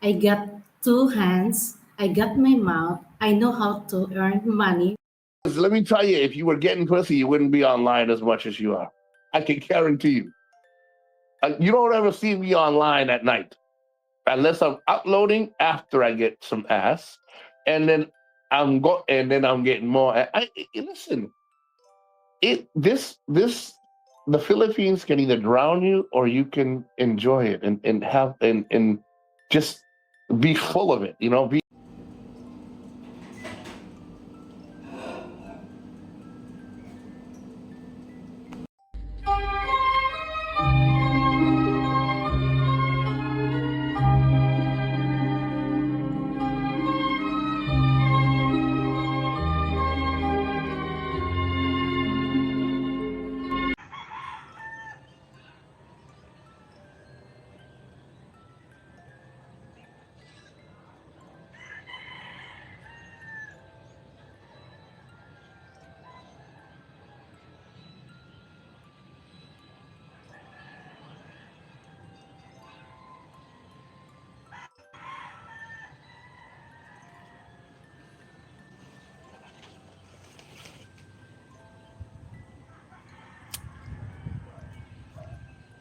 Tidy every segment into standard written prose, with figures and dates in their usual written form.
I got two hands, I got my mouth, I know how to earn money. Let me tell you, if you were getting pussy, you wouldn't be online as much as you are. I can guarantee you. You don't ever see me online at night unless I'm uploading after I get some ass, and then I'm getting more. Listen, this the Philippines can either drown you or you can enjoy it and have and just be full of it. Be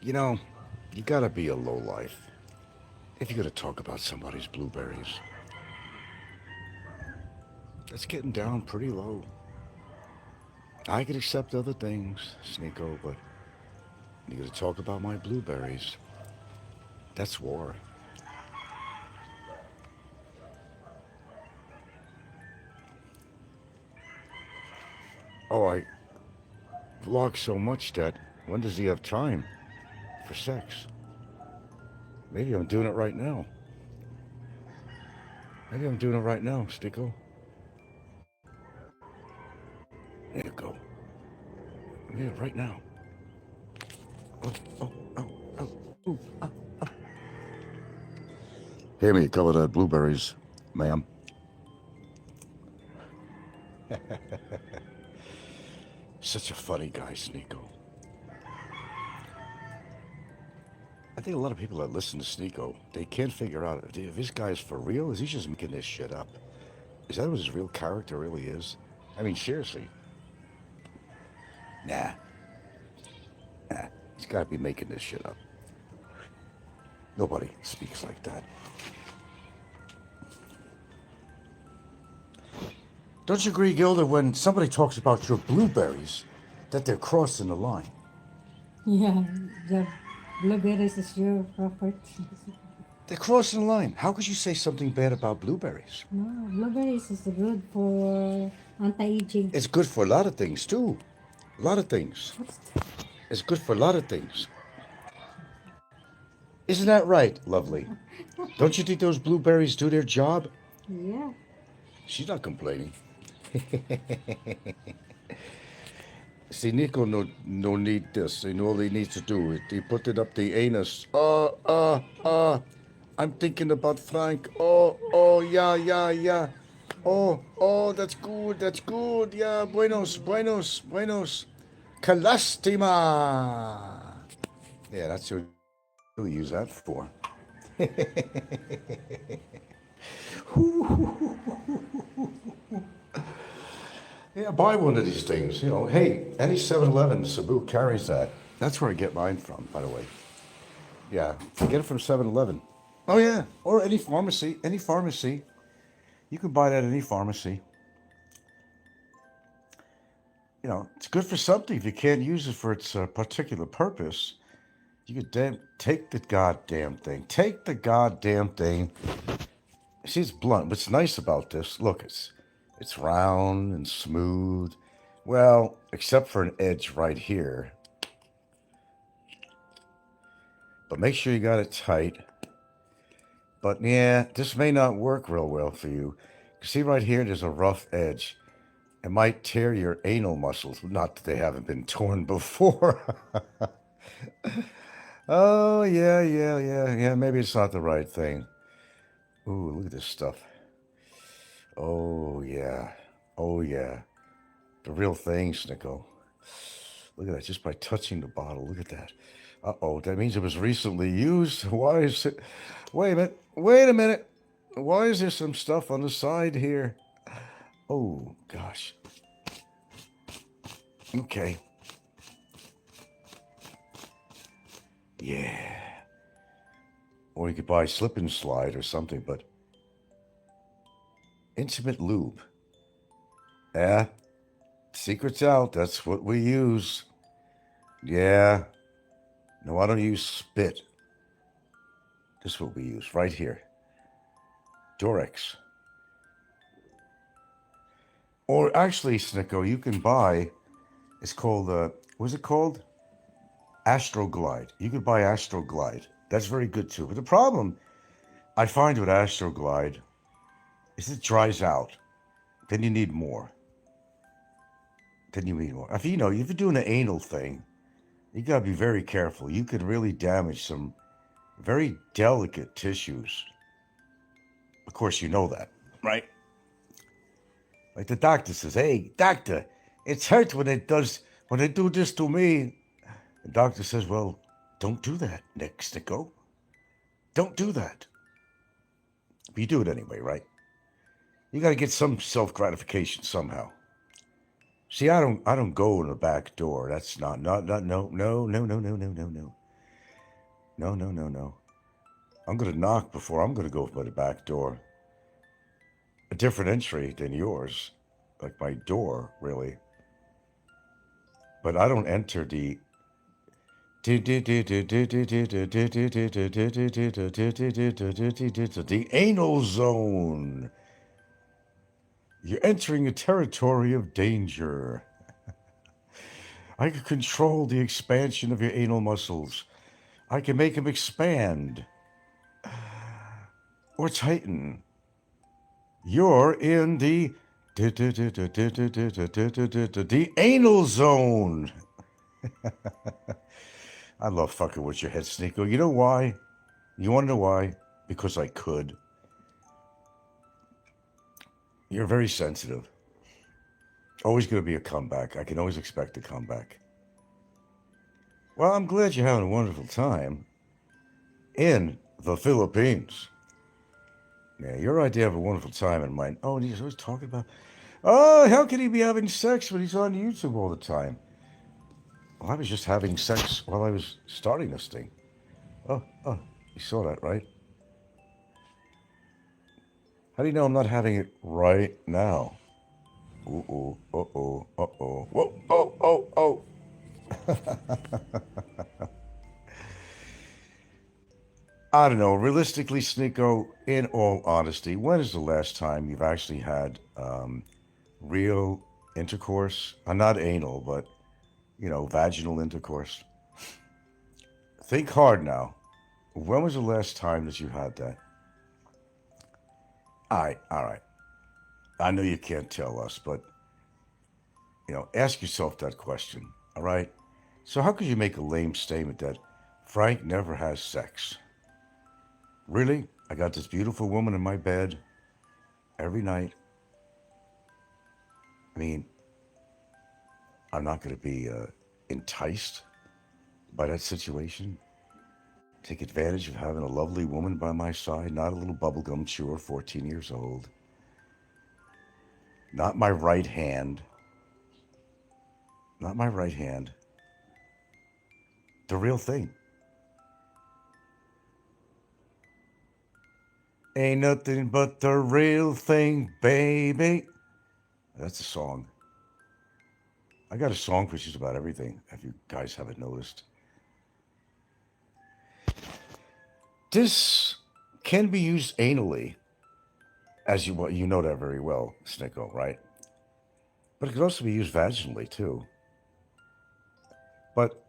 You know, you gotta be a lowlife if you're gonna talk about somebody's blueberries. That's getting down pretty low. I could accept other things, Snikko, but you gotta talk about my blueberries. That's war. Oh, I vlog so much that when does he have time for sex? Maybe I'm doing it right now. Maybe I'm doing it right now, Snikko. There you go. Yeah, right now. Oh, oh, oh, oh, ooh, ah. Hear me, cover that blueberries, ma'am. Such a funny guy, Snikko. I think a lot of people that listen to Snikko, they can't figure out if this guy is for real. Is he just making this shit up? Is that what his real character really is? I mean, seriously. Nah, nah. He's got to be making this shit up. Nobody speaks like that. Don't you agree, Gilda, when somebody talks about your blueberries, that they're crossing the line? Yeah, the blueberries is your property. They're crossing the line. How could you say something bad about blueberries? No, blueberries is good for anti-aging. It's good for a lot of things, too. A lot of things. It's good for a lot of things. Isn't that right, lovely? Don't you think those blueberries do their job? Yeah. She's not complaining. See, Nico no need this, and all he needs to do is he put it up the anus. I'm thinking about Frank. Yeah, yeah, yeah. That's good, that's good. Yeah, buenos, buenos, buenos. Calastima. Yeah, that's what we use that for. Yeah, buy one of these things. Hey, any 7-Eleven, Cebu carries that. That's where I get mine from, by the way. Yeah, I get it from 7-Eleven. Oh, yeah, or any pharmacy. Any pharmacy. You can buy that at any pharmacy. It's good for something. If you can't use it for its particular purpose, you could take the goddamn thing. Take the goddamn thing. See, it's blunt. What's nice about this, look, it's round and smooth. Well, except for an edge right here. But make sure you got it tight. But yeah, this may not work real well for you. See right here, there's a rough edge. It might tear your anal muscles. Not that they haven't been torn before. Oh, yeah. Maybe it's not the right thing. Ooh, look at this stuff. Oh, yeah. Oh, yeah. The real thing, Snikko. Look at that, just by touching the bottle. Look at that. Uh-oh, that means it was recently used. Why is it? Wait a minute. Wait a minute. Why is there some stuff on the side here? Oh, gosh. Okay. Yeah. Or you could buy slip and slide or something, but intimate lube. Yeah. Secret's out. That's what we use. Yeah. No, I don't use spit. This is what we use right here. Durex. Or actually, Snikko, you can buy, it's called, what's it called? Astroglide. You could buy Astroglide. That's very good too. But the problem I find with Astroglide is it dries out. Then you need more. If you're doing an anal thing, you gotta be very careful. You could really damage some very delicate tissues. Of course, you know that, right? Like the doctor says, "Hey, doctor, it's hurt when they do this to me." The doctor says, "Well, don't do that, Snikko. Don't do that." But you do it anyway, right? You got to get some self gratification somehow. See, I don't go in the back door. That's not no. I'm gonna knock before I'm gonna go by the back door. A different entry than yours, like my door, really. But I don't enter the anal zone. You're entering a territory of danger. I can control the expansion of your anal muscles. I can make them expand or tighten. You're in the anal zone. I love fucking with your head, Snikko. You know why? You want to know why? Because I could. You're very sensitive. Always going to be a comeback. I can always expect a comeback. Well, I'm glad you're having a wonderful time in the Philippines. Yeah, your idea of a wonderful time and mine. Oh, he's always talking about, oh, how can he be having sex when he's on YouTube all the time? Well, I was just having sex while I was starting this thing. Oh, you saw that, right? How do you know I'm not having it right now? Uh-oh. Whoa, oh. I don't know. Realistically, Snikko, in all honesty, when is the last time you've actually had real intercourse? Not anal, but, vaginal intercourse. Think hard now. When was the last time that you had that? All right. I know you can't tell us, but, ask yourself that question, all right? So how could you make a lame statement that Frank never has sex? Really? I got this beautiful woman in my bed every night. I mean, I'm not going to be enticed by that situation. Take advantage of having a lovely woman by my side, not a little bubblegum chewer, 14 years old. Not my right hand. Not my right hand. The real thing. Ain't nothing but the real thing, baby. That's a song. I got a song for just about everything, if you guys haven't noticed. This can be used anally, as you know that very well, Snikko, right? But it could also be used vaginally, too. But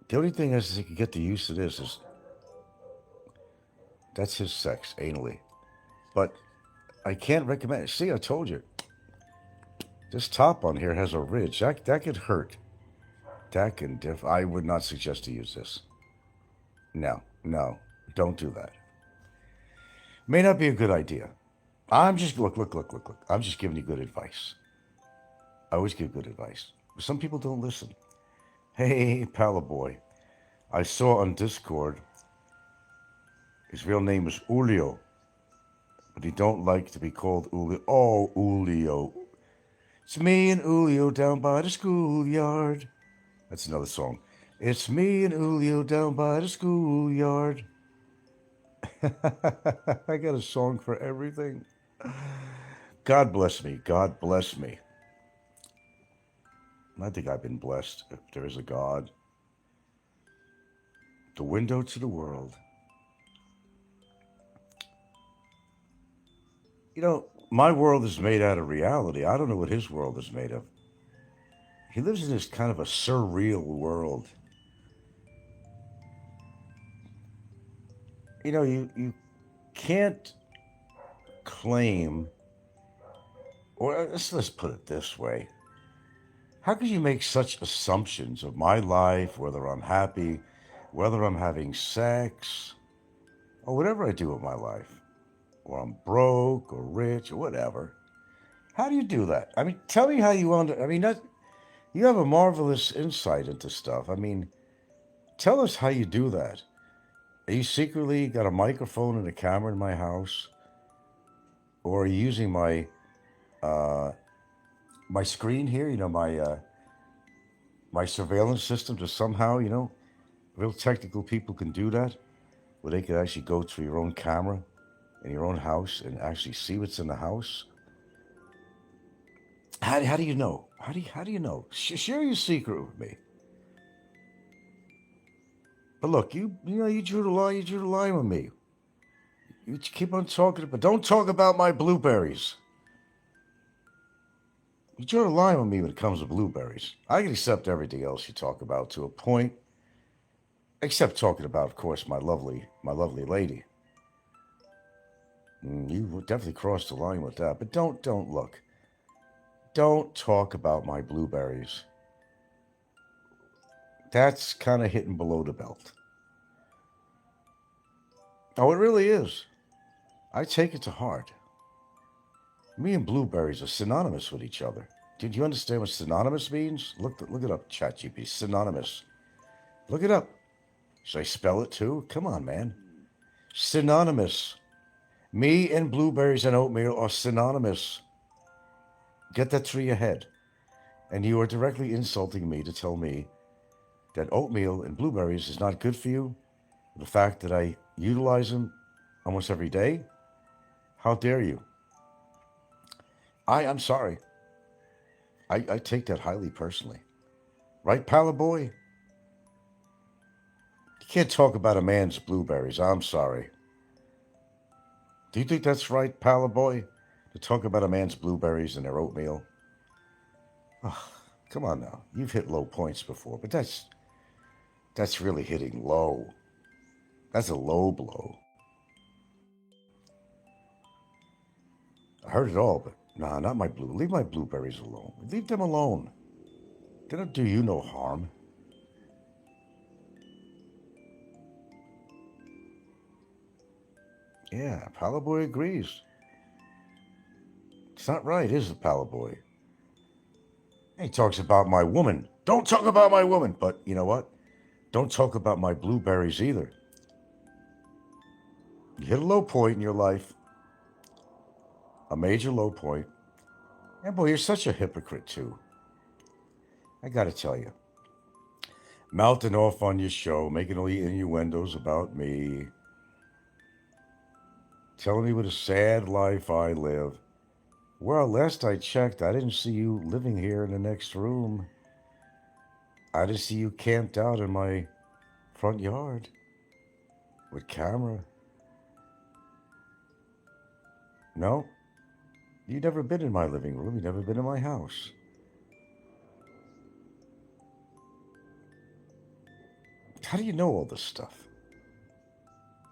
the only thing is you can get the use of this is that's his sex, anally. But I can't recommend it. See, I told you. This top on here has a ridge. That could hurt. That can I would not suggest to use this. No, don't do that. May not be a good idea. I'm just, look. I'm just giving you good advice. I always give good advice. Some people don't listen. Hey, pal boy. I saw on Discord, his real name is Julio, but he don't like to be called Julio. Oh, Julio. It's me and Julio down by the schoolyard. That's another song. It's me and Julio down by the schoolyard. I got a song for everything. God bless me. God bless me. I think I've been blessed. If there is a God. The window to the world. You know, my world is made out of reality. I don't know what his world is made of. He lives in this kind of a surreal world. You know, you can't claim, or let's put it this way. How could you make such assumptions of my life, whether I'm happy, whether I'm having sex, or whatever I do with my life, or I'm broke or rich or whatever? How do you do that? I mean, tell me how you I mean, you have a marvelous insight into stuff. I mean, tell us how you do that. Are you secretly got a microphone and a camera in my house? Or are you using uh, my screen here, my surveillance system to somehow, real technical people can do that, where they could actually go to your own camera in your own house and actually see what's in the house? How do you know? How do you know? Share your secret with me. But look, you drew the line. You drew the line with me. You keep on talking, but don't talk about my blueberries. You drew the line with me when it comes to blueberries. I can accept everything else you talk about to a point, except talking about, of course, my lovely lady. You definitely crossed the line with that. But don't look. Don't talk about my blueberries. That's kind of hitting below the belt. Oh, it really is. I take it to heart. Me and blueberries are synonymous with each other. Did you understand what synonymous means? Look it up, ChatGPT. Synonymous. Look it up. Should I spell it too? Come on, man. Synonymous. Me and blueberries and oatmeal are synonymous. Get that through your head. And you are directly insulting me to tell me that oatmeal and blueberries is not good for you. The fact that I utilize them almost every day. How dare you? I'm sorry. I take that highly personally. Right, Palaboy? You can't talk about a man's blueberries. I'm sorry. Do you think that's right, Palaboy? To talk about a man's blueberries and their oatmeal? Oh, come on now. You've hit low points before, but that's really hitting low. That's a low blow. I heard it all, but nah, not my blue. Leave my blueberries alone. Leave them alone. They don't do you no harm. Yeah, Palaboy agrees. It's not right, is it, Palaboy? He talks about my woman. Don't talk about my woman. But you know what? Don't talk about my blueberries either. You hit a low point in your life. A major low point. And boy, you're such a hypocrite too. I gotta tell you. Mouthing off on your show, making all the innuendos about me. Telling me what a sad life I live. Well, last I checked, I didn't see you living here in the next room. I didn't see you camped out in my front yard with camera. No, you've never been in my living room. You've never been in my house. How do you know all this stuff?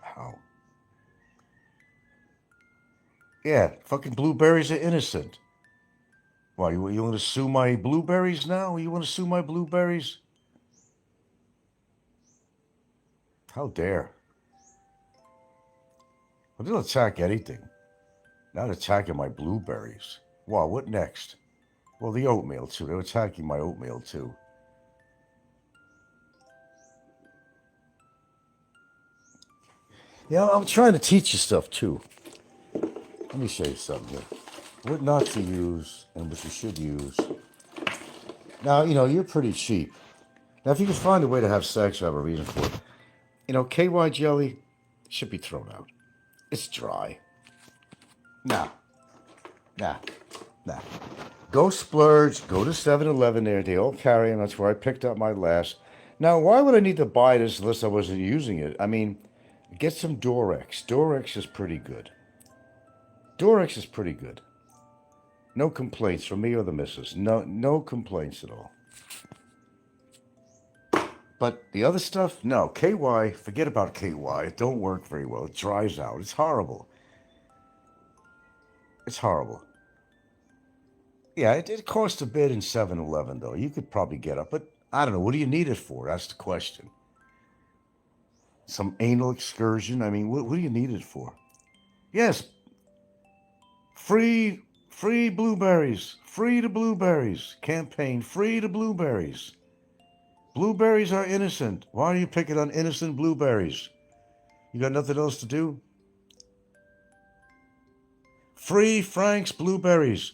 How? Yeah, fucking blueberries are innocent. Why, you want to sue my blueberries now? You want to sue my blueberries? How dare. Well, they'll attack anything. Not attacking my blueberries. Wow, what next? Well, the oatmeal, too. They're attacking my oatmeal, too. Yeah, I'm trying to teach you stuff too. Let me show you something here. What not to use and what you should use. Now, you're pretty cheap. Now, if you can find a way to have sex, I have a reason for it. KY jelly should be thrown out. It's dry. Nah, nah, nah. Go splurge. Go to 7-Eleven there. They all carry them. That's where I picked up my last. Now, why would I need to buy this unless I wasn't using it? I mean, get some Dorex. Dorex is pretty good. Dorex is pretty good. No complaints from me or the missus. No complaints at all. But the other stuff, no. KY, forget about KY. It don't work very well. It dries out. It's horrible. It's horrible. Yeah, it costs a bit in 7-Eleven, though. You could probably get up, but I don't know. What do you need it for? That's the question. Some anal excursion? I mean, what do you need it for? Yes. Free blueberries. Free to blueberries. Campaign, free to blueberries. Blueberries are innocent. Why are you picking on innocent blueberries? You got nothing else to do? Free Frank's blueberries.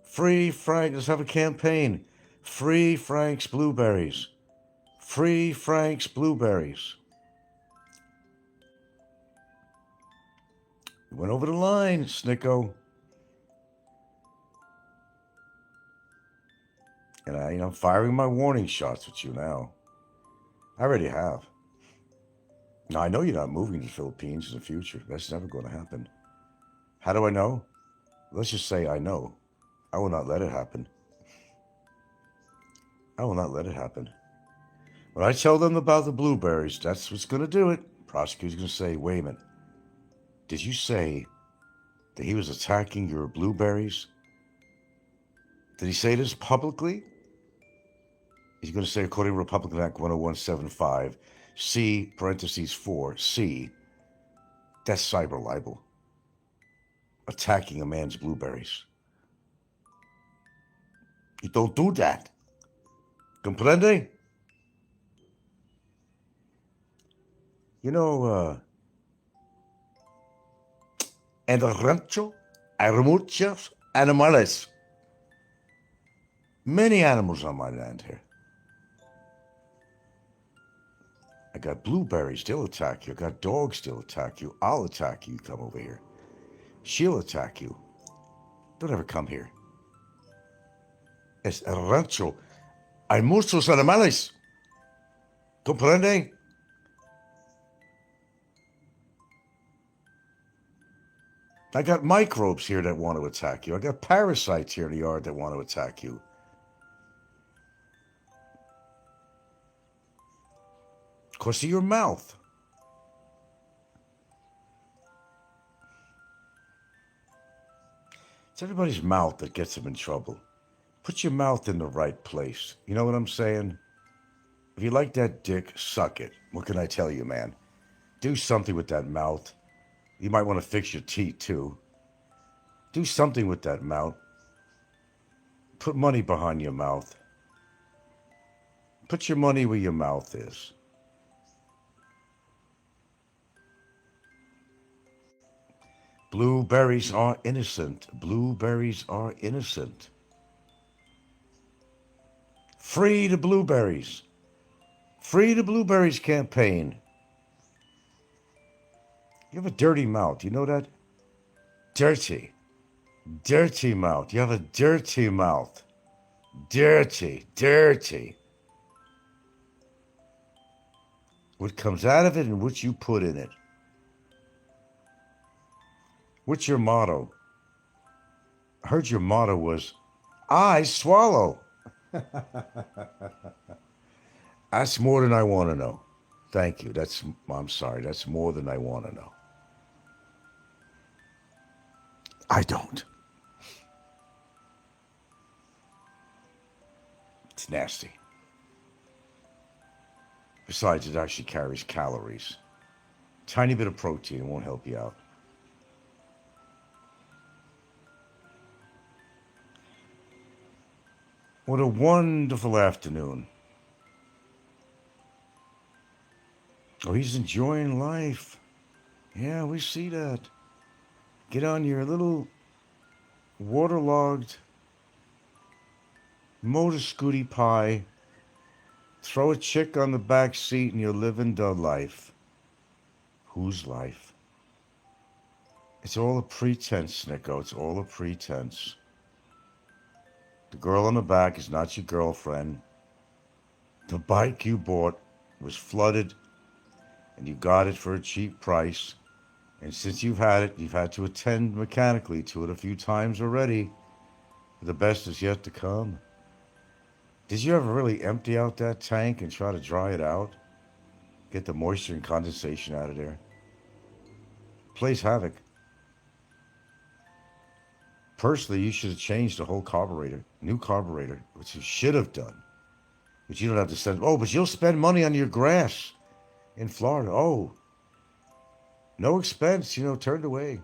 Free Frank. Let's have a campaign. Free Frank's blueberries. Free Frank's blueberries. You went over the line, Snikko. And I'm firing my warning shots at you now. I already have. Now, I know you're not moving to the Philippines in the future. That's never going to happen. How do I know? Let's just say I know. I will not let it happen. I will not let it happen. When I tell them about the blueberries, that's what's going to do it. Prosecutor's going to say, wait a minute. Did you say that he was attacking your blueberries? Did he say this publicly? He's going to say, according to Republican Act 10175, C, parentheses 4, C, that's cyber libel. Attacking a man's blueberries. You don't do that. Comprende? En el rancho hay muchos animales. Many animals on my land here. I got blueberries, they'll attack you. I got dogs, they'll attack you. I'll attack you, come over here. She'll attack you. Don't ever come here. Es el rancho. Hay muchos animales. Comprende? I got microbes here that want to attack you. I got parasites here in the yard that want to attack you. Because of your mouth. It's everybody's mouth that gets them in trouble. Put your mouth in the right place. You know what I'm saying? If you like that dick, suck it. What can I tell you, man? Do something with that mouth. You might want to fix your teeth, too. Do something with that mouth. Put money behind your mouth. Put your money where your mouth is. Blueberries are innocent. Blueberries are innocent. Free the blueberries. Free the blueberries campaign. You have a dirty mouth. You know that? Dirty. Dirty mouth. You have a dirty mouth. Dirty. Dirty. What comes out of it and what you put in it. What's your motto? I heard your motto was, I swallow. That's more than I want to know. Thank you. I'm sorry. That's more than I want to know. I don't. It's nasty. Besides, it actually carries calories. Tiny bit of protein won't help you out. What a wonderful afternoon. Oh, he's enjoying life. Yeah, we see that. Get on your little waterlogged motor scooty pie, throw a chick on the back seat, and you're living the life. Whose life? It's all a pretense, Snikko. It's all a pretense. The girl on the back is not your girlfriend. The bike you bought was flooded, and you got it for a cheap price. And since you've had it, you've had to attend mechanically to it a few times already. The best is yet to come. Did you ever really empty out that tank and try to dry it out? Get the moisture and condensation out of there? Plays havoc. Personally, you should have changed the whole carburetor. New carburetor, which you should have done. But you don't have to send, oh, but you'll spend money on your grass in Florida. Oh, no expense, turned away.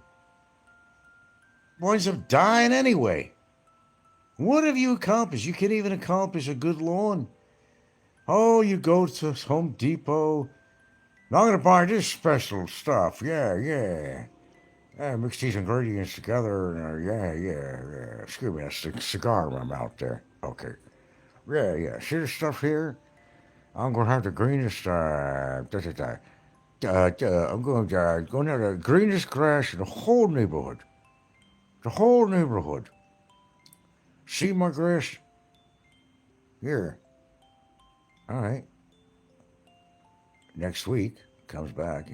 Winds up dying anyway. What have you accomplished? You can't even accomplish a good lawn. Oh, you go to Home Depot. I'm going to buy this special stuff. Yeah. Mix these ingredients together. And, yeah. Excuse me, that's a cigar in my mouth there. Okay. Yeah. See this stuff here? I'm going to have the greenest, I'm going to have the greenest grass in the whole neighborhood. The whole neighborhood. See my grass? Here. All right. Next week, comes back,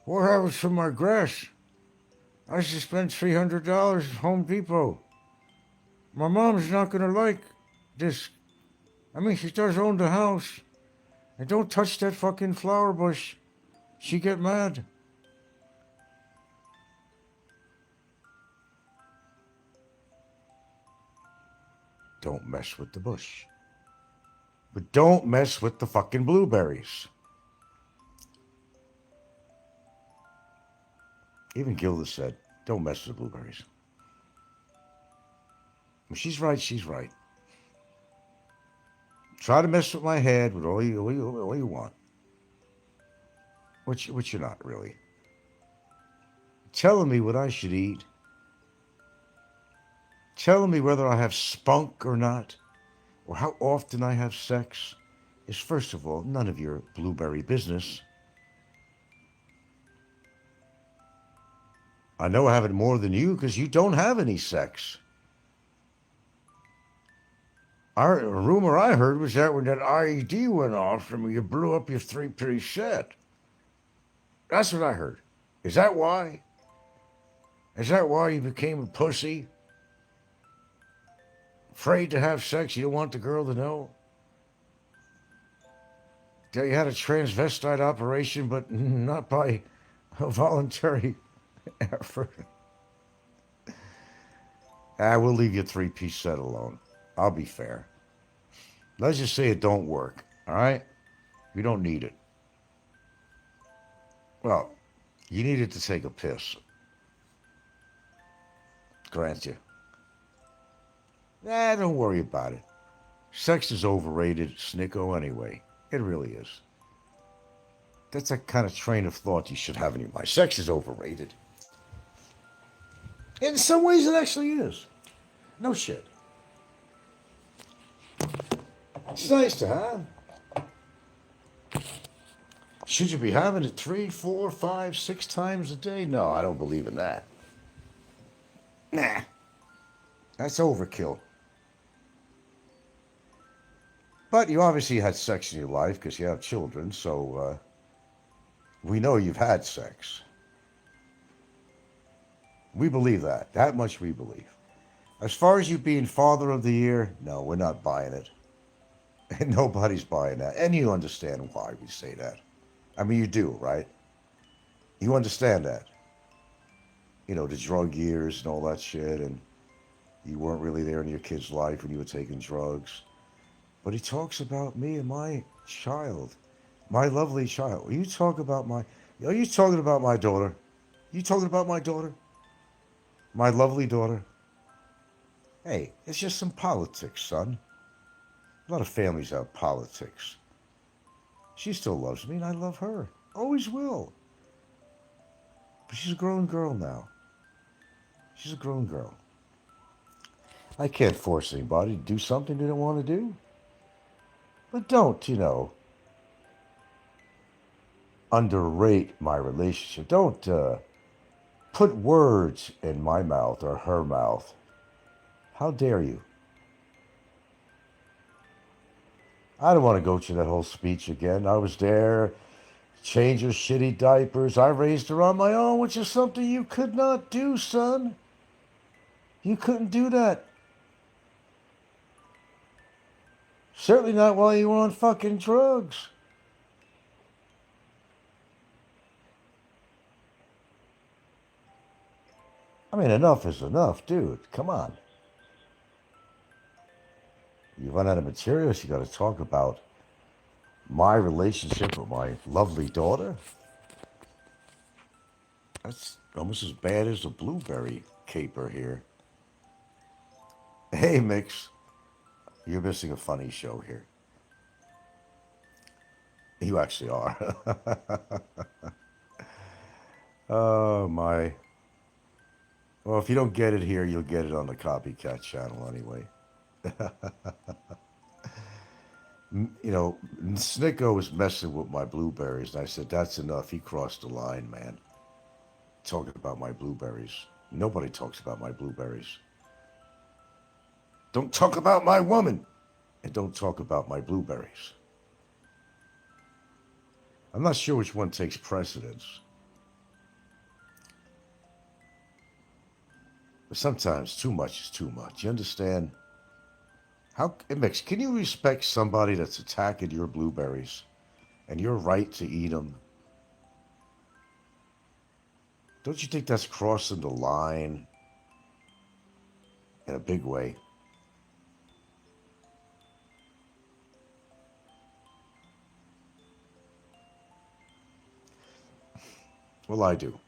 What happens to my grass? I just spent $300 at Home Depot. My mom's not going to like this. She does own the house. And don't touch that fucking flower bush. She get mad. Don't mess with the bush. But don't mess with the fucking blueberries. Even Gilda said, don't mess with the blueberries. Well, she's right. Try to mess with my head with all you want. Which you're not really. Telling me what I should eat. Telling me whether I have spunk or not, or how often I have sex, is first of all none of your blueberry business. I know I have it more than you because you don't have any sex. A rumor I heard was that when that IED went off, you blew up your 3-piece set. That's what I heard. Is that why? Is that why you became a pussy? Afraid to have sex, you don't want the girl to know? That you had a transvestite operation, but not by a voluntary effort. We'll leave your 3-piece set alone. I'll be fair. Let's just say it don't work, all right? You don't need it. Well, you need it to take a piss. Grant you. Don't worry about it. Sex is overrated, Snikko, anyway. It really is. That's that kind of train of thought you should have in your mind. Sex is overrated. In some ways, it actually is. No shit. It's nice to have. Should you be having it 3, 4, 5, 6 times a day? No, I don't believe in that. Nah. That's overkill. But you obviously had sex in your life because you have children, so we know you've had sex. We believe that. That much we believe. As far as you being Father of the Year, no, we're not buying it. And nobody's buying that. And you understand why we say that. You do, right? You understand that. The drug years and all that shit, and you weren't really there in your kid's life when you were taking drugs. But he talks about me and my child, my lovely child. Are you talking about my daughter? You talking about my daughter? My lovely daughter? Hey, it's just some politics, son. A lot of families have politics. She still loves me, and I love her. Always will. But she's a grown girl now. She's a grown girl. I can't force anybody to do something they don't want to do. But don't, underrate my relationship. Don't put words in my mouth or her mouth. How dare you? I don't want to go through that whole speech again. I was there, change her shitty diapers. I raised her on my own, which is something you could not do, son. You couldn't do that. Certainly not while you were on fucking drugs. I mean, enough is enough, dude. Come on. You run out of materials, you got to talk about my relationship with my lovely daughter. That's almost as bad as the blueberry caper here. Hey, Mix. You're missing a funny show here. You actually are. Oh, my. Well, if you don't get it here, you'll get it on the Copycat channel anyway. Snikko was messing with my blueberries, and I said, that's enough. He crossed the line, man. Talking about my blueberries. Nobody talks about my blueberries. Don't talk about my woman, and don't talk about my blueberries. I'm not sure which one takes precedence. But sometimes too much is too much. You understand? Can you respect somebody that's attacking your blueberries and your right to eat them? Don't you think that's crossing the line in a big way? Well, I do.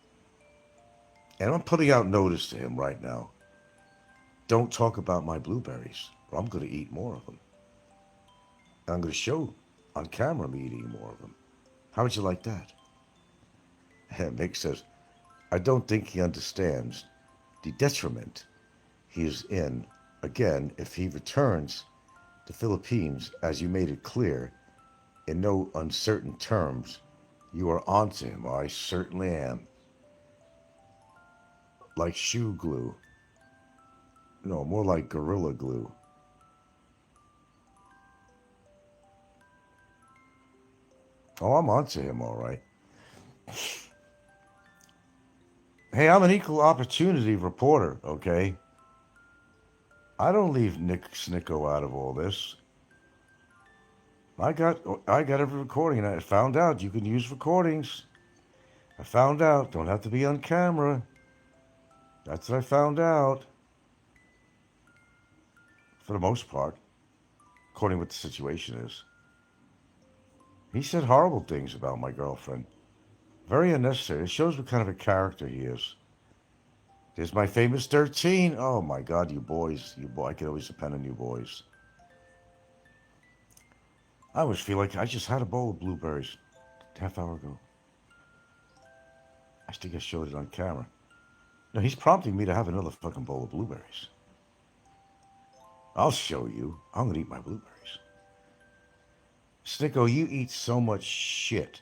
And I'm putting out notice to him right now. Don't talk about my blueberries, or I'm going to eat more of them. And I'm going to show on camera me eating more of them. How would you like that? And Mick says, I don't think he understands the detriment he is in, again, if he returns to Philippines, as you made it clear, in no uncertain terms. You are onto him. I certainly am. Like shoe glue. No, more like gorilla glue. Oh, I'm onto him, all right. Hey, I'm an equal opportunity reporter, okay? I don't leave Snikko out of all this. I got every recording, and I found out you can use recordings. I found out, don't have to be on camera. That's what I found out. For the most part, according to what the situation is. He said horrible things about my girlfriend. Very unnecessary. It shows what kind of a character he is. There's my famous 13. Oh my God, you boys. I could always depend on you boys. I always feel like I just had a bowl of blueberries a half hour ago. I think I showed it on camera. No, he's prompting me to have another fucking bowl of blueberries. I'll show you. I'm going to eat my blueberries. Snikko, you eat so much shit.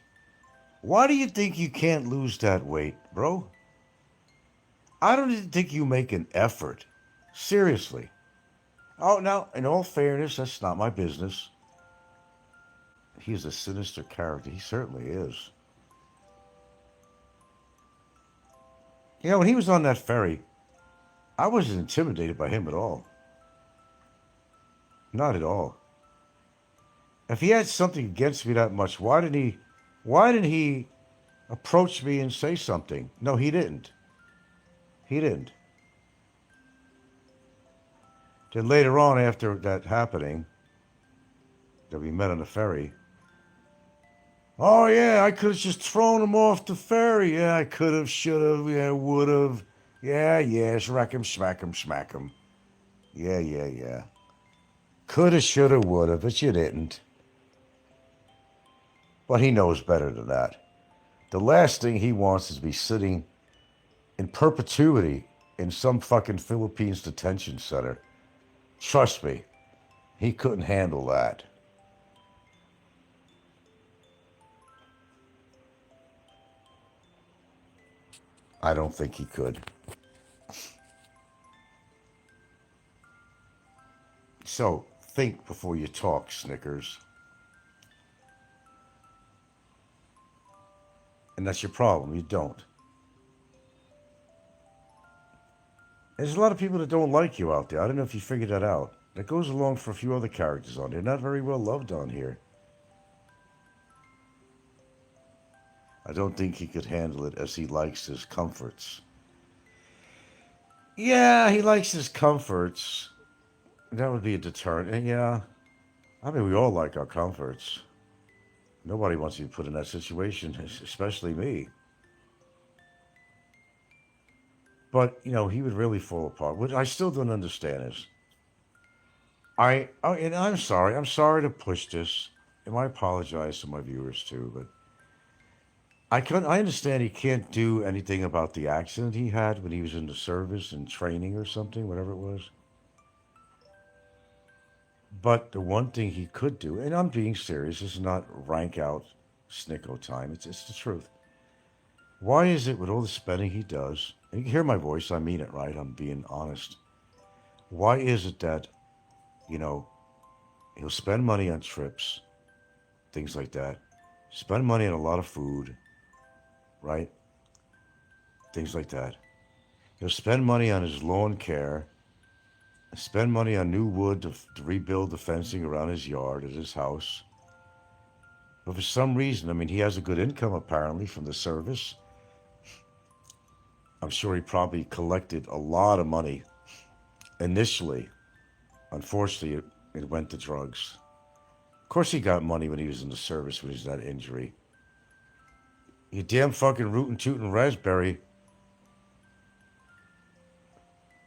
Why do you think you can't lose that weight, bro? I don't even think you make an effort. Seriously. Oh, now, in all fairness, that's not my business. He's a sinister character. He certainly is. When he was on that ferry, I wasn't intimidated by him at all. Not at all. If he had something against me that much, why didn't he approach me and say something? No, he didn't. He didn't. Then later on, after that happening, that we met on the ferry, oh yeah, I could have just thrown him off the ferry. Yeah, I could have, should have, yeah, would have. Yeah, smack him, smack him, smack him. Yeah. Could have, should have, would have, but you didn't. But he knows better than that. The last thing he wants is to be sitting in perpetuity in some fucking Philippines detention center. Trust me, he couldn't handle that. I don't think he could. So, think before you talk, Snickers. And that's your problem, you don't. There's a lot of people that don't like you out there. I don't know if you figured that out. That goes along for a few other characters on here. Not very well loved on here. I don't think he could handle it as he likes his comforts. Yeah, he likes his comforts. That would be a deterrent. And yeah, I mean, we all like our comforts. Nobody wants to be put in that situation, especially me. But, you know, he would really fall apart. What I still don't understand is, and I'm sorry to push this, and I apologize to my viewers too, but I understand he can't do anything about the accident he had when he was in the service and training or something, whatever it was. But the one thing he could do, and I'm being serious, this is not rank out Snikko time, it's the truth. Why is it with all the spending he does, and you can hear my voice, I mean it, right? I'm being honest. Why is it that, you know, he'll spend money on trips, things like that, spend money on a lot of food, right? Things like that. He'll spend money on his lawn care, spend money on new wood to rebuild the fencing around his yard at his house. But for some reason, I mean, he has a good income apparently from the service. I'm sure he probably collected a lot of money initially. Unfortunately, it went to drugs. Of course he got money when he was in the service when he was that injury. You damn fucking rootin' tootin' raspberry.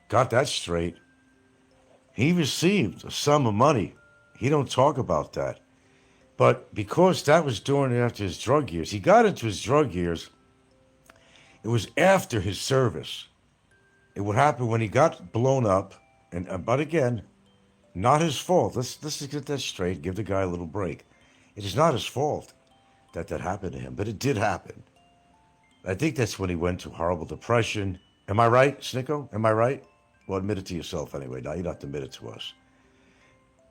Got that straight. He received a sum of money. He don't talk about that. But because that was during and after his drug years, he got into his drug years. It was after his service. It would happen when he got blown up. But again, not his fault. Let's just get that straight. Give the guy a little break. It is not his fault that happened to him, but it did happen. I think that's when he went to horrible depression. Am I right, Snikko? Am I right? Well, admit it to yourself anyway. Now you don't have to admit it to us.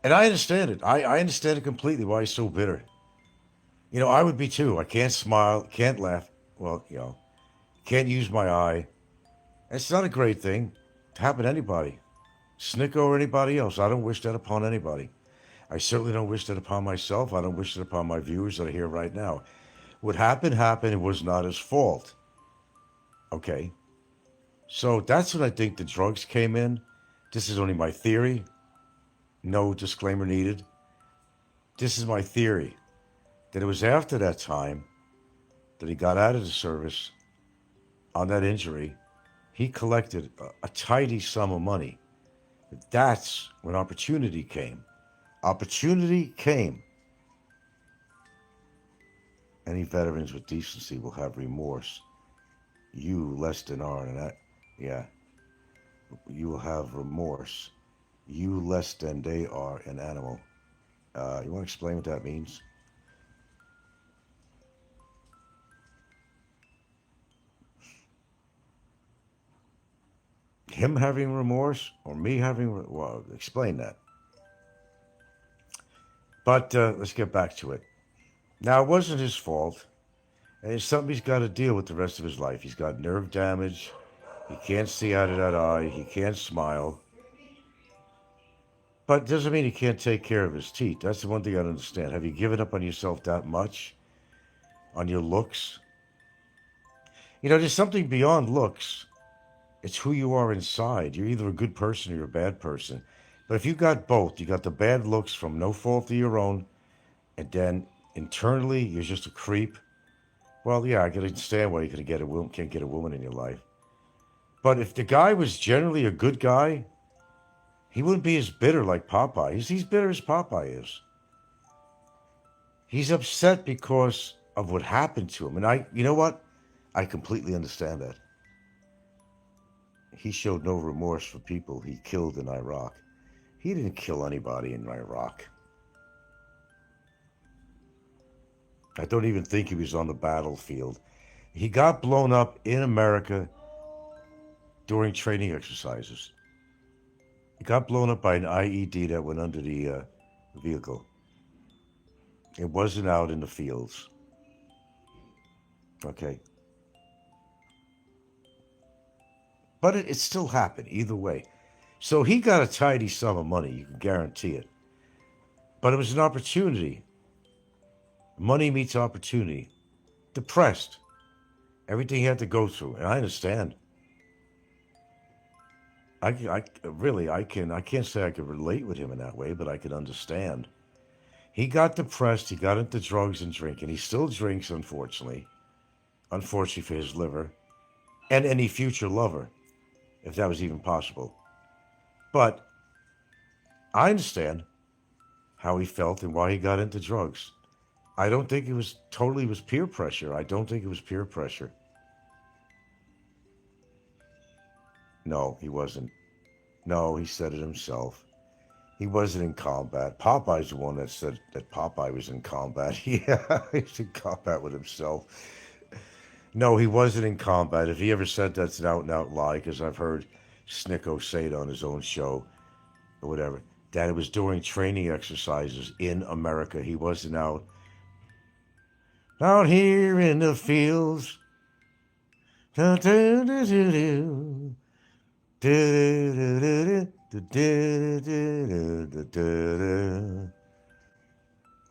And I understand it. I understand it completely why he's so bitter. You know, I would be too. I can't smile, can't laugh. Well, you know, can't use my eye. It's not a great thing to happen to anybody. Snikko or anybody else. I don't wish that upon anybody. I certainly don't wish that upon myself. I don't wish it upon my viewers that are here right now. What happened, happened. It was not his fault. Okay. So that's when I think the drugs came in. This is only my theory. No disclaimer needed. This is my theory. That it was after that time that he got out of the service on that injury. He collected a tidy sum of money. That's when opportunity came. Opportunity came. Any veterans with decency will have remorse. You less than are, and that, yeah. You will have remorse. You less than they are an animal. You want to explain what that means? Him having remorse or me having, well, explain that. But let's get back to it. Now, it wasn't his fault. And it's something he's got to deal with the rest of his life. He's got nerve damage. He can't see out of that eye. He can't smile. But it doesn't mean he can't take care of his teeth. That's the one thing I don't understand. Have you given up on yourself that much? On your looks? You know, there's something beyond looks. It's who you are inside. You're either a good person or you're a bad person. But if you got both, you got the bad looks from no fault of your own, and then internally you're just a creep. Well, yeah, I can understand why you can't get a woman in your life. But if the guy was generally a good guy, he wouldn't be as bitter like Popeye. He's bitter as Popeye is. He's upset because of what happened to him. And you know what? I completely understand that. he showed no remorse for people he killed in Iraq. He didn't kill anybody in Iraq. I don't even think he was on the battlefield. He got blown up in America during training exercises. He got blown up by an IED that went under the vehicle. It wasn't out in the fields. Okay. But it still happened either way. So he got a tidy sum of money, you can guarantee it. But it was an opportunity. Money meets opportunity. Depressed. Everything he had to go through. And I understand. I can't say I could relate with him in that way, but I could understand. He got depressed. He got into drugs and drinking. He still drinks, unfortunately. Unfortunately for his liver. And any future lover, if that was even possible. But I understand how he felt and why he got into drugs. I don't think it was peer pressure. I don't think it was peer pressure. No, he wasn't. No, he said it himself. He wasn't in combat. Popeye's the one that said that Popeye was in combat. Yeah, he's in combat with himself. No, he wasn't in combat. If he ever said that's an out-and-out lie, because I've heard Snikko say it on his own show or whatever, that it was during training exercises in America. He wasn't out here in the fields.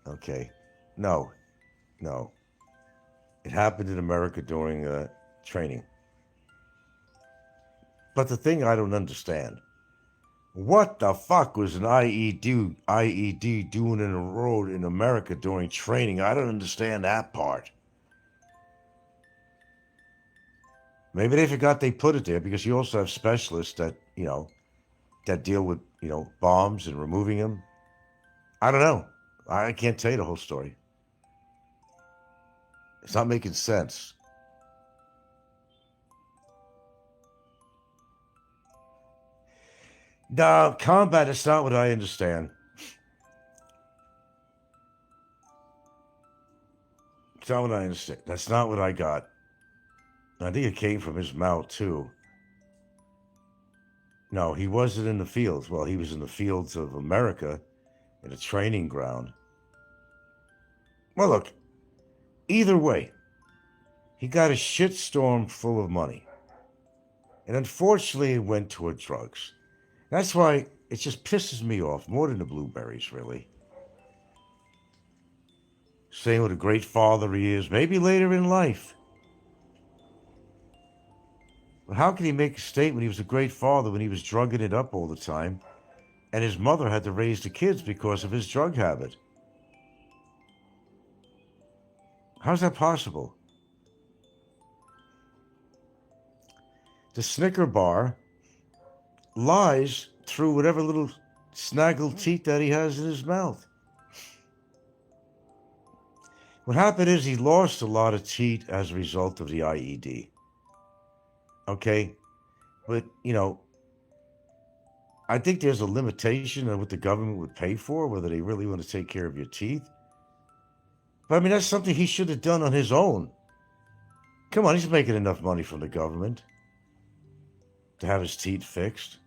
Okay. No. It happened in America during training. But the thing I don't understand, what the fuck was an IED doing in the road in America during training? I don't understand that part. Maybe they forgot they put it there because you also have specialists that, that deal with, bombs and removing them. I don't know. I can't tell you the whole story. It's not making sense. No, combat is not what I understand. It's not what I understand. That's not what I got. I think it came from his mouth, too. No, he wasn't in the fields. Well, he was in the fields of America in a training ground. Well, look, either way, he got a shitstorm full of money. And unfortunately, it went toward drugs. That's why it just pisses me off more than the Blueberries, really. Saying what a great father he is, maybe later in life. But how can he make a statement he was a great father when he was drugging it up all the time and his mother had to raise the kids because of his drug habit? How's that possible? The Snicker bar lies through whatever little snaggled teeth that he has in his mouth. What happened is he lost a lot of teeth as a result of the IED. Okay? But, I think there's a limitation on what the government would pay for, whether they really want to take care of your teeth. But, that's something he should have done on his own. Come on, he's making enough money from the government to have his teeth fixed.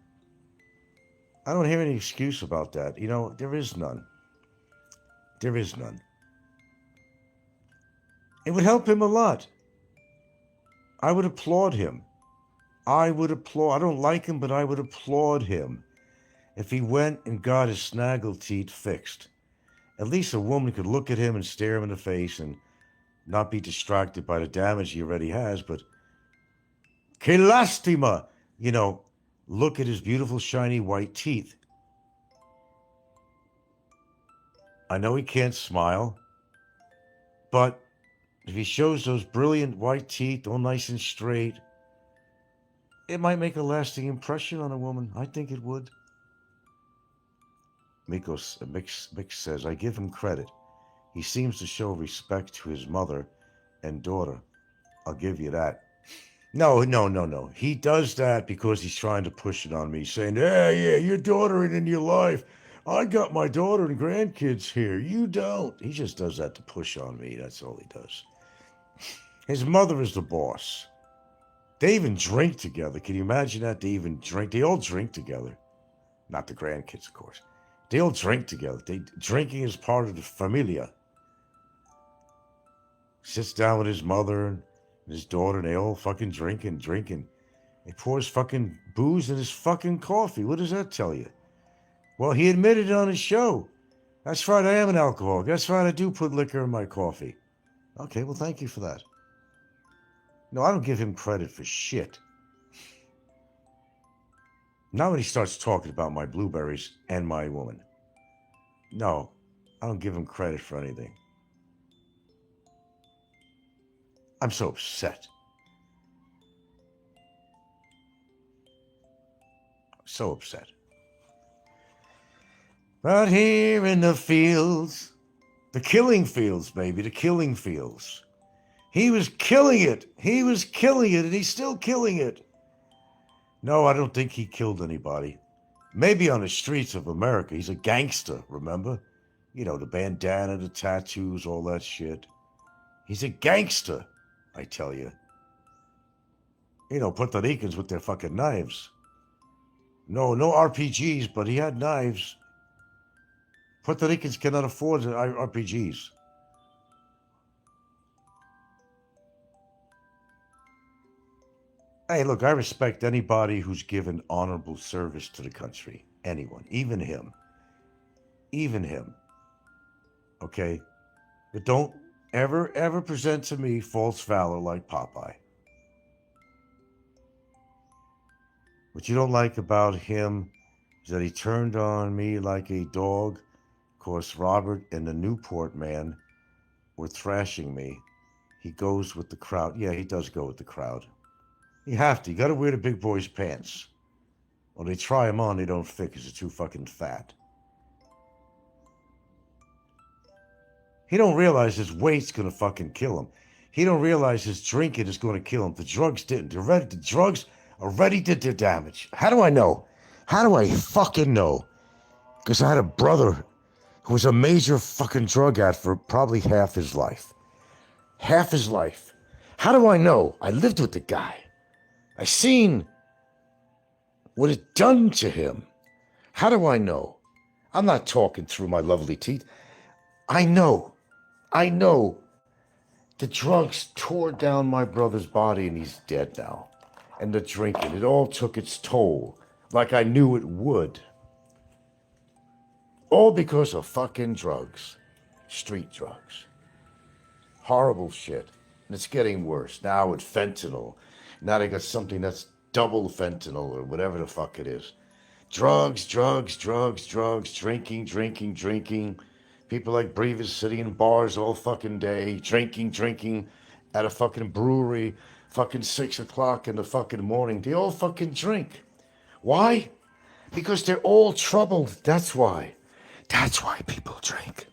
I don't hear any excuse about that. There is none. There is none. It would help him a lot. I would applaud him. I don't like him, but I would applaud him if he went and got his snaggle teeth fixed. At least a woman could look at him and stare him in the face and not be distracted by the damage he already has, but que lastima, look at his beautiful shiny white teeth. I know he can't smile, but if he shows those brilliant white teeth all nice and straight, it might make a lasting impression on a woman. I think it would. Mick says, I give him credit. He seems to show respect to his mother and daughter. I'll give you that. No. He does that because he's trying to push it on me, saying, yeah, your daughter ain't in your life. I got my daughter and grandkids here. You don't. He just does that to push on me. That's all he does. His mother is the boss. They even drink together. Can you imagine that? They even drink. They all drink together. Not the grandkids, of course. They all drink together. Drinking is part of the familia. Sits down with his mother and his daughter, and they all fucking drinking. He pours fucking booze in his fucking coffee. What does that tell you? Well, he admitted it on his show. That's right, I am an alcoholic. That's right, I do put liquor in my coffee. Okay, well, thank you for that. No, I don't give him credit for shit. Not when he starts talking about my blueberries and my woman. No, I don't give him credit for anything. I'm so upset. So upset. But here in the fields, the killing fields, baby, the killing fields. He was killing it. And he's still killing it. No, I don't think he killed anybody. Maybe on the streets of America. He's a gangster, remember? You know, the bandana, the tattoos, all that shit. He's a gangster, I tell you. You know, Puerto Ricans with their fucking knives. No RPGs, but he had knives. Puerto Ricans cannot afford RPGs. Hey, look, I respect anybody who's given honorable service to the country. Anyone, even him. Okay? But don't ever present to me false valor like Popeye. What you don't like about him is that he turned on me like a dog. Of course, Robert and the Newport man were thrashing me. He goes with the crowd. Yeah, he does go with the crowd. You have to. You got to wear the big boy's pants. When they try them on, they don't fit because they're too fucking fat. He don't realize his weight's going to fucking kill him. He don't realize his drinking is going to kill him. The drugs didn't. The drugs already did their damage. How do I know? How do I fucking know? Because I had a brother who was a major fucking drug addict for probably half his life. Half his life. How do I know? I lived with the guy. I seen what it done to him. How do I know? I'm not talking through my lovely teeth. I know. The drugs tore down my brother's body and he's dead now. And the drinking, it all took its toll, like I knew it would. All because of fucking drugs. Street drugs. Horrible shit. And it's getting worse. Now with fentanyl. Now they got something that's double fentanyl or whatever the fuck it is. Drugs, drinking. People like Brevis sitting in bars all fucking day, drinking at a fucking brewery, fucking 6 o'clock in the fucking morning. They all fucking drink. Why? Because they're all troubled. That's why. That's why people drink.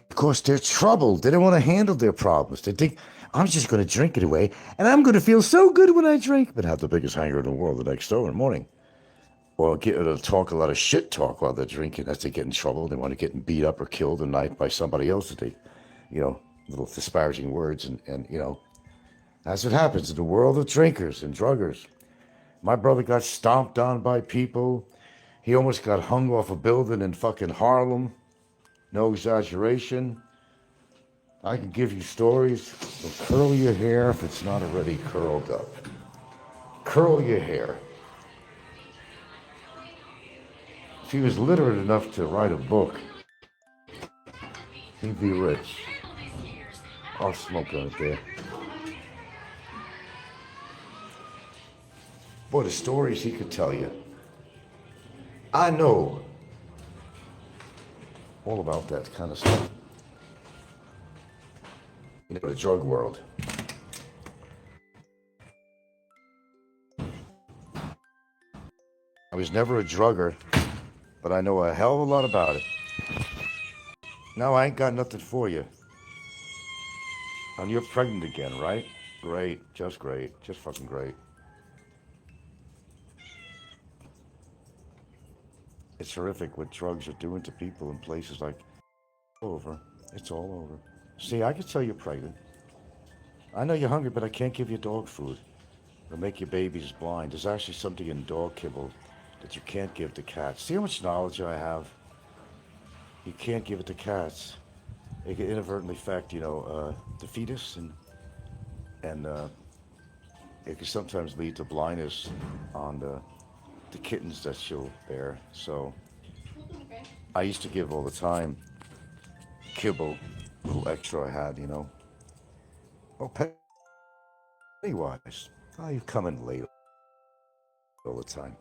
Because they're troubled. They don't want to handle their problems. They think, I'm just going to drink it away, and I'm going to feel so good when I drink, but have the biggest hangover in the world the next day in the morning. Or talk a lot of shit talk while they're drinking as they get in trouble. They want to get beat up or killed at night by somebody else that they, little disparaging words. And that's what happens in the world of drinkers and druggers. My brother got stomped on by people. He almost got hung off a building in fucking Harlem. No exaggeration. I can give you stories. So curl your hair if it's not already curled up. Curl your hair. If he was literate enough to write a book, he'd be rich. I'll smoke on it there. Boy, the stories he could tell you. I know all about that kind of stuff. The drug world. I was never a drugger, but I know a hell of a lot about it. Now I ain't got nothing for you. And you're pregnant again, right? Great, just fucking great. It's horrific what drugs are doing to people in places like over. It's all over. See, I can tell you're pregnant. I know you're hungry, but I can't give you dog food. It'll make your babies blind. There's actually something in dog kibble that you can't give to cats. See how much knowledge I have? You can't give it to cats. It can inadvertently affect, the fetus, and it can sometimes lead to blindness on the kittens that she'll bear. So I used to give all the time kibble, a little extra I had, Oh, Pennywise, you come in late all the time.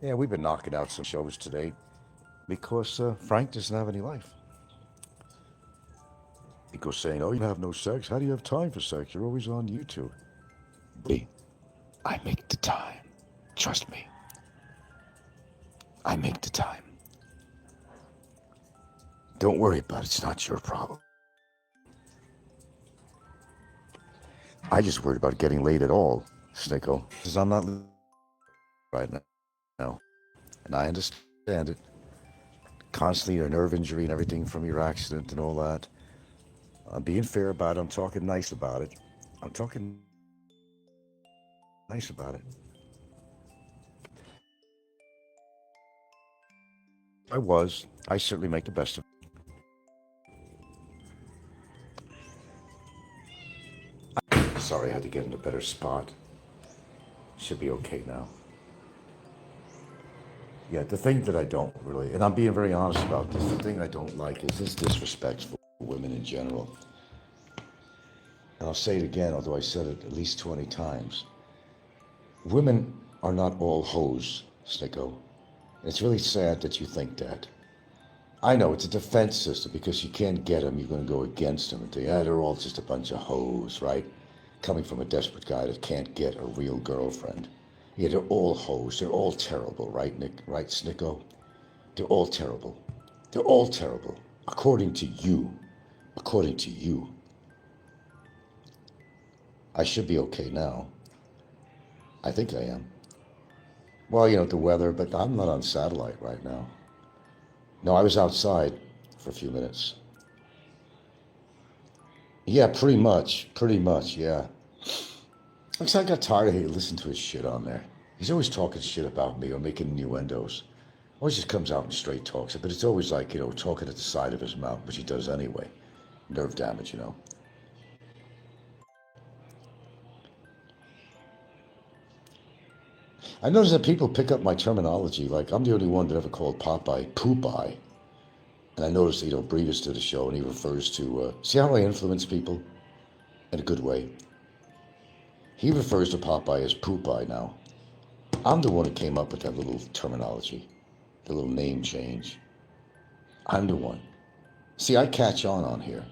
Yeah, we've been knocking out some shows today because Frank doesn't have any life. He goes saying, oh, you have no sex. How do you have time for sex? You're always on YouTube. I make the time. Trust me. I make the time. Don't worry about it. It's not your problem. I just worried about getting laid at all, Snikko, because I'm not right now. And I understand it. Constantly a nerve injury and everything from your accident and all that. I'm being fair about it. I'm talking nice about it. I certainly make the best of it. Sorry, I had to get in a better spot. Should be okay now. Yeah, the thing that I don't really, and I'm being very honest about this, the thing I don't like is this disrespect for women in general. And I'll say it again, although I said it at least 20 times. Women are not all hoes, Snikko. And it's really sad that you think that. I know it's a defense system because you can't get them, you're going to go against them and think, they're all just a bunch of hoes, right? Coming from a desperate guy that can't get a real girlfriend. Yeah, they're all hoes. They're all terrible, right, Nick? Right, Snikko? They're all terrible. They're all terrible. According to you. According to you. I should be okay now. I think I am. Well, the weather, but I'm not on satellite right now. No, I was outside for a few minutes. Yeah, pretty much, yeah. Looks like I got tired of listening to his shit on there. He's always talking shit about me or making innuendos. Always just comes out and straight talks it, but it's always like, talking at the side of his mouth, which he does anyway. Nerve damage, I notice that people pick up my terminology, like I'm the only one that ever called Popeye Poop-Eye. And I noticed, Brevis did a show and he refers to, see how I influence people? In a good way. He refers to Popeye as Poop-Eye now. I'm the one who came up with that little terminology, the little name change. I'm the one. See, I catch on here.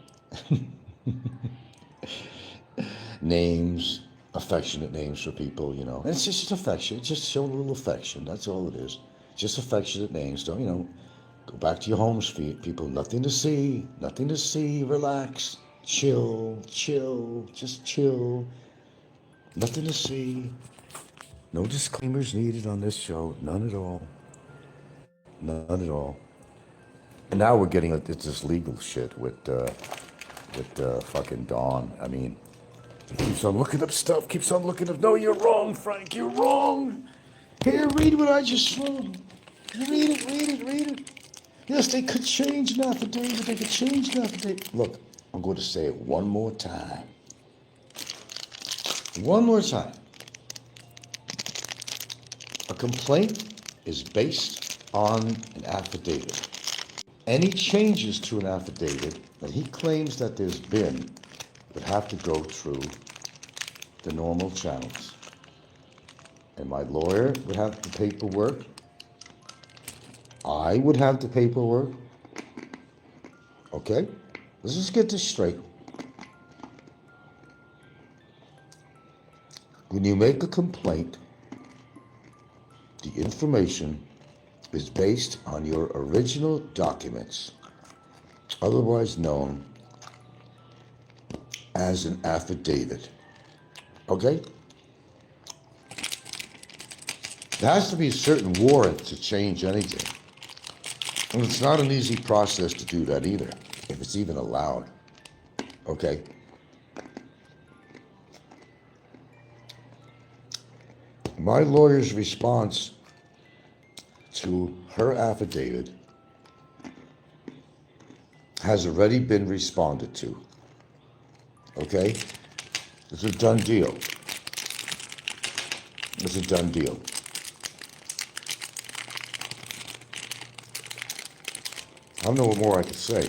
Names, affectionate names for people, And it's just affection. It's just showing a little affection. That's all it is. Just affectionate names. Don't, go back to your homes, people. Nothing to see. Relax. Chill. Just chill. Nothing to see. No disclaimers needed on this show. None at all. And now we're getting into this legal shit with fucking Dawn. I mean, he keeps on looking up stuff. No, you're wrong, Frank. You're wrong. Here, read what I just wrote. Read it. Yes, they could change an affidavit. Look, I'm going to say it one more time. A complaint is based on an affidavit. Any changes to an affidavit that he claims that there's been would have to go through the normal channels. And my lawyer would have the paperwork. I would have the paperwork. Okay? Let's just get this straight. When you make a complaint, the information is based on your original documents, otherwise known as an affidavit. Okay? There has to be a certain warrant to change anything. And it's not an easy process to do that either, if it's even allowed. Okay? My lawyer's response to her affidavit has already been responded to. Okay? It's a done deal. It's a done deal. I don't know what more I could say.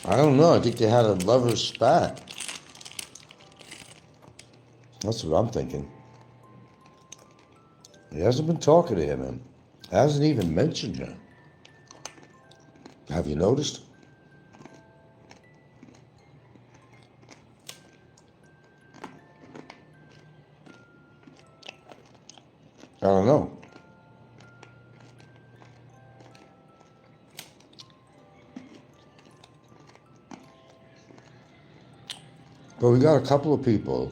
I don't know. I think they had a lover's spat. That's what I'm thinking. He hasn't been talking to him and hasn't even mentioned her. Have you noticed? I don't know. But we got a couple of people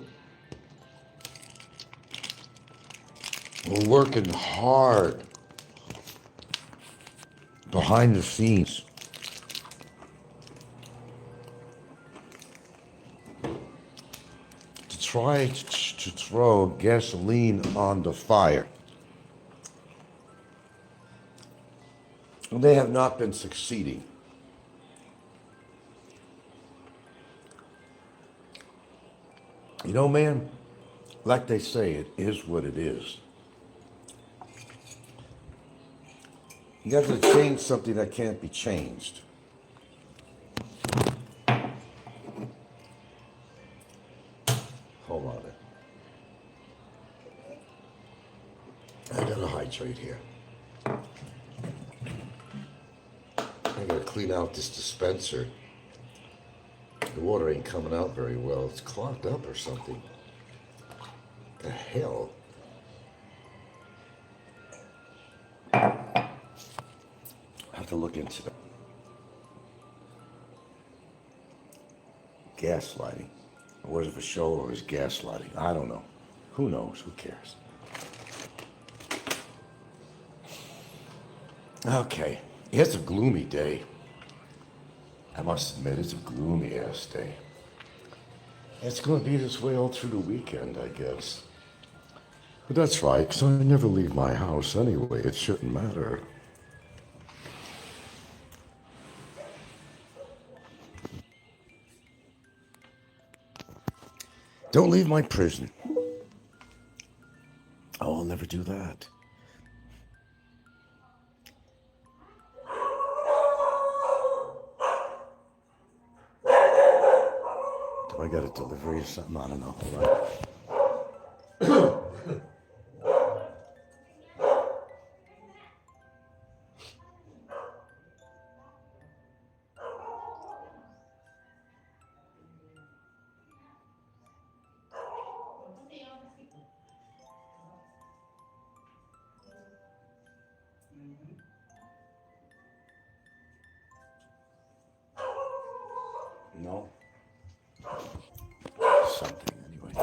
who are working hard behind the scenes to try to throw gasoline on the fire. And they have not been succeeding. You know, man, like they say, it is what it is. You have to change something that can't be changed. Hold on a minute. I gotta hydrate here. I gotta clean out this dispenser. The water ain't coming out very well. It's clogged up or something. The hell? I have to look into it. Gaslighting. Was it for show or is gaslighting? I don't know. Who knows? Who cares? Okay. It's a gloomy day. I must admit, it's a gloomy ass day. It's going to be this way all through the weekend, I guess. But that's right, because I never leave my house anyway. It shouldn't matter. Don't leave my prison. Oh, I'll never do that. Do I got a delivery or something? I don't know. Hold on. No. Something anyway.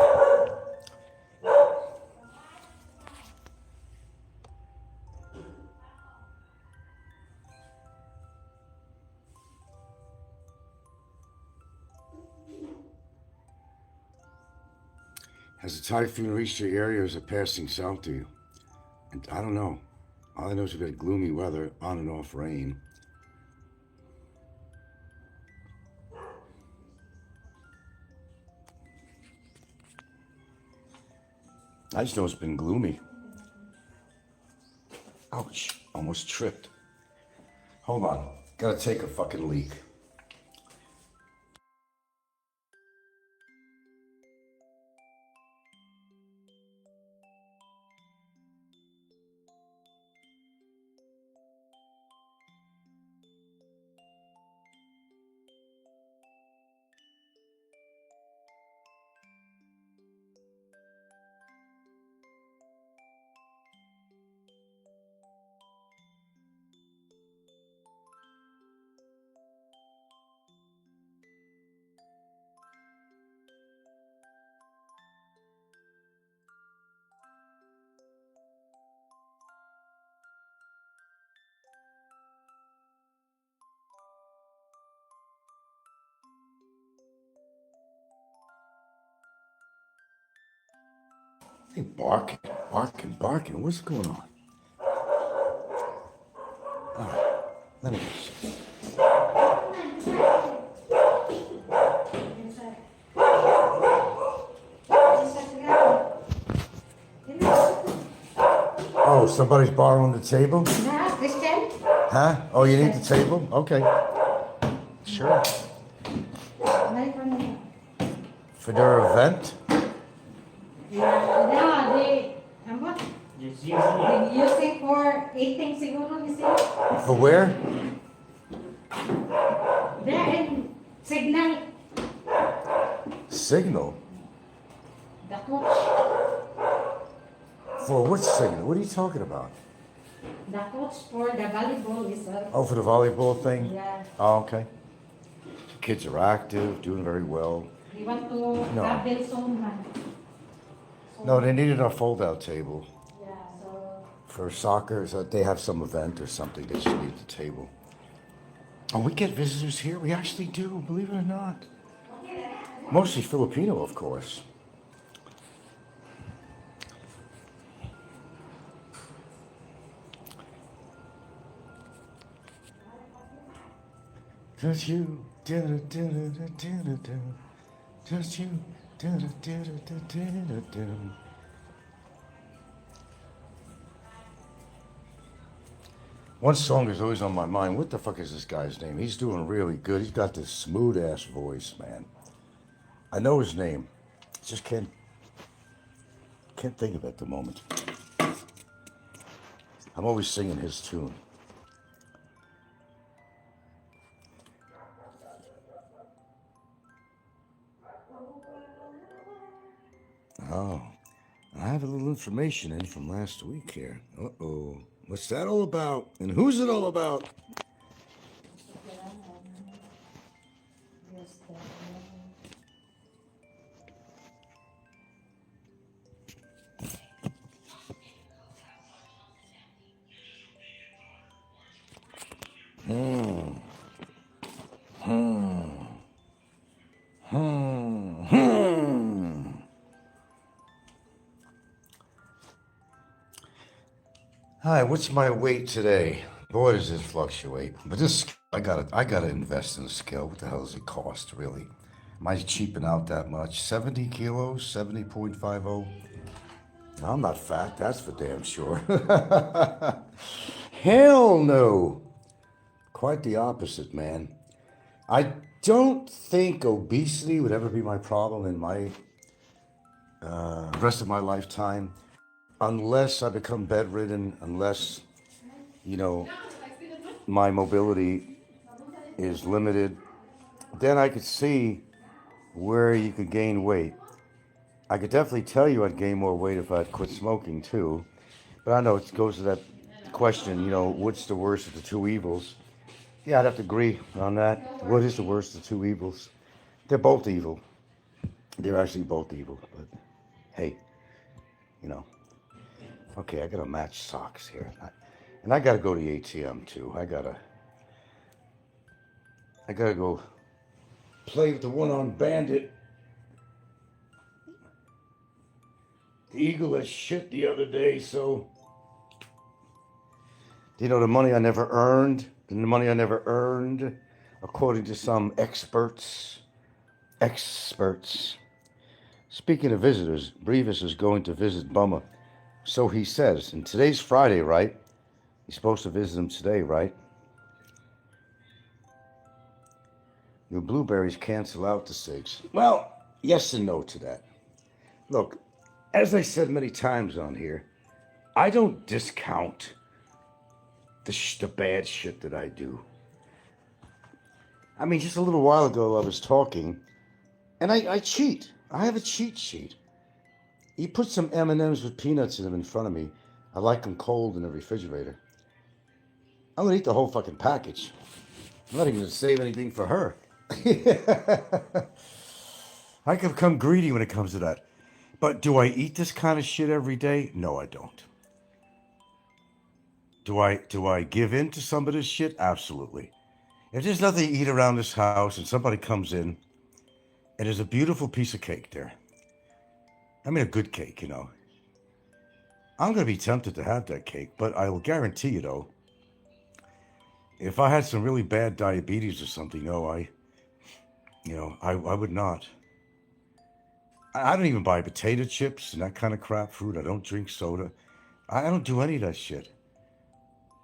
Has the typhoon reached your area or is it passing south to you? And I don't know. All I know is we've got gloomy weather, on and off rain. I just know it's been gloomy. Ouch, almost tripped. Hold on, gotta take a fucking leak. Hey, barking. What's going on? All right, let me just. Oh, somebody's borrowing the table? Nah, Christian. Huh? Oh, you need the table? Okay. Sure. For their event? Yeah, they, what? They use it for eating siguro, you see? For where? They're in Signal. Signal? The coach. For what signal? What are you talking about? The coach for the volleyball is Oh, for the volleyball thing? yeah. Oh, okay. Kids are active, doing very well. They want to No. travel soon, man. No, they needed a fold-out table Yeah, so for soccer. So they have some event or something. They just need the table. Oh, we get visitors here. We actually do, believe it or not. Mostly Filipino, of course. Just you, just you, One song is always on my mind. What the fuck is this guy's name? He's doing really good. He's got this smooth ass voice, man. I know his name. Just can't think of it at the moment. I'm always singing his tune. Oh, I have a little information in from last week here. Uh-oh. What's that all about? And who's it all about? Hi, what's my weight today? Boy, does it fluctuate. But this, I gotta invest in a scale. What the hell does it cost, really? Am I cheaping out that much? 70 kilos, 70.50? No, I'm not fat, that's for damn sure. Hell no. Quite the opposite, man. I don't think obesity would ever be my problem in my rest of my lifetime. Unless I become bedridden, unless, my mobility is limited, then I could see where you could gain weight. I could definitely tell you I'd gain more weight if I'd quit smoking too. But I know it goes to that question, what's the worst of the two evils? Yeah, I'd have to agree on that. What is the worst of the two evils? They're both evil. They're actually both evil. But hey, Okay, I gotta match socks here. And I gotta go to the ATM too. I gotta go play with the one-on bandit. The eagle has shit the other day, so the money I never earned, according to some experts. Speaking of visitors, Brevis is going to visit Bummer. So he says, and today's Friday, right? He's supposed to visit him today, right? Your blueberries cancel out the cigs. Well, yes and no to that. Look, as I said many times on here, I don't discount the bad shit that I do. I mean, just a little while ago I was talking, and I cheat. I have a cheat sheet. You put some M&Ms with peanuts in them in front of me. I like them cold in the refrigerator. I'm gonna eat the whole fucking package. I'm not even gonna save anything for her. I can become greedy when it comes to that. But do I eat this kind of shit every day? No, I don't. Do I give in to some of this shit? Absolutely. If there's nothing to eat around this house and somebody comes in and there's a beautiful piece of cake there, I mean a good cake, I'm going to be tempted to have that cake, but I will guarantee you, though, if I had some really bad diabetes or something, I would not. I don't even buy potato chips and that kind of crap fruit. I don't drink soda. I don't do any of that shit.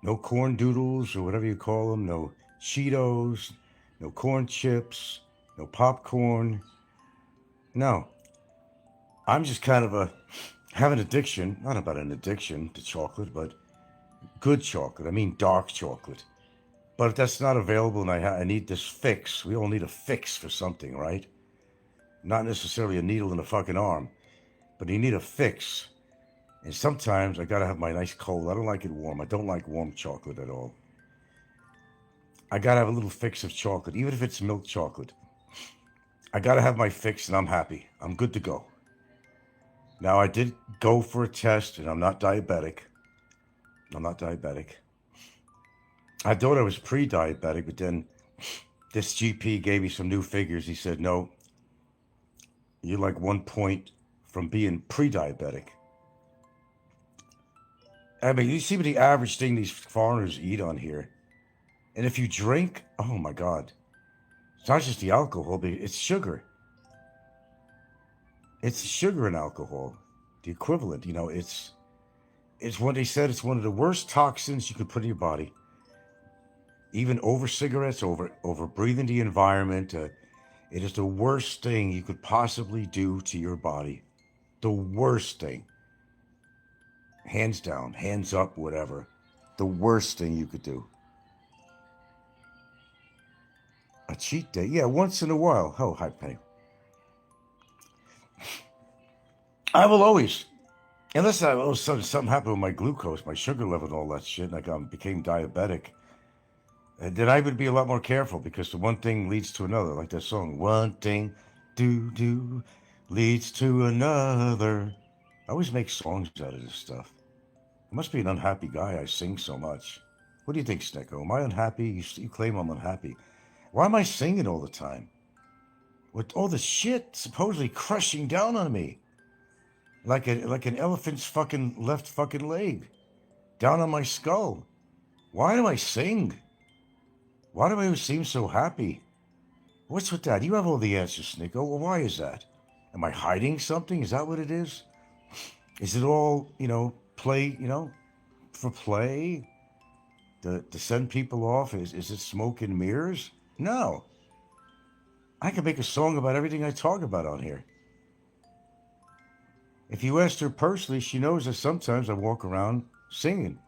No corn doodles or whatever you call them. No Cheetos. No corn chips. No popcorn. No. I'm just kind of have an addiction. Not about an addiction to chocolate, but good chocolate. I mean dark chocolate. But if that's not available and I need this fix, we all need a fix for something, right? Not necessarily a needle in a fucking arm, but you need a fix. And sometimes I gotta have my nice cold. I don't like it warm. I don't like warm chocolate at all. I gotta have a little fix of chocolate, even if it's milk chocolate. I gotta have my fix and I'm happy. I'm good to go. Now, I did go for a test and I'm not diabetic. I thought I was pre-diabetic, but then this GP gave me some new figures. He said, no, you're like 1 point from being pre-diabetic. I mean, you see what the average thing these foreigners eat on here. And if you drink, oh my God. It's not just the alcohol, but it's sugar. It's sugar and alcohol. The equivalent, it's what they said, it's one of the worst toxins you could put in your body. Even over cigarettes, over breathing the environment. It is the worst thing you could possibly do to your body. The worst thing. Hands down, hands up, whatever. The worst thing you could do. A cheat day? Yeah, once in a while. Oh, hi, Penny. I will always, unless all of a sudden something happened with my glucose, my sugar level and all that shit, like I became diabetic, then I would be a lot more careful because the one thing leads to another. Like that song, one thing do leads to another. I always make songs out of this stuff. I must be an unhappy guy. I sing so much. What do you think, Snikko? Am I unhappy? You claim I'm unhappy. Why am I singing all the time? With all the shit supposedly crushing down on me. Like an elephant's fucking left fucking leg. Down on my skull. Why do I sing? Why do I always seem so happy? What's with that? You have all the answers, Snikko. Well, why is that? Am I hiding something? Is that what it is? Is it all, play, for play? To send people off? Is it smoke and mirrors? No. I can make a song about everything I talk about on here. If you asked her personally, she knows that sometimes I walk around singing.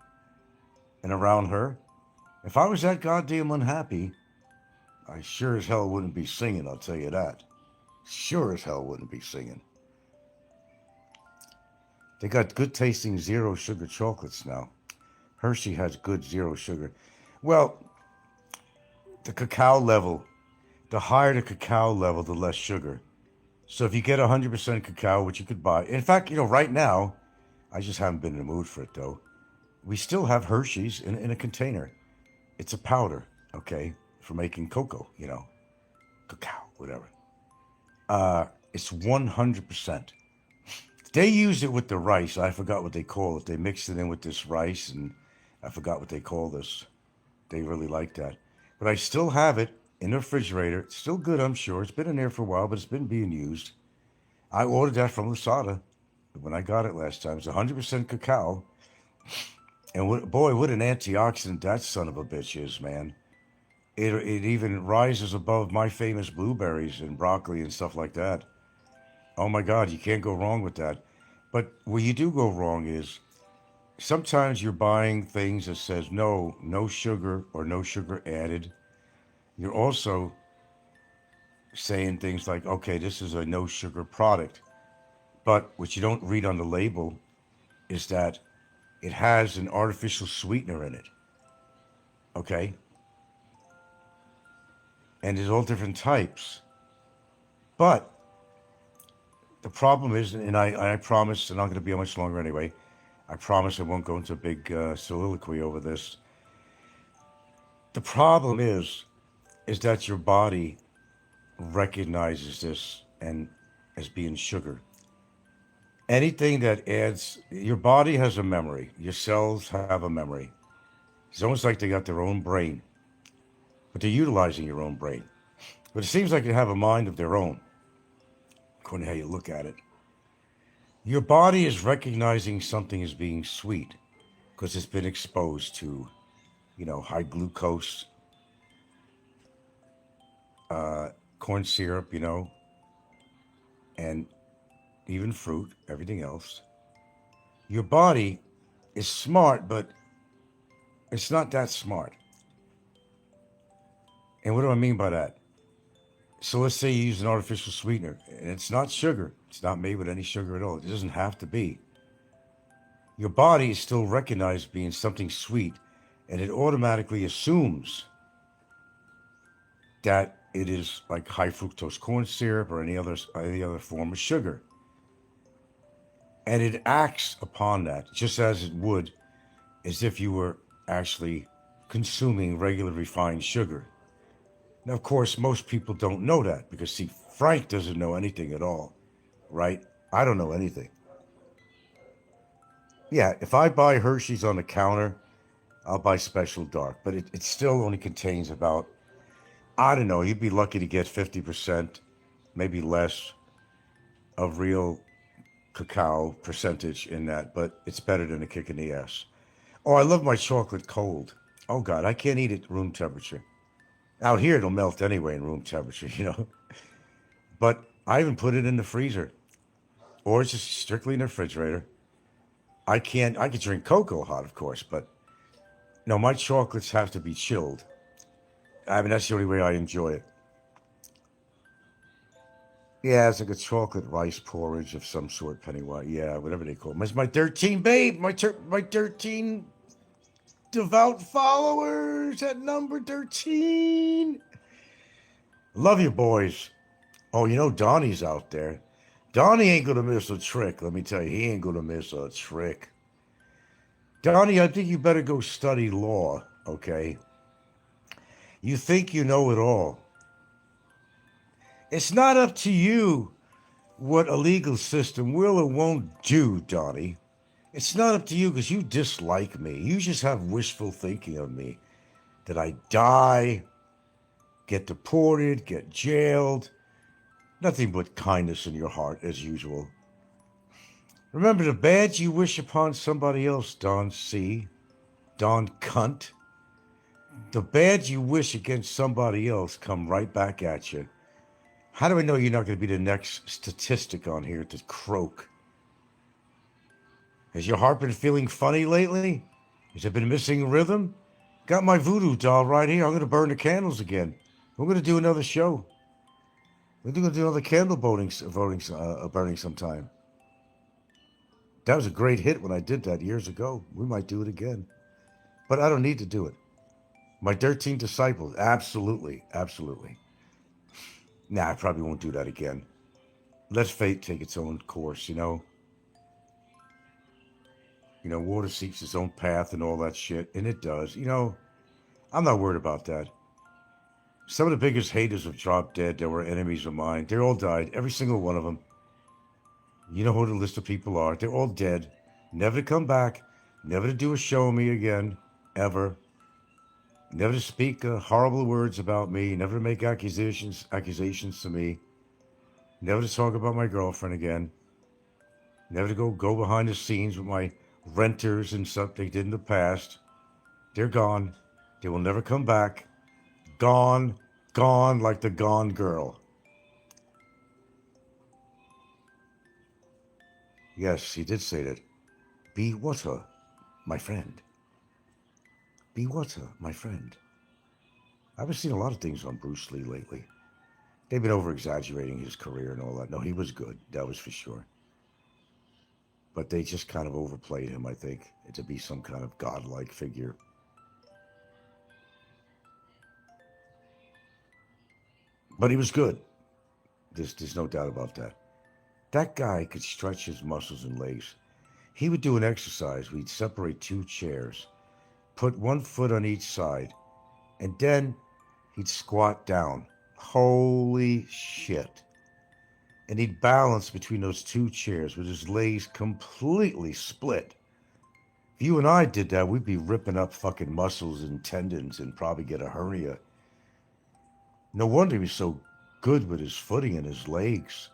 And around her, if I was that goddamn unhappy, I sure as hell wouldn't be singing, I'll tell you that. Sure as hell wouldn't be singing. They got good tasting zero sugar chocolates now. Hershey has good zero sugar. Well, the cacao level, the higher the cacao level, the less sugar. So if you get 100% cacao, which you could buy. In fact, right now, I just haven't been in the mood for it though. We still have Hershey's in a container. It's a powder, okay, for making cocoa, cacao, whatever. It's 100%. They use it with the rice. I forgot what they call it. They mix it in with this rice, and I forgot what they call this. They really like that. But I still have it in the refrigerator. It's still good, I'm sure. It's been in there for a while, but it's been being used. I ordered that from Lasada when I got it last time. It's 100% cacao. And what an antioxidant that son of a bitch is, man. It even rises above my famous blueberries and broccoli and stuff like that. Oh my God, you can't go wrong with that. But where you do go wrong is sometimes you're buying things that says no sugar or no sugar added. You're also saying things like, okay, this is a no sugar product. But what you don't read on the label is that it has an artificial sweetener in it. Okay? And there's all different types. But the problem is, and I promise, and I'm not going to be on much longer anyway, I promise I won't go into a big soliloquy over this. The problem is that your body recognizes this and as being sugar. Anything that adds, your body has a memory. Your cells have a memory. It's almost like they got their own brain, but they're utilizing your own brain. But it seems like they have a mind of their own, according to how you look at it. Your body is recognizing something as being sweet because it's been exposed to, high glucose, corn syrup, and even fruit, everything else. Your body is smart, but it's not that smart. And what do I mean by that? So let's say you use an artificial sweetener, and it's not sugar. It's not made with any sugar at all. It doesn't have to be. Your body is still recognized being something sweet, and it automatically assumes that it is like high fructose corn syrup or any other form of sugar. And it acts upon that just as it would as if you were actually consuming regular refined sugar. Now, of course, most people don't know that because, see, Frank doesn't know anything at all, right? I don't know anything. Yeah, if I buy Hershey's on the counter, I'll buy Special Dark, but it still only contains about, I don't know, you'd be lucky to get 50%, maybe less, of real cacao percentage in that, but it's better than a kick in the ass. Oh, I love my chocolate cold. Oh, God, I can't eat it room temperature. Out here, it'll melt anyway in room temperature, But I even put it in the freezer, or it's just strictly in the refrigerator. I could drink cocoa hot, of course, but no, my chocolates have to be chilled. I mean, that's the only way I enjoy it. Yeah, it's like a chocolate rice porridge of some sort, Pennywise. Yeah, whatever they call it. It's my 13 babe, my 13 devout followers at number 13. Love you, boys. Oh, Donty's out there. Donty ain't gonna miss a trick. Let me tell you, he ain't gonna miss a trick. Donty, I think you better go study law, okay? You think you know it all. It's not up to you what a legal system will or won't do, Donty. It's not up to you because you dislike me. You just have wishful thinking of me. That I die, get deported, get jailed. Nothing but kindness in your heart, as usual. Remember the bad you wish upon somebody else, Don C. Don Cunt. The bad you wish against somebody else come right back at you. How do I know you're not going to be the next statistic on here to croak? Has your heart been feeling funny lately? Has it been missing rhythm? Got my voodoo doll right here. I'm going to burn the candles again. We're going to do another show. We're going to do another candle burning sometime. That was a great hit when I did that years ago. We might do it again. But I don't need to do it. My 13 disciples, absolutely, absolutely. Nah, I probably won't do that again. Let fate take its own course, Water seeks its own path and all that shit, and it does. I'm not worried about that. Some of the biggest haters have dropped dead that were enemies of mine. They all died, every single one of them. You know who the list of people are. They're all dead. Never to come back. Never to do a show of me again. Ever. Never to speak horrible words about me. Never to make accusations to me. Never to talk about my girlfriend again. Never to go behind the scenes with my renters and stuff they did in the past. They're gone. They will never come back. Gone. Gone like the Gone Girl. Yes, he did say that. Be water, my friend. Be water, my friend. I've been seeing a lot of things on Bruce Lee lately. They've been over-exaggerating his career and all that. No, he was good. That was for sure. But they just kind of overplayed him, I think, to be some kind of godlike figure. But he was good. There's no doubt about that. That guy could stretch his muscles and legs. He would do an exercise where he'd separate two chairs, put one foot on each side, and then he'd squat down. Holy shit. and he'd balance between those two chairs with his legs completely split. If you and I did that, we'd be ripping up fucking muscles and tendons and probably get a hernia. No wonder he was so good with his footing and his legs.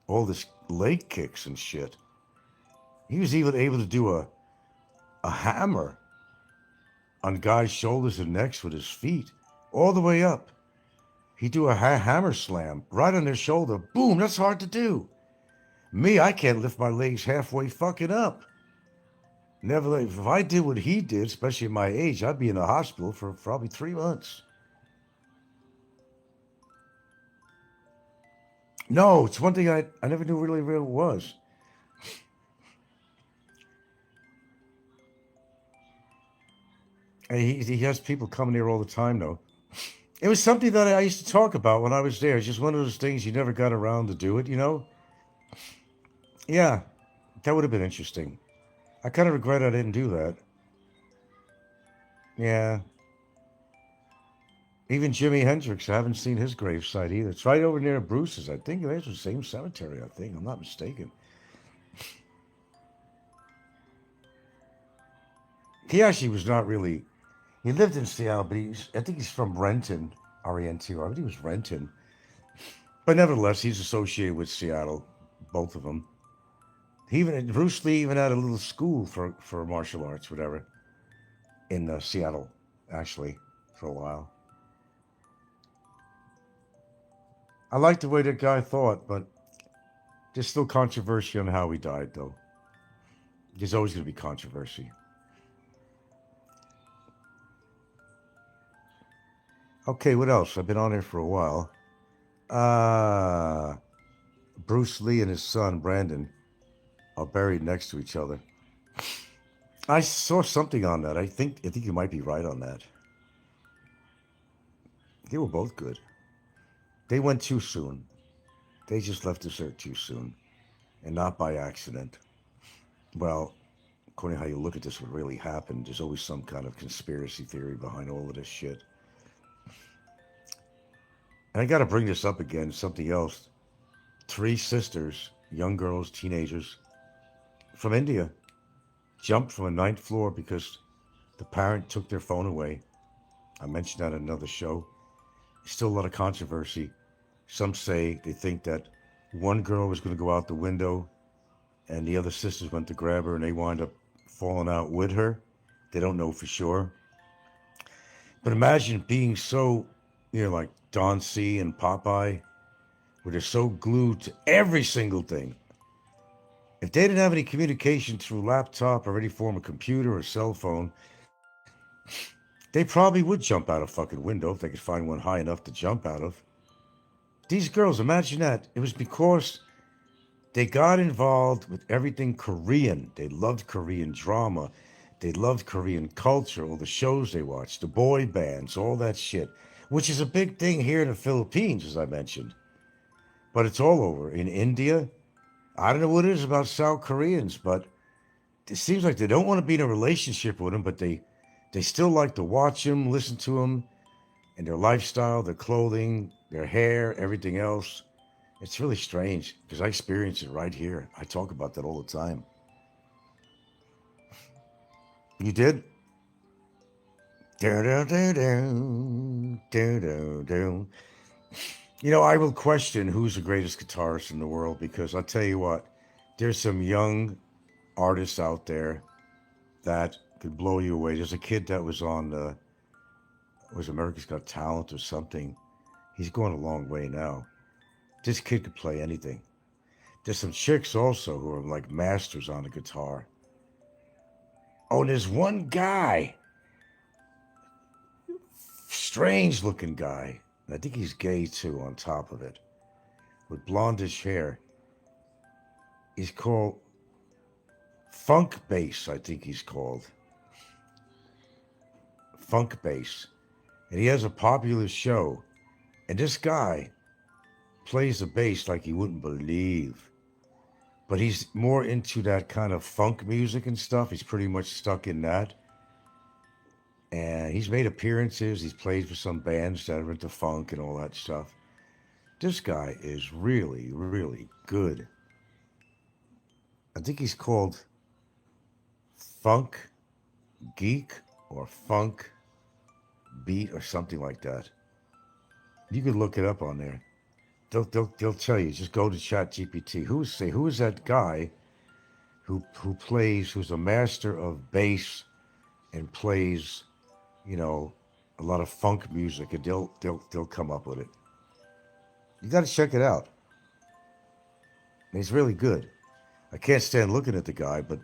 All this leg kicks and shit. He was even able to do a hammer on guys' shoulders and necks with his feet, all the way up. He'd do a hammer slam right on their shoulder. Boom, that's hard to do. Me, I can't lift my legs halfway fucking up. Never, if I did what he did, especially at my age, I'd be in the hospital for probably 3 months. No, it's one thing I never knew really what it was. And he has people coming here all the time, though. It was something that I used to talk about when I was there. It's just one of those things you never got around to do it, you know? Yeah, that would have been interesting. I kind of regret I didn't do that. Yeah. Even Jimi Hendrix, I haven't seen his gravesite either. It's right over near Bruce's. I think it's the same cemetery, I think. I'm not mistaken. He actually was not really... He lived in Seattle, but I think he's from Renton, R-E-N-T-O. I think he was Renton. But nevertheless, he's associated with Seattle, both of them. Bruce Lee even had a little school for martial arts, whatever, in Seattle, actually, for a while. I like the way that guy thought, but there's still controversy on how he died, though. There's always going to be controversy. Okay, what else? I've been on here for a while. Bruce Lee and his son, Brandon, are buried next to each other. I saw something on that. I think you might be right on that. They were both good. They went too soon. They just left this earth too soon. And not by accident. Well, according to how you look at this, what really happened, there's always some kind of conspiracy theory behind all of this shit. And I got to bring this up again, something else. 3 sisters, young girls, teenagers, from India, jumped from a 9th floor because the parent took their phone away. I mentioned that in another show. Still a lot of controversy. Some say they think that one girl was going to go out the window and the other sisters went to grab her and they wind up falling out with her. They don't know for sure. But imagine being so, like Donty and Popeye, where they're so glued to every single thing. If they didn't have any communication through laptop or any form of computer or cell phone, they probably would jump out a fucking window if they could find one high enough to jump out of. These girls, imagine that. It was because they got involved with everything Korean. They loved Korean drama. They loved Korean culture, all the shows they watched, the boy bands, all that shit, which is a big thing here in the Philippines, as I mentioned. But it's all over. In India, I don't know what it is about South Koreans, but it seems like they don't want to be in a relationship with them, but they still like to watch them, listen to them, and their lifestyle, their clothing, their hair, everything else. It's really strange because I experience it right here. I talk about that all the time. You did? I will question who's the greatest guitarist in the world because I'll tell you what, there's some young artists out there that could blow you away. There's a kid that was on, was America's Got Talent or something. He's going a long way now. This kid could play anything. There's some chicks also who are like masters on the guitar. Oh, and there's one guy, strange looking guy. I think he's gay too on top of it, with blondish hair. He's called Funk Bass, I think he's called. Funk Bass. And he has a popular show. And this guy plays the bass like you wouldn't believe. But he's more into that kind of funk music and stuff. He's pretty much stuck in that. And he's made appearances. He's played for some bands that are into funk and all that stuff. This guy is really, really good. I think he's called Funk Geek or Funk Beat or something like that. You could look it up on there. They'll tell you. Just go to ChatGPT. Who is that guy who's a master of bass and plays, you know, a lot of funk music, and they'll come up with it. You got to check it out. And he's really good. I can't stand looking at the guy, but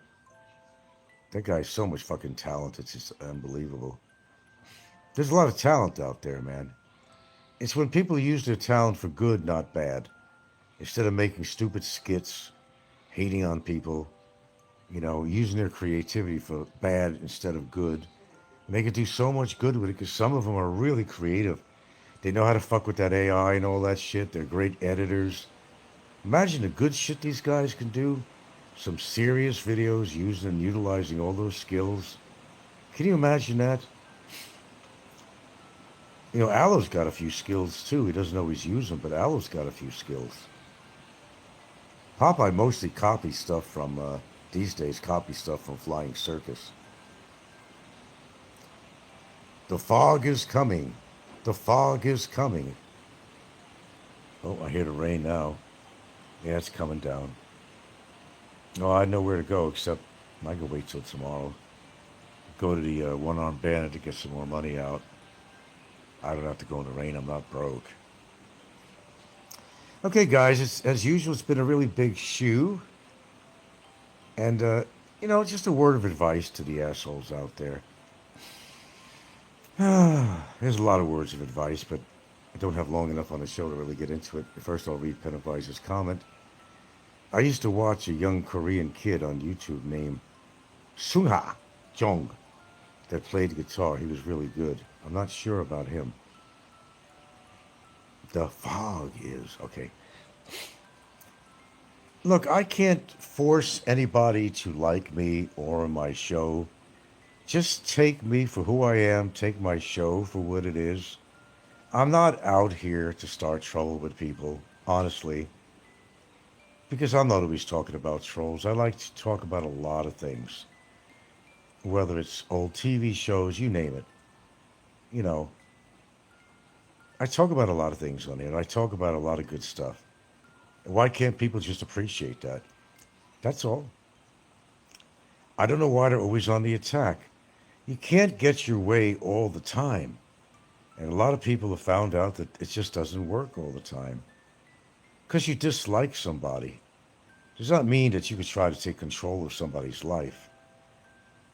that guy's so much fucking talent. It's just unbelievable. There's a lot of talent out there, man. It's when people use their talent for good, not bad. Instead of making stupid skits, hating on people, using their creativity for bad instead of good. And they can do so much good with it because some of them are really creative. They know how to fuck with that AI and all that shit. They're great editors. Imagine the good shit these guys can do. Some serious videos using and utilizing all those skills. Can you imagine that? Aloe's got a few skills too. He doesn't always use them, but Aloe's got a few skills. Popeye mostly copies stuff from, these days, copy stuff from Flying Circus. The fog is coming. The fog is coming. Oh, I hear the rain now. Yeah, it's coming down. No, I know where to go, except I can wait till tomorrow. Go to the one-armed bandit to get some more money out. I don't have to go in the rain. I'm not broke. Okay, guys, as usual, it's been a really big shoe. And, just a word of advice to the assholes out there. There's a lot of words of advice, but I don't have long enough on the show to really get into it. First, I'll read Penadvisor's comment. I used to watch a young Korean kid on YouTube named Sungha Jong that played guitar. He was really good. I'm not sure about him. The fog is, okay. Look, I can't force anybody to like me or my show. Just take me for who I am. Take my show for what it is. I'm not out here to start trouble with people, honestly. Because I'm not always talking about trolls. I like to talk about a lot of things. Whether it's old TV shows, you name it. I talk about a lot of things on here. I talk about a lot of good stuff. Why can't people just appreciate that? That's all. I don't know why they're always on the attack. You can't get your way all the time. And a lot of people have found out that it just doesn't work all the time. Because you dislike somebody does not mean that you could try to take control of somebody's life.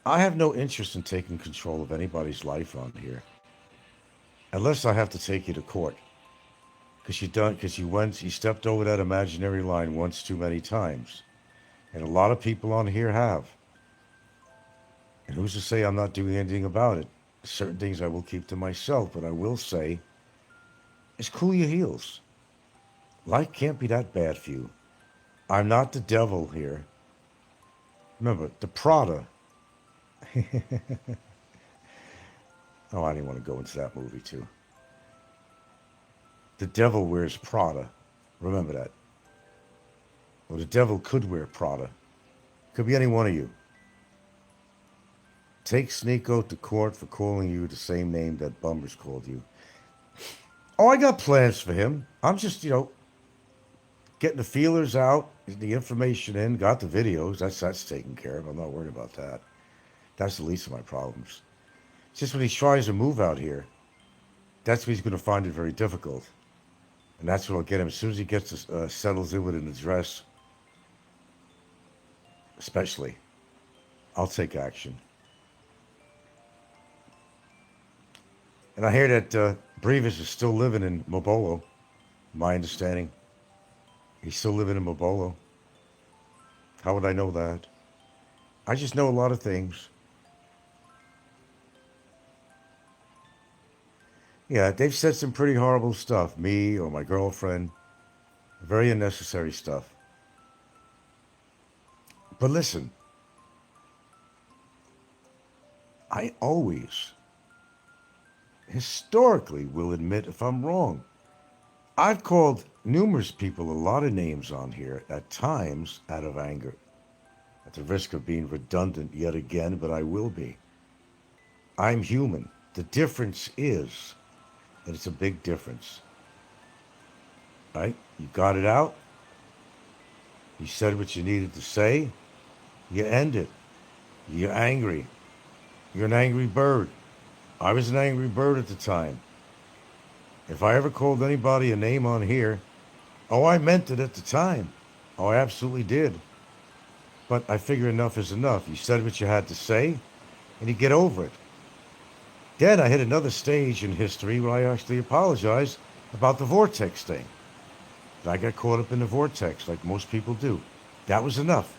I have no interest in taking control of anybody's life on here. Unless I have to take you to court. Because you stepped over that imaginary line once too many times. And a lot of people on here have. And who's to say I'm not doing anything about it? Certain things I will keep to myself, but I will say is cool your heels. Life can't be that bad for you. I'm not the devil here. Remember, the Prada. Oh, I didn't want to go into that movie, too. The devil wears Prada. Remember that. Well, the devil could wear Prada. Could be any one of you. Take Snikko to court for calling you the same name that Bummers called you. Oh, I got plans for him. I'm just, getting the feelers out, the information in, got the videos. That's taken care of. I'm not worried about that. That's the least of my problems. It's just when he tries to move out here, that's when he's going to find it very difficult. And that's what'll get him. As soon as he settles in with an address, especially, I'll take action. And I hear that Brevis is still living in Mobolo, my understanding. He's still living in Mobolo. How would I know that? I just know a lot of things. Yeah, they've said some pretty horrible stuff. Me or my girlfriend. Very unnecessary stuff. But listen. I always, historically, will admit if I'm wrong. I've called numerous people a lot of names on here, at times out of anger, at the risk of being redundant yet again, but I will be. I'm human. The difference is, and it's a big difference, right? You got it out. You said what you needed to say. You end it. You're angry. You're an angry bird. I was an angry bird at the time. If I ever called anybody a name on here, oh, I meant it at the time. Oh, I absolutely did. But I figure enough is enough. You said what you had to say, and you get over it. Then I hit another stage in history where I actually apologized about the vortex thing. I got caught up in the vortex like most people do. That was enough.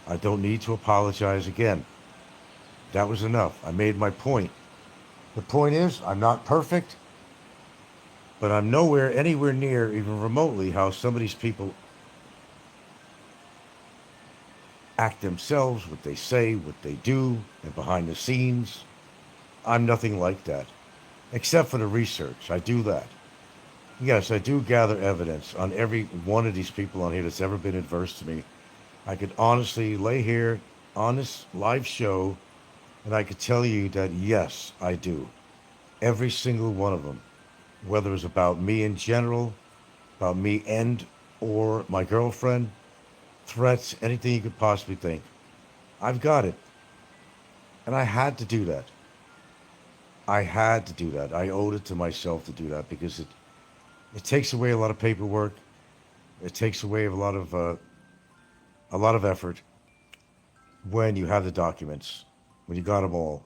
I don't need to apologize again. That was enough. I made my point. The point is, I'm not perfect, but I'm anywhere near, even remotely, how some of these people act themselves, what they say, what they do, and behind the scenes. I'm nothing like that, except for the research. I do that. Yes, I do gather evidence on every one of these people on here that's ever been adverse to me. I could honestly lay here on this live show and I could tell you that yes, I do. Every single one of them, whether it's about me in general, about me and or my girlfriend, threats, anything you could possibly think. I've got it. And I had to do that. I had to do that. I owed it to myself to do that because it takes away a lot of paperwork. It takes away a lot of effort when you have the documents, when you got them all,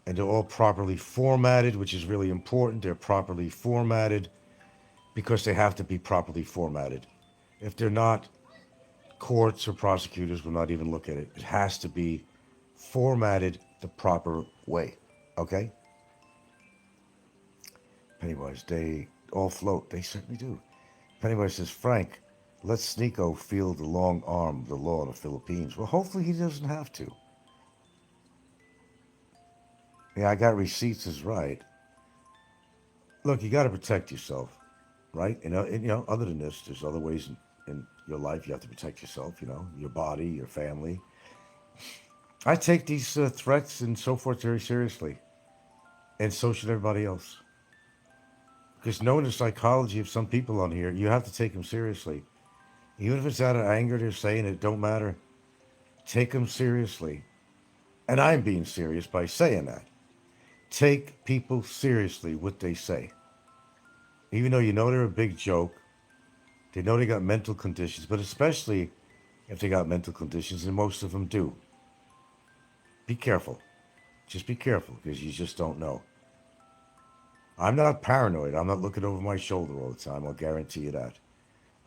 and they're all properly formatted, which is really important. They're properly formatted because they have to be properly formatted. If they're not, courts or prosecutors will not even look at it. It has to be formatted the proper way. Okay? Pennywise, they all float. They certainly do. Pennywise says, Frank, let Snikko feel the long arm of the law in the Philippines. Well, hopefully he doesn't have to. Yeah, I got receipts is right. Look, you got to protect yourself, right? Other than this, there's other ways in your life you have to protect yourself, your body, your family. I take these threats and so forth very seriously. And so should everybody else. Because knowing the psychology of some people on here, you have to take them seriously. Even if it's out of anger, they're saying it don't matter. Take them seriously. And I'm being serious by saying that. Take people seriously what they say. Even though you know they're a big joke, they know they got mental conditions, but especially if they got mental conditions, and most of them do. Be careful. Just be careful, because you just don't know. I'm not paranoid. I'm not looking over my shoulder all the time. I'll guarantee you that.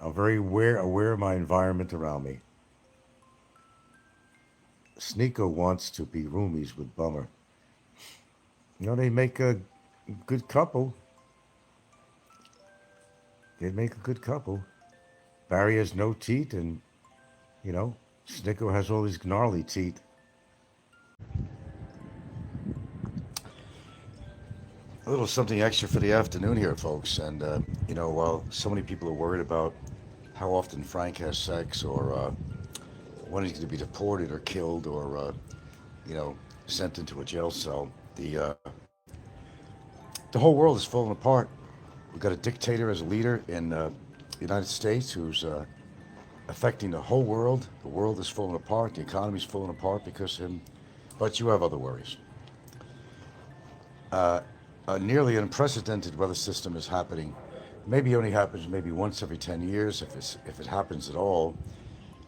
I'm very aware of my environment around me. Snikko wants to be roomies with Bummer. They make a good couple. They'd make a good couple. Barry has no teeth, and, Snikko has all these gnarly teeth. A little something extra for the afternoon here, folks. And, while so many people are worried about how often Frank has sex or when he's going to be deported or killed or, sent into a jail cell, the whole world is falling apart. We've got a dictator as a leader in the United States who's affecting the whole world. The world is falling apart. The economy's falling apart because of him. But you have other worries. A nearly unprecedented weather system is happening. Maybe only happens maybe once every 10 years, if it happens at all.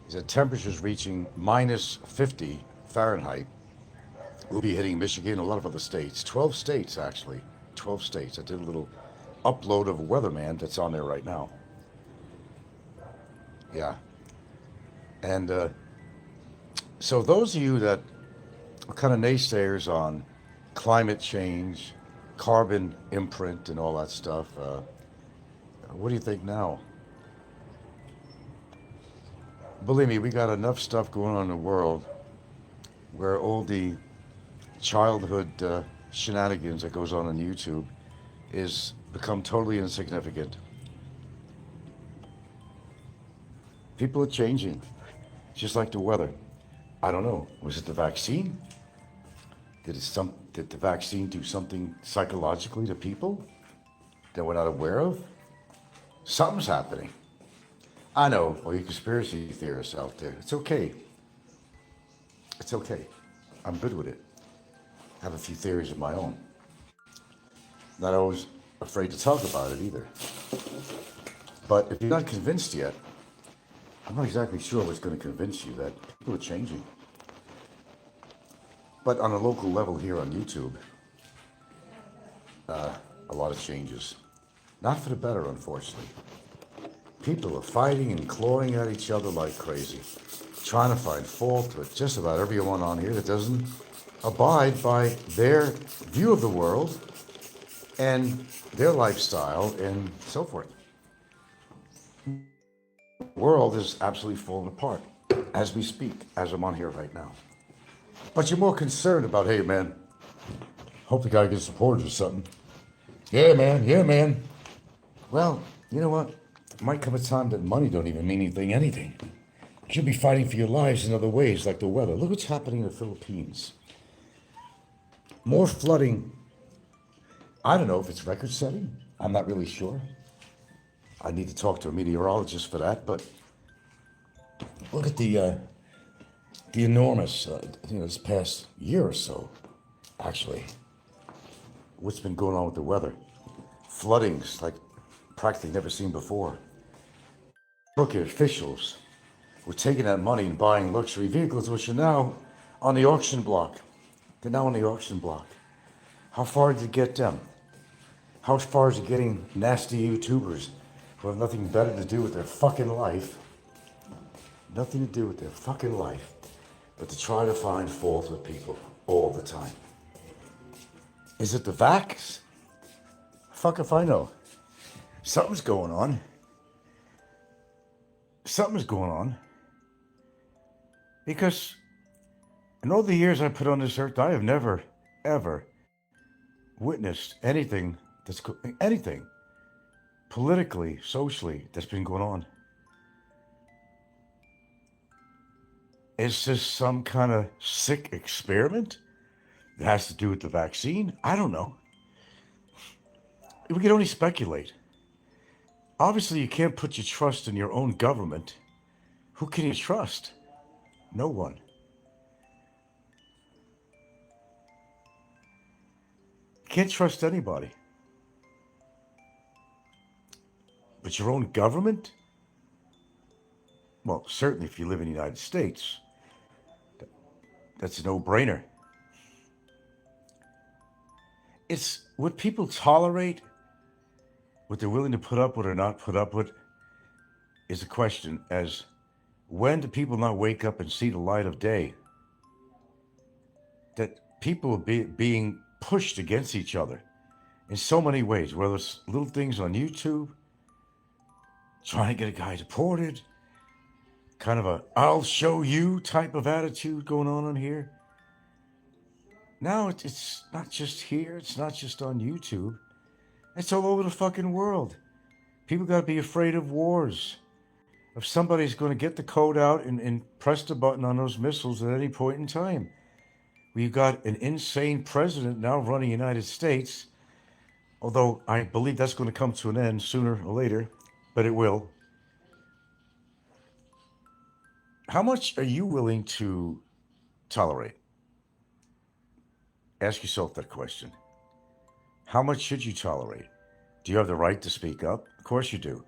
Is that temperatures reaching minus 50 Fahrenheit will be hitting Michigan and a lot of other states. 12 states, actually. 12 states. I did a little upload of a weatherman that's on there right now. Yeah. And so those of you that are kind of naysayers on climate change, carbon imprint and all that stuff, what do you think now? Believe me, we got enough stuff going on in the world where all the childhood shenanigans that goes on YouTube is become totally insignificant. People are changing, just like the weather. I don't know. Was it the vaccine? Did the vaccine do something psychologically to people that we're not aware of? Something's happening. I know, all you conspiracy theorists out there. It's okay. It's okay. I'm good with it. I have a few theories of my own. Not always afraid to talk about it either. But if you're not convinced yet, I'm not exactly sure what's going to convince you that people are changing. But on a local level here on YouTube, a lot of changes. Not for the better, unfortunately. People are fighting and clawing at each other like crazy, trying to find fault with just about everyone on here that doesn't abide by their view of the world and their lifestyle and so forth. The world is absolutely falling apart as we speak, as I'm on here right now. But you're more concerned about, hey man, hope the guy gets supported or something. Yeah man. Well, you know what? There might come a time that money don't even mean anything. You'll be fighting for your lives in other ways, like the weather. Look what's happening in the Philippines. More flooding. I don't know if it's record setting. I'm not really sure. I need to talk to a meteorologist for that, but look at the enormous, this past year or so, actually, what's been going on with the weather. Floodings like practically never seen before. Crooked officials were taking that money and buying luxury vehicles, which are now on the auction block. They're now on the auction block. How far did it get them? How far is it getting nasty YouTubers who have nothing better to do with their fucking life? Nothing to do with their fucking life, but to try to find fault with people all the time. Is it the vax? Fuck if I know. Something's going on. Something's going on. Because in all the years I put on this earth, I have never, ever witnessed anything anything politically, socially that's been going on. Is this some kind of sick experiment that has to do with the vaccine? I don't know. We can only speculate. Obviously, you can't put your trust in your own government. Who can you trust? No one. You can't trust anybody. But your own government? Well, certainly if you live in the United States, that's a no-brainer. It's what people tolerate, what they're willing to put up with or not put up with, is a question as when do people not wake up and see the light of day? That people are being pushed against each other in so many ways, whether it's little things on YouTube, trying to get a guy deported, kind of a I'll show you type of attitude going on here. Now it's not just here, it's not just on YouTube, it's all over the fucking world. People got to be afraid of wars. If somebody's going to get the code out and press the button on those missiles at any point in time. We've got an insane president now running the United States, although I believe that's going to come to an end sooner or later, but it will. How much are you willing to tolerate? Ask yourself that question. How much should you tolerate? Do you have the right to speak up? Of course you do.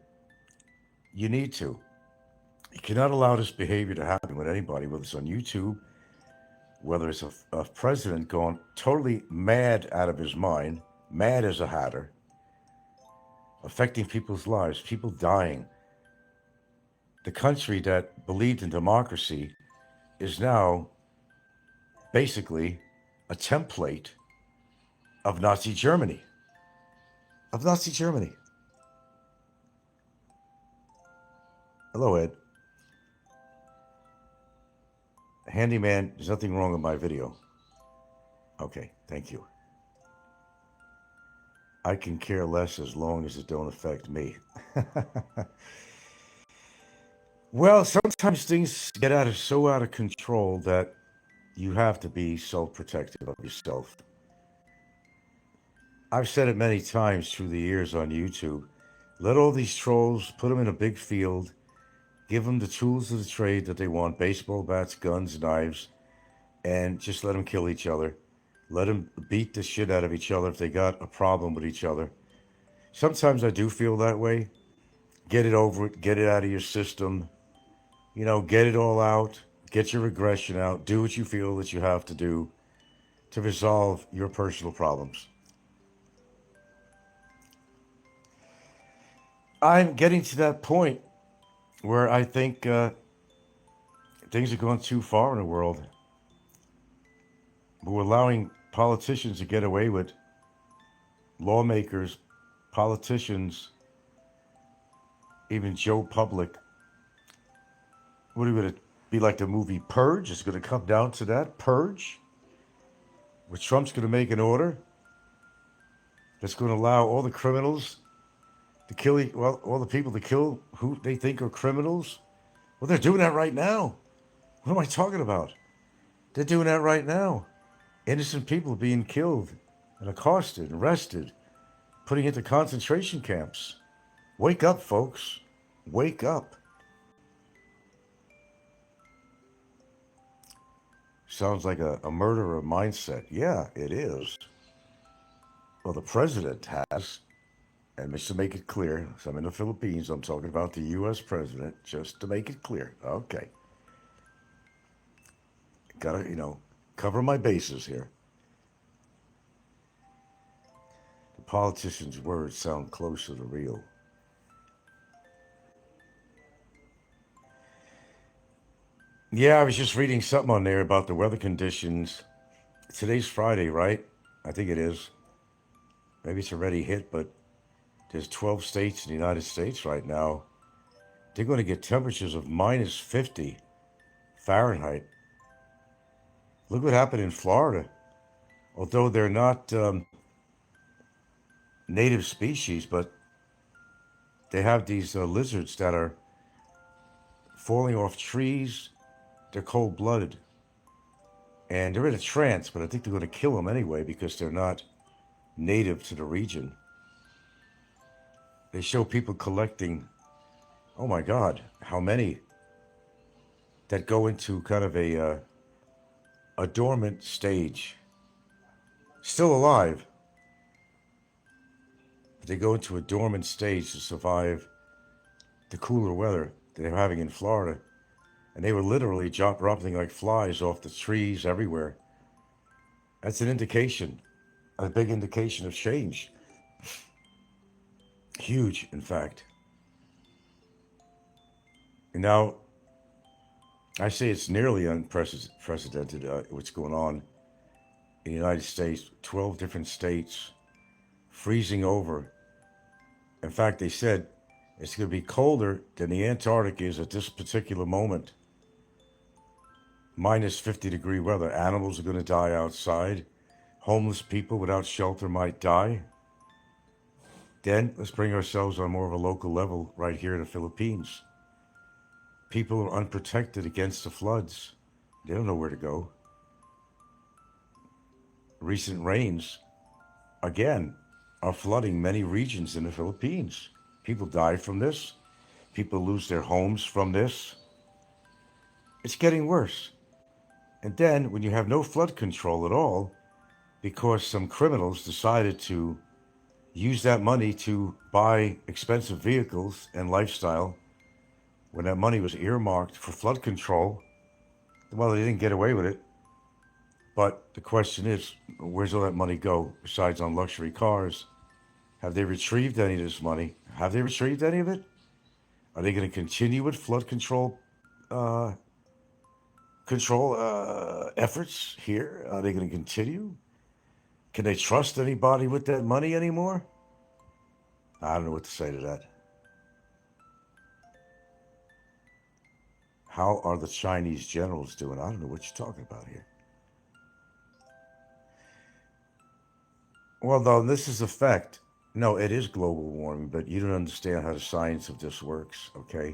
You need to. You cannot allow this behavior to happen with anybody, whether it's on YouTube, whether it's a president going totally mad out of his mind, mad as a hatter, affecting people's lives, people dying. The country that believed in democracy is now basically a template of Nazi Germany. Hello, Ed. Handyman, there's nothing wrong with my video. Okay, thank you. I can care less as long as it don't affect me. Well, sometimes things get so out of control that you have to be self-protective of yourself. I've said it many times through the years on YouTube. Let all these trolls, put them in a big field, give them the tools of the trade that they want, baseball bats, guns, knives, and just let them kill each other. Let them beat the shit out of each other if they got a problem with each other. Sometimes I do feel that way. Get it over it, get it out of your system. Get it all out, get your aggression out, do what you feel that you have to do to resolve your personal problems. I'm getting to that point where I think things are going too far in the world. We're allowing politicians to get away with, lawmakers, politicians, even Joe Public. What are we going to be like the movie Purge? It's going to come down to that, Purge? Where Trump's going to make an order that's going to allow all the criminals to kill, all the people to kill who they think are criminals? Well, they're doing that right now. What am I talking about? They're doing that right now. Innocent people being killed and accosted, arrested, putting into concentration camps. Wake up, folks. Wake up. Sounds like a murderer mindset. Yeah, it is. Well, the president has, and just to make it clear, so I'm in the Philippines, I'm talking about the U.S. president, just to make it clear. Okay. Gotta, cover my bases here. The politician's words sound closer to real. Yeah, I was just reading something on there about the weather conditions. Today's Friday, right? I think it is. Maybe it's already hit, but there's 12 states in the United States right now. They're going to get temperatures of minus 50 Fahrenheit. Look what happened in Florida. Although they're not native species, but they have these lizards that are falling off trees. They're cold-blooded. And they're in a trance, but I think they're going to kill them anyway because they're not native to the region. They show people collecting, oh my God, how many that go into kind of a dormant stage. Still alive, but they go into a dormant stage to survive the cooler weather that they're having in Florida. And they were literally dropping like flies off the trees everywhere. That's an indication, a big indication of change. Huge, in fact. And now, I say it's nearly unprecedented what's going on in the United States. 12 different states freezing over. In fact, they said it's going to be colder than the Antarctic is at this particular moment. Minus 50-degree weather. Animals are going to die outside. Homeless people without shelter might die. Then let's bring ourselves on more of a local level right here in the Philippines. People are unprotected against the floods. They don't know where to go. Recent rains, again, are flooding many regions in the Philippines. People die from this. People lose their homes from this. It's getting worse. And then when you have no flood control at all, because some criminals decided to use that money to buy expensive vehicles and lifestyle, when that money was earmarked for flood control, well, they didn't get away with it. But the question is, where's all that money go besides on luxury cars? Have they retrieved any of this money? Have they retrieved any of it? Are they going to continue with flood control efforts here? Are they going to continue? Can they trust anybody with that money anymore? I don't know what to say to that. How are the Chinese generals doing? I don't know what you're talking about here. Well, though, this is a fact. No, it is global warming, but you don't understand how the science of this works, okay?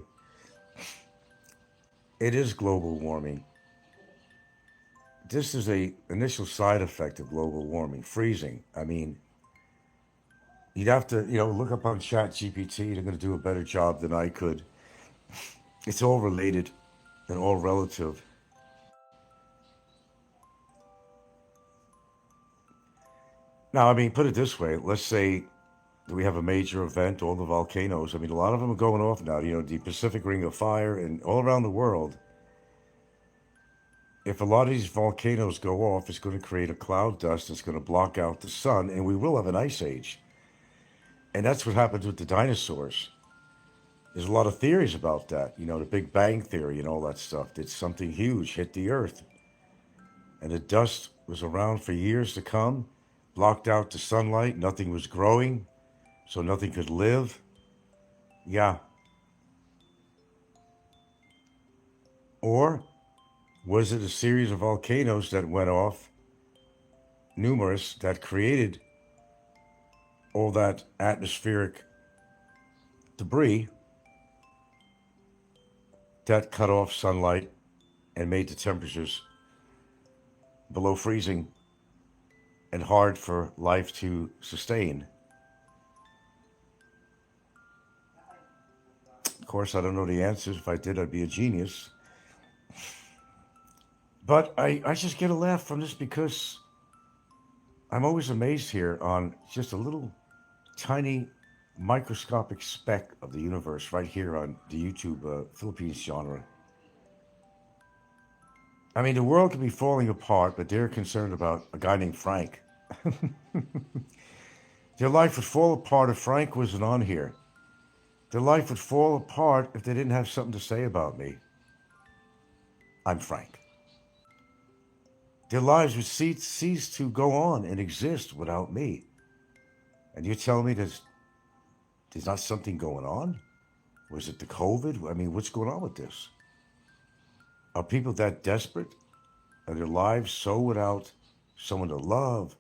It is global warming. This is a initial side effect of global warming, freezing. I mean, you'd have to, look up on Chat GPT. They're going to do a better job than I could. It's all related and all relative. Now, I mean, put it this way. Let's say that we have a major event, all the volcanoes. I mean, a lot of them are going off now, the Pacific Ring of Fire and all around the world. If a lot of these volcanoes go off, it's going to create a cloud dust that's going to block out the sun, and we will have an ice age. And that's what happens with the dinosaurs. There's a lot of theories about that, the Big Bang Theory and all that stuff. That something huge hit the Earth, and the dust was around for years to come, blocked out the sunlight, nothing was growing, so nothing could live. Yeah. Or was it a series of volcanoes that went off, numerous, that created all that atmospheric debris that cut off sunlight and made the temperatures below freezing and hard for life to sustain? Of course, I don't know the answers. If I did, I'd be a genius. But I just get a laugh from this because I'm always amazed here on just a little tiny microscopic speck of the universe right here on the YouTube Philippines genre. I mean, the world could be falling apart, but they're concerned about a guy named Frank. Their life would fall apart if Frank wasn't on here. Their life would fall apart if they didn't have something to say about me. I'm Frank. Their lives would cease to go on and exist without me. And you're telling me there's not something going on? Was it the COVID? I mean, what's going on with this? Are people that desperate? Are their lives so without someone to love,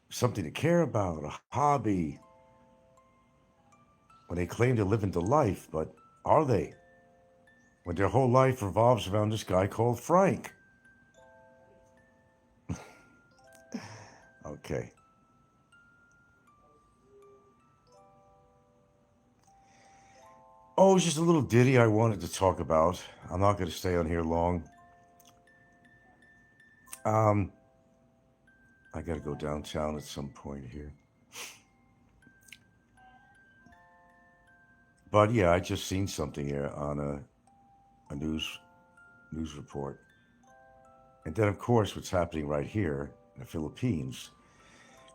something to care about, a hobby? When they claim they're living the life, but are they? When their whole life revolves around this guy called Frank. Okay. Oh, just a little ditty I wanted to talk about. I'm not going to stay on here long. I got to go downtown at some point here. But yeah, I just seen something here on a news report. And then, of course, what's happening right here in the Philippines,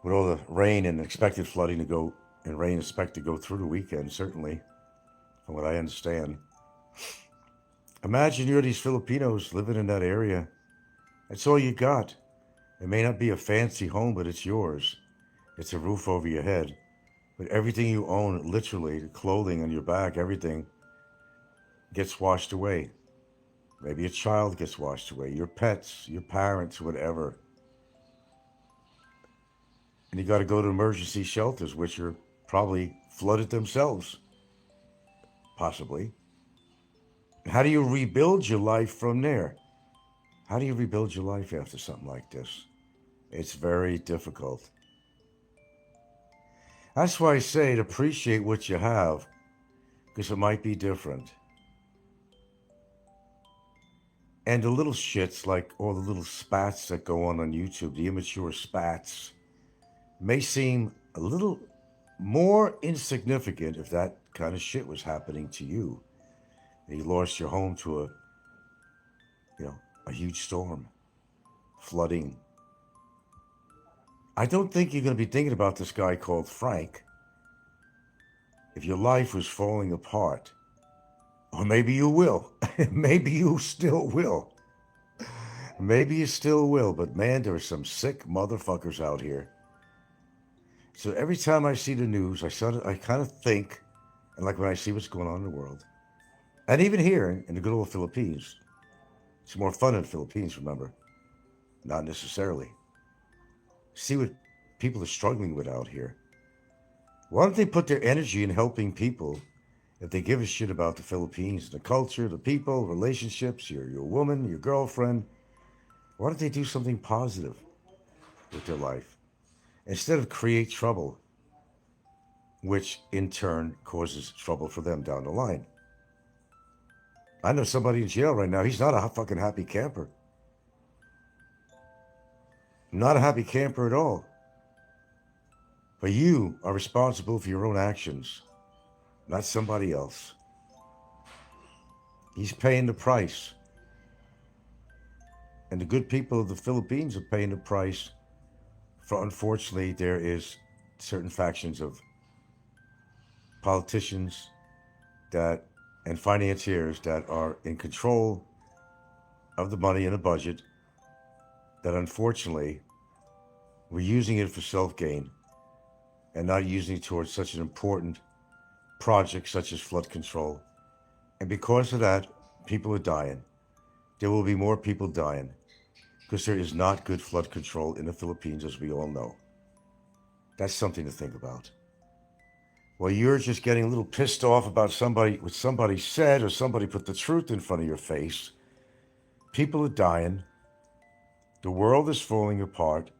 with all the rain and expected flooding rain expected to go through the weekend, certainly, from what I understand. Imagine you're these Filipinos living in that area. That's all you got. It may not be a fancy home, but it's yours. It's a roof over your head. But everything you own, literally, the clothing on your back, everything, gets washed away. Maybe a child gets washed away, your pets, your parents, whatever. And you got to go to emergency shelters, which are probably flooded themselves, possibly. How do you rebuild your life from there? How do you rebuild your life after something like this? It's very difficult. That's why I say to appreciate what you have, because it might be different. And the little shits, like all the little spats that go on YouTube, the immature spats, may seem a little more insignificant if that kind of shit was happening to you. And you lost your home to a huge storm, flooding. I don't think you're going to be thinking about this guy called Frank if your life was falling apart. Or maybe you will. Maybe you still will. Maybe you still will. But man, there are some sick motherfuckers out here. So every time I see the news, I kind of think, and like when I see what's going on in the world, and even here in the good old Philippines, it's more fun in the Philippines, remember? Not necessarily. See what people are struggling with out here. Why don't they put their energy in helping people If they give a shit about the Philippines, the culture, the people, relationships, your woman, your girlfriend, why don't they do something positive with their life instead of create trouble, which in turn causes trouble for them down the line? I know somebody in jail right now. He's not a fucking happy camper. Not a happy camper at all. But you are responsible for your own actions, not somebody else. He's paying the price. And the good people of the Philippines are paying the price for, unfortunately, there is certain factions of politicians that and financiers that are in control of the money and the budget that unfortunately we're using it for self-gain and not using it towards such an important project such as flood control. And because of that, people are dying. There will be more people dying because there is not good flood control in the Philippines, as we all know. That's something to think about. Well, you're just getting a little pissed off about what somebody said or somebody put the truth in front of your face. People are dying. The world is falling apart.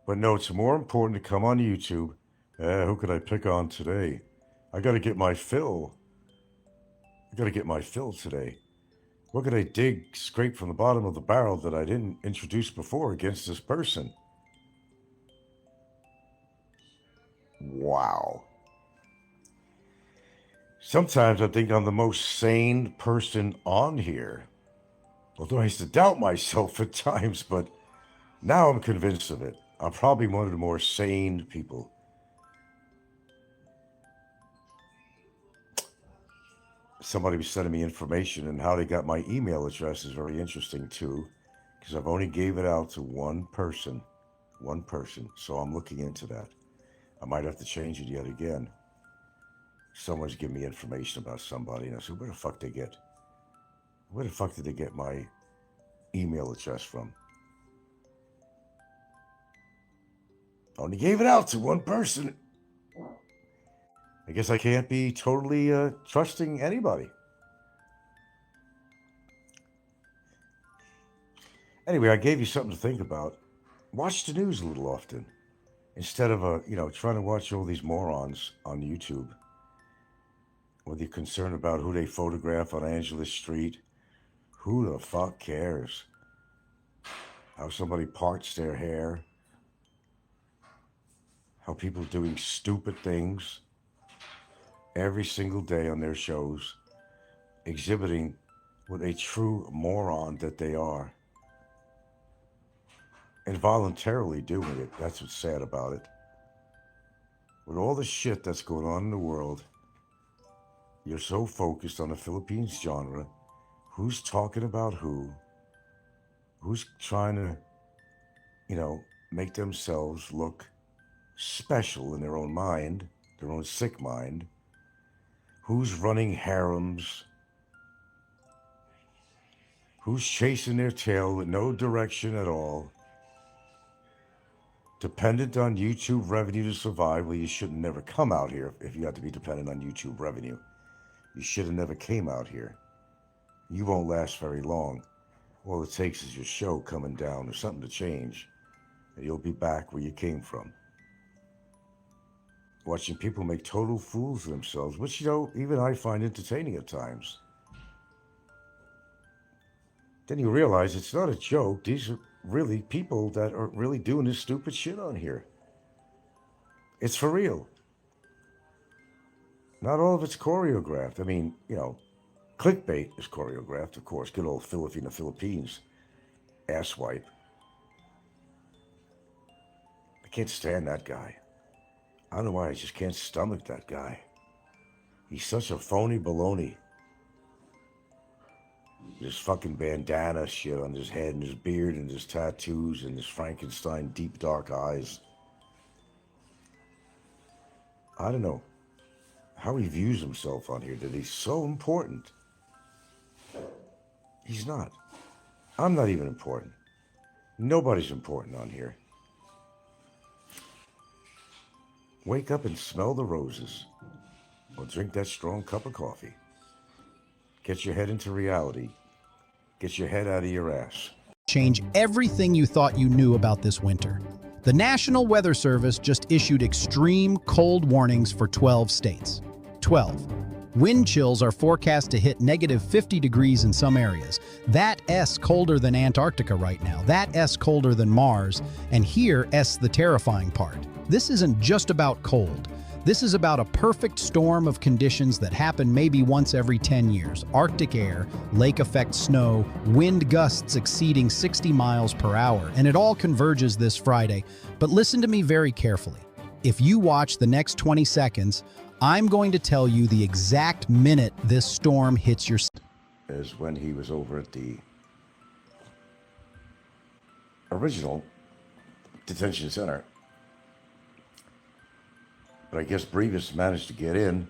But no, it's more important to come on YouTube. Who could I pick on today? I got to get my fill. Today. What could I scrape from the bottom of the barrel that I didn't introduce before against this person? Wow. Sometimes I think I'm the most sane person on here. Although I used to doubt myself at times, but now I'm convinced of it. I'm probably one of the more sane people. Somebody was sending me information, and how they got my email address is very interesting too, because I've only gave it out to one person. So I'm looking into that. I might have to change it yet again. Someone's giving me information about somebody, and I said, where the fuck did they get my email address from? Only gave it out to one person. I guess I can't be totally trusting anybody. Anyway, I gave you something to think about. Watch the news a little often instead of trying to watch all these morons on YouTube. Whether you're concerned about who they photograph on Angela Street, who the fuck cares? How somebody parts their hair, how people are doing stupid things every single day on their shows, exhibiting what a true moron that they are. And voluntarily doing it. That's what's sad about it. With all the shit that's going on in the world, you're so focused on the Philippines genre. Who's talking about who? Who's trying to, make themselves look special in their own mind, their own sick mind? Who's running harems? Who's chasing their tail with no direction at all? Dependent on YouTube revenue to survive. Well, you should have never come out here if you had to be dependent on YouTube revenue. You should have never came out here. You won't last very long. All it takes is your show coming down or something to change, and you'll be back where you came from. Watching people make total fools of themselves, which, even I find entertaining at times. Then you realize it's not a joke. These are really people that are really doing this stupid shit on here. It's for real. Not all of it's choreographed. I mean, clickbait is choreographed, of course. Good old Philippines asswipe. I can't stand that guy. I don't know why, I just can't stomach that guy. He's such a phony baloney. This fucking bandana shit on his head and his beard and his tattoos and his Frankenstein deep dark eyes. I don't know how he views himself on here, that he's so important. He's not. I'm not even important. Nobody's important on here. Wake up and smell the roses. Well, drink that strong cup of coffee. Get your head into reality. Get your head out of your ass. Change everything you thought you knew about this winter. The National Weather Service just issued extreme cold warnings for 12 states. 12. Wind chills are forecast to hit negative 50 degrees in some areas. That's colder than Antarctica right now. That's colder than Mars. And here's the terrifying part. This isn't just about cold. This is about a perfect storm of conditions that happen maybe once every 10 years. Arctic air, lake effect snow, wind gusts exceeding 60 miles per hour, and it all converges this Friday. But listen to me very carefully. If you watch the next 20 seconds, I'm going to tell you the exact minute this storm hits your... Is when he was over at the original detention center. But I guess Brevis managed to get in,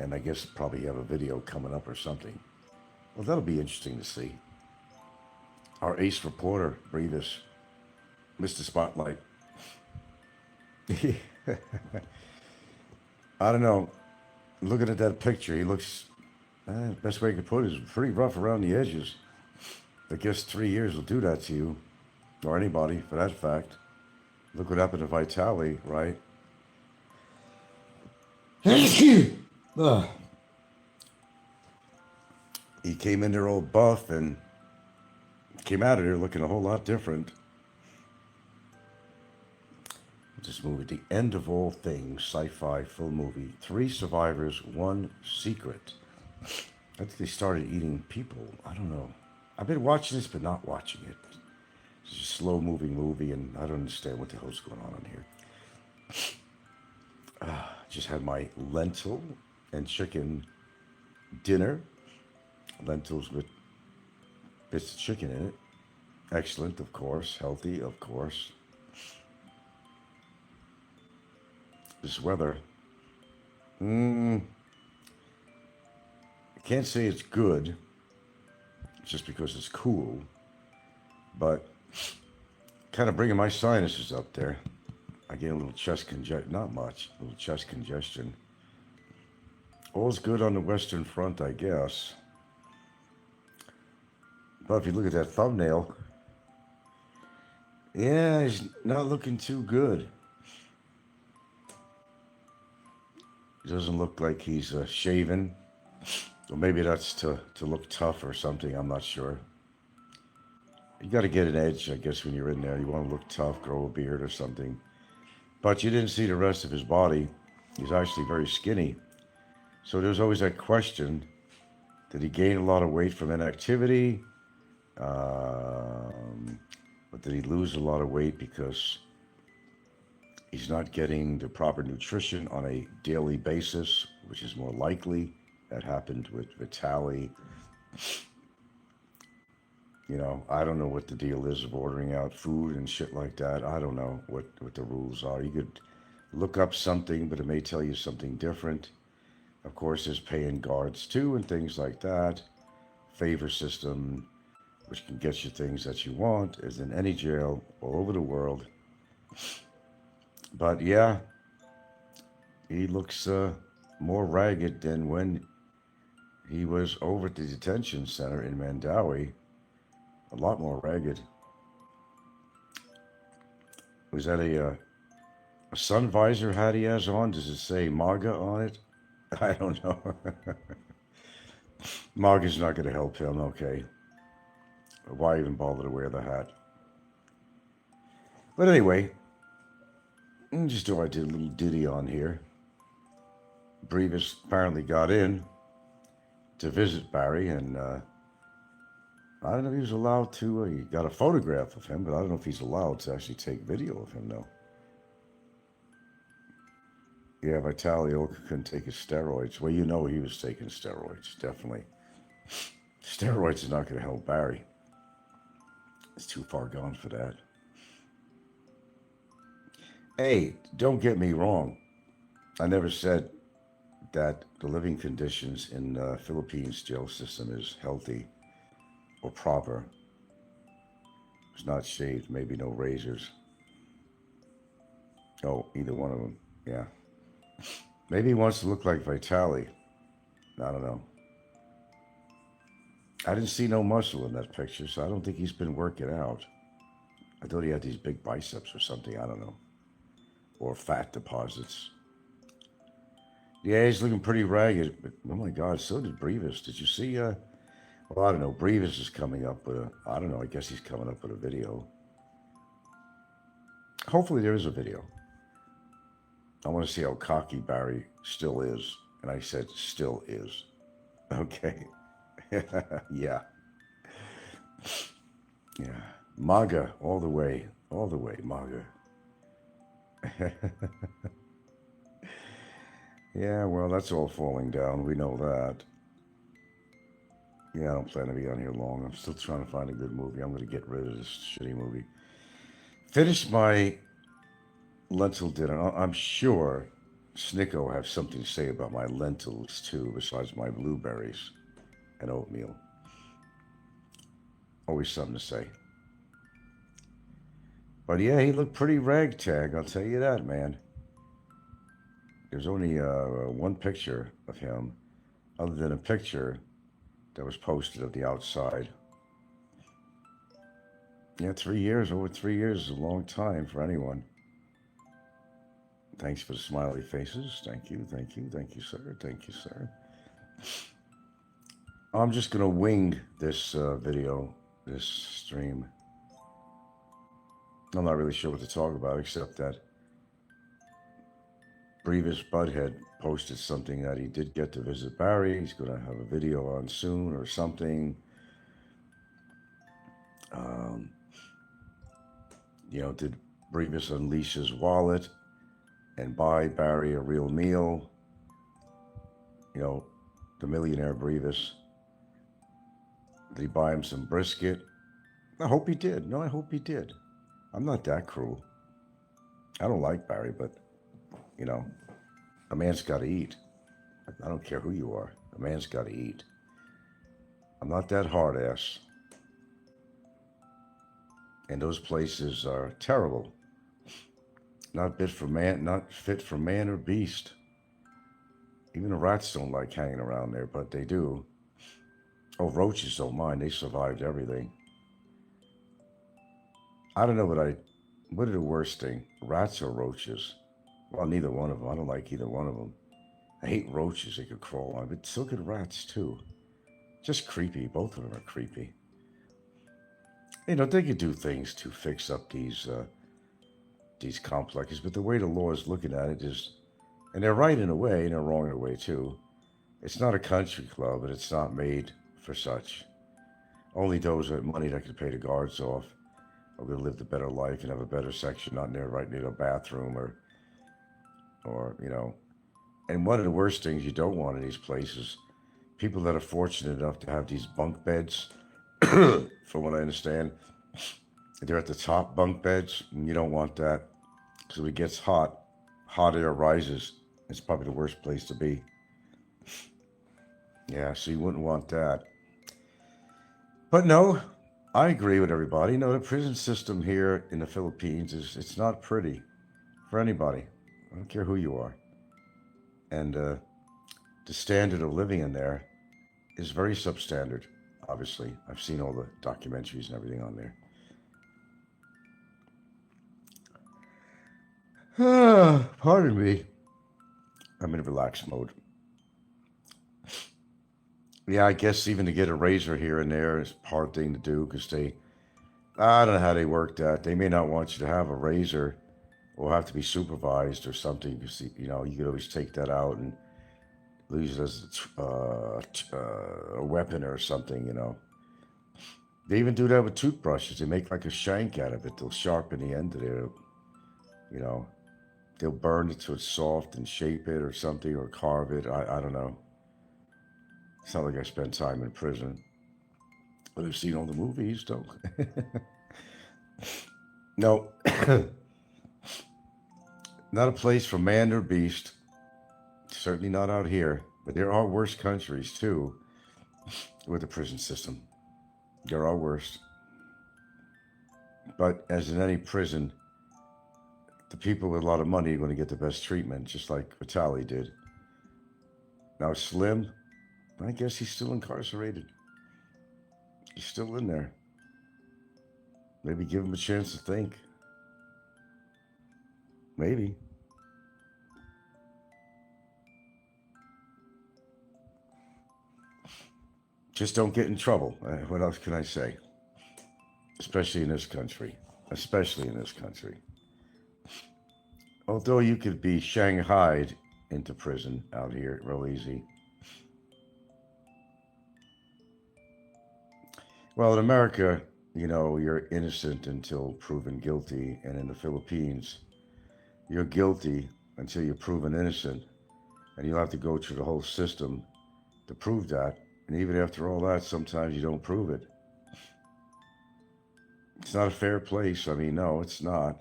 and I guess probably have a video coming up or something. Well, that'll be interesting to see. Our ace reporter, Brevis, Mr. Spotlight. I don't know. Looking at that picture, he looks, best way I could put it is pretty rough around the edges. I guess 3 years will do that to you, or anybody for that fact. Look what happened to Vitali, right? He came in there all buff and came out of there looking a whole lot different. This movie, The End of All Things, sci-fi full movie. 3 survivors, 1 secret. I think they started eating people. I don't know. I've been watching this, but not watching it. It's a slow-moving movie, and I don't understand what the hell's going on in here. Just had my lentil and chicken dinner. Lentils with bits of chicken in it. Excellent, of course. Healthy, of course. This weather. I can't say it's good, just because it's cool, but kind of bringing my sinuses up there. I get a little chest congestion, not much, a little chest congestion. All's good on the Western Front, I guess. But if you look at that thumbnail, yeah, he's not looking too good. He doesn't look like he's shaven. Or maybe that's to look tough or something, I'm not sure. You got to get an edge, I guess, when you're in there. You want to look tough, grow a beard or something. But you didn't see the rest of his body. He's actually very skinny. So there's always that question, did he gain a lot of weight from inactivity? But did he lose a lot of weight because he's not getting the proper nutrition on a daily basis, which is more likely? That happened with Vitali. You know, I don't know what the deal is of ordering out food and shit like that. I don't know what the rules are. You could look up something, but it may tell you something different. Of course, there's paying guards too and things like that. Favor system, which can get you things that you want, is in any jail all over the world. But yeah, he looks more ragged than when he was over at the detention center in Mandawi. A lot more ragged. Was that a sun visor hat he has on? Does it say MAGA on it? I don't know. MAGA's not going to help him, okay. Why even bother to wear the hat? But anyway, just thought I did a little ditty on here. Brevis apparently got in to visit Barry, and I don't know if he was allowed to, he got a photograph of him, but I don't know if he's allowed to actually take video of him, though. Yeah, Vitali couldn't take his steroids. Well, you know he was taking steroids, definitely. Steroids is not going to help Barry. It's too far gone for that. Hey, don't get me wrong. I never said that the living conditions in the Philippines jail system is healthy or proper. It's not shaved, maybe no razors. Oh, either one of them, yeah. Maybe he wants to look like Vitali. I don't know. I didn't see no muscle in that picture, so I don't think he's been working out. I thought he had these big biceps or something. I don't know. Or fat deposits. Yeah, he's looking pretty ragged. But, oh my God, so did Brevis. Did you see? Well, I don't know. Brevis is coming up with a. I don't know. I guess he's coming up with a video. Hopefully, there is a video. I want to see how cocky Barry still is. And I said, still is. Okay. Yeah. Yeah. MAGA all the way. All the way, MAGA. Yeah, well, that's all falling down. We know that. Yeah, I don't plan to be on here long. I'm still trying to find a good movie. I'm going to get rid of this shitty movie. Finished my lentil dinner. I'm sure Snikko will have something to say about my lentils, too, besides my blueberries and oatmeal. Always something to say. But yeah, he looked pretty ragtag, I'll tell you that, man. There's only one picture of him, other than a picture that was posted of the outside. Yeah, 3 years, over 3 years is a long time for anyone. Thanks for the smiley faces. Thank you, thank you, thank you, sir. Thank you, sir. I'm just going to wing this video, this stream. I'm not really sure what to talk about, except that Brevis Butthead posted something that he did get to visit Barry. He's going to have a video on soon or something. You know, did Brevis unleash his wallet and buy Barry a real meal? You know, the millionaire Brevis. Did he buy him some brisket? I hope he did. No, I hope he did. I'm not that cruel. I don't like Barry, but, you know, a man's got to eat. I don't care who you are. A man's got to eat. I'm not that hard ass. And those places are terrible. Not fit for man, not fit for man or beast. Even the rats don't like hanging around there, but they do. Oh, roaches don't mind. They survived everything. I don't know what are the worst thing? Rats or roaches? Well, neither one of them. I don't like either one of them. I hate roaches. They could crawl on, but so could rats too. Just creepy. Both of them are creepy. You know, they could do things to fix up these complexes, but the way the law is looking at it is, and they're right in a way, and they're wrong in a way too. It's not a country club, and it's not made for such. Only those with money that can pay the guards off are going to live the better life and have a better section, not near right near the bathroom or you know. And one of the worst things you don't want in these places, people that are fortunate enough to have these bunk beds, from what I understand, they're at the top bunk beds, and you don't want that. Because when it gets hot air rises. It's probably the worst place to be. Yeah, so you wouldn't want that. But no, I agree with everybody. No, the prison system here in the Philippines it's not pretty for anybody. I don't care who you are. And the standard of living in there is very substandard, obviously. I've seen all the documentaries and everything on there. Pardon me. I'm in relaxed mode. Yeah, I guess even to get a razor here and there is a hard thing to do because I don't know how they work that. They may not want you to have a razor or have to be supervised or something because, you know, you could always take that out and use it as a weapon or something, you know. They even do that with toothbrushes. They make like a shank out of it. They'll sharpen the end of it, you know. They'll burn it so it's soft and shape it or something or carve it. I don't know. It's not like I spent time in prison. But I've seen all the movies, though. No. Not a place for man or beast. Certainly not out here. But there are worse countries, too, with the prison system. There are worse. But as in any prison, the people with a lot of money are going to get the best treatment, just like Vitali did. Now Slim, I guess he's still incarcerated. He's still in there. Maybe give him a chance to think. Maybe. Just don't get in trouble. What else can I say? Especially in this country. Especially in this country. Although you could be shanghaied into prison out here real easy. Well, in America, you know, you're innocent until proven guilty. And in the Philippines, you're guilty until you're proven innocent. And you'll have to go through the whole system to prove that. And even after all that, sometimes you don't prove it. It's not a fair place. I mean, no, it's not.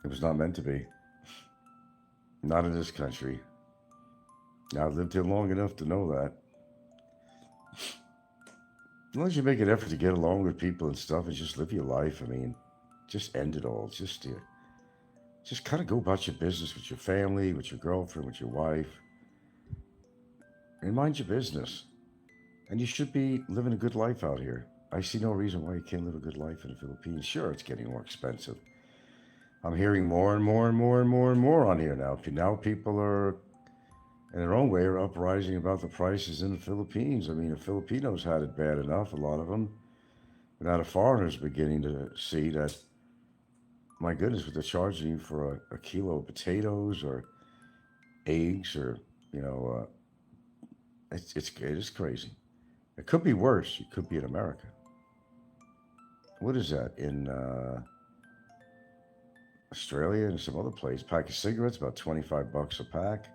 It was not meant to be. Not in this country. Now, I've lived here long enough to know that. As long as you make an effort to get along with people and stuff and just live your life, I mean, just end it all. Just kind of go about your business with your family, with your girlfriend, with your wife. And mind your business. And you should be living a good life out here. I see no reason why you can't live a good life in the Philippines. Sure, it's getting more expensive. I'm hearing more and more and more and more and more on here now. Now people are, in their own way, are uprising about the prices in the Philippines. I mean, the Filipinos had it bad enough, a lot of them. But now the foreigners are beginning to see that, my goodness, what they're charging you for a kilo of potatoes or eggs or, you know, it is crazy. It could be worse. It could be in America. What is that? In Australia and some other place. Pack of cigarettes, about $25 a pack.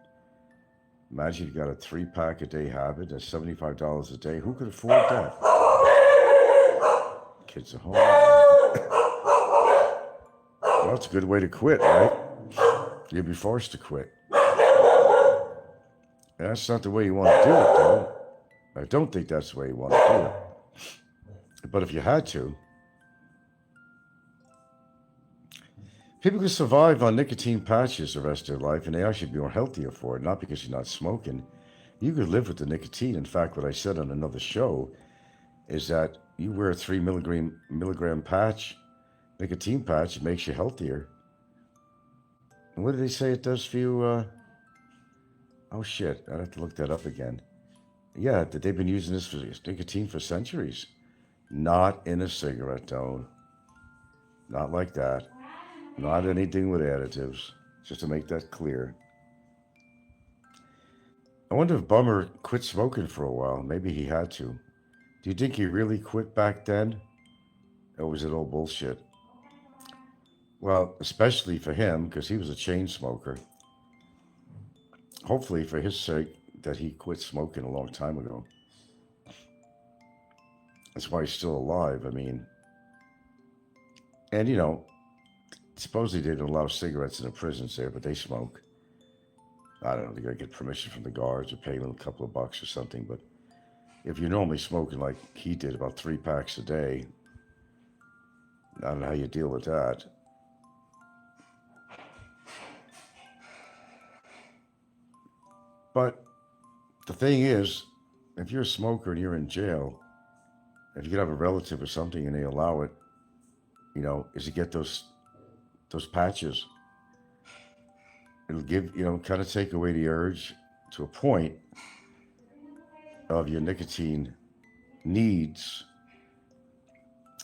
Imagine you got a 3-pack a day habit. That's $75 a day. Who could afford that? Kids at home. Well, it's a good way to quit, right? You'd be forced to quit. That's not the way you want to do it, though. I don't think that's the way you want to do it. But if you had to, people can survive on nicotine patches the rest of their life, and they actually be more healthier for it, not because you're not smoking. You could live with the nicotine. In fact, what I said on another show is that you wear a 3 milligram patch, nicotine patch, it makes you healthier. And what did they say it does for you? Oh shit, I'd have to look that up again. Yeah, that they've been using this for nicotine for centuries. Not in a cigarette, though. Not like that. Not anything with additives. Just to make that clear. I wonder if Bummer quit smoking for a while. Maybe he had to. Do you think he really quit back then? Or was it all bullshit? Well, especially for him, because he was a chain smoker. Hopefully for his sake that he quit smoking a long time ago. That's why he's still alive. I mean, and you know, supposedly they don't allow cigarettes in the prisons there, but they smoke. I don't know, they gotta get permission from the guards or pay them a couple of bucks or something, but if you're normally smoking like he did, about 3 packs a day, I don't know how you deal with that. But the thing is, if you're a smoker and you're in jail, if you could have a relative or something and they allow it, you know, is to get those patches. It'll give, you know, kind of take away the urge to a point of your nicotine needs.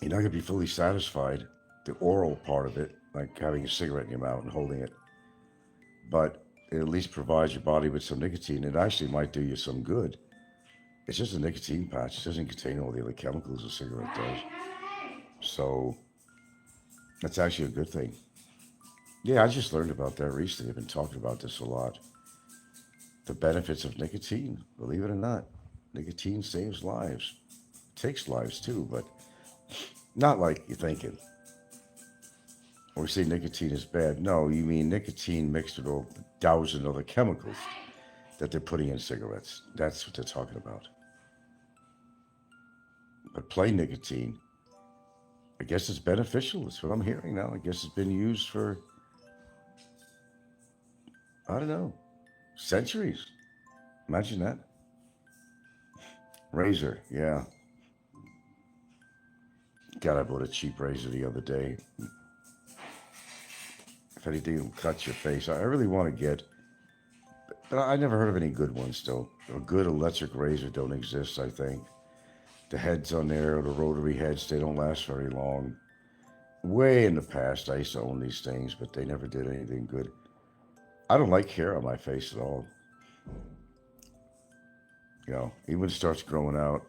You're not going to be fully satisfied, the oral part of it, like having a cigarette in your mouth and holding it. But it at least provides your body with some nicotine. It actually might do you some good. It's just a nicotine patch. It doesn't contain all the other chemicals a cigarette does. So that's actually a good thing. Yeah, I just learned about that recently. I've been talking about this a lot. The benefits of nicotine, believe it or not. Nicotine saves lives. It takes lives too, but not like you're thinking. Or we say nicotine is bad. No, you mean nicotine mixed with all 1,000 other chemicals that they're putting in cigarettes. That's what they're talking about. But plain nicotine, I guess it's beneficial. That's what I'm hearing now. I guess it's been used for, I don't know, Centuries. Imagine that. Razor, yeah. God, I bought a cheap razor the other day. If anything will cut your face, I really want to get, but I never heard of any good ones still. A good electric razor don't exist, I think. The heads on there, the rotary heads, they don't last very long. Way in the past, I used to own these things, but they never did anything good. I don't like hair on my face at all. You know, even when it starts growing out,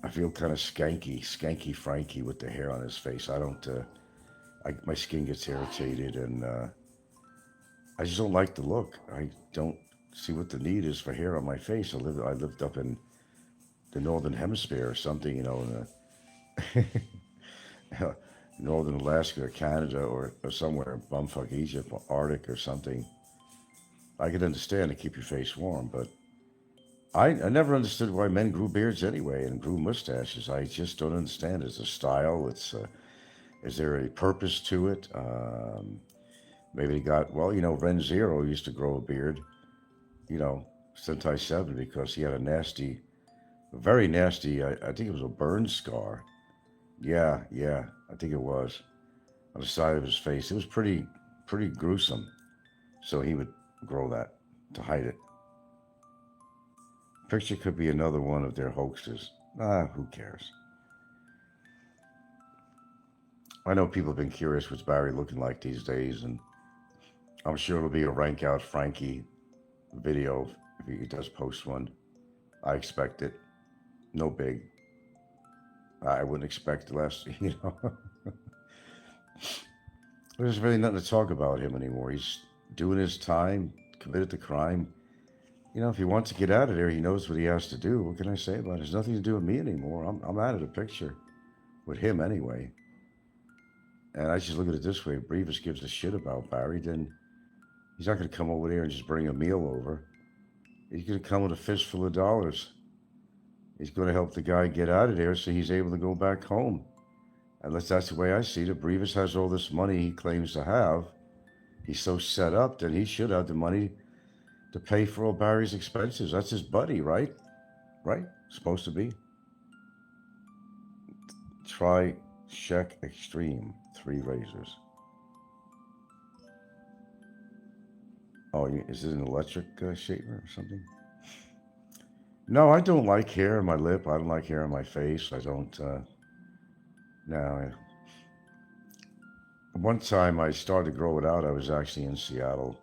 I feel kind of skanky Frankie with the hair on his face. I don't, my skin gets irritated, and I just don't like the look. I don't see what the need is for hair on my face. I lived up in the Northern Hemisphere or something, you know, in Northern Alaska or Canada or somewhere, bumfuck Egypt or Arctic or something. I could understand to keep your face warm, but I never understood why men grew beards anyway and grew mustaches. I just don't understand. It's a style. Is there a purpose to it? Maybe they got, well, you know, Ren Zero used to grow a beard, you know, Sentai 7, because he had a very nasty, I think it was a burn scar. Yeah, I think it was, on the side of his face. It was pretty gruesome. So he would grow that to hide it. Picture could be another one of their hoaxes. Who cares? I know people have been curious what's Barry looking like these days, and I'm sure it'll be a rank out Frankie video if he does post one. I expect it. No big. I wouldn't expect less, you know. There's really nothing to talk about him anymore. He's doing his time, committed the crime. You know, if he wants to get out of there, he knows what he has to do. What can I say about it? It has nothing to do with me anymore. I'm out of the picture with him anyway. And I just look at it this way. If Brevis gives a shit about Barry, then he's not going to come over there and just bring a meal over. He's going to come with a fistful of dollars. He's going to help the guy get out of there so he's able to go back home. Unless that's the way I see it. Brevis has all this money he claims to have. He's so set up that he should have the money to pay for all Barry's expenses. That's his buddy, right? Right? Supposed to be. Try Check Extreme. 3 razors. Oh, is it an electric shaver or something? No, I don't like hair on my lip. I don't like hair on my face. I don't, no. One time I started to grow it out, I was actually in Seattle.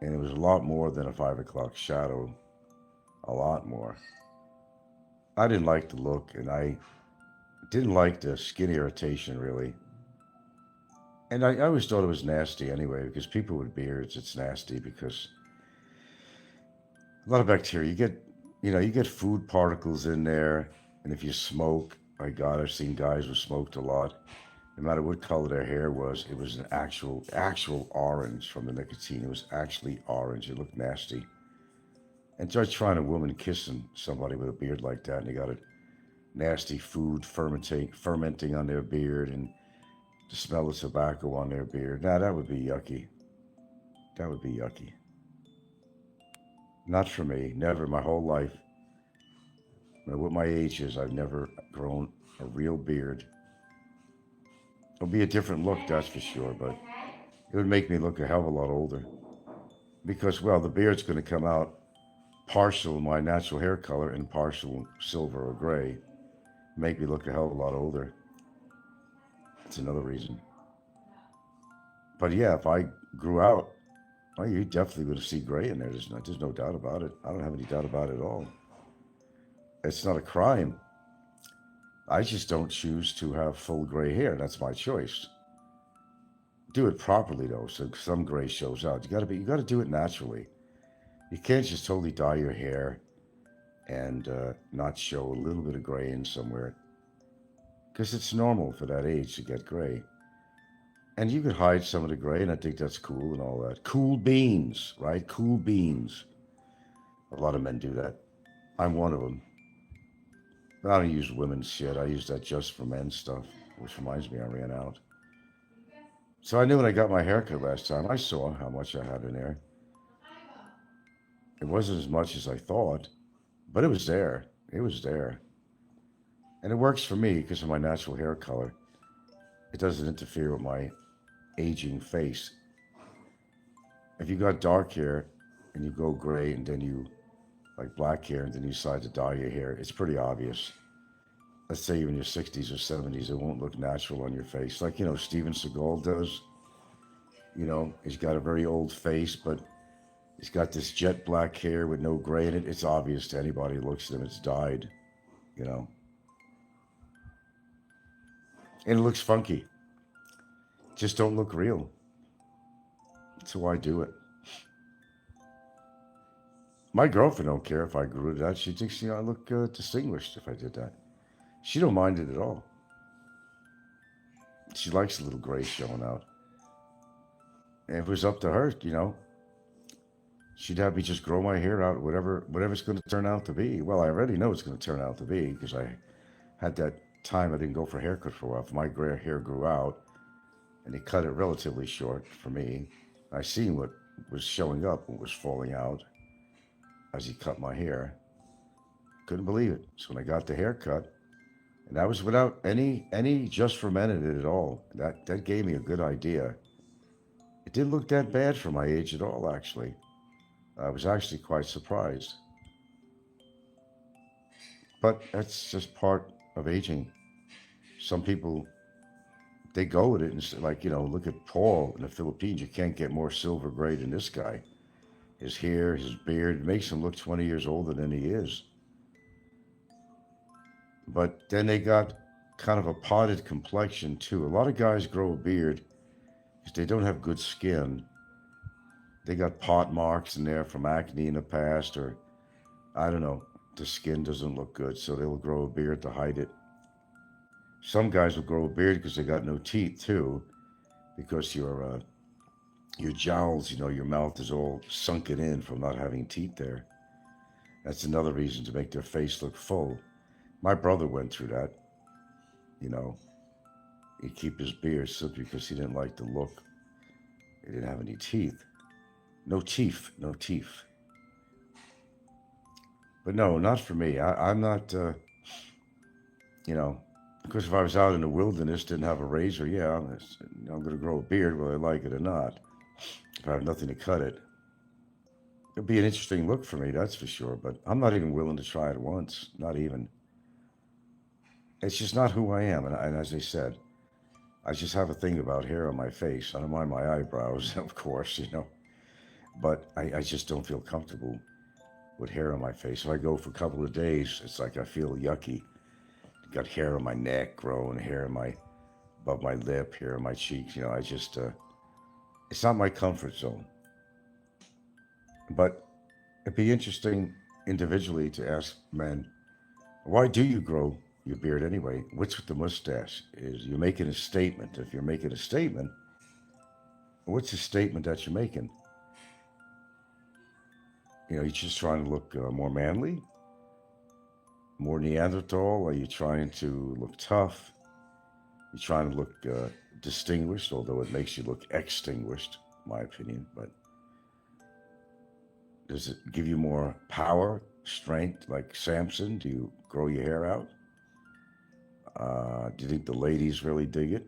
And it was a lot more than a 5 o'clock shadow. A lot more. I didn't like the look, and I didn't like the skin irritation, really. And I always thought it was nasty anyway, because people with beards, it's nasty because a lot of bacteria. You get food particles in there, and if you smoke, my God, I've seen guys who smoked a lot. No matter what color their hair was, it was an actual orange from the nicotine. It was actually orange. It looked nasty. And try trying a woman kissing somebody with a beard like that, and they got a nasty food fermenting on their beard, and the smell of tobacco on their beard. Now that would be yucky. That would be yucky. Not for me. Never. My whole life. What my age is, I've never grown a real beard. It'll be a different look, that's for sure, but it would make me look a hell of a lot older. Because, well, the beard's going to come out partial my natural hair color and partial silver or gray. Make me look a hell of a lot older. That's another reason. But yeah, if I grew out, well, you definitely would see gray in there. There's no doubt about it. I don't have any doubt about it at all. It's not a crime. I just don't choose to have full gray hair. That's my choice. Do it properly though, so some gray shows out. You got to do it naturally. You can't just totally dye your hair and not show a little bit of gray in somewhere, because it's normal for that age to get gray. And you could hide some of the gray, and I think that's cool and all that. Cool beans, right? Cool beans. A lot of men do that. I'm one of them. But I don't use women's shit. I use that just for men stuff, which reminds me I ran out. So I knew when I got my haircut last time, I saw how much I had in there. It wasn't as much as I thought, but it was there. It was there. And it works for me because of my natural hair color. It doesn't interfere with my aging face. If you got dark hair and you go gray and then you like black hair and then you decide to dye your hair, it's pretty obvious. Let's say you're in your 60s or 70s, it won't look natural on your face. Like, Steven Seagal does. He's got a very old face, but he's got this jet black hair with no gray in it. It's obvious to anybody who looks at him, it's dyed, And it looks funky. Just don't look real. That's why I do it. My girlfriend don't care if I grew it out. She thinks, I look distinguished if I did that. She don't mind it at all. She likes a little gray showing out. And if it was up to her, she'd have me just grow my hair out, whatever it's going to turn out to be. Well, I already know it's going to turn out to be because I had that time I didn't go for a haircut for a while. My gray hair grew out, and he cut it relatively short for me. I seen what was showing up, what was falling out as he cut my hair. Couldn't believe it. So when I got the haircut, and that was without any just for men in it at all. That gave me a good idea. It didn't look that bad for my age at all, actually. I was actually quite surprised. But that's just part of aging. Some people, they go with it and look at Paul in the Philippines. You can't get more silver gray than this guy. His hair, his beard, makes him look 20 years older than he is. But then they got kind of a potted complexion too. A lot of guys grow a beard because they don't have good skin. They got pot marks in there from acne in the past, or I don't know, the skin doesn't look good, so they'll grow a beard to hide it. Some guys will grow a beard because they got no teeth too, because your jowls, your mouth is all sunken in from not having teeth there. That's another reason to make their face look full. My brother went through that. He'd keep his beard simply because he didn't like the look. He didn't have any teeth. No teeth. But no, not for me. I'm not, because if I was out in the wilderness, didn't have a razor, yeah, I'm going to grow a beard whether I like it or not. If I have nothing to cut it. It'd be an interesting look for me, that's for sure. But I'm not even willing to try it once. Not even. It's just not who I am. And as I said, I just have a thing about hair on my face. I don't mind my eyebrows, of course, But I just don't feel comfortable with hair on my face. If I go for a couple of days, it's like I feel yucky. Got hair on my neck growing, hair above my lip, hair on my cheeks. I just, it's not my comfort zone. But it'd be interesting individually to ask men, why do you grow your beard anyway? What's with the mustache? Is you're making a statement. If you're making a statement, what's the statement that you're making? You're just trying to look more manly, more Neanderthal? Are you trying to look tough? You're trying to look distinguished, although it makes you look extinguished, in my opinion. But does it give you more power, strength, like Samson? Do you grow your hair out? Do you think the ladies really dig it?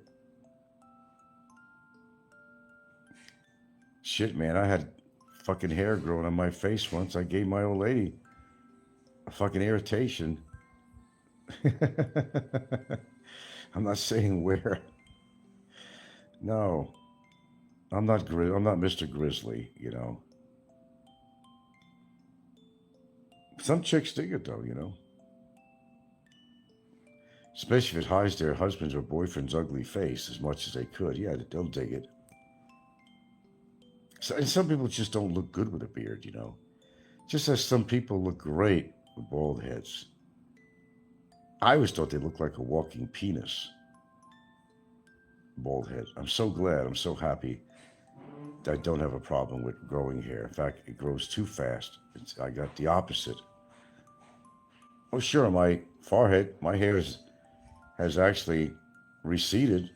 Shit, man, I had fucking hair growing on my face once. I gave my old lady a fucking irritation. I'm not saying where. No, I'm not Mr. Grizzly, Some chicks dig it though, Especially if it hides their husband's or boyfriend's ugly face as much as they could. Yeah, they'll dig it. So, and some people just don't look good with a beard, Just as some people look great with bald heads. I always thought they looked like a walking penis. Bald head. I'm so glad, I'm so happy that I don't have a problem with growing hair. In fact, it grows too fast. I got the opposite. Oh, sure, on my forehead, my hair has actually receded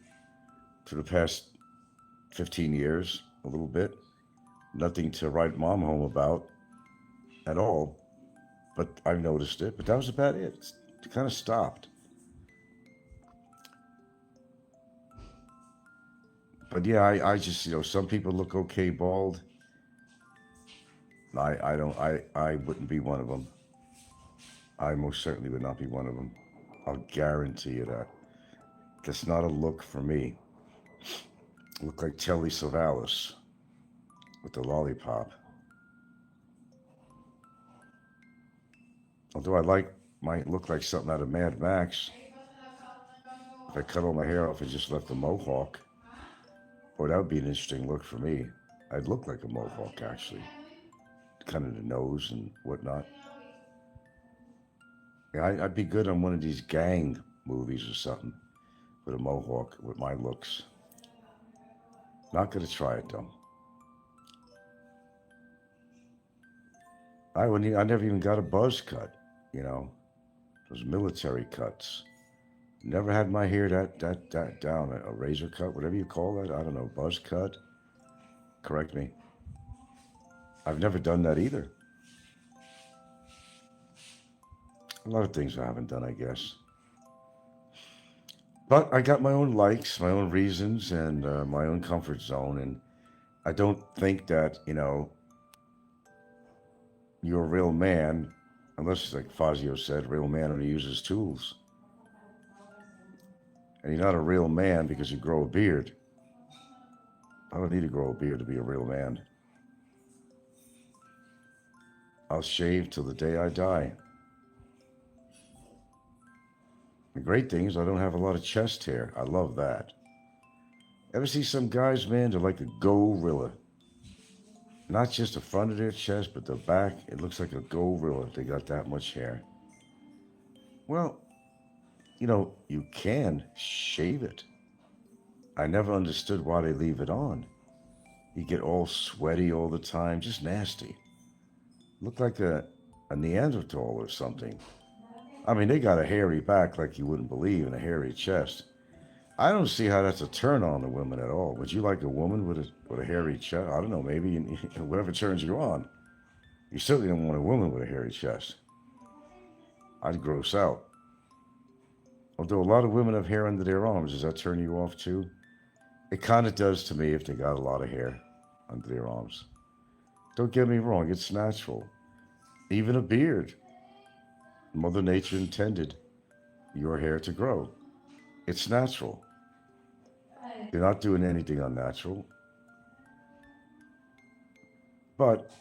for the past 15 years, a little bit. Nothing to write mom home about at all, but I've noticed it. But that was about it. It kind of stopped. But yeah, I just, some people look okay bald. I wouldn't be one of them. I most certainly would not be one of them. I'll guarantee you that. That's not a look for me. Look like Telly Savalas with the lollipop. Although might look like something out of Mad Max. If I cut all my hair off and just left a mohawk, boy, that would be an interesting look for me. I'd look like a mohawk, actually. Kind of the nose and whatnot. Yeah, I'd be good on one of these gang movies or something with a mohawk with my looks. Not gonna try it though. I never even got a buzz cut, those military cuts. Never had my hair that down, a razor cut, whatever you call that. I don't know, buzz cut. Correct me. I've never done that either. A lot of things I haven't done, I guess. But I got my own likes, my own reasons, and my own comfort zone. And I don't think that, you're a real man, unless, like Fazio said, real man only uses tools. And you're not a real man because you grow a beard. I don't need to grow a beard to be a real man. I'll shave till the day I die. The great thing is I don't have a lot of chest hair. I love that. Ever see some guys, man, they're like a gorilla. Not just the front of their chest, but the back. It looks like a gorilla. They got that much hair. Well, you can shave it. I never understood why they leave it on. You get all sweaty all the time, just nasty. Look like a Neanderthal or something. I mean, they got a hairy back like you wouldn't believe and a hairy chest. I don't see how that's a turn on to women at all. Would you like a woman with a hairy chest? I don't know, maybe whatever turns you on. You certainly don't want a woman with a hairy chest. I'd gross out. Although a lot of women have hair under their arms, does that turn you off too? It kind of does to me if they got a lot of hair under their arms. Don't get me wrong, it's natural. Even a beard. Mother Nature intended your hair to grow. It's natural. They're not doing anything unnatural. But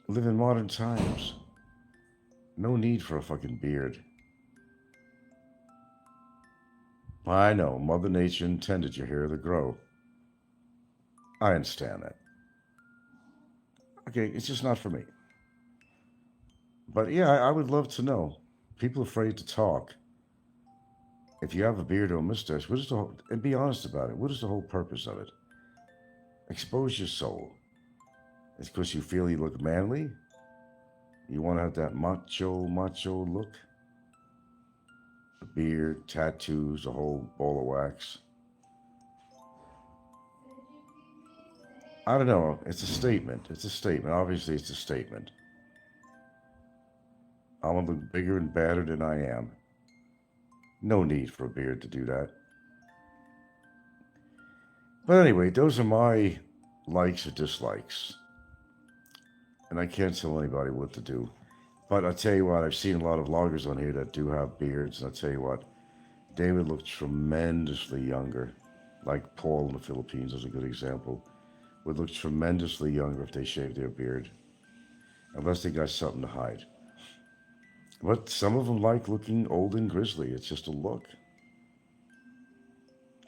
live in modern times. No need for a fucking beard. I know, Mother Nature intended your hair to grow. I understand that. Okay, it's just not for me. But yeah, I would love to know. People afraid to talk. If you have a beard or a mustache, and be honest about it, what is the whole purpose of it? Expose your soul. It's because you feel you look manly? You want to have that macho look? A beard, tattoos, a whole ball of wax. I don't know. It's a statement. Obviously, it's a statement. I want to look bigger and badder than I am. No need for a beard to do that. But anyway, those are my likes or dislikes. And I can't tell anybody what to do. But I'll tell you what, I've seen a lot of vloggers on here that do have beards. And I'll tell you what, they would look tremendously younger. Like Paul in the Philippines is a good example. Would look tremendously younger if they shaved their beard. Unless they got something to hide. But some of them like looking old and grizzly. It's just a look.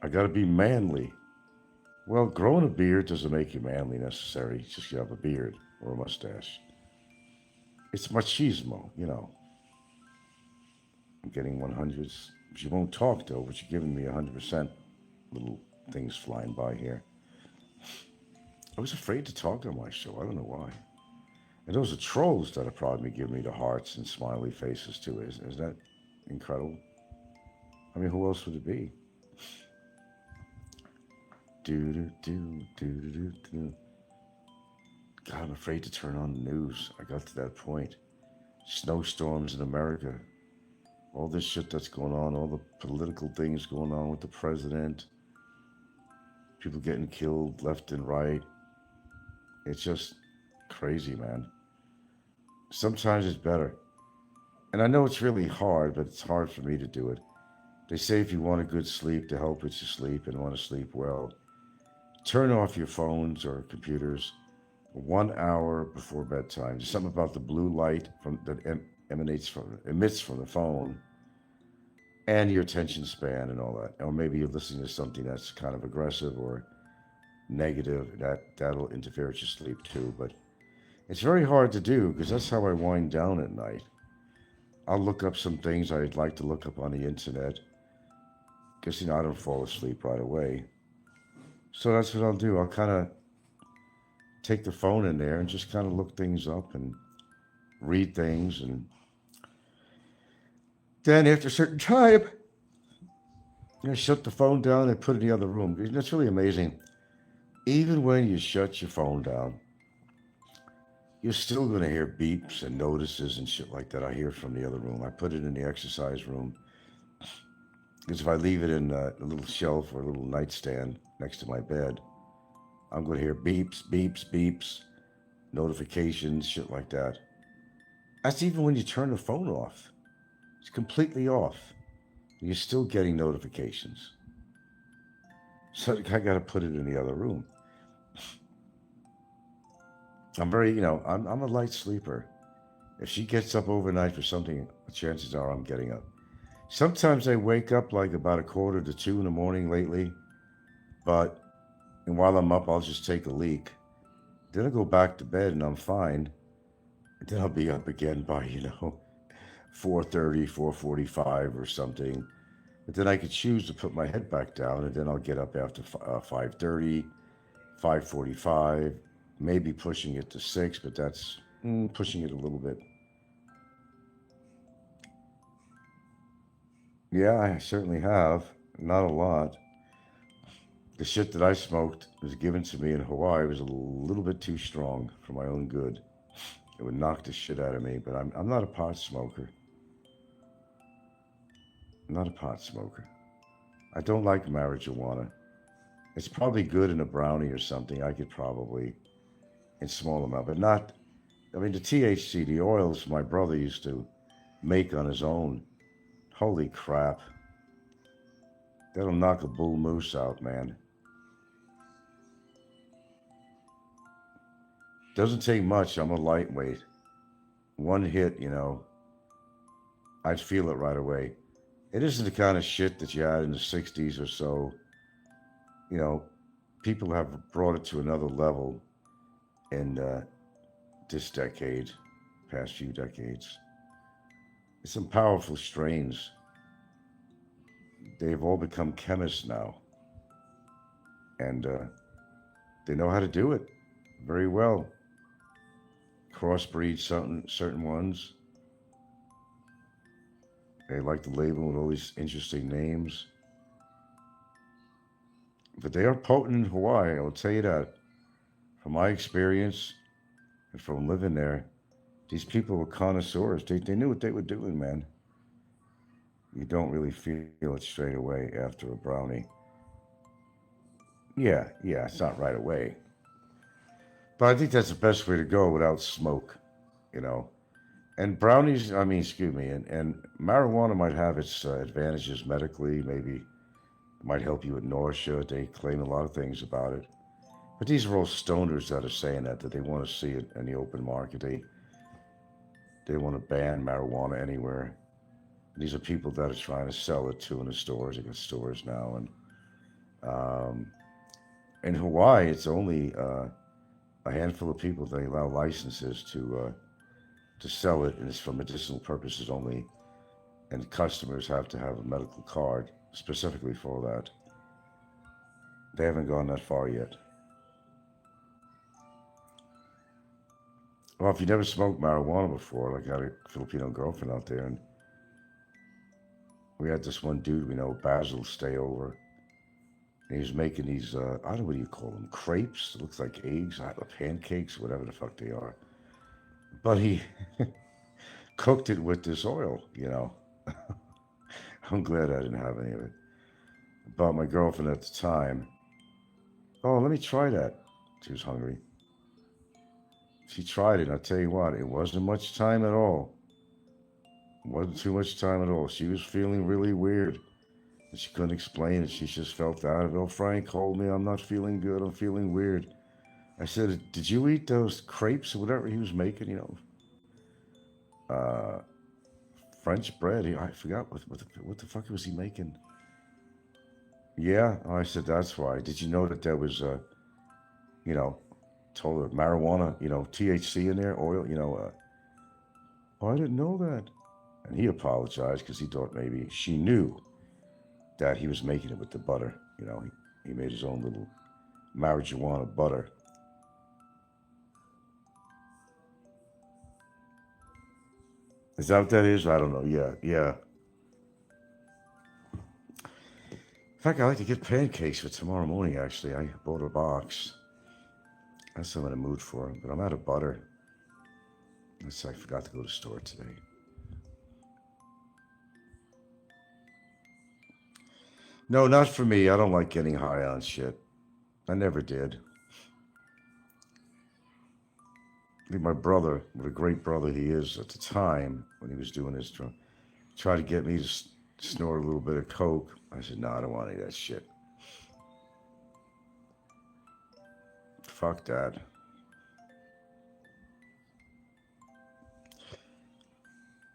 I gotta be manly. Well, growing a beard doesn't make you manly necessarily. It's just you have a beard or a mustache. It's machismo, I'm getting 100s. She won't talk though, but you're giving me 100%. Little things flying by here. I was afraid to talk on my show. I don't know why. And those are trolls that are probably giving me the hearts and smiley faces too. Is that incredible? I mean, who else would it be? do do do do do do. God, I'm afraid to turn on the news. I got to that point. Snowstorms in America. All this shit that's going on, all the political things going on with the president, people getting killed left and right. It's just crazy, man. Sometimes it's better. And I know it's really hard, but it's hard for me to do it. They say if you want a good sleep to help with your sleep and want to sleep well, turn off your phones or computers 1 hour before bedtime. There's something about the blue light that emits from the phone and your attention span and all that. Or maybe you're listening to something that's kind of aggressive or negative. That'll interfere with your sleep too. But it's very hard to do because that's how I wind down at night. I'll look up some things I'd like to look up on the internet because, I don't fall asleep right away. So that's what I'll do. I'll kind of take the phone in there and just kind of look things up and read things. And then after a certain time, shut the phone down and put it in the other room. That's really amazing. Even when you shut your phone down, you're still going to hear beeps and notices and shit like that. I hear from the other room. I put it in the exercise room. Because if I leave it in a little shelf or a little nightstand next to my bed, I'm going to hear beeps, beeps, beeps, notifications, shit like that. That's even when you turn the phone off. It's completely off. You're still getting notifications. So I got to put it in the other room. I'm very, I'm a light sleeper. If she gets up overnight for something, chances are I'm getting up. Sometimes I wake up like about 1:45 in the morning lately, and while I'm up, I'll just take a leak. Then I'll go back to bed and I'm fine. And then I'll be up again by, 4:30, 4:45 or something. But then I could choose to put my head back down and then I'll get up after 5:30, 5:45, maybe pushing it to 6, but that's pushing it a little bit. Yeah, I certainly have. Not a lot. The shit that I smoked was given to me in Hawaii was a little bit too strong for my own good. It would knock the shit out of me, but I'm not a pot smoker. I'm not a pot smoker. I don't like marijuana. It's probably good in a brownie or something. I could probably, in small amount, but not, the THC, the oils my brother used to make on his own. Holy crap. That'll knock a bull moose out, man. Doesn't take much. I'm a lightweight. One hit, I'd feel it right away. It isn't the kind of shit that you had in the 60s or so. People have brought it to another level in this decade, past few decades. It's some powerful strains. They've all become chemists now. And they know how to do it very well. Crossbreed certain ones. They like to label with all these interesting names. But they are potent in Hawaii, I will tell you that. From my experience and from living there, these people were connoisseurs. They knew what they were doing, man. You don't really feel it straight away after a brownie. Yeah, it's not right away. But I think that's the best way to go without smoke, And brownies, and marijuana might have its advantages medically. Maybe it might help you with nausea. They claim a lot of things about it. But these are all stoners that are saying that they want to see it in the open market. They want to ban marijuana anywhere. These are people that are trying to sell it to in the stores. They got stores now. And in Hawaii, it's only a handful of people they allow licenses to sell it, and it's for medicinal purposes only. And customers have to have a medical card specifically for that. They haven't gone that far yet. Well, if you never smoked marijuana before, like I had a Filipino girlfriend out there, and we had this one dude we know, Basil, stay over. And he was making these, I don't know what you call them, crepes. It looks like eggs, pancakes, whatever the fuck they are. But he cooked it with this oil, you know. I'm glad I didn't have any of it. But my girlfriend at the time, oh, let me try that. She was hungry. She tried it. I'll tell you what, it wasn't much time at all. It wasn't too much time at all. She was feeling really weird. And she couldn't explain it. She just felt out of it. Oh, Frank called me. I'm not feeling good. I'm feeling weird. I said, did you eat those crepes or whatever he was making, you know? French bread. I forgot what the fuck was he making? Yeah. Oh, I said, that's why. Did you know that there was, you know, told her marijuana, you know, THC in there, oil, you know. Oh, I didn't know that. And he apologized because he thought maybe she knew that he was making it with the butter. You know, he made his own little marijuana butter. Is that what that is? I don't know. Yeah. In fact, I like to get pancakes for tomorrow morning, actually. I bought a box. That's what I'm in the mood for. But I'm out of butter. I forgot to go to the store today. No, not for me. I don't like getting high on shit. I never did. I think my brother, what a great brother he is at the time when he was doing his drug, tried to get me to snort a little bit of coke. I said, no, I don't want any of that shit. Fuck that.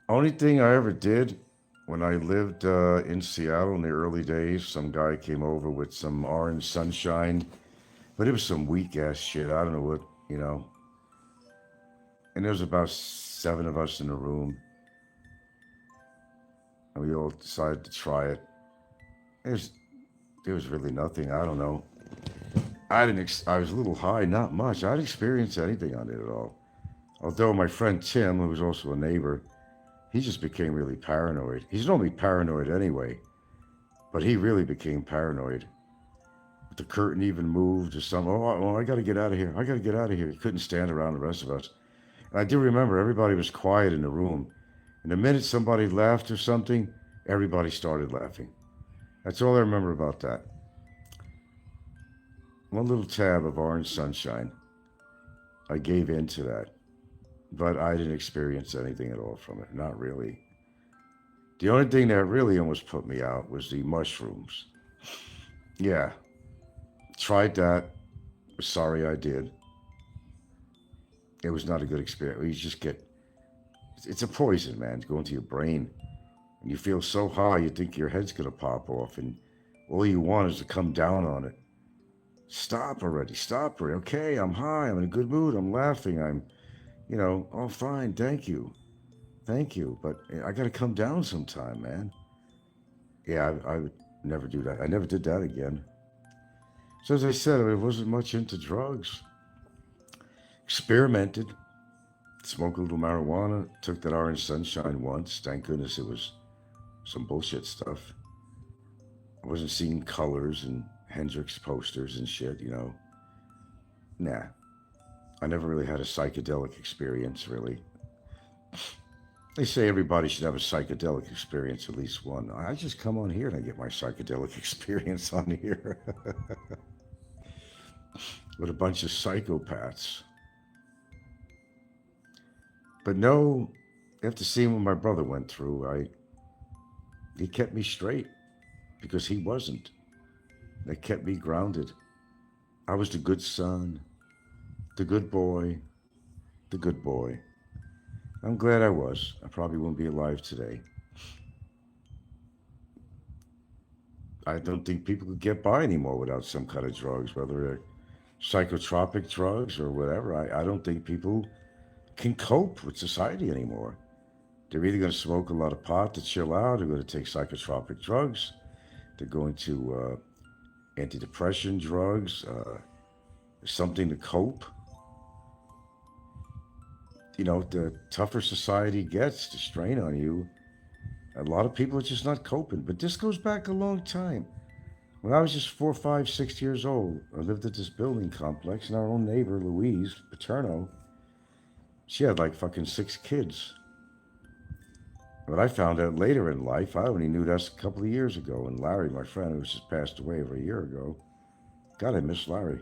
Only thing I ever did when I lived in Seattle in the early days, some guy came over with some orange sunshine, but it was some weak ass shit. I don't know what, you know. And there was about 7 of us in the room. And we all decided to try it. There was really nothing. I don't know. I was a little high, not much. I didn't experience anything on it at all. Although my friend Tim, who was also a neighbor, he just became really paranoid. He's normally paranoid anyway, but he really became paranoid. The curtain even moved or something. Oh, I got to get out of here. I got to get out of here. He couldn't stand around the rest of us. And I do remember everybody was quiet in the room. And the minute somebody laughed or something, everybody started laughing. That's all I remember about that. One little tab of orange sunshine. I gave in to that. But I didn't experience anything at all from it. Not really. The only thing that really almost put me out was the mushrooms. Yeah. Tried that. Sorry I did. It was not a good experience. You just get... It's a poison, man. It's going to your brain. And you feel so high, you think your head's going to pop off. And all you want is to come down on it. Stop already. Stop already. Okay, I'm high. I'm in a good mood. I'm laughing. I'm... You know, oh, fine, thank you. Thank you, but I got to come down sometime, man. Yeah, I would never do that. I never did that again. So as I said, I wasn't much into drugs. Experimented. Smoked a little marijuana. Took that orange sunshine once. Thank goodness it was some bullshit stuff. I wasn't seeing colors and Hendrix posters and shit, you know. Nah. I never really had a psychedelic experience, really. They say everybody should have a psychedelic experience, at least one. I just come on here and I get my psychedelic experience on here. With a bunch of psychopaths. But no, after seeing what my brother went through, he kept me straight. Because he wasn't. That kept me grounded. I was the good son. The good boy, the good boy. I'm glad I was. I probably wouldn't be alive today. I don't think people could get by anymore without some kind of drugs, whether they're psychotropic drugs or whatever. I don't think people can cope with society anymore. They're either going to smoke a lot of pot to chill out, or going to take psychotropic drugs. They're going to antidepressant drugs, something to cope. You know, the tougher society gets, the strain on you, a lot of people are just not coping. But this goes back a long time. When I was just 4, 5, 6 years old, I lived at this building complex, and our own neighbor, Louise Paterno, she had like fucking 6 kids. But I found out later in life, I only knew that a couple of years ago. And Larry, my friend, who just passed away over a year ago, God, I miss Larry.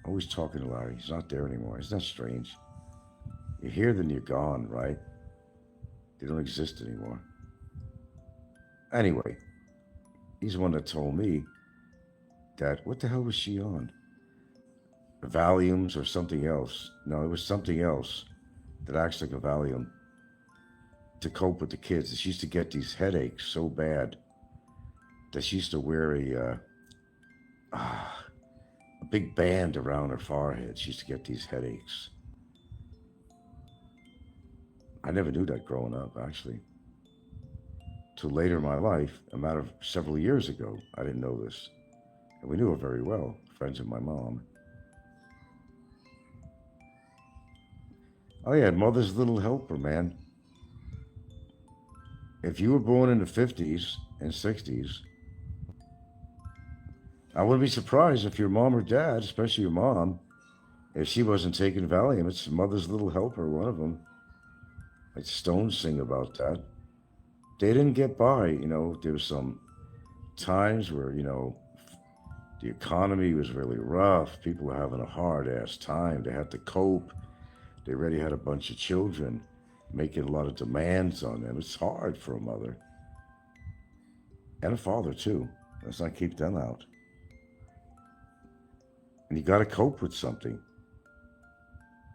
Always talking to Larry. He's not there anymore. Isn't that strange? You're here, then you're gone, right? They don't exist anymore. Anyway, he's the one that told me that, what the hell was she on? Valiums or something else. No, it was something else that acts like a Valium to cope with the kids. She used to get these headaches so bad that she used to wear a big band around her forehead. She used to get these headaches. I never knew that growing up, actually. Till later in my life, a matter of several years ago, I didn't know this. And we knew her very well, friends of my mom. Oh yeah, mother's little helper, man. If you were born in the 50s and 60s, I wouldn't be surprised if your mom or dad, especially your mom, if she wasn't taking Valium. It's mother's little helper, one of them. Like Stones sing about that. They didn't get by, you know. There was some times where, you know, the economy was really rough. People were having a hard-ass time. They had to cope. They already had a bunch of children, making a lot of demands on them. It's hard for a mother. And a father, too. Let's not keep them out. And you got to cope with something.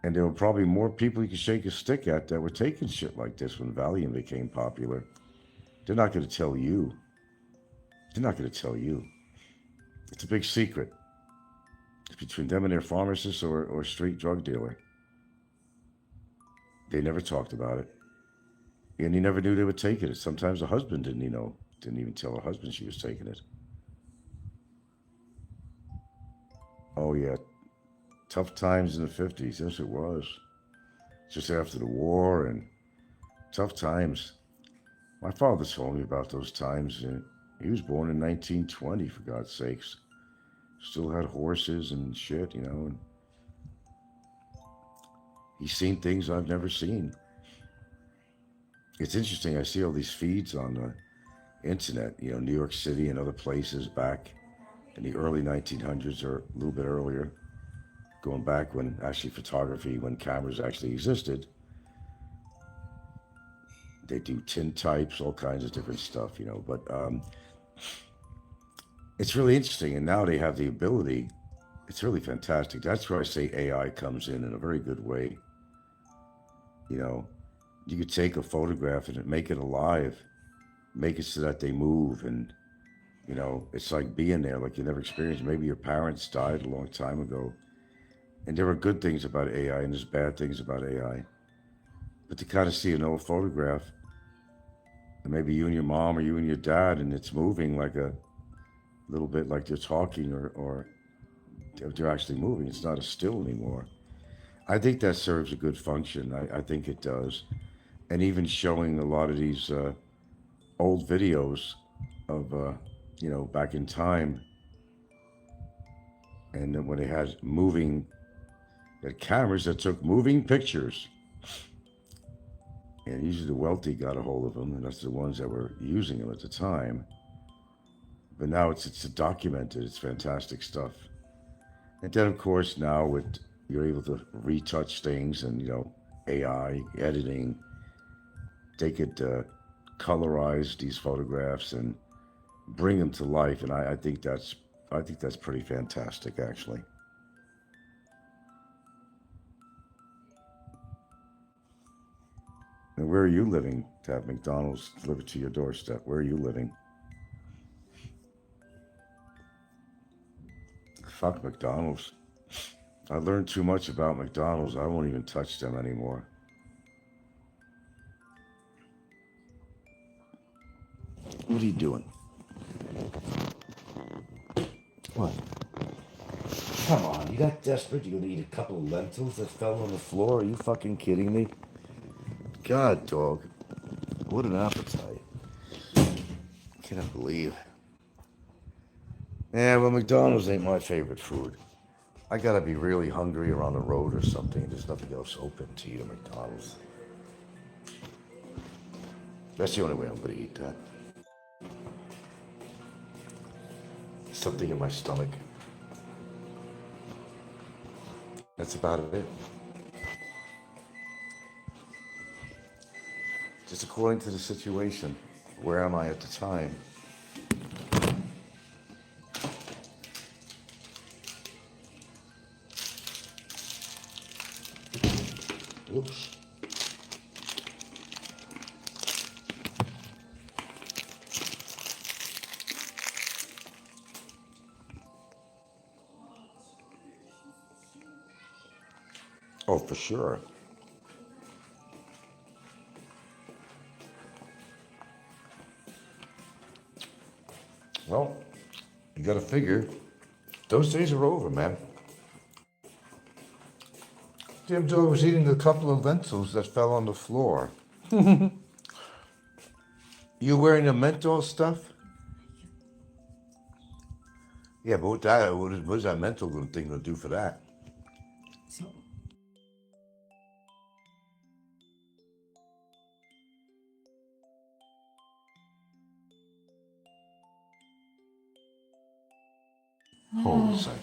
And there were probably more people you could shake a stick at that were taking shit like this when Valium became popular. They're not going to tell you. They're not going to tell you. It's a big secret. It's between them and their pharmacist or street drug dealer. They never talked about it. And you never knew they were taking it. Sometimes the husband didn't even tell her husband she was taking it. Oh yeah, tough times in the 50s. Yes, it was. Just after the war and tough times. My father told me about those times. He was born in 1920, for God's sakes. Still had horses and shit, you know. And he's seen things I've never seen. It's interesting. I see all these feeds on the internet, you know, New York City and other places back in the early 1900s or a little bit earlier, going back when actually photography, when cameras actually existed. They do tintypes, all kinds of different stuff, you know, but it's really interesting. And now they have the ability. It's really fantastic. That's where I say AI comes in a very good way. You know, you could take a photograph and make it alive, make it so that they move. And, you know, it's like being there, like you never experienced. Maybe your parents died a long time ago. And there are good things about AI and there's bad things about AI. But to kind of see an old photograph, and maybe you and your mom or you and your dad, and it's moving like a little bit like they're talking or they're actually moving. It's not a still anymore. I think that serves a good function. I think it does. And even showing a lot of these old videos of, you know, back in time. And when they had cameras that took moving pictures. And usually the wealthy got a hold of them, and that's the ones that were using them at the time. But now it's documented. It's fantastic stuff. And then, of course, now you're able to retouch things and, you know, AI, editing. They could colorize these photographs and bring them to life. And I think that's pretty fantastic, actually. And where are you living to have McDonald's delivered to your doorstep? Where are you living? Fuck McDonald's. I learned too much about McDonald's. I won't even touch them anymore. What are you doing? What? Come on, you got desperate? You gonna eat a couple of lentils that fell on the floor? Are you fucking kidding me? God, dog. What an appetite. Cannot believe. Yeah, well, McDonald's ain't my favorite food. I gotta be really hungry or on the road or something. There's nothing else open to eat at McDonald's. That's the only way I'm gonna eat that. Something in my stomach. That's about it. Just according to the situation. Where am I at the time? Whoops. Oh, for sure. Well, you gotta figure, those days are over, man. Jimbo was eating a couple of lentils that fell on the floor. You wearing the menthol stuff? Yeah, but what is that menthol thing gonna do for that? So, Hold on a second.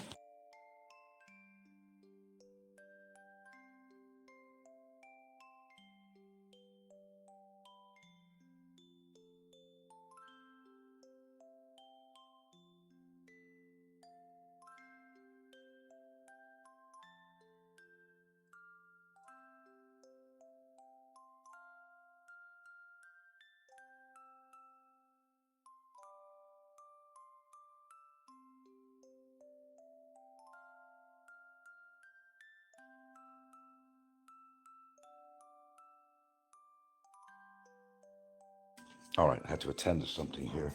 All right, I had to attend to something here.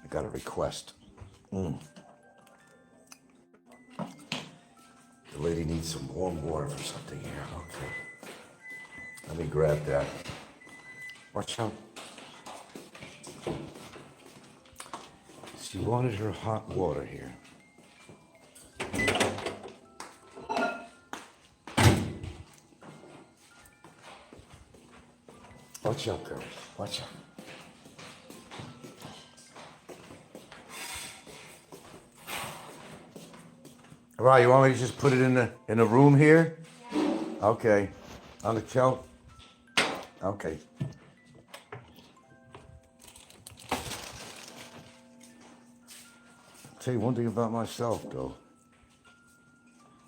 I got a request. The lady needs some warm water for something here. Okay. Let me grab that. Watch out. She wanted her hot water here. Watch out, girls. Watch out. All right, you want me to just put it in the room here? Okay. On the shelf? Okay. I'll tell you one thing about myself, though.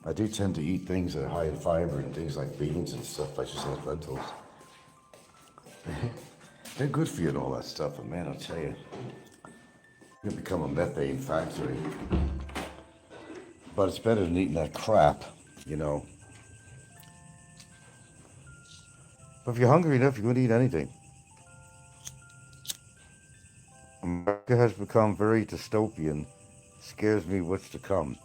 I do tend to eat things that are high in fiber and things like beans and stuff. I just like lentils. They're good for you and all that stuff, but man, I'll tell you, you can become a methane factory. But it's better than eating that crap, you know. But if you're hungry enough, you're going to eat anything. America has become very dystopian. Scares me what's to come.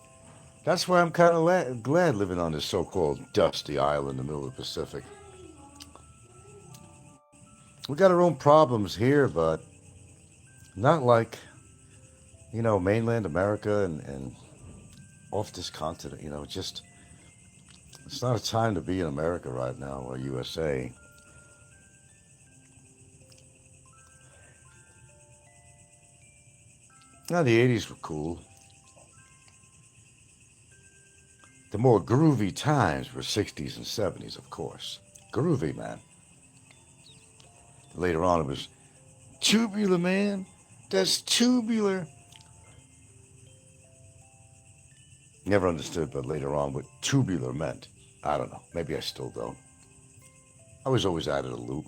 That's why I'm kind of glad living on this so-called dusty island in the middle of the Pacific. We got our own problems here, but not like, you know, mainland America and off this continent, you know, just, it's not a time to be in America right now, or USA. Now, the 80s were cool. The more groovy times were 60s and 70s, of course. Groovy, man. Later on, it was tubular, man. That's tubular. Never understood, but later on, what tubular meant. I don't know. Maybe I still don't. I was always out of the loop.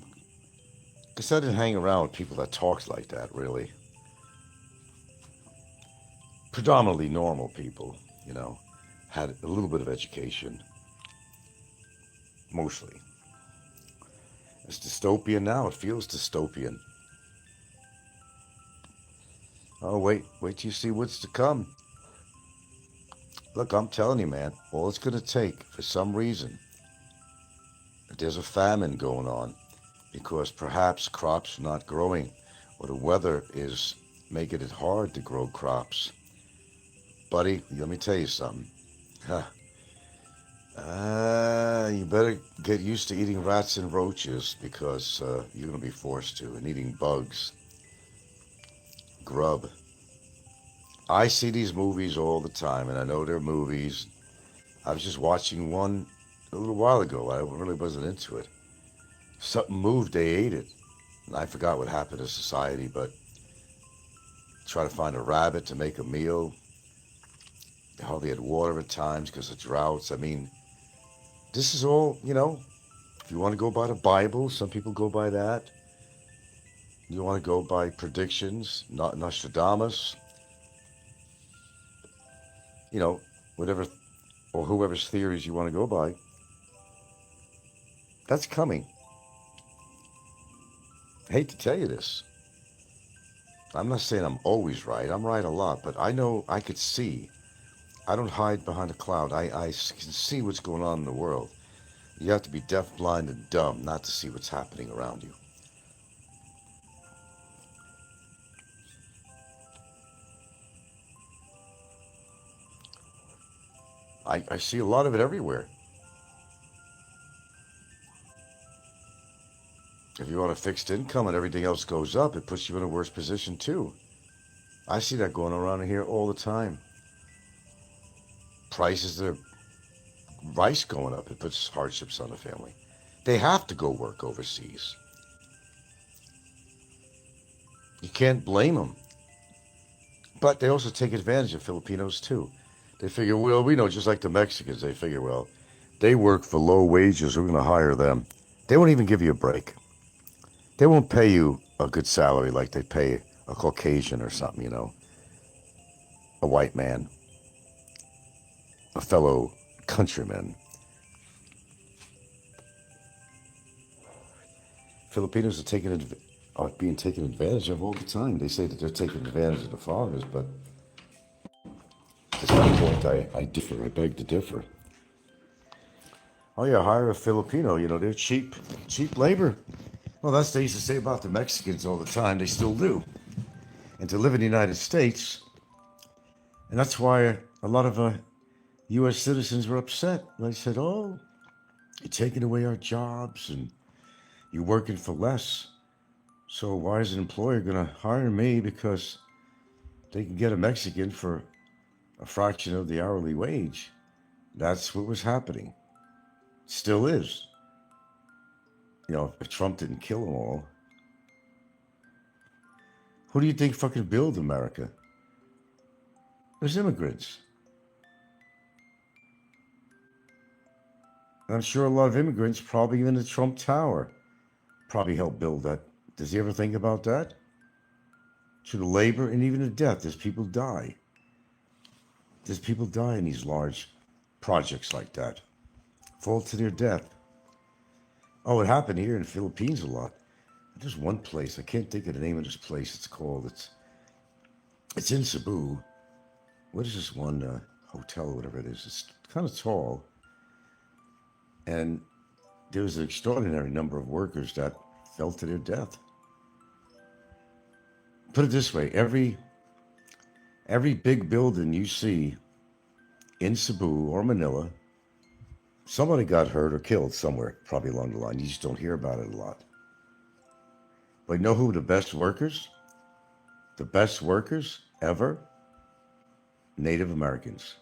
Because I didn't hang around with people that talked like that, really. Predominantly normal people, you know. Had a little bit of education. Mostly. It's dystopian now. It feels dystopian. Oh, wait till you see what's to come. Look, I'm telling you, man, all it's going to take, for some reason, if there's a famine going on, because perhaps crops are not growing, or the weather is making it hard to grow crops, buddy, let me tell you something. Huh. You better get used to eating rats and roaches because you're going to be forced to, and eating bugs, grub. I see these movies all the time, and I know they're movies. I was just watching one a little while ago. I really wasn't into it. Something moved, they ate it. And I forgot what happened to society, but try to find a rabbit to make a meal. They hardly had water at times because of droughts. I mean, this is all, if you want to go by the Bible, some people go by that. You want to go by predictions, not Nostradamus, whatever, or whoever's theories you want to go by. That's coming. I hate to tell you this. I'm not saying I'm always right. I'm right a lot, but I know I could see. I don't hide behind a cloud. I can see what's going on in the world. You have to be deaf, blind, and dumb not to see what's happening around you. I see a lot of it everywhere. If you want a fixed income and everything else goes up, it puts you in a worse position too. I see that going around here all the time. Prices of rice going up, it puts hardships on the family. They have to go work overseas. You can't blame them. But they also take advantage of Filipinos too. They figure, well, we know, just like the Mexicans, they figure, well, they work for low wages, we're going to hire them. They won't even give you a break. They won't pay you a good salary like they pay a Caucasian or something, a white man, a fellow countryman. Filipinos are being taken advantage of all the time. They say that they're taking advantage of the foreigners, but at some point I differ. I beg to differ. Oh yeah, hire a Filipino. They're cheap labor. Well, that's what they used to say about the Mexicans all the time. They still do. And to live in the United States, and that's why a lot of U.S. citizens were upset. They said, "Oh, you're taking away our jobs, and you're working for less. So why is an employer going to hire me because they can get a Mexican for a fraction of the hourly wage?" That's what was happening. Still is. If Trump didn't kill them all, who do you think fucking built America? It was immigrants. And I'm sure a lot of immigrants, probably even the Trump Tower, probably helped build that. Does he ever think about that? Through the labor and even the death, there's people die. There's people die in these large projects like that. Fall to their death. Oh, it happened here in the Philippines a lot. There's one place, I can't think of the name of this place it's in Cebu. What is this one hotel, whatever it is? It's kind of tall. And there was an extraordinary number of workers that fell to their death. Put it this way, every big building you see in Cebu or Manila, somebody got hurt or killed somewhere, probably along the line. You just don't hear about it a lot. But you know who were the best workers? The best workers ever? Native Americans.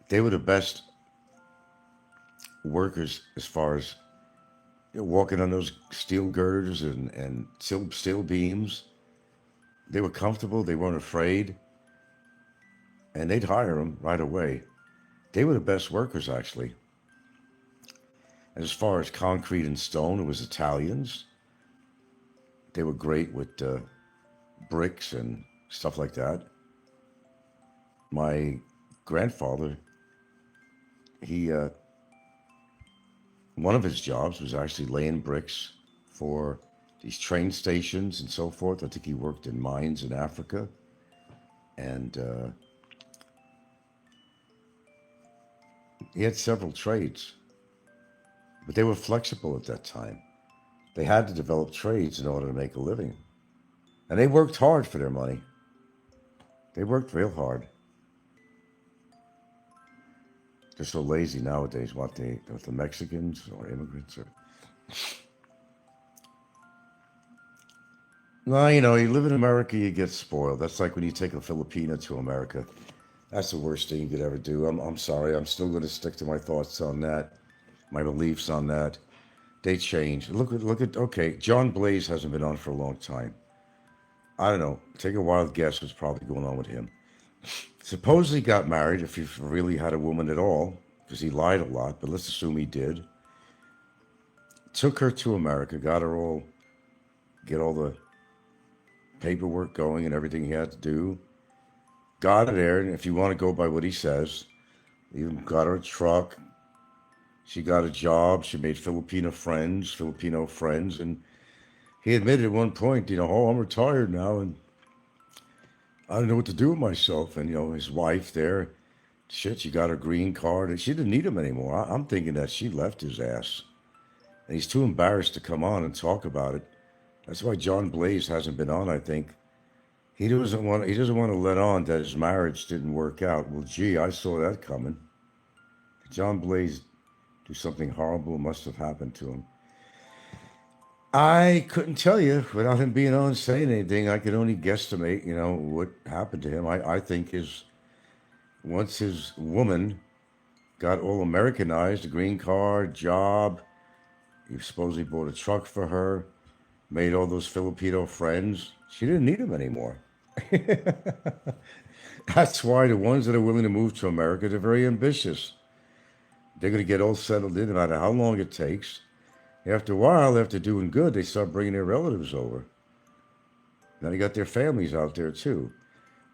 They were the best workers as far as walking on those steel girders and steel beams. They were comfortable. They weren't afraid. And they'd hire them right away. They were the best workers, actually. And as far as concrete and stone, it was Italians. They were great with bricks and stuff like that. My grandfather, one of his jobs was actually laying bricks for these train stations and so forth. I think he worked in mines in Africa. And he had several trades. But they were flexible at that time. They had to develop trades in order to make a living. And they worked hard for their money. They worked real hard. They're so lazy nowadays. What the Mexicans or immigrants or. No, you live in America, you get spoiled. That's like when you take a Filipino to America. That's the worst thing you could ever do. I'm sorry. I'm still going to stick to my thoughts on that, my beliefs on that. They change. Look at. Okay, John Blaze hasn't been on for a long time. I don't know. Take a wild guess what's probably going on with him. Supposedly got married, if he really had a woman at all, because he lied a lot, but let's assume he did. Took her to America, get all the paperwork going and everything he had to do. Got her there, and if you want to go by what he says, even got her a truck. She got a job. She made Filipino friends, and he admitted at one point, oh, I'm retired now, and I don't know what to do with myself. And, his wife there, shit, she got her green card, and she didn't need him anymore. I'm thinking that she left his ass. And he's too embarrassed to come on and talk about it. That's why John Blaze hasn't been on, I think. He doesn't want to let on that his marriage didn't work out. Well, gee, I saw that coming. Did John Blaze do something horrible? Must have happened to him. I couldn't tell you without him being on saying anything. I could only guesstimate, what happened to him. I think once his woman got all Americanized, a green card, job, he supposedly bought a truck for her, made all those Filipino friends, she didn't need him anymore. That's why the ones that are willing to move to America, they're very ambitious. They're going to get all settled in no matter how long it takes. After a while, after doing good, they start bringing their relatives over. Now they got their families out there too.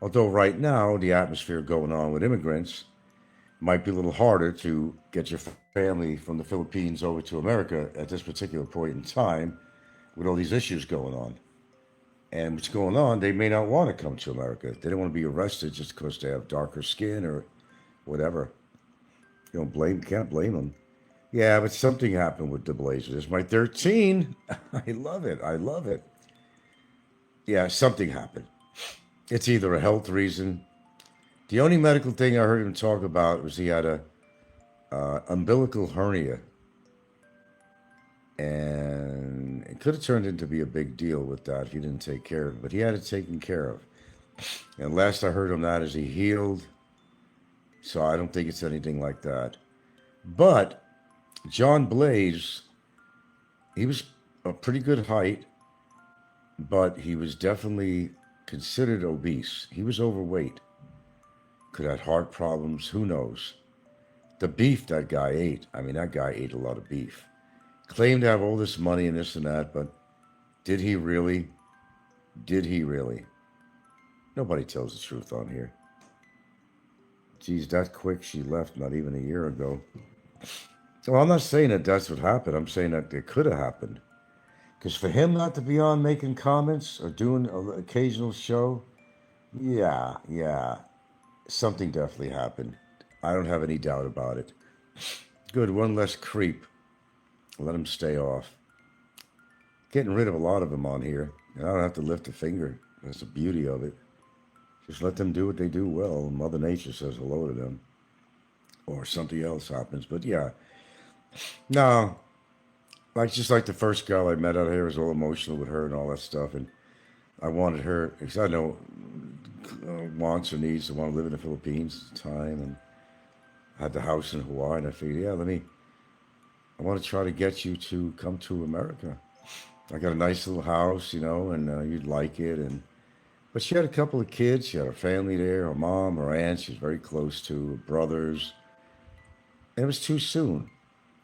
Although right now, the atmosphere going on with immigrants might be a little harder to get your family from the Philippines over to America at this particular point in time with all these issues going on. And what's going on, they may not want to come to America. They don't want to be arrested just because they have darker skin or whatever. You can't blame them. Yeah, but something happened with the Blazers. It's my 13. I love it. Yeah, something happened. It's either a health reason. The only medical thing I heard him talk about was he had a umbilical hernia. And it could have turned into be a big deal with that if he didn't take care of it. But he had it taken care of. And last I heard on that is he healed. So I don't think it's anything like that. But John Blaze, he was a pretty good height, but he was definitely considered obese. He was overweight. Could have had heart problems. Who knows? The beef that guy ate. That guy ate a lot of beef. Claimed to have all this money and this and that, but did he really? Nobody tells the truth on here. Geez, that quick she left not even a year ago. Well, I'm not saying that that's what happened. I'm saying that it could have happened. Because for him not to be on making comments or doing an occasional show, yeah, something definitely happened. I don't have any doubt about it. Good, one less creep. Let him stay off. Getting rid of a lot of them on here. And I don't have to lift a finger. That's the beauty of it. Just let them do what they do well. Mother Nature says hello to them. Or something else happens. But yeah. No. Just like the first girl I met out here, I was all emotional with her and all that stuff. And I wanted her, because I know wants or needs to want to live in the Philippines at the time. And I had the house in Hawaii. And I figured, I want to try to get you to come to America. I got a nice little house, and you'd like it. But she had a couple of kids. She had her family there, her mom, her aunt. She was very close to, her brothers. And it was too soon.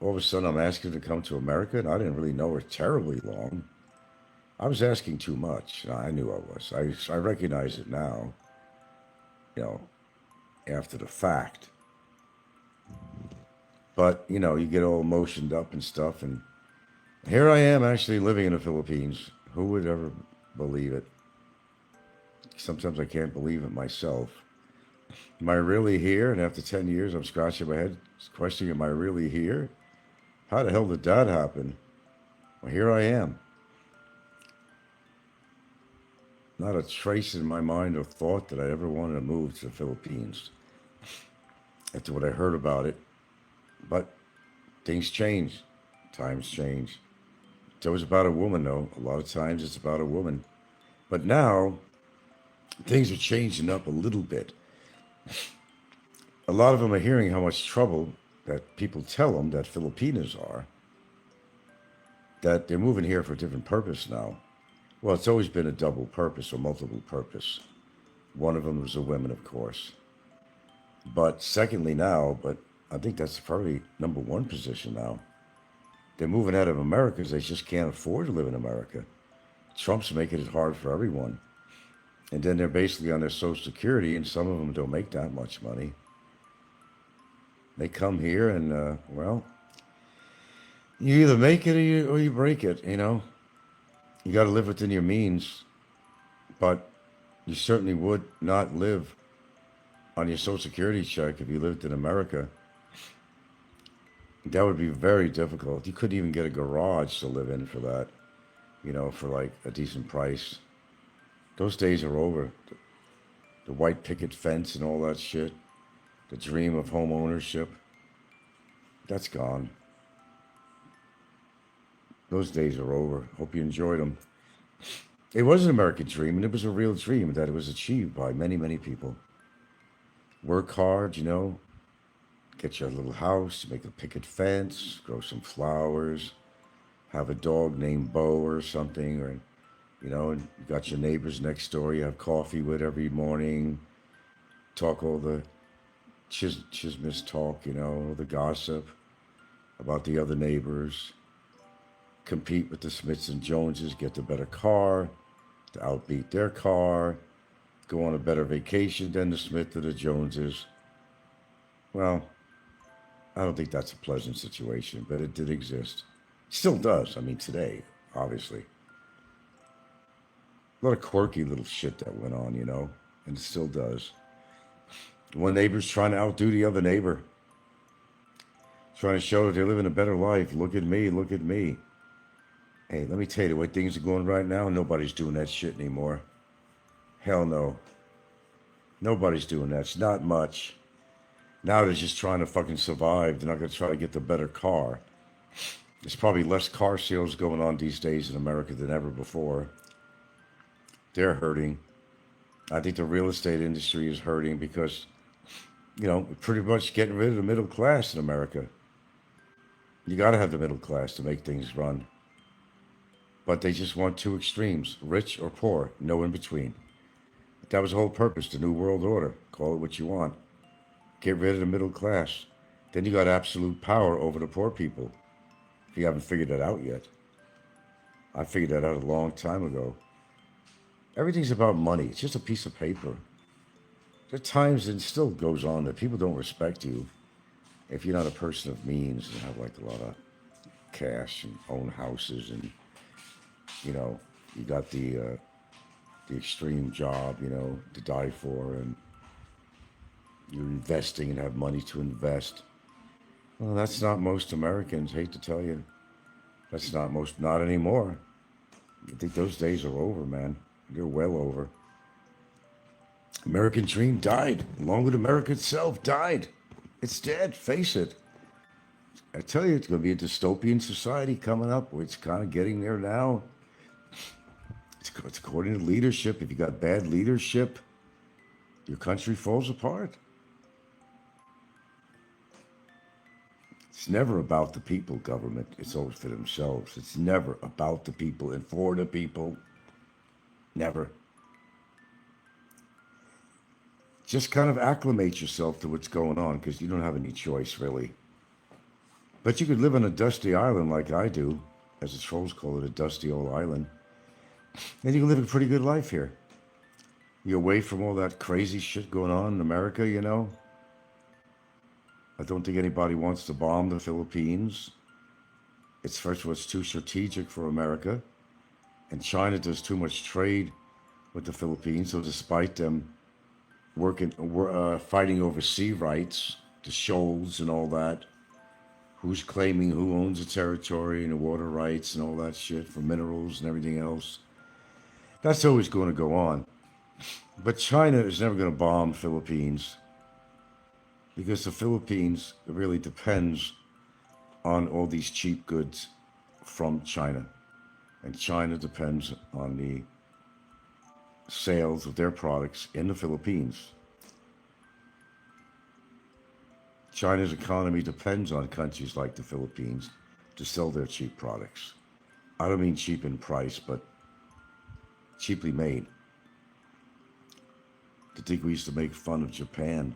All of a sudden, I'm asking her to come to America, and I didn't really know her terribly long. I was asking too much. I knew I was. I recognize it now, after the fact. But, you get all emotioned up and stuff. And here I am actually living in the Philippines. Who would ever believe it? Sometimes I can't believe it myself. Am I really here? And after 10 years, I'm scratching my head, questioning, am I really here? How the hell did that happen? Well, here I am. Not a trace in my mind or thought that I ever wanted to move to the Philippines after what I heard about it. But things change. Times change. It's always about a woman, though. A lot of times it's about a woman. But now, things are changing up a little bit. A lot of them are hearing how much trouble that people tell them that Filipinos are, that they're moving here for a different purpose now. Well, it's always been a double purpose or multiple purpose. One of them was the women, of course. But secondly now, but I think that's probably number one position now. They're moving out of America because they just can't afford to live in America. Trump's making it hard for everyone. And then they're basically on their Social Security, and some of them don't make that much money. They come here and, well, you either make it or you break it, you know. You got to live within your means, but you certainly would not live on your Social Security check if you lived in America. That would be very difficult. You couldn't even get a garage to live in for that, you know, for like a decent price. Those days are over. The white picket fence and all that shit, the dream of home ownership, that's gone. Those days are over. Hope you enjoyed them. It was an American dream, and it was a real dream that it was achieved by many, many people. Work hard, you know, get your little house, make a picket fence, grow some flowers, have a dog named Bo or something, or, you know, and you got your neighbors next door you have coffee with every morning, talk all the chismis talk, you know, the gossip about the other neighbors, compete with the Smiths and Joneses, get the better car, to outbeat their car, go on a better vacation than the Smith or the Joneses. Well, I don't think that's a pleasant situation, but it did exist. Still does, I mean, today, obviously. A lot of quirky little shit that went on, you know, and it still does. One neighbor's trying to outdo the other neighbor, trying to show that they're living a better life. Look at me, look at me. Hey, let me tell you, the way things are going right now, nobody's doing that shit anymore. Hell no. Nobody's doing that. It's not much. Now they're just trying to fucking survive. They're not going to try to get the better car. There's probably less car sales going on these days in America than ever before. They're hurting. I think the real estate industry is hurting because, you know, pretty much getting rid of the middle class in America. You got to have the middle class to make things run. But they just want two extremes, rich or poor, no in between. That was the whole purpose, the New World Order. Call it what you want. Get rid of the middle class. Then you got absolute power over the poor people. If you haven't figured that out yet. I figured that out a long time ago. Everything's about money. It's just a piece of paper. There are times, and it still goes on, that people don't respect you if you're not a person of means and have like a lot of cash and own houses and, you know, you got the extreme job, you know, to die for, and you're investing and have money to invest. Well, that's not most Americans, hate to tell you. That's not anymore. I think those days are over, man. They're well over. American dream died, along with America itself died. It's dead, face it. I tell you, it's going to be a dystopian society coming up. It's kind of getting there now. It's according to leadership. If you got bad leadership, your country falls apart. It's never about the people, government. It's always for themselves. It's never about the people and for the people. Never. Just kind of acclimate yourself to what's going on because you don't have any choice, really. But you could live on a dusty island like I do, as the trolls call it, a dusty old island. And you can live a pretty good life here. You're away from all that crazy shit going on in America, you know. I don't think anybody wants to bomb the Philippines. It's first of all, it's too strategic for America. And China does too much trade with the Philippines. So despite them fighting over sea rights, the shoals and all that, who's claiming who owns the territory and the water rights and all that shit for minerals and everything else. That's always going to go on. But China is never going to bomb Philippines because the Philippines really depends on all these cheap goods from China. And China depends on the sales of their products in the Philippines. China's economy depends on countries like the Philippines to sell their cheap products. I don't mean cheap in price, but cheaply made. I think we used to make fun of Japan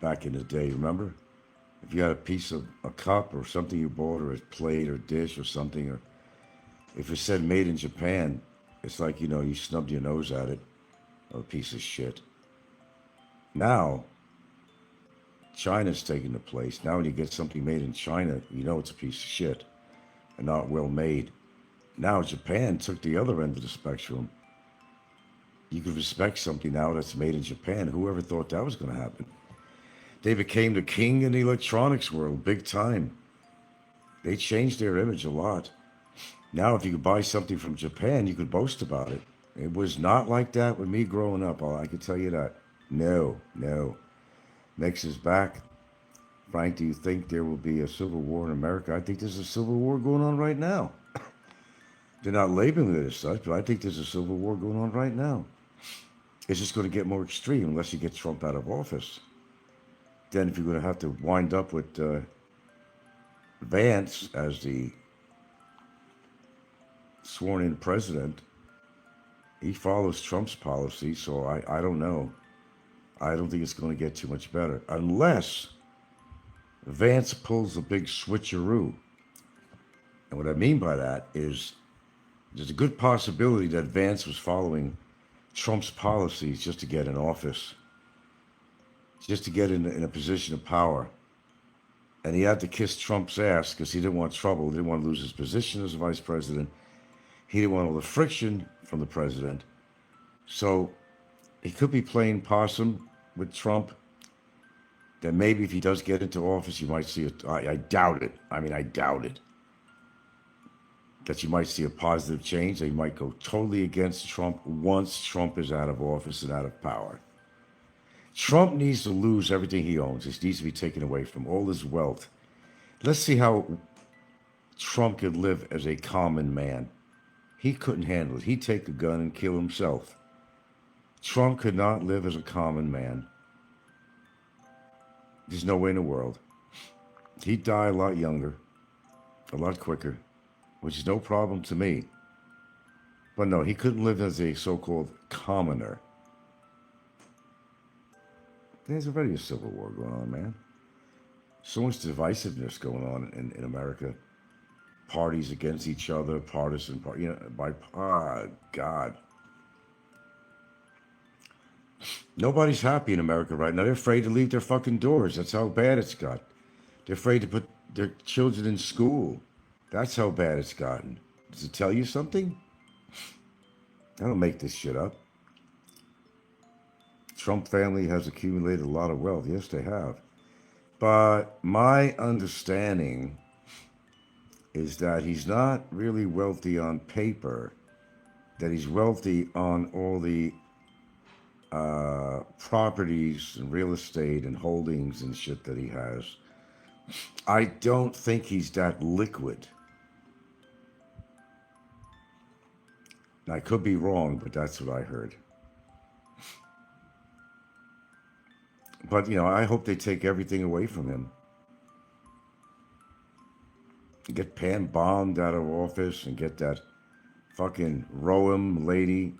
back in the day, remember? If you had a piece of a cup or something you bought, or a plate or dish or something, or if it said made in Japan, it's like, you snubbed your nose at it. Oh, a piece of shit. Now, China's taking the place. Now when you get something made in China, you know it's a piece of shit and not well made. Now Japan took the other end of the spectrum. You can respect something now that's made in Japan. Whoever thought that was going to happen? They became the king in the electronics world, big time. They changed their image a lot. Now, if you could buy something from Japan, you could boast about it. It was not like that with me growing up. I can tell you that. No. Next is back. Frank, do you think there will be a civil war in America? I think there's a civil war going on right now. They're not labeling it as such, but I think there's a civil war going on right now. It's just going to get more extreme unless you get Trump out of office. Then if you're going to have to wind up with Vance as the sworn-in president, he follows Trump's policy, so I don't know. I don't think it's going to get too much better. Unless Vance pulls a big switcheroo. And what I mean by that is there's a good possibility that Vance was following Trump's policies just to get in office, just to get in a position of power. And he had to kiss Trump's ass because he didn't want trouble. He didn't want to lose his position as vice president. He didn't want all the friction from the president. So he could be playing possum with Trump. Then maybe if he does get into office, you might see it. I doubt it. I doubt it. That you might see a positive change. They might go totally against Trump once Trump is out of office and out of power. Trump needs to lose everything he owns. It needs to be taken away from all his wealth. Let's see how Trump could live as a common man. He couldn't handle it. He'd take a gun and kill himself. Trump could not live as a common man. There's no way in the world. He'd die a lot younger, a lot quicker, which is no problem to me. But no, he couldn't live as a so-called commoner. There's already a civil war going on, man. So much divisiveness going on in America. Parties against each other, partisan, God. Nobody's happy in America right now. They're afraid to leave their fucking doors. That's how bad it's got. They're afraid to put their children in school. That's how bad it's gotten. Does it tell you something? I don't make this shit up. Trump family has accumulated a lot of wealth. Yes, they have. But my understanding is that he's not really wealthy on paper, that he's wealthy on all the properties and real estate and holdings and shit that he has. I don't think he's that liquid. I could be wrong, but that's what I heard. But, I hope they take everything away from him. Get Pam bombed out of office and get that fucking Roem lady,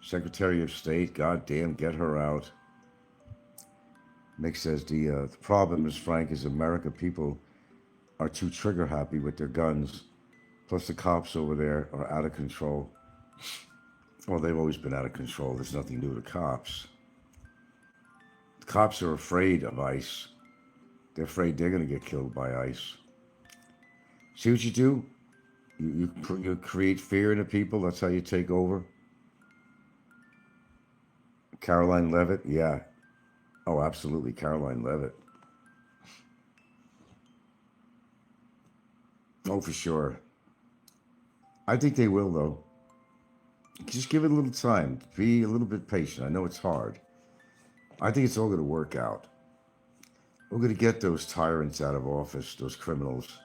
Secretary of State, goddamn, get her out. Nick says the problem is, Frank, is America people are too trigger happy with their guns. Plus the cops over there are out of control. Well, they've always been out of control. There's nothing new to cops. The cops are afraid of ICE. They're afraid they're going to get killed by ICE. See what you do? You create fear in the people. That's how you take over. Caroline Levitt, yeah. Oh, absolutely, Caroline Levitt. Oh, for sure. I think they will, though. Just give it a little time. Be a little bit patient. I know it's hard. I think it's all going to work out. We're going to get those tyrants out of office, those criminals.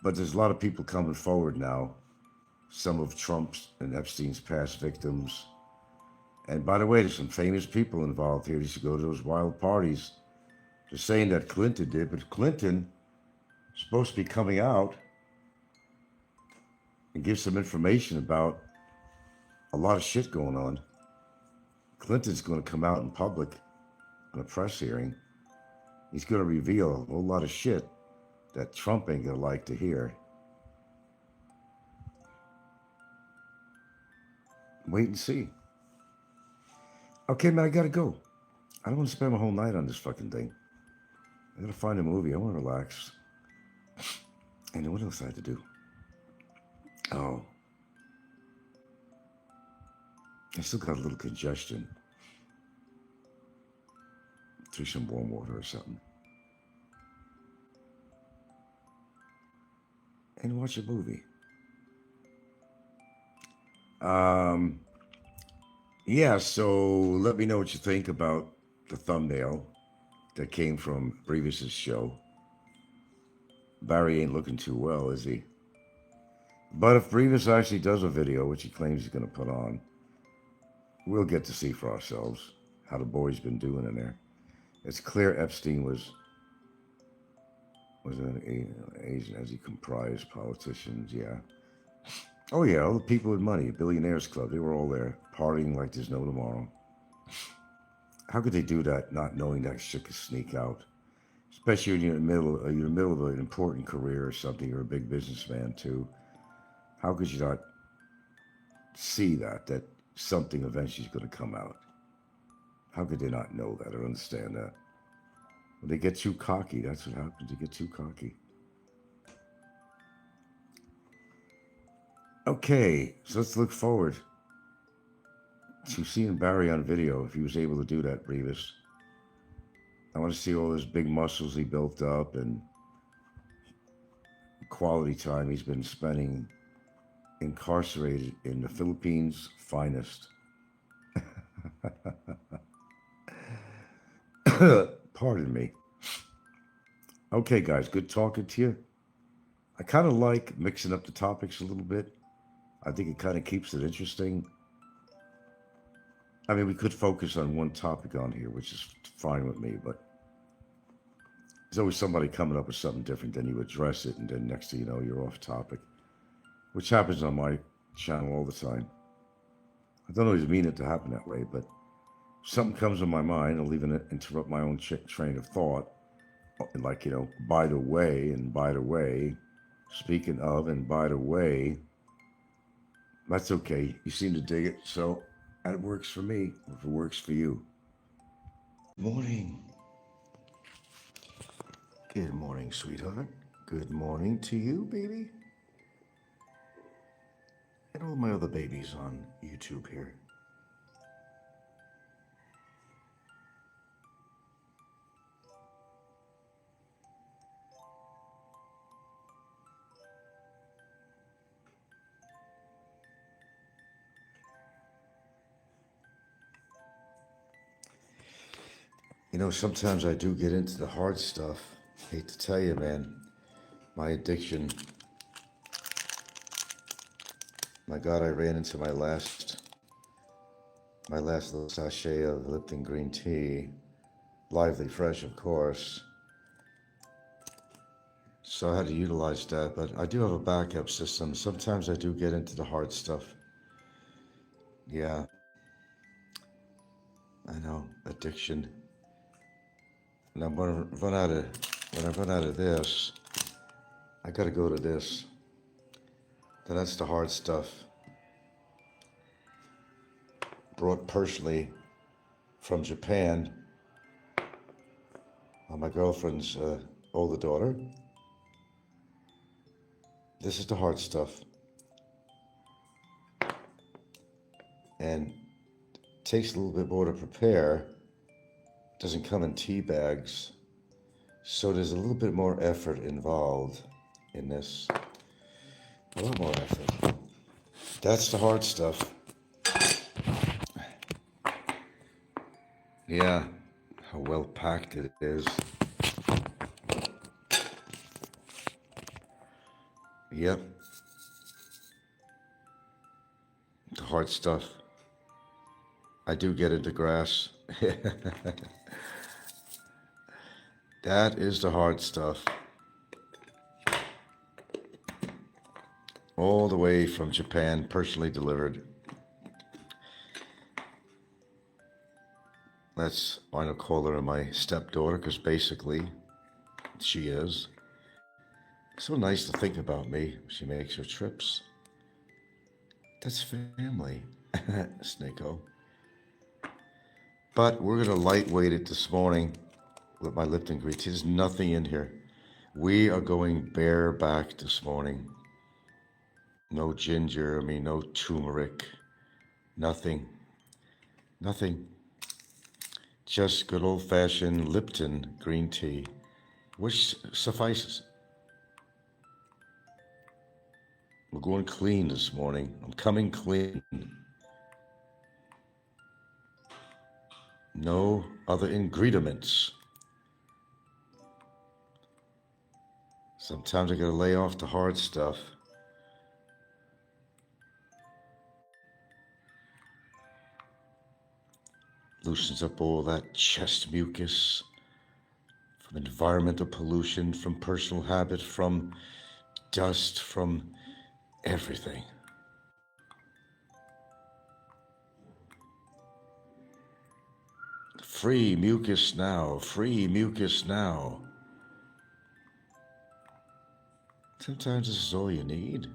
But there's a lot of people coming forward now. Some of Trump's and Epstein's past victims. And by the way, there's some famous people involved here. They used to go to those wild parties. They're saying that Clinton did, but Clinton is supposed to be coming out and give some information about a lot of shit going on. Clinton's going to come out in public in a press hearing. He's going to reveal a whole lot of shit that Trump ain't going to like to hear. Wait and see. Okay, man, I got to go. I don't want to spend my whole night on this fucking thing. I got to find a movie. I want to relax. And what else I have to do? Oh. I still got a little congestion. Drink some warm water or something. And watch a movie. Yeah, so let me know what you think about the thumbnail that came from Brevis's show. Barry ain't looking too well, is he? But if Brevis actually does a video, which he claims he's going to put on, we'll get to see for ourselves how the boy's been doing in there. It's clear Epstein was an Asian, as he comprised politicians, yeah. Oh yeah, all the people with money, Billionaires Club, they were all there, partying like there's no tomorrow. How could they do that not knowing that shit could sneak out? Especially when you're in the middle of an important career or something, you're a big businessman too. How could you not see that something eventually is going to come out? How could they not know that or understand that? When they get too cocky, that's what happens. They get too cocky. Okay, so let's look forward to seeing Barry on video, if he was able to do that, Brevis. I want to see all those big muscles he built up and quality time he's been spending incarcerated in the Philippines' finest. Pardon me. Okay, guys, good talking to you. I kind of like mixing up the topics a little bit. I think it kind of keeps it interesting. I mean, we could focus on one topic on here, which is fine with me, but there's always somebody coming up with something different, then you address it, and then next thing you know, you're off topic, which happens on my channel all the time. I don't always mean it to happen that way, but if something comes in my mind, I'll even interrupt my own train of thought. Like, by the way, speaking of, and by the way, that's okay. You seem to dig it, so that works for me, if it works for you. Morning. Good morning, sweetheart. Good morning to you, baby. And all my other babies on YouTube here. Sometimes I do get into the hard stuff. Hate to tell you, man. My addiction. My God, I ran into my last little sachet of Lipton green tea. Lively Fresh, of course. So I had to utilize that, but I do have a backup system. Sometimes I do get into the hard stuff. Yeah. I know, addiction. And when I run out of this, I gotta go to this. Then that's the hard stuff. Brought personally from Japan on my girlfriend's older daughter. This is the hard stuff. And it takes a little bit more to prepare. Doesn't come in tea bags, so there's a little bit more effort involved in this. A lot more effort. That's the hard stuff. Yeah, how well packed it is. Yep. The hard stuff. I do get into grass. That is the hard stuff. All the way from Japan, personally delivered. That's why I call her my stepdaughter, because basically she is. So nice to think about me. She makes her trips. That's family, Snikko. But we're going to lightweight it this morning with my Lipton green tea. There's nothing in here. We are going bareback this morning. No ginger, no turmeric, nothing. Just good old-fashioned Lipton green tea, which suffices. We're going clean this morning. I'm coming clean. No other ingredients. Sometimes I gotta lay off the hard stuff. Loosens up all that chest mucus from environmental pollution, from personal habit, from dust, from everything. Free mucus now, free mucus now. Sometimes this is all you need.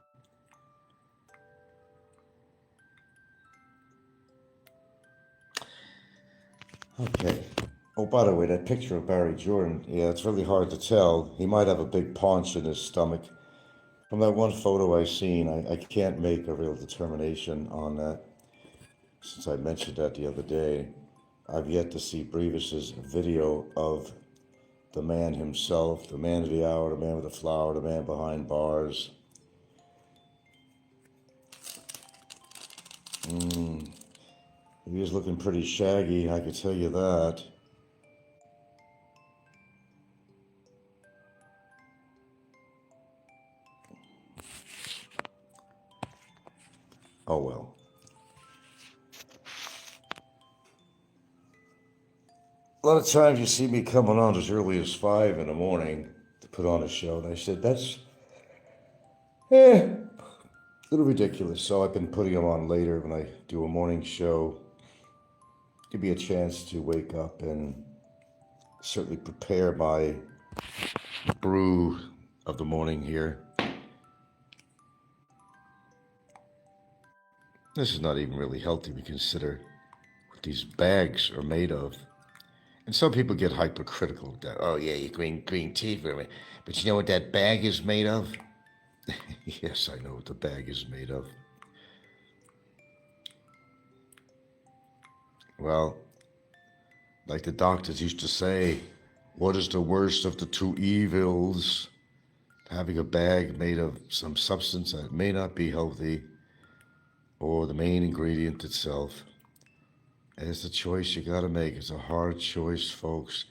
Okay. Oh, by the way, that picture of Barry Jordan, yeah, it's really hard to tell. He might have a big paunch in his stomach. From that one photo I've seen, I can't make a real determination on that. Since I mentioned that the other day, I've yet to see Brevis's video of the man himself, the man of the hour, the man with the flower, the man behind bars. He is looking pretty shaggy, I can tell you that. Oh well. A lot of times you see me coming on as early as 5 in the morning to put on a show, and I said, that's a little ridiculous. So I've been putting them on later when I do a morning show. Give me a chance to wake up and certainly prepare my brew of the morning here. This is not even really healthy to consider what these bags are made of. And some people get hypercritical of that. Oh yeah, you green tea for me. But you know what that bag is made of? Yes, I know what the bag is made of. Well, like the doctors used to say, what is the worst of the two evils? Having a bag made of some substance that may not be healthy, or the main ingredient itself. It's a choice you gotta make. It's a hard choice, folks.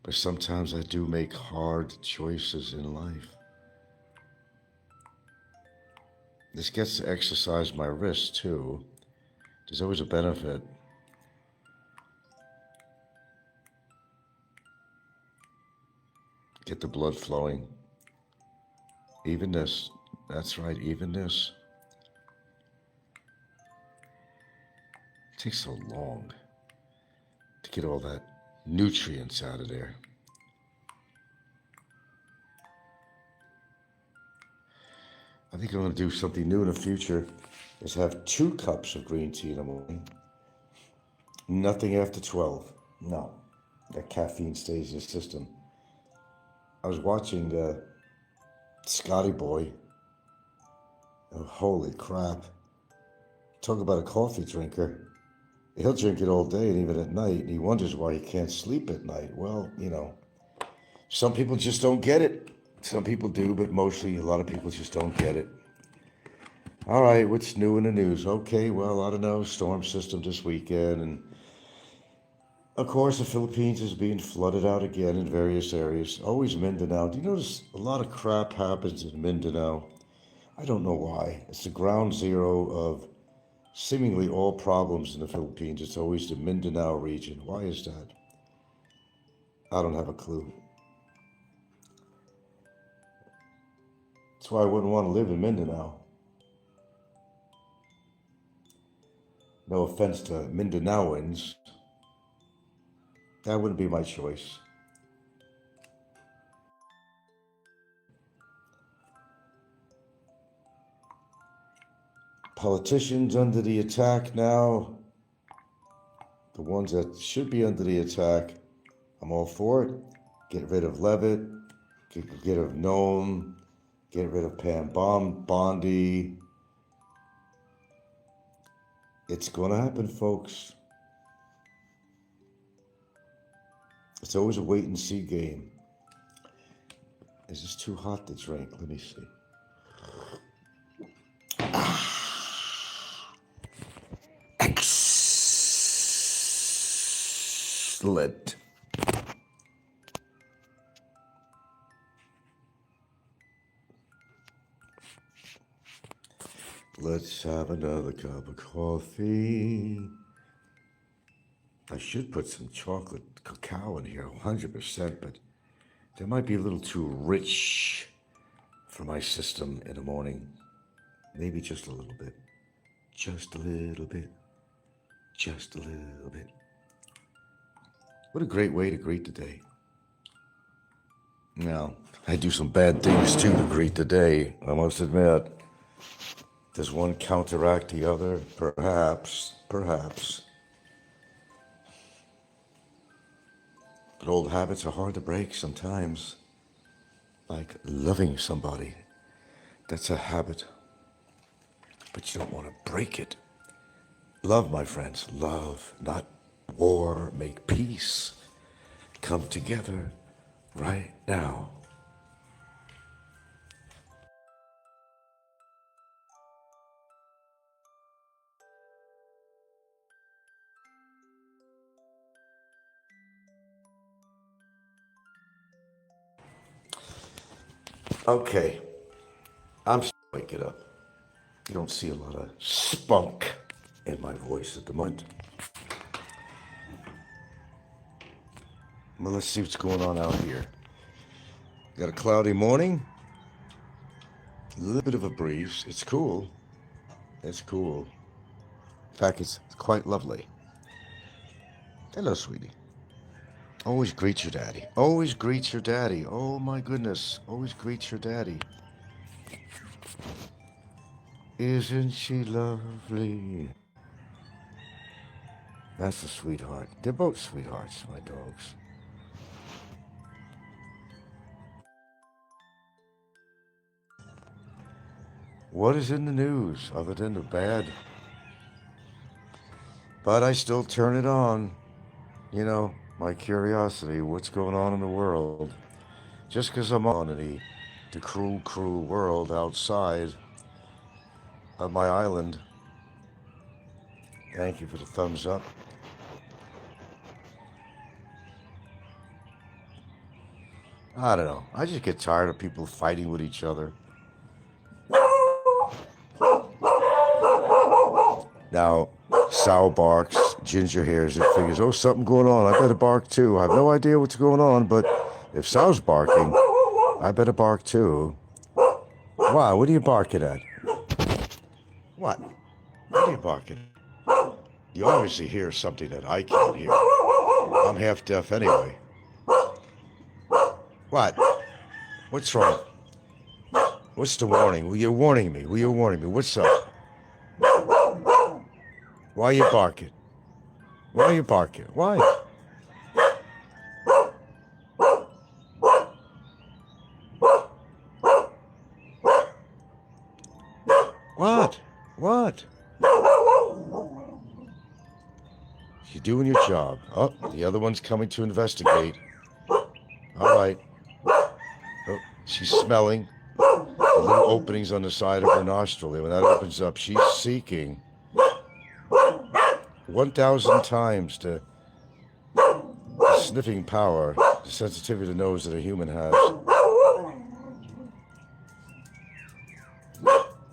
But sometimes I do make hard choices in life. This gets to exercise my wrist too. There's always a benefit. Get the blood flowing. Even this. That's right, even this. It takes so long to get all that nutrients out of there. I think I'm going to do something new in the future, is have 2 cups of green tea in the morning. Nothing after 12. No, that caffeine stays in the system. I was watching Scotty Boy. Oh, holy crap. Talk about a coffee drinker. He'll drink it all day and even at night, and he wonders why he can't sleep at night. Well, some people just don't get it. Some people do, but mostly a lot of people just don't get it. All right, what's new in the news? Okay, well, I don't know, storm system this weekend. And of course, the Philippines is being flooded out again in various areas. Always Mindanao. Do you notice a lot of crap happens in Mindanao? I don't know why. It's the ground zero of seemingly all problems in the Philippines. It's always the Mindanao region. Why is that? I don't have a clue. That's why I wouldn't want to live in Mindanao. No offense to Mindanaoans. That wouldn't be my choice. Politicians under the attack now. The ones that should be under the attack. I'm all for it. Get rid of Levitt. Get rid of Noam. Get rid of Pam Bondi. It's going to happen, folks. It's always a wait and see game. Is this too hot to drink? Let me see. Excellent. Let's have another cup of coffee. I should put some chocolate cacao in here, 100%, but that might be a little too rich for my system in the morning. Maybe just a little bit. Just a little bit. Just a little bit. What a great way to greet the day. Now, I do some bad things too to greet the day, I must admit. Does one counteract the other? Perhaps. But old habits are hard to break sometimes. Like loving somebody. That's a habit. But you don't want to break it. Love, my friends, love, not war. Make peace. Come together right now. Okay, I'm waking up. You don't see a lot of spunk in my voice at the moment. Well, let's see what's going on out here. Got a cloudy morning. A little bit of a breeze. It's cool. It's cool. In fact, it's quite lovely. Hello, sweetie. Always greet your daddy. Always greet your daddy. Oh my goodness. Always greet your daddy. Isn't she lovely? That's a sweetheart. They're both sweethearts, my dogs. What is in the news other than the bad? But I still turn it on. You know, my curiosity, what's going on in the world? Just because I'm on the cruel, cruel world outside of my island. Thank you for the thumbs up. I don't know. I just get tired of people fighting with each other. Now, Sal barks, Ginger hears it, figures, oh, something going on. I better bark too. I have no idea what's going on, but if Sal's barking, I better bark too. Wow, what are you barking at? What? What are you barking? You obviously hear something that I can't hear. I'm half deaf anyway. What? What's wrong? What's the warning? Well, you're warning me. What's up? Why are you barking? Why? What? You're doing your job. Oh, the other one's coming to investigate. All right. Oh, she's smelling. little openings on the side of her nostril. When that opens up, she's seeking 1,000 times the sniffing power, the sensitivity to the nose that a human has.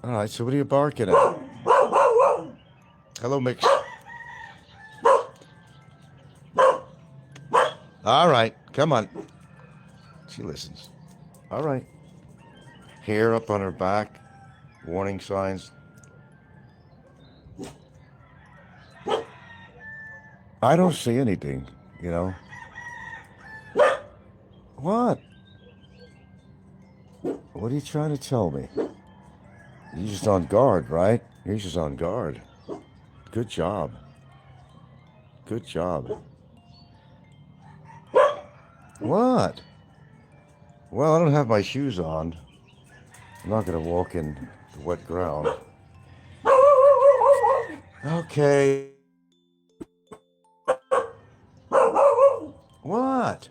All right, so what are you barking at? Hello, Mix. All right, come on. She listens. All right. Hair up on her back, warning signs. I don't see anything, you know. What? What are you trying to tell me? You're just on guard, right? You're just on guard. Good job. Good job. What? Well, I don't have my shoes on. I'm not going to walk in the wet ground. Okay. What?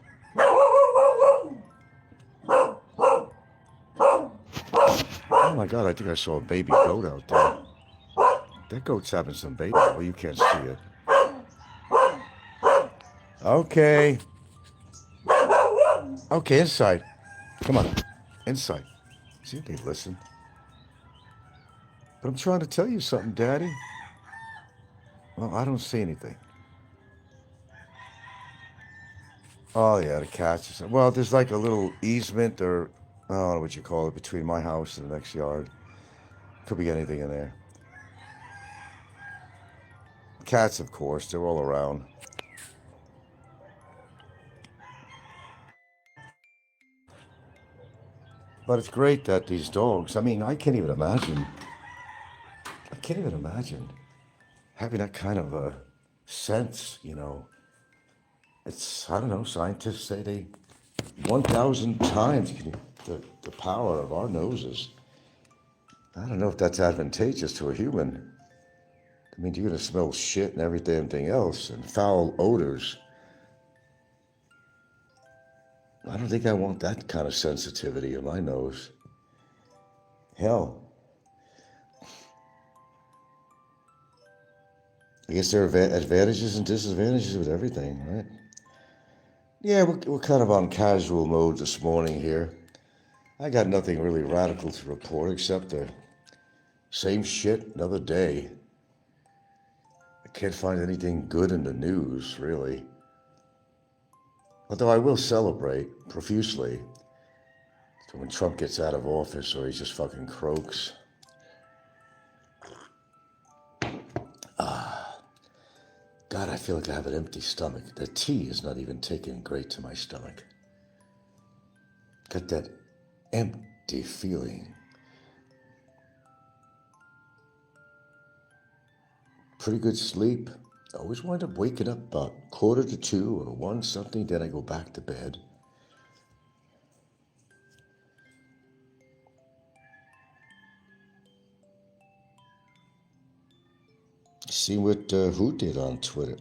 Oh my God, I think I saw a baby goat out there. That goat's having some baby. Well, you can't see it. Okay. Okay, inside. Come on. Inside. See if they listen. But I'm trying to tell you something, Daddy. Well, I don't see anything. Oh, yeah, the cats or something. Well, there's like a little easement or, I don't know what you call it, between my house and the next yard. Could be anything in there. Cats, of course, they're all around. But it's great that these dogs, I mean, I can't even imagine having that kind of a sense, you know. It's, I don't know, scientists say they 1,000 times the power of our noses. I don't know if that's advantageous to a human. I mean, you're going to smell shit and every damn thing else and foul odors. I don't think I want that kind of sensitivity in my nose. Hell. I guess there are advantages and disadvantages with everything, right? Yeah, we're kind of on casual mode this morning here. I got nothing really radical to report except the same shit, another day. I can't find anything good in the news, really. Although I will celebrate profusely when Trump gets out of office or he just fucking croaks. God, I feel like I have an empty stomach. The tea is not even taking great to my stomach. Got that empty feeling. Pretty good sleep. I always wind up waking up about 1:45 or 1 something, then I go back to bed. See what who did on Twitter?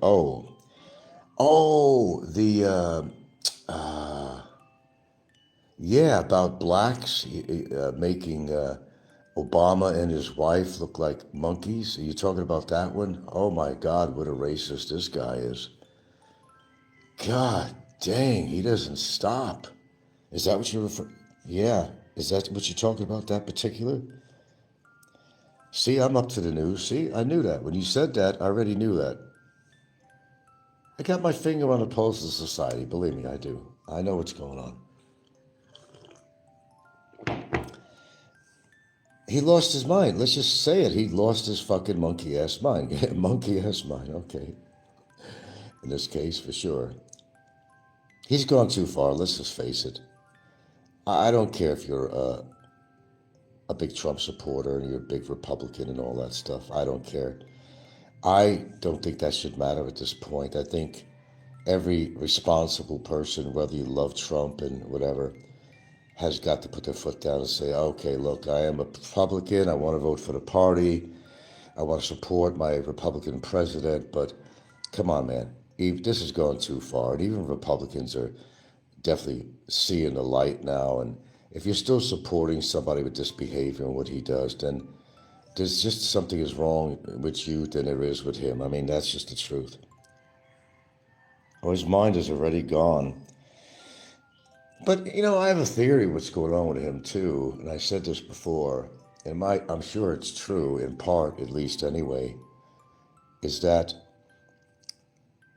Yeah, about blacks making Obama and his wife look like monkeys. Are you talking about that one? Oh my God, what a racist this guy is. God dang, he doesn't stop. Is that what you're referring? Yeah, is that what you're talking about, that particular? See, I'm up to the news. See, I knew that. When you said that, I already knew that. I got my finger on the pulse of society. Believe me, I do. I know what's going on. He lost his mind. Let's just say it. He lost his fucking monkey-ass mind. Monkey-ass mind, okay. In this case, for sure. He's gone too far, let's just face it. I don't care if you're a big Trump supporter and you're a big Republican and all that stuff. I don't care. I don't think that should matter at this point. I think every responsible person, whether you love Trump and whatever, has got to put their foot down and say, okay, look, I am a Republican. I want to vote for the party. I want to support my Republican president. But come on, man. This is going too far. And even Republicans are definitely seeing the light now. And if you're still supporting somebody with this behavior and what he does, then there's just something is wrong with you than there is with him. I mean, that's just the truth. Oh, his mind is already gone. But, I have a theory what's going on with him, too. And I said this before, and I'm sure it's true, in part, at least anyway, is that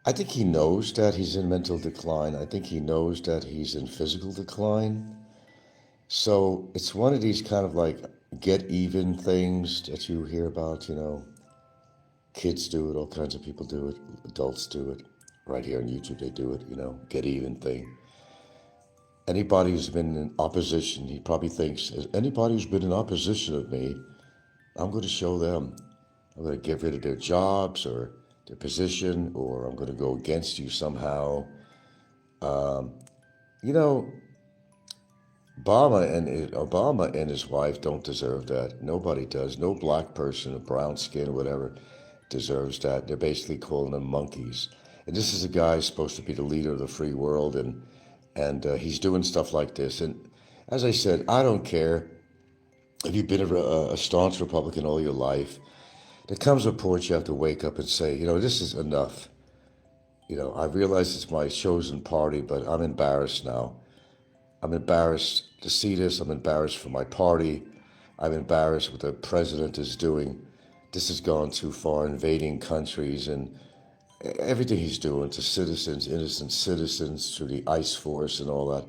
I think he knows that he's in mental decline. I think he knows that he's in physical decline. So it's one of these kind of like get even things that you hear about, Kids do it, all kinds of people do it, adults do it. Right here on YouTube, they do it, get even thing. Anybody who's been in opposition, he probably thinks, anybody who's been in opposition of me, I'm going to show them. I'm going to get rid of their jobs or their position, or I'm going to go against you somehow. Obama and his wife don't deserve that. Nobody does. No black person, a brown skin, whatever, deserves that. They're basically calling them monkeys. And this is a guy who's supposed to be the leader of the free world, and he's doing stuff like this. And as I said, I don't care if you've been a staunch Republican all your life. There comes a point you have to wake up and say, this is enough. I realize it's my chosen party, but I'm embarrassed now. I'm embarrassed to see this. I'm embarrassed for my party. I'm embarrassed what the president is doing. This has gone too far, invading countries and everything he's doing to citizens, innocent citizens, through the ICE force and all that.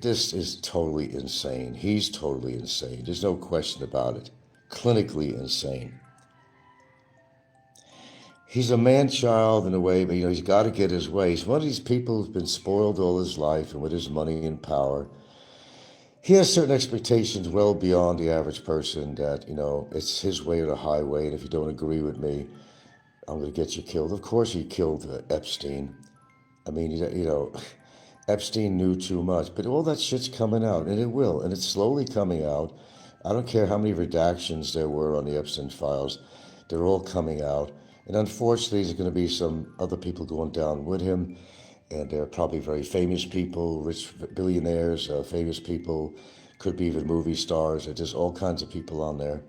This is totally insane. He's totally insane. There's no question about it. Clinically insane. He's a man-child in a way, but he's got to get his way. He's one of these people who's been spoiled all his life, and with his money and power, he has certain expectations well beyond the average person that, it's his way or the highway, and if you don't agree with me, I'm going to get you killed. Of course he killed Epstein. I mean, Epstein knew too much, but all that shit's coming out, and it will, and it's slowly coming out. I don't care how many redactions there were on the Epstein files. They're all coming out. And unfortunately, there's going to be some other people going down with him, and they're probably very famous people, rich billionaires, famous people, could be even movie stars. There's all kinds of people on there.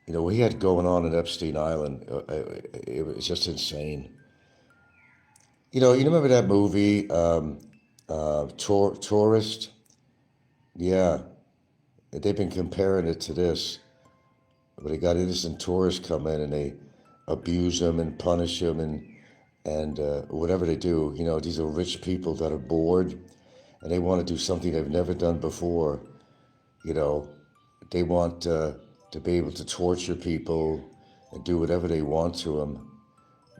What he had going on in Epstein Island, it was just insane. You remember that movie, Tourist? Yeah, they've been comparing it to this, but they got innocent tourists come in and they abuse them and punish them and whatever they do. These are rich people that are bored and they want to do something they've never done before. They want to be able to torture people and do whatever they want to them.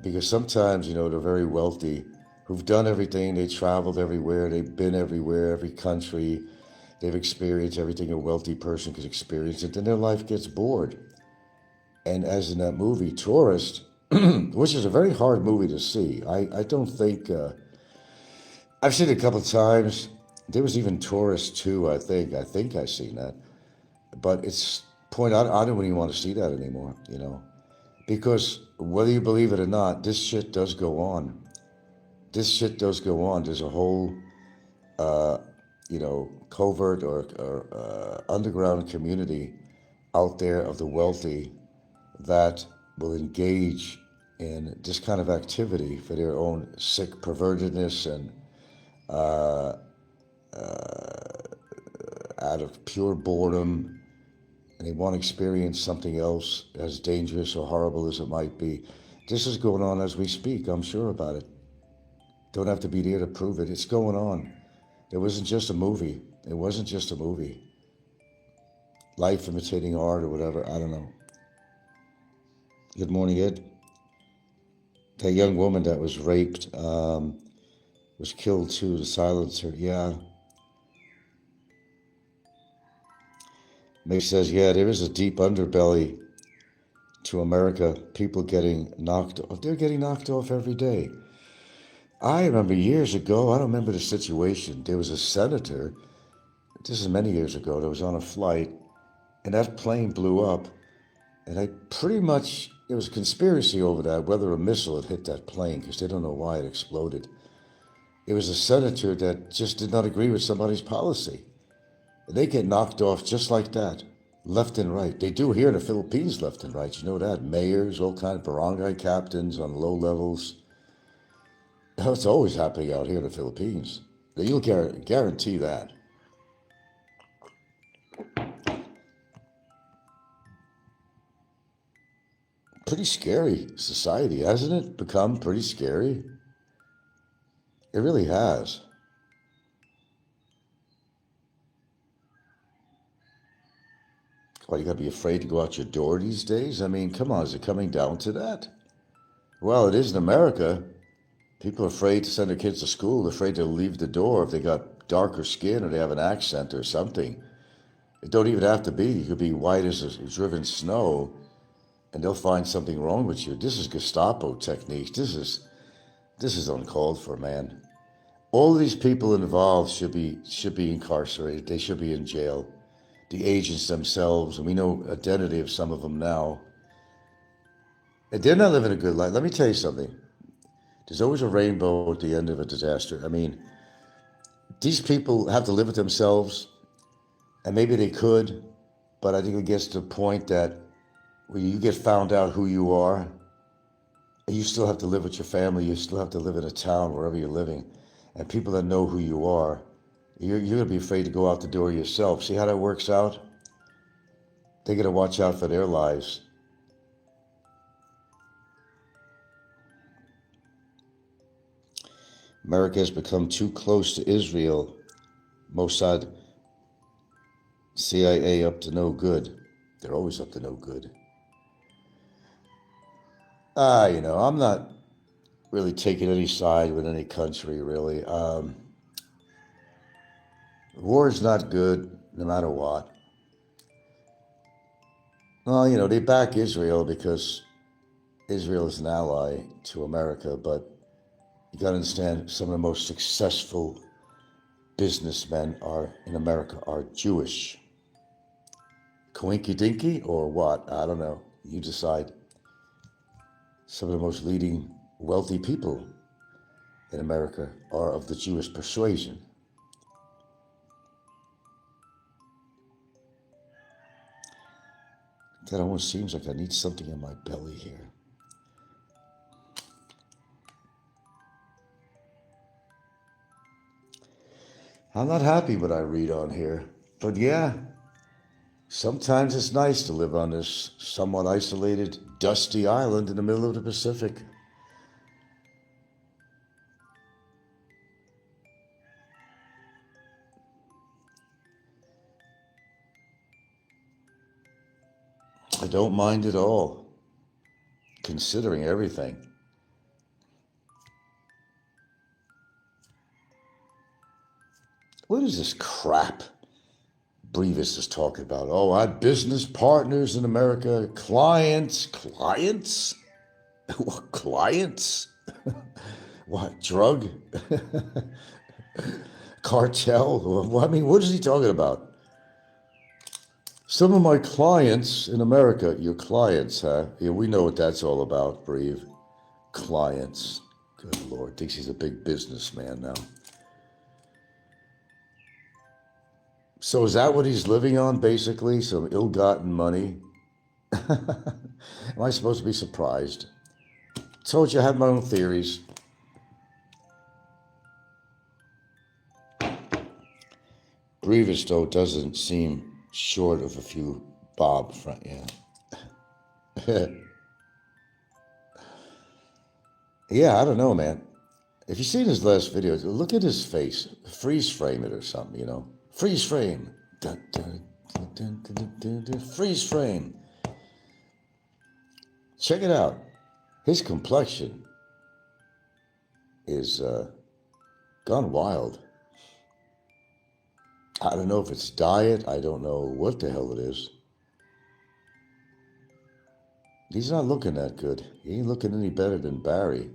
Because sometimes, they're very wealthy, who've done everything. They traveled everywhere. They've been everywhere, every country. They've experienced everything a wealthy person could experience. And then their life gets bored. And as in that movie, Tourist, which is a very hard movie to see. I don't think, I've seen it a couple of times. There was even Tourist 2, I think. I think I've seen that. But it's I don't even want to see that anymore, Because whether you believe it or not, this shit does go on. This shit does go on. There's a whole, covert or underground community out there of the wealthy that will engage in this kind of activity for their own sick pervertedness and out of pure boredom, and they want to experience something else as dangerous or horrible as it might be. This is going on as we speak. I'm sure about it. Don't have to be there to prove it. It's going on. It wasn't just a movie. It wasn't just a movie. Life imitating art or whatever. I don't know. Good morning, Ed. That young woman that was raped was killed too. The silencer. Yeah. May says, yeah, there is a deep underbelly to America. People getting knocked off. They're getting knocked off every day. I remember years ago, I don't remember the situation. There was a senator, this is many years ago, that was on a flight, and that plane blew up. And there was a conspiracy over that, whether a missile had hit that plane, because they don't know why it exploded. It was a senator that just did not agree with somebody's policy. They get knocked off just like that, left and right. They do here in the Philippines, left and right. You know that? Mayors, all kind of barangay captains on low levels. It's always happening out here in the Philippines. You'll guarantee that. Pretty scary society, hasn't it? Become pretty scary. It really has. Well, you gotta be afraid to go out your door these days? I mean, come on, is it coming down to that? Well, it is in America. People are afraid to send their kids to school. They're afraid to leave the door if they got darker skin or they have an accent or something. It don't even have to be. You could be white as driven snow, and they'll find something wrong with you. This is Gestapo techniques. This is uncalled for, man. All of these people involved should be incarcerated. They should be in jail. The agents themselves, and we know identity of some of them now. And they're not living a good life. Let me tell you something. There's always a rainbow at the end of a disaster. I mean, these people have to live with themselves, and maybe they could, but I think it gets to the point that when you get found out who you are, you still have to live with your family, you still have to live in a town, wherever you're living, and people that know who you are, you're going to be afraid to go out the door yourself. See how that works out? They got to watch out for their lives. America has become too close to Israel. Mossad, CIA up to no good. They're always up to no good. I'm not really taking any side with any country, really. War is not good, no matter what. Well, they back Israel because Israel is an ally to America, but you got to understand, some of the most successful businessmen in America are Jewish. Coinky dinky or what? I don't know. You decide. Some of the most leading wealthy people in America are of the Jewish persuasion. That almost seems like I need something in my belly here. I'm not happy what I read on here, but yeah, sometimes it's nice to live on this somewhat isolated, dusty island in the middle of the Pacific. I don't mind at all, considering everything. What is this crap Brevis is talking about? Oh, I had business partners in America, clients? What, clients? What, drug? Cartel? I mean, what is he talking about? Some of my clients in America, your clients, huh? Yeah, we know what that's all about, Breve. Clients. Good Lord, thinks he's a big businessman now. So is that what he's living on, basically? Some ill-gotten money? Am I supposed to be surprised? Told you I have my own theories. Brevis, though, doesn't seem short of a few bob front, yeah. Yeah, I don't know, man. If you've seen his last video, look at his face. Freeze frame it or something, Freeze frame. Dun, dun, dun, dun, dun, dun, dun. Freeze frame. Check it out. His complexion is gone wild. I don't know if it's diet. I don't know what the hell it is. He's not looking that good. He ain't looking any better than Barry.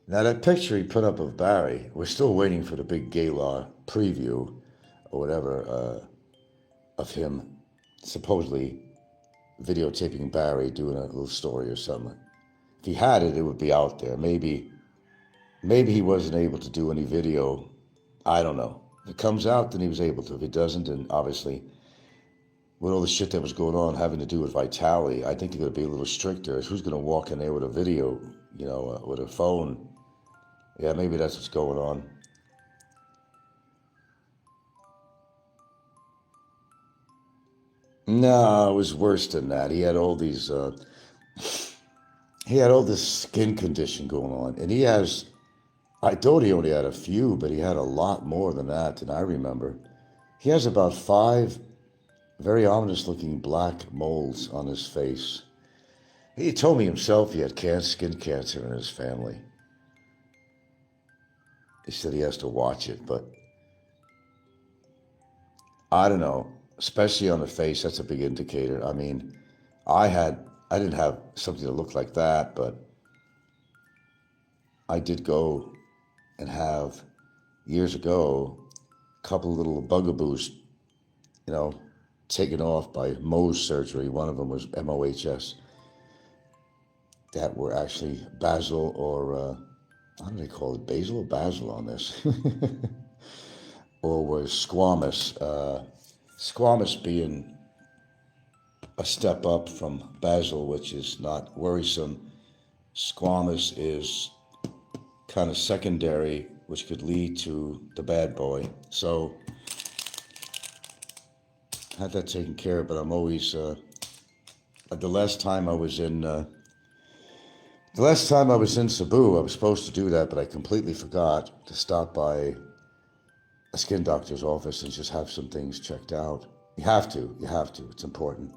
Now, that picture he put up of Barry, we're still waiting for the big gala preview or whatever of him supposedly videotaping Barry doing a little story or something. If he had it, it would be out there. Maybe he wasn't able to do any video. I don't know. If it comes out, then he was able to. If it doesn't, then obviously, with all the shit that was going on having to do with vitality, I think they're going to be a little stricter. Who's going to walk in there with a video, with a phone? Yeah, maybe that's what's going on. No, it was worse than that. He had all these, he had all this skin condition going on. And I thought he only had a few, but he had a lot more than that, and I remember. He has about 5 very ominous looking black moles on his face. He told me himself he had skin cancer in his family. He said he has to watch it, but I don't know, especially on the face, that's a big indicator. I mean, I didn't have something that looked like that, but I did go and have, years ago, a couple of little bugaboos, taken off by Mohs surgery. One of them was MOHS. That were actually basil or, how do they call it? Basil or basil on this? Or was squamous. Squamous being a step up from basil, which is not worrisome. Squamous is kind of secondary, which could lead to the bad boy. So, had that taken care of, but I'm always, the last time I was in Cebu, I was supposed to do that, but I completely forgot to stop by a skin doctor's office and just have some things checked out. You have to, it's important.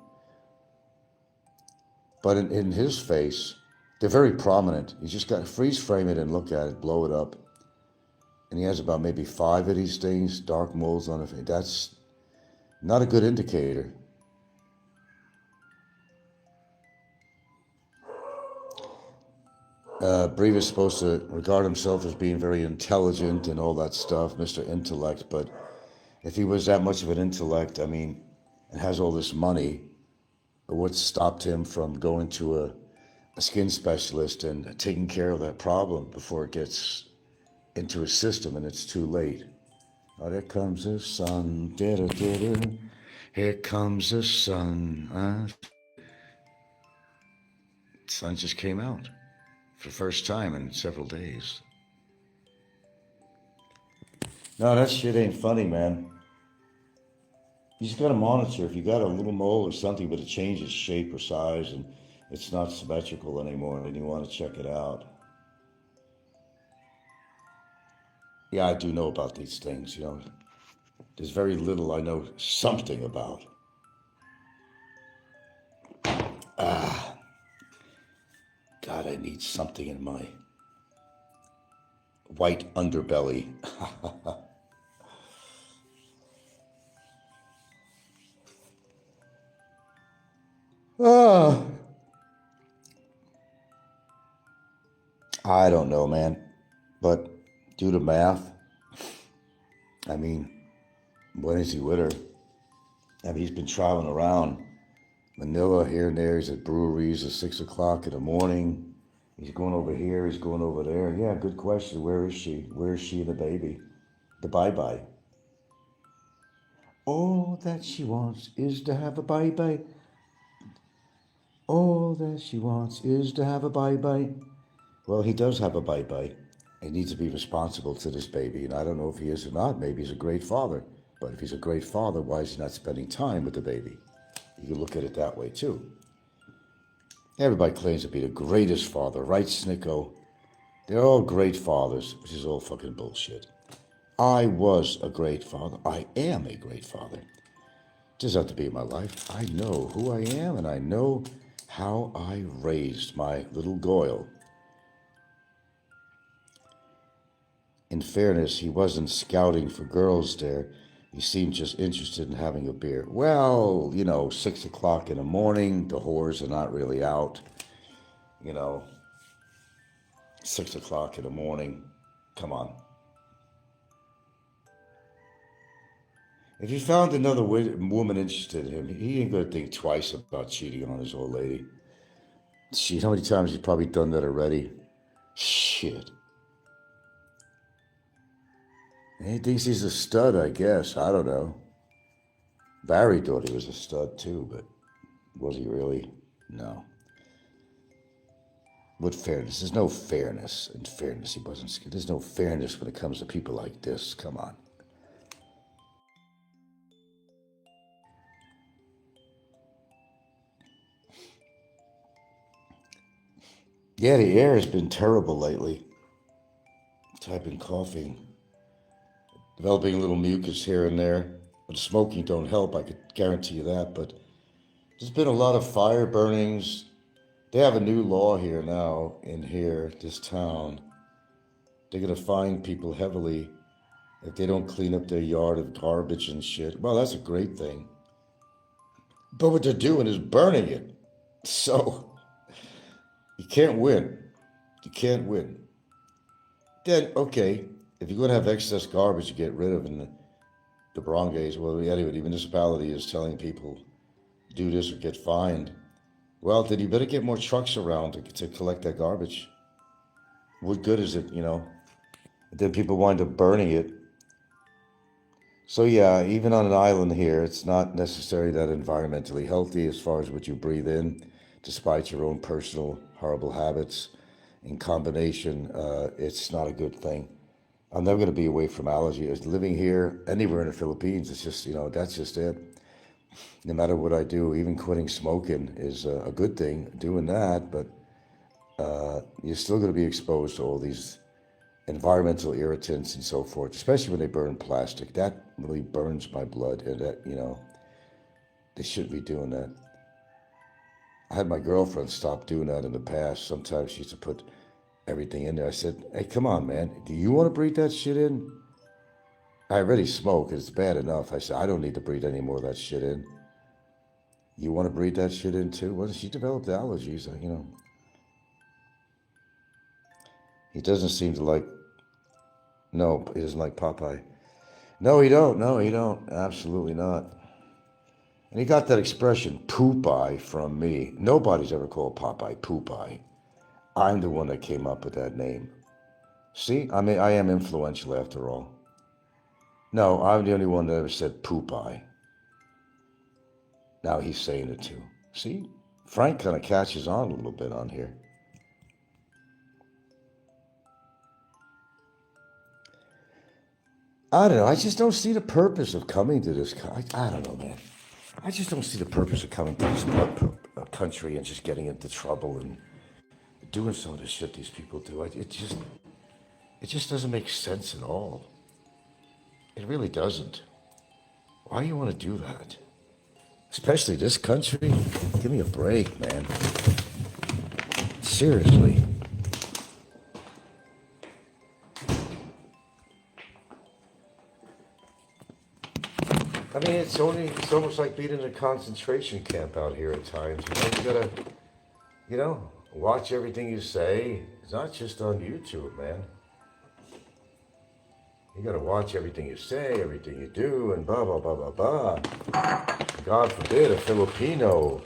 But in his face, they're very prominent. You just got to freeze frame it and look at it, blow it up. And he has about maybe 5 of these things, dark moles on it. That's not a good indicator. Breve is supposed to regard himself as being very intelligent and all that stuff, Mr. Intellect, but if he was that much of an intellect, and has all this money, what stopped him from going to a skin specialist and taking care of that problem before it gets into his system and it's too late? Oh, there comes the sun, here comes the sun. The sun just came out for the first time in several days. No, that shit ain't funny, man. You just gotta monitor. If you got a little mole or something, but it changes shape or size and it's not symmetrical anymore, then you want to check it out. Yeah, I do know about these things, There's very little I know something about. God, I need something in my white underbelly. I don't know, man. But do the math. When is he with her? He's been traveling around Manila here and there. He's at breweries at 6 o'clock in the morning. He's going over here. He's going over there. Yeah, good question. Where is she? Where is she and the baby? The bye-bye. All that she wants is to have a bye-bye. All that she wants is to have a bye-bye. Well, he does have a bye-bye. He needs to be responsible to this baby. And I don't know if he is or not. Maybe he's a great father. But if he's a great father, why is he not spending time with the baby? You can look at it that way, too. Everybody claims to be the greatest father, right, Snikko? They're all great fathers, which is all fucking bullshit. I was a great father. I am a great father. It doesn't have to be in my life. I know who I am, and I know how I raised my little Goyle. In fairness, he wasn't scouting for girls there. He seemed just interested in having a beer. Well, 6 o'clock in the morning, the whores are not really out. 6 o'clock in the morning, come on. If he found another woman interested in him, he ain't gonna think twice about cheating on his old lady. Shit, how many times he's probably done that already? Shit. He thinks he's a stud, I guess. I don't know. Barry thought he was a stud too, but was he really? No. What fairness? There's no fairness. In fairness, he wasn't. There's no fairness when it comes to people like this. Come on. Yeah, the air has been terrible lately. So I've been coughing, developing a little mucus here and there. But smoking don't help, I could guarantee you that. But there's been a lot of fire burnings. They have a new law here now in this town. They're going to fine people heavily if they don't clean up their yard of garbage and shit. Well, that's a great thing. But what they're doing is burning it. So you can't win. You can't win. Then, okay, if you're going to have excess garbage to get rid of in the Bronx, well, anyway, the municipality is telling people, do this or get fined. Well, then you better get more trucks around to collect that garbage. What good is it, And then people wind up burning it. So yeah, even on an island here, it's not necessarily that environmentally healthy as far as what you breathe in, despite your own personal horrible habits. In combination, it's not a good thing. I'm never going to be away from allergies. Living here, anywhere in the Philippines, it's just, that's just it. No matter what I do, even quitting smoking is a good thing, doing that, but you're still going to be exposed to all these environmental irritants and so forth, especially when they burn plastic. That really burns my blood, and that, they shouldn't be doing that. I had my girlfriend stop doing that in the past. Sometimes she used to put everything in there. I said, hey, come on, man. Do you want to breathe that shit in? I already smoke. It's bad enough. I said, I don't need to breathe any more of that shit in. You want to breathe that shit in too? Well, she developed allergies, He doesn't seem to like, no, he doesn't like Popeye. No, he don't. No, he don't. Absolutely not. And he got that expression, poop-eye, from me. Nobody's ever called Popeye poop-eye. I'm the one that came up with that name. See, I am influential after all. No, I'm the only one that ever said poop-eye. Now he's saying it too. See, Frank kind of catches on a little bit on here. I don't know. I just don't see the purpose of coming to this. I don't know, man. I just don't see the purpose of coming to this country and just getting into trouble and doing some of the shit these people do. It just doesn't make sense at all. It really doesn't. Why do you want to do that? Especially this country? Give me a break, man. Seriously. I mean, it's almost like being in a concentration camp out here at times. You gotta, watch everything you say. It's not just on YouTube, man. You gotta watch everything you say, everything you do, and blah, blah, blah, blah, blah. God forbid a Filipino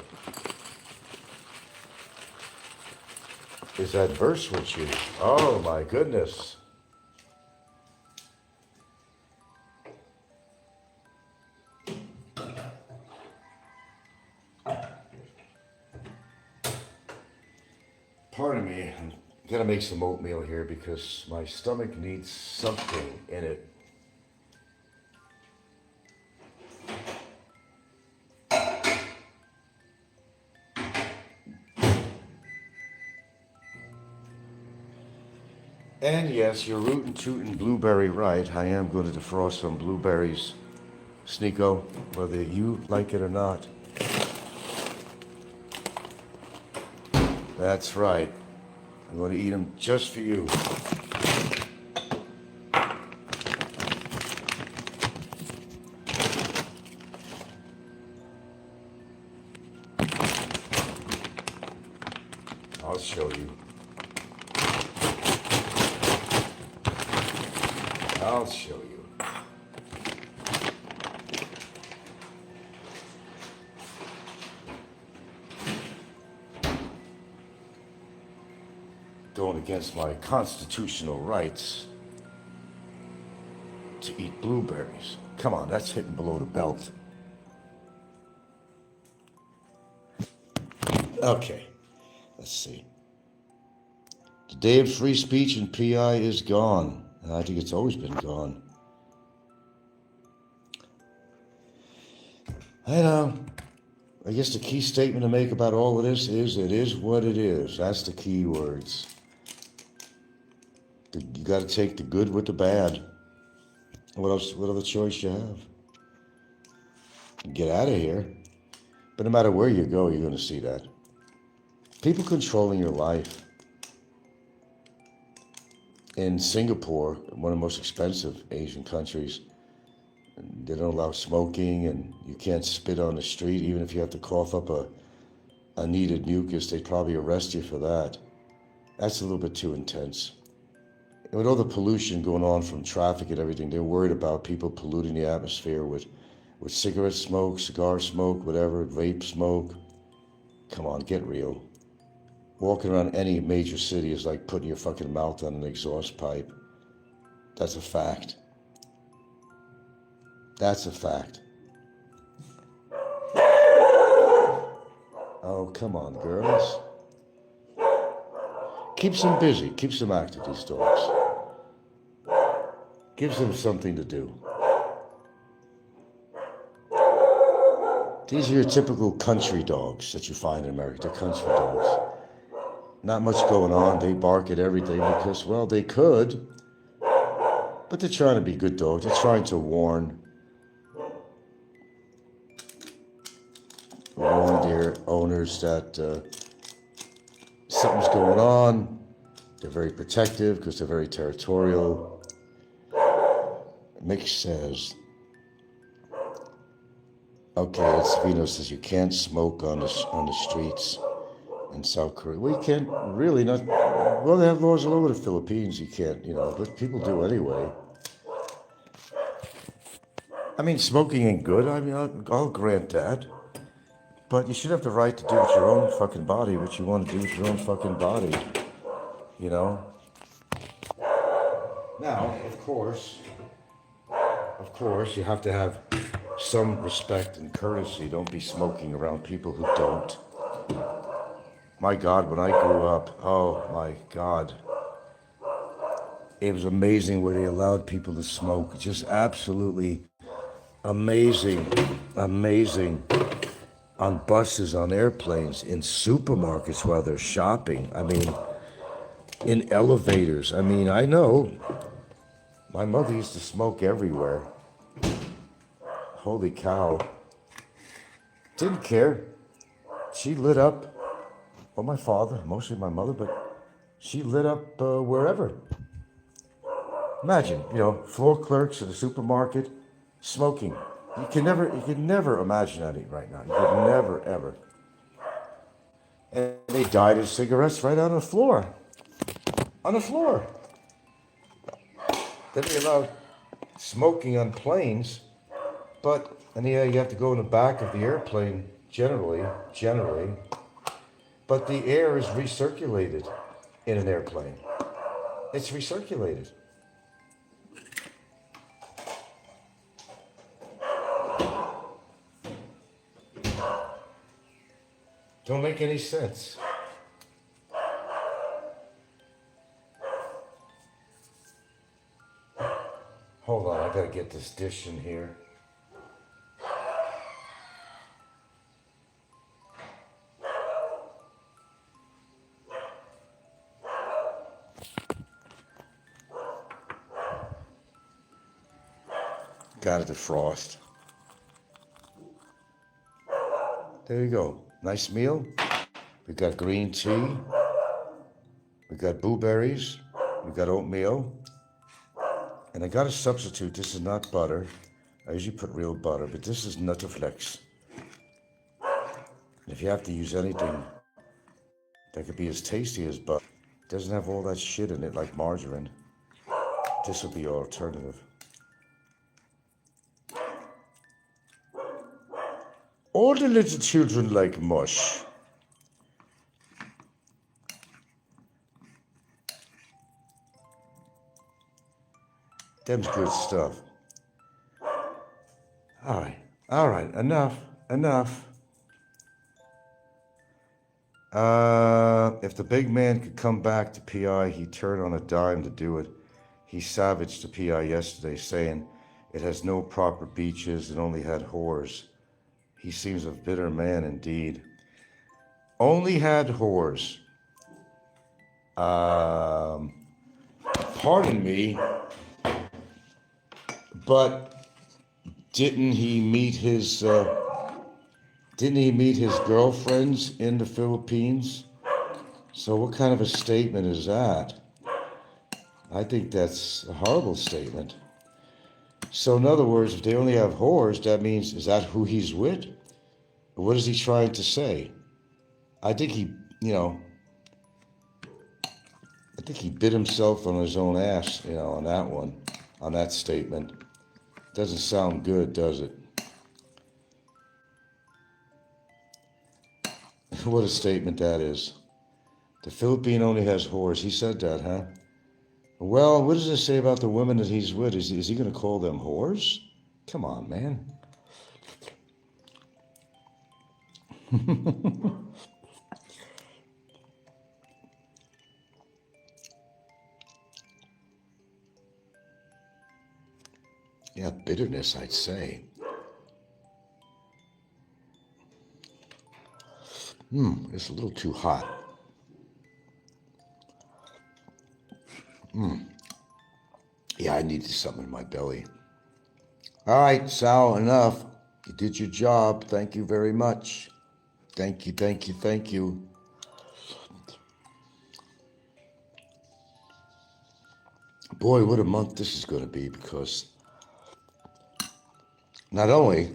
is adverse with you. Oh, my goodness. Pardon me, I'm gonna make some oatmeal here because my stomach needs something in it. And yes, you're rootin' tootin' blueberry right. I am going to defrost some blueberries, Snikko, whether you like it or not. That's right. I'm going to eat them just for you. I'll show you. I'll show you. Going against my constitutional rights. to eat blueberries. Come on, that's hitting below the belt. Okay, let's see. The day of free speech in PI is gone. I think it's always been gone. I know. I guess the key statement to make about all of this is it is what it is. That's the key words. You got to take the good with the bad. What else? What other choice you have? Get out of here. But no matter where you go, you're going to see that. People controlling your life. In Singapore, one of the most expensive Asian countries, they don't allow smoking, and you can't spit on the street. Even if you have to cough up a needed mucus, they'd probably arrest you for that. That's a little bit too intense. And with all the pollution going on from traffic and everything, they're worried about people polluting the atmosphere with cigarette smoke, cigar smoke, whatever, vape smoke. Come on, get real. Walking around any major city is like putting your fucking mouth on an exhaust pipe. That's a fact. That's a fact. Oh, come on, girls. Keeps them busy. Keeps them active, these dogs. Gives them something to do. These are your typical country dogs that you find in America. They're country dogs. Not much going on. They bark at everything because, well, they could. But they're trying to be good dogs. They're trying to warn their owners that something's going on. They're very protective because they're very territorial. Mick says, okay, Vino says you can't smoke on the streets in South Korea. Well, you can't really not. Well, they have laws all over the Philippines. You can't, but people do anyway. I mean, smoking ain't good. I mean, I'll grant that. But you should have the right to do with your own fucking body what you want to do with your own fucking body. Now, of course, you have to have some respect and courtesy. Don't be smoking around people who don't. My God, when I grew up, oh my God. It was amazing where they allowed people to smoke. Just absolutely amazing. On buses, on airplanes, in supermarkets while they're shopping. I mean, in elevators. I mean, I know. My mother used to smoke everywhere. Holy cow. Didn't care. She lit up, well, my father, mostly my mother, but she lit up wherever. Imagine, floor clerks at a supermarket smoking. You can never imagine that right now. You could never, ever. And they died of cigarettes right on the floor. On the floor. Then they allowed smoking on planes, and yeah, you have to go in the back of the airplane, generally, but the air is recirculated in an airplane. It's recirculated. Don't make any sense. Hold on, I gotta get this dish in here. Got to defrost. There you go. Nice meal. We got green tea. We got blueberries. We got oatmeal. And I got a substitute. This is not butter. I usually put real butter, but this is Nuttiflex. If you have to use anything that could be as tasty as butter, it doesn't have all that shit in it like margarine, this will be your alternative. All the little children like mush. Them's good stuff. All right, enough. If the big man could come back to PI, he'd turn on a dime to do it. He savaged the PI yesterday, saying it has no proper beaches and only had whores. He seems a bitter man indeed. Only had whores. Pardon me, but didn't he meet his girlfriends in the Philippines? So what kind of a statement is that? I think that's a horrible statement. So in other words, if they only have whores, that means, is that who he's with? What is he trying to say? I think he bit himself on his own ass, on that one, on that statement. Doesn't sound good, does it? What a statement that is. The Philippine only has whores. He said that, huh? Well, what does it say about the women that he's with? Is he going to call them whores? Come on, man. Yeah, bitterness, I'd say. It's a little too hot. Yeah, I needed something in my belly. All right, Sal, enough. You did your job. Thank you very much. Thank you. Boy, what a month this is going to be, because not only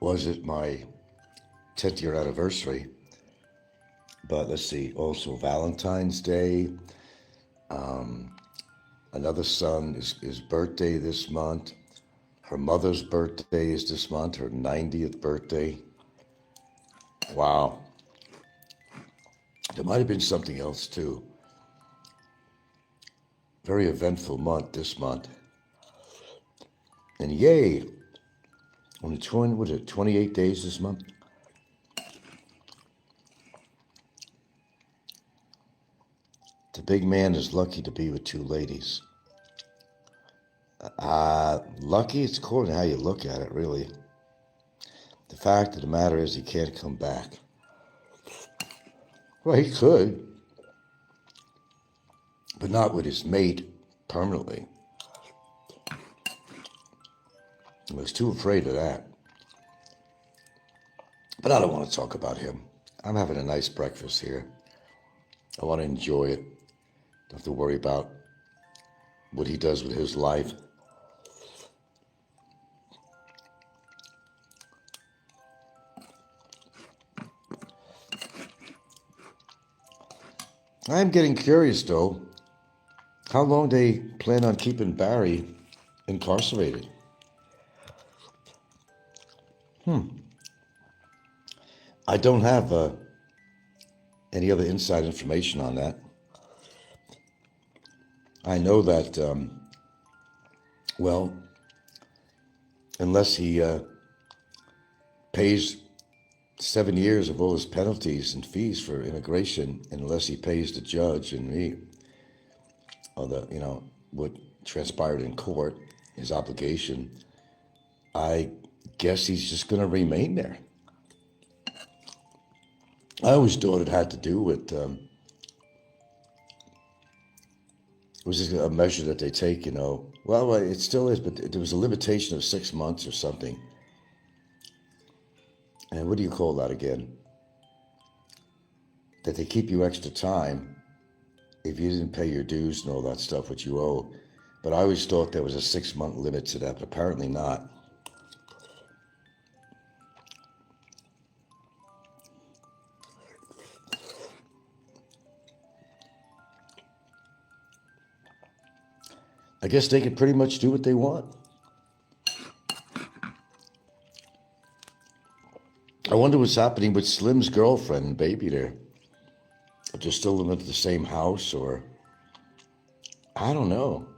was it my 10th year anniversary, but let's see, also Valentine's Day. Another son is birthday this month. Her mother's birthday is this month, her 90th birthday. Wow. There might have been something else too. Very eventful month this month. And yay, only 28 days this month? The big man is lucky to be with two ladies. Lucky, it's according to how you look at it, really. The fact of the matter is he can't come back. Well, he could, but not with his mate permanently. I was too afraid of that. But I don't want to talk about him. I'm having a nice breakfast here. I want to enjoy it. Don't have to worry about what he does with his life. I'm getting curious, though, how long they plan on keeping Barry incarcerated. I don't have any other inside information on that. I know that, unless he pays 7 years of all his penalties and fees for immigration, unless he pays the judge and me, or what transpired in court, his obligation, I guess he's just going to remain there. I always thought it had to do with, it was just a measure that they take, Well, it still is, but there was a limitation of 6 months or something. And what do you call that again? That they keep you extra time if you didn't pay your dues and all that stuff, which you owe. But I always thought there was a 6-month limit to that, but apparently not. I guess they can pretty much do what they want. I wonder what's happening with Slim's girlfriend and baby there. If they're still living at the same house, or I don't know.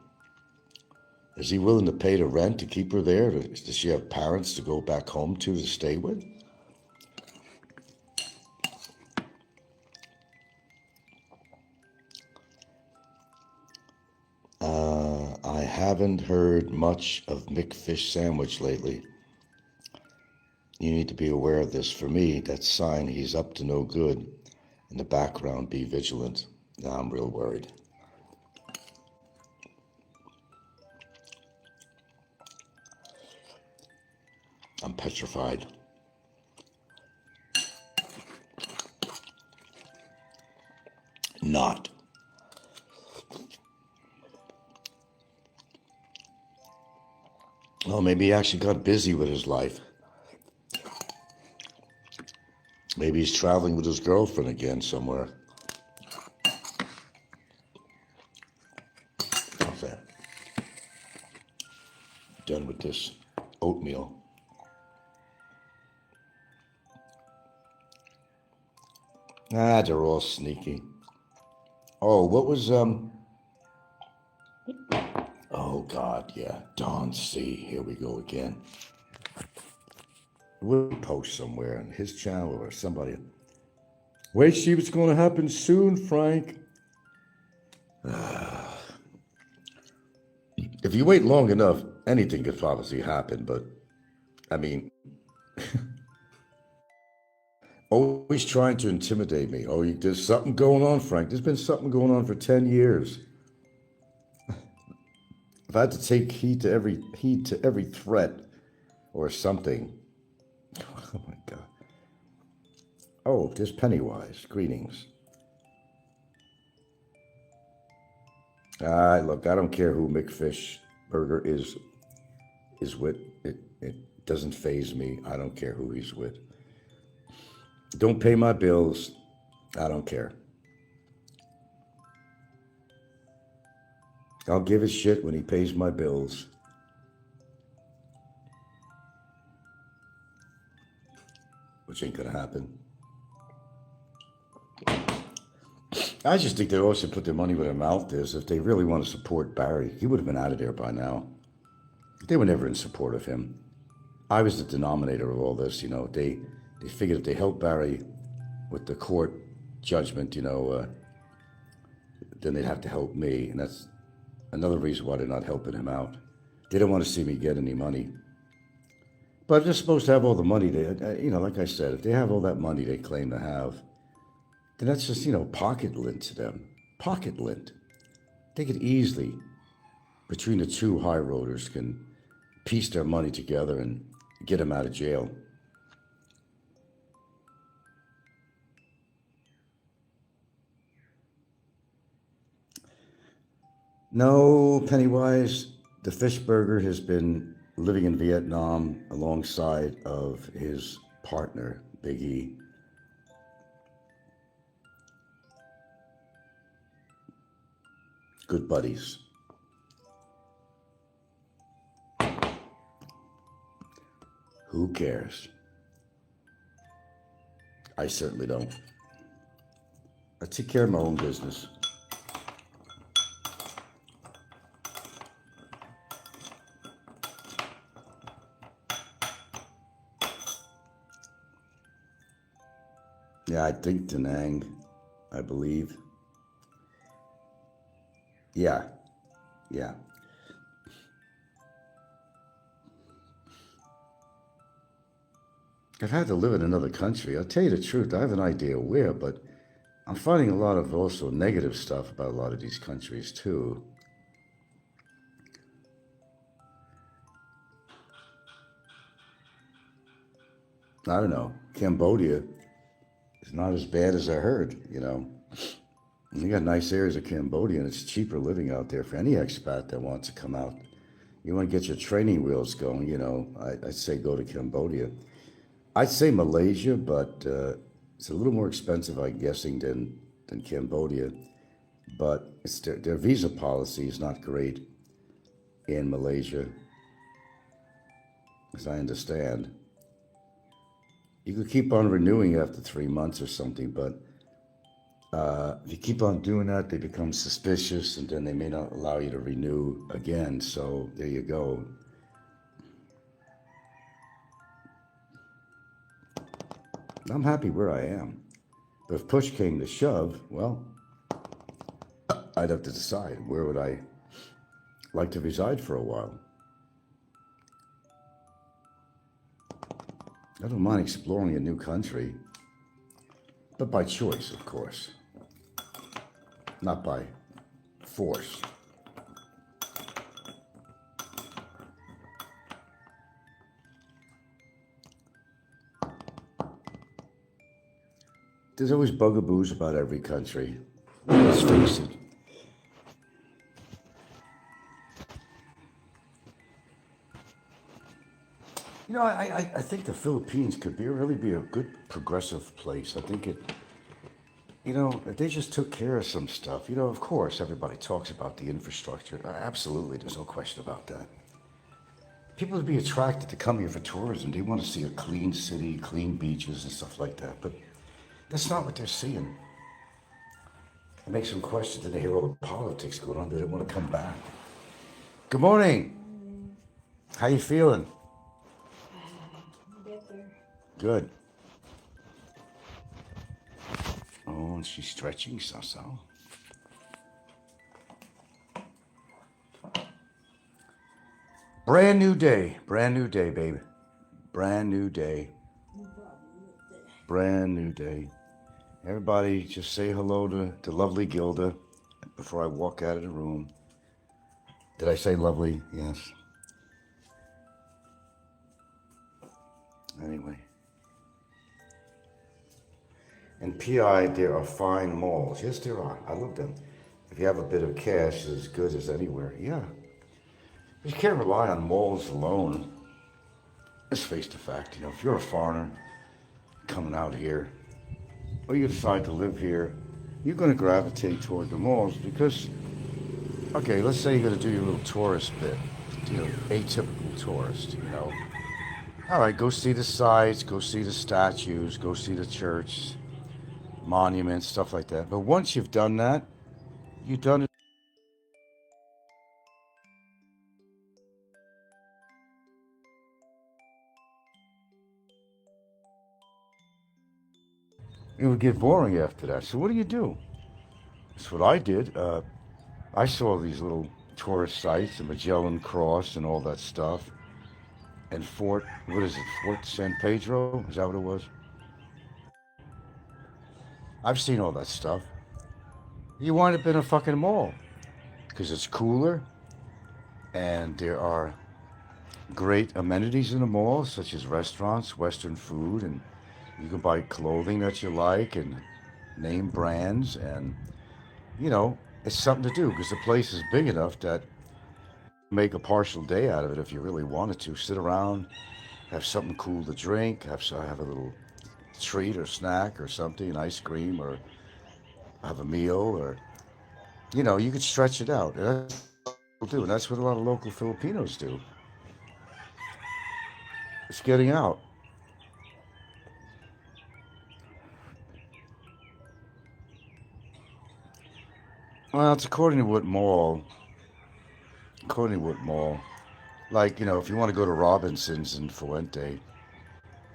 Is he willing to pay the rent to keep her there? Does she have parents to go back home to stay with? I haven't heard much of McFish Sandwich lately. You need to be aware of this. For me, that's a sign he's up to no good. In the background, be vigilant. Now I'm real worried. I'm petrified. Not. Well, maybe he actually got busy with his life. Maybe he's traveling with his girlfriend again somewhere. Okay. Done with this oatmeal. Ah, they're all sneaky. Oh, what was, oh God, yeah, Donty, here we go again. We'll post somewhere on his channel or somebody. Wait, see what's going to happen soon, Frank. If you wait long enough, anything could obviously happen, but, I mean, always trying to intimidate me. Oh, there's something going on, Frank. There's been something going on for 10 years. If I had to take heed to every threat or something. Oh my God. Oh, there's Pennywise. Greetings. Look, I don't care who McFish Burger is with. It doesn't faze me. I don't care who he's with. Don't pay my bills. I don't care. I'll give a shit when he pays my bills. Which ain't gonna happen. I just think they all should put their money where their mouth is. If they really want to support Barry, he would have been out of there by now. They were never in support of him. I was the denominator of all this, you know. They figured if they helped Barry with the court judgment, you know, then they'd have to help me. And that's another reason why they're not helping him out. They don't want to see me get any money. But if they're supposed to have all the money, you know, like I said, if they have all that money they claim to have, then that's just, you know, pocket lint to them. Pocket lint. They could easily, between the two high rollers, can piece their money together and get them out of jail. No, Pennywise, the fish burger has been living in Vietnam alongside of his partner, Big E. Good buddies. Who cares? I certainly don't. I take care of my own business. Yeah, I think Da Nang, I believe. Yeah. I've had to live in another country. I'll tell you the truth, I have an idea where, but I'm finding a lot of also negative stuff about a lot of these countries too. I don't know. Cambodia is not as bad as I heard, you know. You got nice areas of Cambodia, and it's cheaper living out there for any expat that wants to come out. You want to get your training wheels going, you know, I'd say go to Cambodia. I'd say Malaysia, but it's a little more expensive, I'm guessing, than Cambodia. But it's their visa policy is not great in Malaysia, as I understand. You could keep on renewing after 3 months or something, but If you keep on doing that, they become suspicious, and then they may not allow you to renew again. So there you go. I'm happy where I am. But if push came to shove, well, I'd have to decide where would I like to reside for a while. I don't mind exploring a new country, but by choice, of course, not by force. There's always bugaboos about every country. Let's face it. You know, I think the Philippines could really be a good progressive place. I think it, you know, if they just took care of some stuff. You know, of course, everybody talks about the infrastructure. Absolutely, there's no question about that. People would be attracted to come here for tourism. They want to see a clean city, clean beaches and stuff like that. But that's not what they're seeing. It makes them question, did they hear all the politics going on? They didn't want to come back. Good morning. How you feeling? Better. Good. Oh, and she's stretching, so. Brand new day, baby. Brand new day. Brand new day. Everybody just say hello to lovely Gilda before I walk out of the room. Did I say lovely? Yes. Anyway. In PI, there are fine malls. Yes, there are. I love them. If you have a bit of cash, it's as good as anywhere. Yeah. You can't rely on malls alone. Let's face the fact, you know, if you're a foreigner coming out here, or you decide to live here, you're going to gravitate toward the malls because, okay, let's say you're going to do your little tourist bit, you know, atypical tourist, you know. All right, go see the sights, go see the statues, go see the church, monuments, stuff like that. But once you've done that, you've done it. It would get boring after that. So what do you do? That's what I did. I saw these little tourist sites, the Magellan Cross and all that stuff. And Fort San Pedro? Is that what it was? I've seen all that stuff. You wind up in a fucking mall because it's cooler and there are great amenities in the mall, such as restaurants, Western food, and you can buy clothing that you like and name brands, and you know, it's something to do because the place is big enough that you make a partial day out of it if you really wanted to. Sit around, have something cool to drink, have a little treat or snack or something, an ice cream, or have a meal, or you know, you could stretch it out. And that's what people do, and that's what a lot of local Filipinos do. It's getting out. Well, it's according to what mall. According to what mall. Like, you know, if you want to go to Robinson's in Fuente,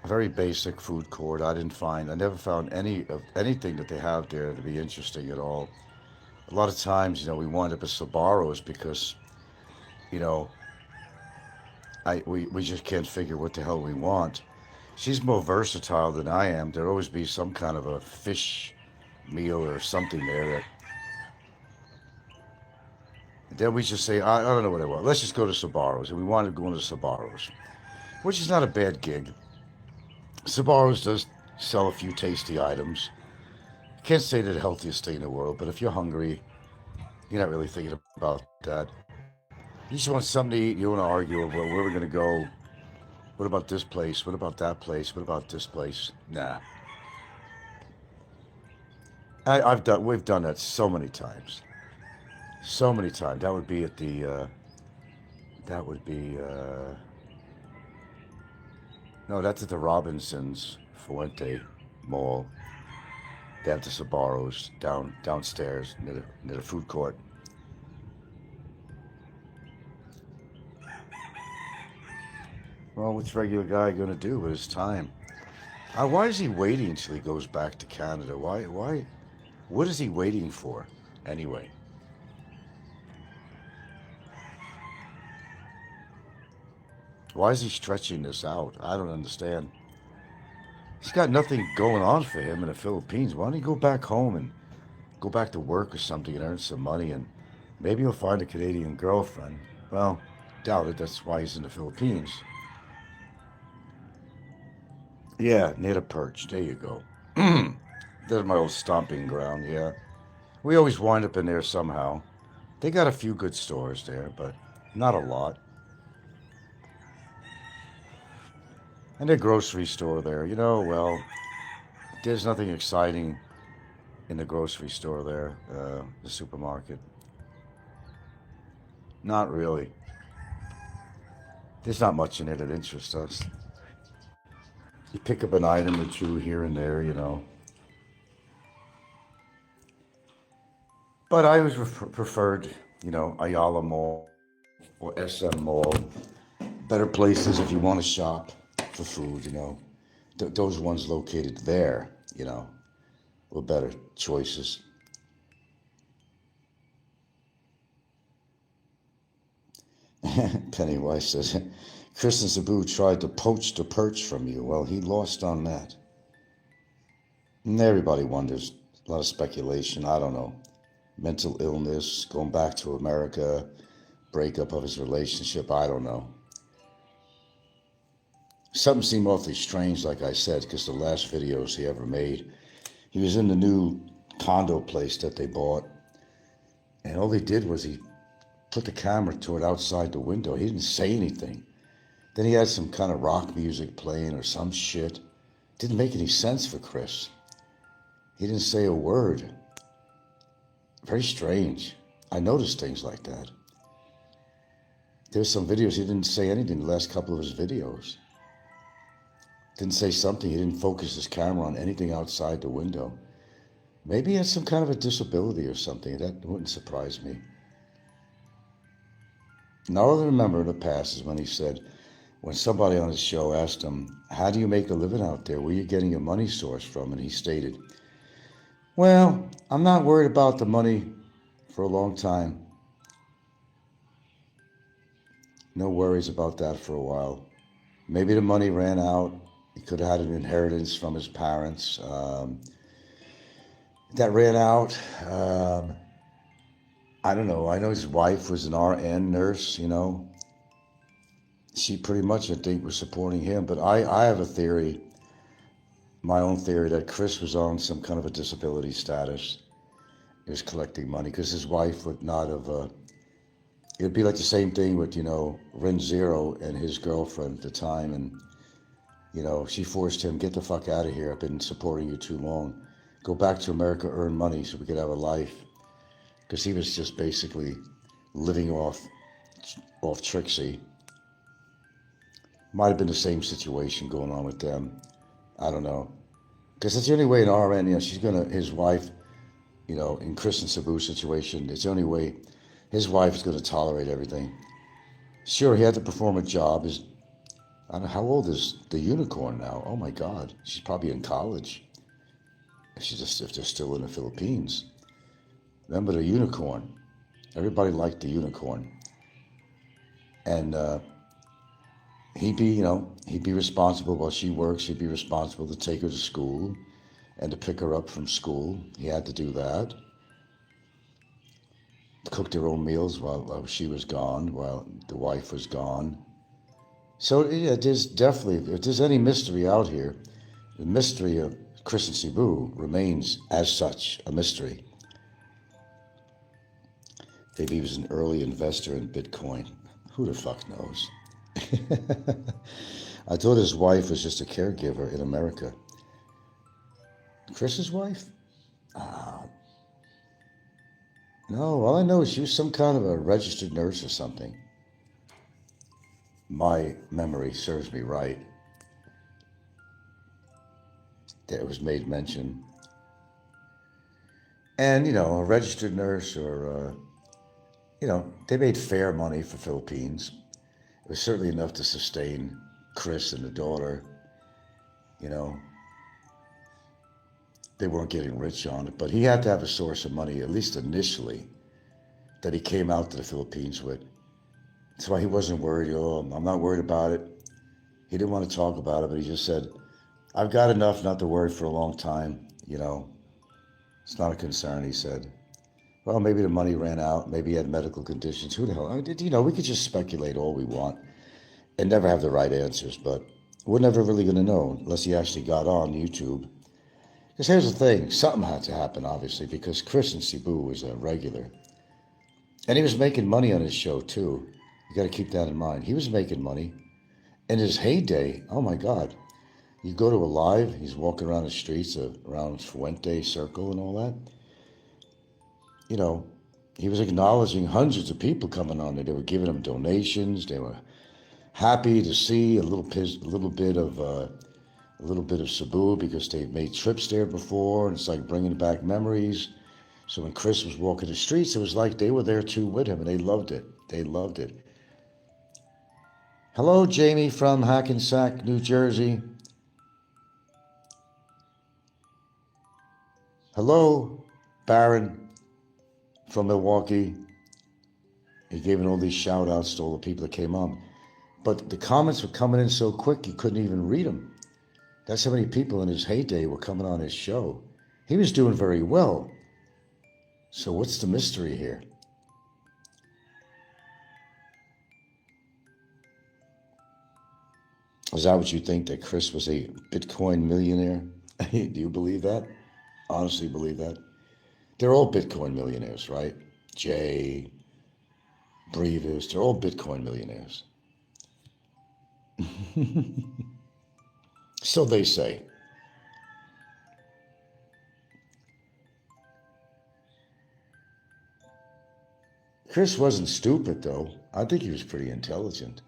a very basic food court. I never found anything that they have there to be interesting at all. A lot of times, you know, we wind up at Sbarro's because, you know, we just can't figure what the hell we want. She's more versatile than I am. There'll always be some kind of a fish meal or something there that. Then we just say, I don't know what I want. Let's just go to Sbarro's. And we wanted to go to Sbarro's, which is not a bad gig. Sbarro's does sell a few tasty items. Can't say they're the healthiest thing in the world, but if you're hungry, you're not really thinking about that. You just want something to eat. You want to argue about where we're going to go. What about this place? What about that place? What about this place? Nah. We've done that so many times. So many times. That would be at the, no, that's at the Robinson's Fuente Mall. They have the Sabaros downstairs near the food court. Well, what's a regular guy going to do with his time? Why is he waiting until he goes back to Canada? Why? What is he waiting for, anyway? Why is he stretching this out? I don't understand. He's got nothing going on for him in the Philippines. Why don't he go back home and go back to work or something and earn some money, and maybe he'll find a Canadian girlfriend. Well, doubt it. That's why he's in the Philippines. Yeah, near the perch. There you go. There's my old stomping ground, yeah. We always wind up in there somehow. They got a few good stores there, but not a lot. And a grocery store there, well, there's nothing exciting in the grocery store there, the supermarket. Not really. There's not much in it that interests us. You pick up an item or two here and there, But I always preferred, Ayala Mall or SM Mall. Better places if you want to shop for food, Those ones located there, were better choices. Pennywise says, Chris and Sabu tried to poach the perch from you. Well, he lost on that. And everybody wonders. A lot of speculation. I don't know. Mental illness, going back to America, breakup of his relationship. I don't know. Something seemed awfully strange, like I said, because the last videos he ever made, he was in the new condo place that they bought. And all he did was he put the camera toward outside the window. He didn't say anything. Then he had some kind of rock music playing or some shit. Didn't make any sense for Chris. He didn't say a word. Very strange. I noticed things like that. There's some videos he didn't say anything the last couple of his videos. Didn't say something. He didn't focus his camera on anything outside the window. Maybe he had some kind of a disability or something. That wouldn't surprise me. And all I remember in the past is when he said, when somebody on his show asked him, how do you make a living out there? Where are you getting your money source from? And he stated, well, I'm not worried about the money for a long time. No worries about that for a while. Maybe the money ran out. He could have had an inheritance from his parents. That ran out. I don't know. I know his wife was an RN nurse, She pretty much, I think, was supporting him. But I have a theory, my own theory, that Chris was on some kind of a disability status. He was collecting money because his wife would not have... it would be like the same thing with, Ren Zero and his girlfriend at the time. And, she forced him, get the fuck out of here. I've been supporting you too long. Go back to America, earn money so we could have a life. Because he was just basically living off Trixie. Might have been the same situation going on with them. I don't know. Because it's the only way an RN, she's going to, his wife, in Chris and Sabu's situation, it's the only way his wife is going to tolerate everything. Sure, he had to perform a job. I don't know, how old is the unicorn now? Oh my God, she's probably in college. If they're still in the Philippines. Remember the unicorn. Everybody liked the unicorn. And he'd be responsible while she works. He'd be responsible to take her to school and to pick her up from school. He had to do that. Cook their own meals while she was gone, while the wife was gone. So yeah, there's definitely, if there's any mystery out here, the mystery of Chris and Cebu remains as such a mystery. Maybe he was an early investor in Bitcoin. Who the fuck knows? I thought his wife was just a caregiver in America. Chris's wife? No, all I know is she was some kind of a registered nurse or something. My memory serves me right. That was made mention. And, a registered nurse or, they made fair money for Philippines. It was certainly enough to sustain Chris and the daughter. They weren't getting rich on it, but he had to have a source of money, at least initially, that he came out to the Philippines with. That's why he wasn't worried. I'm not worried about it. He didn't want to talk about it, but he just said, I've got enough not to worry for a long time. It's not a concern, he said. Well, maybe the money ran out. Maybe he had medical conditions. Who the hell? We could just speculate all we want and never have the right answers, but we're never really going to know unless he actually got on YouTube. Because here's the thing. Something had to happen, obviously, because Chris in Cebu was a regular. And he was making money on his show, too. You got to keep that in mind. He was making money. In his heyday, oh my God, you go to a live, he's walking around the streets around Fuente Circle and all that. He was acknowledging hundreds of people coming on there. They were giving him donations. They were happy to see a little bit of Cebu because they've made trips there before, and it's like bringing back memories. So when Chris was walking the streets, it was like they were there too with him, and they loved it. They loved it. Hello, Jamie from Hackensack, New Jersey. Hello, Baron from Milwaukee. He gave all these shout outs to all the people that came on. But the comments were coming in so quick you couldn't even read them. That's how many people in his heyday were coming on his show. He was doing very well. So what's the mystery here? Is that what you think, that Chris was a Bitcoin millionaire? Do you believe that? Honestly believe that? They're all Bitcoin millionaires, right? Jay, Brevis, they're all Bitcoin millionaires. So they say. Chris wasn't stupid, though. I think he was pretty intelligent.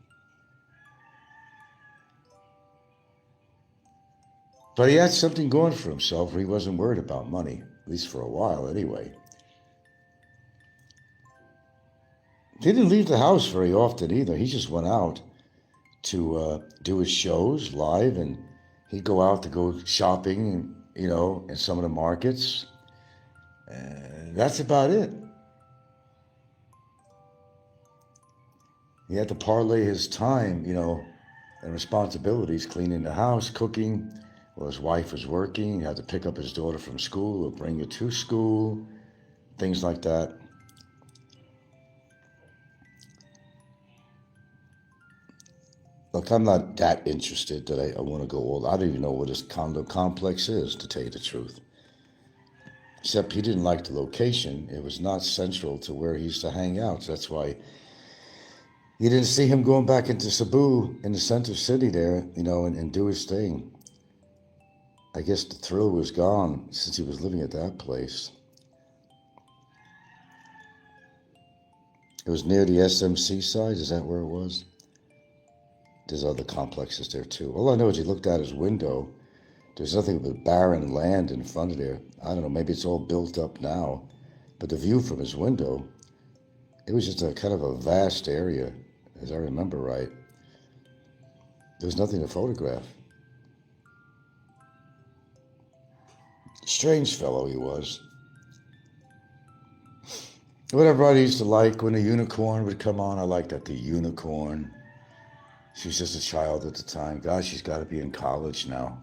But he had something going for himself where he wasn't worried about money, at least for a while anyway. He didn't leave the house very often either. He just went out to do his shows live, and he'd go out to go shopping, in some of the markets. And that's about it. He had to parlay his time, and responsibilities, cleaning the house, cooking. Well, his wife was working. He had to pick up his daughter from school or bring her to school, things like that. Look, I'm not that interested that I want to go all. I don't even know what his condo complex is, to tell you the truth. Except he didn't like the location. It was not central to where he used to hang out. So that's why you didn't see him going back into Cebu in the center city there, and do his thing. I guess the thrill was gone since he was living at that place. It was near the SMC side. Is that where it was? There's other complexes there too. All I know is he looked out his window. There's nothing but barren land in front of there. I don't know, maybe it's all built up now. But the view from his window, it was just a kind of a vast area, as I remember right. There was nothing to photograph. Strange fellow he was. What everybody used to like when the unicorn would come on, I liked that, the unicorn. She was just a child at the time. God, she's got to be in college now.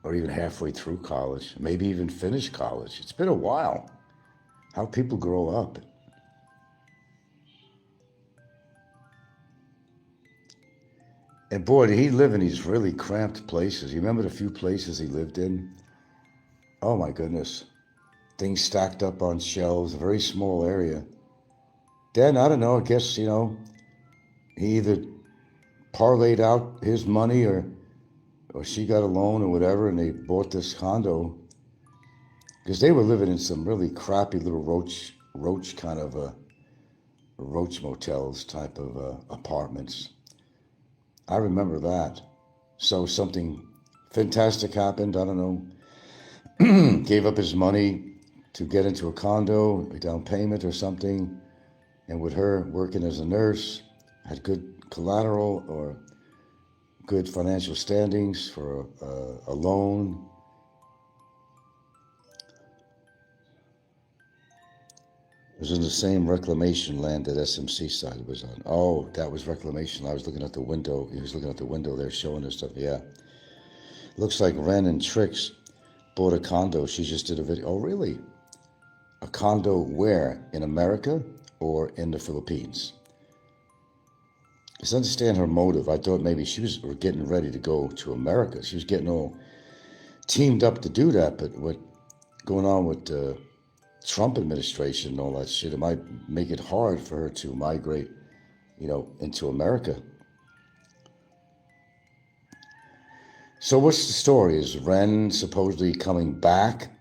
Or even halfway through college. Maybe even finished college. It's been a while. How people grow up. And boy, did he live in these really cramped places. You remember the few places he lived in? Oh my goodness. Things stacked up on shelves, a very small area. Then, I don't know, I guess, he either parlayed out his money or she got a loan or whatever, and they bought this condo. Because they were living in some really crappy little roach kind of roach motels type of apartments. I remember that. So something fantastic happened, I don't know. Gave up his money, to get into a condo, a down payment or something, and with her working as a nurse, had good collateral or good financial standings for a loan. It was in the same reclamation land that SMC side was on. Oh, that was reclamation. I was looking at the window. He was looking at the window there showing us stuff. Yeah. Looks like Ren and Trix bought a condo. She just did a video. Oh, really? A condo where? In America or in the Philippines? Let's understand her motive. I thought maybe she was getting ready to go to America. She was getting all teamed up to do that, but what going on with the Trump administration and all that shit, it might make it hard for her to migrate, into America. So what's the story? Is Ren supposedly coming back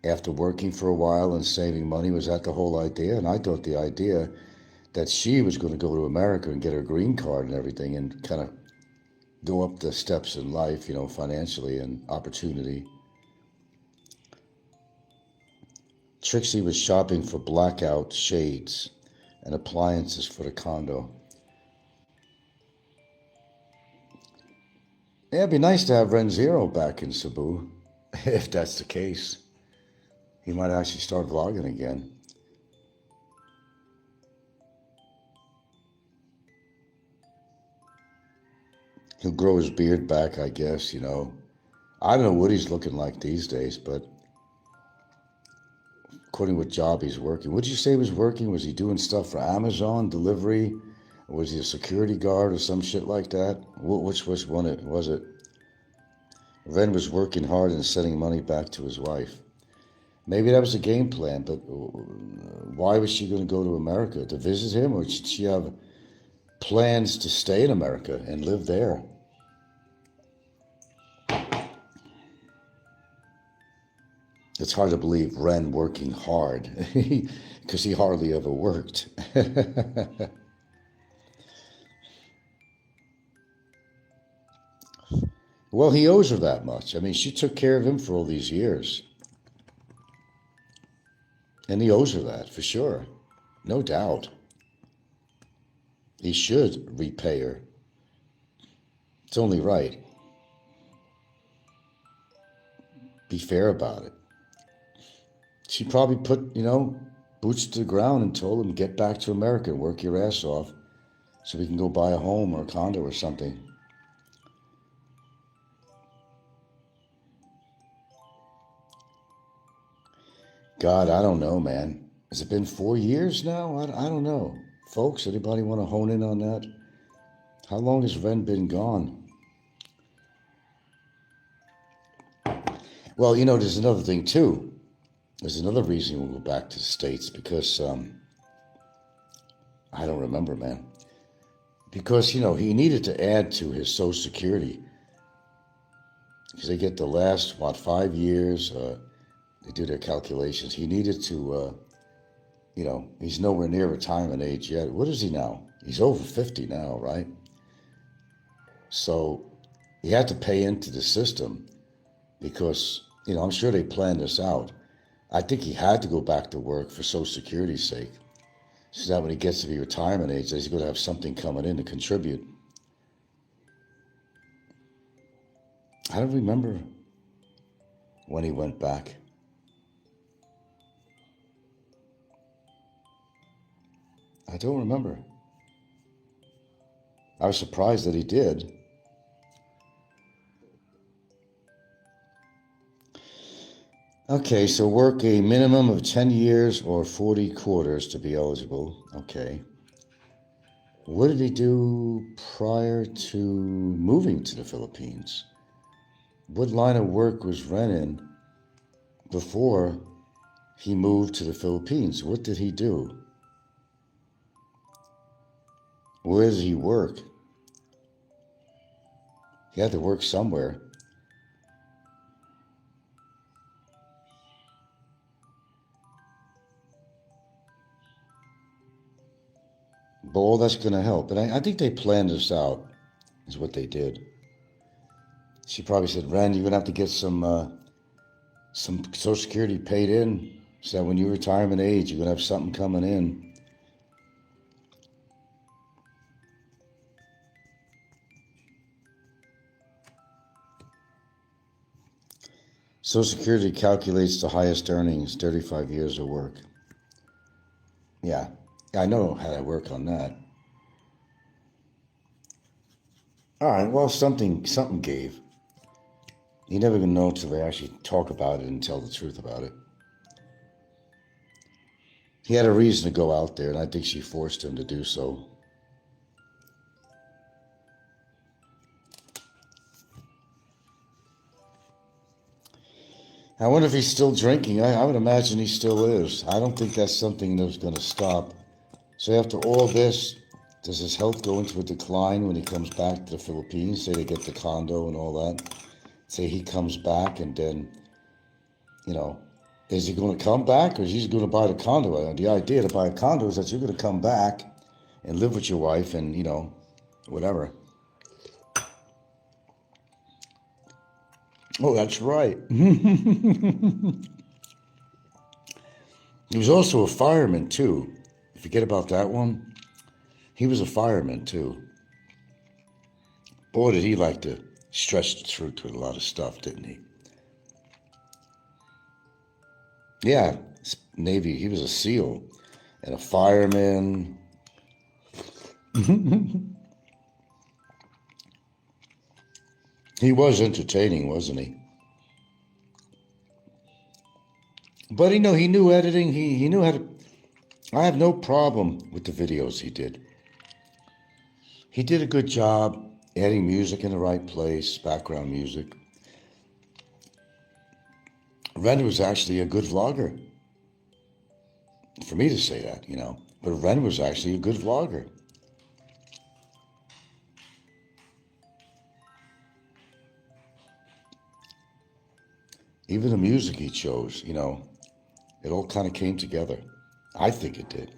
after working for a while and saving money? Was that the whole idea? And I thought the idea that she was going to go to America and get her green card and everything and kind of go up the steps in life, financially and opportunity. Trixie was shopping for blackout shades and appliances for the condo. Yeah, it'd be nice to have Ren Zero back in Cebu, if that's the case. He might actually start vlogging again. He'll grow his beard back, I guess, I don't know what he's looking like these days, but according to what job he's working. What did you say he was working? Was he doing stuff for Amazon delivery? Or was he a security guard or some shit like that? Which one was it? Ren was working hard and sending money back to his wife. Maybe that was a game plan, but why was she going to go to America? To visit him? Or did she have plans to stay in America and live there? It's hard to believe Ren working hard because he hardly ever worked. Well, he owes her that much. I mean, she took care of him for all these years. And he owes her that, for sure. No doubt. He should repay her. It's only right. Be fair about it. She probably put, boots to the ground and told him, get back to America and work your ass off so we can go buy a home or a condo or something. God, I don't know, man. Has it been 4 years now? I don't know. Folks, anybody want to hone in on that? How long has Ren been gone? Well, there's another thing, too. There's another reason we'll go back to the States because, I don't remember, man. Because, he needed to add to his Social Security. Because they get the last, 5 years, they do their calculations. He needed to, he's nowhere near retirement age yet. What is he now? He's over 50 now, right? So he had to pay into the system because, I'm sure they planned this out. I think he had to go back to work for Social Security's sake. So that when he gets to be retirement age, he's going to have something coming in to contribute. I don't remember when he went back. I don't remember. I was surprised that he did. Okay, so work a minimum of 10 years or 40 quarters to be eligible. Okay. What did he do prior to moving to the Philippines? What line of work was Ren in before he moved to the Philippines? What did he do? Where did he work? He had to work somewhere. But all that's going to help. And I think they planned this out, is what they did. She probably said, Ren, you're going to have to get some Social Security paid in So that when you retirement age, you're going to have something coming in. Social Security calculates the highest earnings, 35 years of work. Yeah, I know how to work on that. All right, well, something gave. You never gonna know until they actually talk about it and tell the truth about it. He had a reason to go out there, and I think she forced him to do so. I wonder if he's still drinking. I would imagine he still is. I don't think that's something that's going to stop. So after all this, does his health go into a decline when he comes back to the Philippines? Say they get the condo and all that. Say he comes back and then, is he going to come back or is he going to buy the condo? The idea to buy a condo is that you're going to come back and live with your wife and, whatever. Oh, that's right. He was also a fireman, too. Forget about that one. He was a fireman, too. Boy, did he like to stretch the truth with a lot of stuff, didn't he? Yeah, Navy, he was a SEAL and a fireman. He was entertaining, wasn't he? But he knew editing. He knew how to. I have no problem with the videos he did. He did a good job adding music in the right place, background music. Ren was actually a good vlogger. For me to say that, But Ren was actually a good vlogger. Even the music he chose, it all kind of came together. I think it did.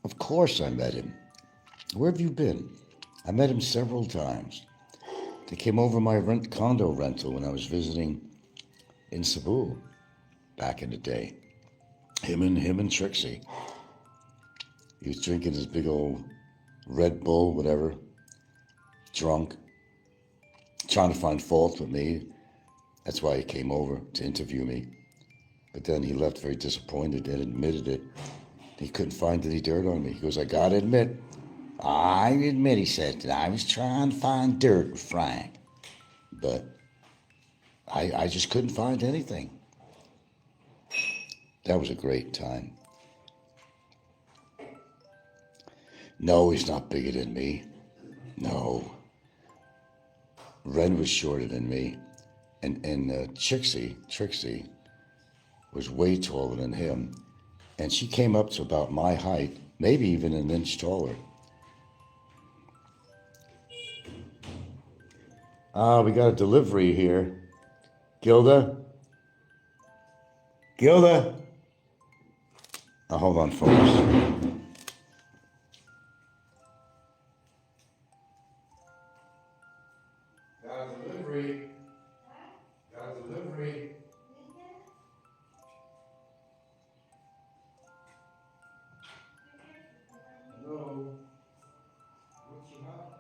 Of course I met him. Where have you been? I met him several times. They came over my condo rental when I was visiting in Cebu back in the day. Him and Trixie. He was drinking his big old Red Bull, whatever, drunk, trying to find fault with me. That's why he came over to interview me. But then he left very disappointed and admitted it. He couldn't find any dirt on me. He goes, I gotta admit, he said, that I was trying to find dirt with Frank. But I just couldn't find anything. That was a great time. No, he's not bigger than me. No. Ren was shorter than me. And Trixie was way taller than him. And she came up to about my height, maybe even an inch taller. We got a delivery here. Gilda? Hold on, folks. Got a delivery. Hello. What's your house?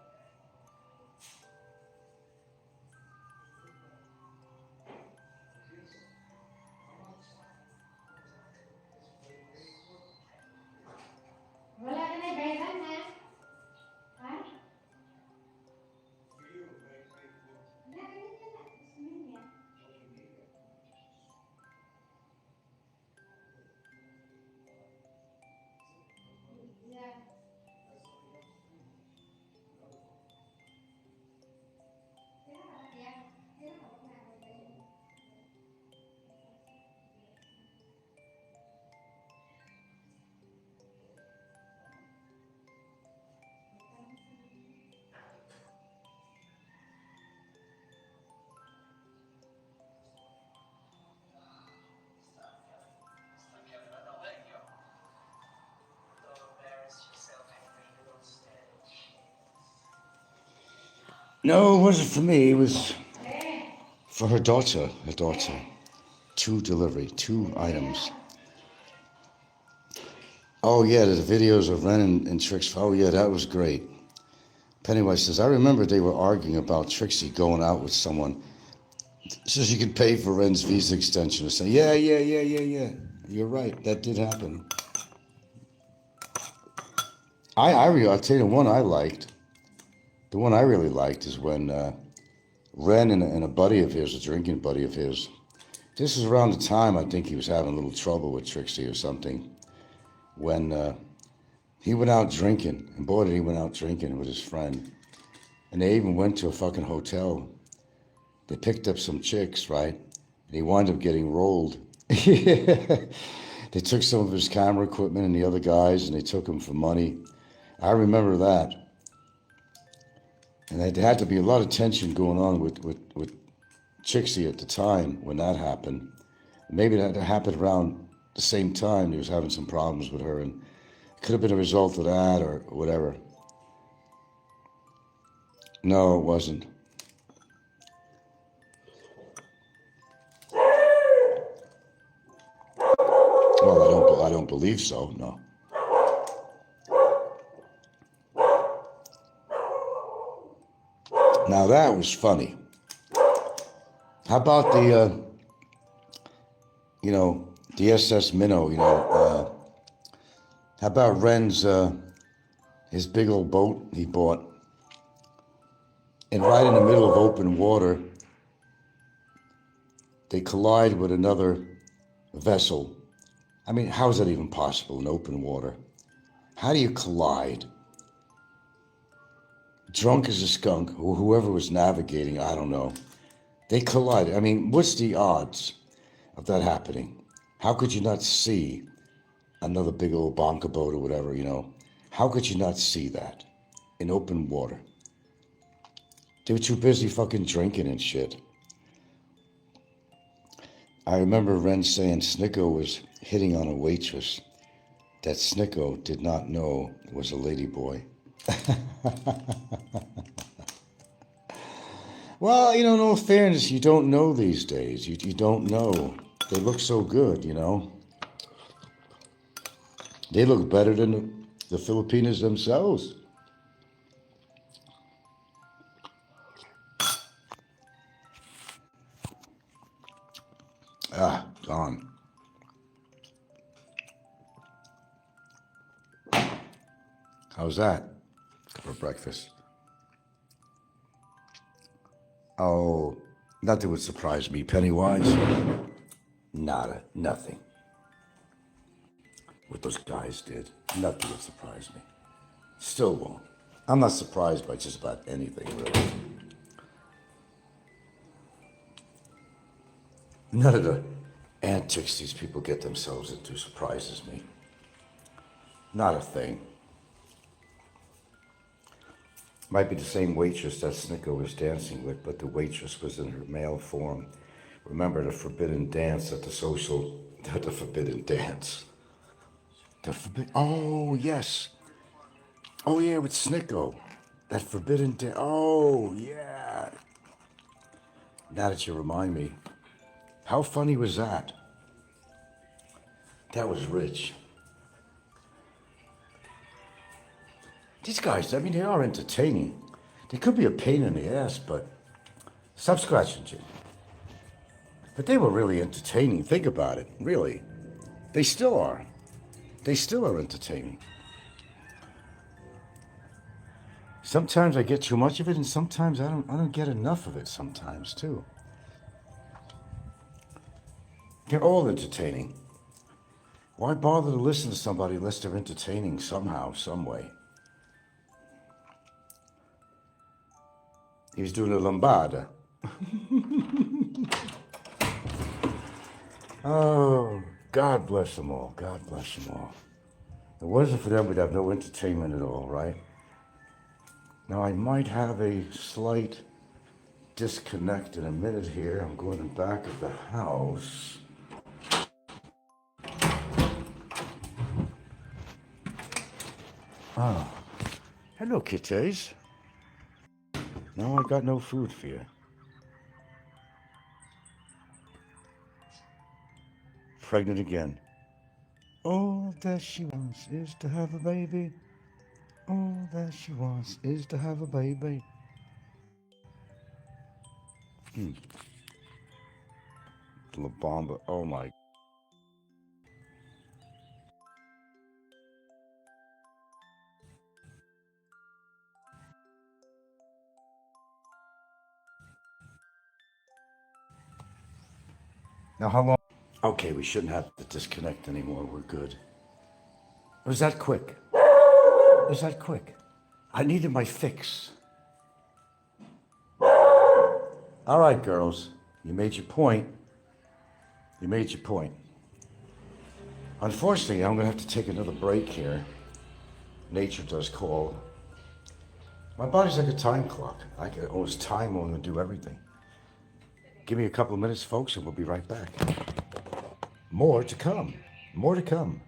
No, it wasn't for me. It was for her daughter. Her daughter. 2 items. Oh, yeah, the videos of Ren and Trix. Oh, yeah, that was great. Pennywise says, I remember they were arguing about Trixie going out with someone so she could pay for Ren's visa extension. Or something. Yeah. You're right. That did happen. I'll tell you the one I liked. The one I really liked is when Ren and a buddy of his, a drinking buddy of his, this was around the time I think he was having a little trouble with Trixie or something, when he went out drinking, and boy did he went out drinking with his friend, and they even went to a fucking hotel. They picked up some chicks, right? And he wound up getting rolled. They took some of his camera equipment and the other guys, and they took him for money. I remember that. And there had to be a lot of tension going on with Trixie at the time when that happened. Maybe that happened around the same time he was having some problems with her, and it could have been a result of that or whatever. No, it wasn't. Well, I don't believe so, no. Now that was funny. How about the, the SS Minnow, how about Ren's, his big old boat he bought, and right in the middle of open water, they collide with another vessel. I mean, how is that even possible in open water? How do you collide? Drunk as a skunk, or whoever was navigating, I don't know. They collided. I mean, what's the odds of that happening? How could you not see another big old bonker boat or whatever, How could you not see that in open water? They were too busy fucking drinking and shit. I remember Ren saying Snikko was hitting on a waitress that Snikko did not know was a ladyboy. Well, in all fairness, you don't know these days. You don't know. They look so good, They look better than the Filipinos themselves. Gone. How's that for breakfast? Oh, nothing would surprise me, Pennywise. Nothing. What those guys did, nothing would surprise me. Still won't. I'm not surprised by just about anything, really. None of the antics these people get themselves into surprises me. Not a thing. Might be the same waitress that Snikko was dancing with, but the waitress was in her male form. Remember the forbidden dance at the forbidden dance. Oh, yes. Oh, yeah, with Snikko. That forbidden dance. Oh, yeah. Now that you remind me, how funny was that? That was rich. These guys, they are entertaining. They could be a pain in the ass, but stop scratching, Jim. But they were really entertaining. Think about it, really. They still are. They still are entertaining. Sometimes I get too much of it, and sometimes I don't get enough of it sometimes, too. They're all entertaining. Why bother to listen to somebody unless they're entertaining somehow, some way? He was doing a lambada. Oh, God bless them all. God bless them all. If it wasn't for them, we'd have no entertainment at all, right? Now, I might have a slight disconnect in a minute here. I'm going to the back of the house. Oh, hello, kitties. No, I got no food for you. Pregnant again. All that she wants is to have a baby. All that she wants is to have a baby. La Bamba. Oh my. Now how long? Okay, we shouldn't have to disconnect anymore. We're good. It was that quick. It was that quick. I needed my fix. All right, girls. You made your point. You made your point. Unfortunately, I'm going to have to take another break here. Nature does call. My body's like a time clock. I can always time on and do everything. Give me a couple of minutes, folks, and we'll be right back. More to come. More to come.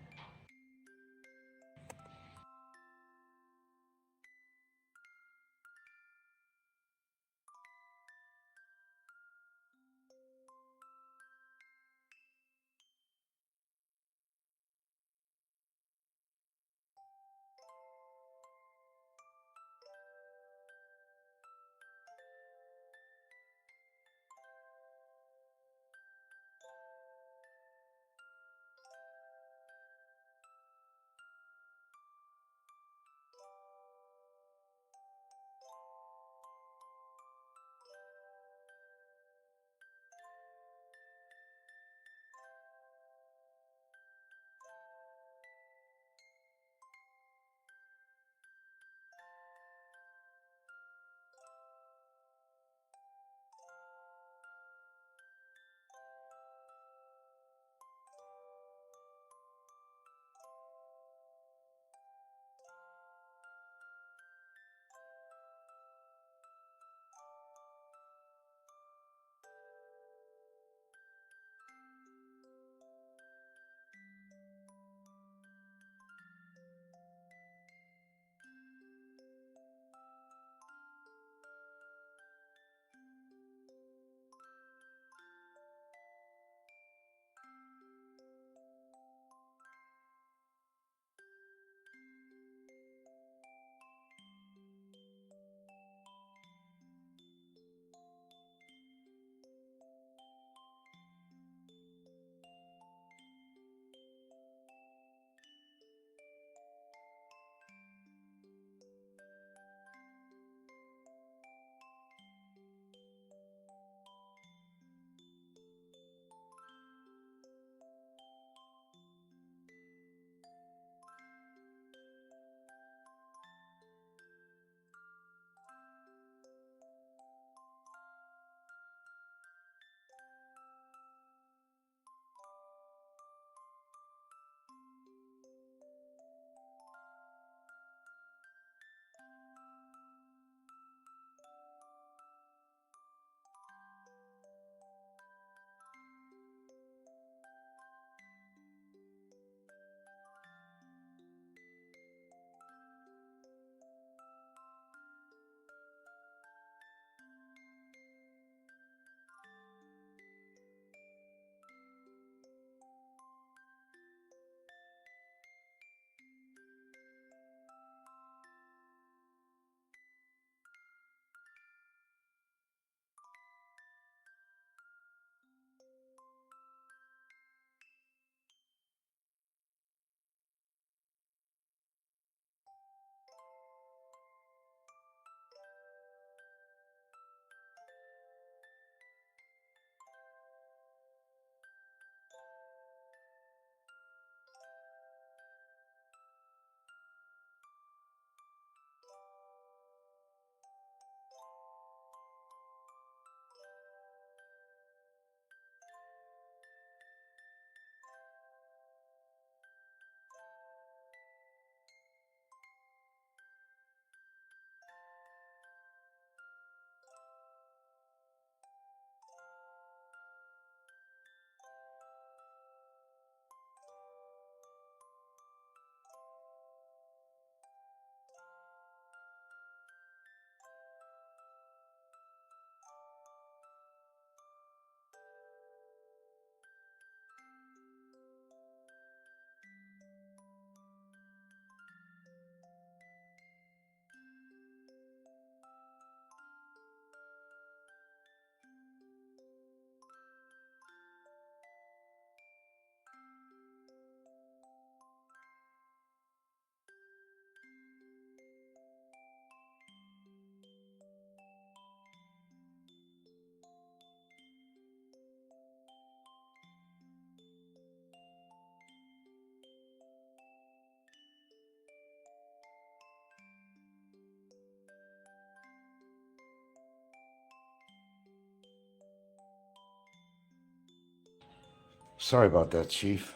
Sorry about that, Chief.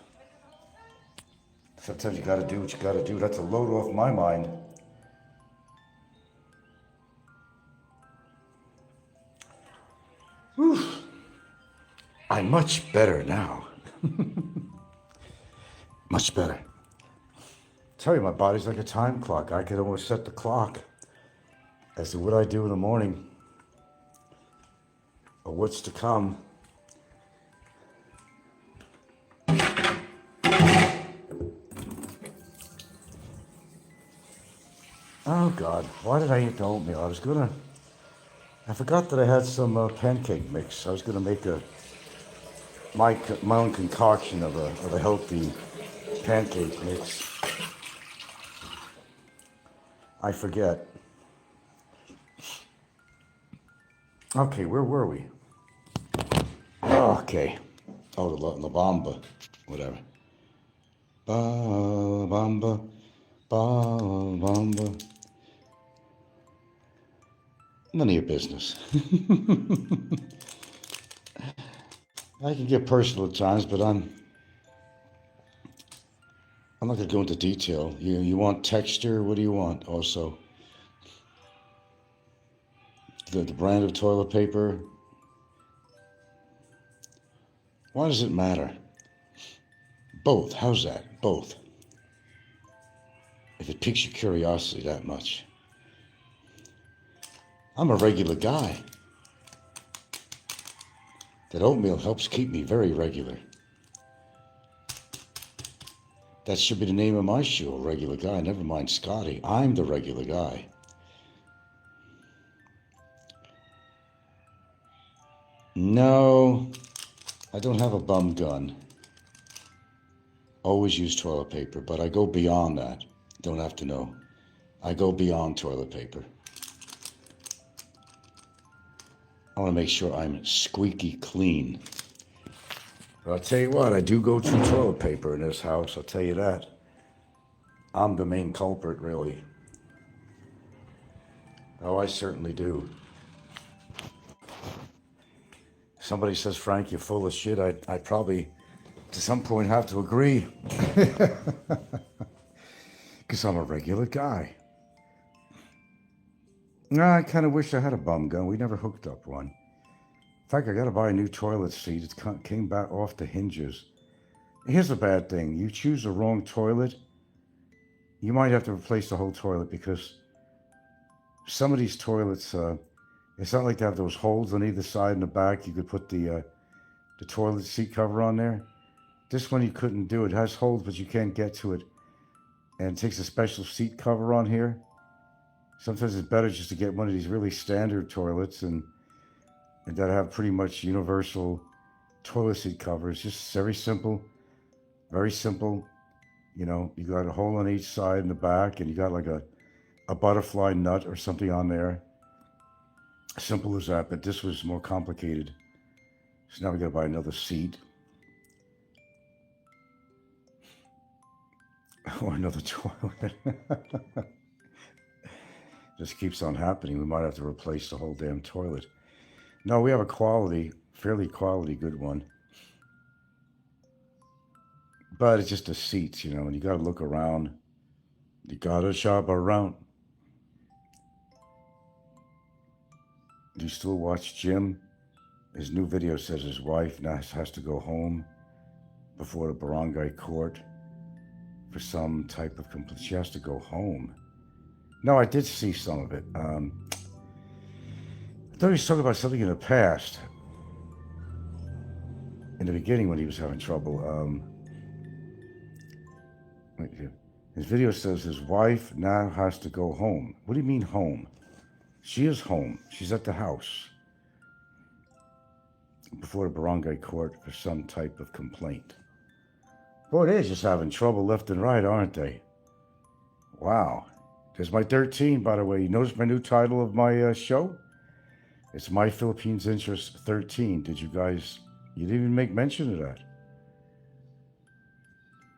Sometimes you gotta do what you gotta do. That's a load off my mind. Whew. I'm much better now. Much better. Tell you, my body's like a time clock. I could almost set the clock as to what I do in the morning or what's to come. Oh God, why did I eat the oatmeal? I forgot that I had some pancake mix. I was gonna make my own concoction of a healthy pancake mix. I forget. Okay, where were we? Oh, okay. Oh, La Bamba, whatever. Ba Bamba, Ba Bamba. None of your business. I can get personal at times, but I'm not gonna go into detail. You want texture? What do you want? Also, the brand of toilet paper. Why does it matter? Both. How's that? Both. If it piques your curiosity that much. I'm a regular guy. That oatmeal helps keep me very regular. That should be the name of my show, a regular guy. Never mind Scotty. I'm the regular guy. No, I don't have a bum gun. Always use toilet paper, but I go beyond that. Don't have to know. I go beyond toilet paper. I want to make sure I'm squeaky clean. But I'll tell you what, I do go through toilet paper in this house, I'll tell you that. I'm the main culprit, really. Oh, I certainly do. Somebody says, Frank, you're full of shit. I probably, to some point, have to agree. Because I'm a regular guy. I kind of wish I had a bum gun. We never hooked up one. In fact, I got to buy a new toilet seat. It came back off the hinges. Here's the bad thing. You choose the wrong toilet, you might have to replace the whole toilet because some of these toilets, it's not like they have those holes on either side and the back. You could put the toilet seat cover on there. This one you couldn't do. It has holes, but you can't get to it. And it takes a special seat cover on here. Sometimes it's better just to get one of these really standard toilets and that have pretty much universal toilet seat covers. Just very simple, very simple. You know, you got a hole on each side in the back and you got like a butterfly nut or something on there. Simple as that, but this was more complicated. So now we gotta buy another seat. Or another toilet. Just keeps on happening. We might have to replace the whole damn toilet. No, we have a fairly quality good one. But it's just the seats, you know, and you gotta look around. You gotta shop around. Do you still watch Jim? His new video says his wife now has to go home before the barangay court for some type of complaint. She has to go home. No, I did see some of it. I thought he was talking about something in the past. In the beginning when he was having trouble. His video says his wife now has to go home. What do you mean home? She is home. She's at the house. Before the barangay court for some type of complaint. Boy, they're just having trouble left and right, aren't they? Wow. There's my 13, by the way. You notice my new title of my show? It's My Philippines Interest 13. You didn't even make mention of that.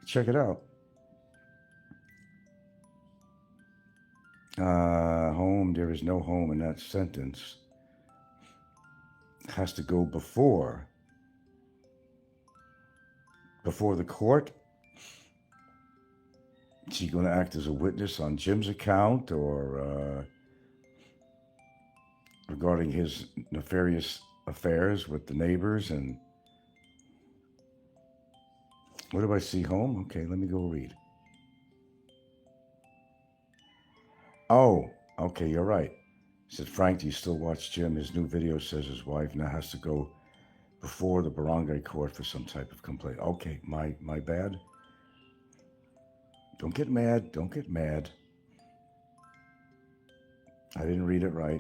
Check it out. Home, there is no home in that sentence. Has to go before before the court? Is he going to act as a witness on Jim's account or regarding his nefarious affairs with the neighbors? And what do I see? Home? Okay, let me go read. Oh, okay, you're right. He said, Frank, do you still watch Jim? His new video says his wife now has to go before the barangay court for some type of complaint. Okay, my bad. Don't get mad. Don't get mad. I didn't read it right.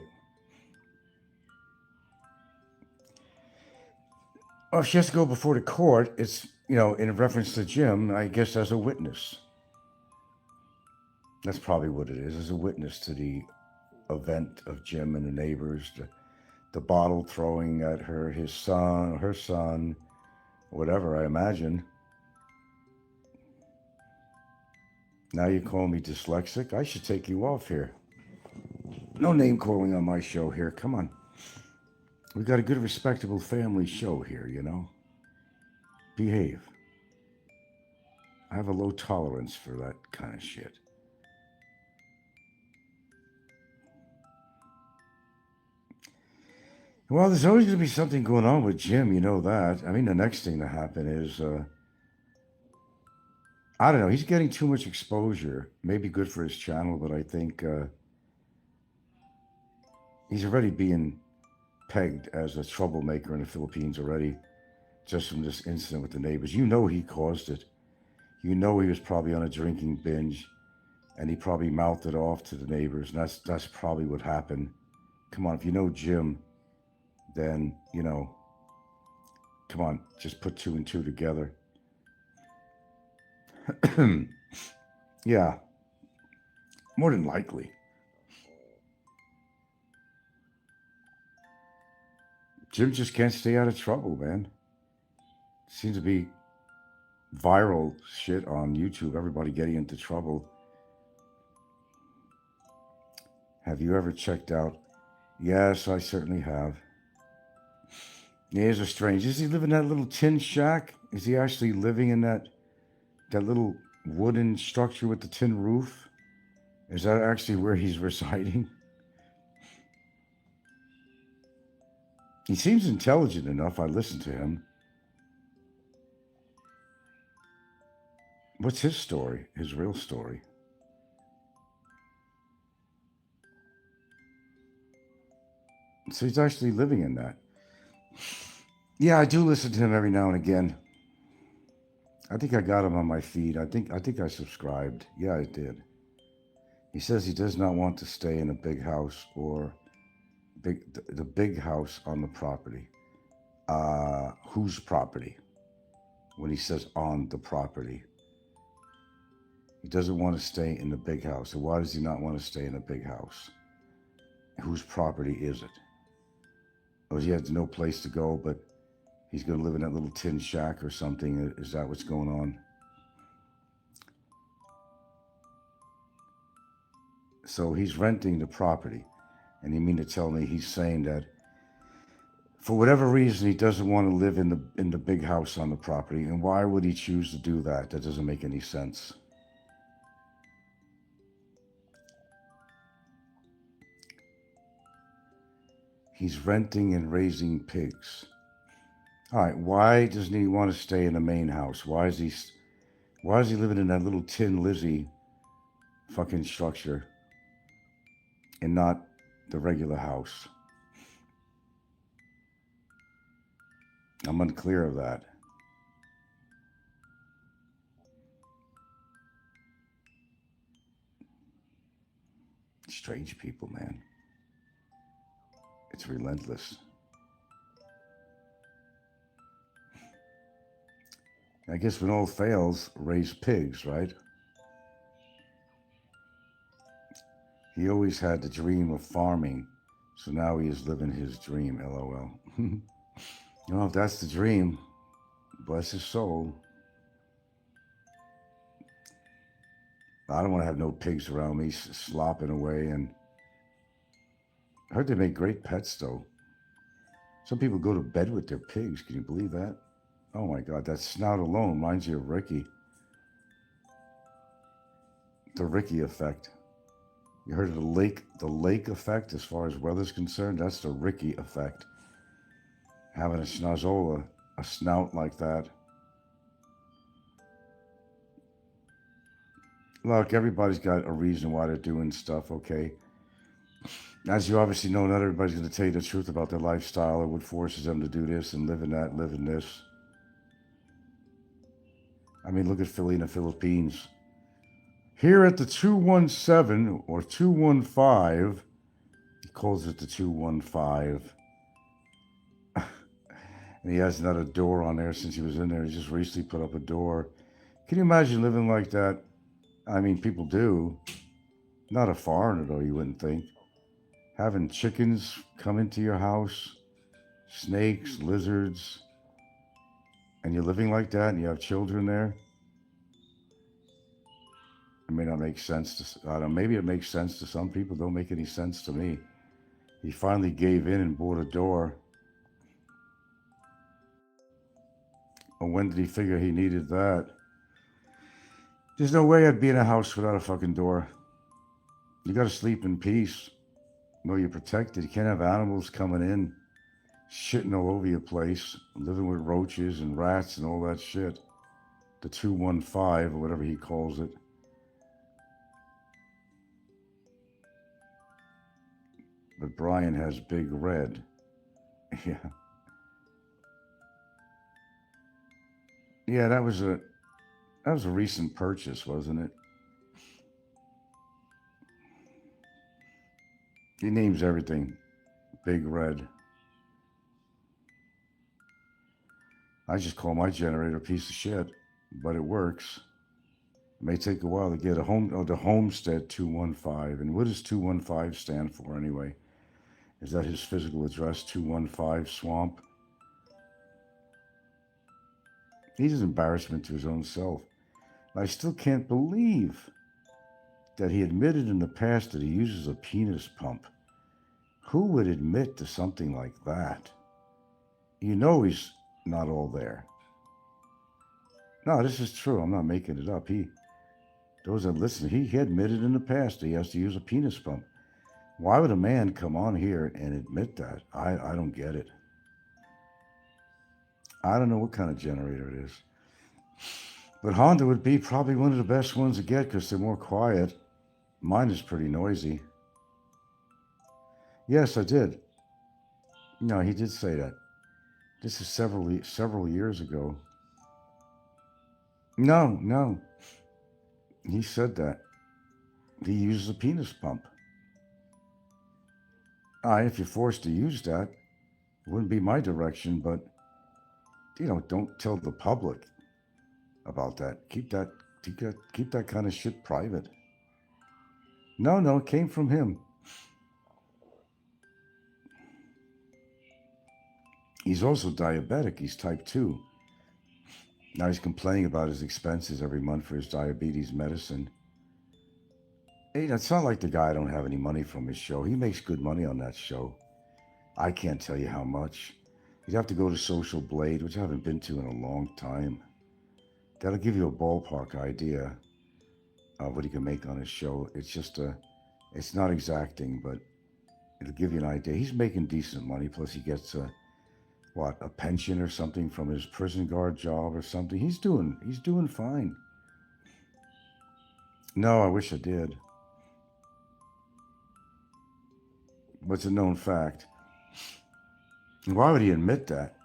Well, if she has to go before the court, it's, in reference to Jim, I guess as a witness. That's probably what it is, as a witness to the event of Jim and the neighbors, the bottle throwing at her, his son, her son, whatever, I imagine. Now you call me dyslexic? I should take you off here. No name calling on my show here. Come on. We got a good, respectable family show here, Behave. I have a low tolerance for that kind of shit. Well, there's always going to be something going on with Jim, you know that. I mean, the next thing to happen is, I don't know, he's getting too much exposure. Maybe good for his channel, but I think he's already being pegged as a troublemaker in the Philippines already, just from this incident with the neighbors. You know he caused it. You know he was probably on a drinking binge, and he probably mouthed it off to the neighbors, and that's probably what happened. Come on, if you know Jim, then, come on, just put two and two together. Yeah, more than likely. Jim just can't stay out of trouble, man. Seems to be viral shit on YouTube, everybody getting into trouble. Have you ever checked out? Yes, I certainly have. Here's a strange. Is he living in that little tin shack? Is he actually living in that little wooden structure with the tin roof? Is that actually where he's residing? He seems intelligent enough. I listen to him. What's his story? His real story? So he's actually living in that. Yeah, I do listen to him every now and again. I think I got him on my feed. I think I subscribed. Yeah, I did. He says he does not want to stay in a big house or the big house on the property. Whose property? When he says on the property. He doesn't want to stay in the big house. So why does he not want to stay in a big house? Whose property is it? Or he has no place to go, but he's going to live in that little tin shack or something. Is that what's going on? So he's renting the property. And you mean to tell me he's saying that for whatever reason, he doesn't want to live in the big house on the property. And why would he choose to do that? That doesn't make any sense. He's renting and raising pigs. All right, why doesn't he want to stay in the main house? Why is he living in that little Tin Lizzie fucking structure and not the regular house? I'm unclear of that. Strange people, man. It's relentless. I guess when all fails, raise pigs, right? He always had the dream of farming, so now he is living his dream, LOL. If that's the dream, bless his soul. I don't want to have no pigs around me slopping away. And I heard they make great pets, though. Some people go to bed with their pigs. Can you believe that? Oh my God, that snout alone reminds you of Ricky. The Ricky effect. You heard of the lake effect as far as weather's concerned? That's the Ricky effect. Having a schnozola, a snout like that. Look, everybody's got a reason why they're doing stuff, okay? As you obviously know, not everybody's going to tell you the truth about their lifestyle or what forces them to do this and live in that, live in this. I mean, look at Philly in the Philippines. Here at the 217 or 215, he calls it the 215. And he hasn't had a door on there since he was in there. He just recently put up a door. Can you imagine living like that? I mean, people do. Not a foreigner, though, you wouldn't think. Having chickens come into your house, snakes, lizards, and you're living like that and you have children there. It may not make sense to, I don't know, maybe it makes sense to some people. Don't make any sense to me. He finally gave in and bought a door. And when did he figure he needed that? There's no way I'd be in a house without a fucking door. You gotta sleep in peace. Know you're protected. You can't have animals coming in, shitting all over your place, living with roaches and rats and all that shit. The 215 or whatever he calls it. But Brian has Big Red. Yeah. Yeah, that was a recent purchase, wasn't it? He names everything Big Red. I just call my generator a piece of shit, but it works. It may take a while to get the Homestead 215. And what does 215 stand for anyway? Is that his physical address, 215 Swamp? He's an embarrassment to his own self. I still can't believe that he admitted in the past that he uses a penis pump. Who would admit to something like that? You know he's not all there. No, this is true. I'm not making it up. Those that listen, he admitted in the past that he has to use a penis pump. Why would a man come on here and admit that? I don't get it. I don't know what kind of generator it is. But Honda would be probably one of the best ones to get because they're more quiet. Mine is pretty noisy. Yes, I did. No, he did say that. This is several years ago. No. He said that. He uses a penis pump. If you're forced to use that, it wouldn't be my direction, but, don't tell the public about that. Keep that kind of shit private. No, it came from him. He's also diabetic. He's type 2. Now he's complaining about his expenses every month for his diabetes medicine. Hey, it's not like the guy don't have any money from his show. He makes good money on that show. I can't tell you how much. You'd have to go to Social Blade, which I haven't been to in a long time. That'll give you a ballpark idea of what he can make on his show. It's just it's not exacting, but it'll give you an idea. He's making decent money, plus he gets a pension or something from his prison guard job or something. He's doing fine. No, I wish I did. But it's a known fact. Why would he admit that?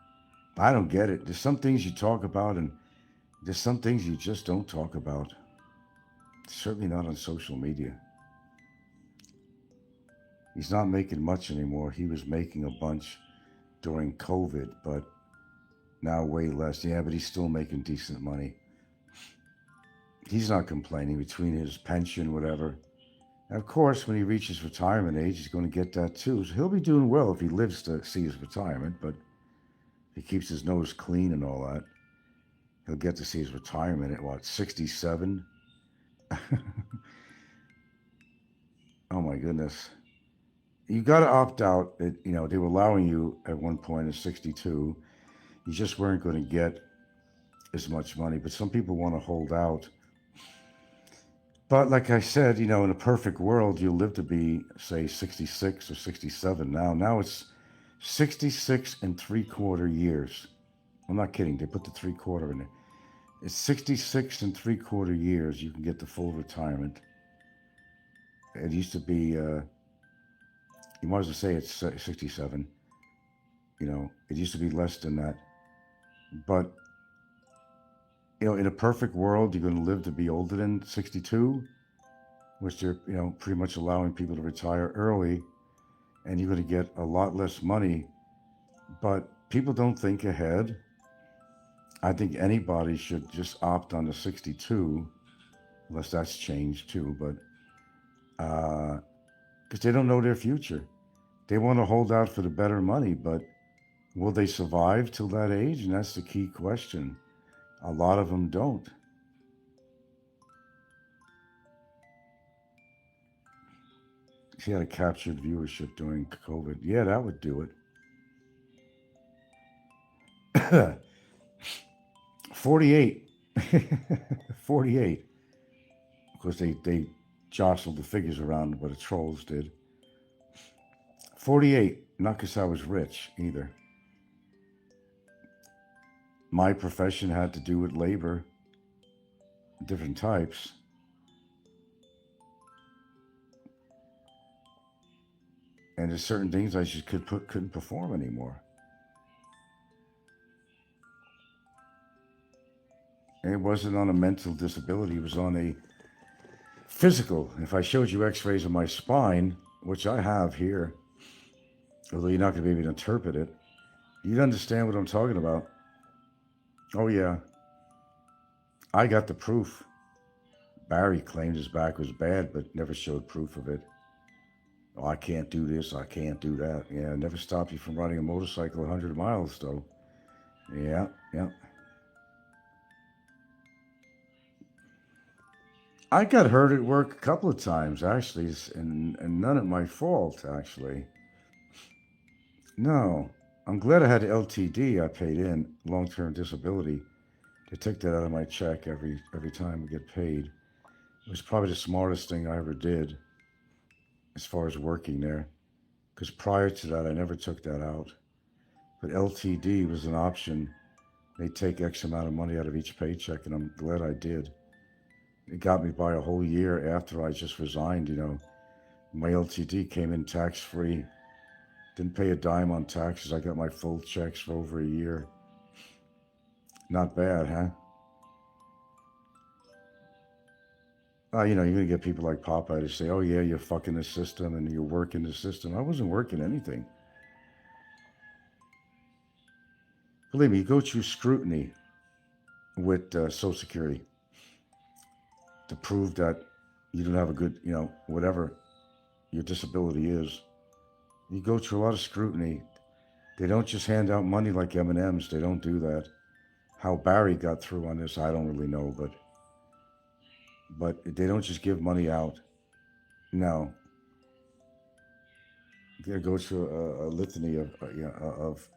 I don't get it. There's some things you talk about and there's some things you just don't talk about. Certainly not on social media. He's not making much anymore. He was making a bunch during COVID, but now way less. Yeah, but he's still making decent money. He's not complaining between his pension, whatever. And of course, when he reaches retirement age, he's going to get that too. So he'll be doing well if he lives to see his retirement, but if he keeps his nose clean and all that, he'll get to see his retirement at 67? Oh my goodness. You got to opt out. They were allowing you at one point at 62. You just weren't going to get as much money, but some people want to hold out. But like I said, in a perfect world, you'll live to be, say, 66 or 67 now. Now it's 66 and 3/4 years. I'm not kidding. They put the 3/4 in there. It's 66 and 3/4 years you can get the full retirement. It used to be, you might as well say it's 67. It used to be less than that. But, in a perfect world, you're going to live to be older than 62, which they're, pretty much allowing people to retire early, and you're going to get a lot less money. But people don't think ahead. I think anybody should just opt on the 62, unless that's changed too, but because they don't know their future. They want to hold out for the better money, but will they survive till that age? And that's the key question. A lot of them don't. She had a captured viewership during COVID. Yeah, that would do it. 48. 48. Of course, they jostled the figures around what the trolls did. 48. Not because I was rich either. My profession had to do with labor, different types. And there's certain things I just couldn't perform anymore. And it wasn't on a mental disability, it was on a physical. If I showed you x-rays of my spine, which I have here, although you're not going to be able to interpret it, you'd understand what I'm talking about. Oh yeah, I got the proof. Barry claimed his back was bad, but never showed proof of it. Oh, I can't do this, I can't do that. Yeah, never stopped you from riding a motorcycle 100 miles, though. Yeah. I got hurt at work a couple of times, actually, and none of my fault, actually. No, I'm glad I had LTD I paid in, long-term disability. They took that out of my check every time we get paid. It was probably the smartest thing I ever did as far as working there, because prior to that, I never took that out. But LTD was an option. They take X amount of money out of each paycheck, and I'm glad I did. It got me by a whole year after I just resigned, My LTD came in tax-free. Didn't pay a dime on taxes. I got my full checks for over a year. Not bad, huh? You're going to get people like Popeye to say, oh yeah, you're fucking the system and you're working the system. I wasn't working anything. Believe me, you go through scrutiny with Social Security to prove that you don't have a good, whatever your disability is. You go through a lot of scrutiny. They don't just hand out money like M&Ms. They don't do that. How Barry got through on this, I don't really know, but they don't just give money out. No. They go through a litany of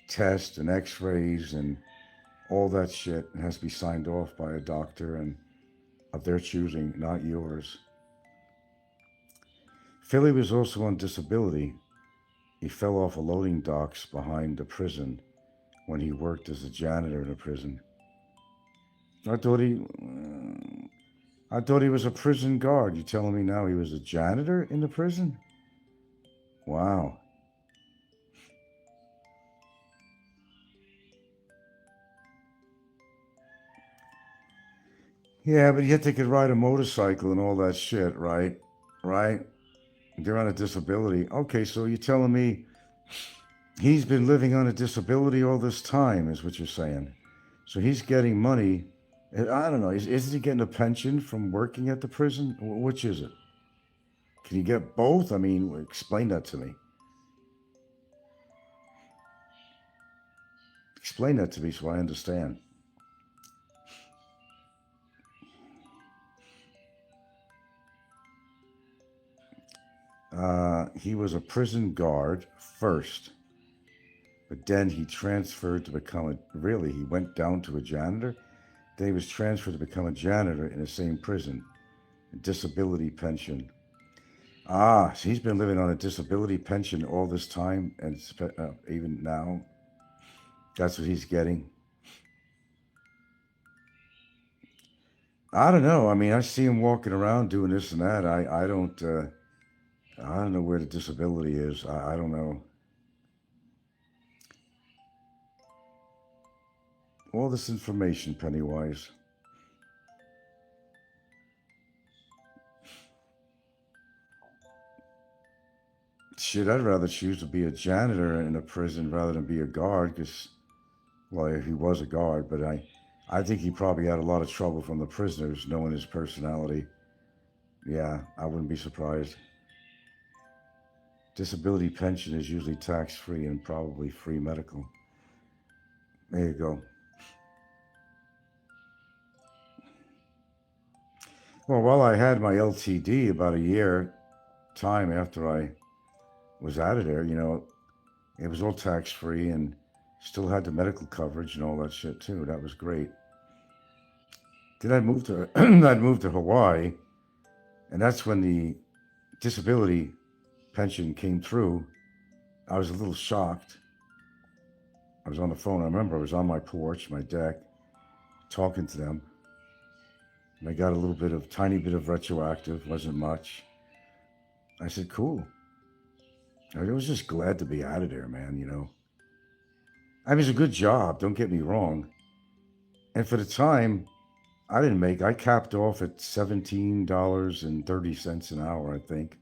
tests and x-rays and all that shit. It has to be signed off by a doctor and of their choosing, not yours. Philly was also on disability. He fell off a loading docks behind the prison when he worked as a janitor in a prison. I thought he was a prison guard. You telling me now he was a janitor in the prison? Wow. Yeah, but yet they could ride a motorcycle and all that shit, right? Right? They're on a disability. Okay, so you're telling me he's been living on a disability all this time, is what you're saying. So he's getting money. I don't know. Isn't he getting a pension from working at the prison? Which is it? Can you get both? I mean, explain that to me. Explain that to me so I understand. He was a prison guard first, but then he transferred to become he went down to a janitor. Then he was transferred to become a janitor in the same prison, a disability pension. So he's been living on a disability pension all this time, and even now, that's what he's getting. I don't know. I mean, I see him walking around doing this and that. I don't know where the disability is. I don't know. All this information, Pennywise. Shit, I'd rather choose to be a janitor in a prison rather than be a guard, because, well, he was a guard, but I think he probably had a lot of trouble from the prisoners, knowing his personality. Yeah, I wouldn't be surprised. Disability pension is usually tax-free and probably free medical. There you go. Well, while I had my LTD about a year time after I was out of there, it was all tax-free and still had the medical coverage and all that shit too. That was great. Then I'd moved to Hawaii, and that's when the disability pension came through. I was a little shocked. I was on the phone. I remember I was on my porch, my deck, talking to them. And I got a tiny bit of retroactive, wasn't much. I said, cool. I was just glad to be out of there, man, I mean, it was a good job, don't get me wrong. And for the time, I capped off at $17.30 an hour, I think,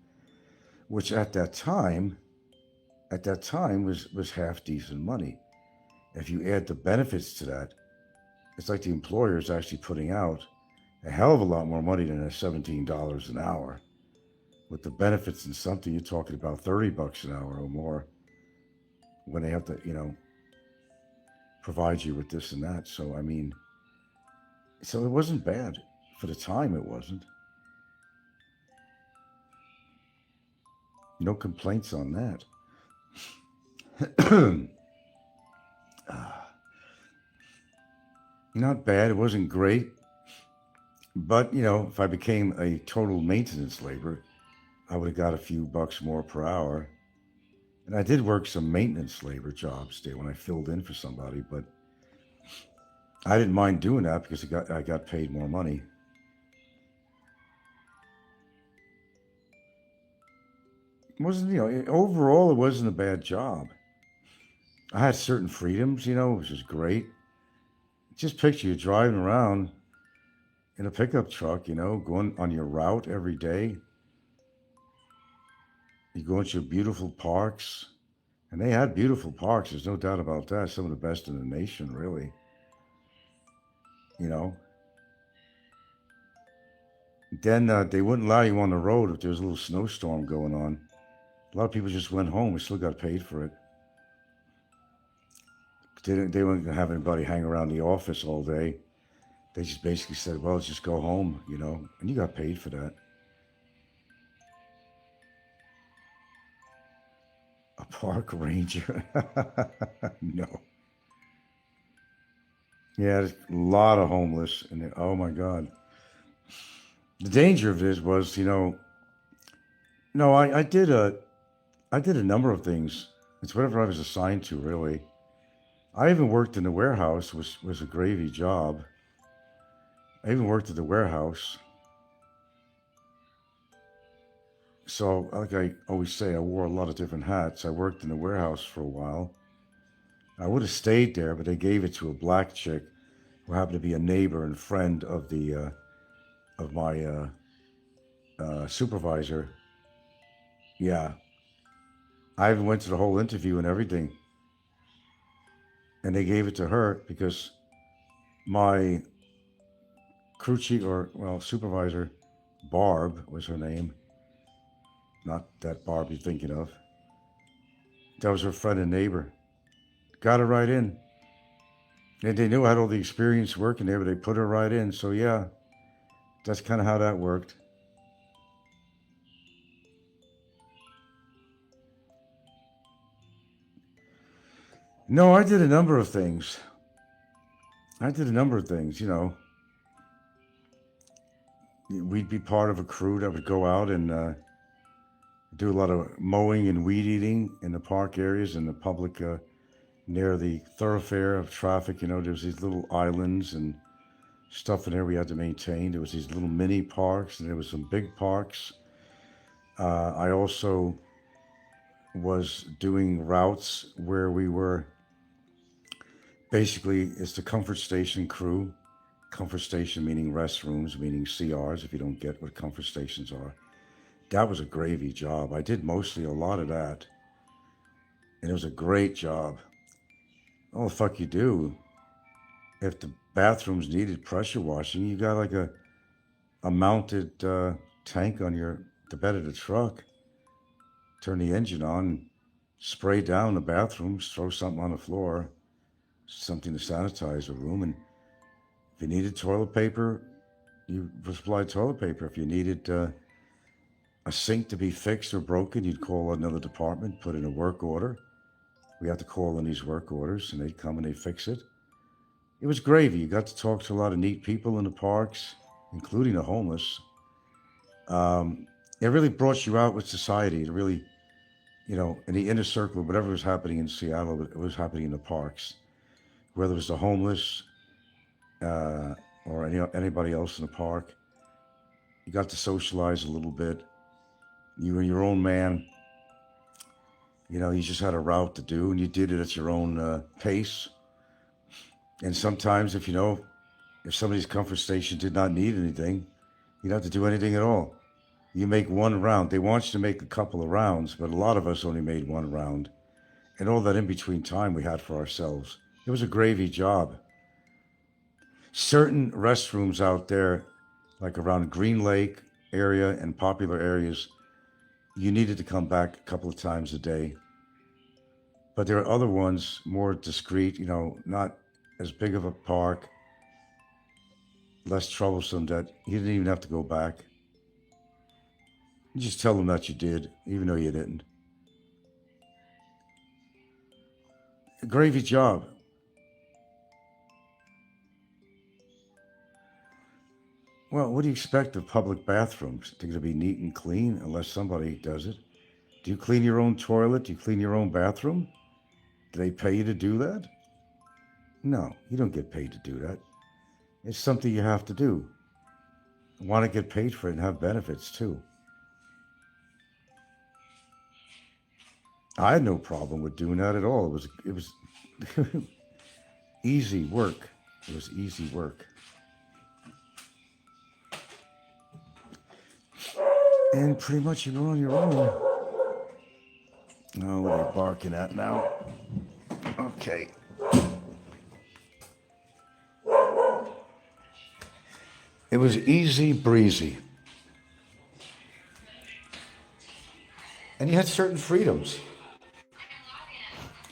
which at that time was half decent money. If you add the benefits to that, it's like the employer is actually putting out a hell of a lot more money than a $17 an hour. With the benefits and something, you're talking about $30 an hour or more when they have to, provide you with this and that. So, I mean, so it wasn't bad. For the time, it wasn't. No complaints on that. Not bad. It wasn't great. But, if I became a total maintenance laborer, I would have got a few bucks more per hour. And I did work some maintenance labor jobs there when I filled in for somebody, but I didn't mind doing that because I got paid more money. It wasn't, overall, it wasn't a bad job. I had certain freedoms, which is great. Just picture you driving around in a pickup truck, going on your route every day. You go into your beautiful parks, and they had beautiful parks. There's no doubt about that. Some of the best in the nation, really. Then they wouldn't allow you on the road if there was a little snowstorm going on. A lot of people just went home and still got paid for it. They weren't going to have anybody hang around the office all day. They just basically said, well, let's just go home, and you got paid for that. A park ranger? No. Yeah, there's a lot of homeless. And oh my God. The danger of this was, no, I did a number of things. It's whatever I was assigned to, really. I even worked in the warehouse, which was a gravy job. I even worked at the warehouse. So, like I always say, I wore a lot of different hats. I worked in the warehouse for a while. I would have stayed there, but they gave it to a black chick who happened to be a neighbor and friend of my supervisor. Yeah. I even went to the whole interview and everything. And they gave it to her because my crew chief, supervisor, Barb was her name. Not that Barb you're thinking of. That was her friend and neighbor. Got her right in. And they knew I had all the experience working there, but they put her right in. So yeah, that's kind of how that worked. No, I did a number of things. You know. We'd be part of a crew that would go out and do a lot of mowing and weed eating in the park areas and the public near the thoroughfare of traffic. You know, there's these little islands and stuff in there we had to maintain. There was these little mini parks and there was some big parks. I also was doing routes where we were basically, it's the comfort station crew. Comfort station meaning restrooms, meaning CRs, if you don't get what comfort stations are. That was a gravy job. I did mostly a lot of that. And it was a great job. Oh, the fuck you do. If the bathrooms needed pressure washing, you got like a mounted tank on the bed of the truck. Turn the engine on, spray down the bathrooms, throw something on the floor, something to sanitize the room. And if you needed toilet paper, you supplied toilet paper. If you needed a sink to be fixed or broken, you'd call another department, put in a work order. We had to call in these work orders, and they'd come and they'd fix it. It was gravy. You got to talk to a lot of neat people in the parks, including the homeless. It really brought you out with society. It really, you know, in the inner circle, whatever was happening in Seattle, it was happening in the parks. Whether it was the homeless, or anybody else in the park. You got to socialize a little bit. You were your own man. You know, you just had a route to do, and you did it at your own pace. And sometimes, if somebody's comfort station did not need anything, you don't have to do anything at all. You make one round. They want you to make a couple of rounds, but a lot of us only made one round. And all that in-between time we had for ourselves. It was a gravy job. Certain restrooms out there, like around Green Lake area and popular areas, you needed to come back a couple of times a day. But there are other ones, more discreet, you know, not as big of a park, less troublesome, that you didn't even have to go back. You just tell them that you did, even though you didn't. A gravy job. Well, what do you expect of public bathrooms? They're going to be neat and clean unless somebody does it. Do you clean your own toilet? Do you clean your own bathroom? Do they pay you to do that? No, you don't get paid to do that. It's something you have to do. Want to get paid for it and have benefits too. I had no problem with doing that at all. It was easy work. It was easy work. And pretty much you were on your own. Oh, what are they barking at now? Okay. It was easy breezy. And you had certain freedoms.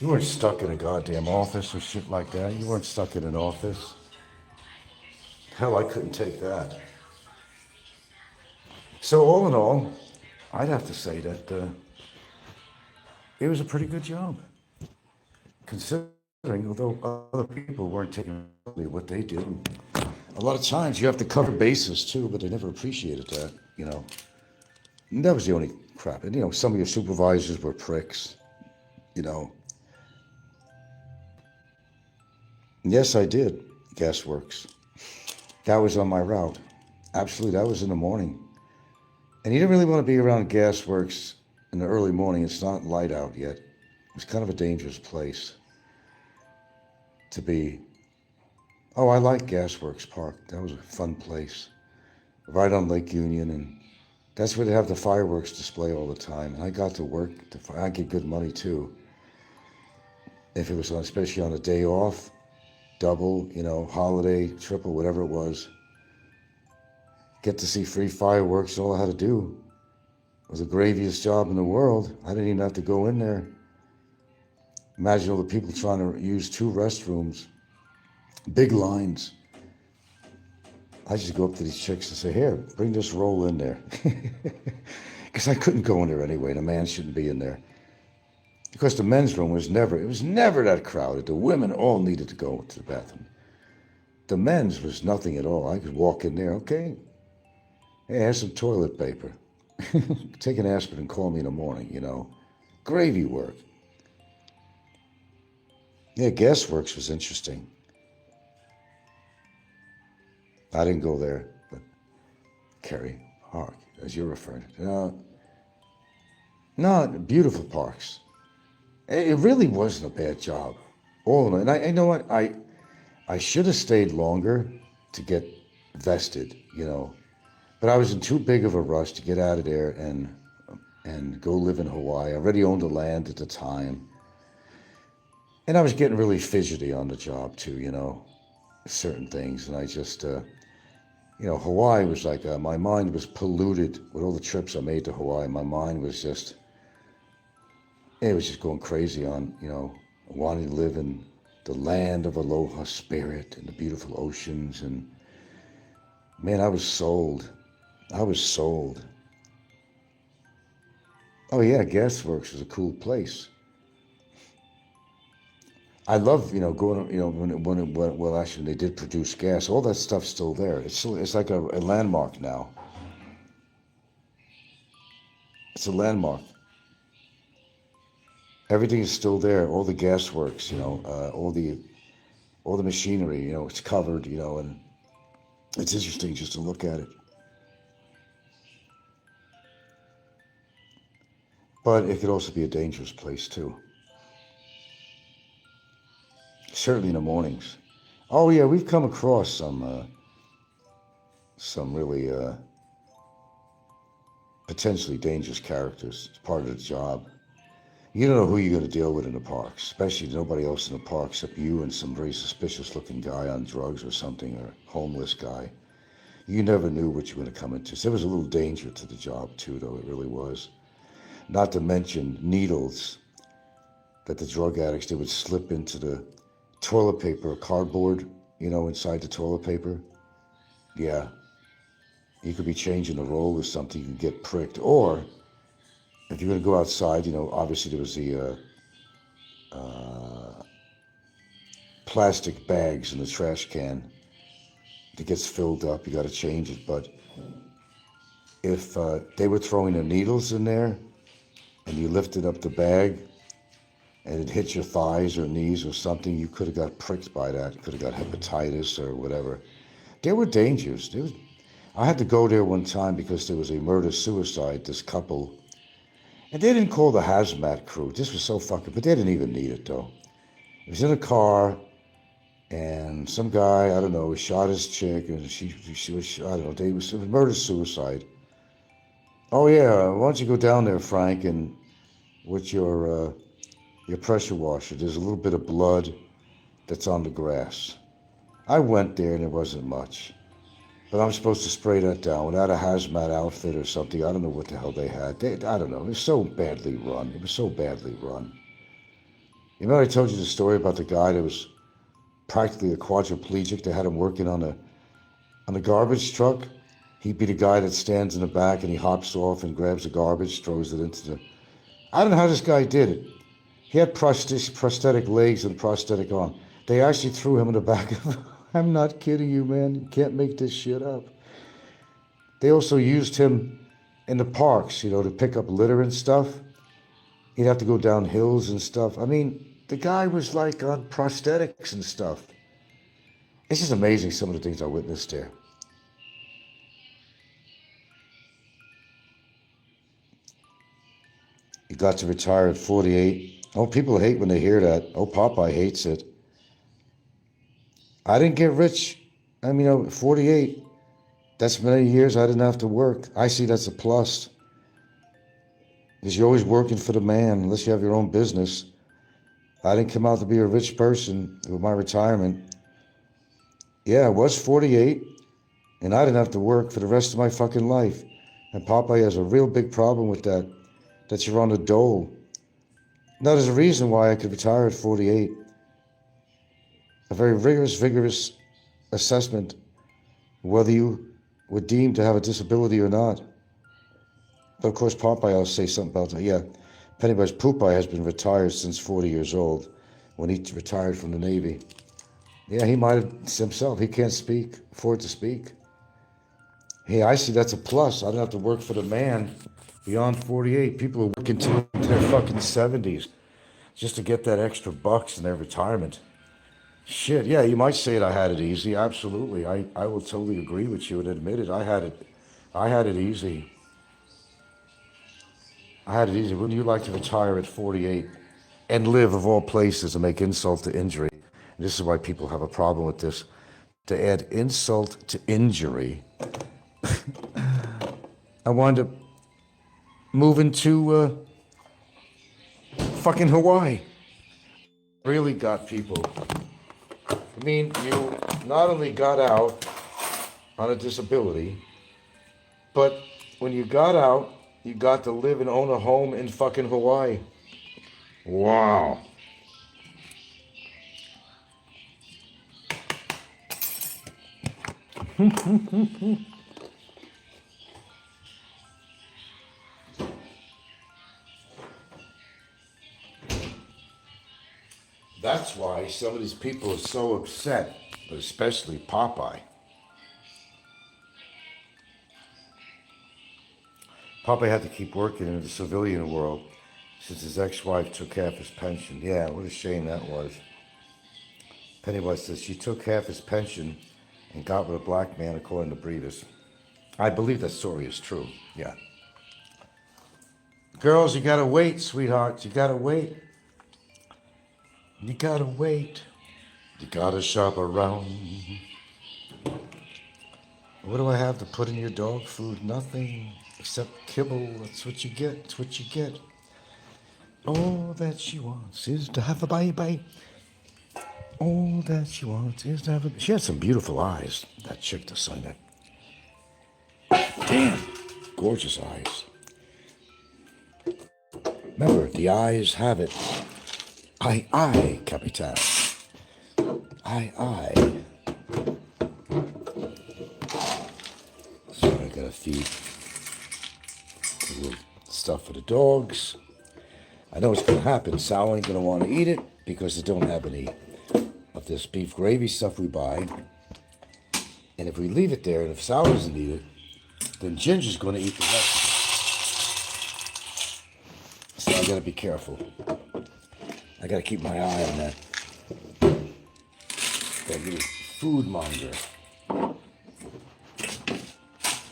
You weren't stuck in a goddamn office or shit like that. You weren't stuck in an office. Hell, I couldn't take that. So all in all, I'd have to say that it was a pretty good job. Considering, although other people weren't taking what they did. A lot of times you have to cover bases too, but they never appreciated that, you know. And that was the only crap. And, you know, some of your supervisors were pricks, you know. Yes, I did Gasworks. That was on my route. Absolutely, that was in the morning. And you didn't really want to be around Gasworks in the early morning. It's not light out yet. It's kind of a dangerous place to be. Oh, I like Gasworks Park. That was a fun place. Right on Lake Union, and that's where they have the fireworks display all the time. And I got to work. I get good money too. If it was on, especially on a day off, double, you know, holiday, triple, whatever it was. Get to see free fireworks. All I had to do was the graviest job in the world. I didn't even have to go in there. Imagine all the people trying to use 2 restrooms, big lines. I just go up to these chicks and say, here, bring this roll in there. Because I couldn't go in there anyway. The man shouldn't be in there. Because the men's room was never that crowded. The women all needed to go to the bathroom. The men's was nothing at all. I could walk in there, okay, hey, here's some toilet paper. Take an aspirin and call me in the morning, you know. Gravy work. Yeah, Gasworks was interesting. I didn't go there, but Kerry Park, as you're referring to. No, beautiful parks. It really wasn't a bad job. All in, and I know what, I should have stayed longer to get vested, you know. But I was in too big of a rush to get out of there and go live in Hawaii. I already owned the land at the time. And I was getting really fidgety on the job too, you know, certain things. And I just, Hawaii was like, my mind was polluted with all the trips I made to Hawaii. My mind was just, it was just going crazy on, you know, wanting to live in the land of aloha spirit and the beautiful oceans. And man, I was sold. Oh yeah, Gasworks was a cool place. I love, you know, going, you know, when they did produce gas, all that stuff's still there. It's like a landmark now. It's a landmark. Everything is still there. All the gasworks, you know, all the machinery, you know, it's covered, you know, and it's interesting just to look at it. But it could also be a dangerous place too. Certainly in the mornings. Oh yeah, we've come across some really potentially dangerous characters. It's part of the job. You don't know who you're going to deal with in the parks, especially nobody else in the park except you and some very suspicious looking guy on drugs or something, or homeless guy. You never knew what you were going to come into. So there was a little danger to the job too, though, it really was. Not to mention needles that the drug addicts, they would slip into the toilet paper, cardboard, you know, inside the toilet paper. Yeah. You could be changing the roll or something, you could get pricked. Or if you're going to go outside, you know, obviously there was the plastic bags in the trash can that gets filled up, you got to change it. But if they were throwing the needles in there and you lifted up the bag and it hit your thighs or knees or something, you could have got pricked by that. You could have got hepatitis or whatever. There were dangers. I had to go there one time because there was a murder-suicide, this couple. And they didn't call the hazmat crew. This was so fucking, but they didn't even need it though. It was in a car and some guy, I don't know, shot his chick and she was, I don't know, it was murder-suicide. Oh yeah, why don't you go down there, Frank, and with your pressure washer, there's a little bit of blood that's on the grass. I went there and there wasn't much. But I'm supposed to spray that down without a hazmat outfit or something. I don't know what the hell they had. I don't know. It was so badly run. You know, I told you the story about the guy that was practically a quadriplegic. They had him working on a garbage truck. He'd be the guy that stands in the back and he hops off and grabs the garbage, throws it into the... I don't know how this guy did it. He had prosthetic legs and prosthetic arm. They actually threw him in the back of... I'm not kidding you, man. You can't make this shit up. They also used him in the parks, you know, to pick up litter and stuff. He'd have to go down hills and stuff. I mean, the guy was like on prosthetics and stuff. It's just amazing some of the things I witnessed there. He got to retire at 48. Oh, people hate when they hear that. Oh, Popeye hates it. I didn't get rich. I mean, 48. That's many years I didn't have to work. I see that's a plus. Because you're always working for the man, unless you have your own business. I didn't come out to be a rich person with my retirement. Yeah, I was 48, and I didn't have to work for the rest of my fucking life. And Popeye has a real big problem with that you're on the dole. Now, there's a reason why I could retire at 48. A very vigorous assessment whether you were deemed to have a disability or not. But of course, Popeye, I'll say something about that. Yeah, Pennywise Popeye has been retired since 40 years old when he retired from the Navy. Yeah, he might have himself. He can't afford to speak. Hey, I see that's a plus. I don't have to work for the man beyond 48. People are working till their fucking 70s just to get that extra bucks in their retirement. Shit, yeah, you might say it, I had it easy. Absolutely. I will totally agree with you and admit it. I had it easy. I had it easy. Wouldn't you like to retire at 48 and live, of all places, and make insult to injury? And this is why people have a problem with this. To add insult to injury, I wound up moving to fucking Hawaii. Really got people. I mean, you not only got out on a disability, but when you got out, you got to live and own a home in fucking Hawaii. Wow. That's why some of these people are so upset, but especially Popeye. Popeye had to keep working in the civilian world since his ex-wife took half his pension. Yeah, what a shame that was. Pennywise says she took half his pension and got with a black man, according to Breeders. I believe that story is true, yeah. Girls, you gotta wait, sweethearts, you gotta wait. You gotta wait. You gotta shop around. What do I have to put in your dog food? Nothing except kibble. That's what you get. That's what you get. All that she wants is to have a baby. All that she wants is to have a... She had some beautiful eyes, that chick to sing that. Damn. Gorgeous eyes. Remember, the eyes have it. Aye, Capitan. Aye. So I gotta feed a little stuff for the dogs. I know what's gonna happen. Sal ain't gonna want to eat it because they don't have any of this beef gravy stuff we buy. And if we leave it there, and if Sal doesn't eat it, then Ginger's gonna eat the rest of it. So I gotta be careful. I gotta keep my eye on that. That little food monger.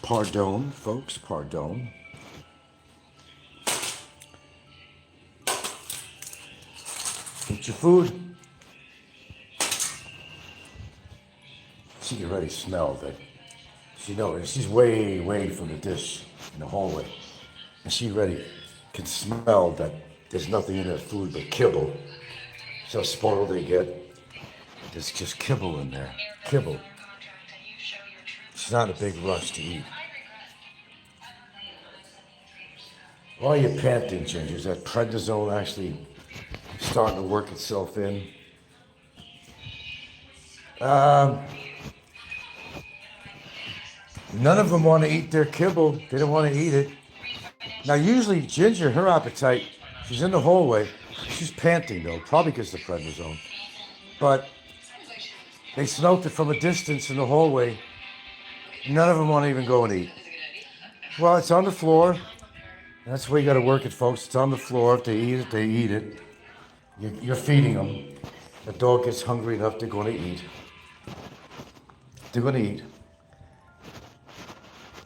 Pardon, folks, pardon. Eat your food. She can already smell that. She knows she's way from the dish in the hallway. And she already can smell that there's nothing in that food but kibble. So spoiled they get. There's just kibble in there. Kibble. It's not a big rush to eat. Why are you panting, Ginger? Is that prednisone actually starting to work itself in? None of them want to eat their kibble. They don't want to eat it. Now, usually Ginger, her appetite, she's in the hallway. She's panting, though, probably because of the prednisone. But they smelt it from a distance in the hallway. None of them want to even go and eat. Well, it's on the floor. That's where you got to work it, folks. It's on the floor. If they eat it, they eat it. You're feeding them. The dog gets hungry enough, they're going to eat. They're going to eat.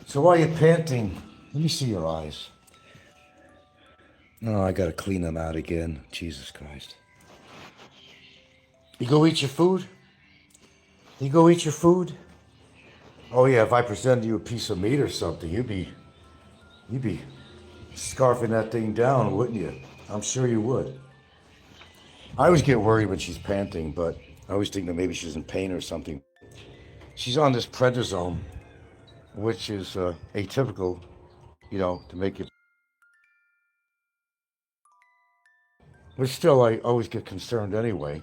So while you're panting, let me see your eyes. No, I got to clean them out again. Jesus Christ. You go eat your food? You go eat your food? Oh yeah, if I presented you a piece of meat or something, you'd be scarfing that thing down, wouldn't you? I'm sure you would. I always get worried when she's panting, but I always think that maybe she's in pain or something. She's on this prednisone, which is atypical, to make you. But still, I always get concerned anyway,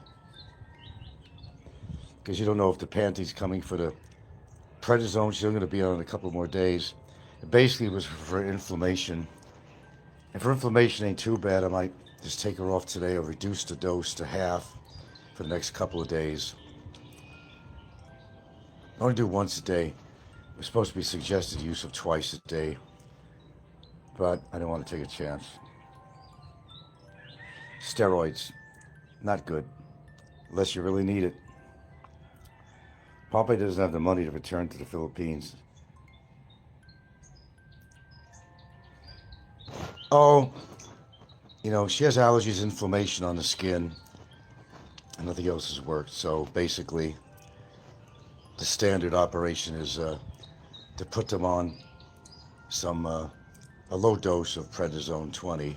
because you don't know if the panting's coming for the prednisone. She's only going to be on in a couple more days. It basically was for inflammation. If her inflammation ain't too bad, I might just take her off today or reduce the dose to half for the next couple of days. I only do once a day. It's supposed to be suggested use of twice a day, but I don't want to take a chance. Steroids, not good, unless you really need it. Poppy doesn't have the money to return to the Philippines. Oh, you know, she has allergies, inflammation on the skin, and nothing else has worked. So basically, the standard operation is to put them on some a low dose of prednisone 20.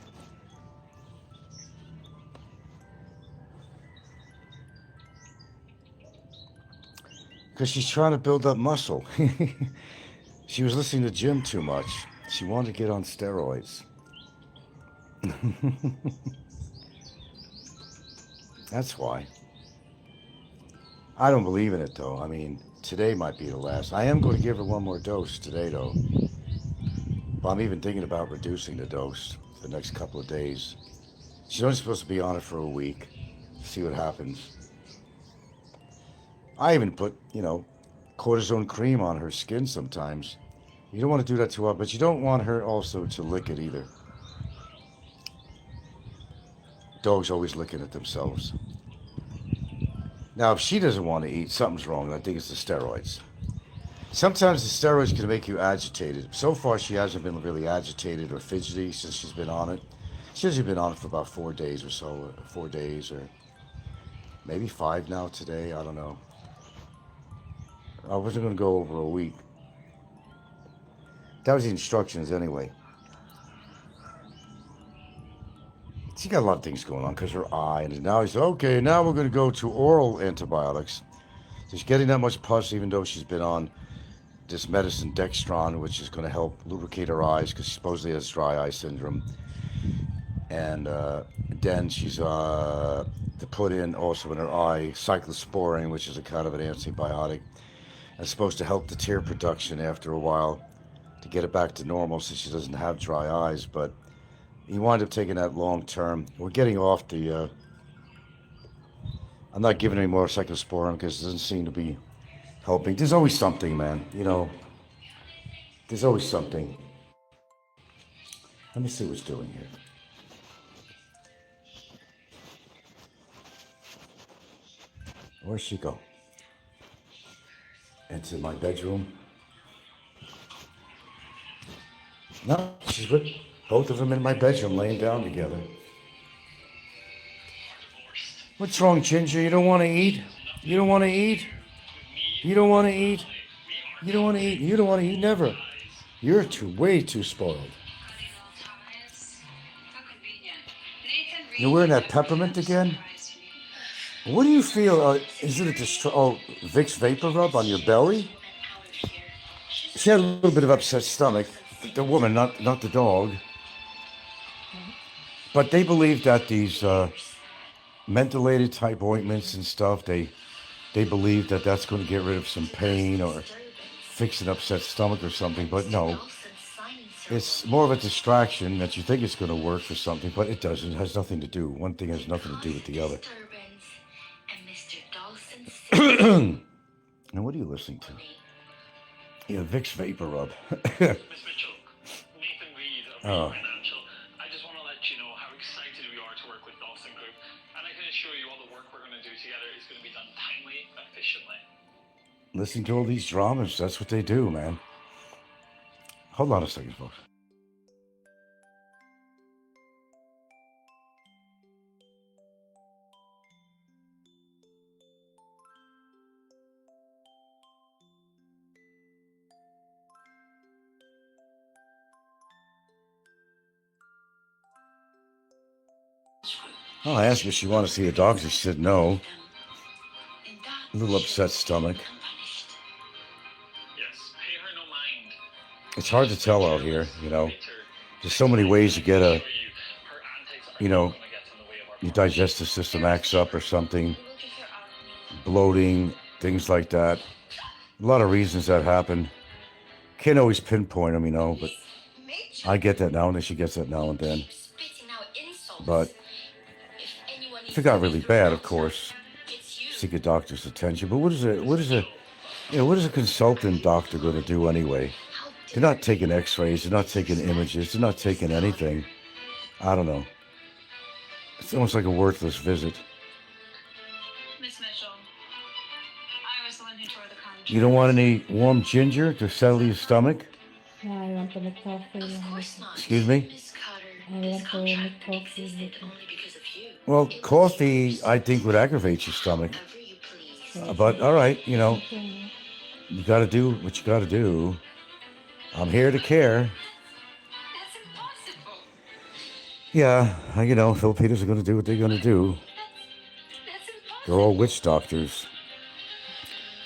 Because she's trying to build up muscle. She was listening to Jim too much. She wanted to get on steroids. That's why. I don't believe in it, though. I mean, today might be the last. I am going to give her one more dose today, though. But I'm even thinking about reducing the dose for the next couple of days. She's only supposed to be on it for a week. See what happens. I even put, you know, cortisone cream on her skin sometimes. You don't want to do that too often, but you don't want her also to lick it either. Dogs always licking at themselves. Now, if she doesn't want to eat, something's wrong. I think it's the steroids. Sometimes the steroids can make you agitated. So far, she hasn't been really agitated or fidgety since she's been on it. She's only been on it for about 4 days or so, 4 days, or maybe 5 now today. I don't know. I wasn't going to go over a week. That was the instructions anyway. She got a lot of things going on because her eye, and now he said, okay, now we're going to go to oral antibiotics. She's getting that much pus even though she's been on this medicine Dextron, which is going to help lubricate her eyes because she supposedly has dry eye syndrome. And then she's to put in also in her eye cyclosporine, which is a kind of an antibiotic. It's supposed to help the tear production after a while to get it back to normal so she doesn't have dry eyes. But you wind up taking that long term. We're getting off the... I'm not giving any more cyclosporin because it doesn't seem to be helping. There's always something, man. You know, there's always something. Let me see what's doing here. Where'd she go? Into my bedroom? No, she's with both of them in my bedroom laying down together. What's wrong, Ginger? You don't want to eat? You don't want to eat? You don't want to eat? You don't want to eat? You don't want to eat? Never. You're way too spoiled. You're wearing that peppermint again? What do you feel? Is it Vicks Vapor Rub on your belly? She had a little bit of upset stomach. The woman, not the dog. But they believe that these mentholated type ointments and stuff, they believe that that's going to get rid of some pain or fix an upset stomach or something. But no, it's more of a distraction that you think it's going to work for something, but it doesn't. It has nothing to do. One thing has nothing to do with the other. Now, what are you listening to? Yeah, Vicks Vapor Rub. Miss Mitchell, Nathan Reed of Reed Financial. I just want to let you know how excited we are to work with Dawson Group, and I can assure you all the work we're going to do together is going to be done timely, efficiently. Listening to all these dramas, that's what they do, man. Hold on a second, folks. I asked her if she wanted to see a doctor. She said no. A little upset stomach. Yes, pay her no mind. It's hard to tell out here, you know. There's so many ways to get your digestive system acts up or something. Bloating, things like that. A lot of reasons that happen. Can't always pinpoint them, you know, but I get that now and then. She gets that now and then. But if it got really bad, of course, seek a doctor's attention. But what is a consultant doctor going to do anyway? They're not taking X-rays. They're not taking images. They're not taking anything. I don't know. It's almost like a worthless visit. Miss Mitchell, I was the one who tore the contract. You don't want any warm ginger to settle your stomach? No, I want to make coffee. Excuse me? Miss Cotter, I this want to contract make coffee. existed only because of you. Well, coffee, I think, would aggravate your stomach. Whatever you please. But all right, you know, Okay. you got to do what you got to do. I'm here to care. That's impossible. Yeah, you know, Filipinos are going to do what they're going to do. That's impossible. They're all witch doctors.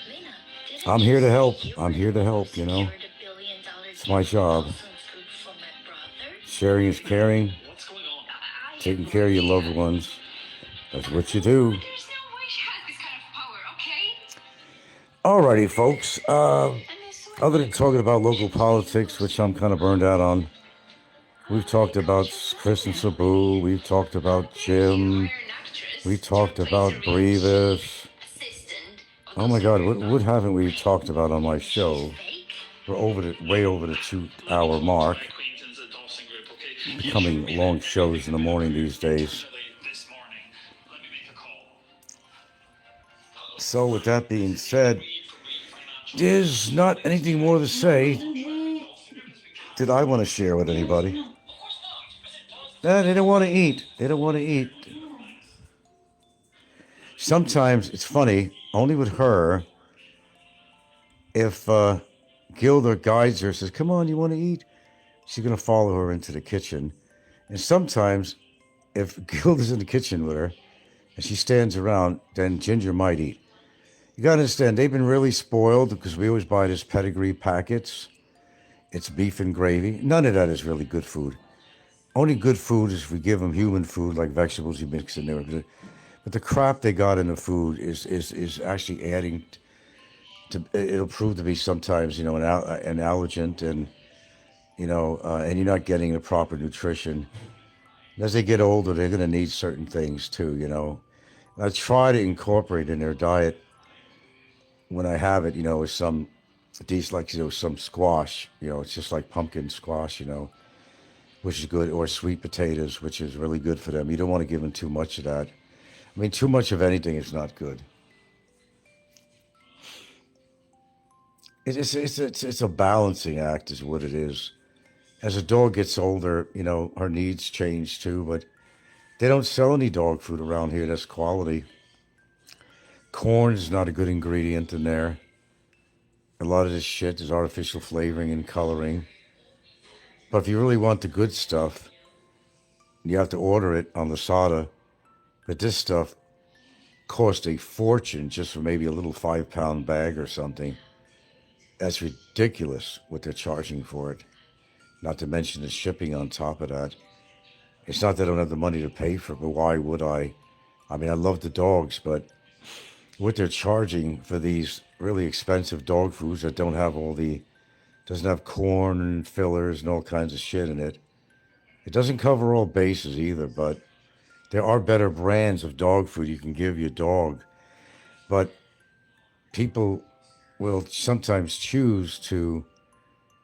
Lena, didn't I'm you here to say help. you I'm were here to the help, one you who know. secured $1 billion It's my job. Dawson's group for my brother? Sharing is caring. What's going on? I Taking have care of no your loved idea. ones. That's what you do. There's no way she has this kind of power, okay? Alrighty, folks. And this one, Other than talking about local politics, which I'm kind of burned out on, we've talked about Chris and Sabu. We've talked about Jim. hire an actress We to talked replace about her Brevis. assistant. Oh my God, what haven't we talked about on my show? Fake? We're way over the 2-hour mark. Acquaintance at Dawson Group, okay? Becoming long shows in the morning these days. Definitely this morning. Let me make a call. So with that being said, there's not anything more to say that I want to share with anybody. Nah, they don't want to eat. They don't want to eat. Sometimes it's funny, only with her, if Gilda guides her, says, come on, you want to eat? She's going to follow her into the kitchen. And sometimes if Gilda's in the kitchen with her and she stands around, then Ginger might eat. You got to understand, they've been really spoiled because we always buy this pedigree packets. It's beef and gravy. None of that is really good food. Only good food is if we give them human food, like vegetables you mix in there. But the crap they got in the food is actually adding to, it'll prove to be sometimes, you know, an allergent, and, you know, and you're not getting the proper nutrition. As they get older, they're going to need certain things too, you know. I try to incorporate in their diet when I have it, you know, with some decent, like, you know, some squash, you know, it's just like pumpkin squash, you know, which is good, or sweet potatoes, which is really good for them. You don't want to give them too much of that. I mean, too much of anything is not good. It's a balancing act is what it is. As a dog gets older, you know, her needs change too, but they don't sell any dog food around here that's quality. Corn is not a good ingredient in there. A lot of this shit is artificial flavoring and coloring. But if you really want the good stuff, you have to order it on the SADA. But this stuff costs a fortune just for maybe a little 5-pound bag or something. That's ridiculous what they're charging for it. Not to mention the shipping on top of that. It's not that I don't have the money to pay for it, but why would I? I mean, I love the dogs, but what they're charging for these really expensive dog foods that don't have doesn't have corn and fillers and all kinds of shit in it. It doesn't cover all bases either, but there are better brands of dog food you can give your dog. But people will sometimes choose to,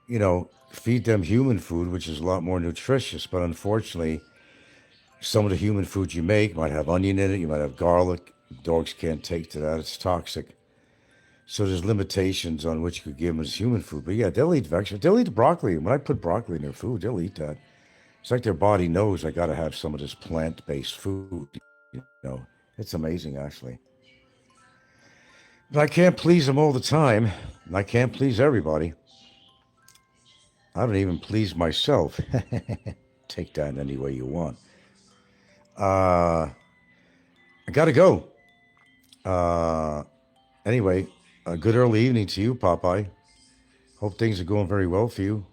you know, feed them human food, which is a lot more nutritious. But unfortunately, some of the human food you make might have onion in it, you might have garlic. Dogs can't take to that, it's toxic. So there's limitations on what you could give them as human food. But yeah, they'll eat vegetables. They'll eat broccoli. When I put broccoli in their food, they'll eat that. It's like their body knows I got to have some of this plant-based food. You know, it's amazing, actually. But I can't please them all the time. And I can't please everybody. I don't even please myself. Take that any way you want. I got to go. Anyway, a good early evening to you, Popeye. Hope things are going very well for you.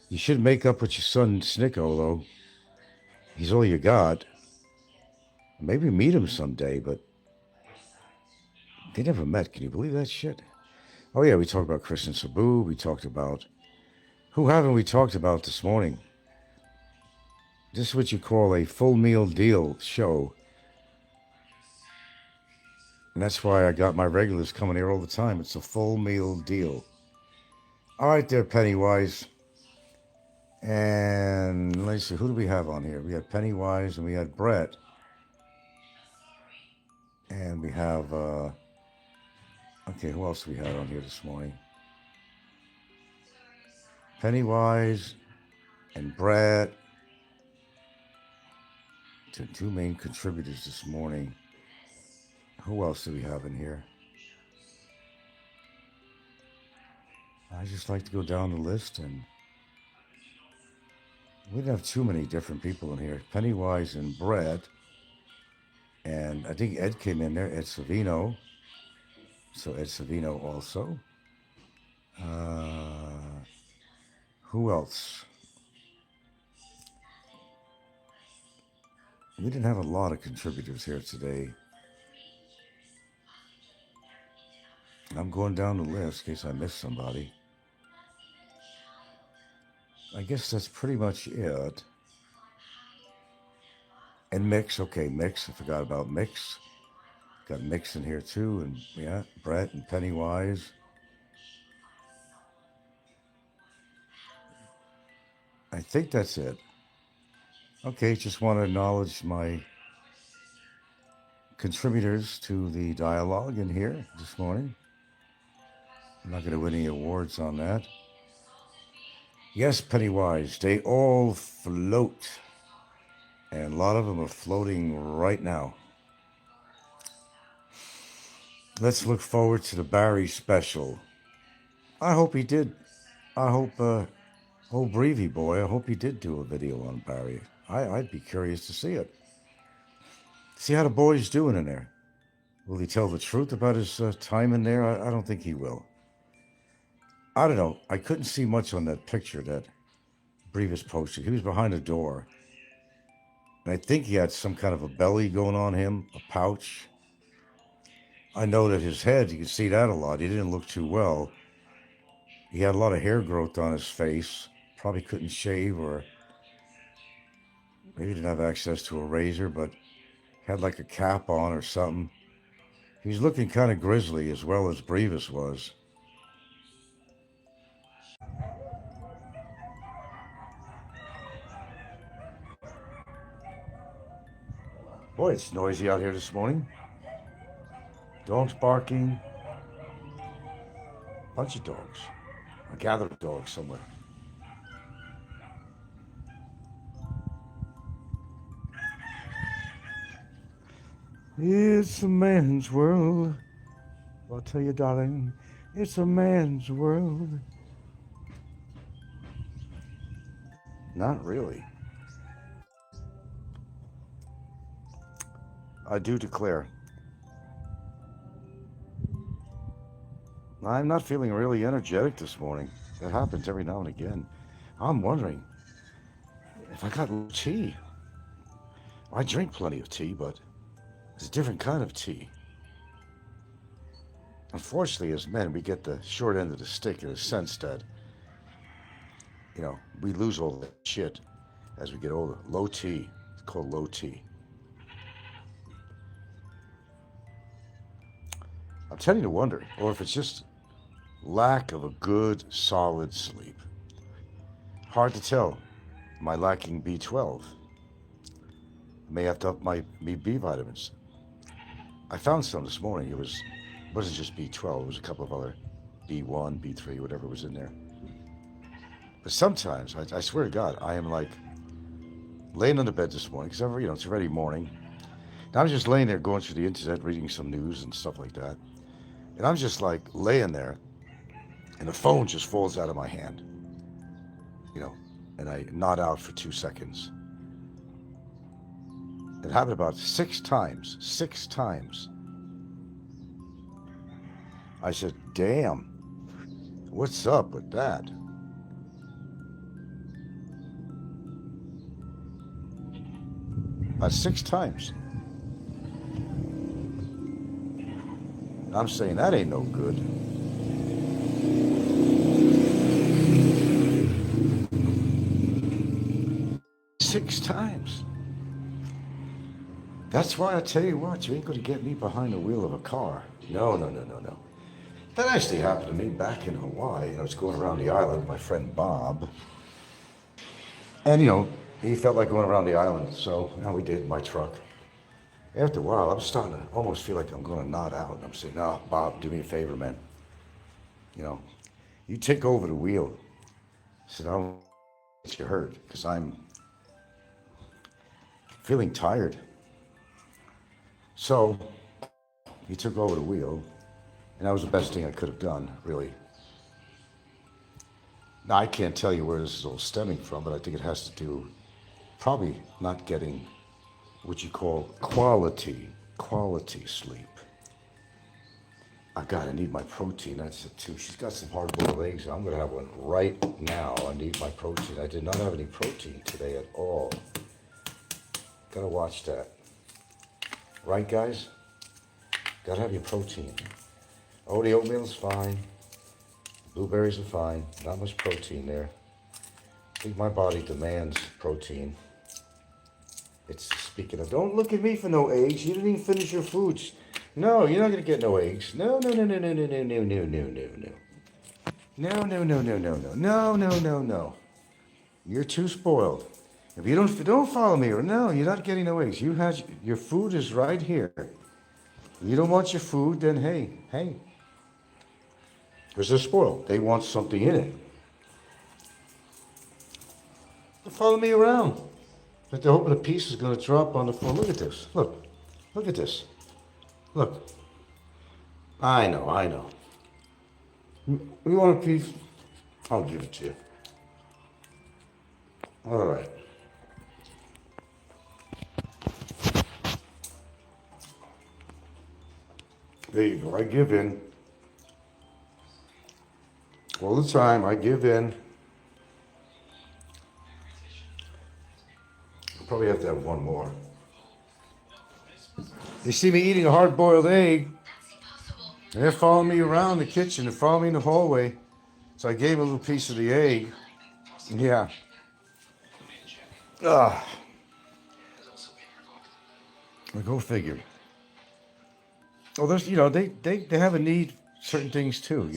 You should make up with your son, Snikko, though. He's all you got. Maybe meet him someday, but they never met. Can you believe that shit? Oh, yeah, we talked about Chris and Sabu. We talked about... Who haven't we talked about this morning? This is what you call a full meal deal show. And that's why I got my regulars coming here all the time. It's a full meal deal. All right there, Pennywise. And let's see, who do we have on here? We had Pennywise and we had Brett. And we have, okay, who else do we have on here this morning? Pennywise and Brett. Two main contributors this morning. Who else do we have in here? I just like to go down the list, and we didn't have too many different people in here. Pennywise and Brett, and I think Ed came in there, Ed Savino. So Ed Savino also. Who else? We didn't have a lot of contributors here today. I'm going down the list in case I missed somebody. I guess that's pretty much it. And Mix, okay, Mix, I forgot about Mix. Got Mix in here too, and yeah, Brett and Pennywise. I think that's it. Okay, just want to acknowledge my contributors to the dialogue in here this morning. I'm not going to win any awards on that. Yes, Pennywise, they all float. And a lot of them are floating right now. Let's look forward to the Barry special. I hope he did. I hope, old Breevy boy, I hope he did do a video on Barry. I'd be curious to see it. See how the boy's doing in there. Will he tell the truth about his time in there? I don't think he will. I don't know. I couldn't see much on that picture that Brevis posted. He was behind a door. And I think he had some kind of a belly going on him, a pouch. I know that his head, you could see that a lot. He didn't look too well. He had a lot of hair growth on his face. Probably couldn't shave, or maybe didn't have access to a razor, but had like a cap on or something. He was looking kind of grisly as well as Brevis was. Boy, it's noisy out here this morning. Dogs barking. Bunch of dogs. A gathered dogs somewhere. It's a man's world. I'll tell you, darling, it's a man's world. Not really. I do declare, I'm not feeling really energetic this morning. That happens every now and again. I'm wondering if I got tea. I drink plenty of tea, but it's a different kind of tea. Unfortunately, as men, we get the short end of the stick in the sense that, you know, we lose all that shit as we get older. Low T. It's called low T. I'm tending to wonder, or if it's just lack of a good, solid sleep. Hard to tell. Am I lacking B12? I may have to up my B vitamins. I found some this morning. It wasn't just B12. It was a couple of other B1, B3, whatever was in there. But sometimes, I swear to God, I am like laying on the bed this morning, because it's already morning. And I'm just laying there going through the internet, reading some news and stuff like that. And I'm just like laying there, and the phone just falls out of my hand, and I nod out for 2 seconds. It happened about 6 times. 6 times. I said, damn, what's up with that? About 6 times. I'm saying that ain't no good. 6 times. That's why I tell you what, you ain't gonna get me behind the wheel of a car. No. That actually happened to me back in Hawaii. I was going around the island with my friend Bob. And, he felt like going around the island, so we did in my truck. After a while, I'm starting to almost feel like I'm going to nod out. And I'm saying, no, Bob, do me a favor, man. You take over the wheel. I said, I don't get you hurt, because I'm feeling tired. So he took over the wheel, and that was the best thing I could have done, really. Now, I can't tell you where this is all stemming from, but I think it has to do probably not getting what you call quality sleep. I need my protein. That's it too. She's got some hard-boiled eggs. I'm going to have one right now. I need my protein. I did not have any protein today at all. Got to watch that. Right, guys? Got to have your protein. Oh, the oatmeal's fine. Blueberries are fine. Not much protein there. I think my body demands protein. Speaking of, don't look at me for no eggs. You didn't even finish your foods. No, you're not going to get no eggs. No. No. You're too spoiled. If you don't follow me, or no, you're not getting no eggs. Your food is right here. If you don't want your food, then hey. Because they're spoiled. They want something in it. Follow me around. But they're hoping a piece is going to drop on the floor. Look at this. Look at this. Look. I know. You want a piece? I'll give it to you. All right. There you go. I give in. All the time, I give in. I'll probably have to have one more. They see me eating a hard-boiled egg. And they're following me around the kitchen. They're following me in the hallway. So I gave them a little piece of the egg. Yeah. Well, go figure. Well, there's, they have a need certain things too,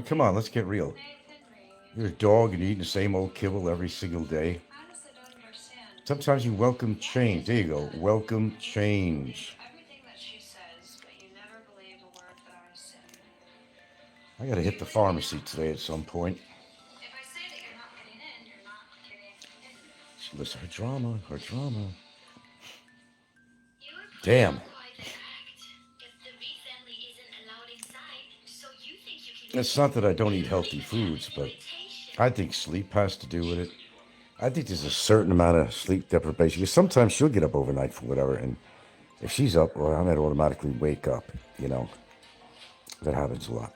come on, let's get real. You're a dog and you're eating the same old kibble every single day. Sometimes you welcome change. There you go. Welcome change. I gotta hit the pharmacy today at some point. Listen, her drama. Damn. It's not that I don't eat healthy foods, but I think sleep has to do with it. I think there's a certain amount of sleep deprivation. Because sometimes she'll get up overnight for whatever, and if she's up, well, I might automatically wake up, That happens a lot.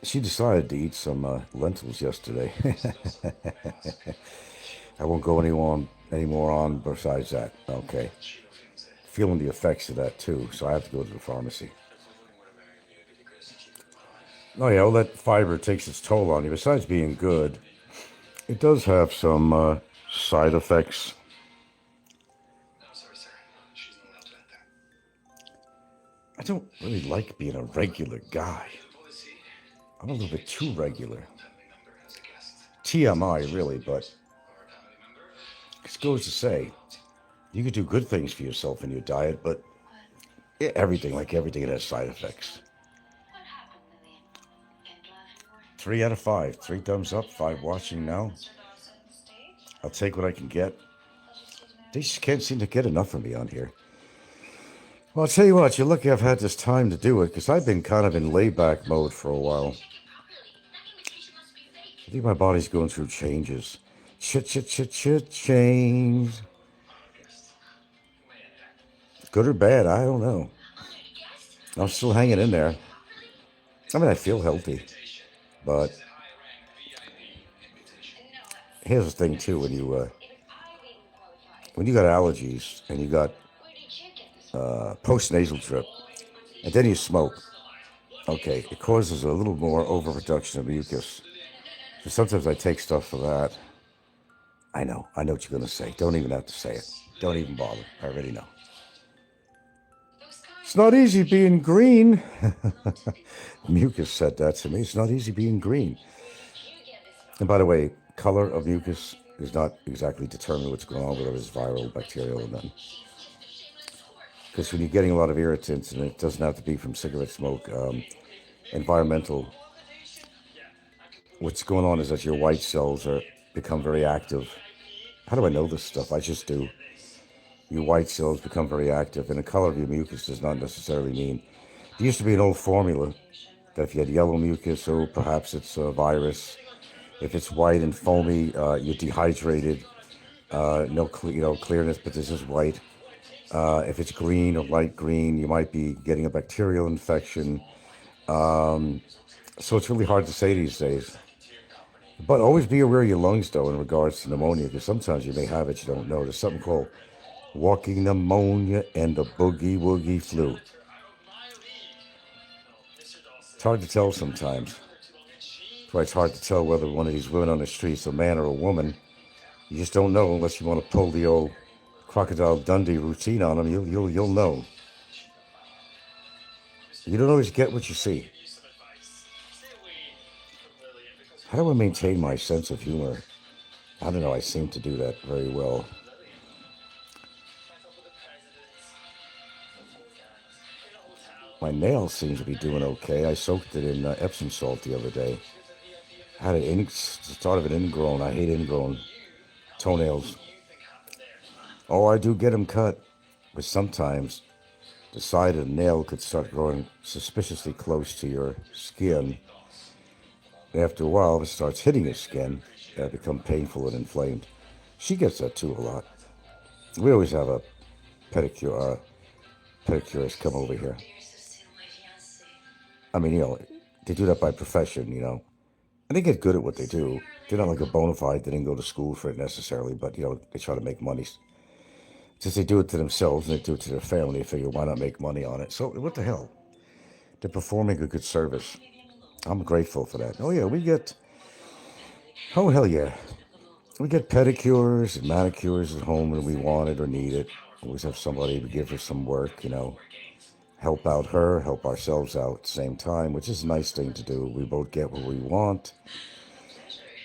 She decided to eat some lentils yesterday. I won't go any more on besides that. Okay. Feeling the effects of that too, so I have to go to the pharmacy. Oh yeah, all that fiber takes its toll on you. Besides being good, it does have some side effects. I don't really like being a regular guy. I'm a little bit too regular. TMI, really, but it goes to say, you could do good things for yourself in your diet, but everything it has side effects. 3 out of 5. 3 thumbs up, 5 watching now. I'll take what I can get. They just can't seem to get enough of me on here. Well, I'll tell you what, you're lucky I've had this time to do it, because I've been kind of in layback mode for a while. I think my body's going through changes. Change. Good or bad, I don't know. I'm still hanging in there. I feel healthy. But here's the thing too, when you got allergies and you got post-nasal drip, and then you smoke, okay, it causes a little more overproduction of mucus. So sometimes I take stuff for that. I know what you're going to say. Don't even have to say it. Don't even bother. I already know. It's not easy being green. Mucus said that to me. It's not easy being green. And by the way, color of mucus is not exactly determined what's going on, whether it's viral, bacterial, or none. Because when you're getting a lot of irritants, and it doesn't have to be from cigarette smoke, environmental, what's going on is that your white cells become very active. How do I know this stuff? I just do. Your white cells become very active, and the color of your mucus does not necessarily mean. There used to be an old formula that if you had yellow mucus, or perhaps it's a virus. If it's white and foamy, you're dehydrated. No clearness, but this is white. If it's green or light green, you might be getting a bacterial infection. So it's really hard to say these days. But always be aware of your lungs, though, in regards to pneumonia, because sometimes you may have it, you don't know. There's something called walking pneumonia and the boogie woogie flu. It's hard to tell sometimes. That's why it's hard to tell whether one of these women on the street's a man or a woman. You just don't know unless you want to pull the old crocodile Dundee routine on them. You'll know. You don't always get what you see. How do I maintain my sense of humor? I don't know. I seem to do that very well. My nails seem to be doing okay. I soaked it in Epsom salt the other day. I had the start of an ingrown. I hate ingrown toenails. Oh, I do get them cut. But sometimes the side of the nail could start growing suspiciously close to your skin. And after a while, if it starts hitting your skin, it becomes painful and inflamed. She gets that too a lot. We always have a pedicurist come over here. I mean, they do that by profession, and they get good at what they do. They're not like a bona fide. They didn't go to school for it necessarily, but, they try to make money. Since they do it to themselves and they do it to their family, they figure, why not make money on it? So what the hell? They're performing a good service. I'm grateful for that. Oh, yeah, hell yeah. We get pedicures and manicures at home when we want it or need it. Always have somebody to give her some work, help out her, help ourselves out at the same time, which is a nice thing to do. We both get what we want.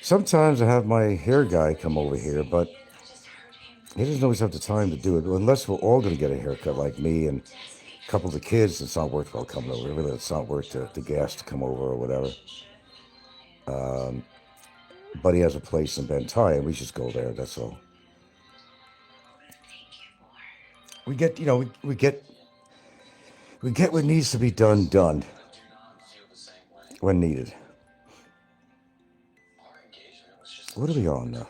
Sometimes I have my hair guy come over here, but he doesn't always have the time to do it. Unless we're all going to get a haircut like me and a couple of the kids, it's not worthwhile coming over. Really, it's not worth the gas to come over or whatever. But he has a place in Bentai, and we just go there, that's all. We get what needs to be done when needed. What are we on now?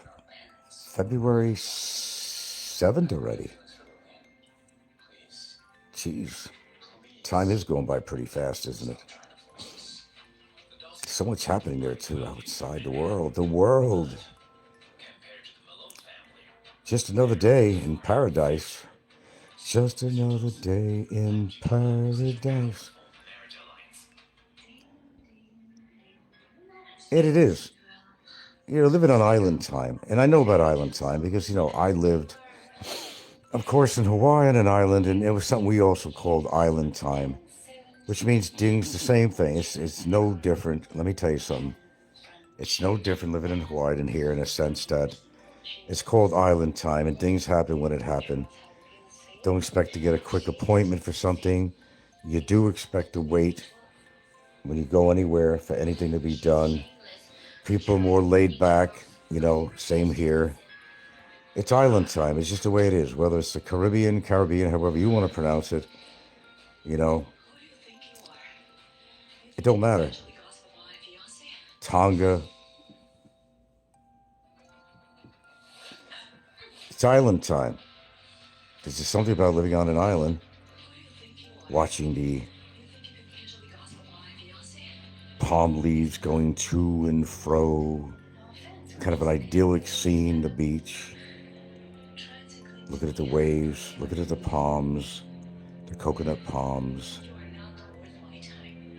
February 7th already. Jeez. Time is going by pretty fast, isn't it? So much happening there, too, outside the world. The world. Just another day in paradise. Just another day in paradise. And it is. You're living on island time. And I know about island time because, I lived, of course, in Hawaii on an island, and it was something we also called island time, which means things the same thing. It's no different. Let me tell you something. It's no different living in Hawaii than here in a sense that it's called island time and things happen when it happen. Don't expect to get a quick appointment for something. You do expect to wait when you go anywhere for anything to be done. People are more laid back, same here. It's island time. It's just the way it is. Whether it's the Caribbean, however you want to pronounce it, it don't matter. Tonga. It's island time. There's just something about living on an island, watching the palm leaves going to and fro, kind of an idyllic scene, the beach, looking at the waves, looking at the palms, the coconut palms.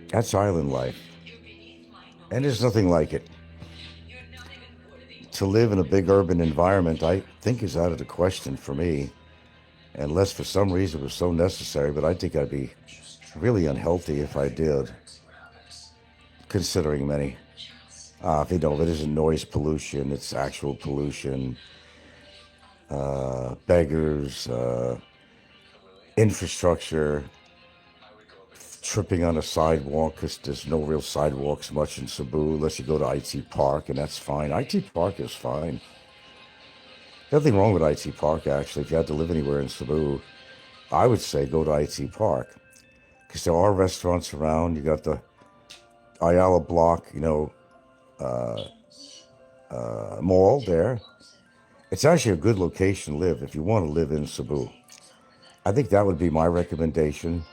That's island life. And there's nothing like it. to live in a big urban environment, I think is out of the question for me, unless for some reason it was so necessary, but I think I'd be really unhealthy if I did, considering many. If you know, it isn't noise pollution, it's actual pollution, beggars, infrastructure, tripping on a sidewalk, because there's no real sidewalks much in Cebu unless you go to IT Park, and that's fine. IT Park is fine. Nothing wrong with IT Park, actually. If you had to live anywhere in Cebu, I would say go to IT Park, because there are restaurants around. You got the Ayala Block, mall there. It's actually a good location to live if you want to live in Cebu. I think that would be my recommendation.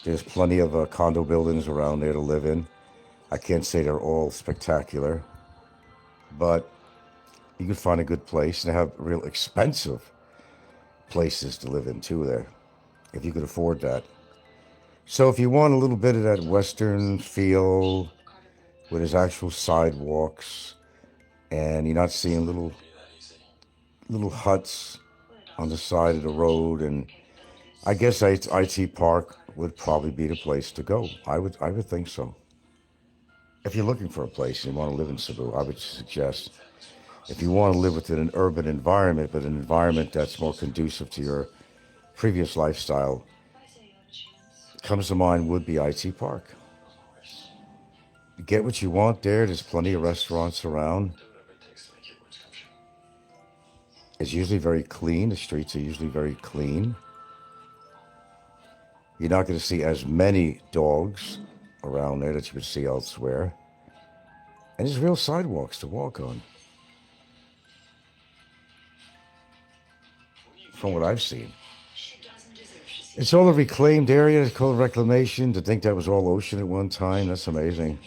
There's plenty of condo buildings around there to live in. I can't say they're all spectacular, but you can find a good place, and they have real expensive places to live in too there, if you could afford that. So if you want a little bit of that Western feel, where there's actual sidewalks, and you're not seeing little huts on the side of the road, and I guess IT Park would probably be the place to go. I would think so. If you're looking for a place and you want to live in Cebu, I would suggest, if you want to live within an urban environment, but an environment that's more conducive to your previous lifestyle, comes to mind would be IT Park. You get what you want there. There's plenty of restaurants around. It's usually very clean. The streets are usually very clean. You're not going to see as many dogs around there that you would see elsewhere. And there's real sidewalks to walk on, from what I've seen. It's all a reclaimed area. It's called reclamation. To think that was all ocean at one time, that's amazing.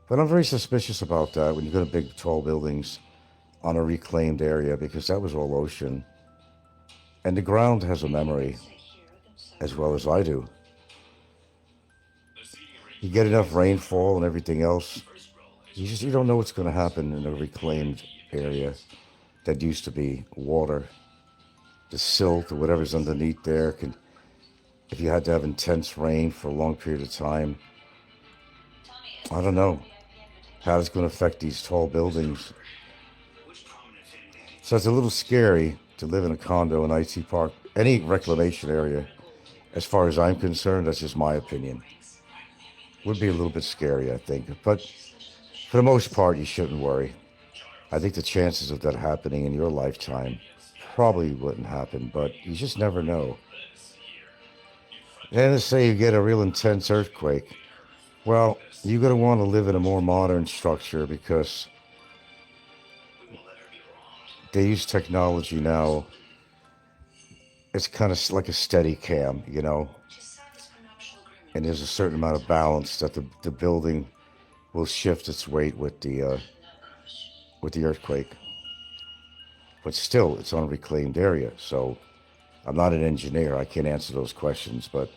But I'm very suspicious about that when you go to big, tall buildings on a reclaimed area, because that was all ocean. And the ground has a memory, as well as I do. You get enough rainfall and everything else, you don't know what's going to happen in a reclaimed area that used to be water. The silt or whatever's underneath there can, if you had to have intense rain for a long period of time, I don't know how it's going to affect these tall buildings. So it's a little scary to live in a condo in IT Park, any reclamation area. As far as I'm concerned, that's just my opinion. Would be a little bit scary, I think. But for the most part, you shouldn't worry. I think the chances of that happening in your lifetime probably wouldn't happen, but you just never know. And let's say you get a real intense earthquake. Well, you're going to want to live in a more modern structure, because they use technology now. It's kind of like a steady cam, and there's a certain amount of balance that the building will shift its weight with the earthquake. But still, it's on a reclaimed area, so I'm not an engineer. I can't answer those questions, but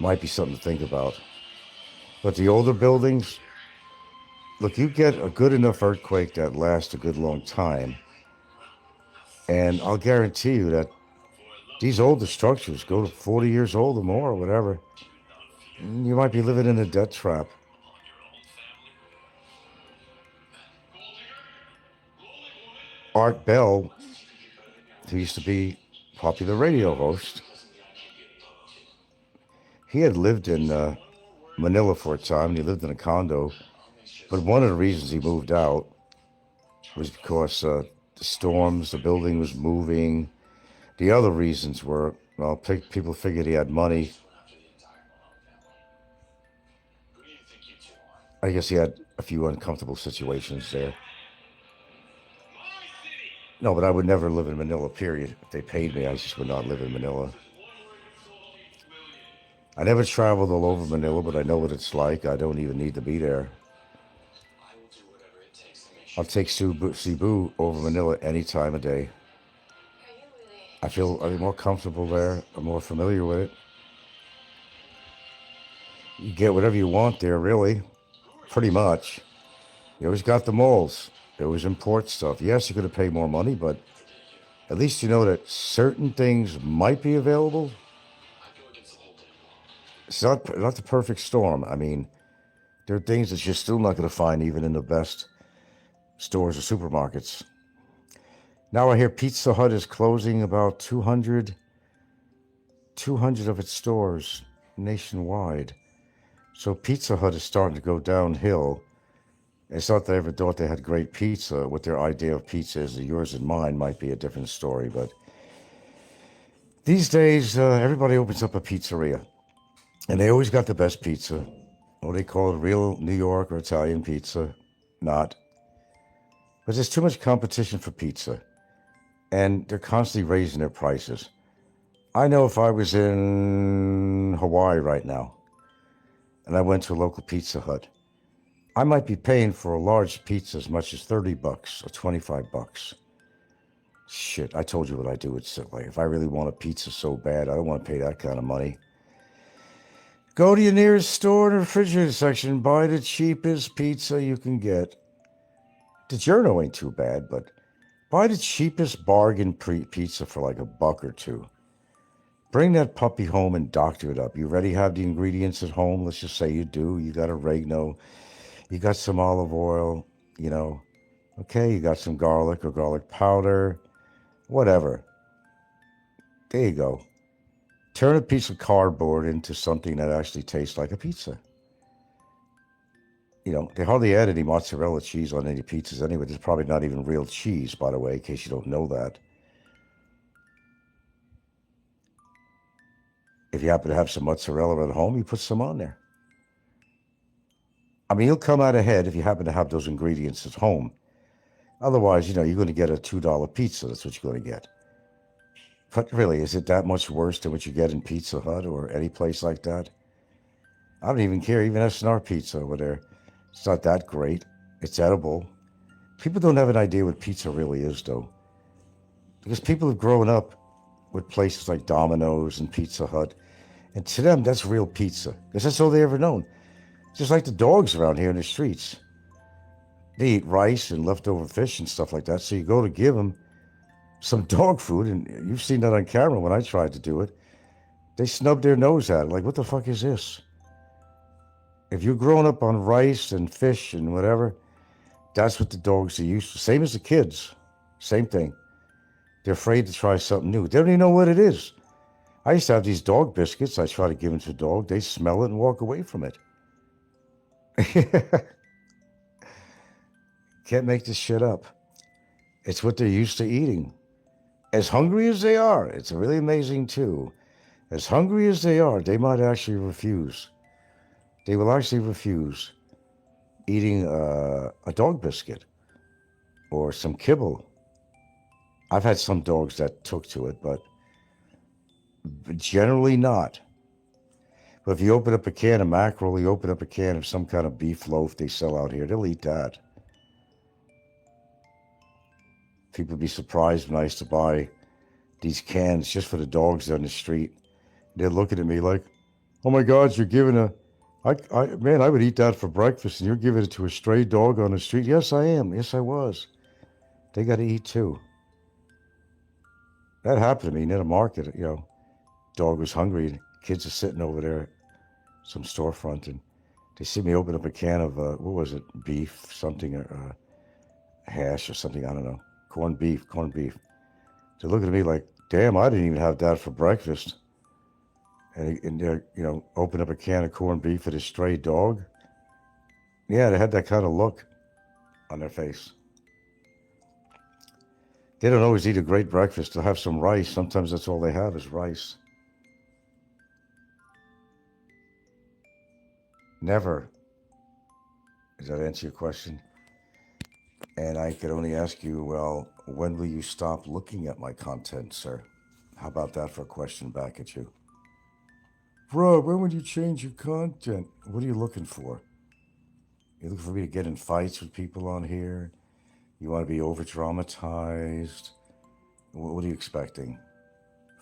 might be something to think about. But the older buildings, look, you get a good enough earthquake that lasts a good long time, and I'll guarantee you that these older structures go to 40 years old or more or whatever. You might be living in a debt trap. Art Bell, who used to be a popular radio host, he had lived in Manila for a time, and he lived in a condo. But one of the reasons he moved out was because the storms, the building was moving. The other reasons were, well, people figured he had money. I guess he had a few uncomfortable situations there. No, but I would never live in Manila, period. If they paid me, I just would not live in Manila. I never traveled all over Manila, but I know what it's like. I don't even need to be there. I'll take Cebu over Manila any time of day. I feel I'm more comfortable there. I'm more familiar with it. You get whatever you want there, really, pretty much. You always got the malls. They always import stuff. Yes, you're going to pay more money, but at least you know that certain things might be available. It's not the perfect storm. I mean, there are things that you're still not going to find even in the best stores or supermarkets. Now I hear Pizza Hut is closing about 200 of its stores nationwide. So Pizza Hut is starting to go downhill. It's not that I ever thought they had great pizza. What their idea of pizza is, yours and mine might be a different story. But these days, everybody opens up a pizzeria. And they always got the best pizza. What they call it, real New York or Italian pizza. Not. But there's too much competition for pizza. And they're constantly raising their prices. I know if I was in Hawaii right now, and I went to a local Pizza Hut, I might be paying for a large pizza as much as $30 or $25. Shit, I told you what I do with Sitley. If I really want a pizza so bad, I don't want to pay that kind of money. Go to your nearest store in the refrigerator section, buy the cheapest pizza you can get. DiGiorno ain't too bad, but buy the cheapest bargain pizza for like $1 or $2. Bring that puppy home and doctor it up. You already have the ingredients at home. Let's just say you do. You got oregano. You got some olive oil, you know. Okay, you got some garlic or garlic powder. Whatever. There you go. Turn a piece of cardboard into something that actually tastes like a pizza. You know, they hardly add any mozzarella cheese on any pizzas anyway. There's probably not even real cheese, by the way, in case you don't know that. If you happen to have some mozzarella at home, you put some on there. I mean, you'll come out ahead if you happen to have those ingredients at home. Otherwise, you know, you're going to get a $2 pizza. That's what you're going to get. But really, is it that much worse than what you get in Pizza Hut or any place like that? I don't even care. Even S&R Pizza over there, it's not that great. It's edible. People don't have an idea what pizza really is, though. Because people have grown up with places like Domino's and Pizza Hut. And to them, that's real pizza. Because that's all they ever known. Just like the dogs around here in the streets. They eat rice and leftover fish and stuff like that. So you go to give them some dog food, and you've seen that on camera when I tried to do it. They snub their nose at it, like, what the fuck is this? If you're growing up on rice and fish and whatever, that's what the dogs are used to. Same as the kids. Same thing. They're afraid to try something new. They don't even know what it is. I used to have these dog biscuits. I try to give them to the dog. They smell it and walk away from it. Can't make this shit up. It's what they're used to eating. As hungry as they are, it's really amazing too. As hungry as they are, they might actually refuse. They will actually refuse eating a dog biscuit or some kibble. I've had some dogs that took to it, but generally not. But if you open up a can of mackerel, you open up a can of some kind of beef loaf they sell out here, they'll eat that. People would be surprised when I used to buy these cans just for the dogs down the street. They're looking at me like, oh my God, you're giving man, I would eat that for breakfast and you're giving it to a stray dog on the street. Yes, I am. Yes, I was. They got to eat too. That happened to me near the market. You know, dog was hungry. Kids are sitting over there, some storefront, and they see me open up a can of, what was it, beef, something, hash or something, I don't know. Corned beef. They're looking at me like, damn, I didn't even have that for breakfast. And they're, you know, open up a can of corned beef for this stray dog. Yeah, they had that kind of look on their face. They don't always eat a great breakfast. They'll have some rice. Sometimes that's all they have is rice. Never. Does that answer your question? And I could only ask you, well, when will you stop looking at my content, sir? How about that for a question back at you? Bro, when would you change your content? What are you looking for? You looking for me to get in fights with people on here? You want to be over-dramatized? What are you expecting?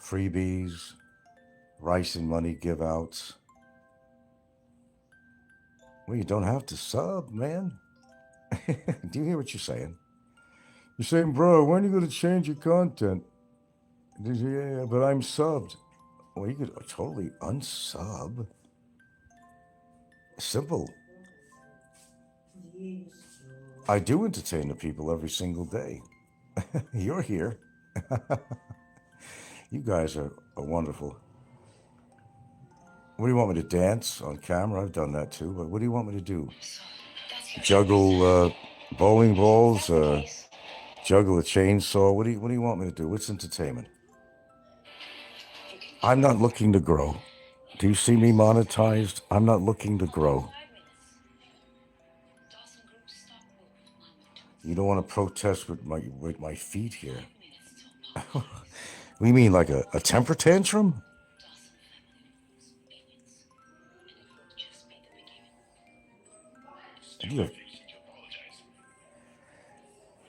Freebies? Rice and money give-outs? Well, you don't have to sub, man. Do you hear what you're saying? You're saying, bro, when are you going to change your content? Yeah, but I'm subbed. Well, you could totally unsub. Simple. I do entertain the people every single day. You're here. You guys are wonderful. What do you want me to dance on camera? I've done that too, but what do you want me to do? Juggle bowling balls? Juggle a chainsaw? What do you want me to do? What's entertainment? I'm not looking to grow. Do you see me monetized? I'm not looking to grow. You don't want to protest with my feet here. What do you mean, like a temper tantrum?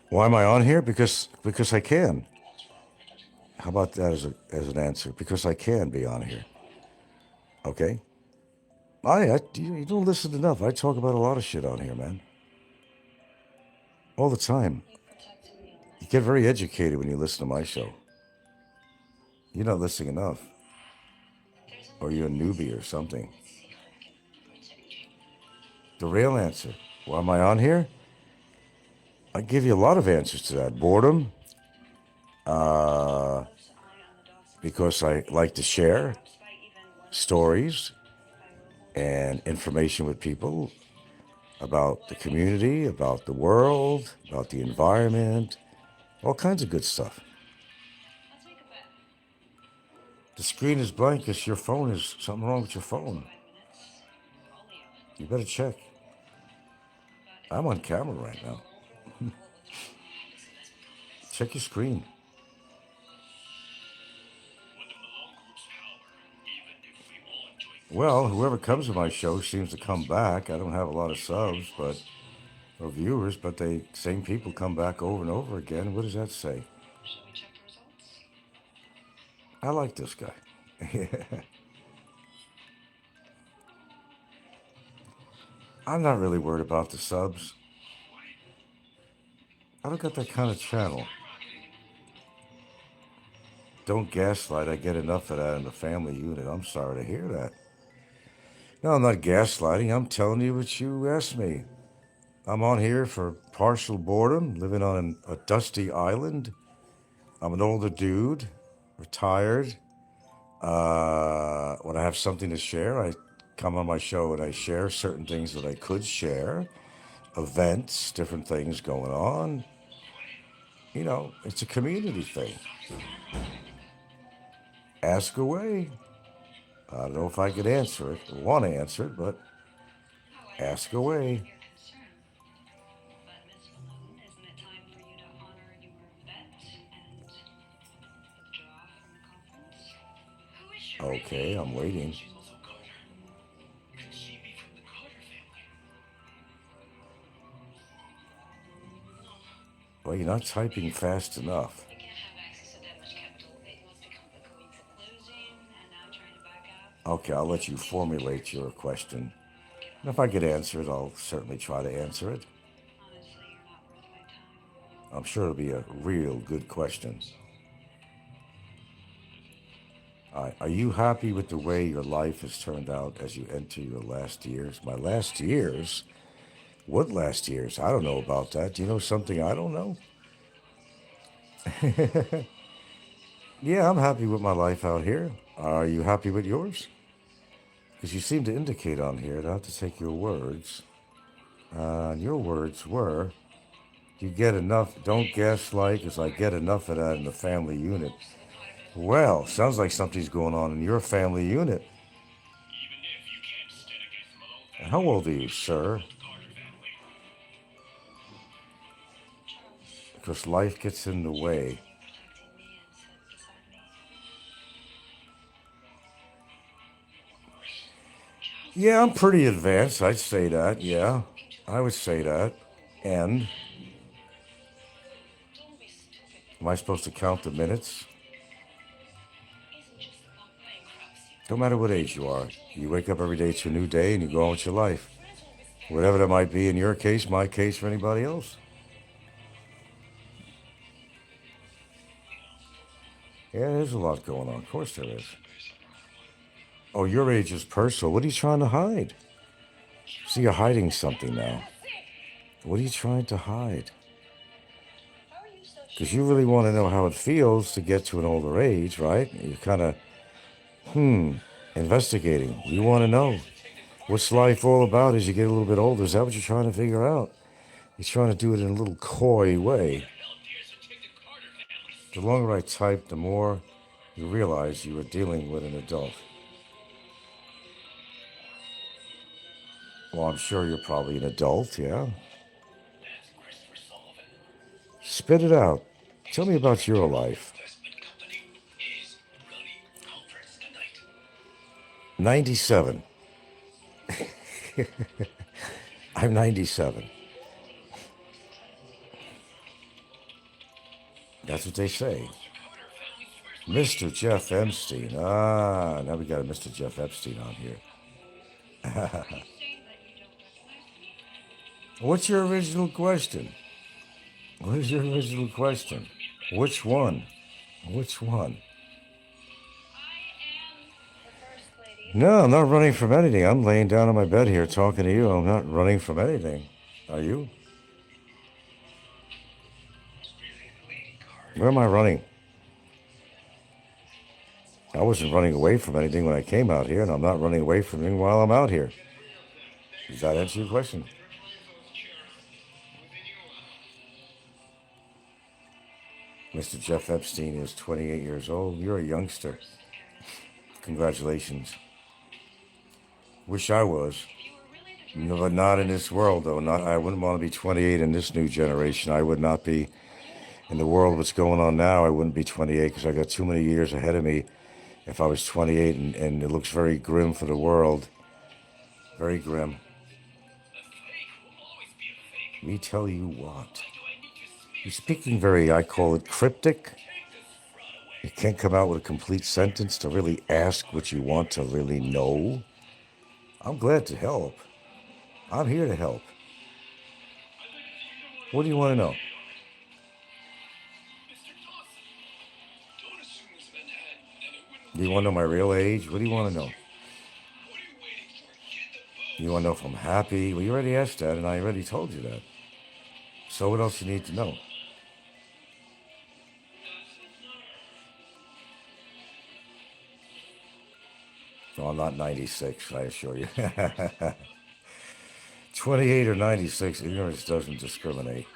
Why am I on here? Because I can. How about that as an answer? Because I can be on here. Okay? You don't listen enough. I talk about a lot of shit on here, man. All the time. You get very educated when you listen to my show. You're not listening enough. Or you're a newbie or something. The real answer. Why am I on here? I give you a lot of answers to that. Boredom. Because I like to share stories and information with people about the community, about the world, about the environment, all kinds of good stuff. The screen is blank because your phone is something wrong with your phone. You better check. I'm on camera right now. Check your screen. Well, whoever comes to my show seems to come back. I don't have a lot of subs, or viewers, but same people come back over and over again. What does that say? Shall we check the results? I like this guy. I'm not really worried about the subs. I don't got that kind of channel. Don't gaslight. I get enough of that in the family unit. I'm sorry to hear that. No, I'm not gaslighting. I'm telling you what you asked me. I'm on here for partial boredom, living on a dusty island. I'm an older dude, retired. When I have something to share, I come on my show and I share certain things that I could share. Events, different things going on. You know, it's a community thing. Ask away. I don't know if I could answer it, or want to answer it, but ask away. Okay, I'm waiting. Well, you're not typing fast enough. Okay, I'll let you formulate your question. And if I could answer it, I'll certainly try to answer it. I'm sure it'll be a real good question. Are you happy with the way your life has turned out as you enter your last years? My last years? What last years? I don't know about that. Do you know something I don't know? Yeah, I'm happy with my life out here. Are you happy with yours? Because you seem to indicate on here, I have to take your words. And your words were, you get enough, don't gaslight, because I get enough of that in the family unit. Well, sounds like something's going on in your family unit. How old are you, sir? Because life gets in the way. Yeah, I'm pretty advanced. I'd say that. Yeah, I would say that. And am I supposed to count the minutes? No matter what age you are, you wake up every day to a new day and you go on with your life. Whatever that might be in your case, my case, for anybody else. Yeah, there's a lot going on. Of course there is. Oh, your age is personal. What are you trying to hide? See, you're hiding something now. What are you trying to hide? Because you really want to know how it feels to get to an older age, right? You're kind of, investigating. You want to know. What's life all about as you get a little bit older? Is that what you're trying to figure out? You're trying to do it in a little coy way. The longer I type, the more you realize you are dealing with an adult. Well, I'm sure you're probably an adult, yeah? Spit it out. Tell me about your life. 97. I'm 97. That's what they say. Mr. Jeff Epstein. Ah, now we got a Mr. Jeff Epstein on here. What's your original question? What is your original question? Which one? Which one? No, I'm not running from anything. I'm laying down on my bed here talking to you. I'm not running from anything. Are you? Where am I running? I wasn't running away from anything when I came out here, and I'm not running away from anything while I'm out here. Does that answer your question? Mr. Jeff Epstein is 28 years old. You're a youngster. Congratulations. Wish I was. No, but not in this world, though. I wouldn't want to be 28 in this new generation. I would not be in the world what's going on now. I wouldn't be 28 because I got too many years ahead of me. If I was 28, and it looks very grim for the world. Very grim. Me tell you what. You're speaking very, I call it cryptic. You can't come out with a complete sentence to really ask what you want to really know. I'm glad to help. I'm here to help. What do you want to know? Do you want to know my real age? What do you want to know? You want to know if I'm happy? Well, you already asked that, and I already told you that. So what else you need to know? No, I'm not 96, I assure you. 28 or 96, ignorance doesn't discriminate.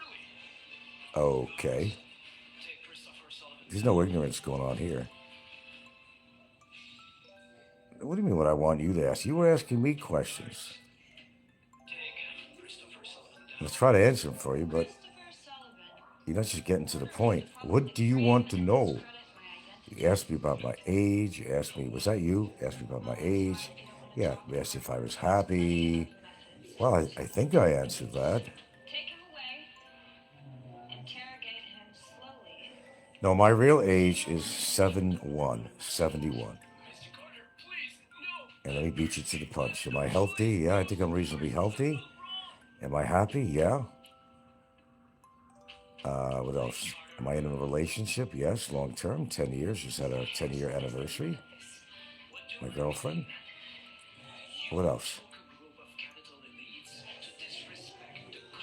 Okay. There's no ignorance going on here. What do you mean what I want you to ask? You were asking me questions. Let's try to answer them for you, but you're not just getting to the point. What do you want to know? You asked me about my age. You asked me, was that you? You asked me about my age. Yeah, you asked if I was happy. Well, I think I answered that. No, my real age is 71. And let me beat you to the punch. Am I healthy? Yeah, I think I'm reasonably healthy. Am I happy? Yeah. What else? Am I in a relationship? Yes, long term, 10 years. Just had a 10-year anniversary. My girlfriend. What else?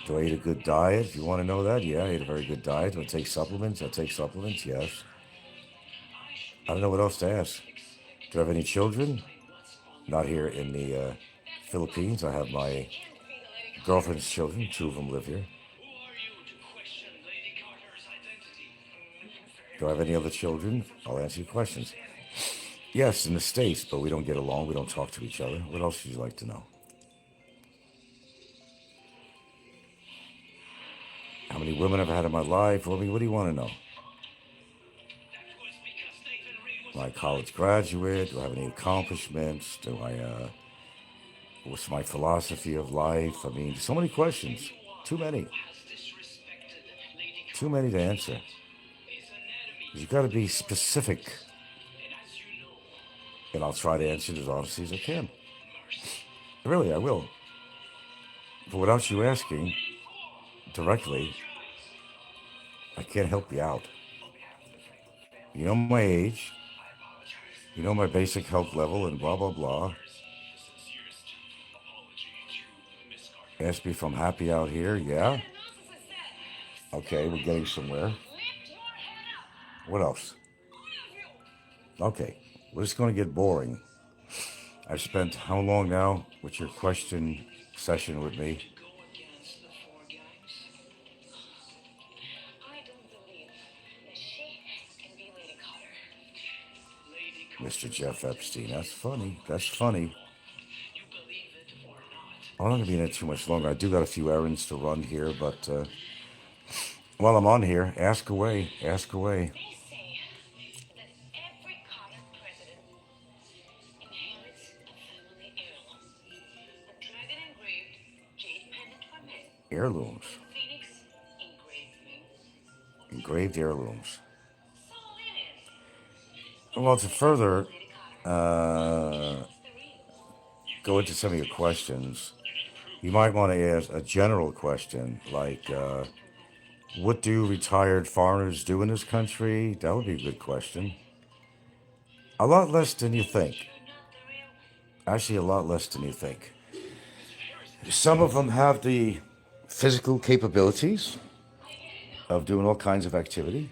Do I eat a good diet? If you want to know that, yeah, I eat a very good diet. Do I take supplements? I take supplements, yes. I don't know what else to ask. Do I have any children? Not here in the Philippines. I have my girlfriend's children. 2 of them live here. Do I have any other children? I'll answer your questions. Yes, in the States, but we don't get along. We don't talk to each other. What else would you like to know? How many women I've had in my life? What do you want to know? Am I a college graduate? Do I have any accomplishments? What's my philosophy of life? I mean, so many questions. Too many. Too many to answer. You've got to be specific. And I'll try to answer it as honestly as I can. Really, I will. But without you asking directly, I can't help you out. You know my age, you know my basic health level, and blah, blah, blah. Ask me if I'm happy out here. Yeah. Okay, we're getting somewhere. What else? Okay, well, it's going to get boring. I've spent how long now with your question session with me? Mr. Jeff Epstein. That's funny. That's funny. I'm not going to be in it too much longer. I do got a few errands to run here, but while I'm on here, ask away. Ask away. Heirlooms. Engraved heirlooms. Well, to further go into some of your questions, you might want to ask a general question like, what do retired foreigners do in this country? That would be a good question. A lot less than you think. Actually, a lot less than you think. Some of them have the physical capabilities of doing all kinds of activity.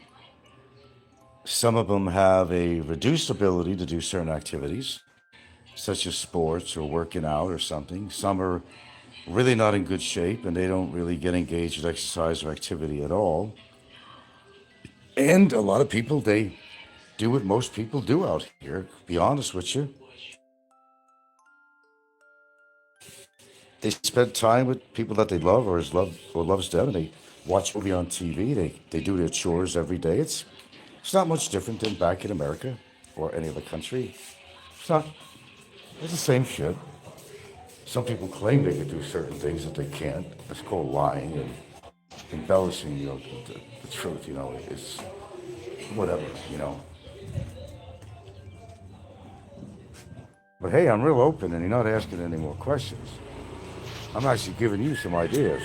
Some of them have a reduced ability to do certain activities, such as sports or working out or something. Some are really not in good shape and they don't really get engaged with exercise or activity at all. And a lot of people, they do what most people do out here, to be honest with you. They spend time with people that they love or loves them, and they watch movie on TV. They do their chores every day. It's not much different than back in America or any other country. It's the same shit. Some people claim they can do certain things that they can't. It's called lying and embellishing, the truth, it's whatever, But hey, I'm real open and you're not asking any more questions. I'm actually giving you some ideas.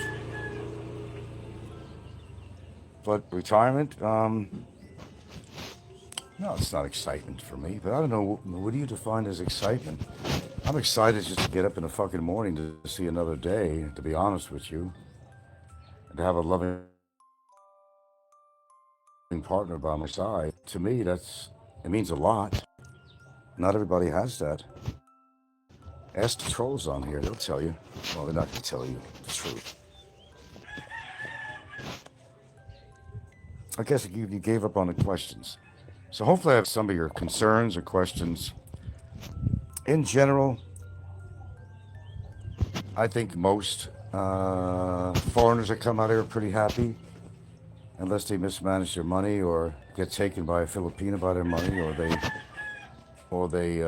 But retirement, no, it's not excitement for me. But I don't know, what do you define as excitement? I'm excited just to get up in the fucking morning to see another day, to be honest with you. And to have a loving partner by my side. To me, it means a lot. Not everybody has that. Ask the trolls on here, they'll tell you. Well, they're not going to tell you the truth. I guess you gave up on the questions. So hopefully I have some of your concerns or questions. In general, I think most foreigners that come out here are pretty happy, unless they mismanage their money or get taken by a Filipino by their money, or they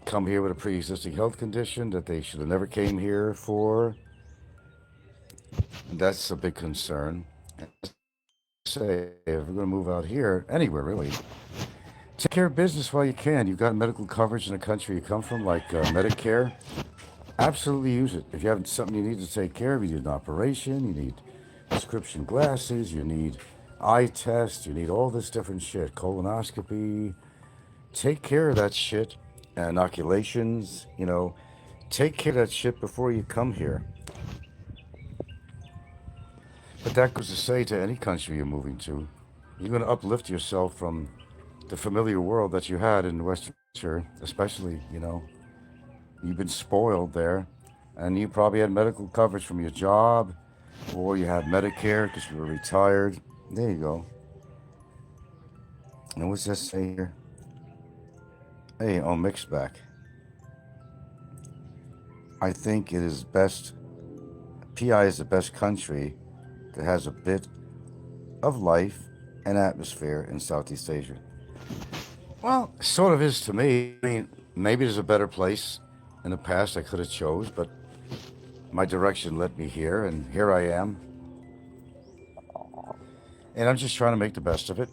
come here with a pre-existing health condition that they should have never came here for. That's a big concern. Say, if we're going to move out here, anywhere really, take care of business while you can. You've got medical coverage in the country you come from, like Medicare. Absolutely use it. If you have something you need to take care of, you need an operation, you need prescription glasses, you need eye tests, you need all this different shit, colonoscopy. Take care of that shit, inoculations, take care of that shit before you come here. But that goes to say to any country you're moving to, you're going to uplift yourself from the familiar world that you had in Western culture, especially, you've been spoiled there, and you probably had medical coverage from your job, or you had Medicare because you were retired. There you go. And what's that say here? Hey, mixed back. I think it is best, PI is the best country that has a bit of life and atmosphere in Southeast Asia. Well, sort of is to me. I mean, maybe there's a better place in the past I could have chose, but my direction led me here, and here I am. And I'm just trying to make the best of it.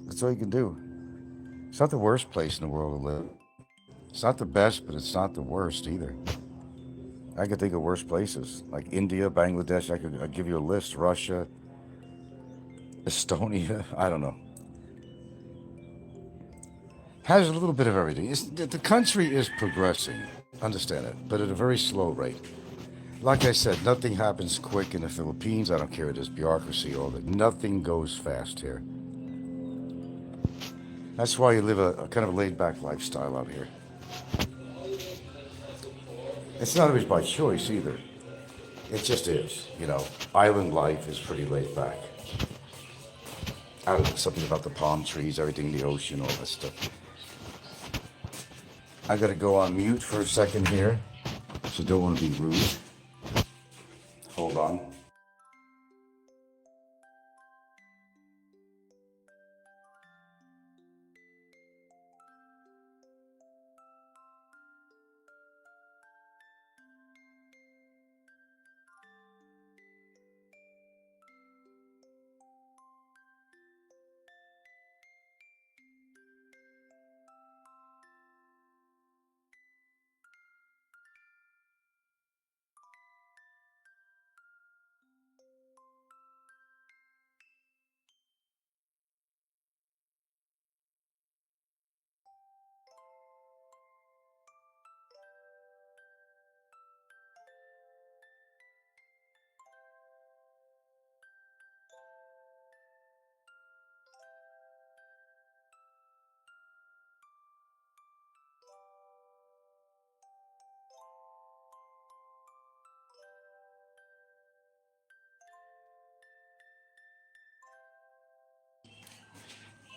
That's all you can do. It's not the worst place in the world to live. It's not the best, but it's not the worst either. I could think of worse places, like India, Bangladesh. I'd give you a list. Russia, Estonia. I don't know. Has a little bit of everything. The country is progressing, understand it, but at a very slow rate. Like I said, nothing happens quick in the Philippines. I don't care if it is bureaucracy, all that. Nothing goes fast here. That's why you live a kind of a laid-back lifestyle out here. It's not always by choice either. It just is, you know. Island life is pretty laid back. I don't know, something about the palm trees, everything in the ocean, all that stuff. I gotta go on mute for a second here, so don't want to be rude. Hold on.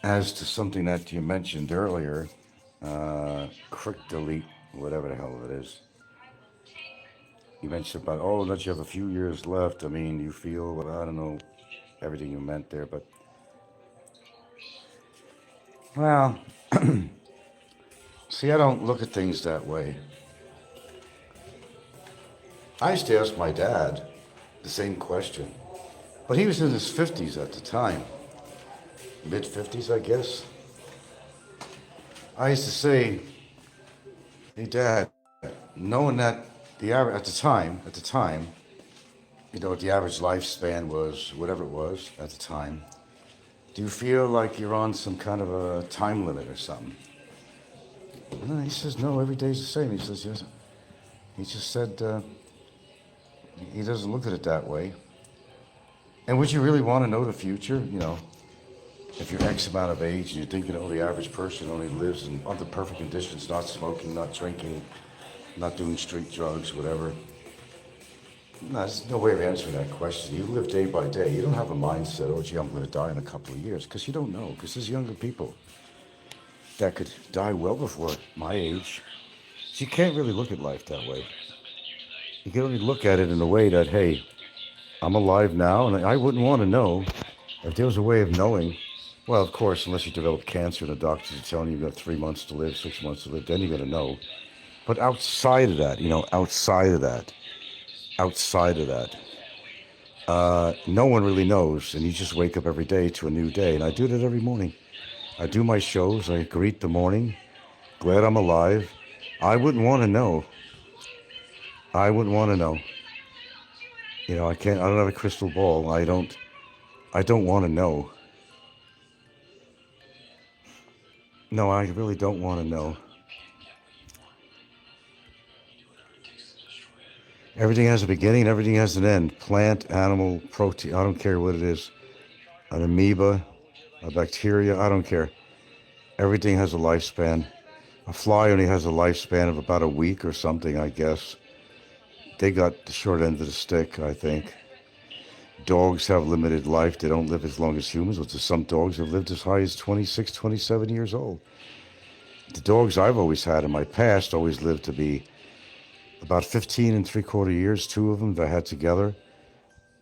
As to something that you mentioned earlier, quick delete, whatever the hell it is. You mentioned about, oh, that you have a few years left. I mean, you feel, well, I don't know everything you meant there, but, well, see, I don't look at things that way. I used to ask my dad the same question, but he was in his 50s at the time, mid-50s, I guess. I used to say, hey, Dad, knowing that the average, at the time, you know, what the average lifespan was, whatever it was at the time, do you feel like you're on some kind of a time limit or something? And he says, no, every day's the same. He says, yes. He just said, he doesn't look at it that way. And would you really want to know the future? You know, if you're X amount of age and you're thinking, oh, the average person only lives in under perfect conditions, not smoking, not drinking, not doing street drugs, whatever. No, there's no way of answering that question. You live day by day. You don't have a mindset, oh, gee, I'm going to die in a couple of years, because you don't know, because there's younger people that could die well before my age. So you can't really look at life that way. You can only look at it in a way that, hey, I'm alive now, and I wouldn't want to know if there was a way of knowing. Well, of course, unless you develop cancer and the doctors are telling you you've got 3 months to live, 6 months to live, then you're going to know. But outside of that, no one really knows, and you just wake up every day to a new day, and I do that every morning. I do my shows, I greet the morning, glad I'm alive. I wouldn't want to know. You know, I don't have a crystal ball. I don't want to know. No, I really don't want to know. Everything has a beginning, everything has an end. Plant, animal, protein, I don't care what it is. An amoeba, a bacteria, I don't care. Everything has a lifespan. A fly only has a lifespan of about a week or something, I guess. They got the short end of the stick, I think. Dogs have limited life. They don't live as long as humans, which is some dogs have lived as high as 26, 27 years old. The dogs I've always had in my past always lived to be about 15 and 3/4 years. 2 of them that I had together.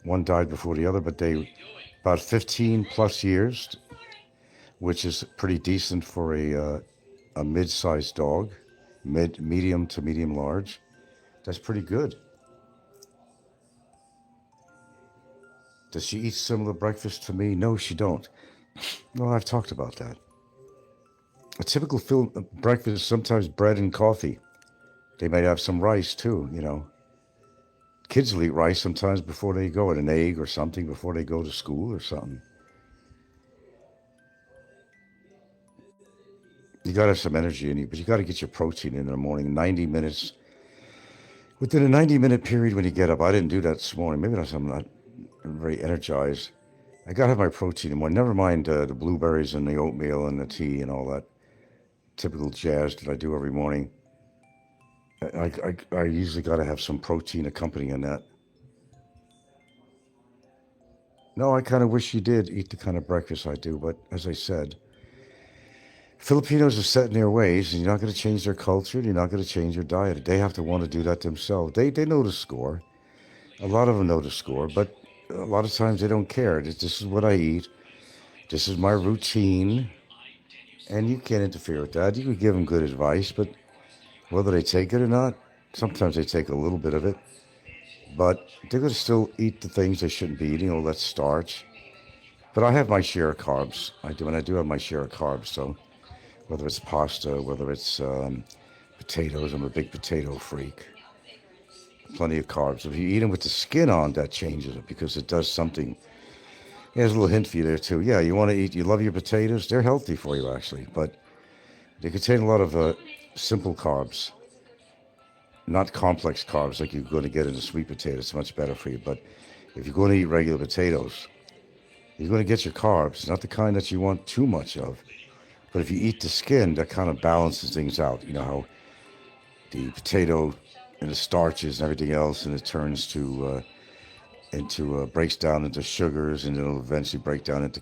One died before the other, but they about 15 plus years, which is pretty decent for a mid-sized dog, medium to medium large. That's pretty good. Does she eat similar breakfast to me? No, she don't. Well, I've talked about that. A typical breakfast is sometimes bread and coffee. They might have some rice too, you know. Kids will eat rice sometimes before they go, and an egg or something before they go to school or something. You got to have some energy in you, but you got to get your protein in the morning, 90 minutes. Within a 90-minute period when you get up, I didn't do that this morning. Maybe I'm not very energized. I got to have my protein in the morning. Never mind the blueberries and the oatmeal and the tea and all that typical jazz that I do every morning. I usually got to have some protein accompanying that. No, I kind of wish you did eat the kind of breakfast I do, but as I said, Filipinos are set in their ways, and you're not going to change their culture, and you're not going to change their diet. They have to want to do that themselves. They know the score. A lot of them know the score, but a lot of times they don't care. This is what I eat. This is my routine, and you can't interfere with that. You can give them good advice, but whether they take it or not, sometimes they take a little bit of it, but they're going to still eat the things they shouldn't be eating, all that starch. But I have my share of carbs. I do, and I do have my share of carbs, so whether it's pasta, whether it's potatoes, I'm a big potato freak. Plenty of carbs. If you eat them with the skin on, that changes it because it does something. There's a little hint for you there too. Yeah, you want to eat, you love your potatoes. They're healthy for you actually, but they contain a lot of simple carbs, not complex carbs like you're going to get in a sweet potato. It's much better for you. But if you're going to eat regular potatoes, you're going to get your carbs, not the kind that you want too much of. But if you eat the skin, that kind of balances things out. You know how the potato and the starches and everything else, and it turns to breaks down into sugars, and it'll eventually break down into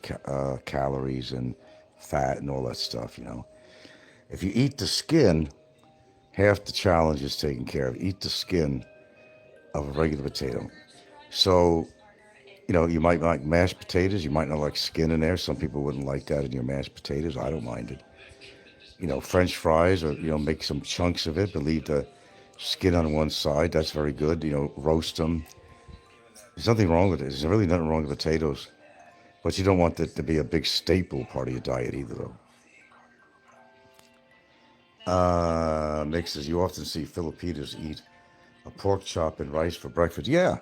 calories and fat and all that stuff. You know, if you eat the skin, half the challenge is taken care of. Eat the skin of a regular potato. So, you know, you might like mashed potatoes. You might not like skin in there. Some people wouldn't like that in your mashed potatoes. I don't mind it. You know, French fries, or, you know, make some chunks of it, but leave the skin on one side. That's very good. You know, roast them. There's nothing wrong with it. There's really nothing wrong with potatoes. But you don't want it to be a big staple part of your diet either, though. Mixes. You often see Filipinos eat a pork chop and rice for breakfast. Yeah.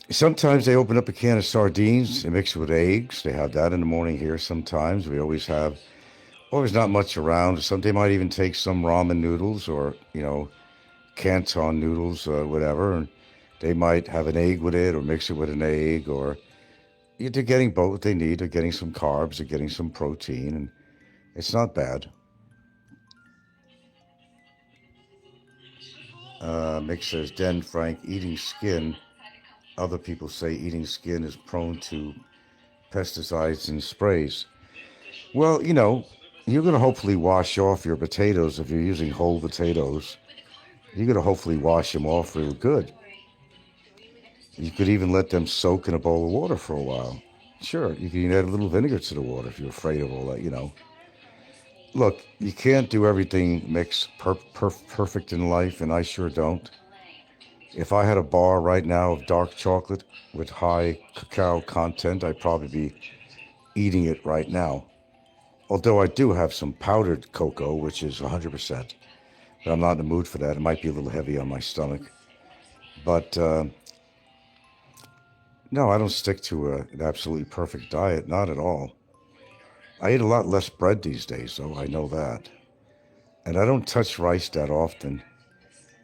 Sometimes they open up a can of sardines and mix it with eggs. They have that in the morning here sometimes. We always have, always not much around. Some they might even take some ramen noodles or, you know, Canton noodles, whatever. And they might have an egg with it or mix it with an egg, or they're getting both they need. They're getting some carbs, they're getting some protein, and it's not bad. Mick says, Den Frank, eating skin. Other people say eating skin is prone to pesticides and sprays. Well, you know, you're going to hopefully wash off your potatoes if you're using whole potatoes. You're going to hopefully wash them off real good. You could even let them soak in a bowl of water for a while. Sure, you can add a little vinegar to the water if you're afraid of all that, you know. Look, you can't do everything mixed perfect in life, and I sure don't. If I had a bar right now of dark chocolate with high cacao content, I'd probably be eating it right now. Although I do have some powdered cocoa, which is 100%. But I'm not in the mood for that. It might be a little heavy on my stomach. But no, I don't stick to an absolutely perfect diet. Not at all. I eat a lot less bread these days, though. I know that. And I don't touch rice that often.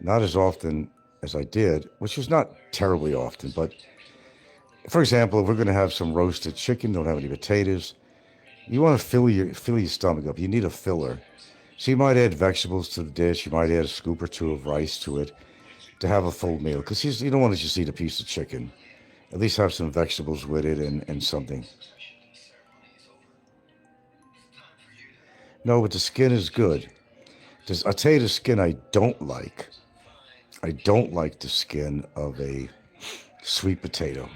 Not as often as I did, which is not terribly often. But, for example, if we're going to have some roasted chicken, don't have any potatoes, you want to fill your stomach up. You need a filler. So you might add vegetables to the dish. You might add a scoop or two of rice to it to have a full meal. Because you don't want to just eat a piece of chicken. At least have some vegetables with it and something. No, but the skin is good. I'll tell you the skin I don't like. I don't like the skin of a sweet potato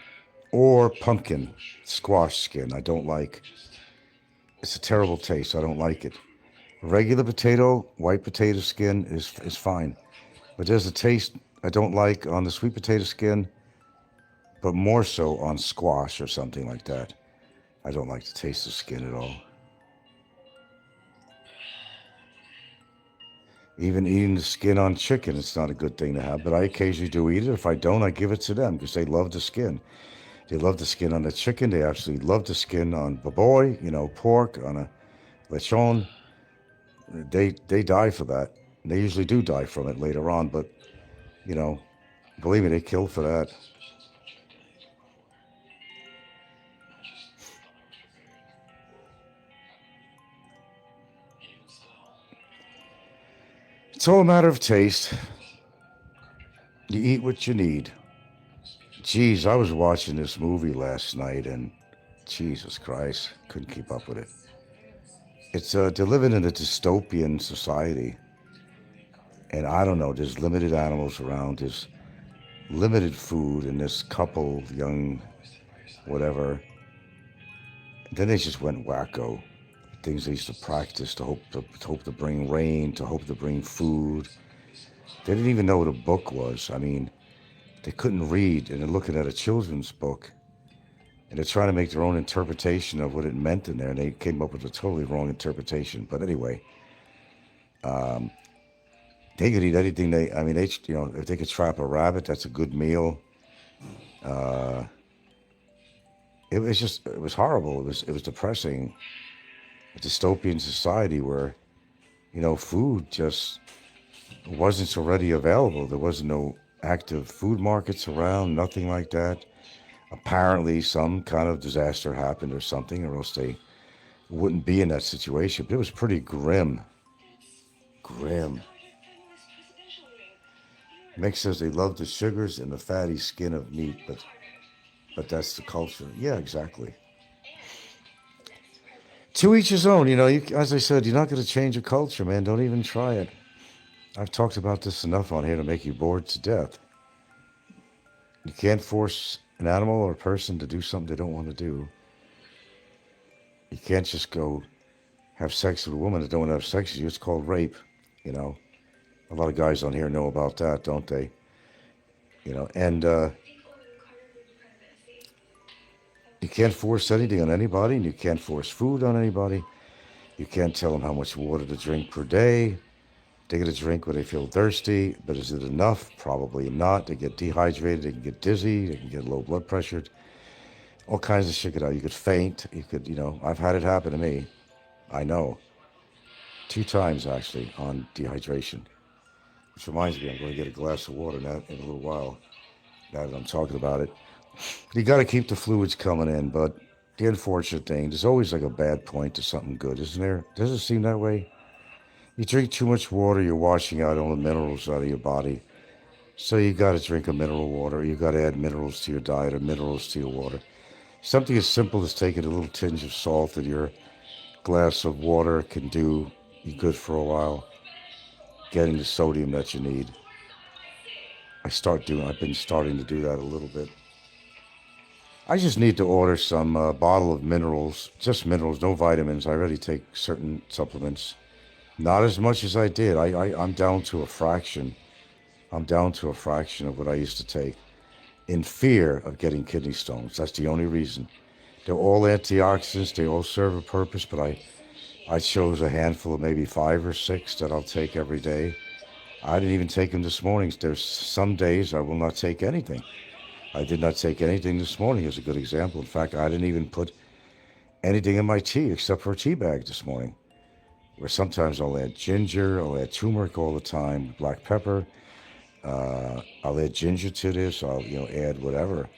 or pumpkin squash skin. I don't like. It's a terrible taste. I don't like it. Regular potato, white potato skin is fine. But there's a taste I don't like on the sweet potato skin, but more so on squash or something like that. I don't like the taste of skin at all. Even eating the skin on chicken, it's not a good thing to have, but I occasionally do eat it. If I don't, I give it to them because they love the skin. They love the skin on the chicken. They absolutely love the skin on baboy, pork, on a lechon. They die for that. They usually do die from it later on, but, believe me, they kill for that. It's all a matter of taste. You eat what you need. Geez, I was watching this movie last night and Jesus Christ, couldn't keep up with it. It's they're living in a dystopian society. And I don't know, there's limited animals around, there's limited food, and this couple, young, whatever, then they just went wacko. Things they used to practice to hope to bring rain, to hope to bring food. They didn't even know what a book was. I mean, they couldn't read, and they're looking at a children's book, and they're trying to make their own interpretation of what it meant in there, and they came up with a totally wrong interpretation. But anyway, they could eat anything if they could trap a rabbit, that's a good meal. It was horrible. It was depressing. A dystopian society where, food just wasn't so ready available. There wasn't no active food markets around, nothing like that. Apparently some kind of disaster happened or something, or else they wouldn't be in that situation. But it was pretty grim. Grim. Mick says they love the sugars and the fatty skin of meat, but that's the culture. Yeah, exactly. To each his own. As I said, you're not going to change a culture, man. Don't even try it. I've talked about this enough on here to make you bored to death. You can't force an animal or a person to do something they don't want to do. You can't just go have sex with a woman that don't want to have sex with you. It's called rape, A lot of guys on here know about that, don't they? And you can't force anything on anybody, and you can't force food on anybody. You can't tell them how much water to drink per day. They get a drink when they feel thirsty, but is it enough? Probably not. They get dehydrated, they can get dizzy, they can get low blood pressure. All kinds of shit could happen. You could faint, I've had it happen to me. I know. 2 times, actually, on dehydration. Which reminds me, I'm going to get a glass of water now in a little while, now that I'm talking about it. You got to keep the fluids coming in, but the unfortunate thing, there's always like a bad point to something good, isn't there? Does it seem that way? You drink too much water, you're washing out all the minerals out of your body. So you got to drink a mineral water. You got to add minerals to your diet or minerals to your water. Something as simple as taking a little tinge of salt in your glass of water can do you good for a while. Getting the sodium that you need. I've been starting to do that a little bit. I just need to order some bottle of minerals, just minerals, no vitamins. I already take certain supplements. Not as much as I did. I'm down to a fraction. I'm down to a fraction of what I used to take in fear of getting kidney stones. That's the only reason. They're all antioxidants. They all serve a purpose, but I chose a handful of maybe 5 or 6 that I'll take every day. I didn't even take them this morning. There's some days I will not take anything. I did not take anything this morning as a good example. In fact, I didn't even put anything in my tea except for a tea bag this morning. Where sometimes I'll add ginger, I'll add turmeric all the time, black pepper. I'll add ginger to this. I'll add whatever.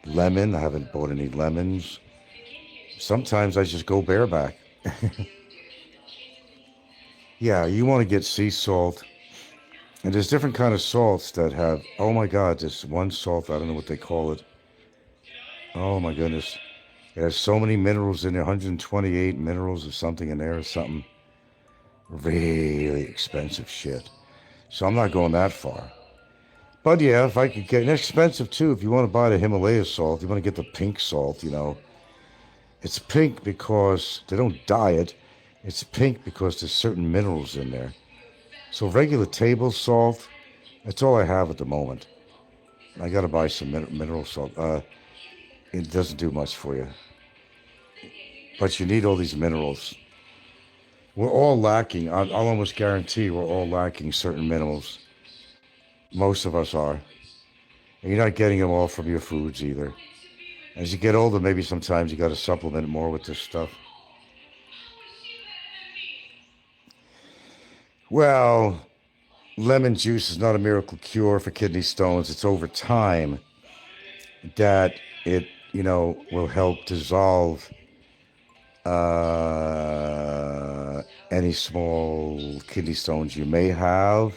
Lemon. I haven't bought any lemons. Sometimes I just go bareback. Yeah, you want to get sea salt. And there's different kind of salts that have, oh my God, this one salt, I don't know what they call it. Oh my goodness. It has so many minerals in there, 128 minerals or something in there or something. Really expensive shit. So I'm not going that far. But yeah, if I could get, and it's expensive too, if you want to buy the Himalaya salt, you want to get the pink salt, It's pink because they don't dye it. It's pink because there's certain minerals in there. So regular table salt, that's all I have at the moment. I got to buy some mineral salt. It doesn't do much for you. But you need all these minerals. We're all lacking. I'll almost guarantee we're all lacking certain minerals. Most of us are. And you're not getting them all from your foods either. As you get older, maybe sometimes you got to supplement more with this stuff. Well, lemon juice is not a miracle cure for kidney stones. It's over time that it, will help dissolve any small kidney stones you may have.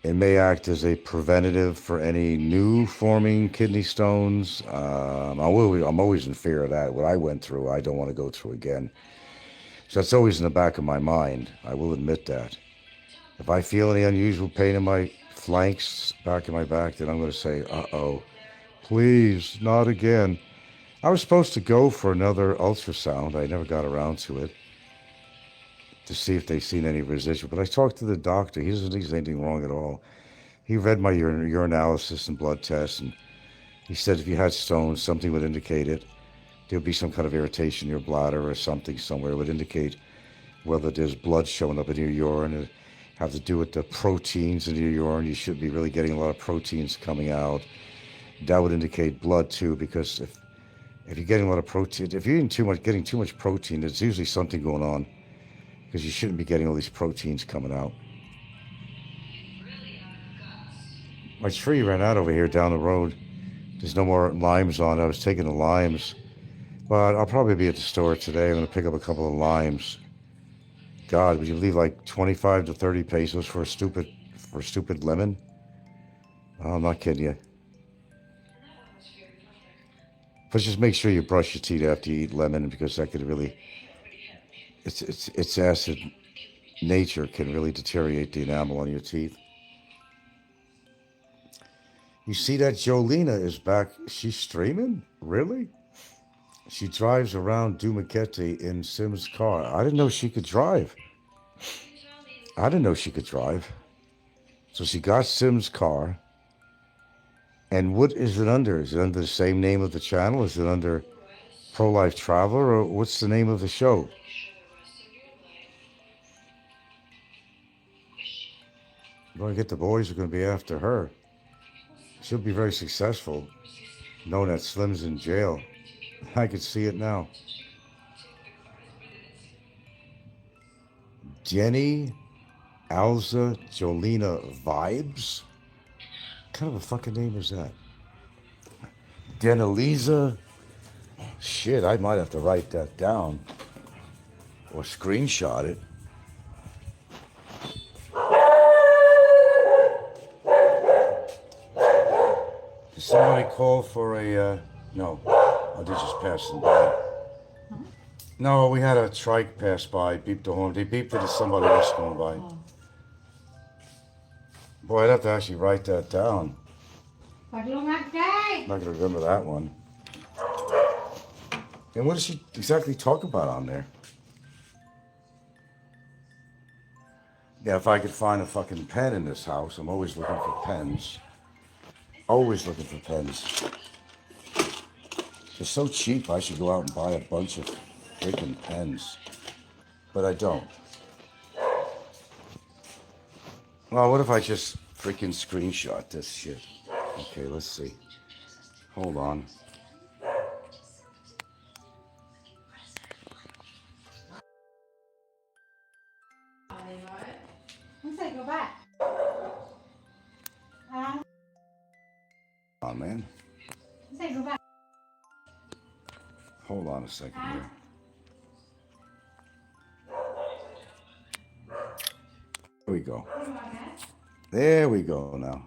It may act as a preventative for any new forming kidney stones. I'm always in fear of that. What I went through, I don't want to go through again. So that's always in the back of my mind. I will admit that. If I feel any unusual pain in my flanks, back of my back, then I'm going to say, uh-oh, please, not again. I was supposed to go for another ultrasound. I never got around to it to see if they've seen any residual. But I talked to the doctor. He doesn't think there's anything wrong at all. He read my urinalysis and blood tests, and he said if you had stones, something would indicate it. There would be some kind of irritation in your bladder or something somewhere. It would indicate whether there's blood showing up in your urine. It have to do with the proteins in your urine. You should be really getting a lot of proteins coming out. That would indicate blood too, because if you're getting a lot of protein, if you're getting too much protein, there's usually something going on, because you shouldn't be getting all these proteins coming out. My tree ran out over here down the road. There's no more limes on it. I was taking the limes, but I'll probably be at the store today. I'm going to pick up a couple of limes. God, would you leave like 25 to 30 pesos for a stupid lemon? Oh, I'm not kidding you. But just make sure you brush your teeth after you eat lemon, because that could really, its acid nature can really deteriorate the enamel on your teeth. You see that Jolena is back. She's streaming? Really? She drives around Dumaguete in Sim's car. I didn't know she could drive. So she got Sim's car. And what is it under? Is it under the same name of the channel? Is it under Pro-Life Traveler? Or what's the name of the show? You're going to get the boys who are going to be after her. She'll be very successful, knowing that Slim's in jail. I could see it now. Jenny Alza Jolena Vibes? What kind of a fucking name is that? Denaliza? Shit, I might have to write that down or screenshot it. Did somebody call for a, no, oh, they're just passing by. No, we had a trike pass by, beeped the horn. They beeped it as somebody else going by. Boy, I'd have to actually write that down. I'm not going to remember that one. And what does she exactly talk about on there? Yeah, if I could find a fucking pen in this house. I'm always looking for pens. Always looking for pens. They're so cheap, I should go out and buy a bunch of freaking pens. But I don't. Well, what if I just freaking screenshot this shit? Okay, let's see. Hold on. Go back. Oh, man. Go back. Hold on a second here. There we go. There we go now.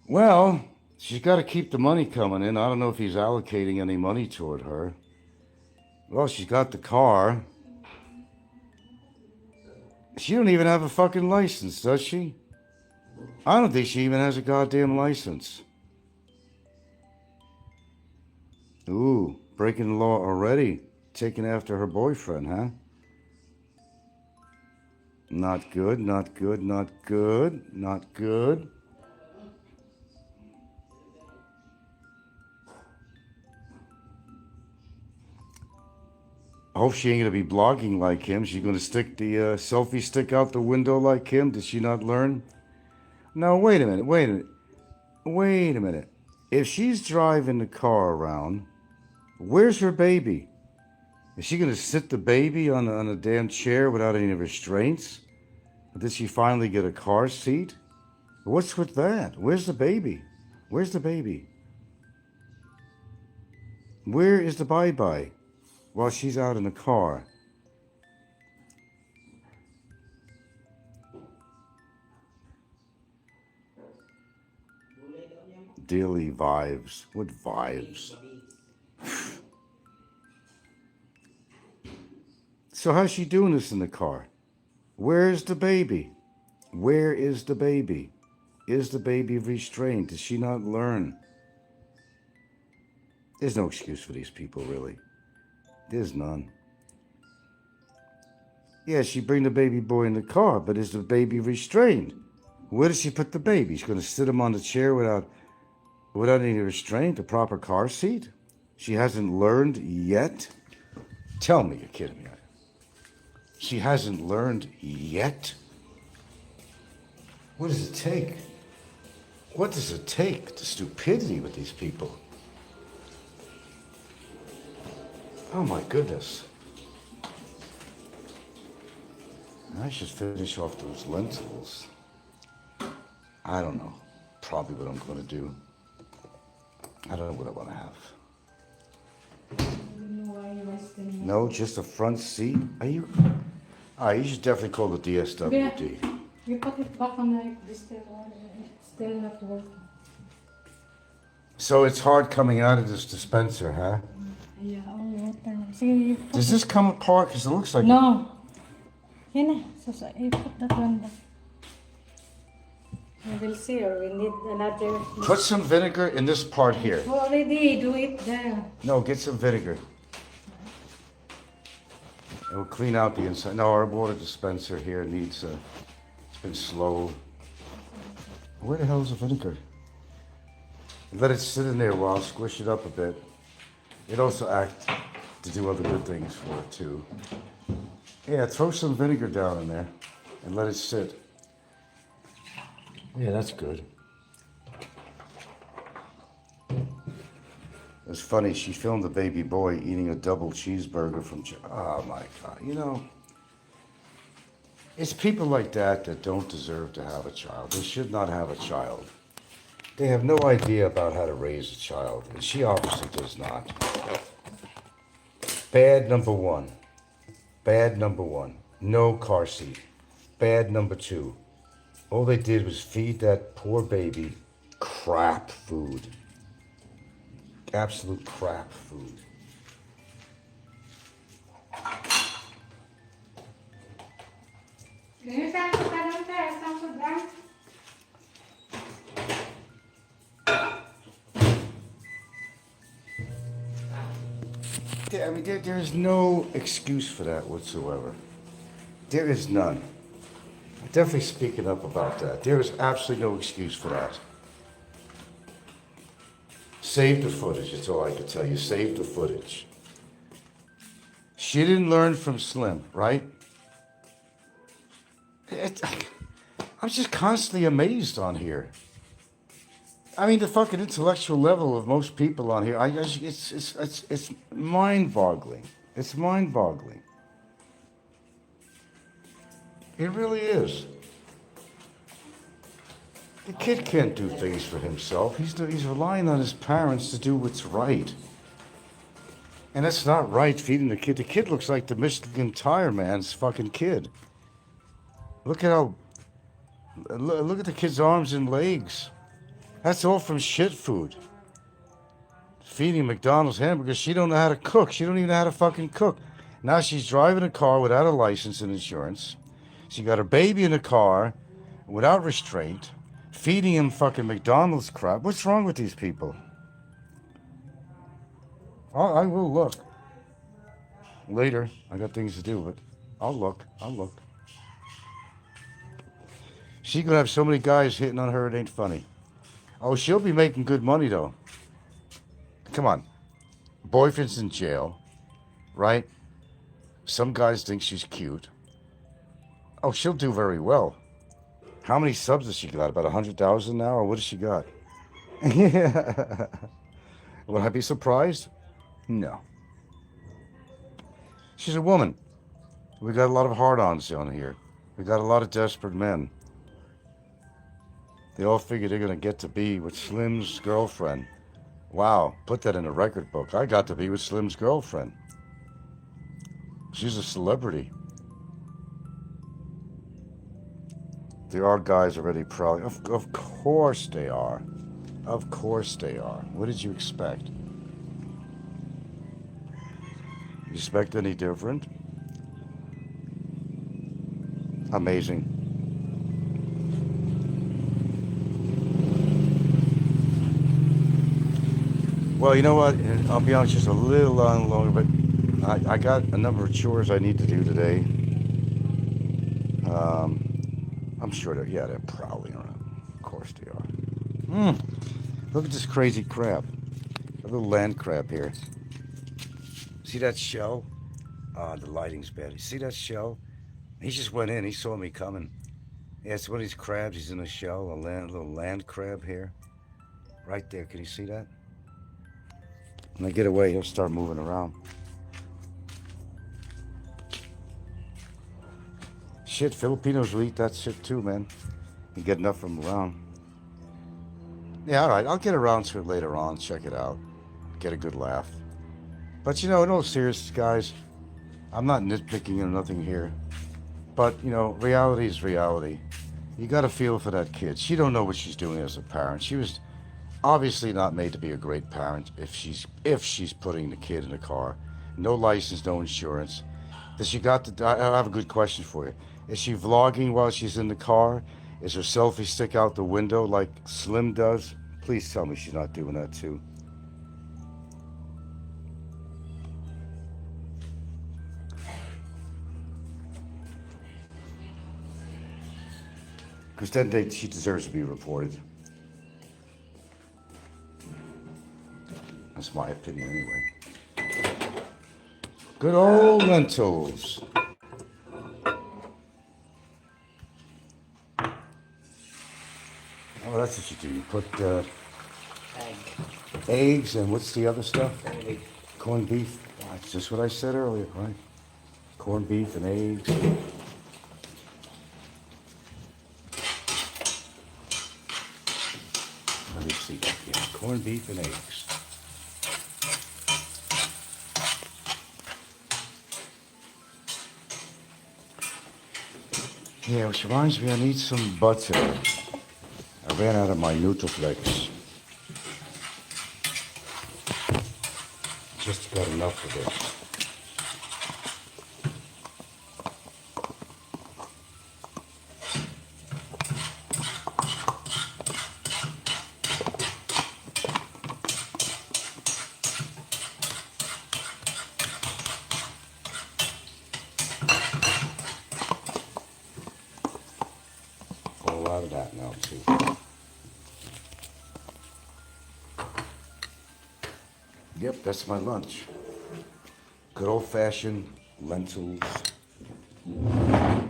Well, she's got to keep the money coming in. I don't know if he's allocating any money toward her. Well, she's got the car. She don't even have a fucking license, does she? I don't think she even has a goddamn license. Ooh, breaking the law already. Taking after her boyfriend, huh? Not good, not good, not good, not good. I hope she ain't gonna be blogging like him. She's gonna stick the selfie stick out the window like him. Did she not learn? No, wait a minute. Wait a minute. If she's driving the car around, where's her baby? Is she gonna sit the baby on a damn chair without any restraints? Or did she finally get a car seat? What's with that? Where's the baby? Where's the baby? Where is the bye-bye while she's out in the car? Daily vibes. What vibes? So how's she doing this in the car? Where's the baby? Where is the baby? Is the baby restrained? Does she not learn? There's no excuse for these people, really. There's none. Yeah, she bring the baby boy in the car, but is the baby restrained? Where does she put the baby? She's going to sit him on the chair without any restraint, a proper car seat? She hasn't learned yet? Tell me you're kidding me. She hasn't learned yet? What does it take? What does it take? The stupidity with these people. Oh my goodness. I should finish off those lentils. I don't know. Probably what I'm going to do. I don't know what I want to have. No, just a front seat? Are you? You should definitely call the DSWD. Yeah. You put it back on like this, it's still not working. So it's hard coming out of this dispenser, huh? Yeah, all water. See, you put Does this come apart? Because it looks like... No. Yun eh. So, you put that one back. We will see, or we need another... Put some vinegar in this part here. Already do it there. No, get some vinegar. It will clean out the inside. No, our water dispenser here needs it's been slow. Where the hell is the vinegar? Let it sit in there while I squish it up a bit. It also acts to do other good things for it too. Yeah, throw some vinegar down in there and let it sit. Yeah, that's good. It's funny, she filmed a baby boy eating a double cheeseburger from... Oh my God, you know, it's people like that don't deserve to have a child. They should not have a child. They have no idea about how to raise a child, and she obviously does not. Bad number one. Bad number one. No car seat. Bad number two. All they did was feed that poor baby crap food. Absolute crap food. I mean, there is no excuse for that whatsoever. There is none. I'm definitely speaking up about that. There is absolutely no excuse for that. Save the footage, that's all I can tell you. Save the footage. She didn't learn from Slim, right? I'm just constantly amazed on here. I mean, the fucking intellectual level of most people on here, it's mind-boggling. It's mind-boggling. It really is. The kid can't do things for himself. He's relying on his parents to do what's right. And that's not right, feeding the kid. The kid looks like the Michelin tire man's fucking kid. Look at the kid's arms and legs. That's all from shit food. Feeding McDonald's hamburgers. She don't know how to cook. She don't even know how to fucking cook. Now she's driving a car without a license and insurance. She got her baby in a car without restraint. Feeding him fucking McDonald's crap. What's wrong with these people? I will look. Later. I got things to do, but I'll look. She's gonna have so many guys hitting on her, it ain't funny. Oh, she'll be making good money, though. Come on. Boyfriend's in jail, right? Some guys think she's cute. Oh, she'll do very well. How many subs has she got? About 100,000 now, or what has she got? Yeah. Would I be surprised? No. She's a woman. We got a lot of hard-ons on here. We got a lot of desperate men. They all figure they're going to get to be with Slim's girlfriend. Wow, put that in a record book. I got to be with Slim's girlfriend. She's a celebrity. There are guys already probably. Of course they are. Of course they are. What did you expect? You expect any different? Amazing. Well, you know what? I'll be honest, just a little longer, but I got a number of chores I need to do today. I'm sure they're prowling around. Of course they are. Look at this crazy crab. A little land crab here. See that shell? The lighting's bad. You see that shell? He just went in. He saw me coming. Yeah, it's one of these crabs. He's in a shell. A little land crab here. Right there. Can you see that? When I get away, he'll start moving around. Shit, Filipinos will eat that shit too, man. You get enough from around. Yeah, all right. I'll get around to it later on. Check it out. Get a good laugh. But, in all seriousness, guys, I'm not nitpicking or nothing here. But, reality is reality. You got to feel for that kid. She don't know what she's doing as a parent. She was obviously not made to be a great parent if she's putting the kid in the car. No license, no insurance. I have a good question for you. Is she vlogging while she's in the car? Is her selfie stick out the window like Slim does? Please tell me she's not doing that too. Because then she deserves to be reported. That's my opinion anyway. Good old lentils. Oh, that's what you do. You put eggs and what's the other stuff? Corned beef. That's just what I said earlier, right? Corned beef and eggs. Let me see. Yeah, corned beef and eggs. Yeah, which reminds me, I need some butter. I ran out of my Nutriflex. Just got enough of it. Out of that now too. Yep, that's my lunch. Good old-fashioned lentils.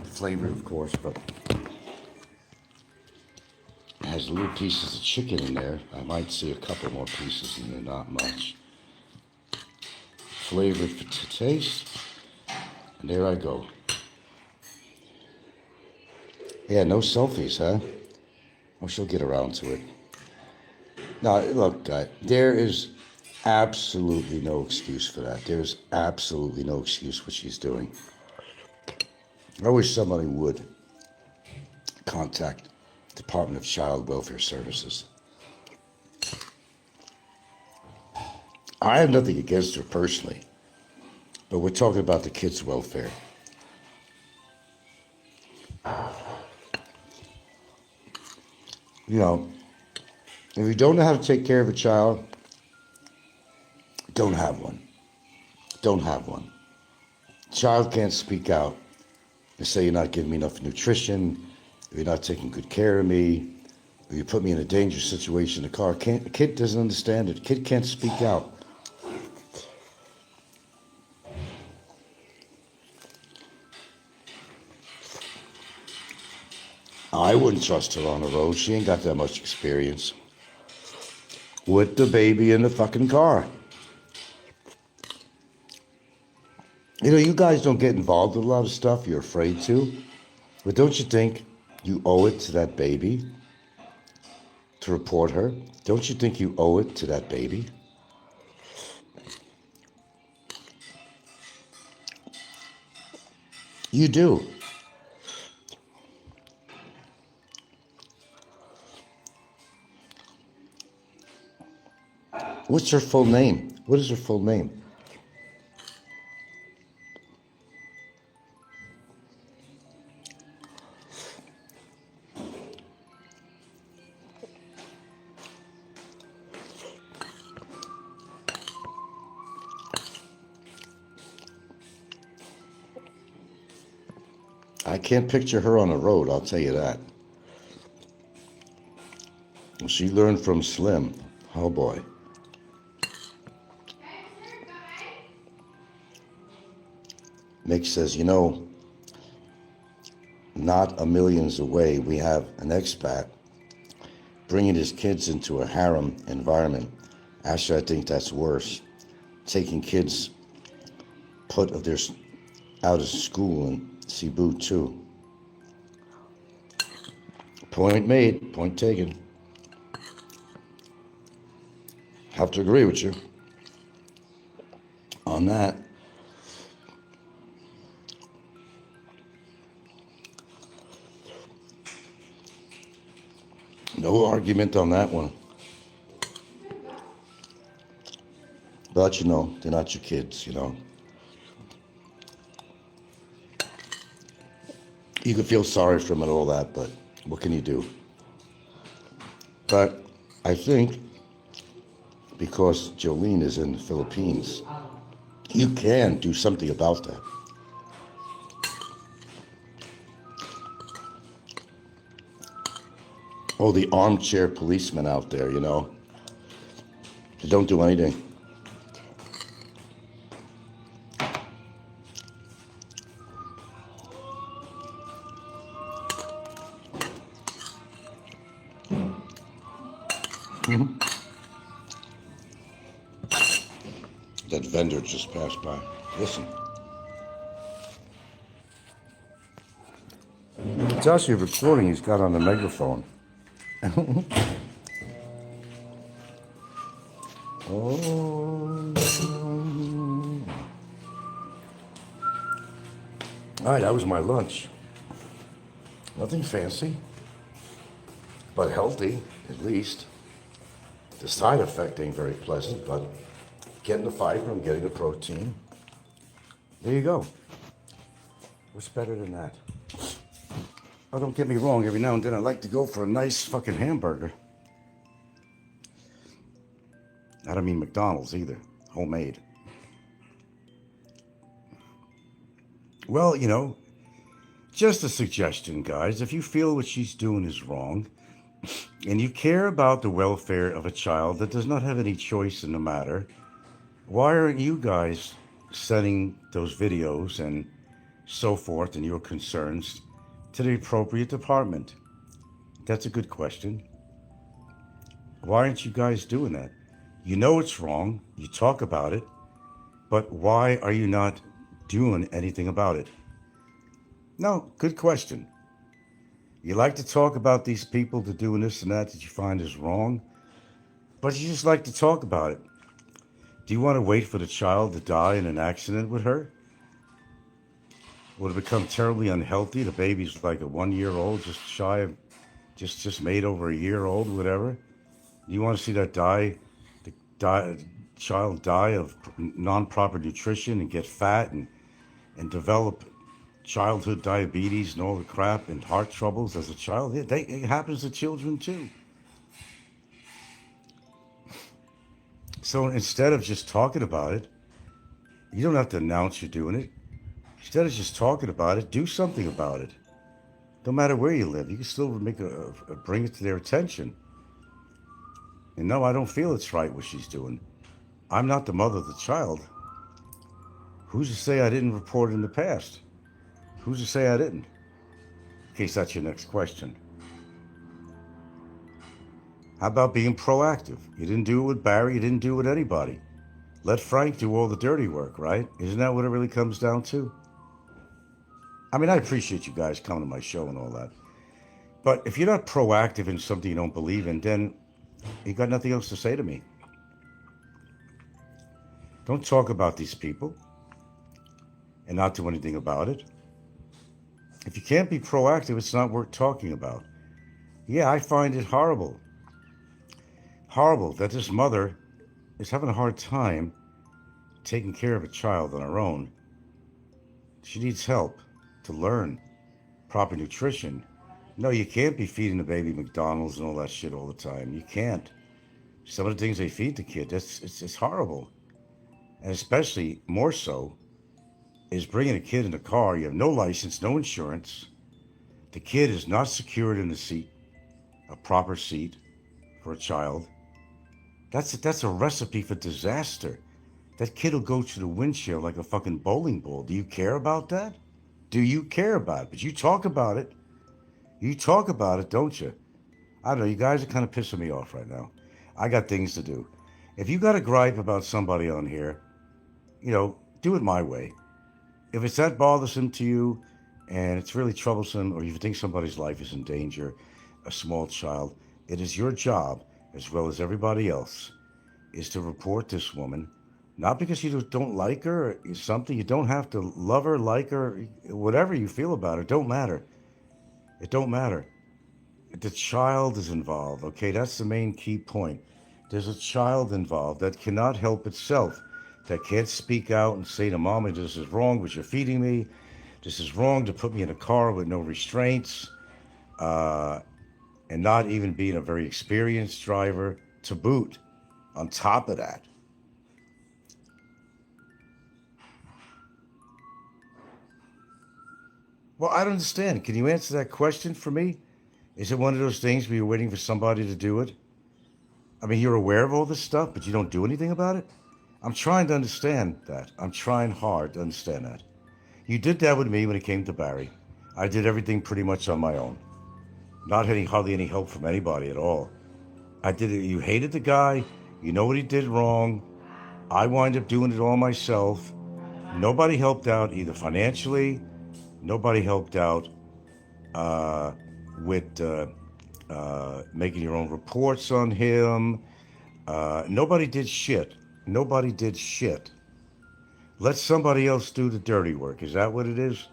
Flavor, of course, but it has little pieces of chicken in there. I might see a couple more pieces in there, not much. Flavored for taste. And there I go. Yeah, no selfies, huh? Oh, she'll get around to it. Now, look, guy, there is absolutely no excuse for that. There's absolutely no excuse what she's doing. I wish somebody would contact Department of Child Welfare Services. I have nothing against her personally, but we're talking about the kids' welfare. If you don't know how to take care of a child, don't have one. Don't have one. Child can't speak out and say you're not giving me enough nutrition, or you're not taking good care of me, or you put me in a dangerous situation in the car. A kid doesn't understand it. A kid can't speak out. I wouldn't trust her on the road. She ain't got that much experience. With the baby in the fucking car. You know, you guys don't get involved with a lot of stuff you're afraid to. But don't you think you owe it to that baby to report her? Don't you think you owe it to that baby? You do. What's her full name? What is her full name? I can't picture her on the road, I'll tell you that. She learned from Slim. Oh boy. Mick says, you know, not a millions away, we have an expat bringing his kids into a harem environment. Actually, I think that's worse. Taking kids out of school in Cebu too. Point made, point taken. Have to agree with you on that. No argument on that one. But, you know, they're not your kids, you know. You can feel sorry for them and all that, but what can you do? But I think because Jolene is in the Philippines, you can do something about that. Oh, the armchair policemen out there, you know. They don't do anything. That vendor just passed by. Listen. It's actually a recording he's got on the megaphone. Oh. All right, that was my lunch. Nothing fancy, but healthy, at least. The side effect ain't very pleasant, but getting the fiber, I'm getting the protein. There you go. What's better than that? Oh, don't get me wrong, every now and then I like to go for a nice fucking hamburger. I don't mean McDonald's either, homemade. Well, you know, just a suggestion, guys. If you feel what she's doing is wrong, and you care about the welfare of a child that does not have any choice in the matter, why aren't you guys sending those videos and so forth and your concerns to the appropriate department? That's a good question. Why aren't you guys doing that? You know it's wrong, you talk about it, but why are you not doing anything about it? No, good question. You like to talk about these people that are doing this and that you find is wrong, but you just like to talk about it. Do you want to wait for the child to die in an accident with her? Will it become terribly unhealthy? The baby's like a 1-year-old, just shy of, just made over a year old, whatever. You want to see that child die of non-proper nutrition and get fat and develop childhood diabetes and all the crap and heart troubles as a child? It happens to children too. So instead of just talking about it, you don't have to announce you're doing it. Instead of just talking about it, do something about it. No matter where you live, you can still bring it to their attention. And no, I don't feel it's right what she's doing. I'm not the mother of the child. Who's to say I didn't report in the past? Who's to say I didn't? case that's your next question. How about being proactive? You didn't do it with Barry, you didn't do it with anybody. Let Frank do all the dirty work, right? Isn't that what it really comes down to? I mean, I appreciate you guys coming to my show and all that. But if you're not proactive in something you don't believe in, then you got nothing else to say to me. Don't talk about these people and not do anything about it. If you can't be proactive, it's not worth talking about. Yeah, I find it horrible. Horrible that this mother is having a hard time taking care of a child on her own. She needs help to learn proper nutrition. No, you can't be feeding the baby McDonald's and all that shit all the time. You can't. Some of the things they feed the kid, it's horrible. And especially, more so, is bringing a kid in the car. You have no license, no insurance. The kid is not secured in the seat, a proper seat for a child. That's a recipe for disaster. That kid will go through the windshield like a fucking bowling ball. Do you care about that? Do you care about it? But you talk about it. You talk about it, don't you? I don't know. You guys are kind of pissing me off right now. I got things to do. If you got a gripe about somebody on here, do it my way. If it's that bothersome to you and it's really troublesome, or you think somebody's life is in danger, a small child, it is your job, as well as everybody else, is to report this woman. Not because you don't like her or something. You don't have to love her, like her, whatever you feel about her. It don't matter. It don't matter. The child is involved, okay? That's the main key point. There's a child involved that cannot help itself, that can't speak out and say to mommy, this is wrong what you're feeding me. This is wrong to put me in a car with no restraints, and not even being a very experienced driver to boot. On top of that, well, I don't understand. Can you answer that question for me? Is it one of those things where you're waiting for somebody to do it? I mean, you're aware of all this stuff, but you don't do anything about it? I'm trying to understand that. I'm trying hard to understand that. You did that with me when it came to Barry. I did everything pretty much on my own. Not having hardly any help from anybody at all. I did it. You hated the guy. You know what he did wrong. I wind up doing it all myself. Nobody helped out either financially. Nobody helped out with making your own reports on him. Nobody did shit. Nobody did shit. Let somebody else do the dirty work. Is that what it is?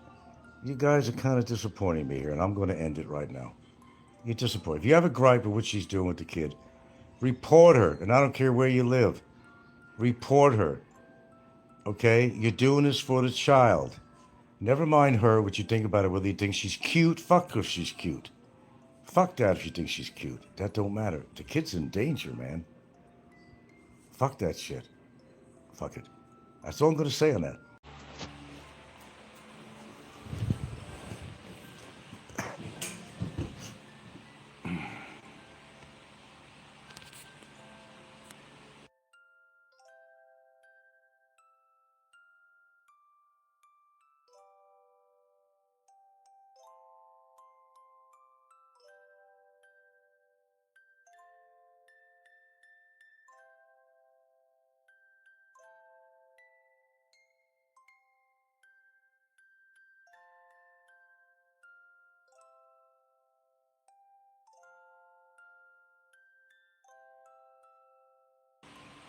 You guys are kind of disappointing me here, and I'm going to end it right now. You're disappointed. If you have a gripe of what she's doing with the kid, report her, and I don't care where you live. Report her. Okay? You're doing this for the child. Never mind her, what you think about her, whether you think she's cute. Fuck her if she's cute. Fuck that if you think she's cute. That don't matter. The kid's in danger, man. Fuck that shit. Fuck it. That's all I'm going to say on that.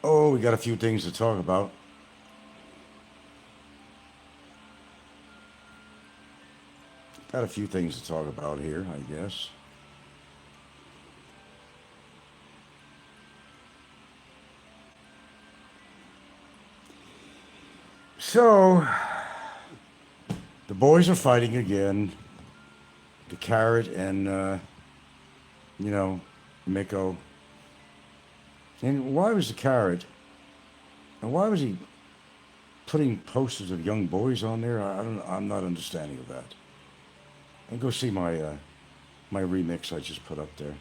Oh, we got a few things to talk about. Got a few things to talk about here, I guess. So, the boys are fighting again. The Carrot and, Mikko. And why was the Carrot, and why was he putting posters of young boys on there? I'm not understanding of that. And go see my remix I just put up there.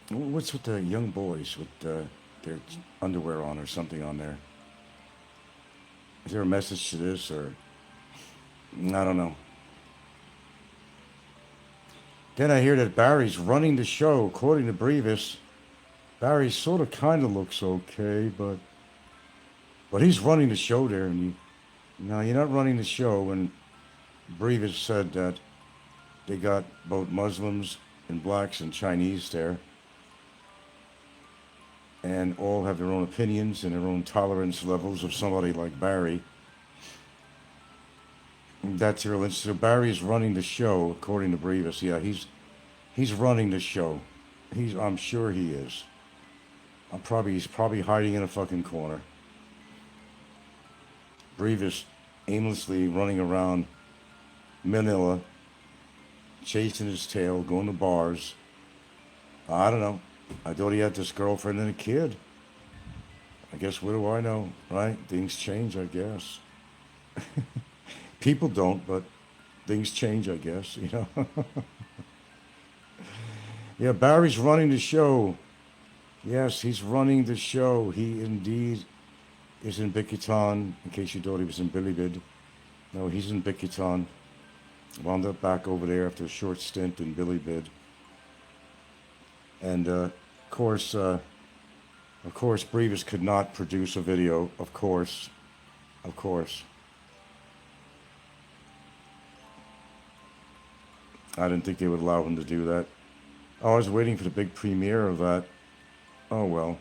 What's with the young boys with their underwear on or something on there? Is there a message to this, or I don't know. Then I hear that Barry's running the show. According to Brevis, Barry sort of kind of looks okay, but he's running the show there. And no, you're not running the show. And Brevis said that they got both Muslims and blacks and Chinese there, and all have their own opinions and their own tolerance levels of somebody like Barry. That's real interesting. So Barry's running the show, according to Brevis. Yeah, he's running the show. I'm sure he is. He's probably hiding in a fucking corner. Brevis aimlessly running around Manila, chasing his tail, going to bars. I don't know. I thought he had this girlfriend and a kid. I guess, what do I know, right? Things change, I guess. People don't, but things change, I guess, you know. Yeah, Barry's running the show. Yes, he's running the show. He indeed is in Bikitan, in case you thought he was in Bilibid. No, he's in Bikitan. Wound up back over there after a short stint in Bilibid. And, of course, Brevis could not produce a video, of course. I didn't think they would allow him to do that. Oh, I was waiting for the big premiere of that. Oh, well.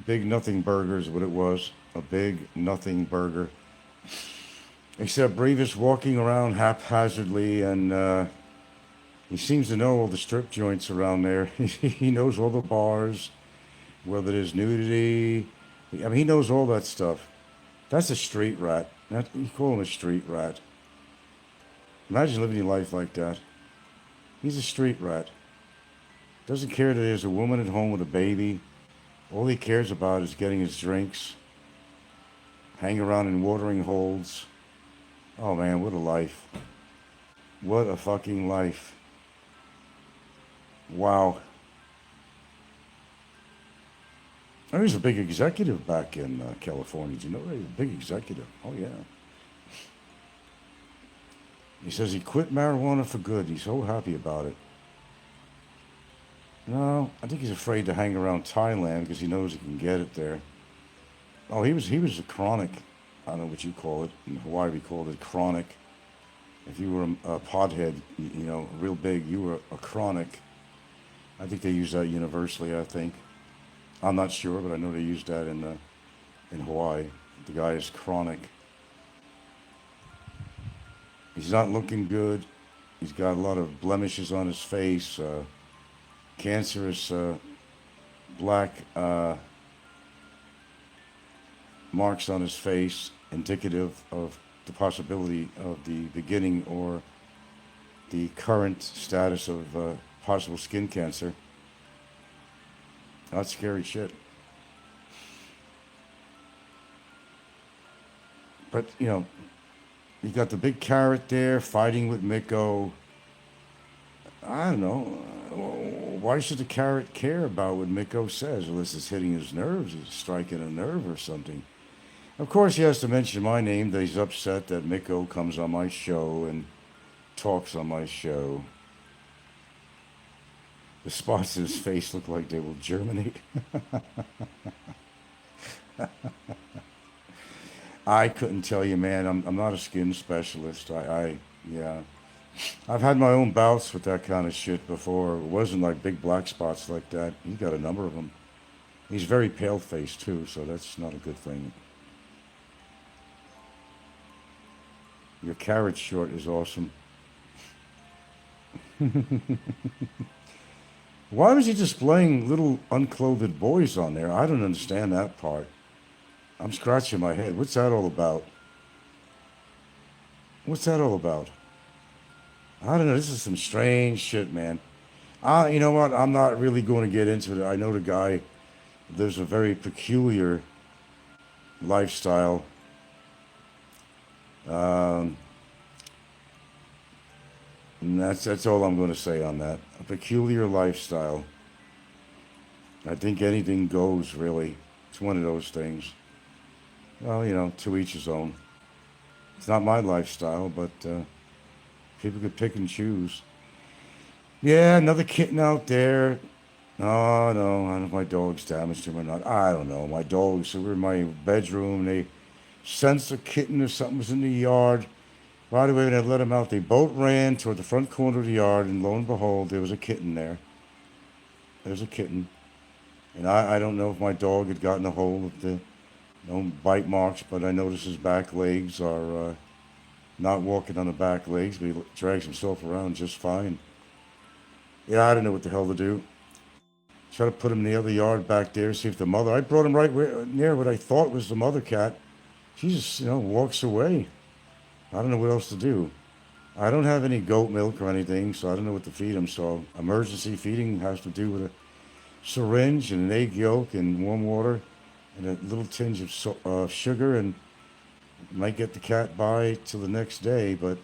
Big nothing burger is what it was. A big nothing burger. Except Brevis walking around haphazardly, and he seems to know all the strip joints around there. He knows all the bars, whether there's nudity. I mean, he knows all that stuff. That's a street rat. You call him a street rat. Imagine living your life like that. He's a street rat. Doesn't care that there's a woman at home with a baby. All he cares about is getting his drinks. Hang around in watering holes. Oh man, what a life. What a fucking life. Wow. He was a big executive back in California. Do you know that? He was a big executive. Oh, yeah. He says he quit marijuana for good. He's so happy about it. No, I think he's afraid to hang around Thailand because he knows he can get it there. Oh, he was a chronic. I don't know what you call it. In Hawaii, we called it chronic. If you were a pothead, you know, real big, you were a chronic. I think they use that universally, I think. I'm not sure, but I know they use that in Hawaii. The guy is chronic. He's not looking good. He's got a lot of blemishes on his face, cancerous black marks on his face, indicative of the possibility of the beginning or the current status of possible skin cancer. That's scary shit. But, you know, you got the big carrot there fighting with Mikko. I don't know. Why should the carrot care about what Mikko says? Unless it's hitting his nerves, he's striking a nerve or something. Of course, he has to mention my name, that he's upset that Mikko comes on my show and talks on my show. The spots in his face look like they will germinate. I couldn't tell you, man. I'm not a skin specialist. Yeah. I've had my own bouts with that kind of shit before. It wasn't like big black spots like that. He got a number of them. He's very pale-faced, too, so that's not a good thing. Your carrot short is awesome. Why was he displaying little unclothed boys on there? I don't understand that part. I'm scratching my head. What's that all about? What's that all about? I don't know. This is some strange shit, man. You know what? I'm not really going to get into it. I know the guy. There's a very peculiar lifestyle. And that's all I'm going to say on that. A peculiar lifestyle. I think anything goes, really. It's one of those things. Well, you know, to each his own. It's not my lifestyle, but people could pick and choose. Yeah, another kitten out there. Oh, no, I don't know if my dog's damaged him or not. I don't know. My dogs were in my bedroom. They sensed a kitten or something was in the yard. Right away, when I let them out, they both ran toward the front corner of the yard, and lo and behold, there was a kitten there. There's a kitten. And I don't know if my dog had gotten a hold of the bite marks, but I noticed his back legs are not walking on the back legs, but he drags himself around just fine. Yeah, I don't know what the hell to do. Try to put him in the other yard back there, see if the mother. I brought him right near what I thought was the mother cat. She just, walks away. I don't know what else to do. I don't have any goat milk or anything, so I don't know what to feed him. So emergency feeding has to do with a syringe and an egg yolk and warm water and a little tinge of sugar, and might get the cat by till the next day, but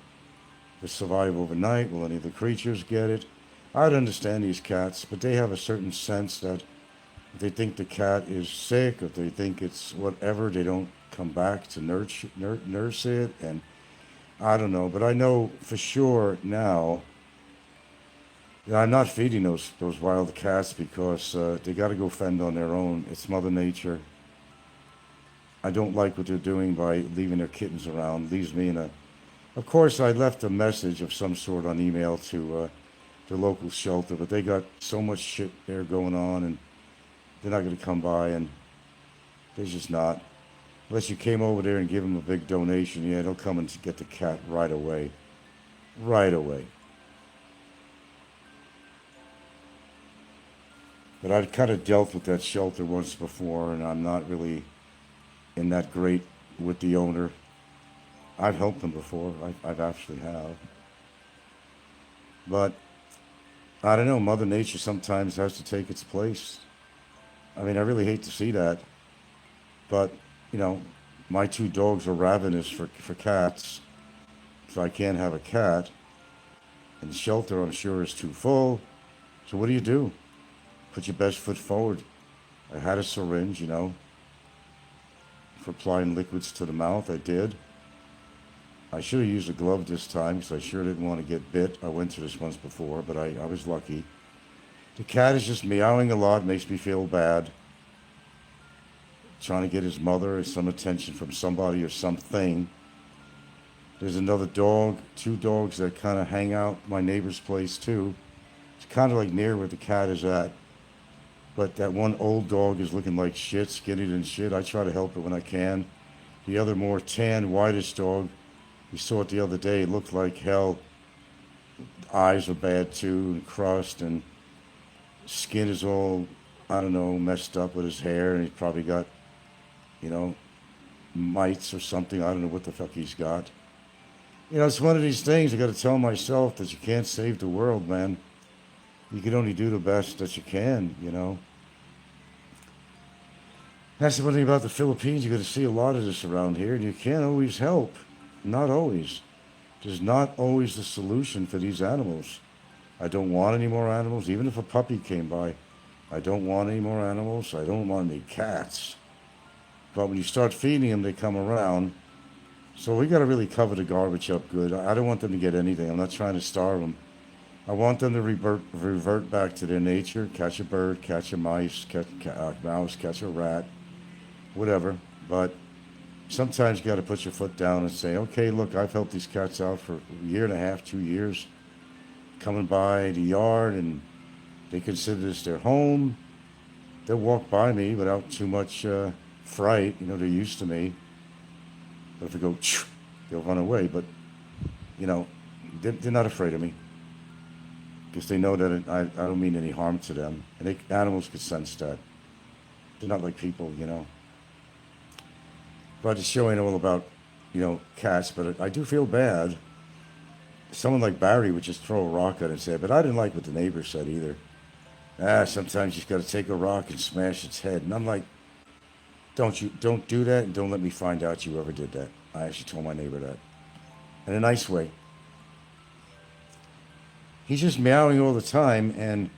to survive overnight, will any of the creatures get it? I'd understand these cats, but they have a certain sense that if they think the cat is sick, if they think it's whatever, they don't come back to nurse it, and I don't know. But I know for sure now that I'm not feeding those wild cats because they got to go fend on their own. It's Mother Nature. I don't like what they're doing by leaving their kittens around. Leaves me in a... Of course, I left a message of some sort on email to the local shelter, but they got so much shit there going on, and they're not going to come by, and they're just not. Unless you came over there and give them a big donation, yeah, they'll come and get the cat right away. Right away. But I've kind of dealt with that shelter once before, and I'm not really in that great with the owner. I've helped them before. I've actually have. But I don't know. Mother Nature sometimes has to take its place. I mean, I really hate to see that. But, my two dogs are ravenous for cats. So I can't have a cat. And the shelter, I'm sure, is too full. So what do? Put your best foot forward. I had a syringe, for applying liquids to the mouth. I did. I should have used a glove this time because I sure didn't want to get bit. I went through this once before, but I was lucky. The cat is just meowing a lot, makes me feel bad. Trying to get his mother or some attention from somebody or something. There's another dog, two dogs that kind of hang out my neighbor's place too. It's kind of like near where the cat is at. But that one old dog is looking like shit, skinny and shit. I try to help it when I can. The other more tan, whitish dog, we saw it the other day. It looked like hell. Eyes are bad too, and crust, and skin is all, I don't know, messed up with his hair, and he's probably got, mites or something. I don't know what the fuck he's got. It's one of these things I got to tell myself that you can't save the world, man. You can only do the best that you can, That's the one thing about the Philippines. You're going to see a lot of this around here, and you can't always help. Not always. There's not always the solution for these animals. I don't want any more animals, even if a puppy came by. I don't want any more animals. I don't want any cats. But when you start feeding them, they come around. So we got to really cover the garbage up good. I don't want them to get anything. I'm not trying to starve them. I want them to revert back to their nature, catch a bird, catch a mouse, catch a rat, whatever. But sometimes you got to put your foot down and say, okay, look, I've helped these cats out for a year and a half, 2 years, coming by the yard, and they consider this their home. They'll walk by me without too much fright. They're used to me. But if they go, they'll run away. But, they're not afraid of me. Because they know that I don't mean any harm to them. And animals could sense that. They're not like people, But the show ain't all about, cats, but I do feel bad. Someone like Barry would just throw a rock at it and say, but I didn't like what the neighbor said either. Sometimes you just got to take a rock and smash its head. And I'm like, don't do that, and don't let me find out you ever did that. I actually told my neighbor that. In a nice way. He's just meowing all the time, and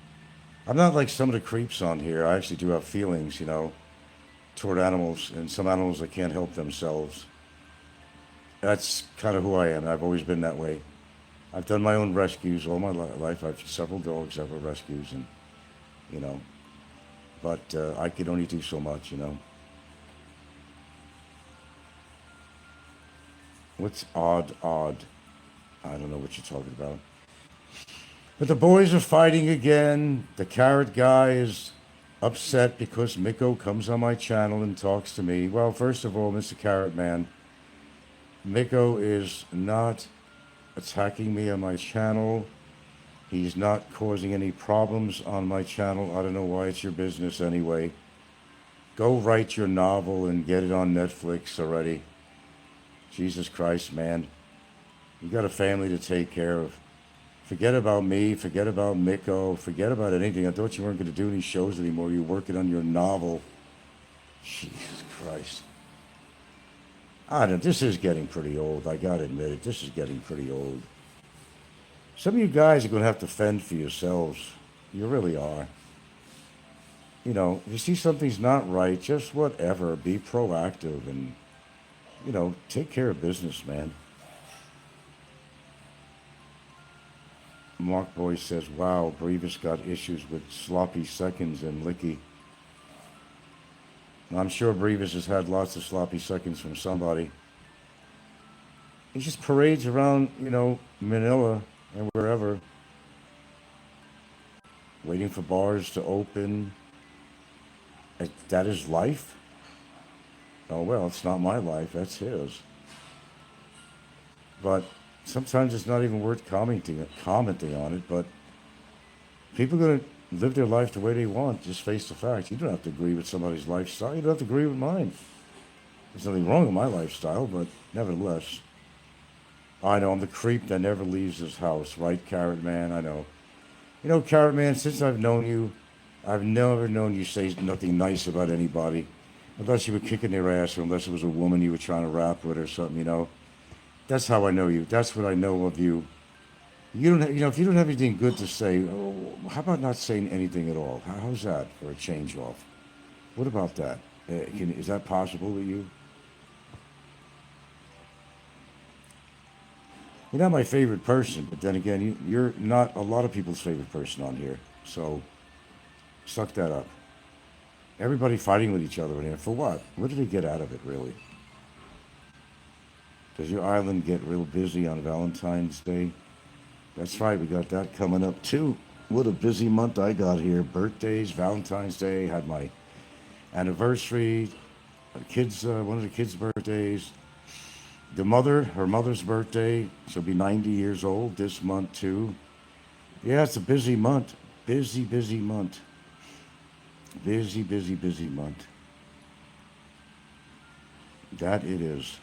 I'm not like some of the creeps on here. I actually do have feelings, toward animals, and some animals that can't help themselves. That's kind of who I am. I've always been that way. I've done my own rescues all my life. I've several dogs, several rescues, and you know, but I could only do so much, you know. What's odd? I don't know what you're talking about. But the boys are fighting again. The carrot guy is upset because Mikko comes on my channel and talks to me. Well, first of all, Mr. Carrot Man, Mikko is not attacking me on my channel. He's not causing any problems on my channel. I don't know why it's your business anyway. Go write your novel and get it on Netflix already. Jesus Christ, man. You got a family to take care of. Forget about me, forget about Mikko, forget about anything. I thought you weren't going to do any shows anymore. You're working on your novel. Jesus Christ. I don't know, this is getting pretty old. I got to admit it. This is getting pretty old. Some of you guys are going to have to fend for yourselves. You really are. You know, if you see something's not right, just whatever. Be proactive and, you know, take care of business, man. Mark Boy says, wow, Brevis got issues with sloppy seconds and Licky. I'm sure Brevis has had lots of sloppy seconds from somebody. He just parades around, you know, Manila and wherever, waiting for bars to open. That is life? Oh, well, it's not my life, that's his. But sometimes it's not even worth commenting on it, but people are going to live their life the way they want. Just face the fact. You don't have to agree with somebody's lifestyle. You don't have to agree with mine. There's nothing wrong with my lifestyle, but nevertheless. I know, I'm the creep that never leaves his house, right, Carrot Man? I know. You know, Carrot Man, since I've known you, I've never known you say nothing nice about anybody. Unless you were kicking their ass, or unless it was a woman you were trying to rap with or something, you know. That's how I know you. That's what I know of you. You don't, you know, if you don't have anything good to say, oh, how about not saying anything at all? How's that for a change off? What about that? Is that possible with you? You're not my favorite person, but then again, you're not a lot of people's favorite person on here. So, suck that up. Everybody fighting with each other in here. For what? What do they get out of it, really? Does your island get real busy on Valentine's Day? That's right, we got that coming up too. What a busy month I got here. Birthdays, Valentine's Day, had my anniversary, one of the kids' birthdays. Her mother's birthday, she'll be 90 years old this month too. Yeah, it's a busy month. Busy month. Busy month. That it is.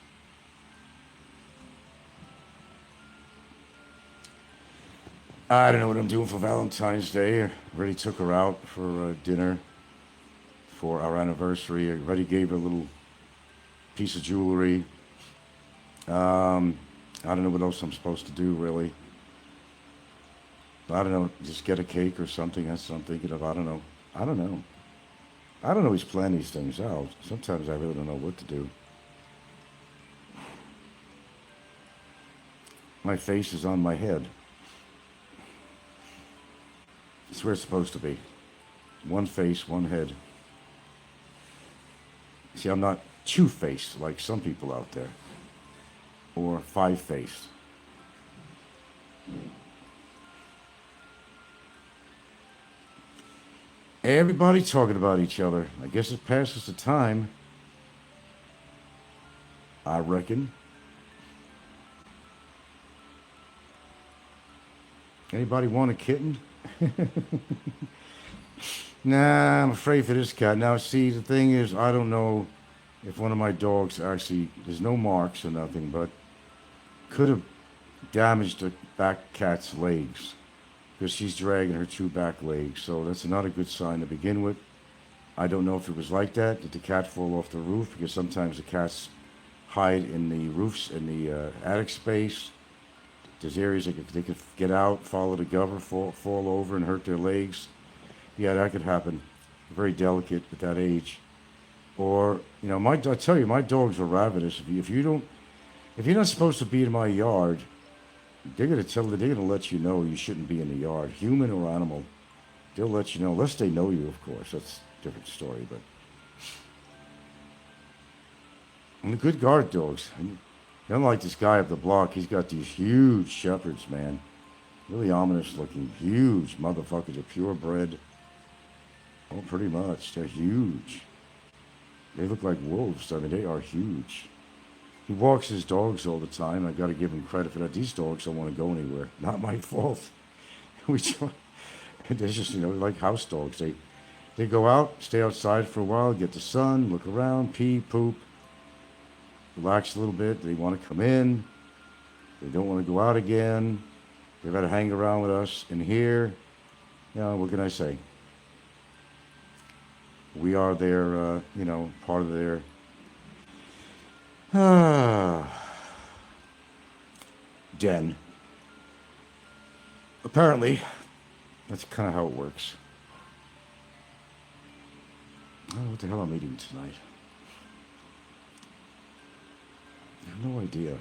I don't know what I'm doing for Valentine's Day. I already took her out for dinner for our anniversary. I already gave her a little piece of jewelry. I don't know what else I'm supposed to do, really. I don't know, just get a cake or something. That's what I'm thinking of. I don't know. I don't always plan these things out. Sometimes I really don't know what to do. My face is on my head. It's where it's supposed to be. One face, one head. See, I'm not two-faced like some people out there. Or five-faced. Everybody talking about each other. I guess it passes the time. I reckon. Anybody want a kitten? Nah, I'm afraid for this cat. Now, see, the thing is, I don't know if one of my dogs actually, there's no marks or nothing, but could have damaged the back cat's legs because she's dragging her two back legs. So that's not a good sign to begin with. I don't know if it was like that. Did the cat fall off the roof? Because sometimes the cats hide in the roofs, in the attic space. There's areas they could get out, follow the gutter, fall over and hurt their legs. Yeah, that could happen. Very delicate at that age. Or, you know, I tell you, my dogs are ravenous. If If you're not supposed to be in my yard, they're gonna let you know you shouldn't be in the yard, human or animal. They'll let you know, unless they know you, of course. That's a different story, but. And the good guard dogs. Unlike this guy up the block, he's got these huge shepherds, man. Really ominous looking, huge motherfuckers. Are purebred. Oh, pretty much. They're huge. They look like wolves. I mean, they are huge. He walks his dogs all the time. I got to give him credit for that. These dogs don't want to go anywhere. Not my fault. They're just, like house dogs. They go out, stay outside for a while, get the sun, look around, pee, poop, relax a little bit. They want to come in. They don't want to go out again. They've got to hang around with us. And here, what can I say? We are their, part of their den. Apparently, that's kind of how it works. I don't know what the hell I'm eating tonight. I have no idea.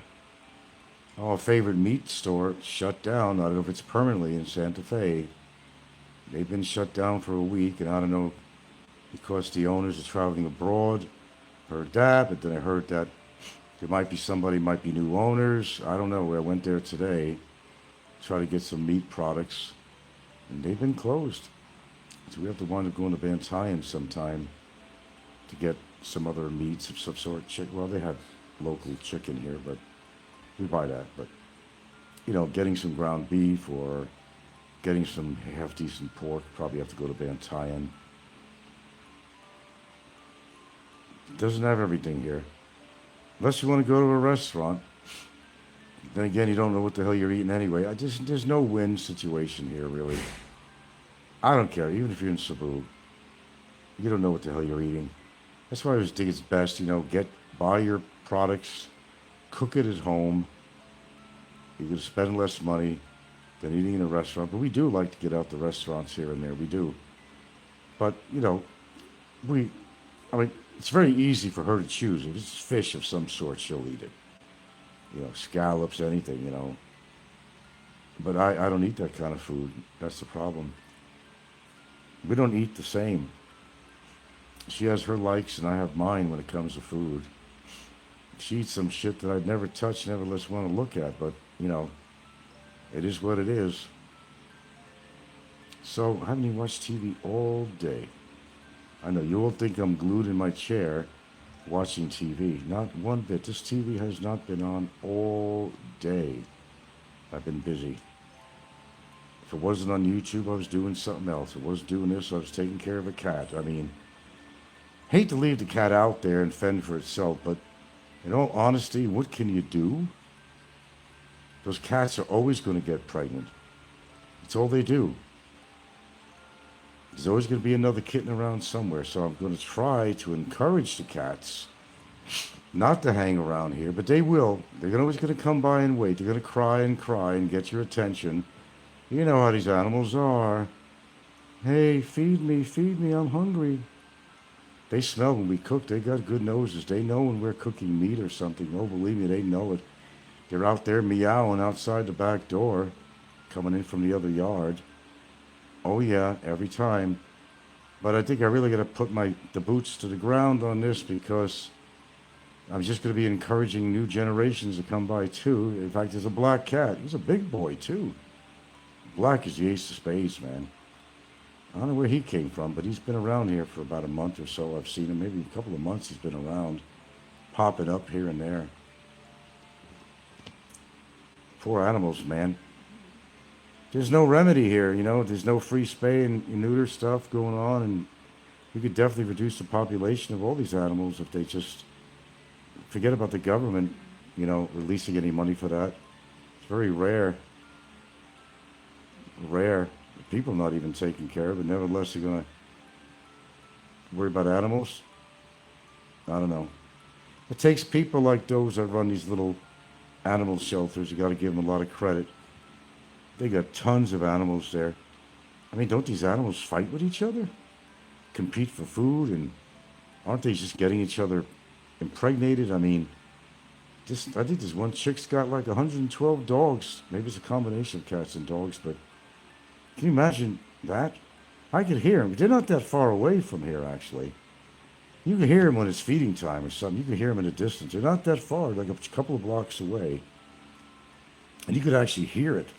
Oh, a favorite meat store shut down. I don't know if it's permanently in Santa Fe. They've been shut down for a week, and I don't know, because the owners are traveling abroad. Heard that, but then I heard that there might be new owners. I don't know. I went there today to try to get some meat products, and they've been closed. So we have to wind up going to Van Tyen sometime to get some other meats of some sort. Well, they have local chicken here, but we buy that. But, getting some ground beef or getting some half-decent pork, probably have to go to Van Tyen. Doesn't have everything here. Unless you want to go to a restaurant. Then again, you don't know what the hell you're eating anyway. There's no win situation here, really. I don't care, even if you're in Cebu. You don't know what the hell you're eating. That's why I always think it's best, buy your products, cook it at home. You're going to spend less money than eating in a restaurant. But we do like to get out the restaurants here and there. We do. But, it's very easy for her to choose. If it's fish of some sort, she'll eat it. Scallops, anything, But I don't eat that kind of food. That's the problem. We don't eat the same. She has her likes and I have mine when it comes to food. She eats some shit that I'd never touch, never less want to look at, but, it is what it is. So, I haven't even watched TV all day. I know, you all think I'm glued in my chair watching TV. Not one bit. This TV has not been on all day. I've been busy. If it wasn't on YouTube, I was doing something else. If I was doing this, I was taking care of a cat. I mean, hate to leave the cat out there and fend for itself, but in all honesty, what can you do? Those cats are always going to get pregnant. It's all they do. There's always going to be another kitten around somewhere, so I'm going to try to encourage the cats not to hang around here, but they will. They're always going to come by and wait. They're going to cry and get your attention. You know how these animals are. Hey, feed me, I'm hungry. They smell when we cook. They got good noses. They know when we're cooking meat or something. Oh, believe me, they know it. They're out there meowing outside the back door, coming in from the other yard. Oh yeah, every time. But I think I really got to put the boots to the ground on this, because I'm just going to be encouraging new generations to come by too. In fact, there's a black cat. He's a big boy too. Black is the ace of spades, man. I don't know where he came from, but he's been around here for about a month or so. I've seen him, maybe a couple of months he's been around, popping up here and there. Poor animals, man. There's no remedy here, There's no free spay and neuter stuff going on, and we could definitely reduce the population of all these animals if they just forget about the government, releasing any money for that. It's very rare. People not even taking care of it. Nevertheless, they're going to worry about animals. I don't know. It takes people like those that run these little animal shelters. You got to give them a lot of credit. They got tons of animals there. I mean, don't these animals fight with each other? Compete for food, and aren't they just getting each other impregnated? I mean, I think this one chick's got like 112 dogs. Maybe it's a combination of cats and dogs, but can you imagine that? I could hear them. They're not that far away from here, actually. You can hear them when it's feeding time or something. You can hear them in the distance. They're not that far, like a couple of blocks away. And you could actually hear it.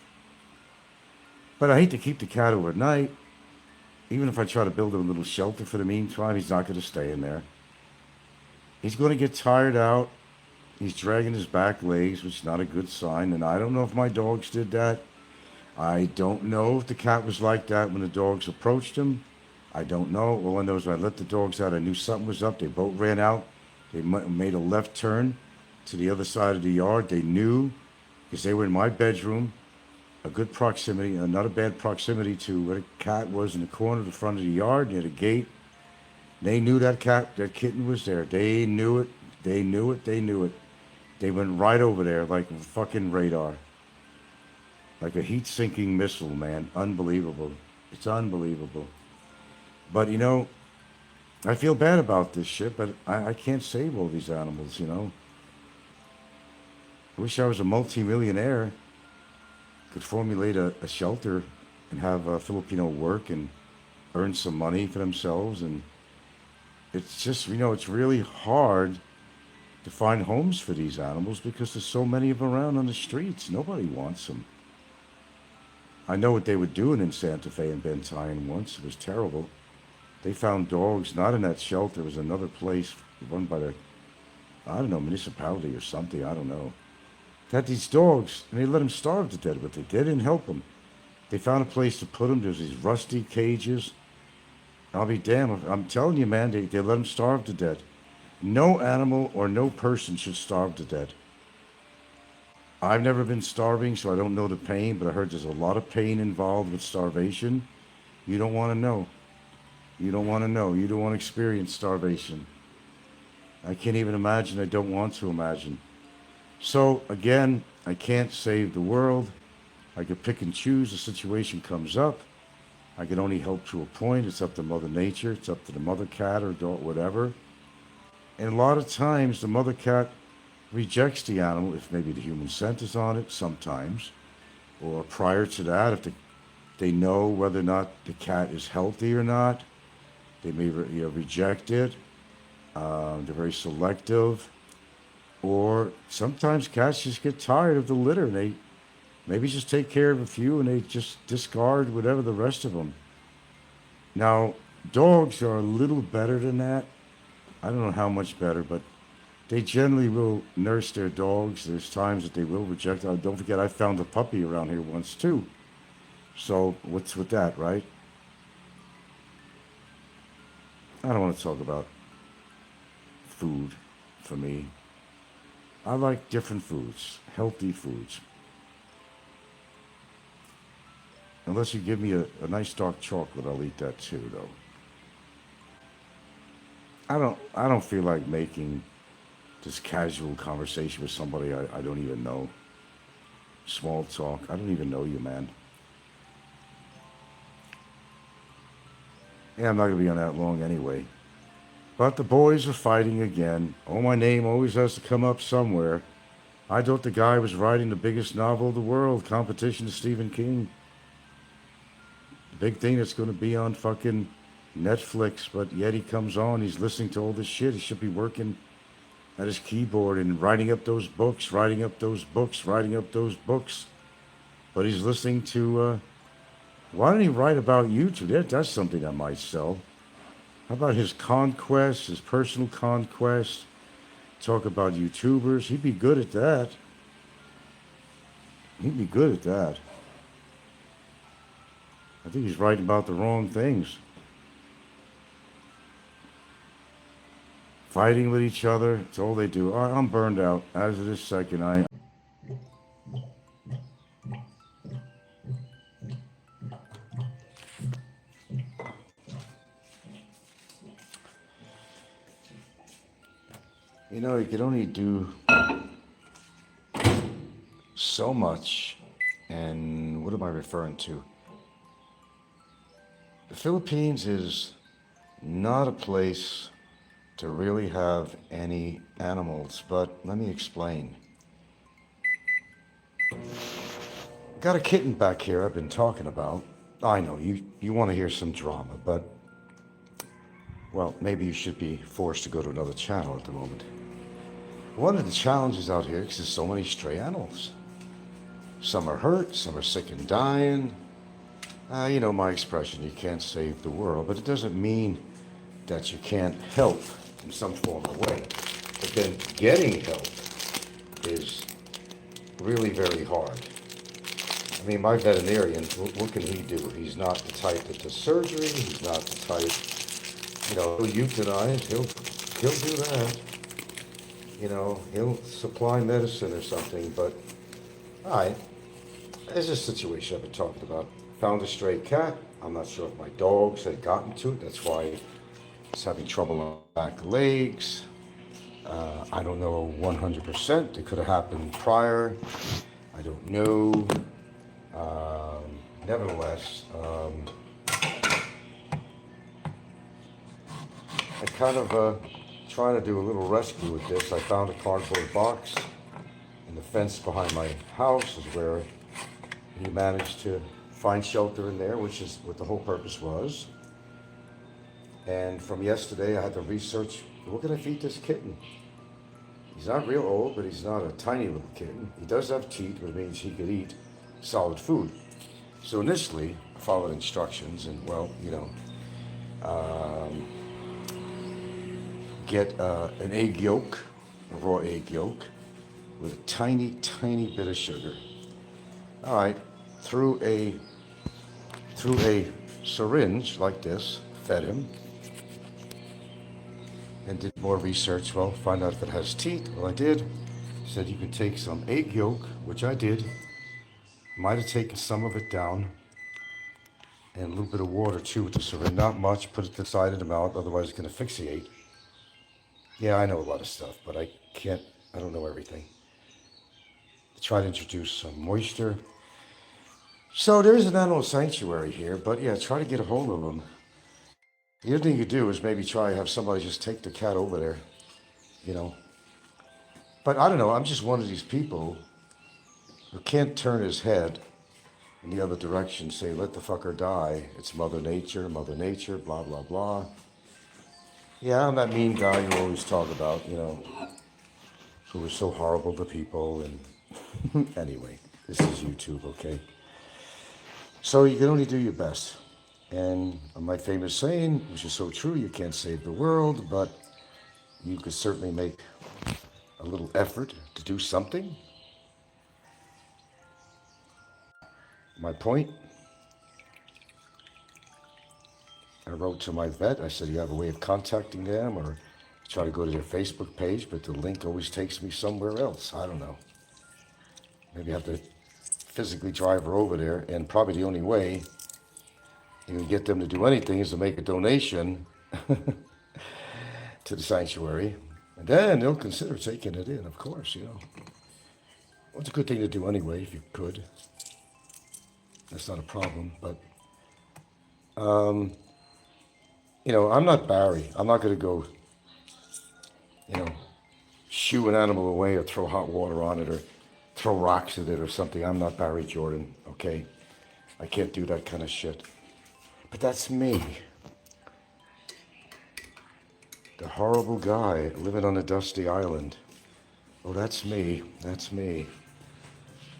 But I hate to keep the cat overnight. Even if I try to build him a little shelter for the meantime, he's not going to stay in there. He's going to get tired out. He's dragging his back legs, which is not a good sign. And I don't know if my dogs did that. I don't know if the cat was like that when the dogs approached him. I don't know. All I know is when I let the dogs out, I knew something was up. They both ran out. They made a left turn to the other side of the yard. They knew, because they were in my bedroom, a good proximity, not a bad proximity to where the cat was in the corner of the front of the yard near the gate. They knew that kitten was there. They knew it. They knew it. They knew it. They went right over there like a fucking radar. Like a heat-sinking missile, man. Unbelievable. It's unbelievable. But, you know, I feel bad about this shit, but I can't save all these animals, you know. I wish I was a multi-millionaire, could formulate a shelter and have Filipino work and earn some money for themselves. And it's just, you know, it's really hard to find homes for these animals because there's so many of them around on the streets. Nobody wants them. I know what they were doing in Santa Fe and Bentine once. It was terrible. They found dogs, not in that shelter. It was another place run by the, I don't know, municipality or something. I don't know. They had these dogs, and they let them starve to death, but they didn't help them. They found a place to put them. There's these rusty cages. I'll be damned. I'm telling you, man, they let them starve to death. No animal or no person should starve to death. I've never been starving, so I don't know the pain, but I heard there's a lot of pain involved with starvation. You don't want to know. You don't want to know. You don't want to experience starvation. I can't even imagine. I don't want to imagine. So, again, I can't save the world. I could pick and choose. A situation comes up. I can only help to a point. It's up to Mother Nature. It's up to the mother cat or dog, whatever. And a lot of times, the mother cat rejects the animal if maybe the human scent is on it sometimes. Or prior to that, if they know whether or not the cat is healthy or not. They may reject it. They're very selective. Or sometimes cats just get tired of the litter. And they maybe just take care of a few and they just discard whatever the rest of them. Now, dogs are a little better than that. I don't know how much better, but they generally will nurse their dogs. There's times that they will reject. Don't forget, I found a puppy around here once too. So what's with that, right? I don't want to talk about food for me. I like different foods, healthy foods. Unless you give me a nice dark chocolate, I'll eat that too, though. I don't feel like making this casual conversation with somebody I don't even know. Small talk. I don't even know you, man. Yeah, I'm not going to be on that long anyway. But the boys are fighting again. Oh, my name always has to come up somewhere. I thought the guy was writing the biggest novel of the world, competition to Stephen King. The big thing that's going to be on fucking Netflix, but yet he comes on, he's listening to all this shit. He should be working at his keyboard and writing up those books, writing up those books, writing up those books. But he's listening to, why don't he write about YouTube? That's something that might sell. How about his conquests, his personal conquests? Talk about YouTubers. He'd be good at that. He'd be good at that. I think he's writing about the wrong things. Fighting with each other. It's all they do. I'm burned out. As of this second, you know, you can only do so much. And what am I referring to? The Philippines is not a place to really have any animals, but let me explain. Got a kitten back here I've been talking about. I know, you want to hear some drama, but, well, maybe you should be forced to go to another channel at the moment. One of the challenges out here is there's so many stray animals. Some are hurt, some are sick and dying. You know my expression, you can't save the world, but it doesn't mean that you can't help in some form or way. But then getting help is really very hard. I mean, my veterinarian, what can he do? He's not the type that does surgery. He's not the type, he'll euthanize. He'll do that. He'll supply medicine or something. But, all right, there's a situation I've been talking about. Found a stray cat. I'm not sure if my dogs had gotten to it. That's why it's having trouble on the back legs. I don't know 100%. It could have happened prior. I don't know. Nevertheless, I kind of trying to do a little rescue with this. I found a cardboard box, and the fence behind my house is where he managed to find shelter in there, which is what the whole purpose was. And from yesterday, I had to research, what can I feed this kitten? He's not real old, but he's not a tiny little kitten. He does have teeth, which means he could eat solid food. So initially, I followed instructions and, get an egg yolk, a raw egg yolk, with a tiny, tiny bit of sugar. All right, through a syringe like this, fed him, and did more research. Well, find out if it has teeth. Well, I did. Said you can take some egg yolk, which I did. Might have taken some of it down, and a little bit of water too with the syringe. Not much. Put it to the side of the mouth, otherwise it's going to asphyxiate. Yeah, I know a lot of stuff, but I don't know everything. Try to introduce some moisture. So there's an animal sanctuary here, but yeah, try to get a hold of them. The other thing you could do is maybe try to have somebody just take the cat over there, But I don't know, I'm just one of these people who can't turn his head in the other direction, say, let the fucker die. It's Mother Nature, blah, blah, blah. Yeah, I'm that mean guy you always talk about, who was so horrible to people. And anyway, this is YouTube, okay? So you can only do your best. And my famous saying, which is so true, you can't save the world, but you could certainly make a little effort to do something. My point, I wrote to my vet. I said, you have a way of contacting them, or try to go to their Facebook page, but the link always takes me somewhere else. I don't know. Maybe I have to physically drive her over there, and probably the only way you can get them to do anything is to make a donation to the sanctuary, and then they'll consider taking it in, of course, Well, it's a good thing to do anyway, if you could. That's not a problem, but, I'm not Barry. I'm not going to go, shoo an animal away or throw hot water on it or throw rocks at it or something. I'm not Barry Jordan, okay? I can't do that kind of shit. But that's me. The horrible guy living on a dusty island. Oh, that's me. That's me.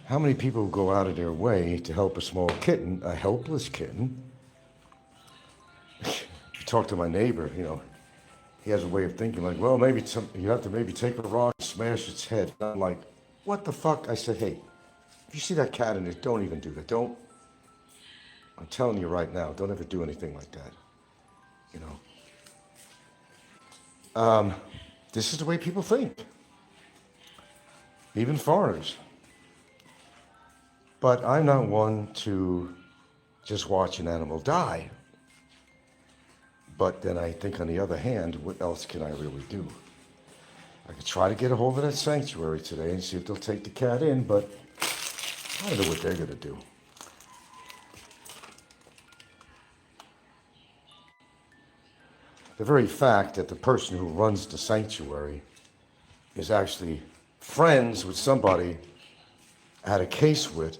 How many people go out of their way to help a small kitten, a helpless kitten? You talk to my neighbor, he has a way of thinking like, well, maybe you have to maybe take a rock and smash its head. And I'm like, what the fuck? I said, hey, if you see that cat in it, don't even do that. I'm telling you right now, don't ever do anything like that. This is the way people think. Even foreigners. But I'm not one to just watch an animal die. But then I think, on the other hand, what else can I really do? I could try to get a hold of that sanctuary today and see if they'll take the cat in, but I don't know what they're going to do. the very fact that the person who runs the sanctuary is actually friends with somebody I had a case with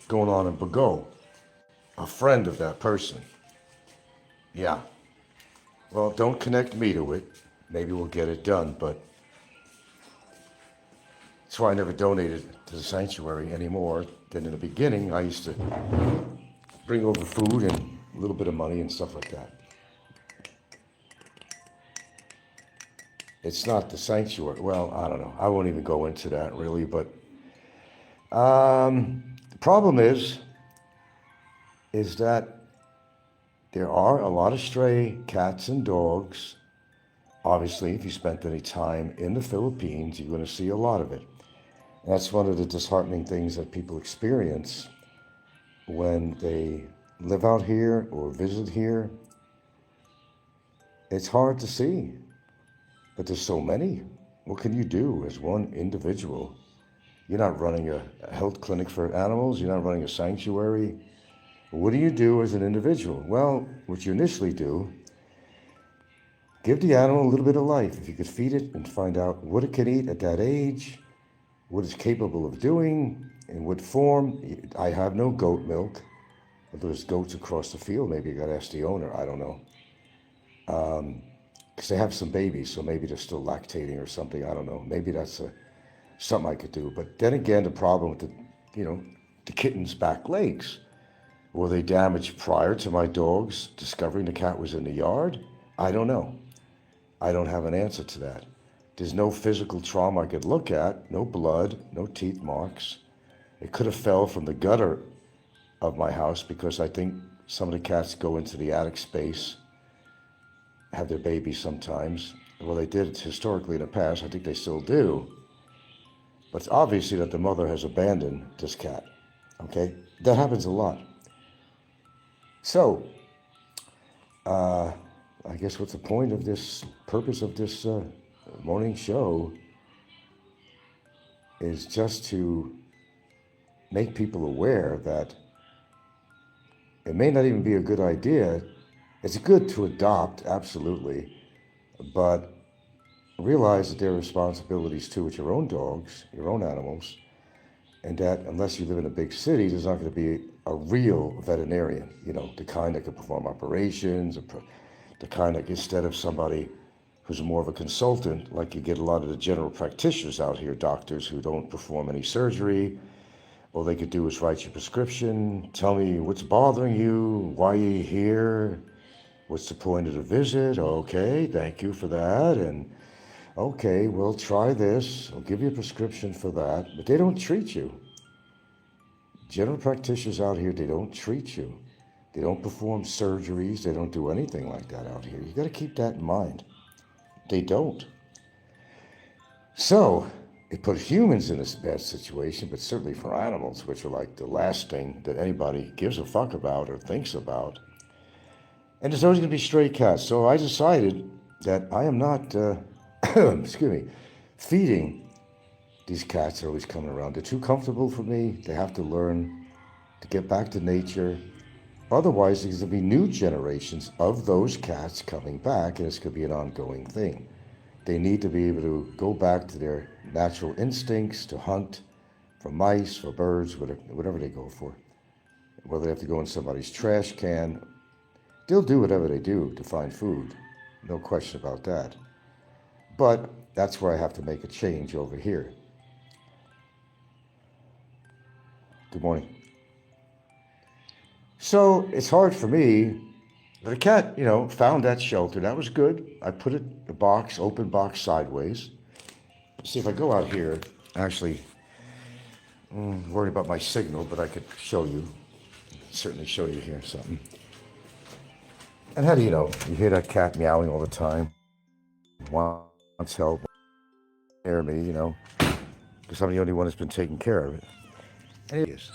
going on in Bagot, a friend of that person. Yeah. Well, don't connect me to it. Maybe we'll get it done, but that's why I never donated to the sanctuary anymore. Then in the beginning, I used to bring over food and a little bit of money and stuff like that. It's not the sanctuary. Well, I don't know. I won't even go into that really, but the problem is that there are a lot of stray cats and dogs. Obviously, if you spent any time in the Philippines, you're going to see a lot of it. That's one of the disheartening things that people experience when they live out here or visit here. It's hard to see, but there's so many. What can you do as one individual? You're not running a health clinic for animals. You're not running a sanctuary. What do you do as an individual? Well, what you initially do, give the animal a little bit of life. If you could feed it and find out what it can eat at that age, what it's capable of doing, in what form. I have no goat milk. If there's goats across the field, maybe you got to ask the owner. I don't know. Because they have some babies, so maybe they're still lactating or something. I don't know. Maybe that's something I could do. But then again, the problem with the kitten's back legs. Were they damaged prior to my dogs discovering the cat was in the yard? I don't know. I don't have an answer to that. There's no physical trauma I could look at, no blood, no teeth marks. It could have fell from the gutter of my house because I think some of the cats go into the attic space, have their babies sometimes. Well, they did historically in the past. I think they still do. But it's obviously that the mother has abandoned this cat, okay? That happens a lot. So, I guess what's the point of this, purpose of this morning show is just to make people aware that it may not even be a good idea. It's good to adopt, absolutely, but realize that there are responsibilities too with your own dogs, your own animals, and that unless you live in a big city, there's not going to be a real veterinarian, the kind that can perform operations, the kind that instead of somebody who's more of a consultant, like you get a lot of the general practitioners out here, doctors who don't perform any surgery. All they could do is write your prescription, tell me what's bothering you, why are you here, what's the point of the visit, okay, thank you for that, and okay, well, try this, I'll give you a prescription for that, but they don't treat you. General practitioners out here, they don't treat you. They don't perform surgeries, they don't do anything like that out here. You got to keep that in mind. They don't. So, it put humans in a bad situation, but certainly for animals, which are like the last thing that anybody gives a fuck about or thinks about. And there's always going to be stray cats. So I decided that I am not, feeding these cats that are always coming around. They're too comfortable for me. They have to learn to get back to nature. Otherwise, there's going to be new generations of those cats coming back, and it's going to be an ongoing thing. They need to be able to go back to their natural instincts to hunt for mice, for birds, whatever they go for. Whether they have to go in somebody's trash can, they'll do whatever they do to find food. No question about that. But that's where I have to make a change over here. Good morning. So it's hard for me. The cat, found that shelter. That was good. I put it, the open box sideways. See, if I go out here, actually, I'm worried about my signal, but I could show you. Certainly show you here something. And how do you know? You hear that cat meowing all the time. Wants help. Near me, because I'm the only one that's been taking care of it. And it is.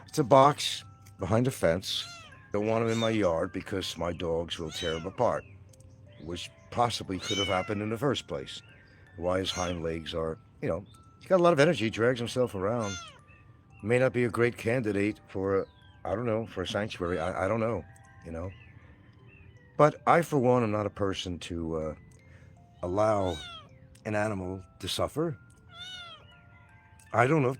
It's a box behind a fence. Don't want him in my yard because my dogs will tear him apart, which possibly could have happened in the first place. Why his hind legs are, he's got a lot of energy, drags himself around. May not be a great candidate for, I don't know, for a sanctuary. I don't know, you know. But I, for one, am not a person to allow an animal to suffer. I don't know if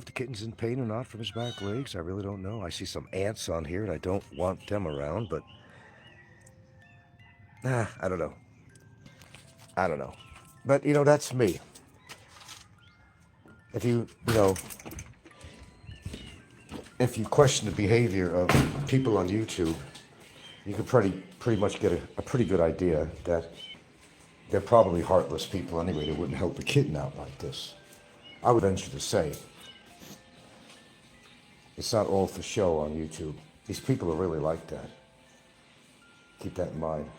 the kitten's in pain or not from his back legs. I really don't know. I see some ants on here, and I don't want them around. But I don't know. I don't know. But you know, that's me. If if you question the behavior of people on YouTube, you could pretty much get a pretty good idea that they're probably heartless people anyway. They wouldn't help a kitten out like this. I would venture to say it's not all for show on YouTube. These people are really like that. Keep that in mind.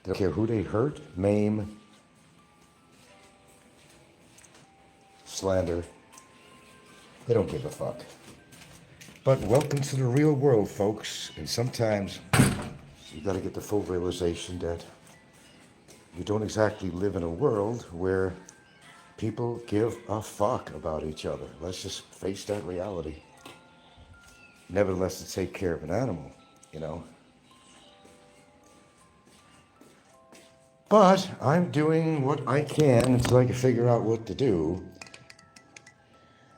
They don't care who they hurt, maim, slander. They don't give a fuck. But welcome to the real world, folks. And sometimes you got to get the full realization that you don't exactly live in a world where people give a fuck about each other. Let's just face that reality. Nevertheless, to take care of an animal, you know. But I'm doing what I can until I can figure out what to do.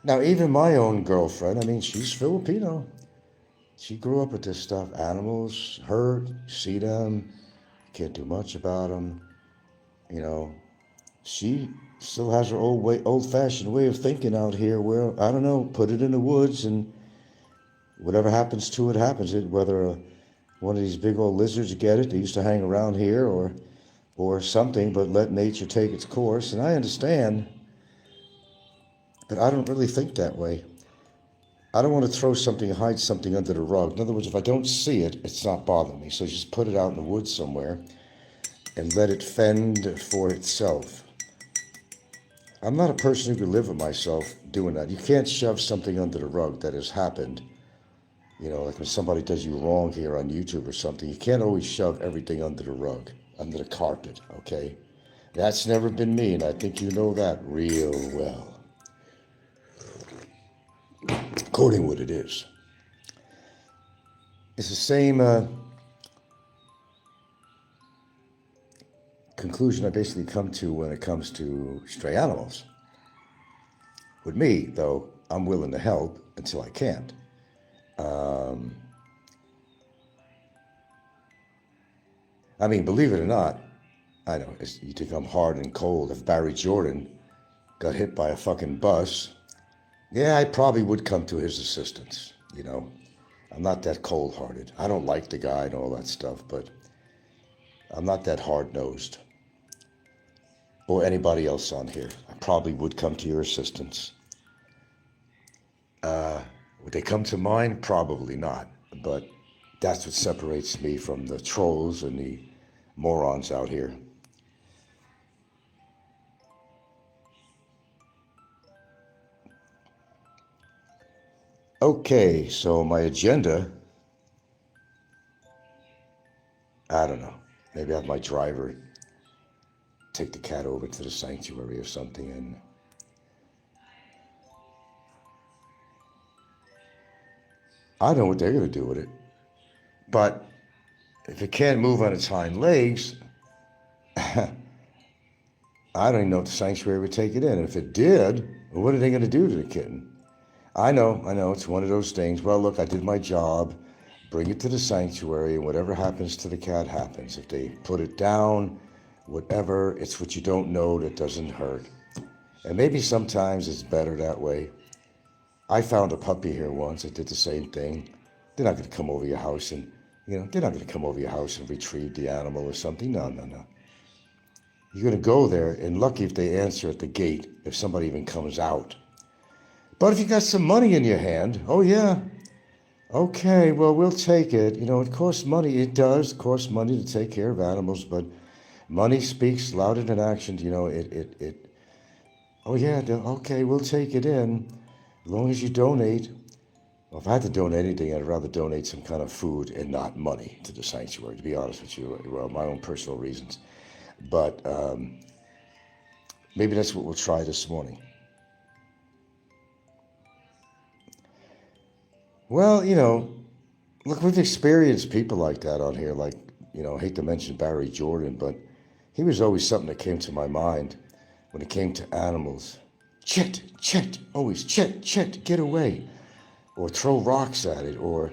Now, even my own girlfriend, I mean, she's Filipino. She grew up with this stuff. Animals hurt, see them, can't do much about them. You know, she still has her old-fashioned way of thinking out here where, I don't know, put it in the woods and whatever happens to it happens. Whether one of these big old lizards get it, they used to hang around here, or something, but let nature take its course. And I understand, but I don't really think that way. I don't want to throw something, hide something under the rug. In other words, if I don't see it, it's not bothering me. So just put it out in the woods somewhere and let it fend for itself. I'm not a person who could live with myself doing that. You can't shove something under the rug that has happened. You know, like when somebody does you wrong here on YouTube or something, you can't always shove everything under the rug, under the carpet, okay? That's never been me, and I think you know that real well. Quoting what it is. It's the same conclusion I basically come to when it comes to stray animals. With me, though, I'm willing to help until I can't. I mean, believe it or not, I know, you think I'm hard and cold. If Barry Jordan got hit by a fucking bus, yeah, I probably would come to his assistance, you know. I'm not that cold-hearted. I don't like the guy and all that stuff, but I'm not that hard-nosed. Or anybody else on here. I probably would come to your assistance. Would they come to mine? Probably not. But that's what separates me from the trolls and the morons out here. Okay, so my agenda, I don't know. Maybe I have my driver take the cat over to the sanctuary or something, and I don't know what they're going to do with it. But if it can't move on its hind legs, I don't even know if the sanctuary would take it in. And if it did, what are they going to do to the kitten? I know, it's one of those things. Well, look, I did my job. Bring it to the sanctuary, and whatever happens to the cat happens. If they put it down, whatever, it's what you don't know that doesn't hurt. And maybe sometimes it's better that way. I found a puppy here once that did the same thing. They're not going to come over your house and, they're not going to come over your house and retrieve the animal or something. No. You're going to go there, and lucky if they answer at the gate, if somebody even comes out. But if you got some money in your hand, oh yeah, okay, well, we'll take it. It costs money. It does cost money to take care of animals, but money speaks louder than action. Oh yeah, okay, we'll take it in as long as you donate. Well, if I had to donate anything, I'd rather donate some kind of food and not money to the sanctuary, to be honest with you. Well, my own personal reasons. But maybe that's what we'll try this morning. Well, look, we've experienced people like that on here. Like, I hate to mention Barry Jordan, but he was always something that came to my mind when it came to animals. Chet, always Chet, get away. Or throw rocks at it, or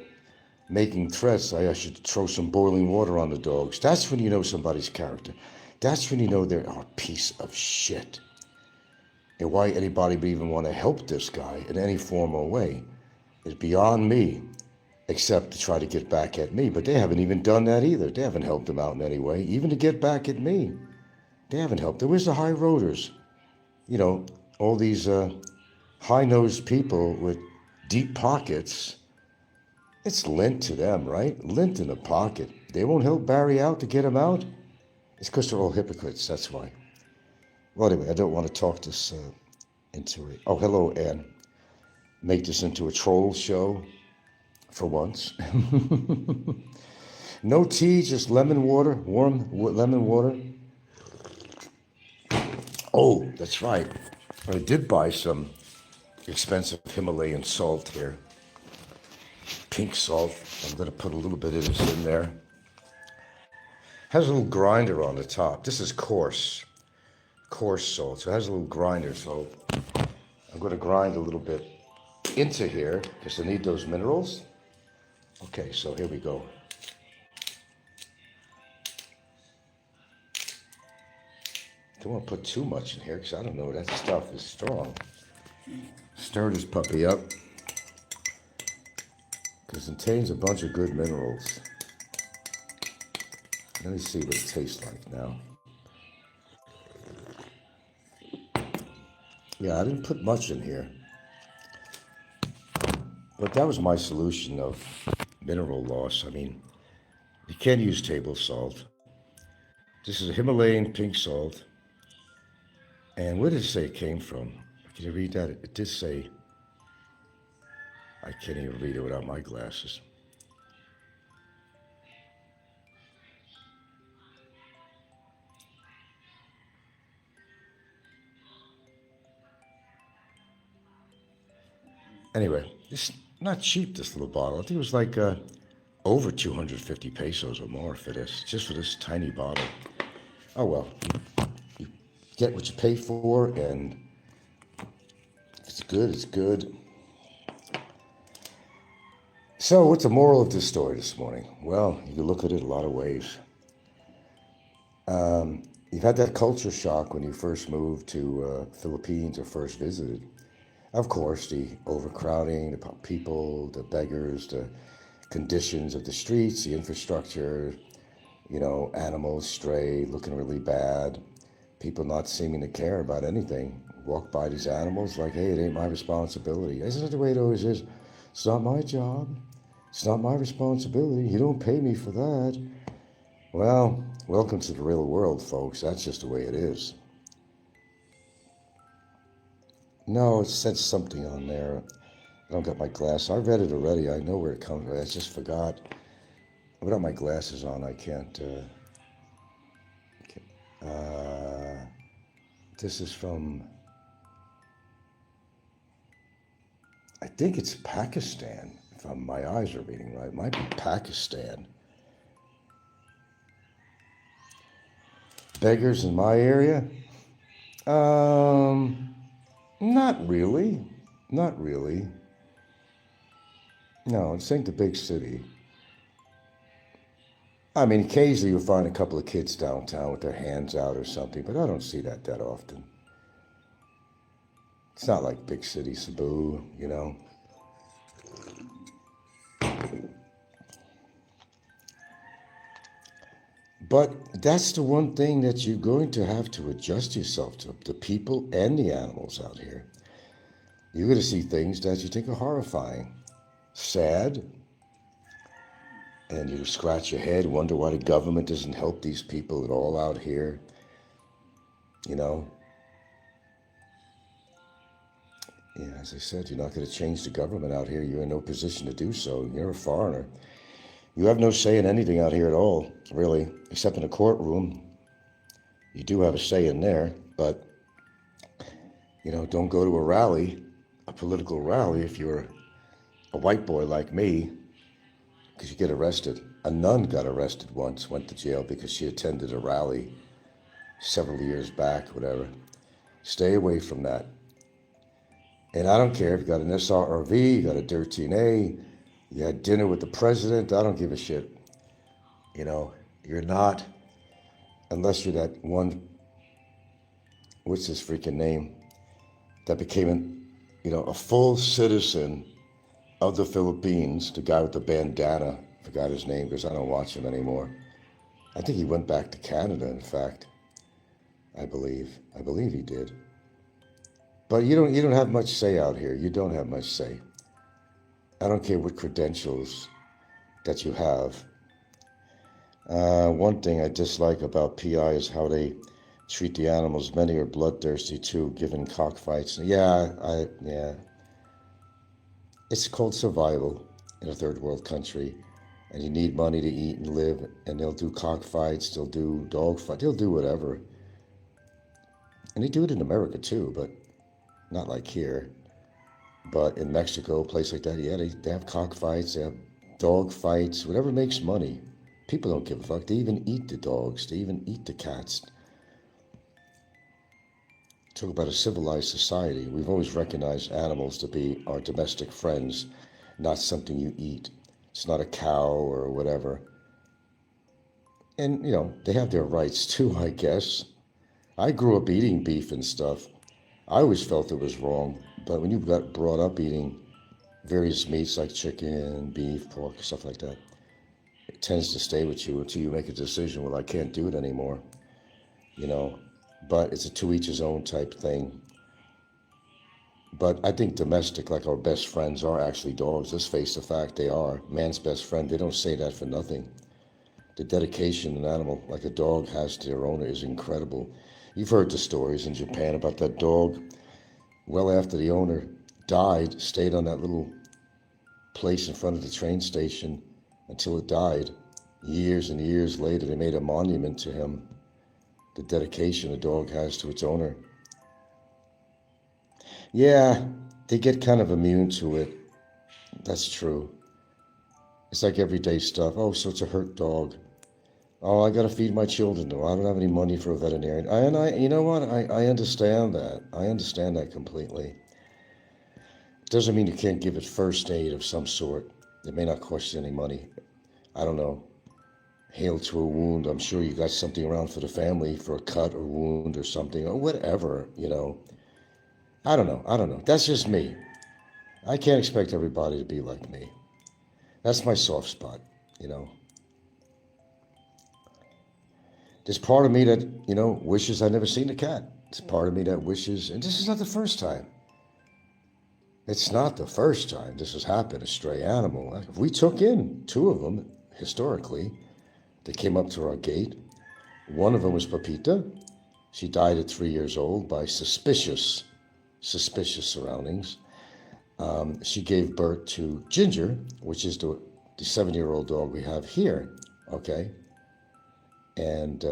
making threats. I should throw some boiling water on the dogs. That's when you know somebody's character. That's when you know they're a piece of shit. And why anybody would even want to help this guy in any form or way is beyond me, except to try to get back at me. But they haven't even done that either. They haven't helped him out in any way, even to get back at me. They haven't helped. There was the high roaders. All these high-nosed people with deep pockets. It's lint to them, right? Lint in the pocket. They won't help Barry out to get him out. It's because they're all hypocrites, that's why. Well, anyway, I don't want to talk this into it. Oh, hello, Ann. Make this into a troll show for once. No tea, just lemon water, warm lemon water. Oh, that's right. I did buy some expensive Himalayan salt here. Pink salt. I'm going to put a little bit of this in there. Has a little grinder on the top. This is coarse salt. So it has a little grinder. So I'm going to grind a little bit into here because I need those minerals. Okay, so here we go. Don't want to put too much in here because I don't know, that stuff is strong. Stir this puppy up because it contains a bunch of good minerals. Let me see what it tastes like now. Yeah, I didn't put much in here. But that was my solution of mineral loss. I mean, you can't use table salt. This is a Himalayan pink salt. And where did it say it came from? Can you read that? It did say, I can't even read it without my glasses. Anyway, it's not cheap, this little bottle. I think it was like over 250 pesos or more for this, just for this tiny bottle. Oh well, you get what you pay for, and if it's good, it's good. So what's the moral of this story this morning? Well, you can look at it a lot of ways. You've had that culture shock when you first moved to Philippines or first visited. Of course, the overcrowding, the people, the beggars, the conditions of the streets, the infrastructure, animals stray, looking really bad, people not seeming to care about anything. Walk by these animals like, hey, it ain't my responsibility. Isn't that the way it always is? It's not my job. It's not my responsibility. You don't pay me for that. Well, welcome to the real world, folks. That's just the way it is. No, it said something on there. I don't got my glasses. I read it already. I know where it comes from. I just forgot. Without my glasses on, I can't. This is from, I think it's Pakistan, if my eyes are reading right. It might be Pakistan. Beggars in my area? Not really. Not really. No, this ain't the big city. I mean, occasionally you'll find a couple of kids downtown with their hands out or something, but I don't see that often. It's not like big city Cebu, But that's the one thing that you're going to have to adjust yourself to, the people and the animals out here. You're going to see things that you think are horrifying, sad, and you scratch your head, wonder why the government doesn't help these people at all out here, Yeah, as I said, you're not going to change the government out here. You're in no position to do so. You're a foreigner. You have no say in anything out here at all, really, except in a courtroom. You do have a say in there, but, don't go to a rally, a political rally, if you're a white boy like me, because you get arrested. A nun got arrested once, went to jail because she attended a rally several years back, whatever. Stay away from that. And I don't care if you got an SRV, you got a 13A, you had dinner with the president, I don't give a shit. You know, you're not, unless you're that one, what's his freaking name, that became a full citizen of the Philippines, the guy with the bandana, I forgot his name because I don't watch him anymore. I think he went back to Canada, in fact. I believe he did. But you don't have much say out here. You don't have much say. I don't care what credentials that you have. One thing I dislike about PI is how they treat the animals. Many are bloodthirsty too, given cockfights. Yeah. It's called survival in a third world country, and you need money to eat and live. And they'll do cockfights, they'll do dog fights, they'll do whatever. And they do it in America too, but not like here. But in Mexico, a place like that, yeah, they have cockfights, they have dog fights, whatever makes money. People don't give a fuck. They even eat the dogs. They even eat the cats. Talk about a civilized society. We've always recognized animals to be our domestic friends, not something you eat. It's not a cow or whatever. And, they have their rights too, I guess. I grew up eating beef and stuff. I always felt it was wrong. But when you got brought up eating various meats like chicken, beef, pork, stuff like that, it tends to stay with you until you make a decision, well, I can't do it anymore. But it's a to each his own type thing. But I think domestic, like our best friends, are actually dogs. Let's face the fact, they are. Man's best friend. They don't say that for nothing. The dedication an animal like a dog has to their owner is incredible. You've heard the stories in Japan about that dog. Well after the owner died, stayed on that little place in front of the train station until it died. Years and years later, they made a monument to him. The dedication a dog has to its owner. Yeah, they get kind of immune to it. That's true. It's like everyday stuff. Oh, so it's a hurt dog. Oh, I got to feed my children. No, I don't have any money for a veterinarian. You know what? I understand that. I understand that completely. It doesn't mean you can't give it first aid of some sort. It may not cost you any money. I don't know. Hail to a wound. I'm sure you got something around for the family for a cut or wound or something or whatever, I don't know. That's just me. I can't expect everybody to be like me. That's my soft spot, There's part of me that, wishes I'd never seen a cat. It's part of me that wishes, and this is not the first time. It's not the first time this has happened, a stray animal. If we took in 2 of them, historically, they came up to our gate. One of them was Pepita. She died at 3 years old by suspicious surroundings. She gave birth to Ginger, which is the 7-year-old dog we have here, okay? And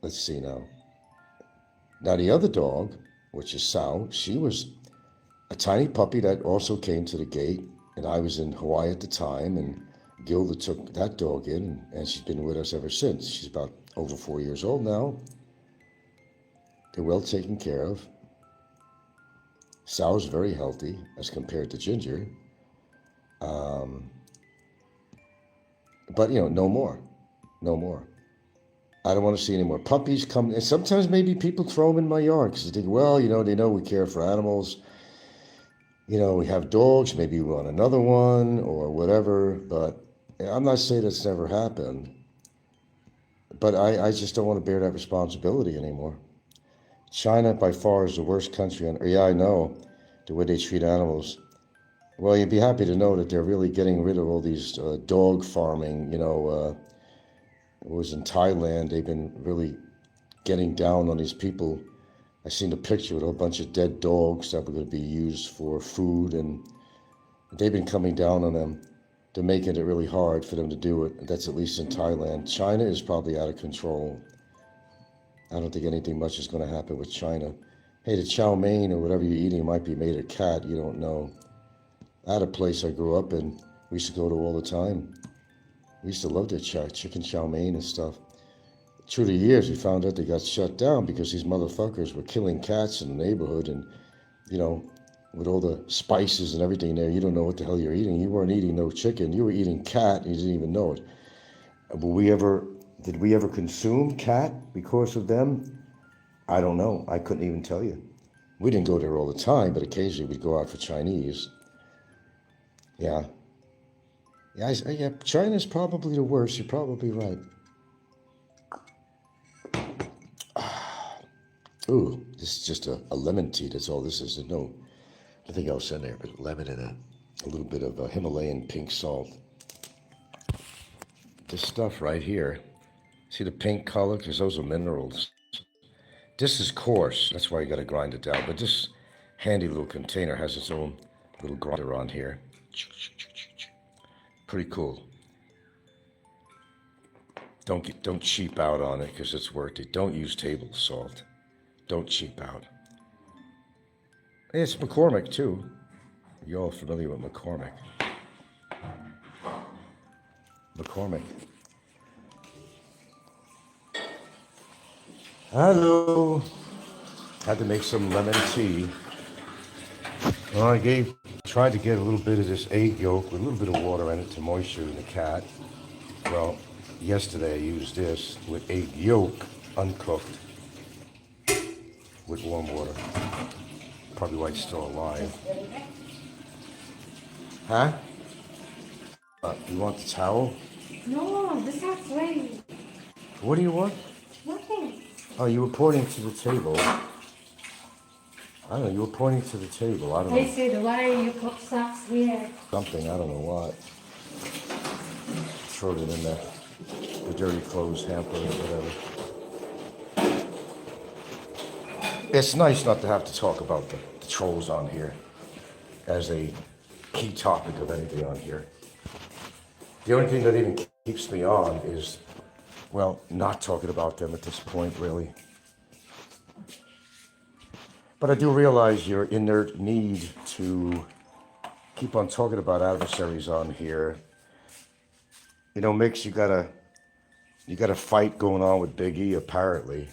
let's see now. Now the other dog, which is Sao, she was a tiny puppy that also came to the gate, and I was in Hawaii at the time, and Gilda took that dog in, and she's been with us ever since. She's about over 4 years old now. They're well taken care of. Sao's very healthy as compared to Ginger. But, no more. No more. I don't want to see any more puppies come. And sometimes maybe people throw them in my yard because they think, well, they know we care for animals. We have dogs, maybe we want another one or whatever. But I'm not saying that's never happened. But I just don't want to bear that responsibility anymore. China, by far, is the worst country on earth. Yeah, I know, the way they treat animals. Well, you'd be happy to know that they're really getting rid of all these dog farming. It was in Thailand. They've been really getting down on these people. I seen a picture with a bunch of dead dogs that were going to be used for food, and they've been coming down on them. They're making it really hard for them to do it. That's at least in Thailand. China is probably out of control. I don't think anything much is going to happen with China. Hey, the chow mein or whatever you're eating might be made of cat. You don't know. I had a place I grew up in. We used to go to all the time. We used to love their chicken chow mein and stuff. Through the years, we found out they got shut down because these motherfuckers were killing cats in the neighborhood, and you know, with all the spices and everything there, you don't know what the hell you're eating. You weren't eating no chicken. You were eating cat, and you didn't even know it. Did we ever consume cat because of them? I don't know. I couldn't even tell you. We didn't go there all the time, but occasionally we'd go out for Chinese. Yeah. Yeah, China's probably the worst. You're probably right. Ooh, this is just a lemon tea. That's all this is. There's nothing else in there but lemon and a little bit of Himalayan pink salt. This stuff right here, see the pink color? Because those are minerals. This is coarse. That's why you got to grind it down. But this handy little container has its own little grinder on here. Pretty cool. Don't cheap out on it because it's worth it. Don't use table salt. Don't cheap out. It's McCormick too. You're all familiar with McCormick. McCormick. Hello. Had to make some lemon tea. Well, I tried to get a little bit of this egg yolk with a little bit of water in it to moisture in the cat. Well, yesterday I used this with egg yolk, uncooked, with warm water. Probably why it's still alive. Huh? You want the towel? No, this is ready. What do you want? Nothing. Oh, you were pointing to the table. I don't know, you were pointing to the table. I don't I know. said, why you put socks here? Something, I don't know what. Throw it in the dirty clothes hamper or whatever. It's nice not to have to talk about the trolls on here as a key topic of anything on here. The only thing that even keeps me on is, well, not talking about them at this point, really. But I do realize your inert need to keep on talking about adversaries on here. You know, Mix, you got a fight going on with Big E, apparently.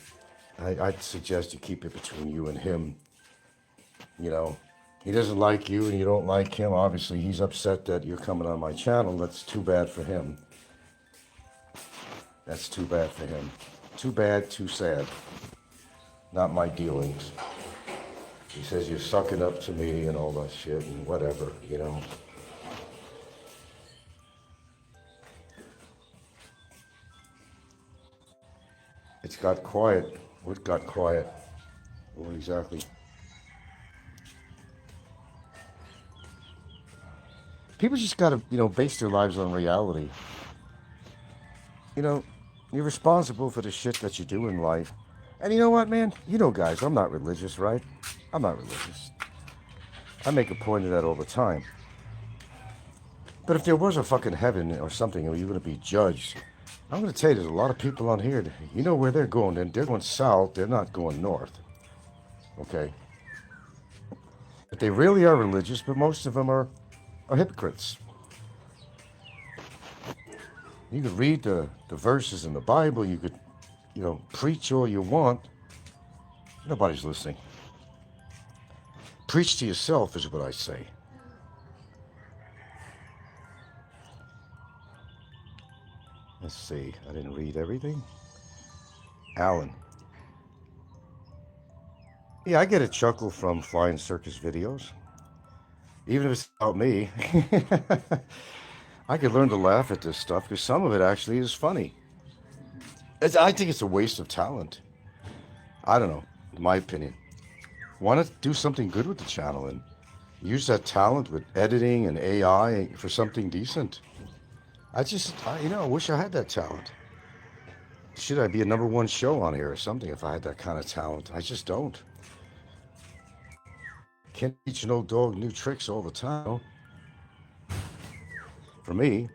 I'd suggest you keep it between you and him. You know, he doesn't like you and you don't like him. Obviously, he's upset that you're coming on my channel. That's too bad for him. That's too bad for him. Too bad, too sad. Not my dealings. He says you're sucking up to me and all that shit and whatever, you know. It's got quiet. What got quiet? What exactly? People just gotta, base their lives on reality. You know, you're responsible for the shit that you do in life. And you know what, man? You know, guys, I'm not religious, right? I'm not religious. I make a point of that all the time. But if there was a fucking heaven or something where you're going to be judged, I'm going to tell you, there's a lot of people on here, you know where they're going. They're going south. They're not going north. Okay? But they really are religious, but most of them are hypocrites. You could read the verses in the Bible. You could, preach all you want. Nobody's listening. Preach to yourself is what I say. Let's see. I didn't read everything. Alan. Yeah, I get a chuckle from flying circus videos. Even if it's about me. I could learn to laugh at this stuff because some of it actually is funny. I think it's a waste of talent. I don't know, in my opinion. Why not do something good with the channel and use that talent with editing and AI for something decent? I wish I had that talent. Should I be a #1 show on here or something if I had that kind of talent? I just don't. Can't teach an old dog new tricks all the time. For me.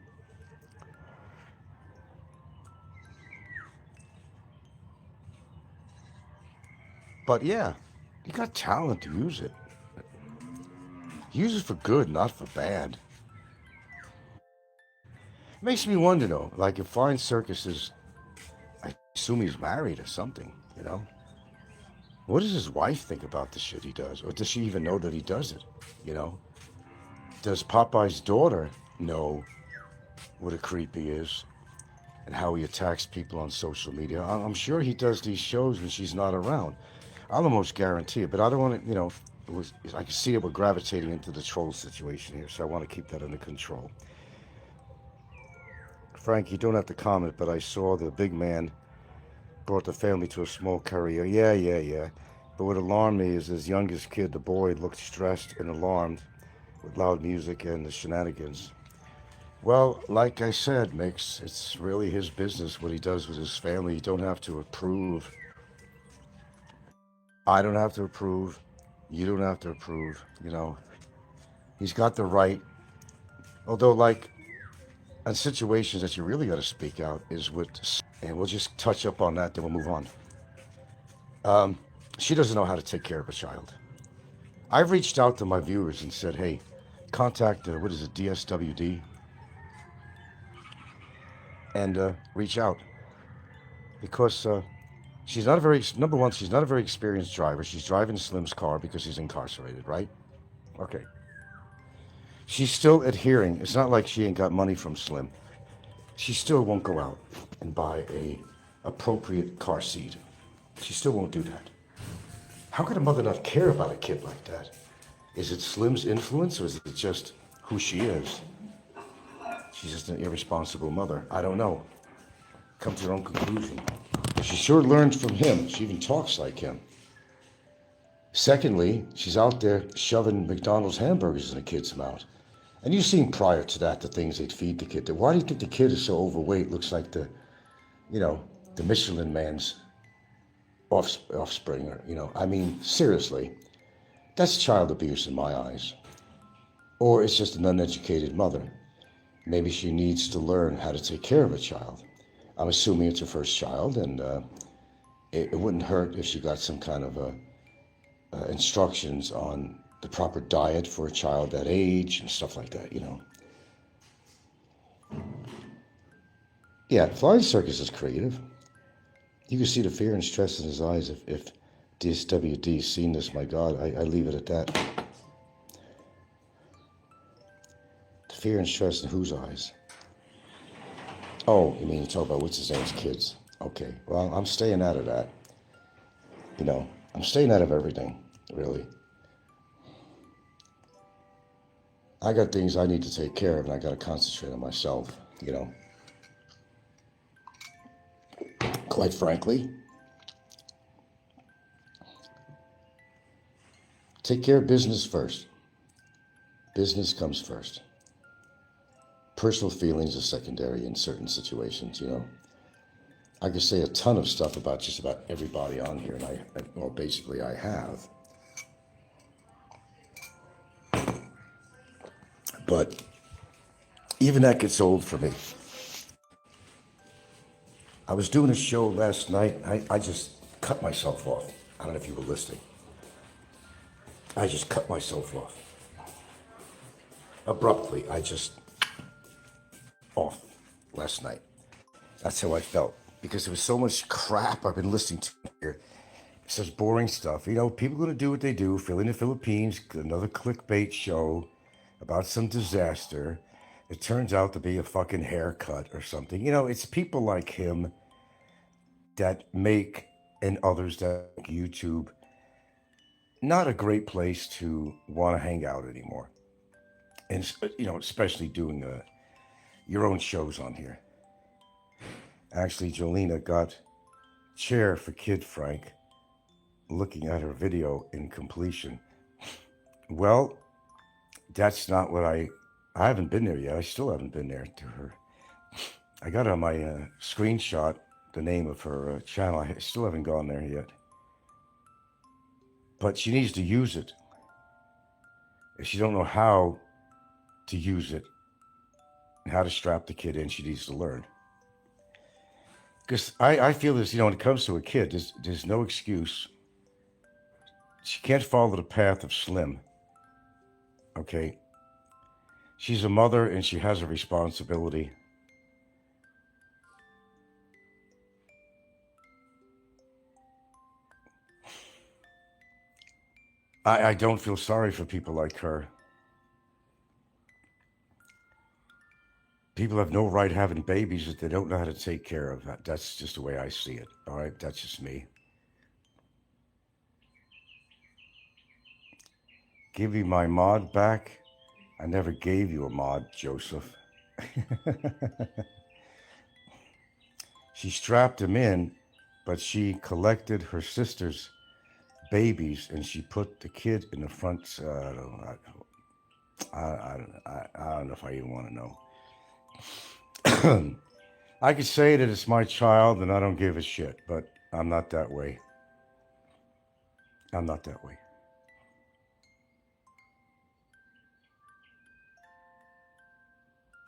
But yeah, You got talent to use it. Use it for good, not for bad. Makes me wonder though, like if Flying Circus is, I assume he's married or something, you know? What does his wife think about the shit he does? Or does she even know that he does it, you know? Does Popeye's daughter know what a creep he is and how he attacks people on social media? I'm sure he does these shows when she's not around. I'll almost guarantee it, but I don't want to, you know, I can see that we're gravitating into the troll situation here, so I want to keep that under control. Frank, you don't have to comment, but I saw the big man brought the family to a small career. Yeah. But what alarmed me is his youngest kid, the boy, looked stressed and alarmed with loud music and the shenanigans. Well, like I said, Mix, it's really his business what he does with his family. You don't have to approve. I don't have to approve. You don't have to approve, you know. He's got the right. Although, like, on situations that you really got to speak out is with, and we'll just touch up on that, then we'll move on. She doesn't know how to take care of a child. I've reached out to my viewers and said, hey, contact, what is it, DSWD? And reach out. Because she's not a very, number one, she's not a very experienced driver. She's driving Slim's car because he's incarcerated, right? Okay. She's still adhering. It's not like she ain't got money from Slim. She still won't go out and buy a appropriate car seat. She still won't do that. How could a mother not care about a kid like that? Is it Slim's influence or is it just who she is? She's just an irresponsible mother. I don't know. Come to your own conclusion. She sure learns from him. She even talks like him. Secondly, she's out there shoving McDonald's hamburgers in a kid's mouth. And you've seen prior to that the things they'd feed the kid. Why do you think the kid is so overweight? Looks like the Michelin man's offspring, or, I mean, seriously. That's child abuse in my eyes. Or it's just an uneducated mother. Maybe she needs to learn how to take care of a child. I'm assuming it's her first child, and it wouldn't hurt if she got some kind of instructions on the proper diet for a child that age and stuff like that, Yeah, Flying Circus is creative. You can see the fear and stress in his eyes. If DSWD's seen this, my God, I leave it at that. The fear and stress in whose eyes? Oh, you mean you talk about what's his name's kids? Okay, well, I'm staying out of that. I'm staying out of everything, really. I got things I need to take care of, and I got to concentrate on myself, Quite frankly, take care of business first. Business comes first. Personal feelings are secondary in certain situations, I could say a ton of stuff about just about everybody on here, and basically I have. But even that gets old for me. I was doing a show last night. I just cut myself off. I don't know if you were listening. I just cut myself off. Abruptly, off last night. That's how I felt. Because there was so much crap I've been listening to here. Such boring stuff. People are going to do what they do. Philly in the Philippines, another clickbait show about some disaster. It turns out to be a fucking haircut or something. It's people like him that make, and others that make YouTube, not a great place to want to hang out anymore. And, especially doing your own shows on here. Actually, Jolena got chair for Kid Frank looking at her video in completion. Well, that's not what I haven't been there yet. I still haven't been there to her. I got on my screenshot the name of her channel. I still haven't gone there yet. But she needs to use it. If she don't know how to use it and how to strap the kid in, she needs to learn. Because I feel this, when it comes to a kid, there's no excuse She can't follow the path of Slim. Okay? She's a mother and she has a responsibility. I don't feel sorry for people like her. People have no right having babies that they don't know how to take care of. That's just the way I see it. All right? That's just me. Give me my mod back? I never gave you a mod, Joseph. She strapped him in, but she collected her sister's babies and she put the kid in the front. I don't know if I even want to know. I could say that it's my child and I don't give a shit, but I'm not that way. I'm not that way.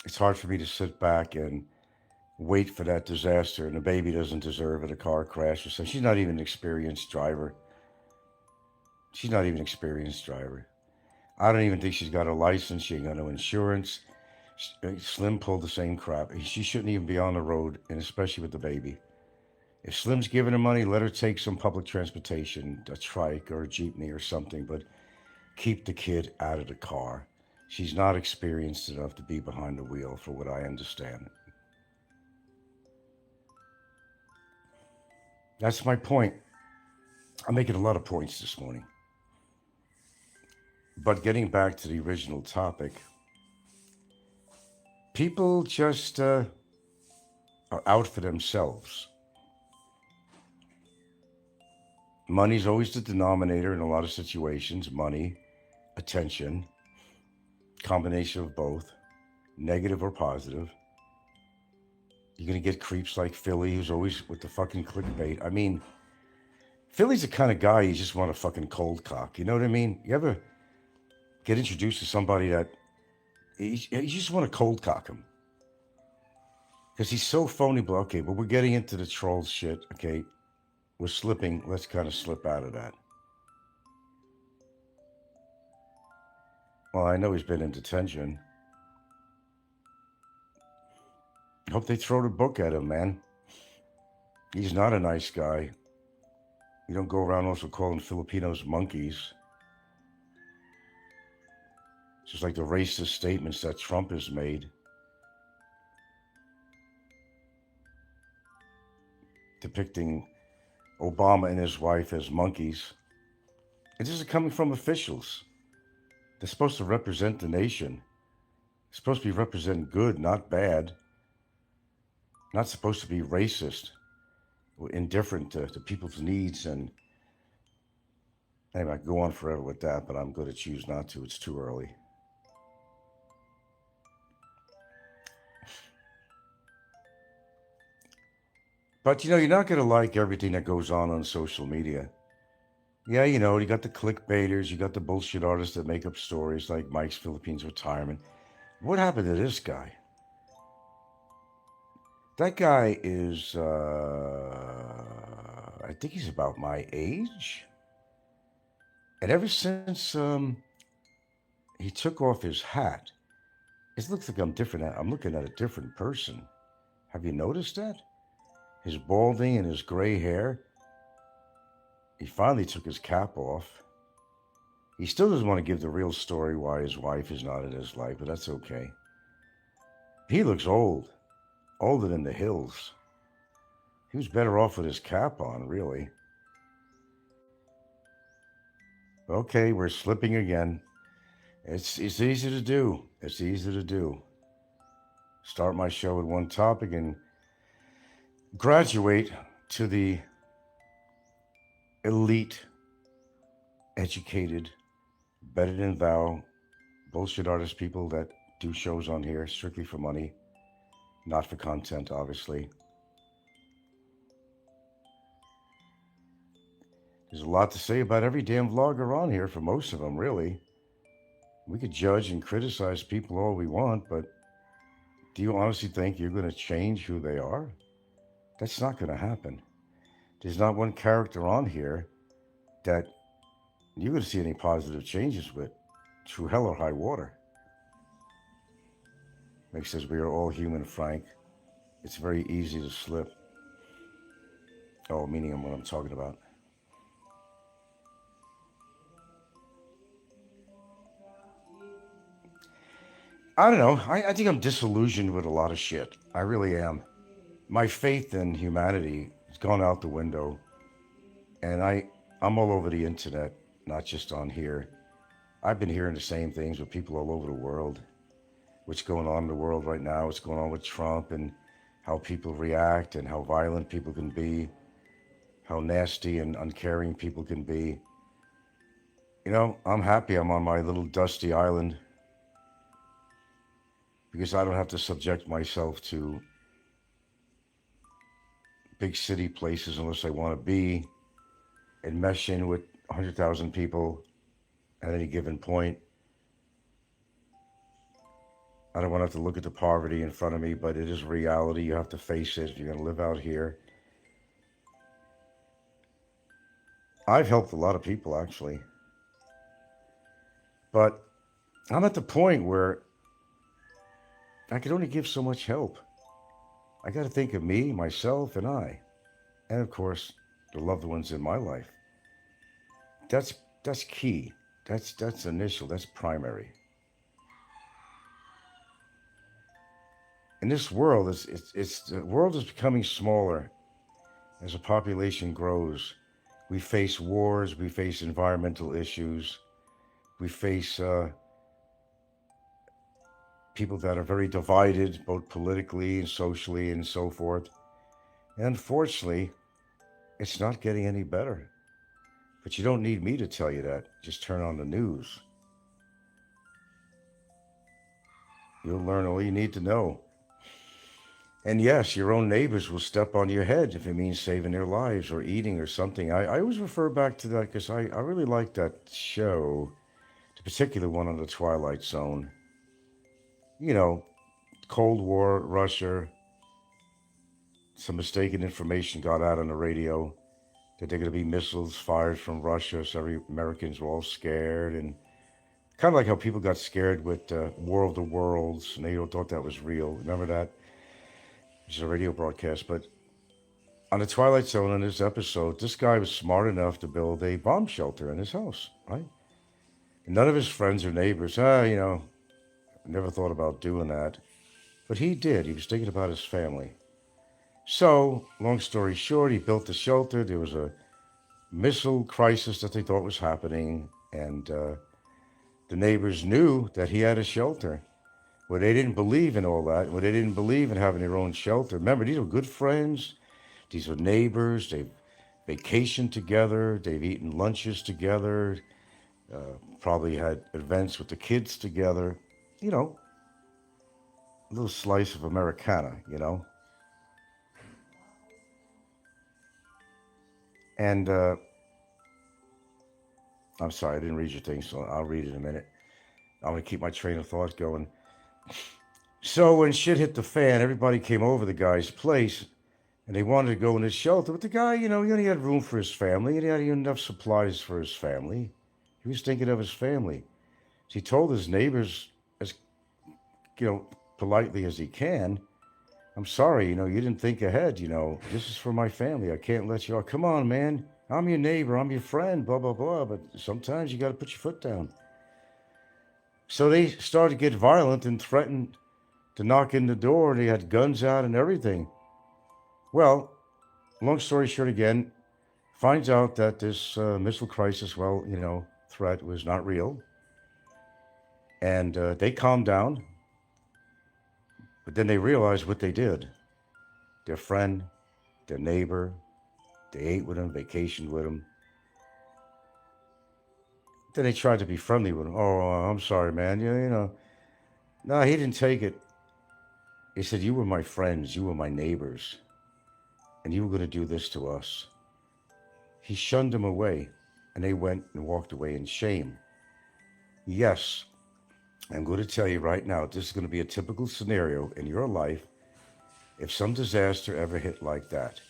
It's hard for me to sit back and wait for that disaster, and the baby doesn't deserve it, a car crash or something. She's not even an experienced driver. She's not even an experienced driver. I don't even think she's got a license. She ain't got no insurance. Slim pulled the same crap. She shouldn't even be on the road, and especially with the baby. If Slim's giving her money, let her take some public transportation, a trike or a jeepney or something, but keep the kid out of the car. She's not experienced enough to be behind the wheel, for what I understand. That's my point. I'm making a lot of points this morning. But getting back to the original topic, people just are out for themselves. Money's always the denominator in a lot of situations. Money, attention, combination of both, negative or positive. You're going to get creeps like Philly, who's always with the fucking clickbait. I mean, Philly's the kind of guy you just want to fucking cold cock. You know what I mean? You ever get introduced to somebody that you just want to cold cock him? Because he's so phony. But okay, but we're getting into the troll shit. Okay, we're slipping. Let's kind of slip out of that. Well, I know he's been in detention. Hope they throw the book at him, man. He's not a nice guy. You don't go around also calling Filipinos monkeys. Just like the racist statements that Trump has made. Depicting Obama and his wife as monkeys. And this is coming from officials. They're supposed to represent the nation. They're supposed to be representing good, not bad. Not supposed to be racist or indifferent to people's needs. And anyway, I could go on forever with that, but I'm going to choose not to. It's too early. But, you know, you're not going to like everything that goes on social media. Yeah, you know, you got the clickbaiters, you got the bullshit artists that make up stories like Mike's Philippines retirement. What happened to this guy? That guy is, I think he's about my age. And ever since he took off his hat, it looks like I'm different. I'm looking at a different person. Have you noticed that? His balding and his gray hair. He finally took his cap off. He still doesn't want to give the real story why his wife is not in his life, but that's okay. He looks old. Older than the hills. He was better off with his cap on, really. Okay, we're slipping again. It's easy to do. It's easy to do. Start my show with one topic and graduate to the elite, educated, better than thou, bullshit artist people that do shows on here strictly for money. Not for content, obviously. There's a lot to say about every damn vlogger on here, for most of them, really. We could judge and criticize people all we want, but do you honestly think you're going to change who they are? That's not going to happen. There's not one character on here that you're going to see any positive changes with through hell or high water. Mick says, we are all human, Frank. It's very easy to slip. Oh, meaning what I'm talking about. I don't know. I think I'm disillusioned with a lot of shit. I really am. My faith in humanity has gone out the window. And I'm all over the internet, not just on here. I've been hearing the same things with people all over the world. What's going on in the world right now, what's going on with Trump, and how people react, and how violent people can be, how nasty and uncaring people can be. You know, I'm happy I'm on my little dusty island because I don't have to subject myself to big city places unless I want to be and mesh in with 100,000 people at any given point. I don't want to have to look at the poverty in front of me, but it is reality. You have to face it if you're going to live out here. I've helped a lot of people, actually. But I'm at the point where I can only give so much help. I got to think of me, myself, and I. And of course, the loved ones in my life. That's key. That's initial. That's primary. In this world, the world is becoming smaller as the population grows. We face wars. We face environmental issues. We face people that are very divided, both politically and socially and so forth. And unfortunately, it's not getting any better. But you don't need me to tell you that. Just turn on the news. You'll learn all you need to know. And yes, your own neighbors will step on your head if it means saving their lives or eating or something. I always refer back to that because I really like that show, the particular one on the Twilight Zone. You know, Cold War, Russia, some mistaken information got out on the radio that there are going to be missiles fired from Russia, so every Americans were all scared, and kind of like how people got scared with War of the Worlds, and they all thought that was real. Remember that? It's a radio broadcast, but on the Twilight Zone in this episode, this guy was smart enough to build a bomb shelter in his house, right? And none of his friends or neighbors, never thought about doing that. But he did. He was thinking about his family. So, long story short, he built the shelter. There was a missile crisis that they thought was happening, and the neighbors knew that he had a shelter. Well, they didn't believe in all that. Well, they didn't believe in having their own shelter. Remember, these are good friends. These are neighbors. They've vacationed together. They've eaten lunches together. Probably had events with the kids together. You know, a little slice of Americana, you know. And I'm sorry, I didn't read your thing, so I'll read it in a minute. I'm going to keep my train of thought going. So when shit hit the fan, everybody came over the guy's place, and they wanted to go in his shelter. But the guy, he only had room for his family, and he had enough supplies for his family. He was thinking of his family. So he told his neighbors, as politely as he can, I'm sorry, you didn't think ahead, this is for my family. I can't let you out. Come on, man. I'm your neighbor. I'm your friend, blah, blah, blah. But sometimes you got to put your foot down. So they started to get violent and threatened to knock in the door. They had guns out and everything. Well, long story short again, finds out that this missile crisis, threat was not real. And they calmed down. But then they realized what they did. Their friend, their neighbor, they ate with him, vacationed with him. Then they tried to be friendly with him. Oh, I'm sorry, man. No, he didn't take it. He said, you were my friends, you were my neighbors, and you were going to do this to us. He shunned them away, and they went and walked away in shame. Yes, I'm going to tell you right now, this is going to be a typical scenario in your life if some disaster ever hit like that.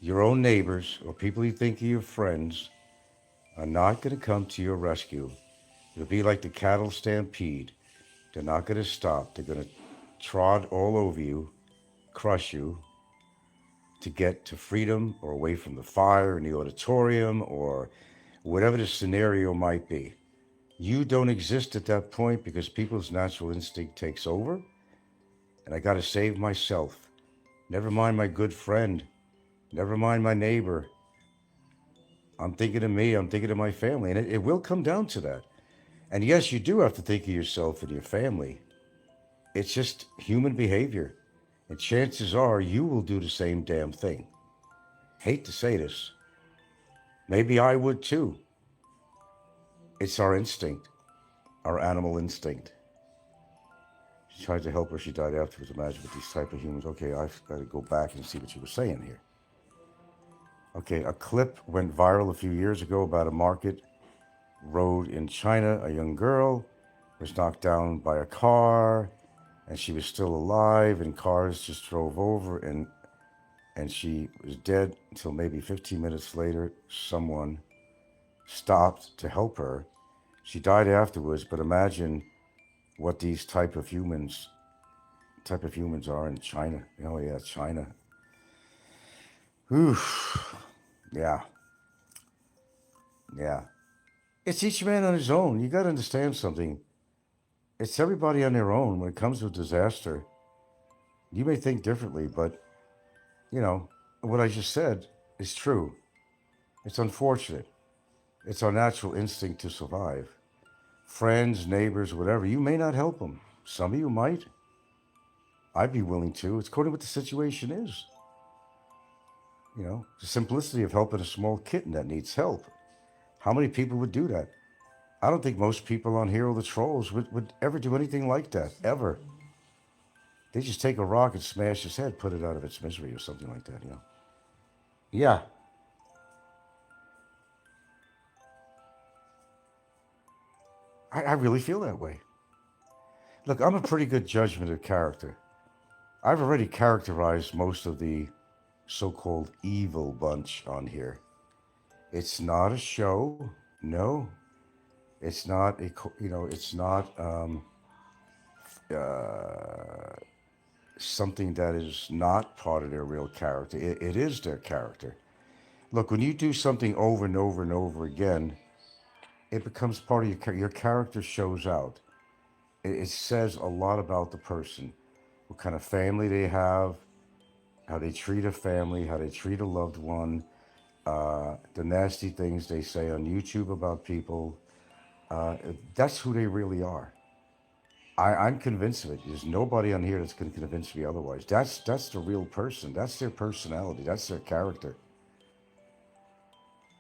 Your own neighbors or people you think are your friends are not going to come to your rescue. It'll be like the cattle stampede. They're not going to stop. They're going to trod all over you, crush you, to get to freedom or away from the fire in the auditorium or whatever the scenario might be. You don't exist at that point because people's natural instinct takes over. And I got to save myself. Never mind my good friend. Never mind my neighbor. I'm thinking of me. I'm thinking of my family. And it will come down to that. And yes, you do have to think of yourself and your family. It's just human behavior. And chances are you will do the same damn thing. Hate to say this. Maybe I would too. It's our instinct. Our animal instinct. She tried to help her. She died afterwards. Imagine with these type of humans. Okay, I've got to go back and see what she was saying here. Okay, a clip went viral a few years ago about a market road in China. A young girl was knocked down by a car, and she was still alive, and cars just drove over, and she was dead until maybe 15 minutes later, someone stopped to help her. She died afterwards, but imagine what these type of humans are in China. Oh yeah, China. Oof. Yeah. Yeah. It's each man on his own. You got to understand something. It's everybody on their own when it comes to a disaster. You may think differently, but, you know, what I just said is true. It's unfortunate. It's our natural instinct to survive. Friends, neighbors, whatever, you may not help them. Some of you might. I'd be willing to. It's according to what the situation is. You know, the simplicity of helping a small kitten that needs help. How many people would do that? I don't think most people on here, or the trolls, would ever do anything like that, ever. They just take a rock and smash its head, put it out of its misery or something like that, you know. Yeah. I really feel that way. Look, I'm a pretty good judgment of character. I've already characterized most of the so-called evil bunch on here. It's not a show. No. It's not it's not something that is not part of their real character. It is their character. Look, when you do something over and over and over again, it becomes part of your character shows out. It says a lot about the person, what kind of family they have, how they treat a family, how they treat a loved one, the nasty things they say on YouTube about people. That's who they really are. I'm convinced of it. There's nobody on here that's going to convince me otherwise. That's the real person. That's their personality. That's their character.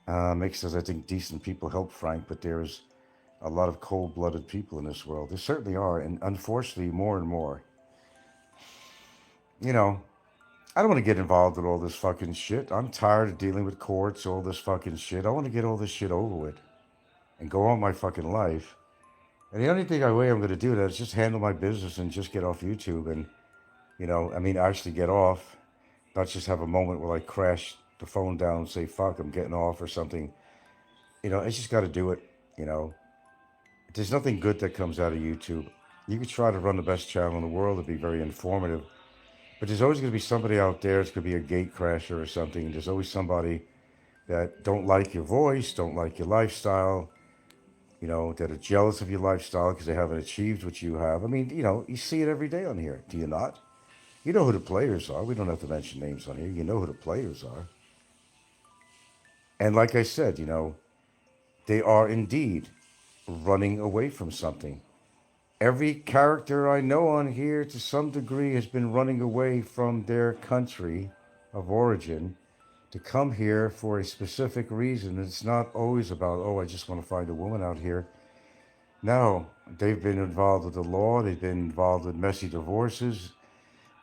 Makes us, I think, decent people help Frank, but there's a lot of cold-blooded people in this world. There certainly are, and unfortunately, more and more. You know, I don't want to get involved with all this fucking shit. I'm tired of dealing with courts, all this fucking shit. I want to get all this shit over with and go on my fucking life. And the only way I'm going to do that is just handle my business and just get off YouTube and, you know, I mean, actually get off, not just have a moment where I crash the phone down and say, fuck, I'm getting off or something. You know, I just got to do it, you know. There's nothing good that comes out of YouTube. You could try to run the best channel in the world. It'd be very informative. But there's always going to be somebody out there. It's going to be a gate crasher or something. There's always somebody that don't like your voice, don't like your lifestyle, you know, that are jealous of your lifestyle because they haven't achieved what you have. I mean, you know, you see it every day on here. Do you not? You know who the players are. We don't have to mention names on here. You know who the players are. And like I said, you know, they are indeed running away from something. Every character I know on here to some degree has been running away from their country of origin to come here for a specific reason. It's not always about, oh, I just want to find a woman out here. No, they've been involved with the law. They've been involved with messy divorces.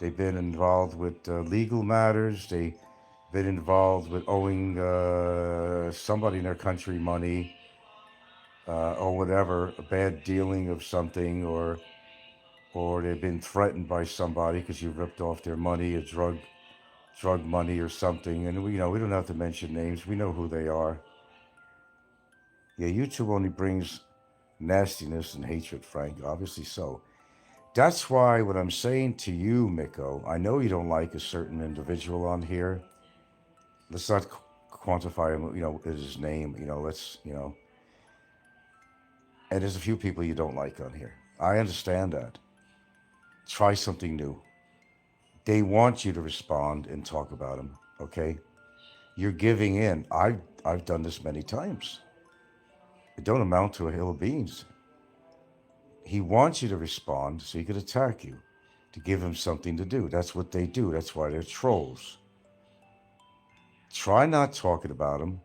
They've been involved with legal matters. They've been involved with owing somebody in their country money or whatever, a bad dealing of something, or they've been threatened by somebody because you ripped off their money, a drug money or something. And we don't have to mention names. We know who they are. Yeah, YouTube only brings nastiness and hatred, Frank. Obviously so. That's why what I'm saying to you, Miko, I know you don't like a certain individual on here. Let's not quantify him, his name, and there's a few people you don't like on here. I understand that. Try something new. They want you to respond and talk about him, okay? You're giving in. I've done this many times. It don't amount to a hill of beans. He wants you to respond so he could attack you, to give him something to do. That's what they do. That's why they're trolls. Try not talking about him.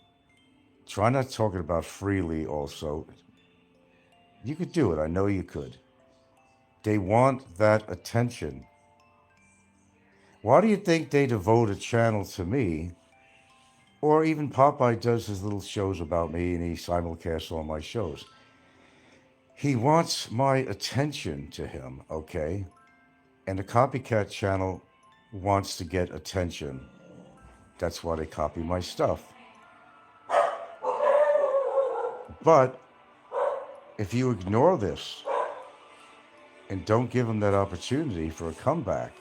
Try not talking about freely also. You could do it. I know you could. They want that attention. Why do you think they devote a channel to me? Or even Popeye does his little shows about me and he simulcasts all my shows. He wants my attention to him, okay? And the copycat channel wants to get attention. That's why they copy my stuff. But if you ignore this and don't give them that opportunity for a comeback,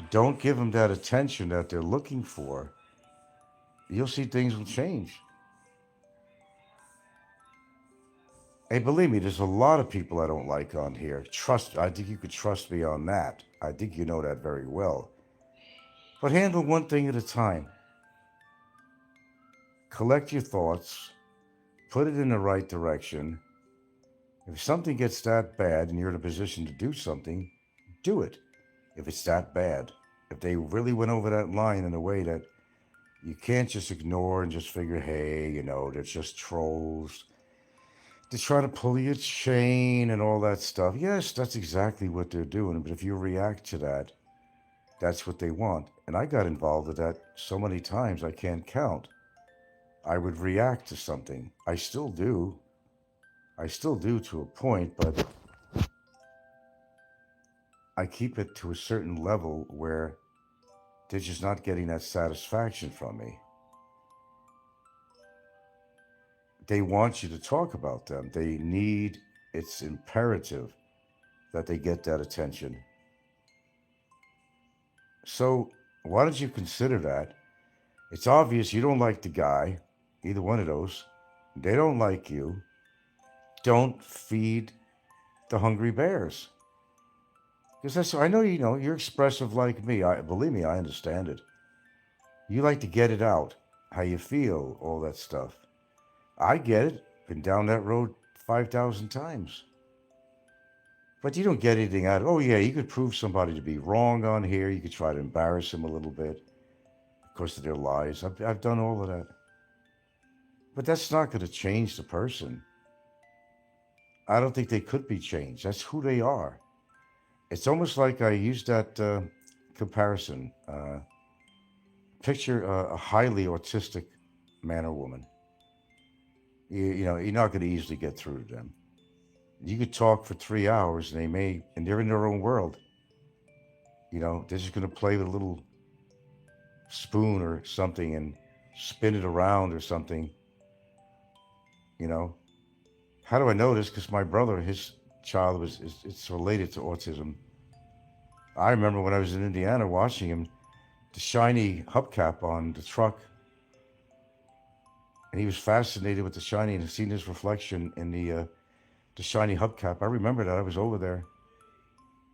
don't give them that attention that they're looking for, you'll see things will change. Hey, believe me, there's a lot of people I don't like on here. I think you could trust me on that. I think you know that very well. But handle one thing at a time. Collect your thoughts, put it in the right direction. If something gets that bad and you're in a position to do something, do it. If it's that bad. If they really went over that line in a way that you can't just ignore and just figure, hey, they're just trolls. They're trying to pull your chain and all that stuff. Yes, that's exactly what they're doing. But if you react to that, that's what they want. And I got involved with that so many times I can't count. I would react to something. I still do. I still do to a point, but I keep it to a certain level where they're just not getting that satisfaction from me. They want you to talk about them. It's imperative that they get that attention. So why don't you consider that? It's obvious you don't like the guy, either one of those. They don't like you. Don't feed the hungry bears. Because I know you're expressive like me. Believe me, I understand it. You like to get it out, how you feel, all that stuff. I get it. Been down that road 5,000 times. But you don't get anything out of it. Oh, yeah, you could prove somebody to be wrong on here. You could try to embarrass them a little bit. Of course, they're lies. I've done all of that. But that's not going to change the person. I don't think they could be changed. That's who they are. It's almost like I used that comparison. Picture a highly autistic man or woman. You're not going to easily get through to them. You could talk for 3 hours and they're in their own world. They're just going to play with a little spoon or something and spin it around or something. How do I know this? Because my brother, his child it's related to autism. I remember when I was in Indiana watching him, the shiny hubcap on the truck, and he was fascinated with the shiny and seeing his reflection in the shiny hubcap. I remember that. I was over there.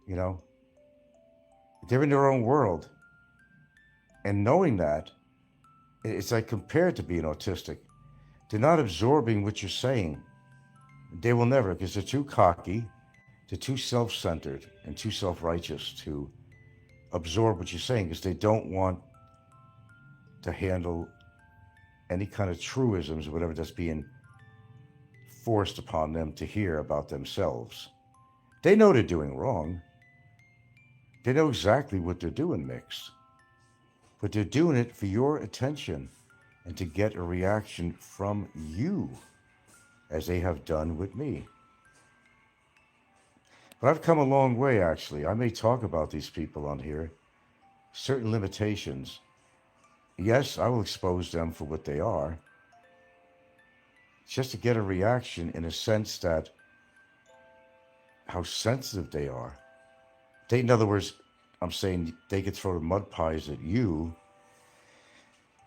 They're in their own world, and knowing that, it's like compared to being autistic. They're not absorbing what you're saying. They will never, because they're too cocky, they're too self-centered and too self-righteous to absorb what you're saying, because they don't want to handle any kind of truisms or whatever that's being forced upon them to hear about themselves. They know they're doing wrong. They know exactly what they're doing, Mix. But they're doing it for your attention and to get a reaction from you, as they have done with me. But I've come a long way, actually. I may talk about these people on here, certain limitations. Yes, I will expose them for what they are. just to get a reaction in a sense that how sensitive they are. They, in other words, I'm saying they could throw the mud pies at you,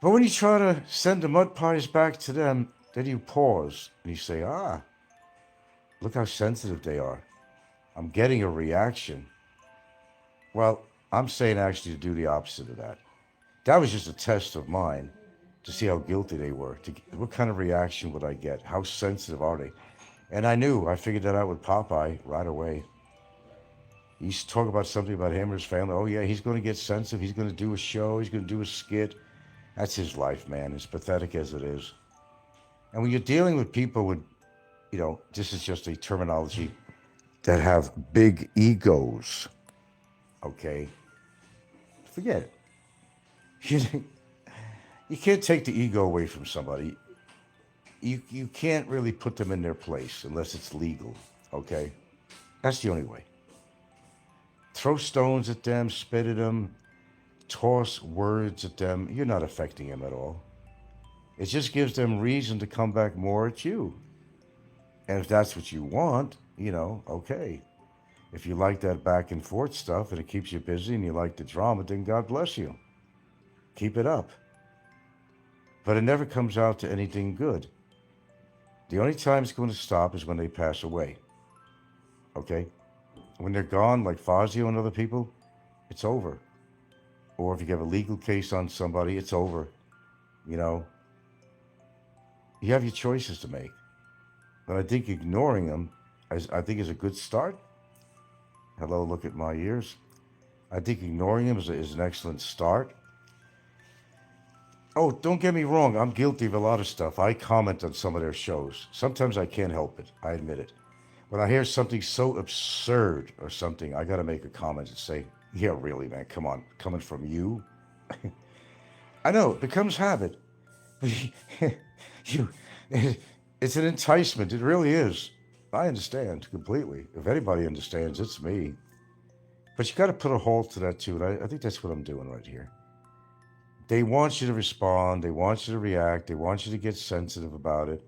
but when you try to send the mud pies back to them, then you pause and you say, look how sensitive they are. I'm getting a reaction. Well, I'm saying actually to do the opposite of that. That was just a test of mine to see how guilty they were. What kind of reaction would I get? How sensitive are they? And I figured that out with Popeye right away. He used to talk about something about him or his family. Oh yeah, he's going to get sensitive. He's going to do a show. He's going to do a skit. That's his life, man. As pathetic as it is. And when you're dealing with people with, this is just a terminology, that have big egos, okay? Forget it. You can't take the ego away from somebody. You can't really put them in their place unless it's legal, okay? That's the only way. Throw stones at them, spit at them, toss words at them. You're not affecting them at all. It just gives them reason to come back more at you. And if that's what you want, okay. If you like that back and forth stuff and it keeps you busy and you like the drama, then God bless you. Keep it up. But it never comes out to anything good. The only time it's going to stop is when they pass away. Okay? When they're gone, like Fazio and other people, it's over. Or if you have a legal case on somebody, it's over. You have your choices to make. But I think ignoring them, I think, is a good start. Hello, look at my ears. I think ignoring them is an excellent start. Oh, don't get me wrong. I'm guilty of a lot of stuff. I comment on some of their shows. Sometimes I can't help it. I admit it. When I hear something so absurd or something, I got to make a comment and say, yeah, really, man, come on. Coming from you? I know, it becomes habit. It's an enticement. It really is. I understand completely. If anybody understands, it's me. But you got to put a halt to that too. And I think that's what I'm doing right here. They want you to respond. They want you to react. They want you to get sensitive about it.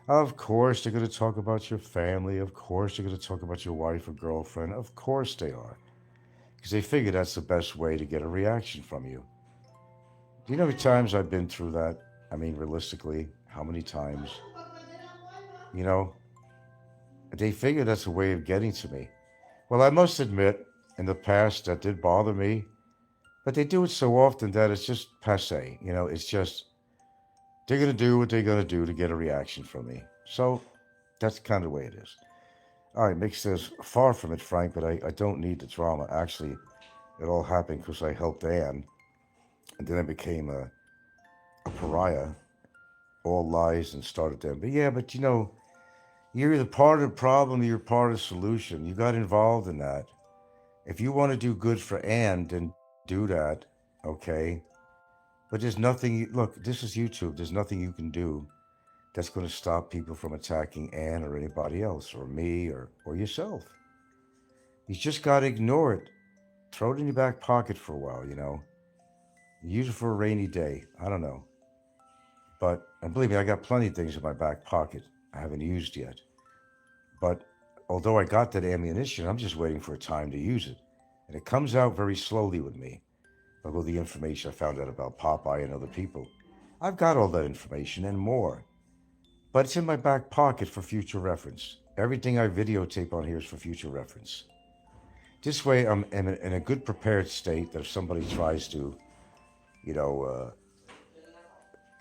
Of course, they're going to talk about your family. Of course, they're going to talk about your wife or girlfriend. Of course they are. Because they figure that's the best way to get a reaction from you. Do you know how many times I've been through that? I mean, realistically, how many times? They figure that's a way of getting to me. Well, I must admit, in the past, that did bother me. But they do it so often that it's just passé. It's just, they're going to do what they're going to do to get a reaction from me. So that's kind of the way it is. All right, Mick says, far from it, Frank, but I don't need the drama. Actually, it all happened because I helped Ann. And then I became a pariah. All lies and started them. But yeah, but you're either part of the problem or you're part of the solution. You got involved in that. If you want to do good for Ann, then do that, okay? But there's nothing, look, this is YouTube. There's nothing you can do that's going to stop people from attacking Ann or anybody else or me or yourself. You just got to ignore it. Throw it in your back pocket for a while, Use it for a rainy day. I don't know. And believe me, I got plenty of things in my back pocket I haven't used yet. But although I got that ammunition, I'm just waiting for a time to use it. And it comes out very slowly with me. Although the information I found out about Popeye and other people. I've got all that information and more. But it's in my back pocket for future reference. Everything I videotape on here is for future reference. This way I'm in a good prepared state that if somebody tries to,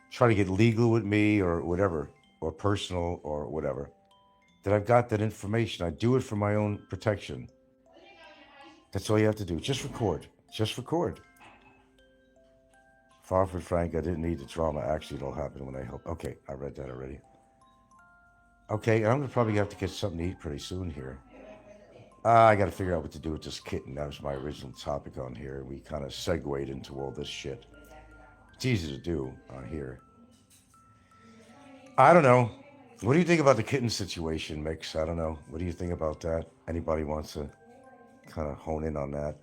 try to get legal with me or whatever, or personal or whatever, that I've got that information. I do it for my own protection. That's all you have to do. Just record. Just record. Far from Frank, I didn't need the drama. Actually, it all happened when I helped. Okay, I read that already. Okay, I'm going to probably have to get something to eat pretty soon here. I got to figure out what to do with this kitten. That was my original topic on here. We kind of segued into all this shit. It's easy to do on here. I don't know. What do you think about the kitten situation, Mix? I don't know. What do you think about that? Anybody wants to kind of hone in on that?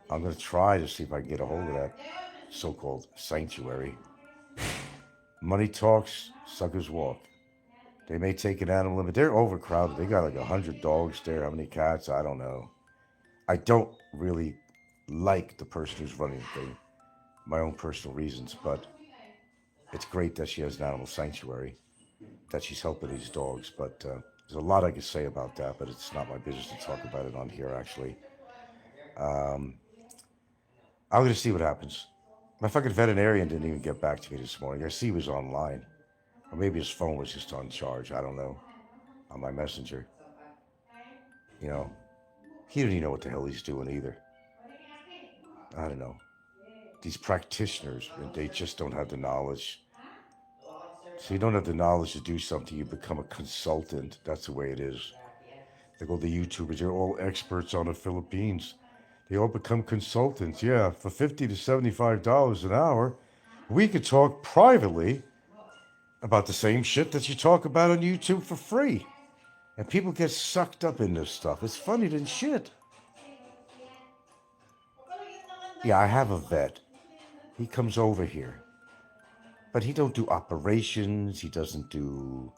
I'm going to try to see if I can get a hold of that so-called sanctuary. Money talks, suckers walk. They may take an animal in, but they're overcrowded. They got like 100 dogs there. How many cats? I don't know. I don't really like the person who's running the thing, my own personal reasons, but it's great that she has an animal sanctuary, that she's helping these dogs. But there's a lot I could say about that, but it's not my business to talk about it on here, actually. I'm going to see what happens. My fucking veterinarian didn't even get back to me this morning. I see he was online. Or maybe his phone was just on charge. I don't know. On my messenger. You know, he didn't even know what the hell he's doing either. I don't know. These practitioners, they just don't have the knowledge. So you don't have the knowledge to do something, you become a consultant. That's the way it is. Like all the YouTubers, they're all experts on the Philippines. They all become consultants. Yeah, for $50 to $75 an hour, we could talk privately about the same shit that you talk about on YouTube for free. And people get sucked up in this stuff. It's funny than shit. Yeah, I have a vet. He comes over here. But he don't do operations. He doesn't do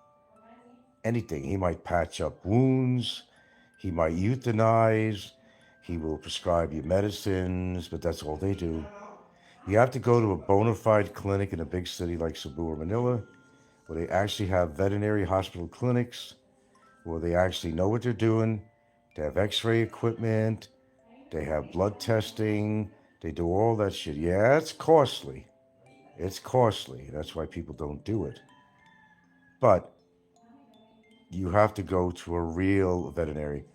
anything. He might patch up wounds. He might euthanize. He will prescribe you medicines, but that's all they do. You have to go to a bona fide clinic in a big city like Cebu or Manila, where they actually have veterinary hospital clinics, where they actually know what they're doing. They have x-ray equipment. They have blood testing. They do all that shit. Yeah, it's costly. It's costly. That's why people don't do it. But you have to go to a real veterinary.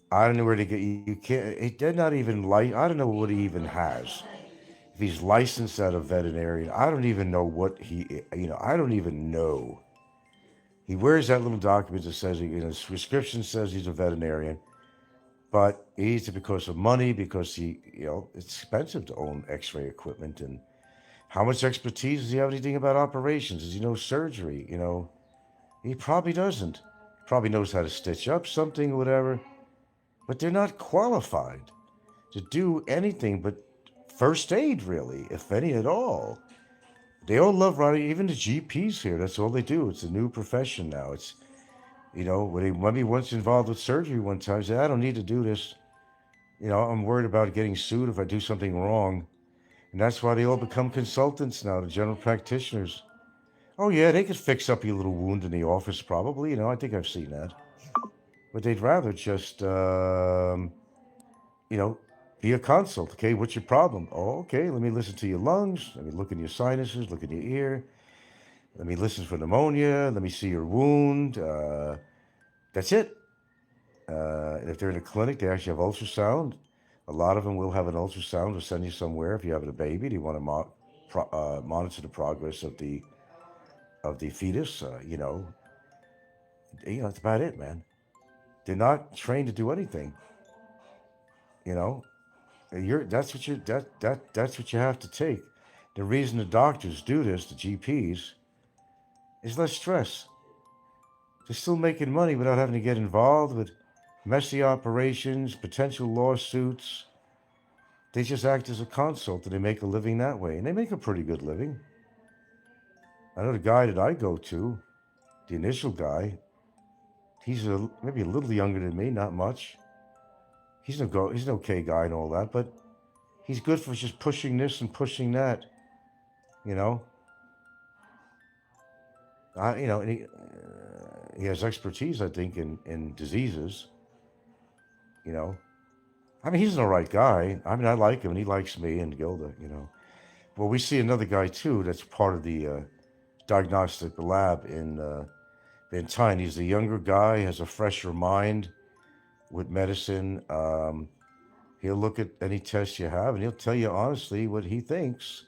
I don't know where to get you. Can't. They're not even like. I don't know what he even has. If he's licensed at a veterinarian, I don't even know what he. I don't even know. He wears that little document that says, his prescription says he's a veterinarian, but he needs it because of money, because it's expensive to own X-ray equipment. And how much expertise does he have? Anything about operations? Does he know surgery? He probably doesn't. Probably knows how to stitch up something or whatever, but they're not qualified to do anything but first aid, really, if any at all. They all love writing, even the GPs here, that's all they do. It's a new profession now. It's, when he maybe once involved with surgery one time, said, I don't need to do this. I'm worried about getting sued if I do something wrong. And that's why they all become consultants now, the general practitioners. Oh yeah, they could fix up your little wound in the office probably, I think I've seen that. But they'd rather just, be a consult. Okay, what's your problem? Oh, okay, let me listen to your lungs. Let me look in your sinuses, look in your ear. Let me listen for pneumonia. Let me see your wound. That's it. And if they're in a clinic, they actually have ultrasound. A lot of them will have an ultrasound. They'll send you somewhere if you're having a baby. They want to monitor the progress of the fetus. That's about it, man. They're not trained to do anything. That's what you have to take. The reason the doctors do this, the GPs, is less stress. They're still making money without having to get involved with messy operations, potential lawsuits. They just act as a consult and they make a living that way. And they make a pretty good living. I know the guy that I go to, the initial guy, he's maybe a little younger than me, not much. He's an okay guy and all that, but he's good for just pushing this and pushing that, And he has expertise, I think, in diseases, he's an all right guy. I like him and he likes me and Gilda, Well, we see another guy too that's part of the diagnostic lab in Tyne. He's a younger guy, has a fresher mind with medicine. He'll look at any test you have and he'll tell you honestly what he thinks,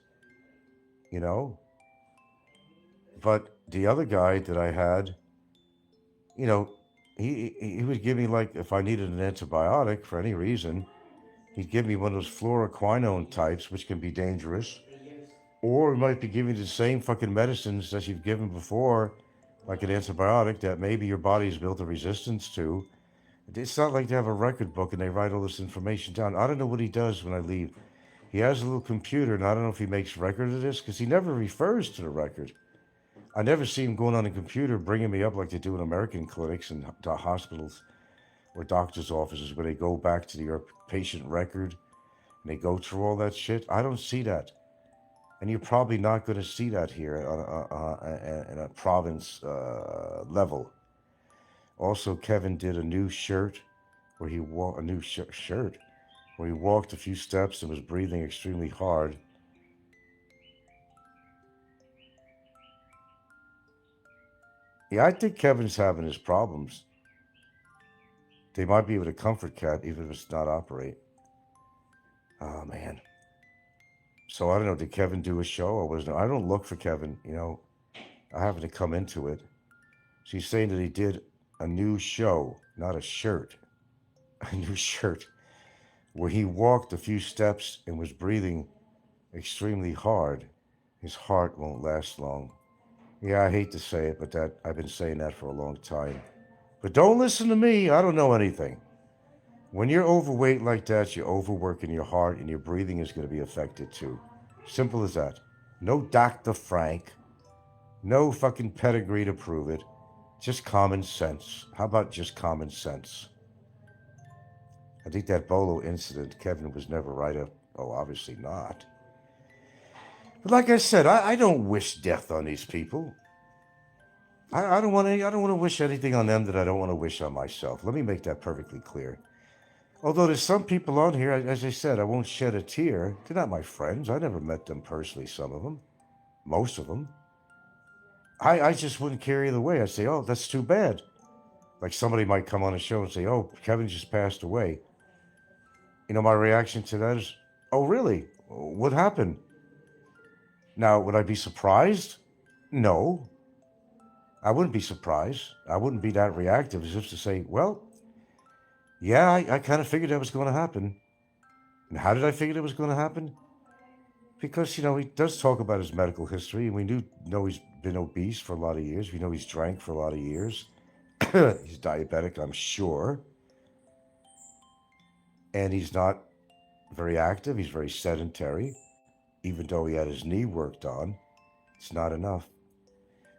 But the other guy that I had, he would give me, like, if I needed an antibiotic for any reason, he'd give me one of those fluoroquinone types, which can be dangerous. Or he might be giving you the same fucking medicines that you've given before, like an antibiotic that maybe your body's built a resistance to. It's not like they have a record book and they write all this information down. I don't know what he does when I leave. He has a little computer, and I don't know if he makes record of this, because he never refers to the record. I never see him going on a computer bringing me up like they do in American clinics and hospitals or doctor's offices where they go back to your patient record and they go through all that shit. I don't see that. And you're probably not going to see that here in a province level. Also, Kevin did a new shirt where he walked where he walked a few steps and was breathing extremely hard. Yeah, I think Kevin's having his problems. They might be able to comfort Cat even if it's not operate. Oh man. So I don't know. Did Kevin do a show or was I don't look for Kevin. You know, I happen to come into it. So he's saying that he did a new show, not a shirt, a new shirt, where he walked a few steps and was breathing extremely hard. His heart won't last long. Yeah, I hate to say it, but that I've been saying that for a long time. But don't listen to me. I don't know anything. When you're overweight like that, you're overworking your heart and your breathing is going to be affected too. Simple as that. No Dr. Frank. No fucking pedigree to prove it. Just common sense. How about just common sense? I think that Bolo incident, Kevin was never right up. Oh, obviously not. But like I said, I don't wish death on these people. I don't want to wish anything on them that I don't want to wish on myself. Let me make that perfectly clear. Although there's some people on here, as I said, I won't shed a tear. They're not my friends. I never met them personally, some of them. Most of them. I just wouldn't care either way. I'd say, oh, that's too bad. Like somebody might come on a show and say, oh, Kevin just passed away. You know, my reaction to that is, oh, really? What happened? Now, would I be surprised? No. I wouldn't be surprised. I wouldn't be that reactive as if to say, well, yeah, I kind of figured that was going to happen. And how did I figure it was going to happen? Because, you know, he does talk about his medical history, and we know he's been obese for a lot of years. We know he's drank for a lot of years. He's diabetic, I'm sure. And he's not very active. He's very sedentary. Even though he had his knee worked on, it's not enough.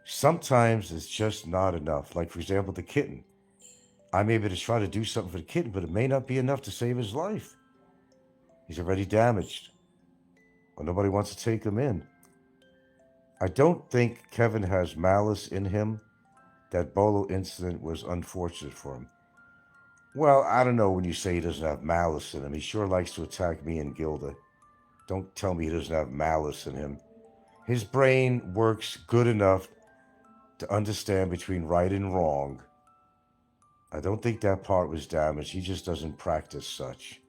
Sometimes it's just not enough. Like, for example, the kitten. I may be able to try to do something for the kitten, but it may not be enough to save his life. He's already damaged. Well, nobody wants to take him in. I don't think Kevin has malice in him. That Bolo incident was unfortunate for him. Well, I don't know when you say he doesn't have malice in him. He sure likes to attack me and Gilda. Don't tell me he doesn't have malice in him. His brain works good enough to understand between right and wrong. I don't think that part was damaged. He just doesn't practice such.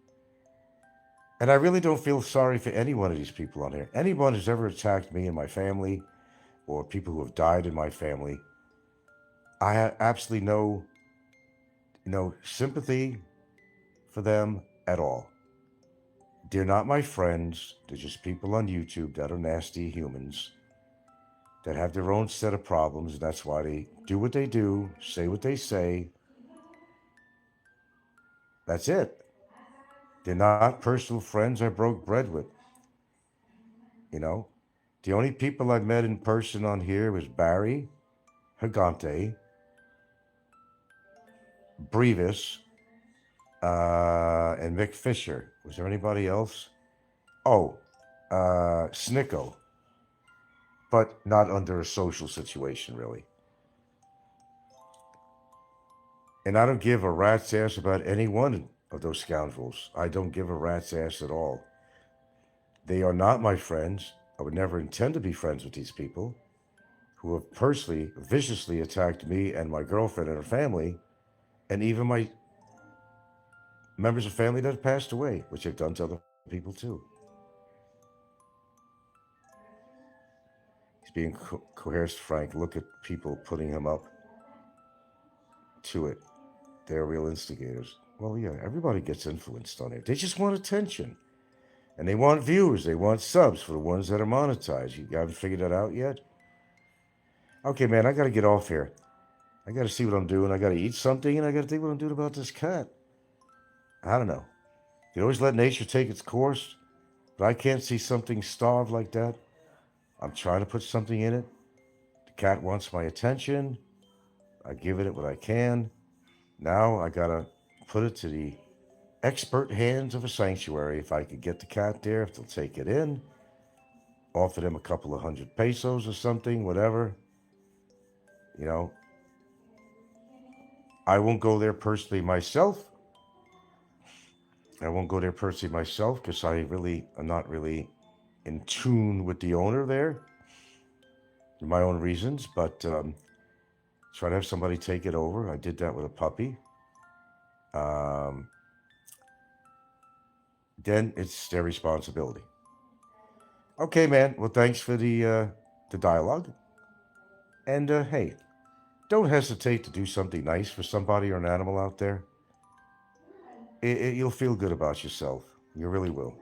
And I really don't feel sorry for any one of these people on here. Anyone who's ever attacked me and my family, or people who have died in my family, I have absolutely no sympathy for them at all. They're not my friends. They're just people on YouTube that are nasty humans that have their own set of problems. And that's why they do what they do, say what they say. That's it. They're not personal friends I broke bread with. You know, the only people I've met in person on here was Barry, Hagante, Brevis, and Mick Fisher. Was there anybody else? Oh, Snikko. But not under a social situation, really. And I don't give a rat's ass about any one of those scoundrels. I don't give a rat's ass at all. They are not my friends. I would never intend to be friends with these people who have personally, viciously attacked me and my girlfriend and her family, and even my members of family that have passed away, which they've done to other people too. He's being coerced, Frank. Look at people putting him up to it. They're real instigators. Well, yeah, everybody gets influenced on it. They just want attention. And they want viewers. They want subs for the ones that are monetized. You haven't figured that out yet? Okay, man, I got to get off here. I got to see what I'm doing. I got to eat something, and I got to think what I'm doing about this cat. I don't know. You always let nature take its course, but I can't see something starved like that. I'm trying to put something in it. The cat wants my attention. I give it what I can. Now I gotta put it to the expert hands of a sanctuary. If I could get the cat there, if they'll take it in, offer them a couple of $100 or something, whatever. You know, I won't go there personally myself. I won't go there personally myself because I really am not really in tune with the owner there for my own reasons, but try to have somebody take it over. I did that with a puppy. Then it's their responsibility. Okay, man. Well, thanks for the dialogue. And hey, don't hesitate to do something nice for somebody or an animal out there. You'll feel good about yourself. You really will.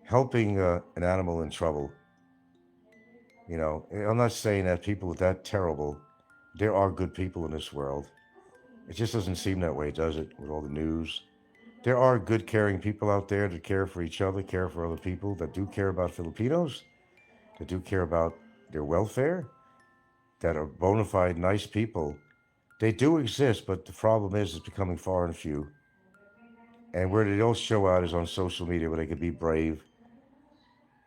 Helping an animal in trouble. You know, I'm not saying that people are that terrible. There are good people in this world. It just doesn't seem that way, does it, with all the news? There are good, caring people out there that care for each other, care for other people, that do care about Filipinos, that do care about their welfare, that are bona fide, nice people. They do exist, but the problem is it's becoming far and few. And where they all show out is on social media, where they could be brave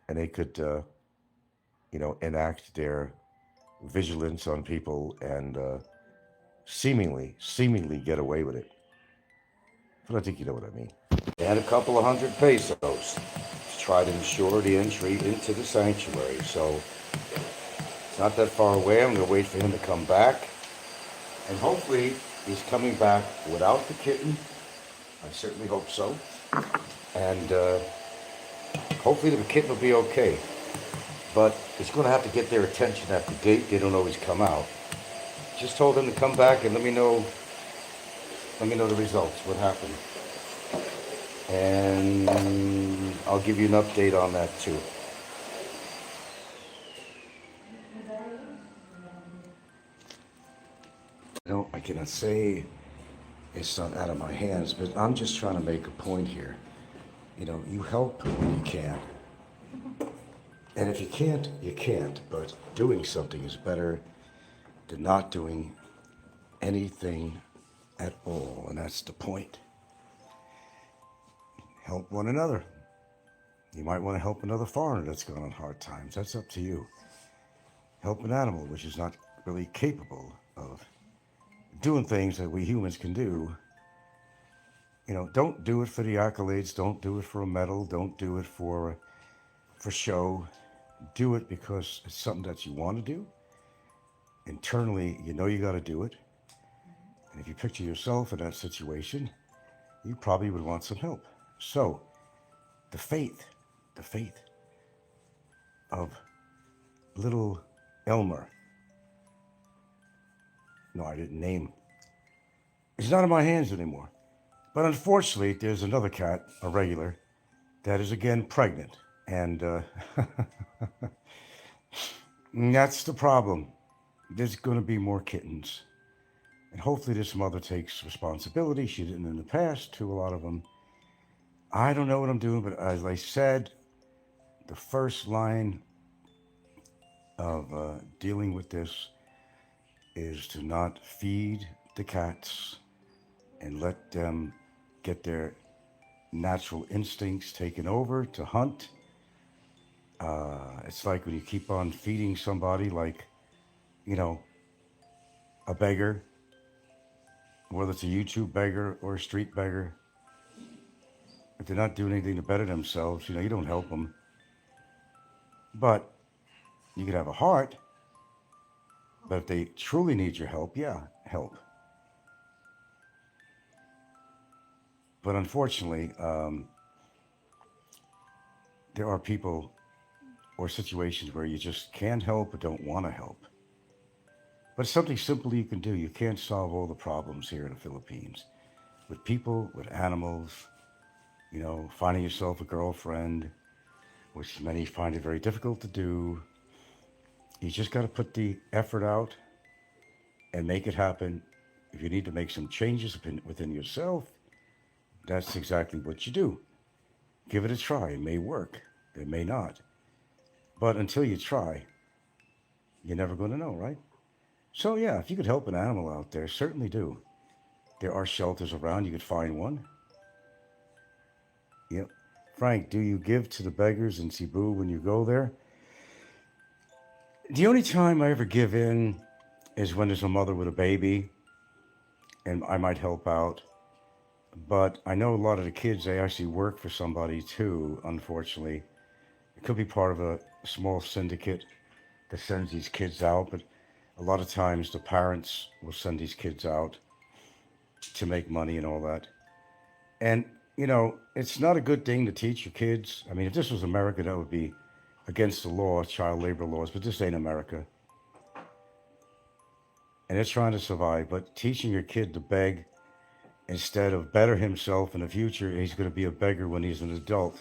and they could, enact their vigilance on people and seemingly get away with it. But I think you know what I mean. And a couple of $100 to try to ensure the entry into the sanctuary. So it's not that far away. I'm going to wait for him to come back. And hopefully he's coming back without the kitten. I certainly hope so. And hopefully the kitten will be okay. But it's going to have to get their attention at the gate. They don't always come out. Just told him to come back and let me know the results, what happened. And I'll give you an update on that too. No, I cannot say it's not out of my hands, but I'm just trying to make a point here. You know, you help when you can. And if you can't, you can't. But doing something is better than not doing anything at all. And that's the point. Help one another. You might want to help another foreigner that's gone on hard times. That's up to you. Help an animal which is not really capable of doing things that we humans can do. You know, don't do it for the accolades. Don't do it for a medal. Don't do it for show. Do it because it's something that you want to do. Internally, you know you got to do it. And if you picture yourself in that situation, you probably would want some help. So, the faith of little Elmer. No, I didn't name. It's not in my hands anymore. But unfortunately, there's another cat, a regular, that is again pregnant. And that's the problem. There's going to be more kittens. And hopefully this mother takes responsibility. She didn't in the past to a lot of them. I don't know what I'm doing, but as I said, the first line of dealing with this is to not feed the cats and let them get their natural instincts taken over to hunt. It's like when you keep on feeding somebody like, a beggar, whether it's a YouTube beggar or a street beggar. If they're not doing anything to better themselves, you don't help them. But you could have a heart. But if they truly need your help, yeah, help. But unfortunately, there are people or situations where you just can't help or don't want to help. But it's something simple you can do. You can't solve all the problems here in the Philippines. With people, with animals, finding yourself a girlfriend, which many find it very difficult to do. You just got to put the effort out and make it happen. If you need to make some changes within yourself, that's exactly what you do. Give it a try. It may work. It may not. But until you try, You're never going to know, right? So yeah, if you could help an animal out there, certainly do. There are shelters around. You could find one. Yep. Frank, do you give to the beggars in Cebu when you go there? The only time I ever give in is when there's a mother with a baby and I might help out. But I know a lot of the kids, they actually work for somebody too, unfortunately. It could be part of a small syndicate that sends these kids out, but a lot of times the parents will send these kids out to make money and all that. And, you know, it's not a good thing to teach your kids. I mean, if this was America, that would be against the law, child labor laws, but this ain't America. And they're trying to survive, but teaching your kid to beg instead of better himself in the future, he's going to be a beggar when he's an adult.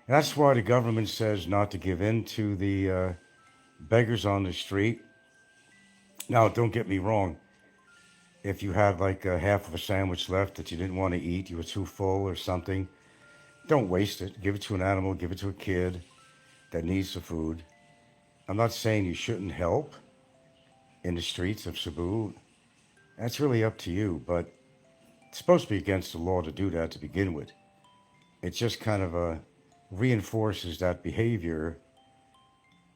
And that's why the government says not to give in to the beggars on the street. Now, don't get me wrong. If you had like half of a sandwich left that you didn't want to eat, you were too full or something, don't waste it. Give it to an animal, give it to a kid that needs the food. I'm not saying you shouldn't help in the streets of Cebu. That's really up to you, but it's supposed to be against the law to do that to begin with. It just kind of reinforces that behavior.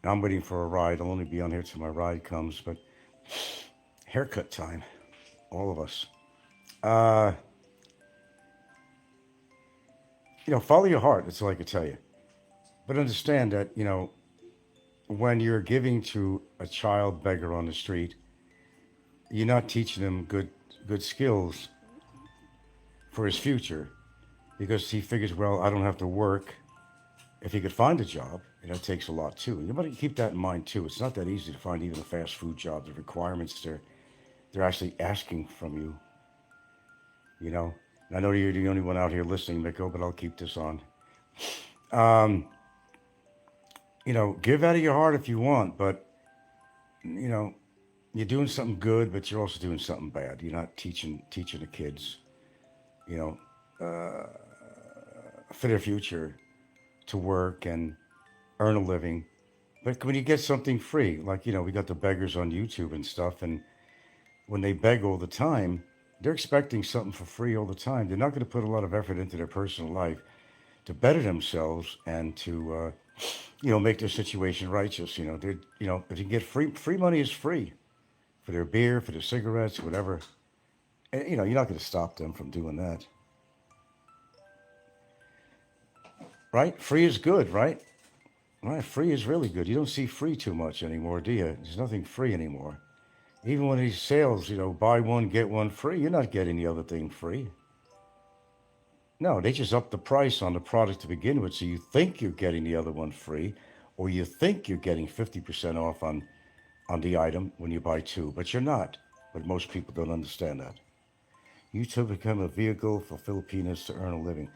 I'm waiting for a ride. I'll only be on here till my ride comes, but haircut time. All of us. You know, follow your heart. That's all I can tell you. But understand that, you know, when you're giving to a child beggar on the street, you're not teaching him good skills for his future, because he figures, well, I don't have to work. If he could find a job, and that takes a lot too. You want to keep that in mind too. It's not that easy to find even a fast food job. The requirements they're actually asking from you. You know, and I know you're the only one out here listening, Mikko, but I'll keep this on. You know, give out of your heart if you want, but you know, you're doing something good, but you're also doing something bad. You're not teaching the kids, you know, for their future to work and earn a living. But when you get something free, like, you know, we got the beggars on YouTube and stuff, and when they beg all the time, they're expecting something for free all the time. They're not going to put a lot of effort into their personal life to better themselves and to, you know, make their situation righteous. You know, if you can get free money is free for their beer, for their cigarettes, whatever. And, you know, you're not going to stop them from doing that. Right? Free is good, right? Right, free is really good. You don't see free too much anymore, do you? There's nothing free anymore. Even when these sales, you know, buy one, get one free, you're not getting the other thing free. No, they just up the price on the product to begin with, so you think you're getting the other one free, or you think you're getting 50% off on the item when you buy two, but you're not. But most people don't understand that. YouTube become a vehicle for Filipinos to earn a living.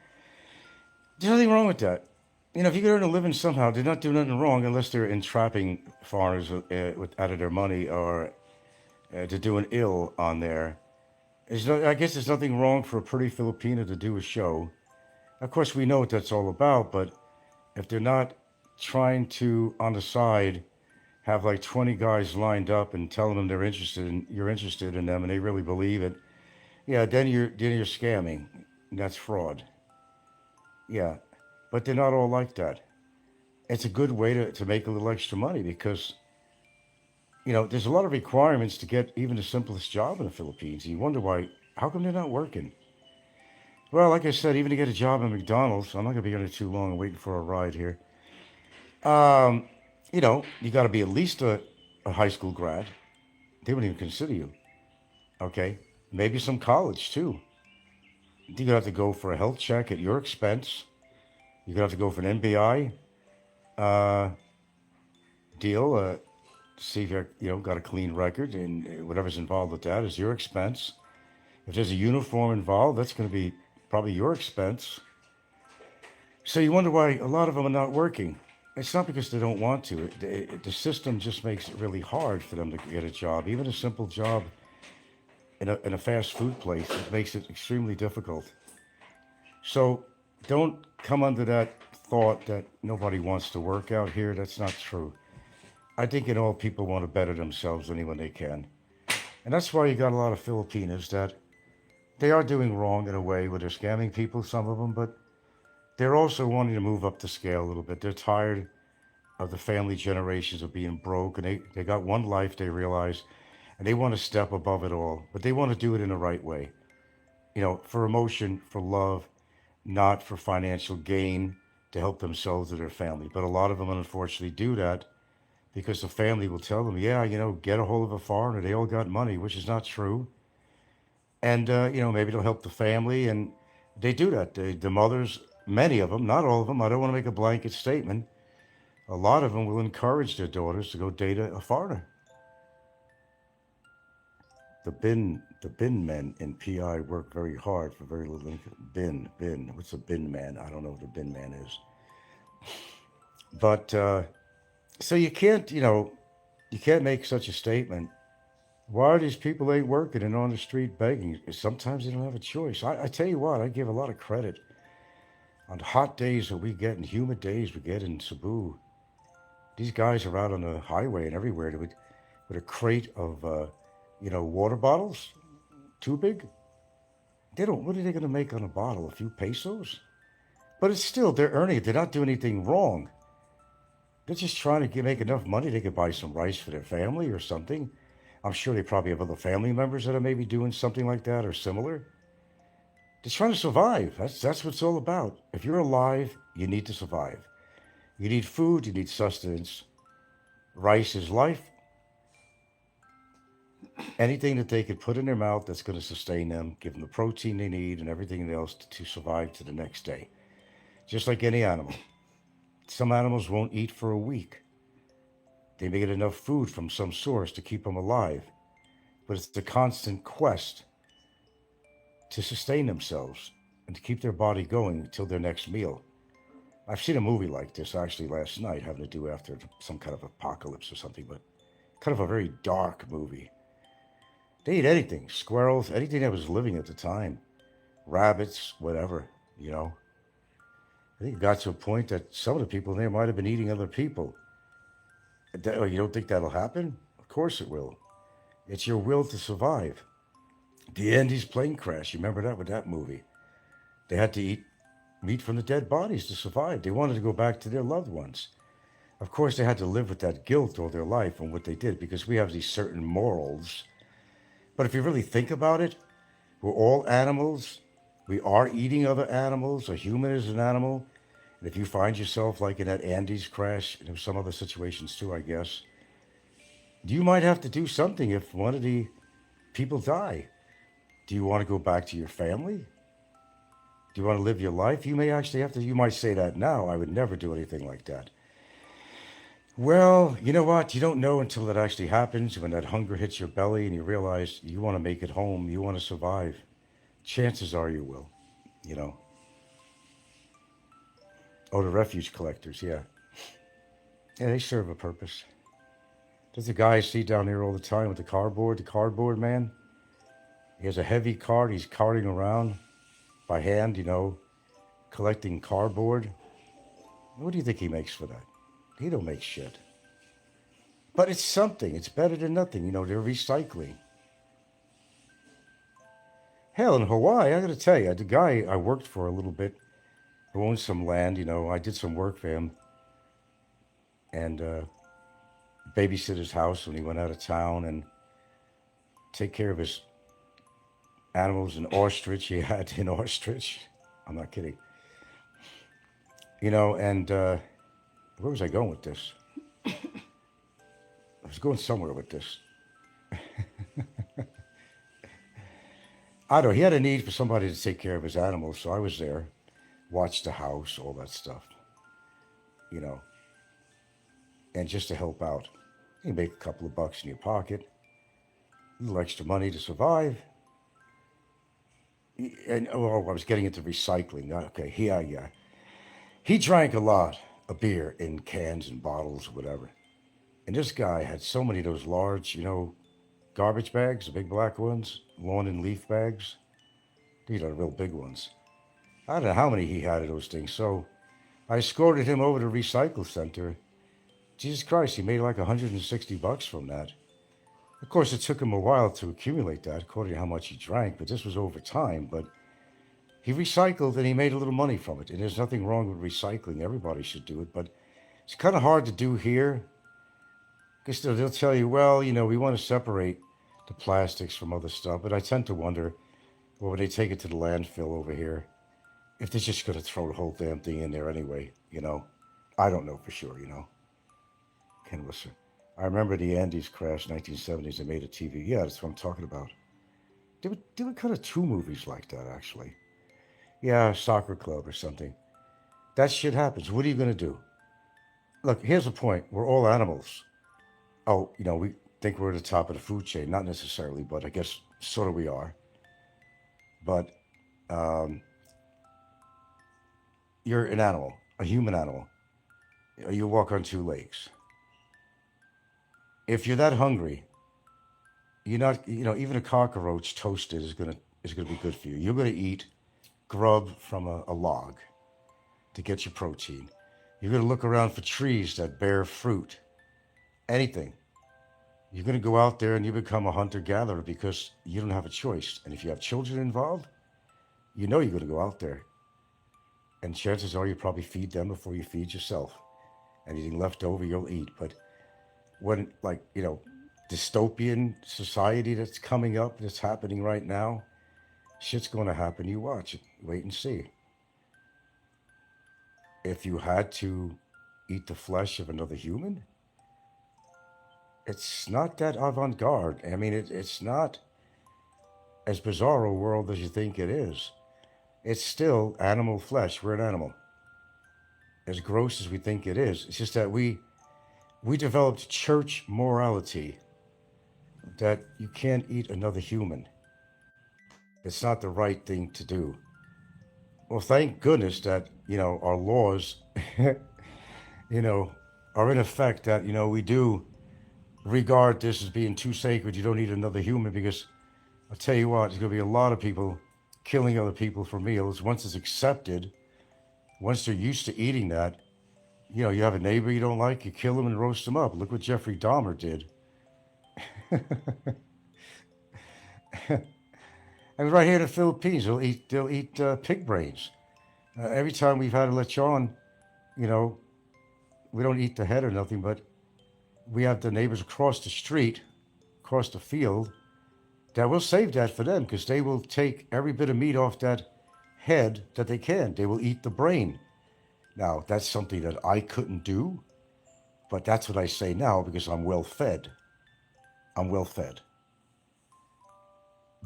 There's nothing wrong with that. You know, if you can earn a living somehow, they're not doing nothing wrong unless they're entrapping foreigners out of their money or to doing ill on there. I guess there's nothing wrong for a pretty Filipina to do a show. Of course, we know what that's all about, but if they're not trying to, on the side, have like 20 guys lined up and telling them you're interested in them, and they really believe it, yeah, then you're scamming. That's fraud. Yeah, but they're not all like that. It's a good way to make a little extra money because, you know, there's a lot of requirements to get even the simplest job in the Philippines. And you wonder why, how come they're not working? Well, like I said, even to get a job at McDonald's, I'm not going to be on it too long. I'm waiting for a ride here. You know, you got to be at least a high school grad. They wouldn't even consider you. Okay? Maybe some college, too. You're going to have to go for a health check at your expense. You're going to have to go for an MBI deal to see if you got a clean record, and whatever's involved with that is your expense. If there's a uniform involved, that's going to be probably your expense. So you wonder why a lot of them are not working. It's not because they don't want to. The system just makes it really hard for them to get a job. Even a simple job in a fast food place, it makes it extremely difficult. So don't come under that thought that nobody wants to work out here. That's not true. I think in all people want to better themselves any when they can. And that's why you got a lot of Filipinos that they are doing wrong in a way where they're scamming people, some of them, but they're also wanting to move up the scale a little bit. They're tired of the family generations of being broke, and they got one life, they realize, and they want to step above it all, but they want to do it in the right way. For emotion, for love, not for financial gain to help themselves or their family. But a lot of them unfortunately do that because the family will tell them, yeah, get a hold of a foreigner. They all got money, which is not true. And, maybe they'll help the family. And they do that. The mothers, many of them, not all of them, I don't want to make a blanket statement. A lot of them will encourage their daughters to go date a foreigner. The bin men in PI work very hard for very little income. Bin. What's a bin man? I don't know what a bin man is. But so you can't make such a statement. Why are these people ain't working and on the street begging? Sometimes they don't have a choice. I tell you what, I give a lot of credit on the hot days that we get and humid days we get in Cebu. These guys are out on the highway and everywhere with a crate of water bottles, too big. What are they going to make on a bottle? A few pesos? But it's still, they're earning it. They're not doing anything wrong. They're just trying to make enough money. They could buy some rice for their family or something. I'm sure they probably have other family members that are maybe doing something like that or similar. They're trying to survive. That's what it's all about. If you're alive, you need to survive. You need food, you need sustenance. Rice is life. Anything that they could put in their mouth that's going to sustain them, give them the protein they need and everything else to survive to the next day. Just like any animal. Some animals won't eat for a week. They may get enough food from some source to keep them alive. But it's the constant quest to sustain themselves and to keep their body going until their next meal. I've seen a movie like this actually last night having to do after some kind of apocalypse or something, but kind of a very dark movie. They eat anything, squirrels, anything that was living at the time, rabbits, whatever, I think it got to a point that some of the people there might have been eating other people. You don't think that'll happen? Of course it will. It's your will to survive. The Andes plane crash, you remember that with that movie? They had to eat meat from the dead bodies to survive. They wanted to go back to their loved ones. Of course, they had to live with that guilt all their life on what they did because we have these certain morals. But if you really think about it, we're all animals. We are eating other animals. A human is an animal. And if you find yourself like in that Andes crash, and some other situations too, I guess, you might have to do something if one of the people die. Do you want to go back to your family? Do you want to live your life? You may actually have to, you might say that now. I would never do anything like that. Well, you know what? You don't know until it actually happens, when that hunger hits your belly and you realize you want to make it home, you want to survive. Chances are you will, Oh, the refuge collectors, yeah. Yeah, they serve a purpose. There's a guy I see down here all the time with the cardboard man. He has a heavy cart, he's carting around by hand, collecting cardboard. What do you think he makes for that? He don't make shit. But it's something. It's better than nothing. They're recycling. Hell, in Hawaii, I got to tell you, the guy I worked for a little bit, who owns some land, I did some work for him. And babysit his house when he went out of town and take care of his animals. An ostrich, he had an ostrich. I'm not kidding. And where was I going with this? I was going somewhere with this. I don't know. He had a need for somebody to take care of his animals, so I was there, watched the house, all that stuff, and just to help out. You make a couple of bucks in your pocket, a little extra money to survive. And I was getting into recycling. Okay, yeah. He drank a lot of beer in cans and bottles or whatever. And this guy had so many of those large, garbage bags, the big black ones, lawn and leaf bags. These are real big ones. I don't know how many he had of those things. So I escorted him over to the recycle center Jesus Christ, he made like $160 from that. Of course, it took him a while to accumulate that, according to how much he drank, but this was over time. But he recycled and he made a little money from it. And there's nothing wrong with recycling. Everybody should do it. But it's kind of hard to do here because they'll tell you, well, you know, we want to separate the plastics from other stuff. But I tend to wonder, well, when they take it to the landfill over here, if they're just going to throw the whole damn thing in there anyway, you know. I don't know for sure, you know. Can't listen. I remember the Andes crash, 1970s. They made a TV. Yeah, that's what I'm talking about. There were kind of 2 movies like that, actually. Yeah, Soccer Club or something. That shit happens. What are you going to do? Look, here's the point. We're all animals. Oh, you know, we think we're at the top of the food chain. Not necessarily, but I guess sort of we are. But you're an animal, a human animal. You walk on 2 legs. If you're that hungry, you're not, you know, even a cockroach toasted is gonna be good for you. You're gonna eat grub from a log to get your protein. You're gonna look around for trees that bear fruit, anything. You're gonna go out there and you become a hunter-gatherer because you don't have a choice. And if you have children involved, you know you're gonna go out there. And chances are you probably feed them before you feed yourself. Anything left over, you'll eat. But when, like, you know, dystopian society that's coming up, that's happening right now, shit's going to happen. You watch it. Wait and see. If you had to eat the flesh of another human, it's not that avant-garde. I mean, it's not as bizarre a world as you think it is. It's still animal flesh. We're an animal. As gross as we think it is. It's just that we developed church morality that you can't eat another human. It's not the right thing to do. Well, thank goodness that, you know, our laws, you know, are in effect that, you know, we do regard this as being too sacred. You don't eat another human because I'll tell you what, there's going to be a lot of people killing other people for meals. Once it's accepted, once they're used to eating that, you know, you have a neighbor you don't like, you kill him and roast him up. Look what Jeffrey Dahmer did. And right here in the Philippines, they'll eat pig brains. Every time we've had a lechon, you know, we don't eat the head or nothing, but we have the neighbors across the street, across the field, that will save that for them because they will take every bit of meat off that head that they can. They will eat the brain. Now, that's something that I couldn't do, but that's what I say now because I'm well fed. I'm well fed.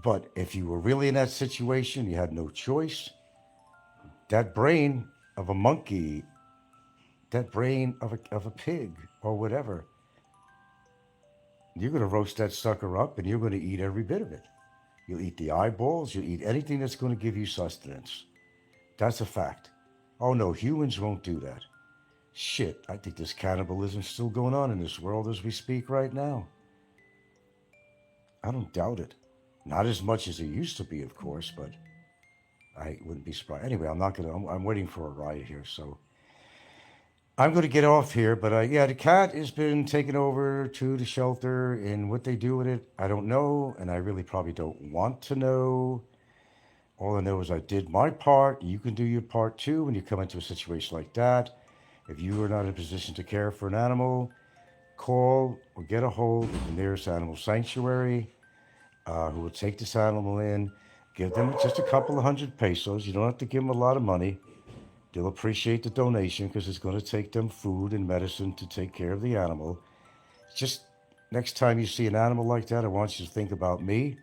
But if you were really in that situation, you had no choice, that brain of a monkey, that brain of a pig or whatever, you're going to roast that sucker up and you're going to eat every bit of it. You'll eat the eyeballs, you'll eat anything that's going to give you sustenance. That's a fact. Oh no, humans won't do that. Shit, I think this cannibalism's still going on in this world as we speak right now. I don't doubt it. Not as much as it used to be, of course, but I wouldn't be surprised. Anyway, I'm waiting for a ride here, so I'm going to get off here. But yeah, the cat has been taken over to the shelter, and what they do with it, I don't know, and I really probably don't want to know. All I know is I did my part. You can do your part too when you come into a situation like that. If you are not in a position to care for an animal, call or get a hold of the nearest animal sanctuary who will take this animal in. Give them just a couple of $100 You don't have to give them a lot of money. They'll appreciate the donation because it's going to take them food and medicine to take care of the animal. Just next time you see an animal like that, I want you to think about me.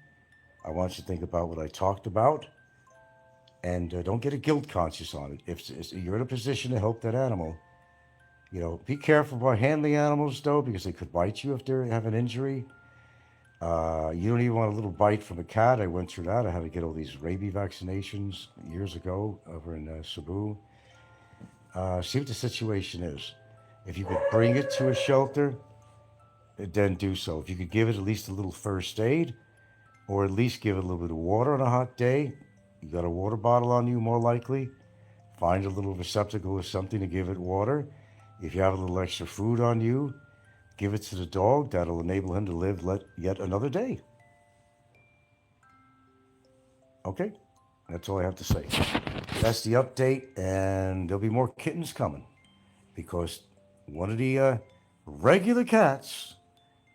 I want you to think about what I talked about. And don't get a guilt conscious on it. If you're in a position to help that animal, you know, be careful about handling animals, though, because they could bite you if they have an injury. You don't even want a little bite from a cat. I went through that. I had to get all these rabies vaccinations years ago over in Cebu. See what the situation is. If you could bring it to a shelter, then do so. If you could give it at least a little first aid, or at least give it a little bit of water on a hot day. You got a water bottle on you, more likely. Find a little receptacle or something to give it water. If you have a little extra food on you, give it to the dog. That'll enable him to live yet another day. Okay, that's all I have to say. That's the update, and there'll be more kittens coming because one of the regular cats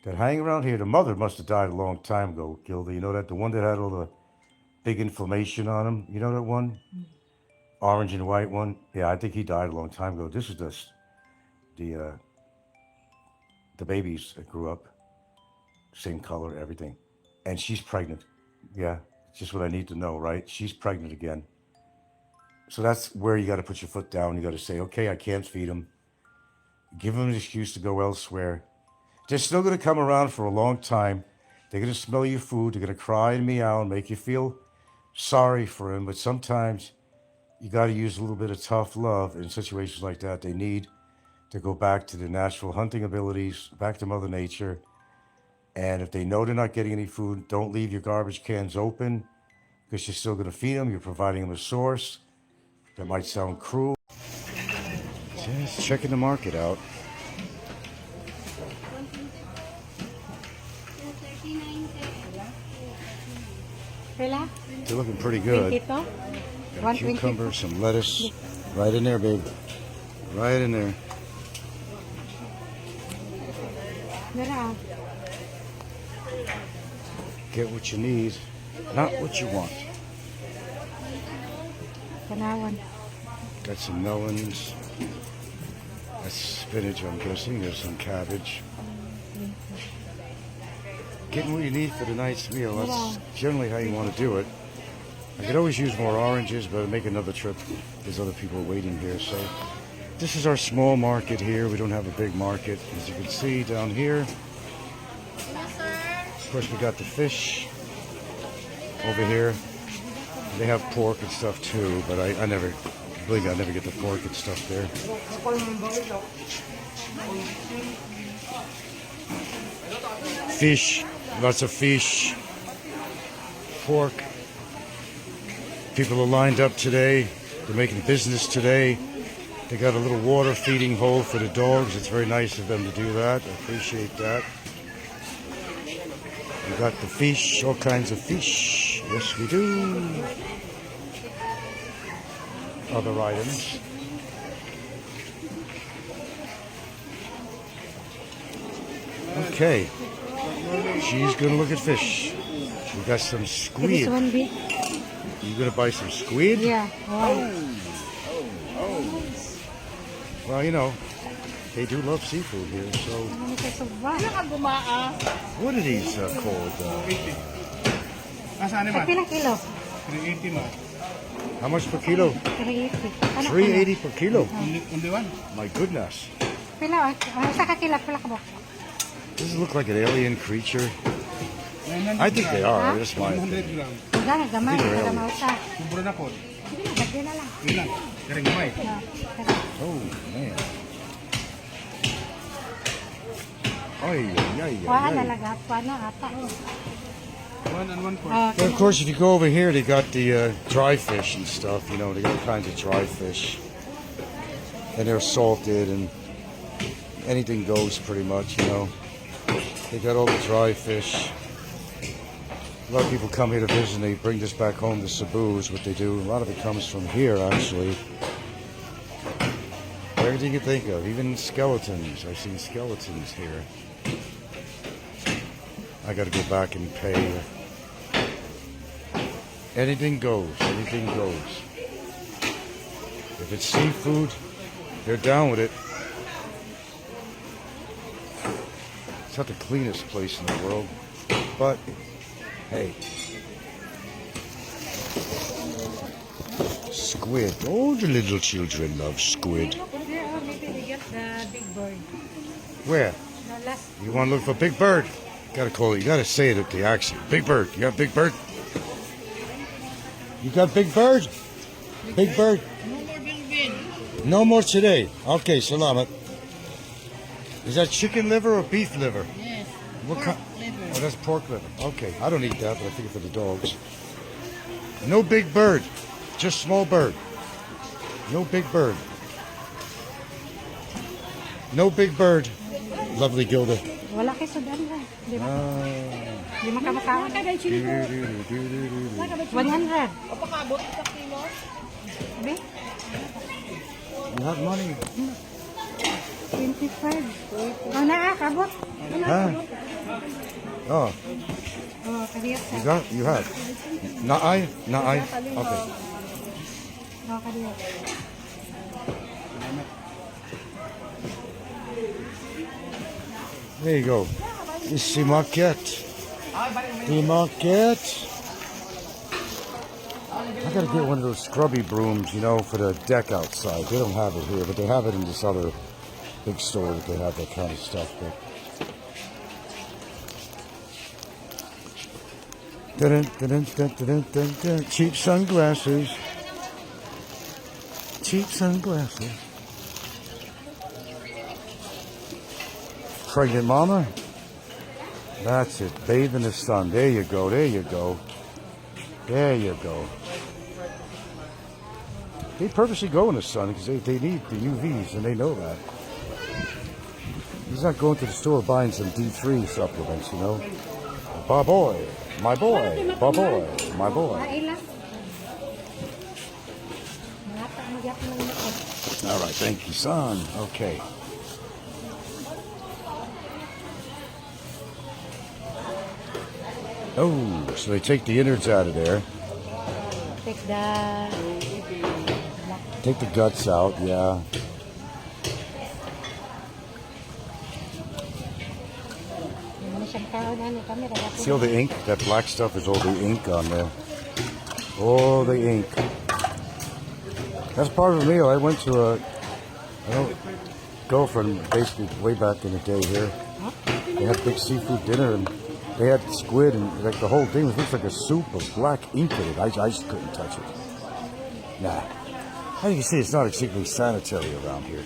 that hang around here, the mother must have died a long time ago, Gilda. You know that? The one that had all the big inflammation on him. You know that one? Orange and white one? Yeah, I think he died a long time ago. This is the babies that grew up. Same color, everything. And she's pregnant. Yeah, it's just what I need to know, right? She's pregnant again. So that's where you got to put your foot down. You got to say, okay, I can't feed him. Give him an excuse to go elsewhere. They're still going to come around for a long time. They're going to smell your food. They're going to cry and meow and make you feel sorry for him. But sometimes you got to use a little bit of tough love in situations like that. They need to go back to their natural hunting abilities, back to Mother Nature. And if they know they're not getting any food, don't leave your garbage cans open because you're still going to feed them. You're providing them a source. That might sound cruel. Just checking the market out. Pila? They're looking pretty good. Got a cucumber, some lettuce. Right in there, babe. Right in there. Get what you need, not what you want. Got some melons. That's spinach, I'm guessing. There's some cabbage. Getting what you need for the night's meal. That's generally how you want to do it. I could always use more oranges, but I'll make another trip. There's other people waiting here. So this is our small market here. We don't have a big market. As you can see down here. Of course, we got the fish over here. They have pork and stuff too, but I never, believe me, I never get the pork and stuff there. Fish, lots of fish, pork. People are lined up today. They're making business today. They got a little water feeding hole for the dogs. It's very nice of them to do that. I appreciate that. We got the fish, all kinds of fish. Yes, we do. Other items. Okay. She's gonna look at fish. We got some squid. You gonna buy some squid? Yeah. Well, you know, they do love seafood here, so. What are these called? Kilo. How much per kilo? 380. $3.80 per kilo. My goodness. Does it look like an alien creature? I think they are. That's my opinion. I think they're aliens. Oh, man. But of course, if you go over here, they got the dry fish and stuff. You know, they got all kinds of dry fish. And they're salted and anything goes pretty much, you know. They got all the dry fish. A lot of people come here to visit and they bring this back home to Cebu is what they do. A lot of it comes from here, actually. Everything you think of, even skeletons. I've seen skeletons here. I got to go back and pay. Anything goes. Anything goes. If it's seafood, they're down with it. It's not the cleanest place in the world, but hey. Squid. Oh, the little children love squid. Maybe they get the big bird. Where? You want to look for Big Bird? Gotta call it. You gotta say it at the accent. Big Bird. You got Big Bird? You got Big Bird? Big Bird? No more bilbil. No more today. Okay, salamat. Is that chicken liver or beef liver? Yes. What Pork kind? liver. Oh, that's pork liver. Okay, I don't eat that, but I think for the dogs. No Big Bird. Just small bird. No Big Bird. No Big Bird. Lovely Gilda. Wala kay sudan na. Di ba? Di makamakaon. 100. Opakabot sa kilo. Abi? You have money. 25. Oh, kabot. Huh? Oh, Oh, kadiyot sa. you have. Naay? Okay. Oh, kadiyot. There you go. Ici market. The market. I gotta get one of those scrubby brooms, you know, for the deck outside. They don't have it here, but they have it in this other big store that they have that kind of stuff. But cheap sunglasses. Cheap sunglasses. Pregnant mama. That's it. Bathe in the sun. There you go. There you go. There you go. They purposely go in the sun because they need the UVs, and they know that. He's not going to the store buying some D3 supplements, you know. My boy, my boy, my boy, my boy. All right, thank you, son. Okay. Oh, so they take the innards out of there. Take the guts out, yeah. See all the ink? That black stuff is all the ink on there. All the ink. That's part of a meal. I went to a girlfriend basically way back in the day here. They had big seafood dinner and they had squid and like the whole thing looks like a soup of black ink in it. I just couldn't touch it. Nah. How do you see it's not exactly sanitary around here?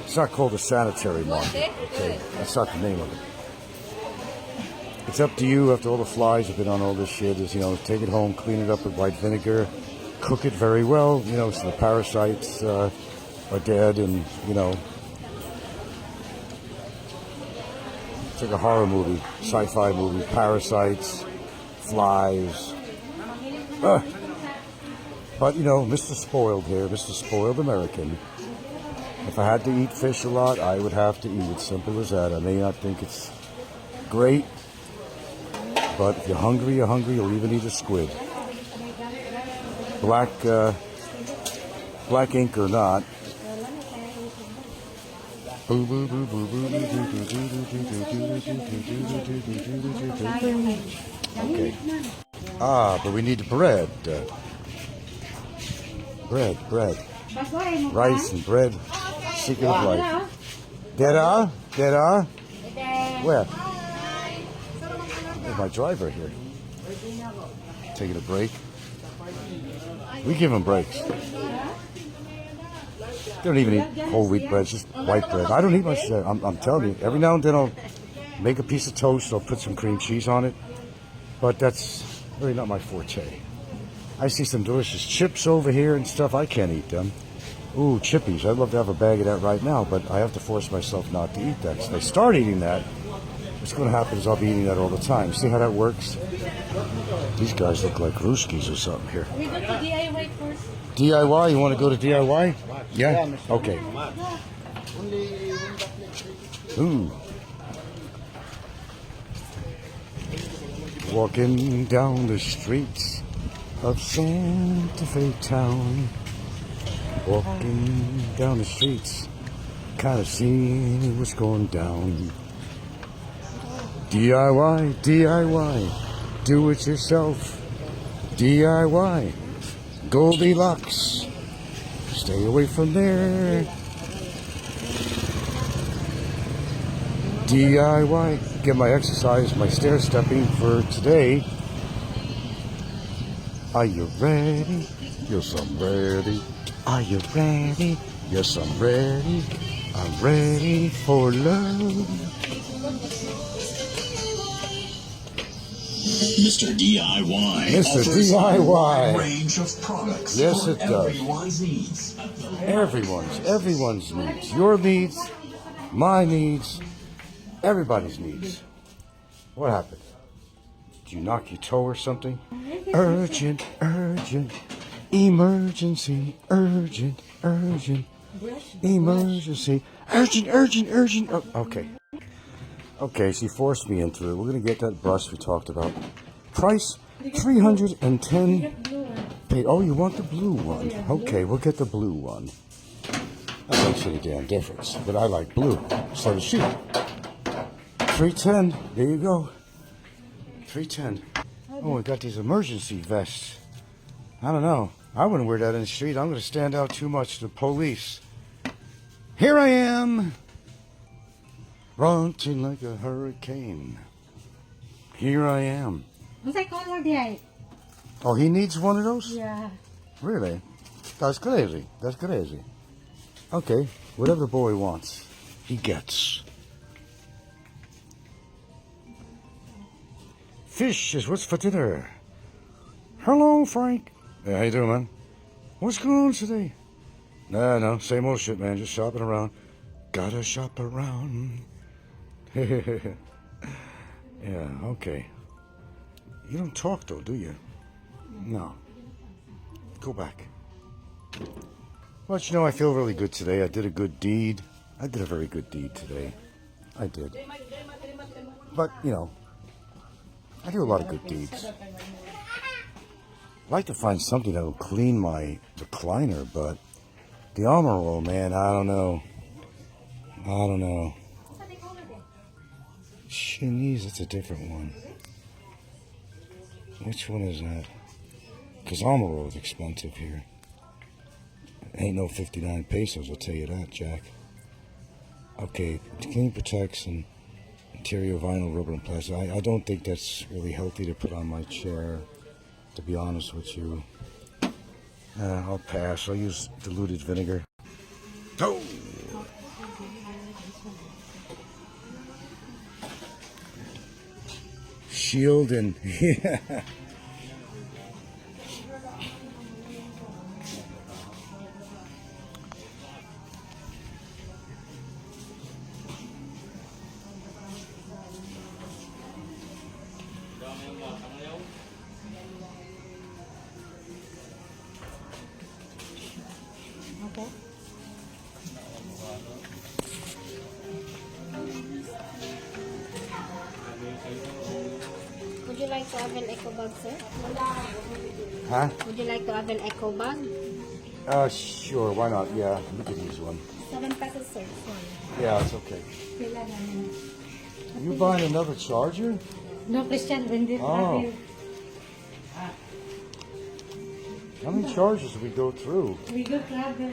It's not called a sanitary market, okay? That's not the name of it. It's up to you after all the flies have been on all this shit is, you know, take it home, clean it up with white vinegar, cook it very well, you know, so the parasites are dead and, you know. It's like a horror movie, sci-fi movie, parasites, flies. But, you know, Mr. Spoiled here, Mr. Spoiled American. If I had to eat fish a lot, I would have to eat it. Simple as that. I may not think it's great, but if you're hungry, you'll even eat a squid. Black ink or not. Okay. But we need bread. Bread. Rice and bread. Secret of life. Dera? Where? There's my driver here. Taking a break. We give him breaks. They don't even eat whole wheat bread, it's just white bread. I don't eat much. I'm telling you, every now and then I'll make a piece of toast, I'll put some cream cheese on it. But that's really not my forte. I see some delicious chips over here and stuff. I can't eat them. Ooh, chippies. I'd love to have a bag of that right now, but I have to force myself not to eat that. If I start eating that, what's going to happen is I'll be eating that all the time. See how that works? These guys look like Ruskies or something here. We go to DIY first. DIY? You want to go to DIY? Yeah? Okay. Ooh. Walking down the streets of Santa Fe town. Walking down the streets, kind of seeing what's going down. DIY, do it yourself. DIY, Goldilocks, stay away from there. DIY, get my exercise, my stair stepping for today. Are you ready? Yes, I'm ready. Are you ready? Yes, I'm ready. I'm ready for love. Mr. DIY. Mr. offers a DIY. wide range of products Yes, for it does. everyone's needs. Everyone's needs. Your needs, my needs, everybody's needs. What happened? Did you knock your toe or something? Urgent, urgent, emergency, urgent, urgent, emergency, urgent, urgent, urgent. Oh, okay. Okay, she forced me into it. We're going to get that brush we talked about. Price, $310. Paid. Oh, you want the blue one? Okay, we'll get the blue one. That makes any damn difference. But I like blue. So does she. $310. There you go. $310. Oh, we got these emergency vests. I don't know. I wouldn't wear that in the street. I'm going to stand out too much to the police. Here I am. Ranting like a hurricane. Here I am. What's that color there? Oh, he needs one of those? Yeah. Really? That's crazy. That's crazy. Okay, whatever the boy wants, he gets. Fish is what's for dinner. Hello, Frank. Hey, how you doing, man? What's going on today? No, same old shit, man. Just shopping around. Gotta shop around. Yeah, okay. You don't talk, though, do you? No. Go back. Well, you know, I feel really good today. I did a good deed. I did a very good deed today. I did. But, you know, I do a lot of good deeds. I'd like to find something that will clean my recliner, but the armor roll, man, I don't know. Chinese, that's a different one. Which one is that? Because armor roll is expensive here. Ain't no 59 pesos, I'll tell you that, Jack. Okay, clean protection, interior vinyl, rubber, and plastic. I don't think that's really healthy to put on my chair, to be honest with you. I'll pass. I'll use diluted vinegar. Oh! Shield and... yeah. Okay. Would you like to have an eco bag, sir? Huh? Would you like to have an eco bag? Sure, why not? Yeah, we could use one. 7 pesos, sir. Sorry. Yeah, it's okay. You buying another charger? No, Christian, when did Oh. How many chargers did we go through? we go travel?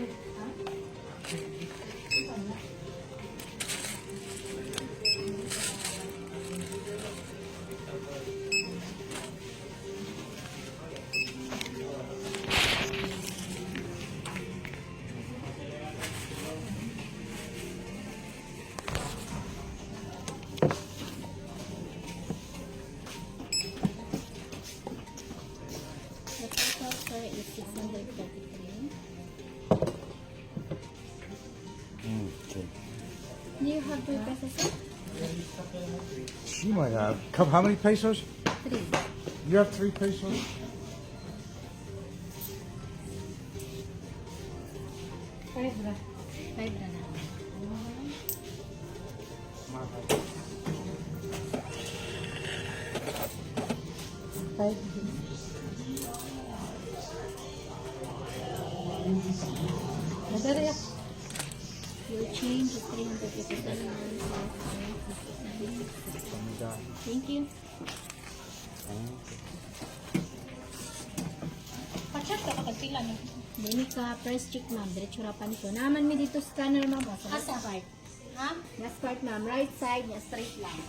The total, sir, is 633. Okay. Do you have 3 pesos, sir? She might have. How many pesos? 3. You have 3 pesos? Five na. Five. Madara. Your change is 357. Thank you. Pachat ka pagpila niyo. Dini ka press check, ma'am. Diretso rapan ko. Naman mi dito scanner, ma'am. Sa last Asa? part. Ha? Last part, ma'am. Right side niya, straight lang.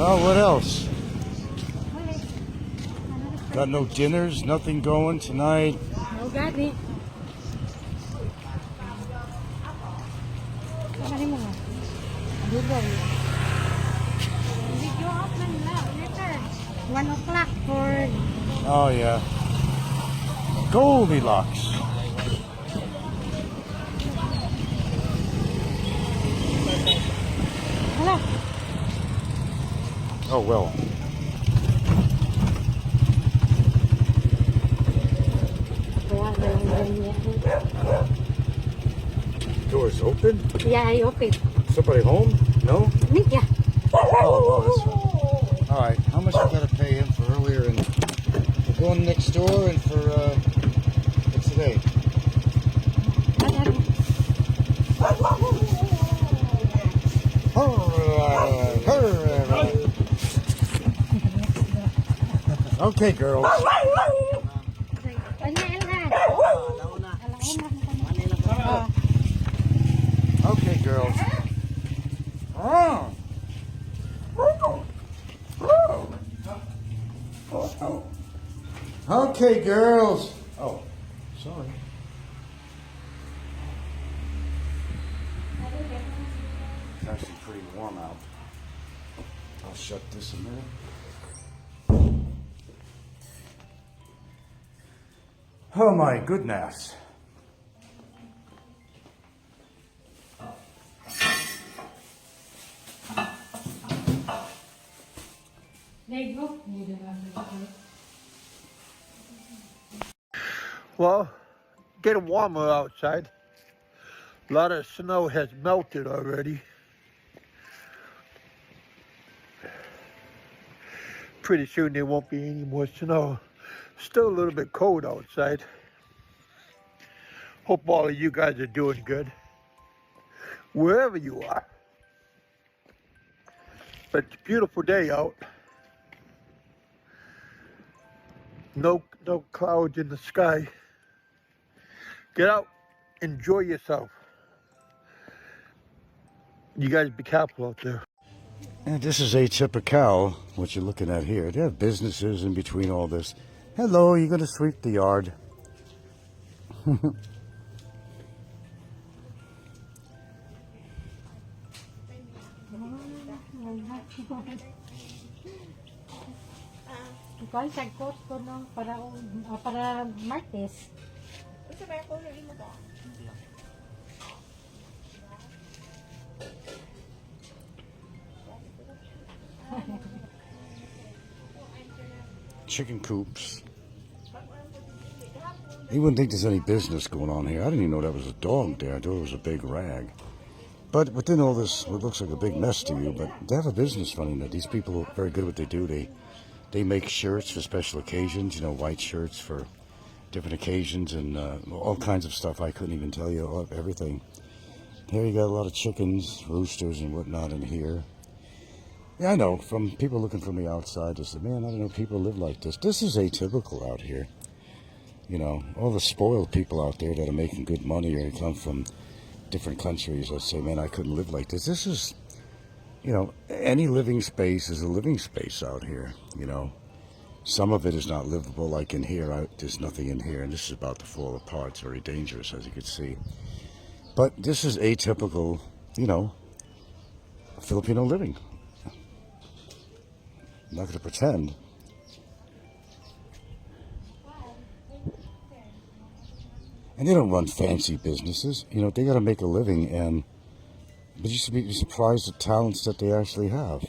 Oh, what else? Got no dinners, nothing going tonight. No gani. Ano mo nga? Blueberries. Video off na nila. Later. 1 o'clock for... Oh, yeah. Goldilocks. Hala. Oh, well. Doors open? Yeah, I open. Somebody home? No? Me, yeah. Oh, that's all right. How much we gotta pay him for earlier and for going next door and for what's today? Okay, girls. Okay, girls. Okay, girls. Oh, sorry. It's actually pretty warm out. I'll shut this a minute. Oh my goodness. Well, getting warmer outside. A lot of snow has melted already. Pretty soon there won't be any more snow. Still a little bit cold outside. Hope all of you guys are doing good, wherever you are. But it's a beautiful day out. No clouds in the sky. Get out, enjoy yourself. You guys be careful out there. And this is atypical, what you're looking at here. They have businesses in between all this. Hello, you're going to sweep the yard. Ikaw sa course ko no para Martes. Chicken coops. You wouldn't think there's any business going on here. I didn't even know that was a dog there. I thought it was a big rag. But within all this, what looks like a big mess to you, but they have a business running there. These people are very good at what they do. They make shirts for special occasions, you know, white shirts for different occasions and all kinds of stuff. I couldn't even tell you everything. Here you got a lot of chickens, roosters, and whatnot in here. Yeah, I know. From people looking from the outside, they say, man, I don't know people live like this. This is atypical out here. You know, all the spoiled people out there that are making good money or come from different countries that say, man, I couldn't live like this. This is, you know, any living space is a living space out here, you know. Some of it is not livable, like in here. There's nothing in here, and this is about to fall apart. It's very dangerous, as you can see. But this is atypical, you know, Filipino living. I'm not going to pretend. And they don't run fancy businesses. You know, they got to make a living, but you should be surprised at talents that they actually have.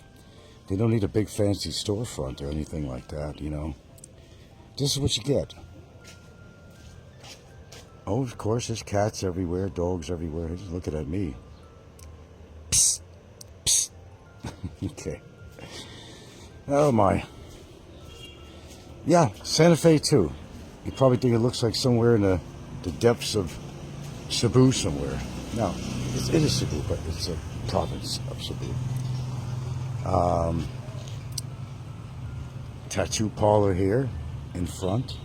They don't need a big fancy storefront or anything like that, you know. This is what you get. Oh, of course, there's cats everywhere, dogs everywhere. They're just looking at me. Psst. Psst. Okay. Oh, my. Yeah, Santa Fe, too. You probably think it looks like somewhere in the depths of Cebu somewhere. No, it is Cebu, but it's a province of Cebu. Tattoo parlor here in front.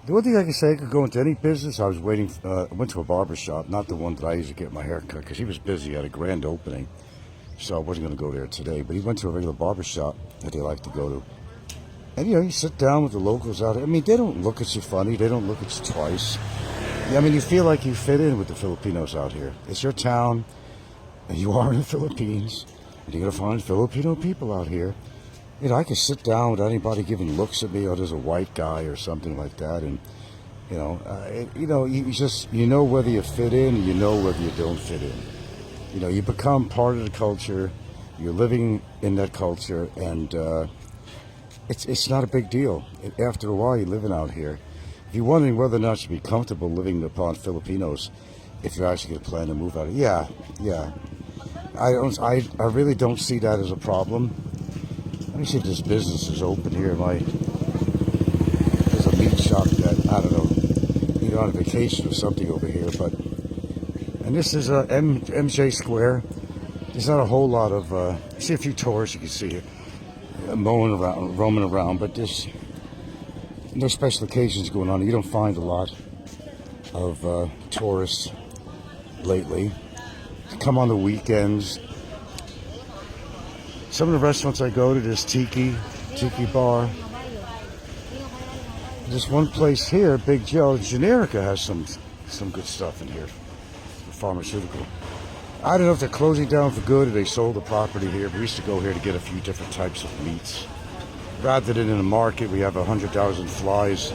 The one thing I can say, I could go into any business. I was waiting, I went to a barber shop, not the one that I usually get my hair cut, because he was busy at a grand opening. so I wasn't going to go there today. But he went to a regular barber shop that they like to go to. And, you know, you sit down with the locals out there. I mean, they don't look at you funny. They don't look at you twice. I mean, you feel like you fit in with the Filipinos out here. It's your town, and you are in the Philippines, and you're going to find Filipino people out here. You know, I can sit down without anybody giving looks at me, or there's a white guy or something like that, and, you know, you know whether you fit in, and you know whether you don't fit in. You know, you become part of the culture, you're living in that culture, and it's not a big deal. After a while, you're living out here. If you're wondering whether or not you'd be comfortable living upon Filipinos, if you're actually going to plan to move out, yeah. I really don't see that as a problem. Let me see if this business is open here. There's a meat shop that, I don't know, either on vacation or something over here, but, and this is a MJ Square. There's not a whole lot of, you see a few tourists you can see here, roaming around, but there's no special occasions going on. You don't find a lot of tourists lately. They come on the weekends. Some of the restaurants I go to, there's Tiki Bar. There's one place here, Big Joe, Generica has some good stuff in here, pharmaceutical. I don't know if they're closing down for good or they sold the property here, but we used to go here to get a few different types of meats. Rather than in a market, we have 100,000 flies.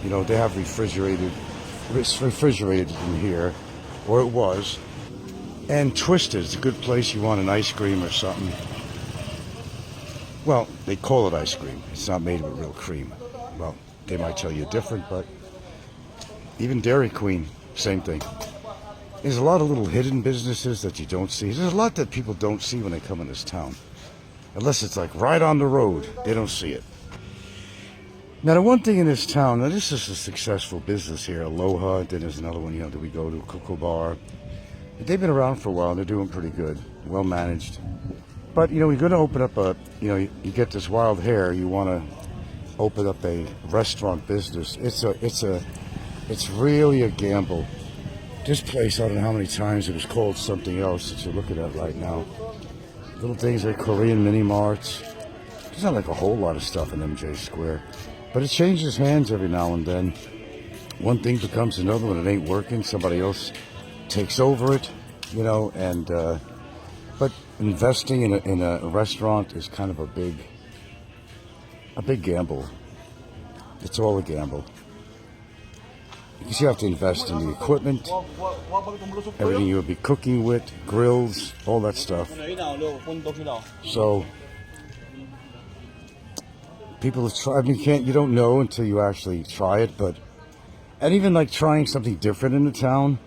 You know, they have refrigerated in here, or it was. And Twisted, it's a good place you want an ice cream or something. Well, they call it ice cream. It's not made with real cream. Well, they might tell you different, but even Dairy Queen, same thing. There's a lot of little hidden businesses that you don't see. There's a lot that people don't see when they come in this town. Unless it's like right on the road, they don't see it. Now, the one thing in this town, now this is a successful business here, Aloha, then there's another one, you know, that we go to, Cocoa Bar. They've been around for a while, and they're doing pretty good, well managed. But, you know, you're going to open up you know, you get this wild hair, you want to open up a restaurant business. It's really a gamble. This place, I don't know how many times it was called something else that you're looking at right now. Little things like Korean mini marts. There's not like a whole lot of stuff in MJ Square, but it changes hands every now and then. One thing becomes another when it ain't working. Somebody else takes over it, you know. And but investing in a restaurant is kind of a big gamble. It's all a gamble. Because you have to invest in the equipment, everything you'll be cooking with, grills, all that stuff. So, people have tried, I mean, you don't know until you actually try it, and even like trying something different in the town,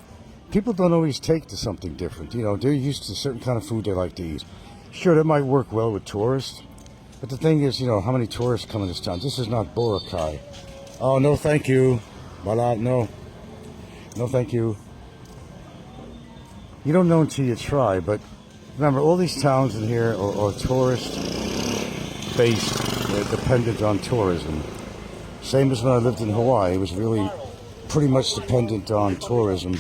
people don't always take to something different. You know, they're used to a certain kind of food they like to eat. Sure, that might work well with tourists, but the thing is, you know, how many tourists come in this town? This is not Boracay. Oh, no, thank you. Voila, no, thank you. You don't know until you try, but remember, all these towns in here are tourist-based. They're dependent on tourism. Same as when I lived in Hawaii. It was really pretty much dependent on tourism.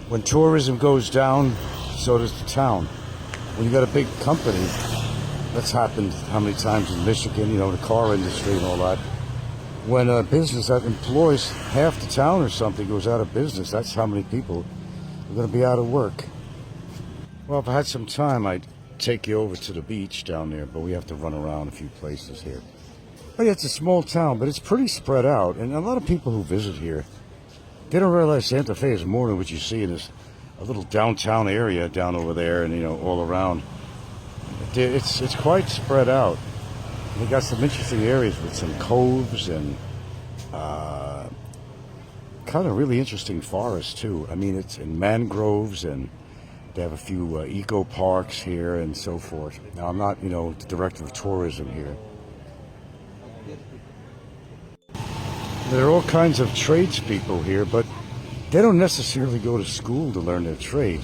When tourism goes down, so does the town. When you got a big company, that's happened how many times in Michigan, you know, the car industry and all that. When a business that employs half the town or something goes out of business, that's how many people are going to be out of work. Well, if I had some time, I'd take you over to the beach down there, but we have to run around a few places here. But yeah, it's a small town, but it's pretty spread out, and a lot of people who visit here, they don't realize Santa Fe is more than what you see in this a little downtown area down over there, and you know, all around. It's quite spread out. We got some interesting areas with some coves and kind of really interesting forests too. I mean, it's in mangroves, and they have a few eco parks here and so forth. Now, I'm not, you know, the director of tourism here. There are all kinds of tradespeople here, but they don't necessarily go to school to learn their trade.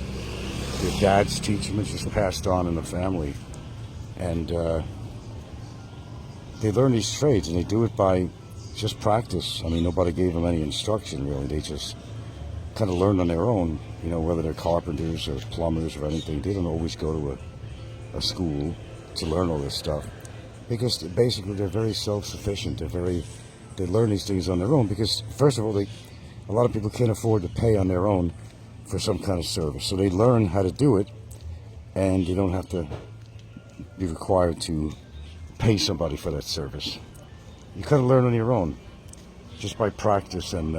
Their dads teach them, it's just passed on in the family. And they learn these trades, and they do it by just practice. I mean, nobody gave them any instruction, really. They just kind of learn on their own, you know, whether they're carpenters or plumbers or anything. They don't always go to a school to learn all this stuff, because basically they're very self-sufficient. They learn these things on their own because, first of all, a lot of people can't afford to pay on their own for some kind of service. So they learn how to do it, and you don't have to be required to pay somebody for that service. You kind of learn on your own, just by practice and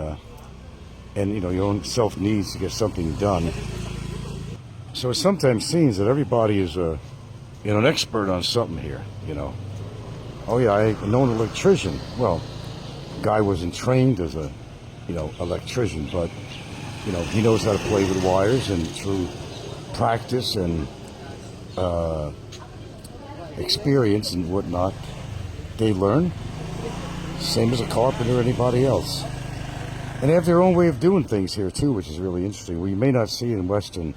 you know, your own self needs to get something done. So it sometimes seems that everybody is an expert on something here. You know, oh yeah, I know an electrician. Well, the guy wasn't trained as a electrician, but you know, he knows how to play with wires, and through practice and experience and whatnot, they learn. Same as a carpenter or anybody else. And they have their own way of doing things here too, which is really interesting. We may not see in Western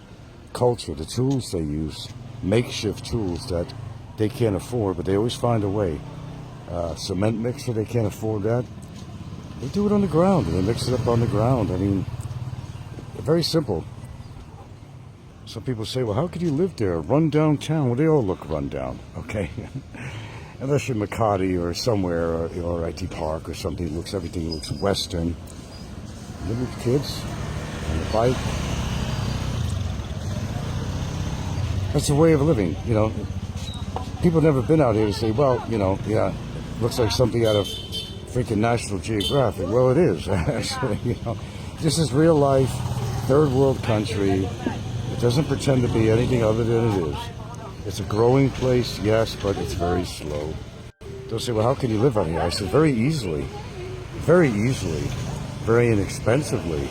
culture the tools they use, makeshift tools that they can't afford, but they always find a way. Cement mixer, they can't afford that. They do it on the ground, and they mix it up on the ground. I mean, very simple. Some people say, well, how could you live there? Run downtown. Well, they all look run down, okay? Unless you're Makati or somewhere, or IT Park or something, everything looks Western. Live with kids on a bike. That's a way of living, you know. People have never been out here to say, well, you know, yeah, looks like something out of freaking National Geographic. Well, it is, actually, you know. This is real life, third world country. It doesn't pretend to be anything other than it is. It's a growing place, yes, but it's very slow. They'll say, well, how can you live out here? I said, very easily, very inexpensively.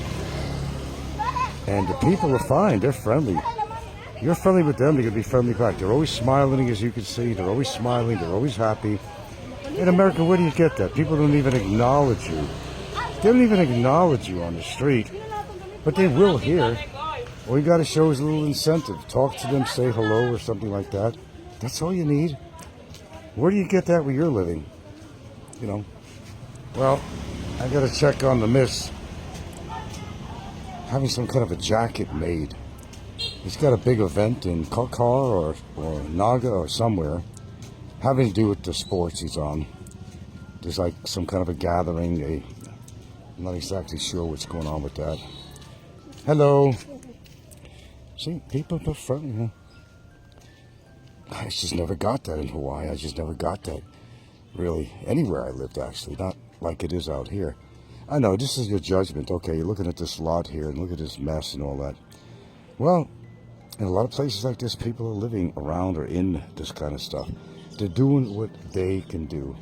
And the people are fine, they're friendly. You're friendly with them, they're going to be friendly back. They're always smiling, as you can see. They're always smiling, they're always happy. In America, where do you get that? People don't even acknowledge you. They don't even acknowledge you on the street, but they will here. All you got to show is a little incentive. Talk to them, say hello or something like that. That's all you need. Where do you get that where you're living? You know. Well, I got to check on the miss. Having some kind of a jacket made. He's got a big event in Kokar or Naga or somewhere, having to do with the sports he's on. There's like some kind of a gathering. I'm not exactly sure what's going on with that. Hello. See, people are friendly. I just never got that in Hawaii. I just never got that, really, anywhere I lived, actually. Not like it is out here. I know, this is your judgment. Okay, you're looking at this lot here, and look at this mess and all that. Well, in a lot of places like this, people are living around or in this kind of stuff. They're doing what they can do.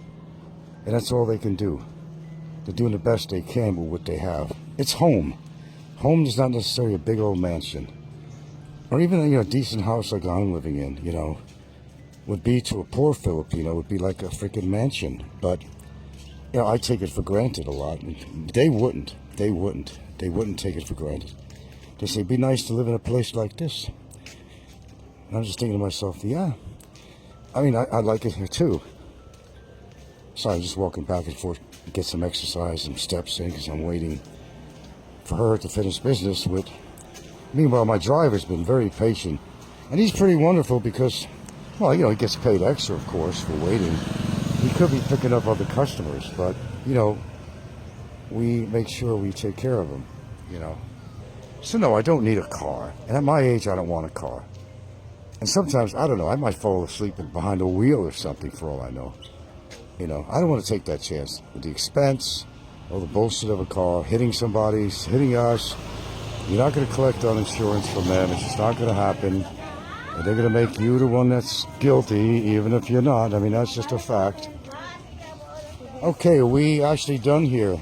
And that's all they can do. They're doing the best they can with what they have. It's home. Home is not necessarily a big old mansion. Or even a decent house like I'm living in, you know, would be to a poor Filipino, would be like a freaking mansion. But, you know, I take it for granted a lot. They wouldn't take it for granted. They say, be nice to live in a place like this. And I'm just thinking to myself, yeah. I mean, I like it here too. So I'm just walking back and forth to get some exercise and steps in because I'm waiting for her to finish business with. Meanwhile, my driver's been very patient. And he's pretty wonderful because, well, you know, he gets paid extra, of course, for waiting. He could be picking up other customers, but, you know, we make sure we take care of them, you know. So no, I don't need a car. And at my age, I don't want a car. And sometimes, I don't know, I might fall asleep behind a wheel or something for all I know. You know, I don't want to take that chance. With the expense, all the bullshit of a car, hitting somebody, hitting us. You're not going to collect on insurance from them. It's just not going to happen. And they're going to make you the one that's guilty, even if you're not. I mean, that's just a fact. Okay, are we actually done here?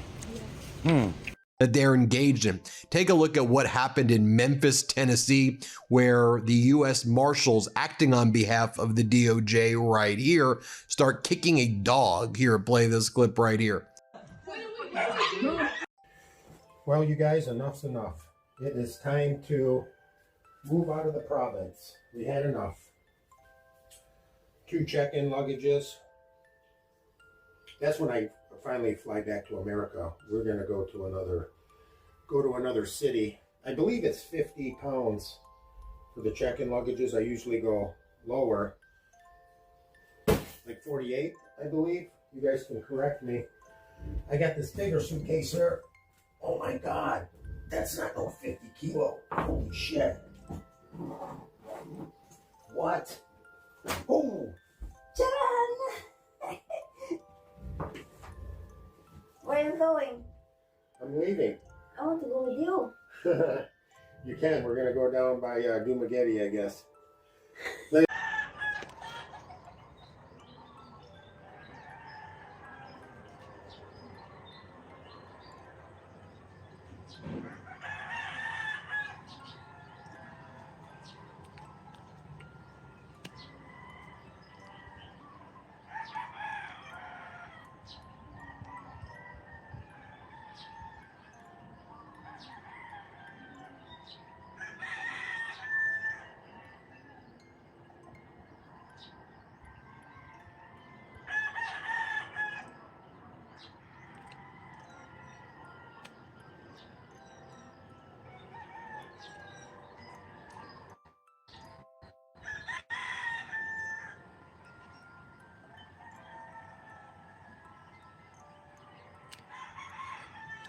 That they're engaged in. Take a look at what happened in Memphis, Tennessee, where the U.S. Marshals, acting on behalf of the DOJ right here, start kicking a dog. Here, play this clip right here. Well, you guys, enough's enough. It is time to move out of the province. We had enough. 2 check-in luggages. That's when I finally fly back to America. We're going to go to another go to another city. I believe it's 50 pounds for the check-in luggages. I usually go lower, like 48, I believe. You guys can correct me. I got this bigger suitcase here. Oh my God, that's not no 50 kilo. Holy shit. What? Oh, John! Where are you going? I'm leaving. I want to go with you. You can. We're going to go down by Dumageddon, I guess.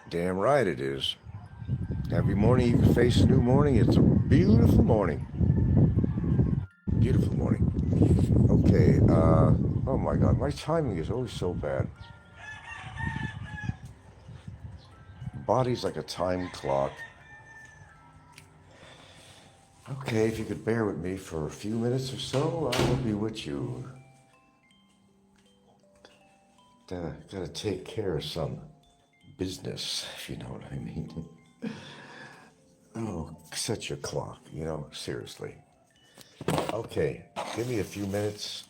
Damn right it is. Every morning you face a new morning. It's a beautiful morning. Beautiful morning. Okay, oh my God, my timing is always so bad. Body's like a time clock. Okay, if you could bear with me for a few minutes or so, I will be with you. Gotta take care of some business, if you know what I mean. Oh, set your clock, seriously. Okay, give me a few minutes.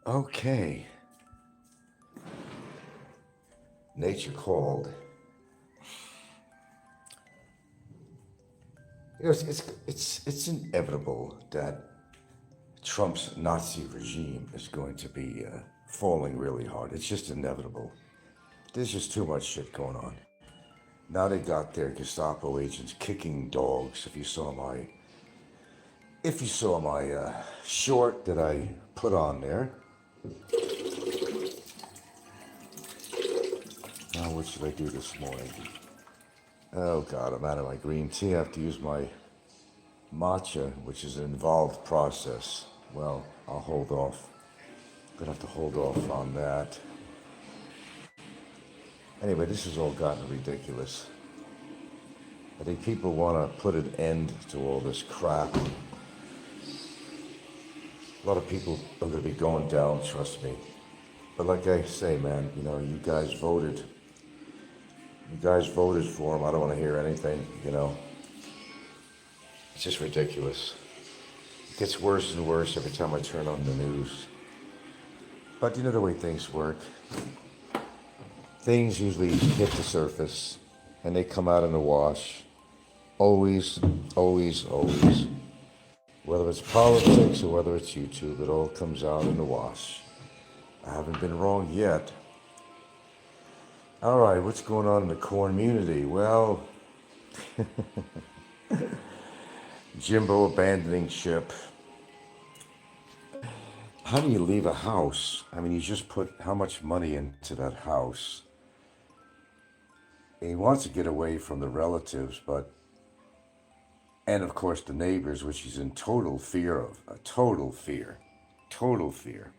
Okay. Nature called. You know, it's inevitable that Trump's Nazi regime is going to be falling really hard. It's just inevitable. There's just too much shit going on. Now they got their Gestapo agents kicking dogs. If you saw my short that I put on there. Now what should I do this morning? Oh God, I'm out of my green tea. I have to use my matcha, which is an involved process. Well, I'll hold off. Gonna have to hold off on that. Anyway, this has all gotten ridiculous. I think people want to put an end to all this crap. A lot of people are going to be going down, trust me. But like I say, man, you know, you guys voted. You guys voted for him. I don't want to hear anything, you know. It's just ridiculous. It gets worse and worse every time I turn on the news. But you know the way things work. Things usually hit the surface and they come out in the wash. Always, always, always. Whether it's politics or whether it's YouTube, it all comes out in the wash. I haven't been wrong yet. All right, what's going on in the corn community? Well, Jimbo abandoning ship. How do you leave a house? I mean, you just put how much money into that house? He wants to get away from the relatives, and of course the neighbors, which he's in total fear of. A total fear. Total fear.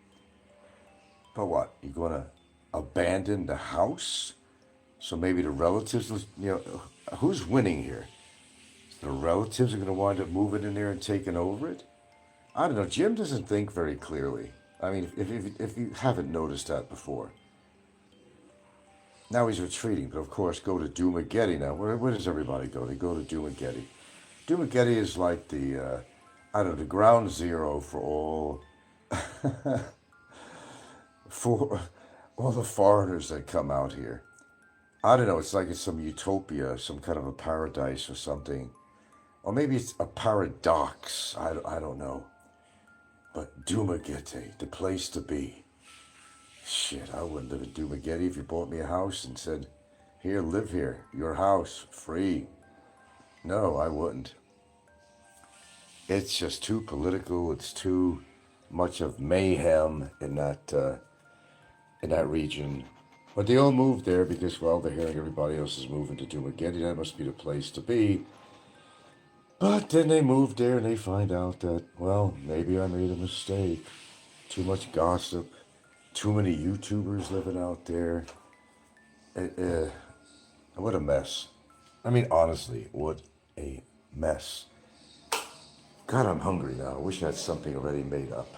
But what? You're going to abandon the house? So maybe the relatives, you know, who's winning here? The relatives are going to wind up moving in there and taking over it? I don't know. Jim doesn't think very clearly. I mean, if you haven't noticed that before. Now he's retreating, but of course go to Dumageddon now. Where does everybody go? They go to Dumageddon. Dumageddon is like the, the ground zero for all, for all the foreigners that come out here. I don't know, it's like it's some utopia, some kind of a paradise or something. Or maybe it's a paradox, I don't know. But Dumageddon, the place to be. Shit, I wouldn't live in Dumageddon if you bought me a house and said, here, live here, your house, free. No, I wouldn't. It's just too political, it's too much of mayhem in that region. But they all moved there because, well, they're hearing everybody else is moving to Dumageddon. That must be the place to be. But then they moved there and they find out that, well, maybe I made a mistake. Too much gossip. Too many YouTubers living out there. What a mess. I mean, honestly, what a mess. God, I'm hungry now. I wish I had something already made up.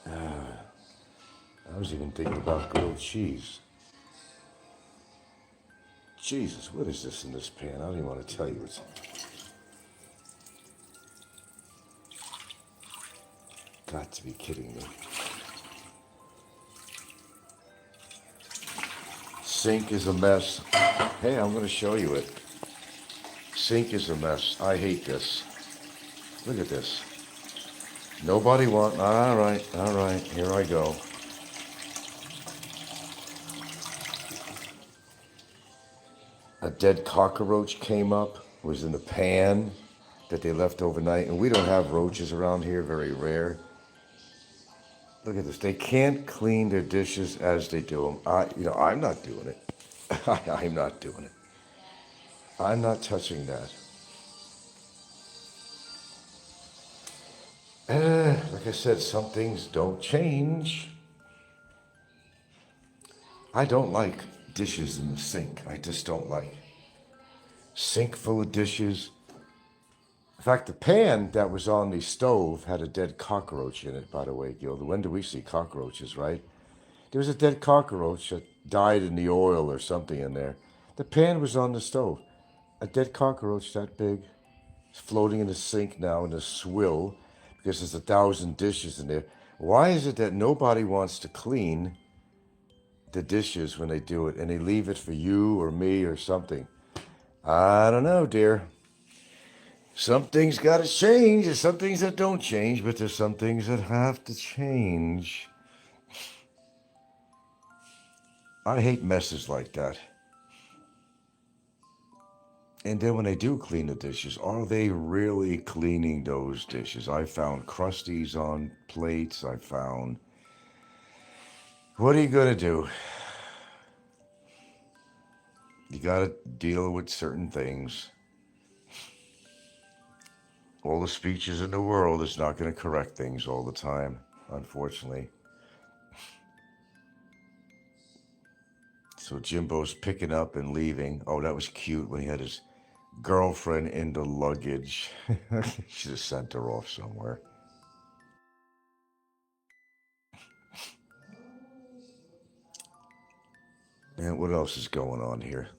I was even thinking about grilled cheese. Jesus, what is this in this pan? I don't even want to tell you. It's got to be kidding me. Sink is a mess. Hey, I'm going to show you it. Sink is a mess. I hate this. Look at this. Nobody want. All right. Here I go. A dead cockroach came up, was in the pan that they left overnight. And we don't have roaches around here, very rare. Look at this. They can't clean their dishes as they do them. I'm not doing it. I'm not doing it. I'm not touching that. Like I said, some things don't change. I don't like dishes in the sink. I just don't like. Sink full of dishes. In fact, the pan that was on the stove had a dead cockroach in it, by the way, Gil. When do we see cockroaches, right? There was a dead cockroach that died in the oil or something in there. The pan was on the stove. A dead cockroach that big. It's floating in the sink now in a swill because there's 1,000 dishes in there. Why is it that nobody wants to clean the dishes when they do it, and they leave it for you or me or something? I don't know, dear. Some things got to change. There's some things that don't change, but there's some things that have to change. I hate messes like that. And then when they do clean the dishes, are they really cleaning those dishes? I found crusties on plates. I found... What are you going to do? You got to deal with certain things. All the speeches in the world is not going to correct things all the time, unfortunately. So Jimbo's picking up and leaving. Oh, that was cute when he had his girlfriend in the luggage. Should have sent her off somewhere. And what else is going on here?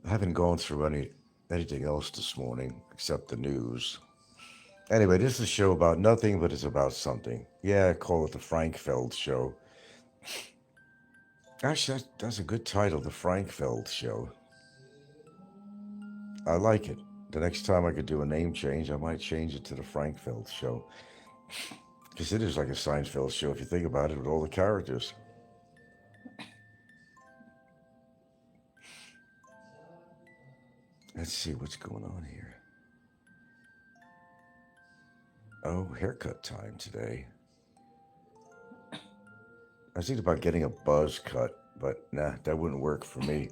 I haven't gone through anything else this morning except the news. Anyway, this is a show about nothing, but it's about something. Yeah, call it the Frankfeld Show. Actually, that's a good title, the Frankfeld Show. I like it. The next time I could do a name change, I might change it to the Frankfeld Show. Because it is like a Seinfeld show, if you think about it, with all the characters. Let's see what's going on here. Oh, haircut time today. I was thinking about getting a buzz cut, but nah, that wouldn't work for me.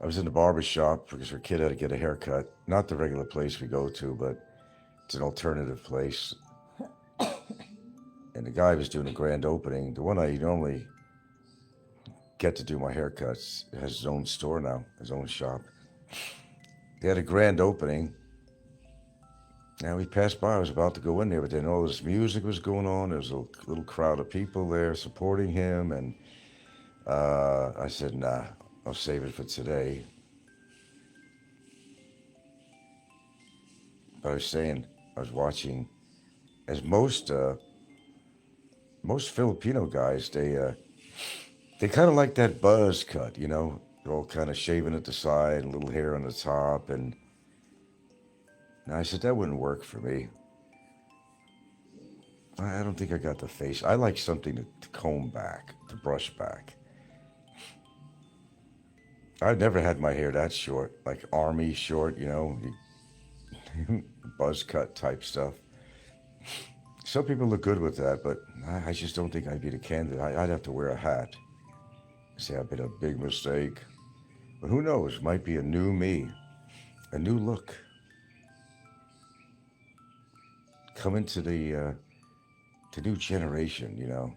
I was in the barber shop because her kid had to get a haircut. Not the regular place we go to, but it's an alternative place. And the guy was doing a grand opening. The one I normally get to do my haircuts has his own store now, his own shop. They had a grand opening. Now we passed by. I was about to go in there, but then all this music was going on. There was a little crowd of people there supporting him, and I said, nah, I'll save it for today. But I was saying, I was watching, as most Filipino guys, they kind of like that buzz cut, you know. They're all kind of shaving at the side, and little hair on the top, and I said that wouldn't work for me. I don't think I got the face. I like something to comb back, to brush back. I've never had my hair that short, like army short, you know, buzz cut type stuff. Some people look good with that, but I just don't think I'd be the candidate. I'd have to wear a hat. Say I've been a big mistake. But who knows? Might be a new me, a new look. Coming to the new generation, you know.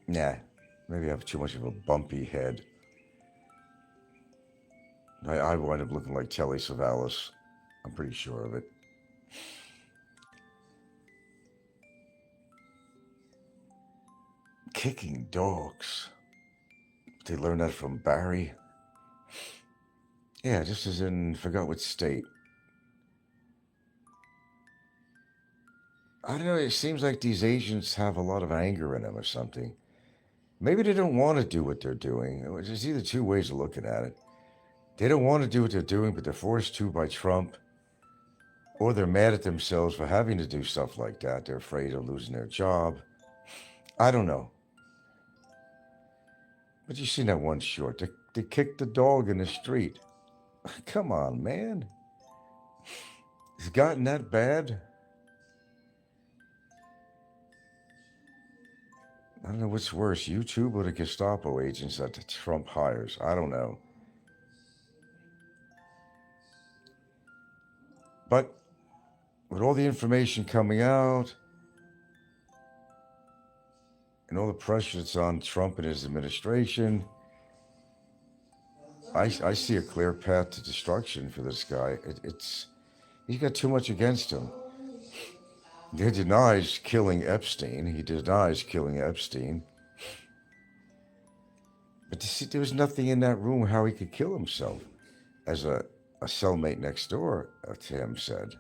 Nah, maybe I have too much of a bumpy head. I wind up looking like Telly Savalas. I'm pretty sure of it. Kicking dogs. They learned that from Barry. Yeah, just as in, forgot what state. I don't know, it seems like these agents have a lot of anger in them or something. Maybe they don't want to do what they're doing. There's either two ways of looking at it. They don't want to do what they're doing, but they're forced to by Trump. Or they're mad at themselves for having to do stuff like that. They're afraid of losing their job. I don't know. But you seen that one short. They kicked the dog in the street. Come on, man. It's gotten that bad? I don't know what's worse, YouTube or the Gestapo agents that Trump hires. I don't know. But with all the information coming out and all the pressure that's on Trump and his administration, I see a clear path to destruction for this guy. He's got too much against him. He denies killing Epstein. But But see, there was nothing in that room how he could kill himself, as a cellmate next door to him said.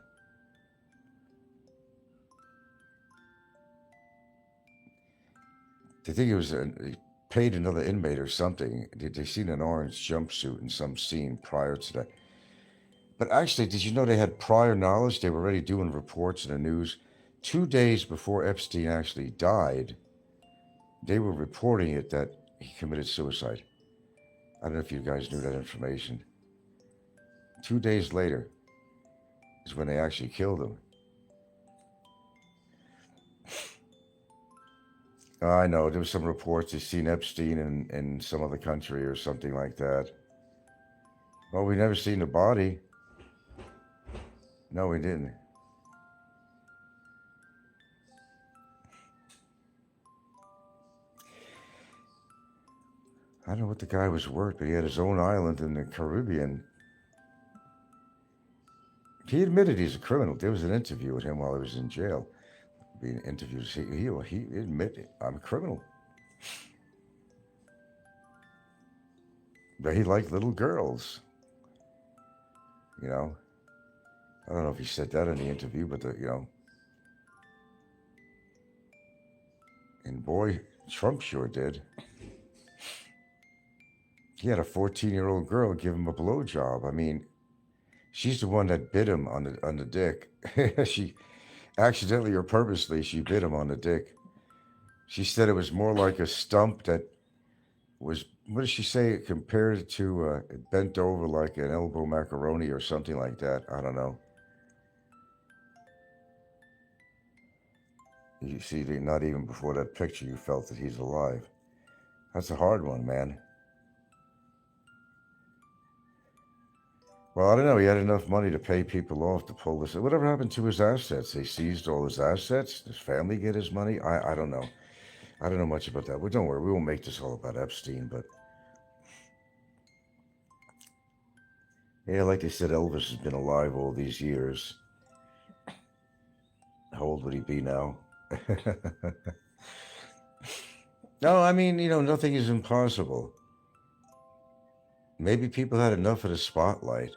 They think it was he paid another inmate or something. They seen an orange jumpsuit in some scene prior to that. But actually, did you know they had prior knowledge? They were already doing reports in the news 2 days before Epstein actually died. They were reporting it that he committed suicide. I don't know if you guys knew that information. 2 days later is when they actually killed him. I know, there was some reports they seen Epstein in some other country or something like that. Well, we never seen the body. No, we didn't. I don't know what the guy was worth, but he had his own island in the Caribbean. He admitted he's a criminal. There was an interview with him while he was in jail. Being interviewed, he admitted, I'm a criminal. But he liked little girls. You know, I don't know if he said that in the interview, but and boy, Trump sure did. He had a 14-year-old girl give him a blowjob. I mean, she's the one that bit him on the dick. She accidentally or purposely, she bit him on the dick. She said it was more like a stump that was, what did she say? Compared it to, it bent over like an elbow macaroni or something like that. I don't know. You see, not even before that picture, you felt that he's alive. That's a hard one, man. Well, I don't know. He had enough money to pay people off to pull this. Whatever happened to his assets? They seized all his assets? Does family get his money? I don't know. I don't know much about that. Well, don't worry. We won't make this all about Epstein, but... yeah, like they said, Elvis has been alive all these years. How old would he be now? No, I mean, nothing is impossible. Maybe people had enough of the spotlight,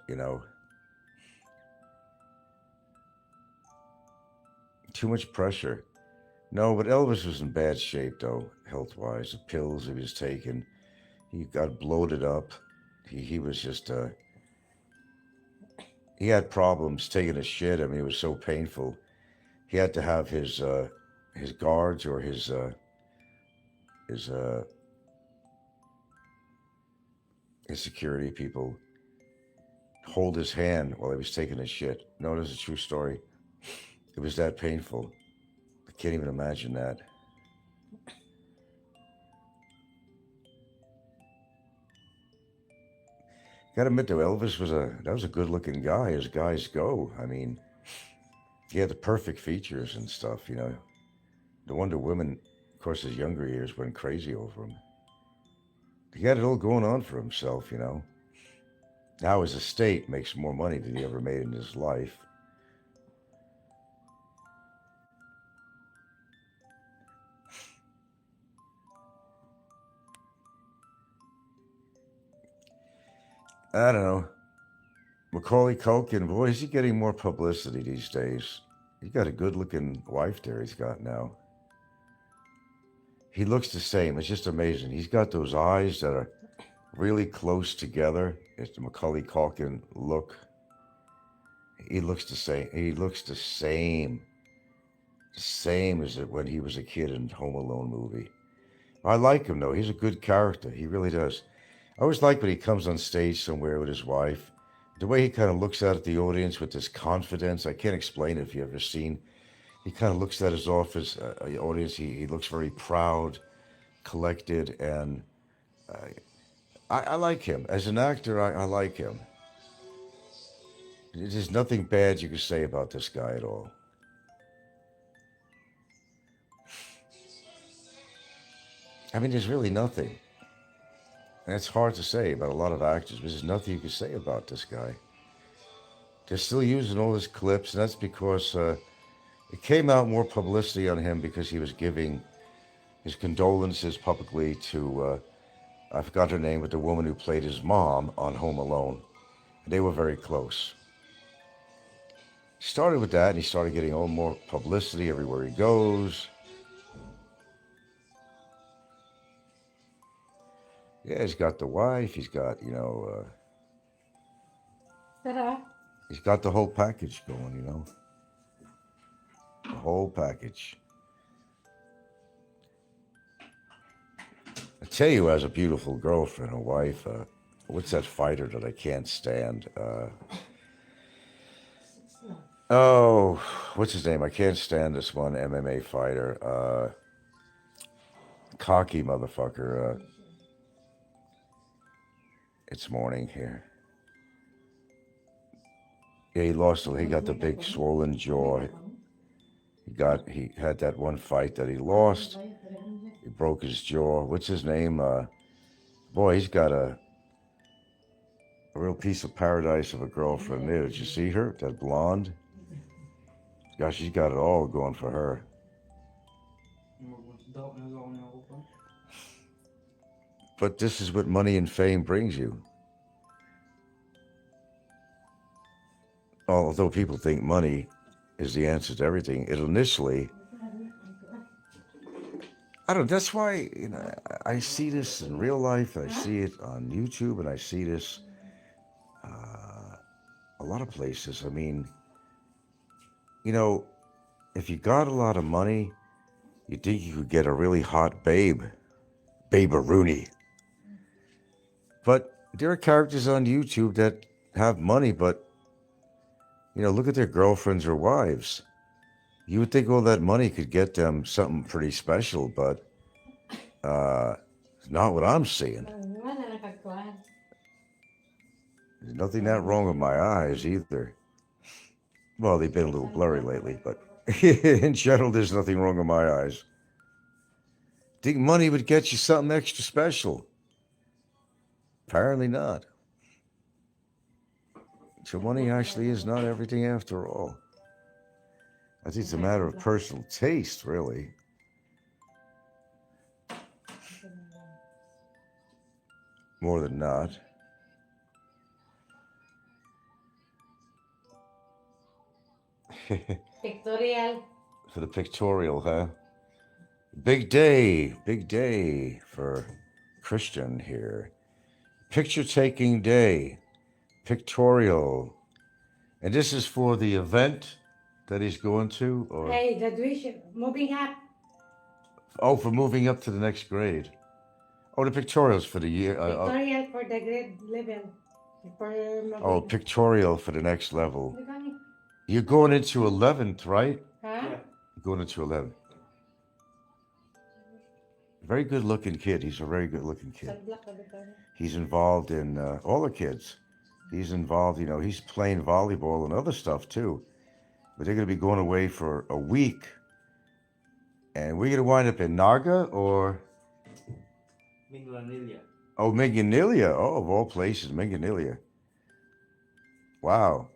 Too much pressure. No, but Elvis was in bad shape, though, health-wise. The pills he was taking, he got bloated up. He was just, he had problems taking a shit. I mean, it was so painful. He had to have his guards or his security people hold his hand while he was taking his shit. No, this is a true story. It was that painful. I can't even imagine that. Gotta admit though, Elvis was a good looking guy as guys go. I mean, he had the perfect features and stuff, No wonder women, of course, his younger years went crazy over him. He had it all going on for himself, Now his estate makes more money than he ever made in his life. I don't know. Macaulay Culkin, boy, is he getting more publicity these days. He got a good-looking wife there he's got now. He looks the same. It's just amazing. He's got those eyes that are really close together. It's the Macaulay Culkin look. He looks the same. He looks the same. The same as when he was a kid in Home Alone movie. I like him, though. He's a good character. He really does. I always like when he comes on stage somewhere with his wife. The way he kind of looks out at the audience with this confidence. I can't explain it if you've ever seen. He kind of looks at his audience. He looks very proud, collected, and I like him. As an actor, I like him. There's nothing bad you can say about this guy at all. I mean, there's really nothing. And it's hard to say about a lot of actors, but there's nothing you can say about this guy. They're still using all his clips, and that's because it came out more publicity on him because he was giving his condolences publicly to I forgot her name, but the woman who played his mom on Home Alone. They were very close. Started with that, and he started getting all more publicity everywhere he goes. Yeah, he's got the wife. He's got, he's got the whole package going, the whole package. I tell you, as a beautiful girlfriend, a wife, what's that fighter that I can't stand? What's his name? I can't stand this one MMA fighter. Cocky motherfucker. It's morning here. Yeah, he lost. He got the big swollen jaw. He had that one fight that he lost. He broke his jaw. What's his name? Boy, he's got a real piece of paradise of a girlfriend there. Did you see her? That blonde? Gosh, she's got it all going for her. But this is what money and fame brings you. Although people think money is the answer to everything, it initially, I don't know, that's why, I see this in real life, I see it on YouTube, and I see this a lot of places. I mean, if you got a lot of money, you think you could get a really hot babe-a-rooney. But there are characters on YouTube that have money, but, look at their girlfriends or wives. You would think all that money could get them something pretty special, but not what I'm seeing. There's nothing that wrong with my eyes either. Well, they've been a little blurry lately, but in general, there's nothing wrong with my eyes. Think money would get you something extra special? Apparently not. So money actually is not everything after all. I think it's a matter of personal taste, really. More than not. Pictorial. For the pictorial, huh? Big day for Christian here. Picture-taking day, pictorial. And this is for the event that he's going to? Or? Hey, graduation, moving up. Oh, for moving up to the next grade. Oh, the pictorial's for the year. Pictorial for the grade level. Pictorial for the next level. You're going into 11th, right? Huh? Yeah. Going into 11th. Very good looking kid. He's a very good looking kid. He's involved in all the kids. He's involved, he's playing volleyball and other stuff too. But they're going to be going away for a week. And we're going to wind up in Naga or? Minganilia. Oh, Minganilia. Oh, of all places, Minganilia. Wow.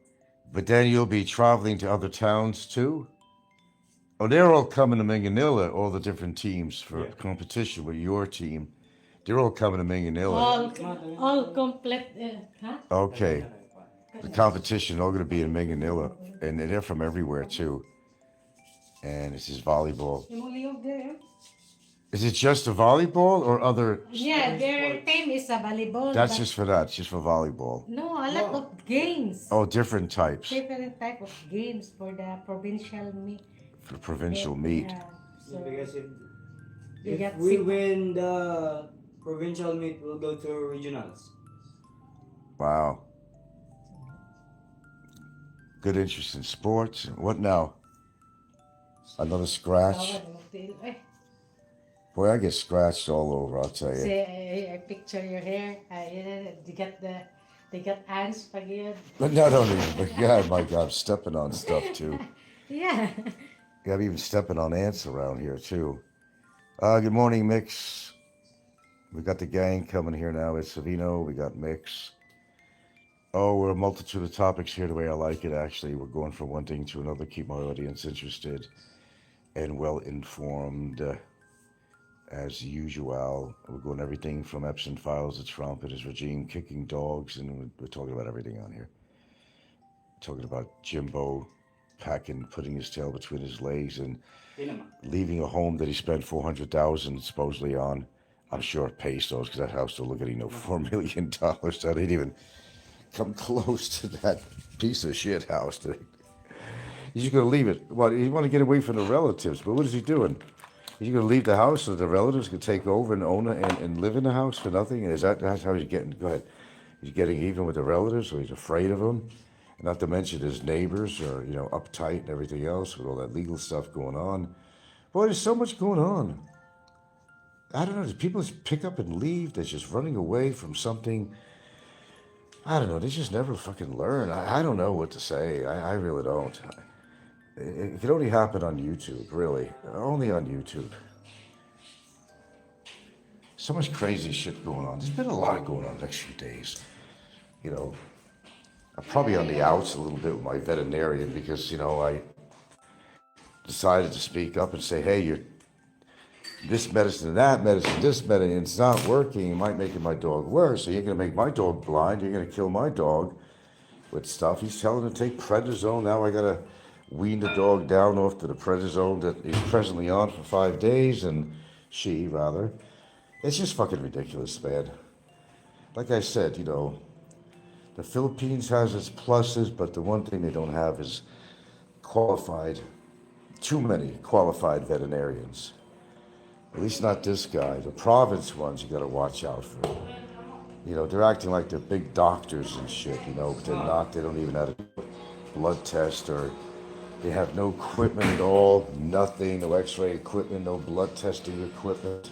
But then you'll be traveling to other towns too? Oh, they're all coming to Minganilla, all the different teams for competition with your team. They're all coming to Minganilla. All complete, huh? Okay. The competition all going to be in Minganilla. And they're from everywhere too. And this is volleyball. Is it just a volleyball or other? Yeah, their team is a volleyball. That's just for that, just for volleyball. No, a lot of games. Oh, different types. Different type of games for the provincial meet. For provincial meet. Yeah, so Because if we win the provincial meet, we'll go to regionals. Wow. Good interest in sports. What now? Another scratch? Boy, I get scratched all over, I'll tell you. See, I picture your hair. They got ants again. But not only, but God, my God, I'm stepping on stuff too. Yeah. Yeah, I'm even stepping on ants around here too. Good morning, Mix. We got the gang coming here now. It's Savino. We got Mix. Oh, we're a multitude of topics here the way I like it, actually. We're going from one thing to another, keep my audience interested and well informed. as usual. We're going everything from Epstein files to Trump and his regime, kicking dogs, and we're talking about everything on here. Talking about Jimbo putting his tail between his legs and leaving a home that he spent $400,000 supposedly on. I'm sure pesos, because that house still look at $4 million. That ain't even come close to that piece of shit house. He's just going to leave it. What? He want to get away from the relatives, but what is he doing? He's going to leave the house so the relatives can take over and own it and live in the house for nothing? Is that's how he's getting? Go ahead. He's getting even with the relatives, so he's afraid of them. And not to mention his neighbors are, uptight and everything else with all that legal stuff going on. Boy, there's so much going on. I don't know. People just pick up and leave. They're just running away from something. I don't know. They just never fucking learn. I don't know what to say. I really don't. It can only happen on YouTube, really. Only on YouTube. So much crazy shit going on. There's been a lot going on the next few days. I'm probably on the outs a little bit with my veterinarian because, I decided to speak up and say, hey, you're this medicine and that medicine, this medicine, it's not working. It might make my dog worse. So you're going to make my dog blind. You're going to kill my dog with stuff. He's telling him to take prednisone. Now I got to wean the dog down off to the prednisone that he's presently on for 5 days, and she, rather. It's just fucking ridiculous, man. Like I said, the Philippines has its pluses, but the one thing they don't have is too many qualified veterinarians. At least not this guy. The province ones you got to watch out for. They're acting like they're big doctors and shit, but they're not. They don't even have a blood test, or they have no equipment at all, nothing, no x-ray equipment, no blood testing equipment.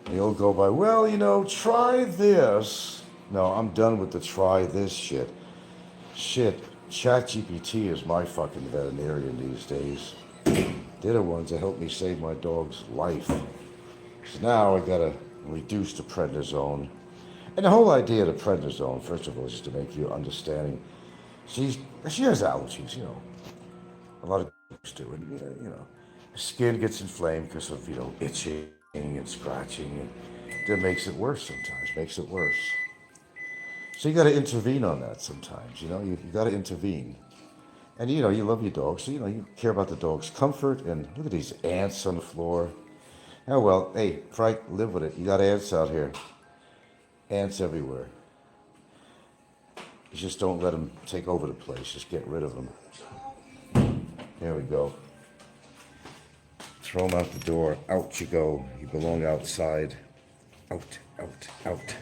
They all go by, well, try this. No, I'm done with the try this shit. Shit, ChatGPT is my fucking veterinarian these days. They're the ones that helped me save my dog's life. So now I gotta reduce the prednisone. And the whole idea of the prednisone, first of all, is to make you understanding. She has allergies, A lot of dogs do. And, her skin gets inflamed because of, itching and scratching. And that makes it worse sometimes, makes it worse. So you got to intervene on that sometimes, you got to intervene. And, you love your dog, so, you care about the dog's comfort. And look at these ants on the floor. Oh, well, hey, Frank, live with it. You got ants out here. Ants everywhere. You just don't let them take over the place. Just get rid of them. There we go. Throw them out the door. Out you go. You belong outside. Out, out, out.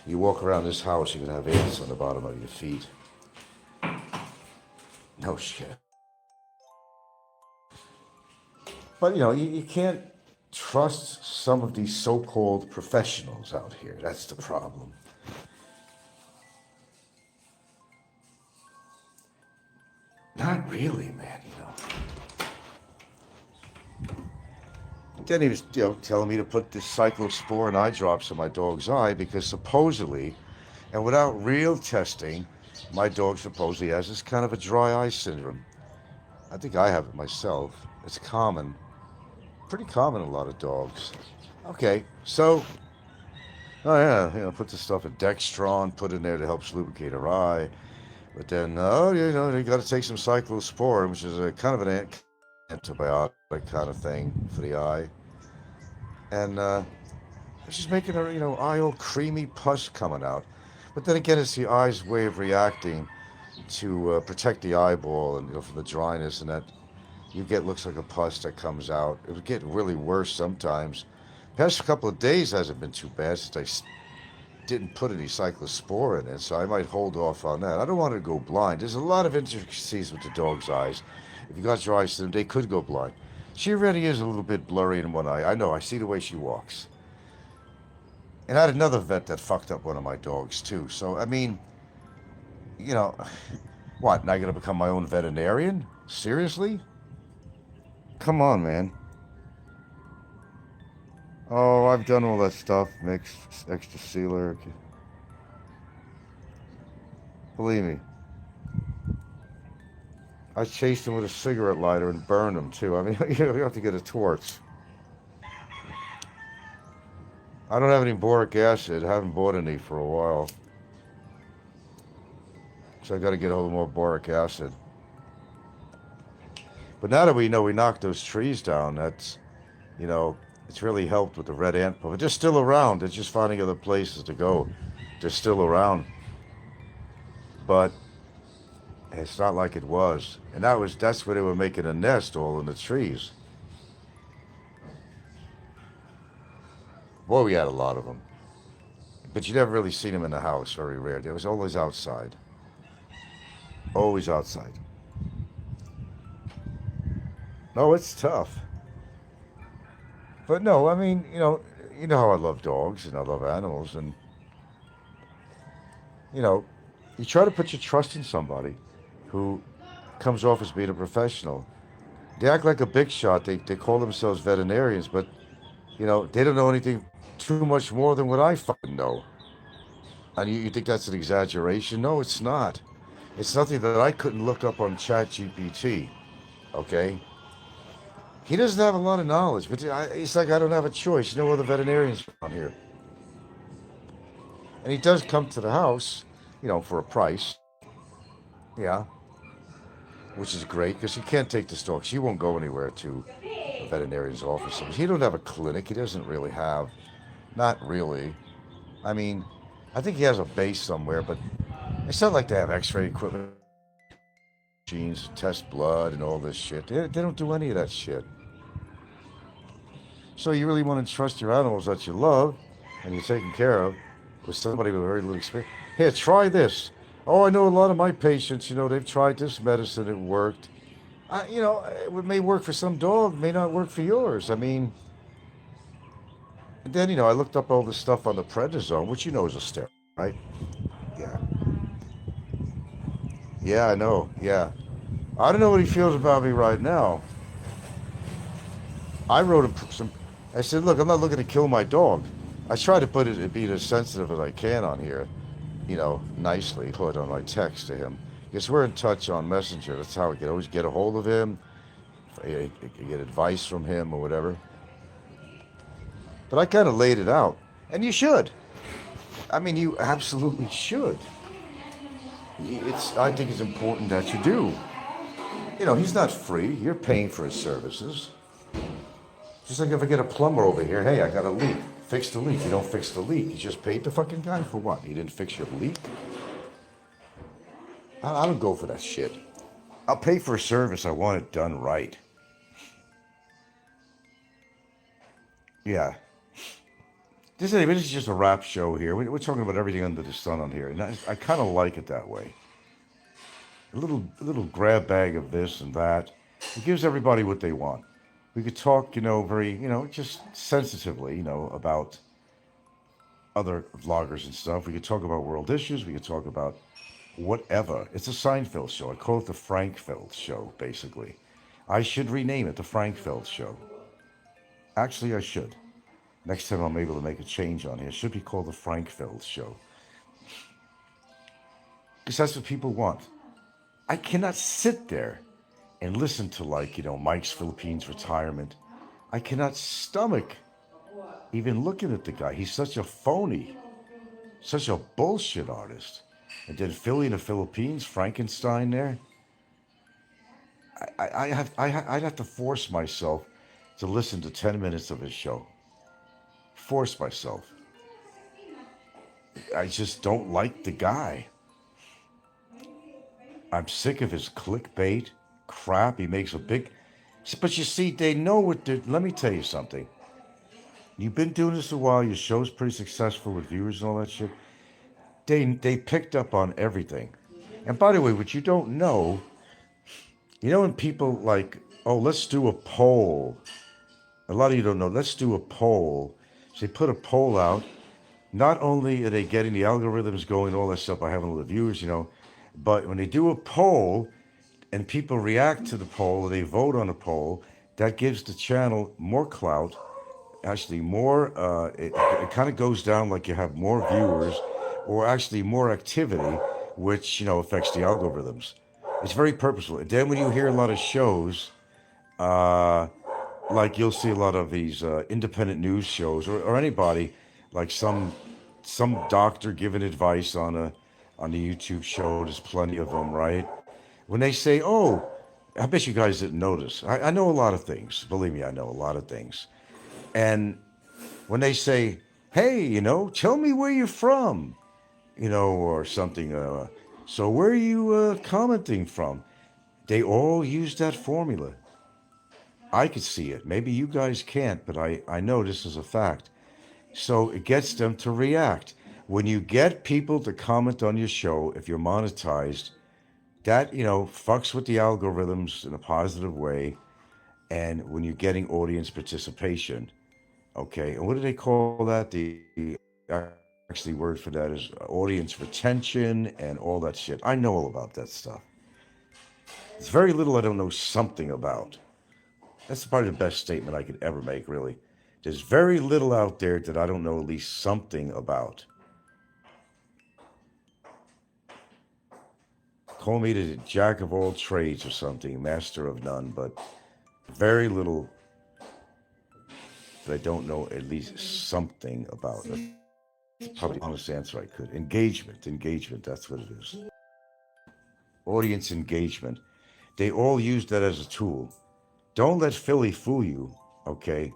You walk around this house, you're going to have ants on the bottom of your feet. No shit. But, you can't trust some of these so-called professionals out here. That's the problem. Not really, man, Then he was, telling me to put this cyclosporin eye drops in my dog's eye because supposedly, and without real testing, my dog supposedly has this kind of a dry eye syndrome. I think I have it myself. It's common. Pretty common in a lot of dogs. Okay, so, put the stuff in Dextron, put in there to help lubricate her eye. But then, you got to take some cyclosporin, which is a kind of an antibiotic kind of thing for the eye. And it's just making her, eye all creamy pus coming out. But then again, it's the eye's way of reacting to protect the eyeball and from the dryness, and that looks like a pus that comes out. It would get really worse sometimes. Past couple of days hasn't been too bad since I didn't put any cyclosporin in, so I might hold off on that. I don't want her to go blind. There's a lot of intricacies with the dog's eyes. If you got dry eye syndrome, they could go blind. She already is a little bit blurry in one eye. I know, I see the way she walks. And I had another vet that fucked up one of my dogs, too. So, I mean, what, now I gotta become my own veterinarian? Seriously? Come on, man. Oh, I've done all that stuff, mixed extra sealer. Believe me. I chased him with a cigarette lighter and burned him, too. I mean, you have to get a torch. I don't have any boric acid. I haven't bought any for a while. So I got to get a little more boric acid. But now that we know we knocked those trees down, that's, you know, it's really helped with the red ant puff. They're still around. They're just finding other places to go. They're still around. But it's not like it was. And that's where they were making a nest, all in the trees. Boy, we had a lot of them. But you never really seen them in the house, very rare. They was always outside. Always outside. No, it's tough. But no, I mean, you know how I love dogs and I love animals, and you know, you try to put your trust in somebody who comes off as being a professional. They act like a big shot. They call themselves veterinarians, but you know, they don't know anything too much more than what I fucking know. And you think that's an exaggeration? No, it's not. It's something that I couldn't look up on ChatGPT. Okay? He doesn't have a lot of knowledge, but it's like I don't have a choice. No other veterinarians around here. And he does come to the house, you know, for a price. Yeah. Which is great, because he can't take this dog. She won't go anywhere to a veterinarian's office. He don't have a clinic. He doesn't really have. Not really. I mean, I think he has a base somewhere, but it's not like they have x-ray equipment, machines, test blood, and all this shit. They don't do any of that shit. So you really want to trust your animals that you love and you're taking care of with somebody with very little experience. Here, try this. Oh, I know a lot of my patients, you know, they've tried this medicine, it worked. You know, it may work for some dog, may not work for yours. I mean, and then, you know, I looked up all this stuff on the prednisone, which you know is a steroid, right? Yeah. Yeah, I know, yeah. I don't know what he feels about me right now. I wrote him some. I said, look, I'm not looking to kill my dog. I try to put it, be as sensitive as I can on here, you know, nicely put on my text to him. Because we're in touch on Messenger. That's how I can always get a hold of him, get advice from him or whatever. But I kind of laid it out. And you should. I mean, you absolutely should. I think it's important that you do. You know, he's not free. You're paying for his services. Just like if I get a plumber over here, hey, I got a leak. Fix the leak. You don't fix the leak. You just paid the fucking guy for what? He didn't fix your leak? I don't go for that shit. I'll pay for a service. I want it done right. Yeah. This is just a rap show here. We're talking about everything under the sun on here. And I kind of like it that way. A little grab bag of this and that. It gives everybody what they want. We could talk, you know, very, you know, just sensitively, you know, about other vloggers and stuff. We could talk about world issues. We could talk about whatever. It's a Seinfeld show. I call it the Frankfeld Show, basically. I should rename it the Frankfeld Show. Actually, I should. Next time I'm able to make a change on here. It should be called the Frankfeld Show. Because that's what people want. I cannot sit there and listen to, like, you know, Mike's Philippines retirement. I cannot stomach even looking at the guy. He's such a phony, such a bullshit artist. And then Philly in the Philippines, Frankenstein there. I'd have to force myself to listen to 10 minutes of his show. Force myself. I just don't like the guy. I'm sick of his clickbait crap. He makes a big... But you see, they know what they're... Let me tell you something. You've been doing this a while. Your show's pretty successful with viewers and all that shit. They picked up on everything. And by the way, what you don't know... You know when people like, oh, let's do a poll. A lot of you don't know. Let's do a poll. So they put a poll out. Not only are they getting the algorithms going, all that stuff by having all the viewers, you know, but when they do a poll and people react to the poll or they vote on the poll, that gives the channel more clout. Actually, more, it kind of goes down like you have more viewers or actually more activity, which, you know, affects the algorithms. It's very purposeful. And then when you hear a lot of shows, like you'll see a lot of these independent news shows or anybody, like some doctor giving advice on a YouTube show. There's plenty of them, right? When they say, "Oh," I bet you guys didn't notice. I know a lot of things. Believe me, I know a lot of things. And when they say, "Hey, tell me where you're from," or something. So where are you commenting from? They all use that formula. I could see it. Maybe you guys can't, but I know this is a fact. So it gets them to react. When you get people to comment on your show, if you're monetized, that, fucks with the algorithms in a positive way. And when you're getting audience participation, okay. And what do they call that? The actually word for that is audience retention and all that shit. I know all about that stuff. There's very little I don't know something about. That's probably the best statement I could ever make, really. There's very little out there that I don't know at least something about. Call me the jack of all trades or something, master of none, but very little that I don't know at least something about. That's probably the honest answer I could. Engagement, that's what it is. Audience engagement. They all use that as a tool. Don't let Philly fool you, okay?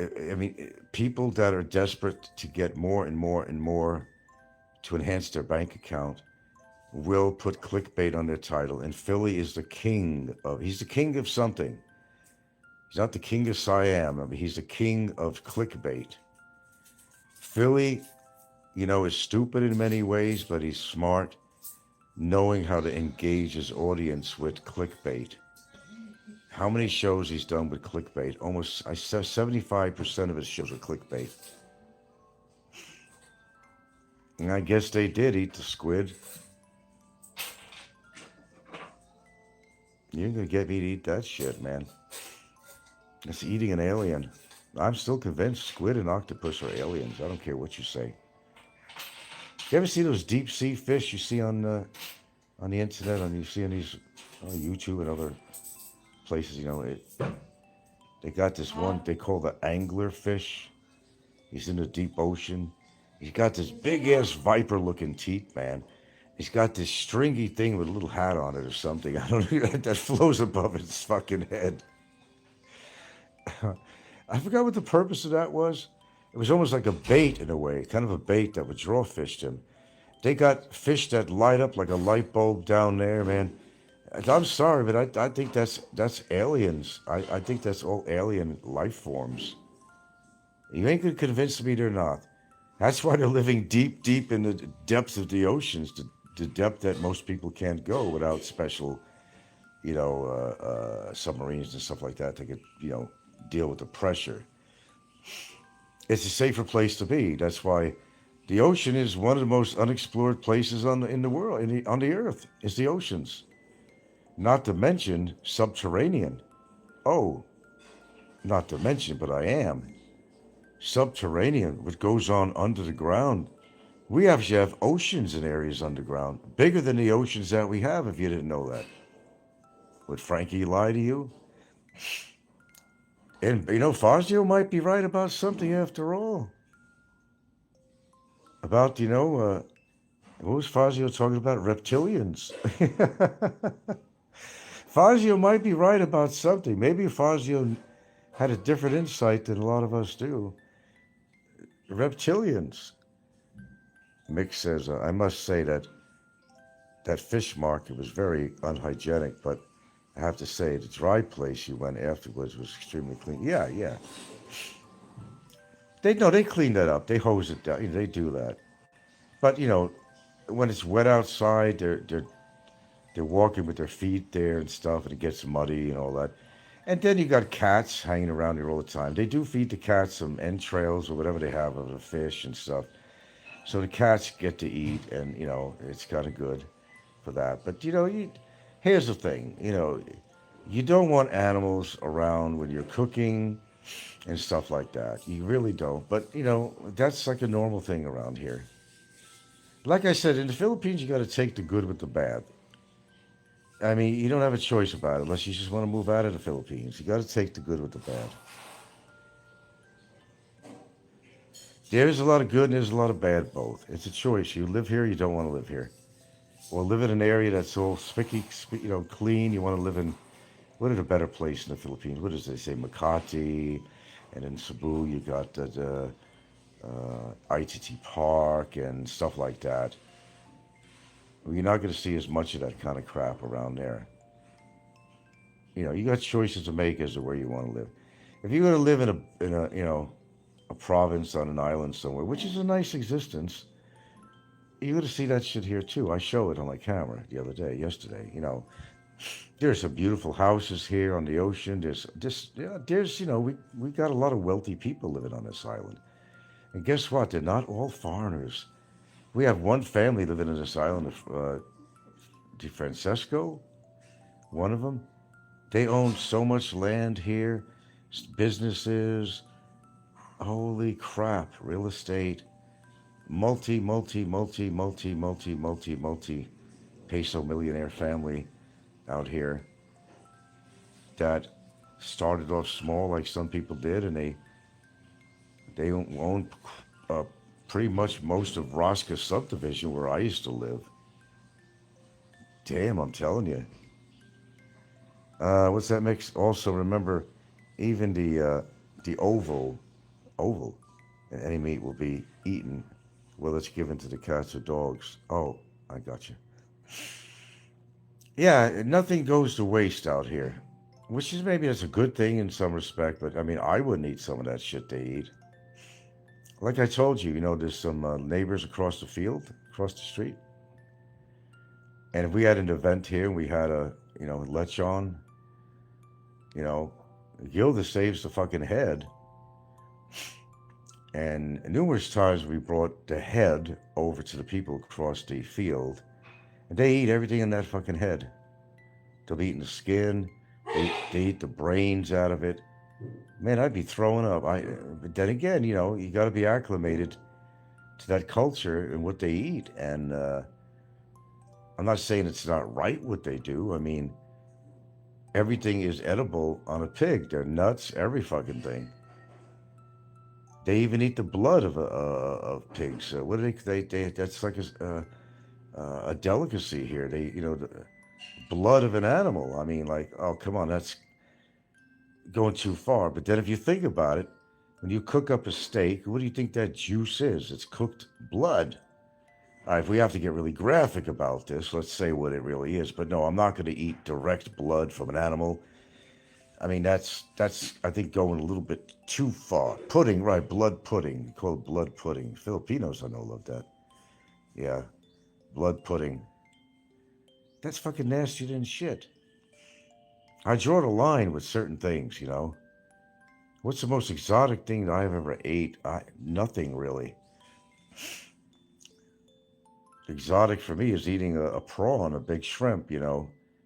I mean, people that are desperate to get more and more and more to enhance their bank account will put clickbait on their title. And Philly is he's the king of something. He's not the king of Siam. I mean, he's the king of clickbait. Philly, is stupid in many ways, but he's smart, knowing how to engage his audience with clickbait. How many shows he's done with clickbait? Almost, I said 75% of his shows are clickbait. And I guess they did eat the squid. You're going to get me to eat that shit, man. It's eating an alien. I'm still convinced squid and octopus are aliens. I don't care what you say. You ever see those deep sea fish you see on the internet, you see on these on YouTube and other places? They got this one they call the angler fish. He's in the deep ocean. He's got this big ass viper looking teeth, man. He's got this stringy thing with a little hat on it or something. I don't know that flows above his fucking head. I forgot what the purpose of that was. It was almost like a bait in a way, kind of a bait that would draw fish to him. They got fish that light up like a light bulb down there, man. I'm sorry, but I think that's aliens. I think that's all alien life forms. You ain't gonna convince me they're not. That's why they're living deep, deep in the depths of the oceans, the depth that most people can't go without special, submarines and stuff like that to get, deal with the pressure. It's a safer place to be. That's why the ocean is one of the most unexplored places in the world, on the earth, is the oceans. Not to mention subterranean. Oh, not to mention, but I am. Subterranean, what goes on under the ground. We actually have oceans in areas underground, bigger than the oceans that we have, if you didn't know that. Would Frankie lie to you? And, Fazio might be right about something after all. About, what was Fazio talking about? Reptilians. Fazio might be right about something. Maybe Fazio had a different insight than a lot of us do. Reptilians. Mick says, I must say that fish market was very unhygienic, but I have to say the dry place you went afterwards was extremely clean. Yeah. They clean that up. They hose it down. They do that. But, when it's wet outside, they're walking with their feet there and stuff, and it gets muddy and all that. And then you got cats hanging around here all the time. They do feed the cats some entrails or whatever they have of the fish and stuff. So the cats get to eat, and, it's kind of good for that. But, here's the thing, you don't want animals around when you're cooking and stuff like that. You really don't. But, that's like a normal thing around here. Like I said, in the Philippines, you got to take the good with the bad. I mean, you don't have a choice about it unless you just want to move out of the Philippines. You got to take the good with the bad. There's a lot of good and there's a lot of bad both. It's a choice. You live here, you don't want to live here. Or live in an area that's all spicky, clean. You want to live in, what is a better place in the Philippines? What does they say? Makati, and in Cebu you got the ITT Park and stuff like that. Well, you're not going to see as much of that kind of crap around there. You got choices to make as to where you want to live. If you're going to live in a province on an island somewhere, which is a nice existence, you're going to see that shit here too. I show it on my camera yesterday. There's some beautiful houses here on the ocean. We got a lot of wealthy people living on this island. And guess what? They're not all foreigners. We have one family living in this island, Di Francesco, one of them. They own so much land here, businesses, holy crap, real estate, multi peso millionaire family out here that started off small like some people did, and they own pretty much most of Rosca subdivision where I used to live. Damn, I'm telling you. What's that mix? Also, remember, even the oval, and any meat will be eaten, whether it's given to the cats or dogs. Oh, I got you. Yeah, nothing goes to waste out here, which is maybe that's a good thing in some respect, but I mean, I wouldn't eat some of that shit they eat. Like I told you, there's some neighbors across the street. And if we had an event here and we had a lechon, Gilda saves the fucking head. And numerous times we brought the head over to the people across the field, and they eat everything in that fucking head. They'll be eating the skin, they eat the brains out of it. Man, I'd be throwing up. But then again, you got to be acclimated to that culture and what they eat. And I'm not saying it's not right what they do. I mean, everything is edible on a pig. They're nuts, every fucking thing. They even eat the blood of pigs. What do they that's like a delicacy here. The blood of an animal. I mean, like, oh, come on, that's going too far. But then if you think about it, when you cook up a steak, what do you think that juice is? It's cooked blood. All right, if we have to get really graphic about this, let's say what it really is. But no, I'm not going to eat direct blood from an animal. I mean, that's I think going a little bit too far. Pudding, right, blood pudding. You call it blood pudding. Filipinos, I know, love that. Yeah, blood pudding. That's fucking nastier than shit. I draw the line with certain things, What's the most exotic thing that I've ever ate? Nothing really. Exotic for me is eating a prawn, a big shrimp,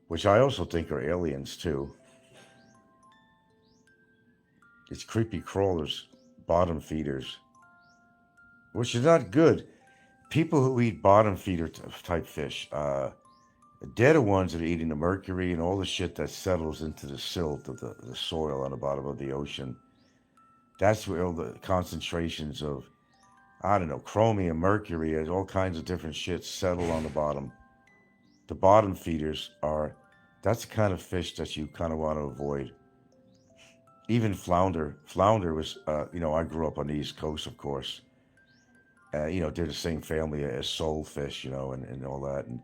which I also think are aliens too. It's creepy crawlers, bottom feeders, which is not good. People who eat bottom feeder type fish, they're the ones that are eating the mercury and all the shit that settles into the silt of the soil on the bottom of the ocean. That's where all the concentrations of, I don't know, chromium, mercury, all kinds of different shit settle on the bottom. The bottom feeders that's the kind of fish that you kind of want to avoid. Even flounder. Flounder was, I grew up on the East Coast, of course. They're the same family as solefish, and all that. And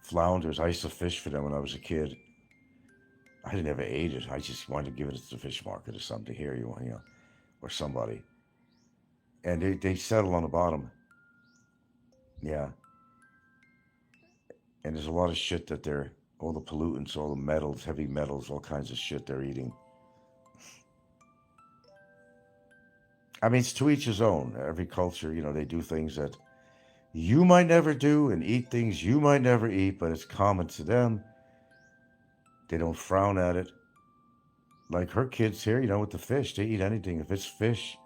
flounders, I used to fish for them when I was a kid. I never ate it. I just wanted to give it to the fish market or something. Here, or somebody. And they settle on the bottom. Yeah. And there's a lot of shit that all the pollutants, all the metals, heavy metals, all kinds of shit they're eating. I mean, it's to each his own. Every culture, they do things that you might never do and eat things you might never eat, but it's common to them. They don't frown at it. Like her kids here, with the fish, they eat anything. If it's fish,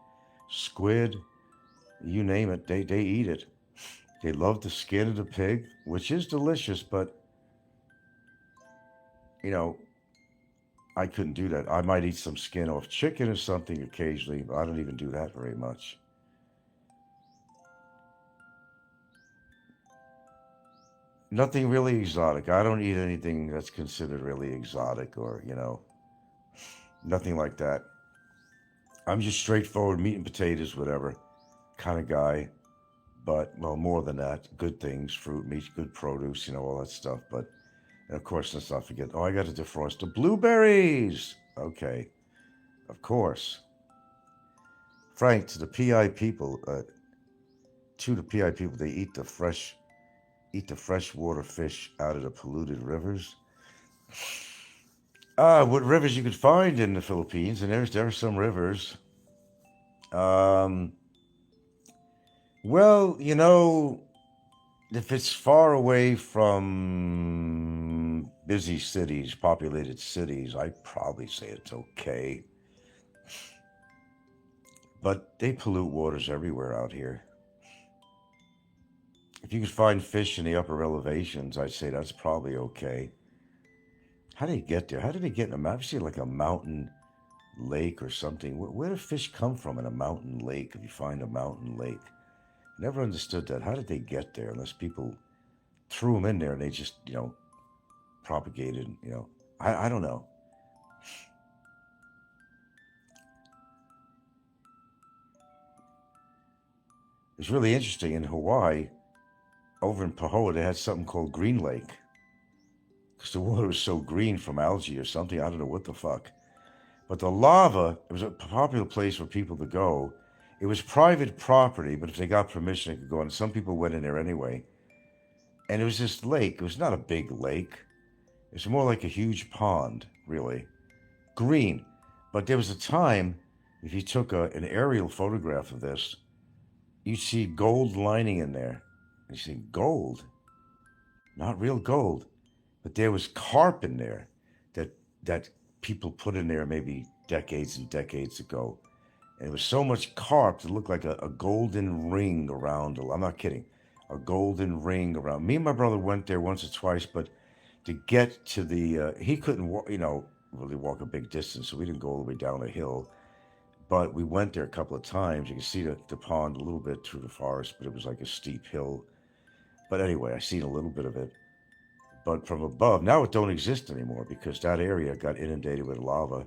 squid, you name it, they eat it. They love the skin of the pig, which is delicious, but, I couldn't do that. I might eat some skin off chicken or something occasionally, but I don't even do that very much. Nothing really exotic. I don't eat anything that's considered really exotic or, nothing like that. I'm just straightforward meat and potatoes, whatever kind of guy. But, well, more than that, good things, fruit, meat, good produce, all that stuff. But, and of course, let's not forget, I got to defrost the blueberries. Okay, of course. Frank, to the PI people, they eat the freshwater fish out of the polluted rivers. What rivers you could find in the Philippines, and there are some rivers. Well, if it's far away from busy cities, populated cities, I'd probably say it's okay. But they pollute waters everywhere out here. If you could find fish in the upper elevations, I'd say that's probably okay. How do they get there? How do they get in a mountain? I've seen like a mountain lake or something. Where do fish come from in a mountain lake if you find a mountain lake? Never understood that. How did they get there unless people threw them in there and they just, propagated, I don't know. It's really interesting. In Hawaii, over in Pahoa, they had something called Green Lake. Because the water was so green from algae or something. I don't know what the fuck. But the lava, it was a popular place for people to go. It was private property, but if they got permission, they could go. And some people went in there anyway. And it was this lake. It was not a big lake. It was more like a huge pond, really. Green. But there was a time, if you took an aerial photograph of this, you'd see gold lining in there. And you see, gold? Not real gold. But there was carp in there that people put in there maybe decades and decades ago. And it was so much carp that it looked like a golden ring around. I'm not kidding. A golden ring around. Me and my brother went there once or twice, but to get to the, he couldn't, really walk a big distance, so we didn't go all the way down a hill. But we went there a couple of times. You can see the pond a little bit through the forest, but it was like a steep hill. But anyway, I seen a little bit of it. But from above, now it don't exist anymore because that area got inundated with lava.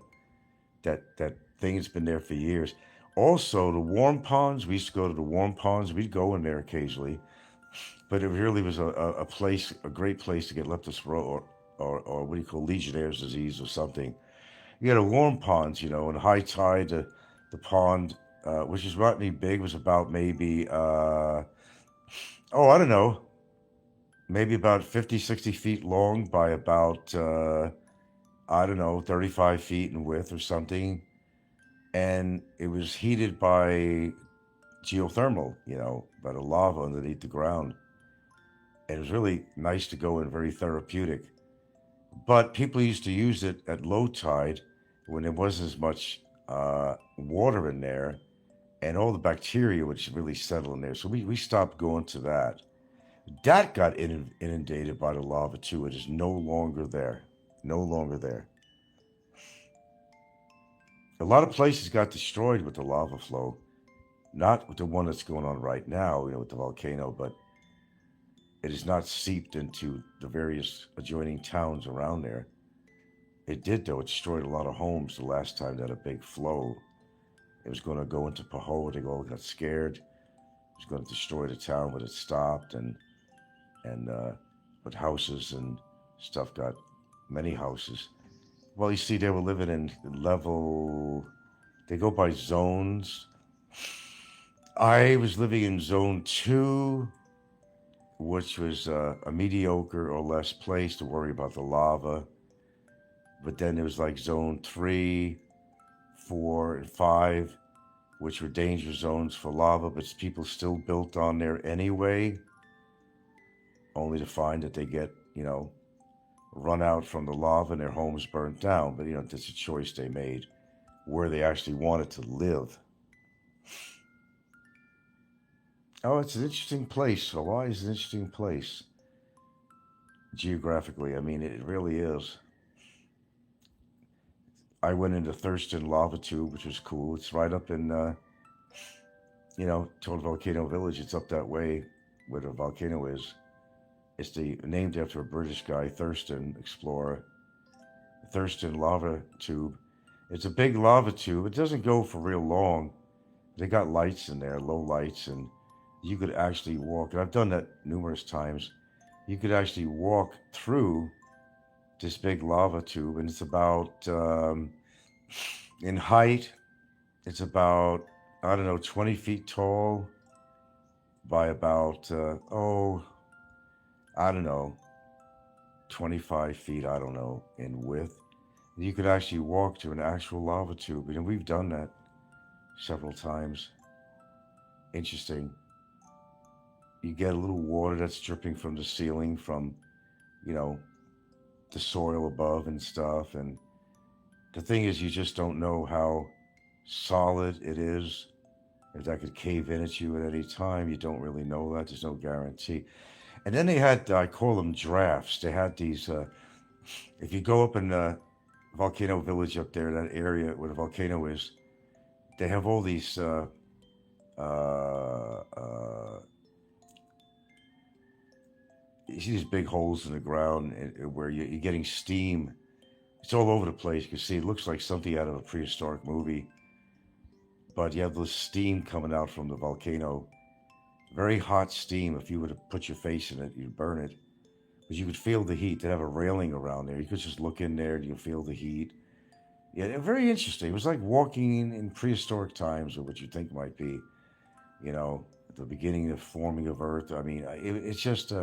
That thing has been there for years. Also, the warm ponds, we used to go to the warm ponds. We'd go in there occasionally. But it really was a great place to get leptospiro or what do you call Legionnaire's disease or something. You had a warm ponds, and high tide, the pond, which is not any big, was about maybe, I don't know, maybe about 50, 60 feet long by about, 35 feet in width or something. And it was heated by geothermal, by the lava underneath the ground. And it was really nice to go in, very therapeutic. But people used to use it at low tide when there wasn't as much water in there, and all the bacteria would really settle in there. So we stopped going to that. That got inundated by the lava too. It is no longer there. No longer there. A lot of places got destroyed with the lava flow. Not with the one that's going on right now, with the volcano, but it is not seeped into the various adjoining towns around there. It did, though. It destroyed a lot of homes the last time that a big flow. It was going to go into Pahoa. They all got scared. It was going to destroy the town, but it stopped. But houses and stuff got many houses. Well, you see, they were living in level. They go by zones. I was living in zone 2, which was a mediocre or less place to worry about the lava. But then there was like zone 3, 4, and 5, which were danger zones for lava, but people still built on there anyway, only to find that they get, run out from the lava and their homes burnt down. But, that's a choice they made where they actually wanted to live. Oh, it's an interesting place. Hawaii is an interesting place. Geographically, it really is. I went into Thurston Lava Tube, which was cool. It's right up in, Total Volcano Village. It's up that way where the volcano is. It's named after a British guy, Thurston, explorer. Thurston lava tube. It's a big lava tube. It doesn't go for real long. They got lights in there, low lights, and you could actually walk. And I've done that numerous times. You could actually walk through this big lava tube, and it's about, in height, it's about, I don't know, 20 feet tall by about, I don't know, 25 feet, I don't know, in width. You could actually walk to an actual lava tube, and we've done that several times. Interesting. You get a little water that's dripping from the ceiling from, the soil above and stuff. And the thing is, you just don't know how solid it is. If that could cave in at you at any time, you don't really know that. There's no guarantee. And then they had, I call them drafts. They had these, if you go up in Volcano Village up there, that area where the volcano is, they have all these you see these big holes in the ground where you're getting steam. It's all over the place. You can see it looks like something out of a prehistoric movie. But you have this steam coming out from the volcano. Very hot steam. If you were to put your face in it, you'd burn it. But you could feel the heat. They have a railing around there. You could just look in there and you can feel the heat. Yeah, very interesting. It was like walking in prehistoric times, or what you think might be, at the beginning of forming of Earth. I mean, it's just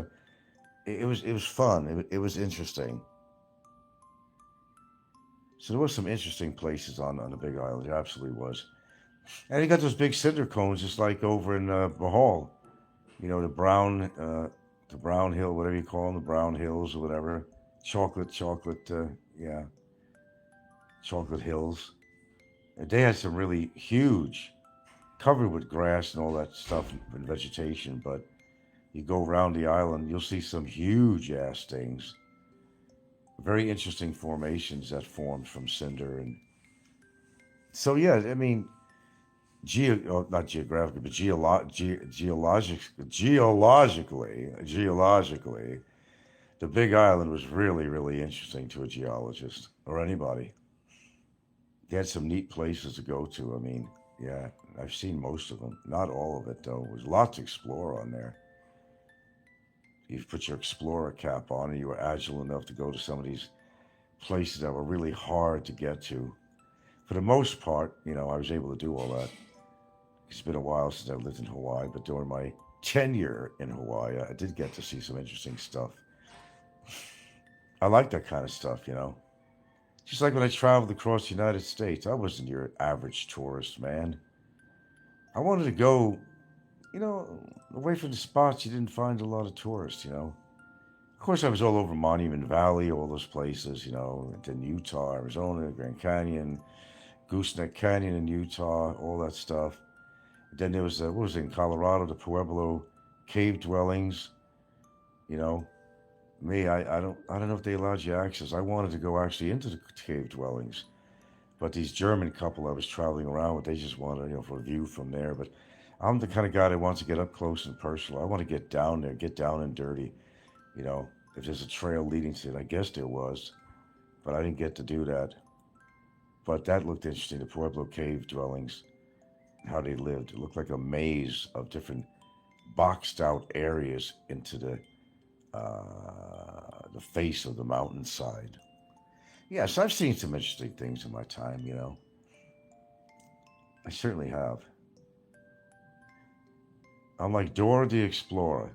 it was fun. It was interesting. So there was some interesting places on the Big Island. It absolutely was. And you got those big cinder cones, just like over in Bahal. The brown hill, whatever you call them, the brown hills or whatever. Chocolate hills. And they had some really huge, covered with grass and all that stuff and vegetation. But you go around the island, you'll see some huge ass things. Very interesting formations that formed from cinder. And so, yeah, I mean, not geographically, but geologically, the Big Island was really, really interesting to a geologist or anybody. They had some neat places to go to. I mean, yeah, I've seen most of them. Not all of it, though. There's a lot to explore on there. You put your explorer cap on and you were agile enough to go to some of these places that were really hard to get to. For the most part, I was able to do all that. It's been a while since I lived in Hawaii, but during my tenure in Hawaii, I did get to see some interesting stuff. I like that kind of stuff, Just like when I traveled across the United States, I wasn't your average tourist, man. I wanted to go, away from the spots you didn't find a lot of tourists, Of course, I was all over Monument Valley, all those places, and then Utah, Arizona, Grand Canyon, Gooseneck Canyon in Utah, all that stuff. Then there was, what was it, in Colorado, the Pueblo cave dwellings, Me, I don't know if they allowed you access. I wanted to go actually into the cave dwellings, but these German couple I was traveling around with, they just wanted, for a view from there. But I'm the kind of guy that wants to get up close and personal. I want to get down there, get down and dirty. If there's a trail leading to it, I guess there was, but I didn't get to do that. But that looked interesting, the Pueblo cave dwellings, how they lived. It looked like a maze of different boxed out areas into the face of the mountainside. Yes, I've seen some interesting things in my time, I certainly have. I'm like Dora the Explorer.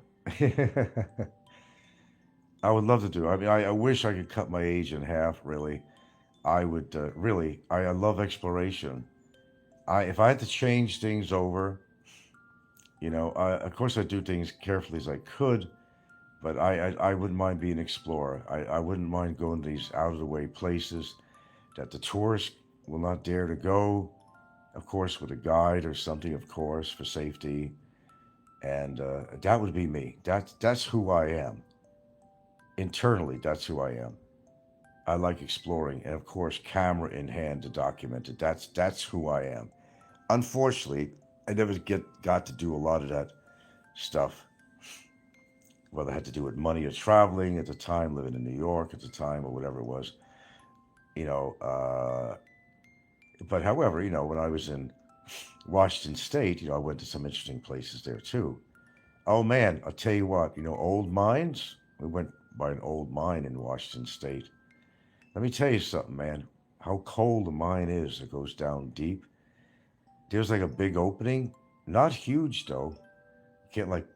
I would love to do. I mean, I wish I could cut my age in half, really. I would, really. I love exploration. If I had to change things over, of course I'd do things carefully as I could, but I wouldn't mind being an explorer. I wouldn't mind going to these out-of-the-way places that the tourists will not dare to go, of course, with a guide or something, of course, for safety. And that would be me. That's who I am. Internally, that's who I am. I like exploring, and of course, camera in hand to document it. That's who I am. Unfortunately, I never got to do a lot of that stuff. whether it had to do with money or traveling at the time, living in New York at the time, or whatever it was. You know, but however, you know, when I was in Washington State, you know, I went to some interesting places there too. Oh man, I'll tell you what, you know, old mines. We went by an old mine in Washington State. Let me tell you something, man. How cold a mine is. It goes down deep. There's like a big opening, not huge though. You can't like,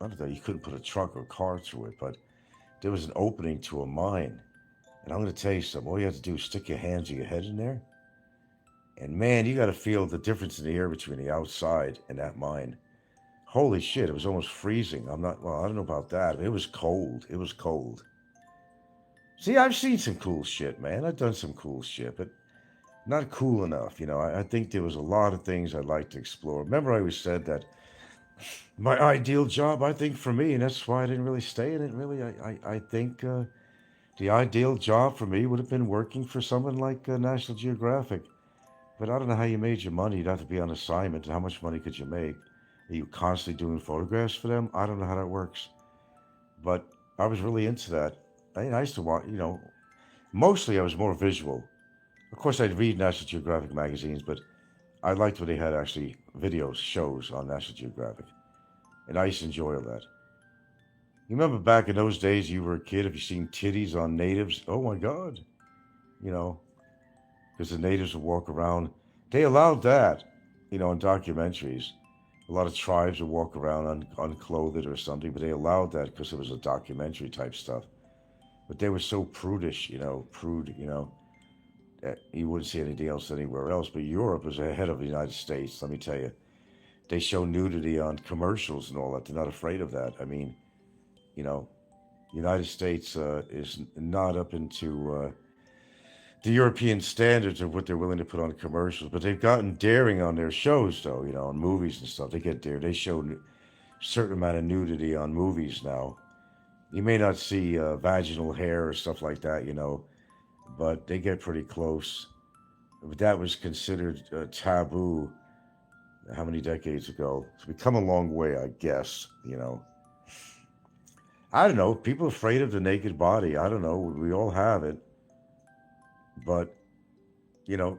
I don't know, you couldn't put a truck or car through it, but there was an opening to a mine. And I'm going to tell you something. All you have to do is stick your hands or your head in there. And man, you got to feel the difference in the air between the outside and that mine. Holy shit, it was almost freezing. I don't know about that. It was cold. It was cold. See, I've seen some cool shit, man. I've done some cool shit, but not cool enough. You know, I think there was a lot of things I'd like to explore. Remember I always said that my ideal job, I think for me, and that's why I didn't really stay in it, really. I think the ideal job for me would have been working for someone like National Geographic. But I don't know how you made your money. You'd have to be on assignment. How much money could you make? Are you constantly doing photographs for them? I don't know how that works. But I was really into that. I used to watch, you know, mostly I was more visual. Of course, I'd read National Geographic magazines, but I liked when they had actually videos, shows on National Geographic. And I used to enjoy all that. You remember back in those days, you were a kid, if you seen titties on natives, oh my God. You know, because the natives would walk around. They allowed that, you know, in documentaries. A lot of tribes would walk around unclothed or something, but they allowed that because it was a documentary type stuff. But they were so prudish, you know, that you wouldn't see anything else anywhere else. But Europe is ahead of the United States, let me tell you. They show nudity on commercials and all that. They're not afraid of that. I mean, you know, the United States is not up into the European standards of what they're willing to put on commercials, but they've gotten daring on their shows, though, you know, on movies and stuff. They get dared. They show a certain amount of nudity on movies now. You may not see vaginal hair or stuff like that, you know, but they get pretty close. But that was considered taboo how many decades ago? It's become a long way, I guess, you know. I don't know. People are afraid of the naked body. I don't know. We all have it. But, you know,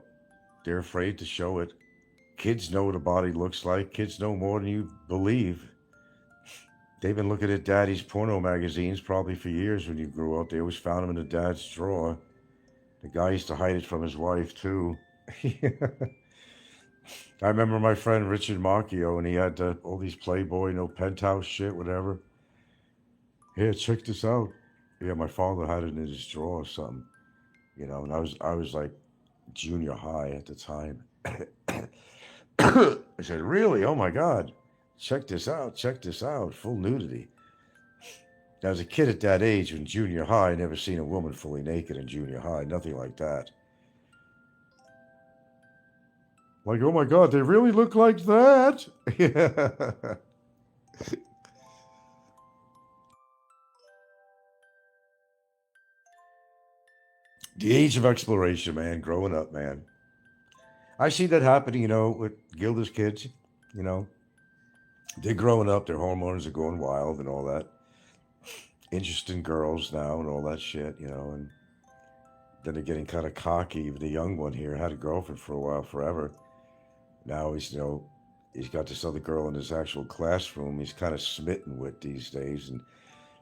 they're afraid to show it. Kids know what a body looks like. Kids know more than you believe. They've been looking at daddy's porno magazines probably for years when you grew up. They always found them in the dad's drawer. The guy used to hide it from his wife, too. I remember my friend Richard Macchio, and he had all these Playboy, penthouse shit, whatever. Here, check this out. Yeah, my father had it in his drawer or something. You know, and I was like junior high at the time. I said, really? Oh my God. Check this out. Full nudity. Now, as a kid at that age, in junior high, I never seen a woman fully naked in junior high. Nothing like that. Like, oh my God, they really look like that? Yeah. The age of exploration, man, growing up, man. I see that happening, you know, with Gilda's kids, you know. They're growing up, their hormones are going wild and all that. Interest in girls now and all that shit, you know, and then they're getting kind of cocky. The young one here had a girlfriend for a while, forever. Now he's, you know, he's got this other girl in his actual classroom he's kind of smitten with these days. And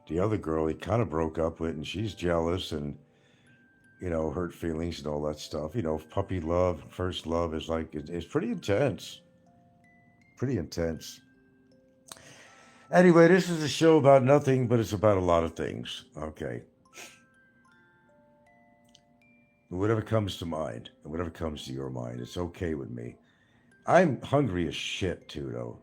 the other girl he kind of broke up with, and she's jealous and, you know, hurt feelings and all that stuff. You know, puppy love, first love is like, it's pretty intense. Pretty intense. Anyway, this is a show about nothing, but it's about a lot of things. Okay. Whatever comes to mind, and whatever comes to your mind, it's okay with me. I'm hungry as shit, too, though.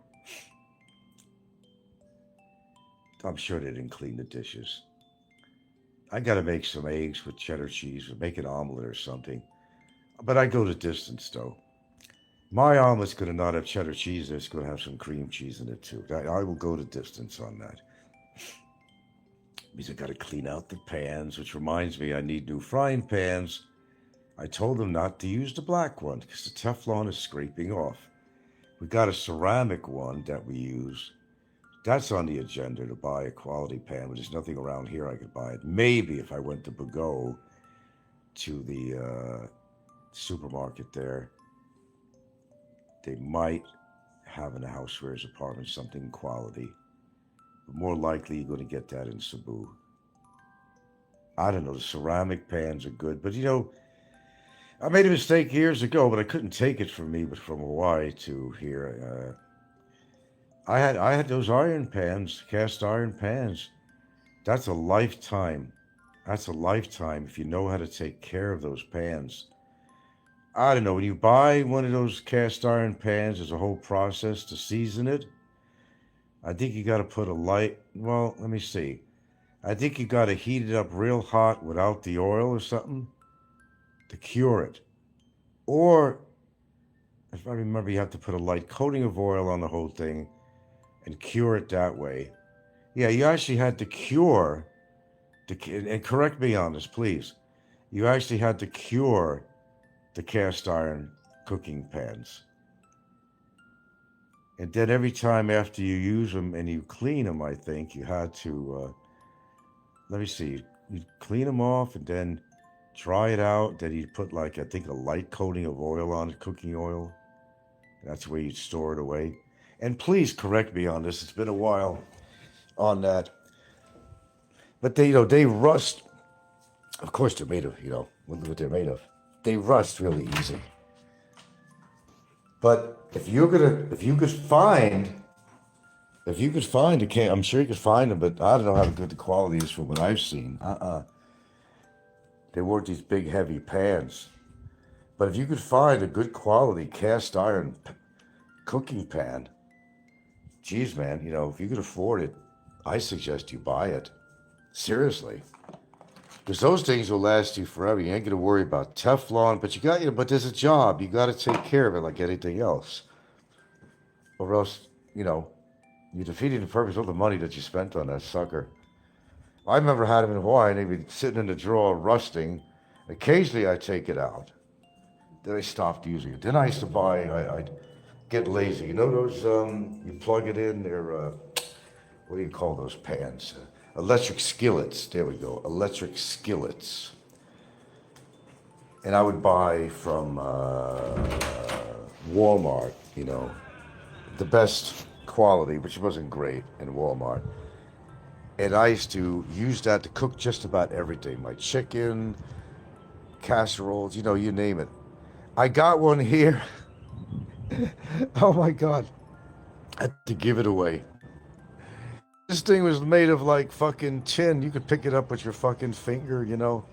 I'm sure they didn't clean the dishes. I got to make some eggs with cheddar cheese or make an omelet or something. But I go the distance, though. My omelet's going to not have cheddar cheese. It's going to have some cream cheese in it, too. I will go the distance on that. Means I got to clean out the pans, which reminds me I need new frying pans. I told them not to use the black one because the Teflon is scraping off. We got a ceramic one that we use. That's on the agenda, to buy a quality pan, but there's nothing around here I could buy it. Maybe if I went to Bago, to the supermarket there, they might have in the housewares apartment something quality. But more likely you're going to get that in Cebu. I don't know, the ceramic pans are good, but you know, I made a mistake years ago, but I couldn't take it from me, but from Hawaii to here. I had those iron pans, cast iron pans. That's a lifetime. That's a lifetime if you know how to take care of those pans. I don't know, when you buy one of those cast iron pans, there's a whole process to season it. I think you got to put a light, well, let me see. I think you got to heat it up real hot without the oil or something to cure it. Or, if I remember, you have to put a light coating of oil on the whole thing and cure it that way. Yeah, you actually had to cure, and correct me on this, please. You actually had to cure the cast iron cooking pans. And then every time after you use them and you clean them, I think, you had to, let me see, you'd clean them off and then dry it out. Then you'd put, like, I think a light coating of oil on it, cooking oil. That's where you'd store it away. And please correct me on this. It's been a while on that. But they, you know, they rust. Of course, they're made of, you know, what they're made of. They rust really easy. But if you could find a can, I'm sure you could find them, but I don't know how good the quality is from what I've seen. They weren't these big heavy pans. But if you could find a good quality cast iron cooking pan, geez, man, you know, if you could afford it, I suggest you buy it. Seriously. Because those things will last you forever. You ain't going to worry about Teflon, but but there's a job. You got to take care of it like anything else. Or else, you know, you're defeating the purpose of the money that you spent on that sucker. I remember had them in Hawaii, and they'd be sitting in the drawer rusting. Occasionally, I'd take it out. Then I stopped using it. Then I used to buy, I'd get lazy. You know those, you plug it in, they're, what do you call those pans? Electric skillets. There we go. Electric skillets. And I would buy from Walmart, you know, the best quality, which wasn't great in Walmart. And I used to use that to cook just about everything. My chicken, casseroles, you know, you name it. I got one here. Oh my God. I had to give it away. This thing was made of like fucking tin. You could pick it up with your fucking finger, you know.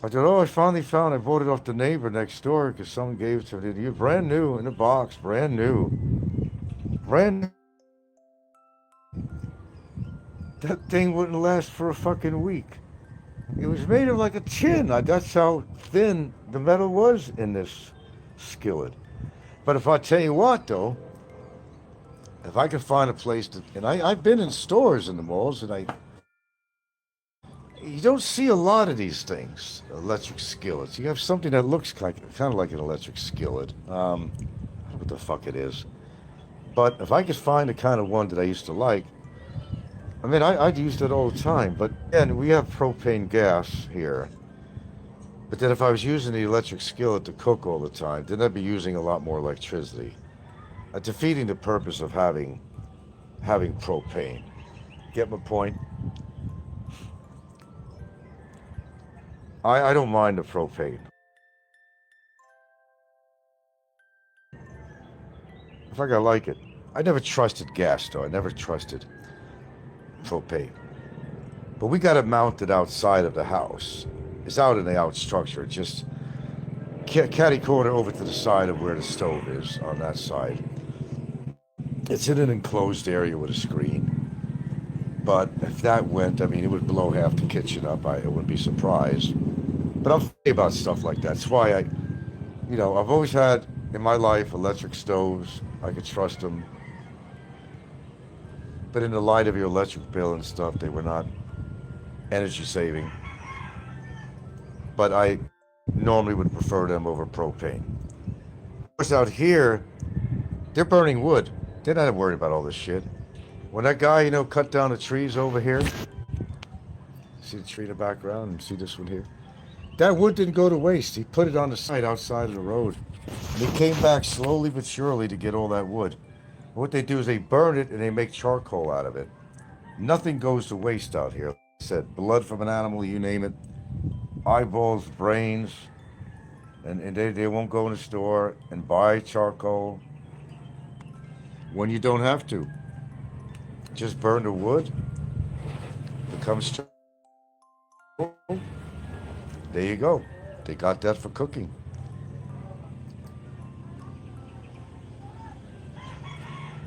I thought, oh, I finally found it. I bought it off the neighbor next door because someone gave it to me. Brand new in a box, brand new. Brand new. That thing wouldn't last for a fucking week. It was made of like a tin. That's how thin the metal was in this skillet. But if I tell you what, though, if I could find a place to, and I've been in stores in the malls, and you don't see a lot of these things, electric skillets. You have something that looks kind of like an electric skillet. What the fuck it is. But if I could find the kind of one that I used to like, I mean, I'd use that all the time. But again, we have propane gas here. But then if I was using the electric skillet to cook all the time, then I'd be using a lot more electricity. Defeating the purpose of having propane. Get my point? I don't mind the propane. In fact, I like it. I never trusted gas, though. I never trusted propane. But we got it mounted outside of the house. It's out in the out structure. It just catty corner over to the side of where the stove is on that side. It's in an enclosed area with a screen. But if that went, I mean, it would blow half the kitchen up. I wouldn't be surprised. But I'm funny about stuff like that. That's why I've always had in my life electric stoves. I could trust them. But in the light of your electric bill and stuff, they were not energy saving. But I normally would prefer them over propane. Of course, out here, they're burning wood. They're not worried about all this shit. When that guy, cut down the trees over here, see the tree in the background and see this one here? That wood didn't go to waste. He put it on the side outside of the road. And he came back slowly but surely to get all that wood. What they do is they burn it and they make charcoal out of it. Nothing goes to waste out here. Like I said, blood from an animal, you name it. Eyeballs, brains. And they won't go in the store and buy charcoal when you don't have to. Just burn the wood. Becomes charcoal. There you go. They got that for cooking.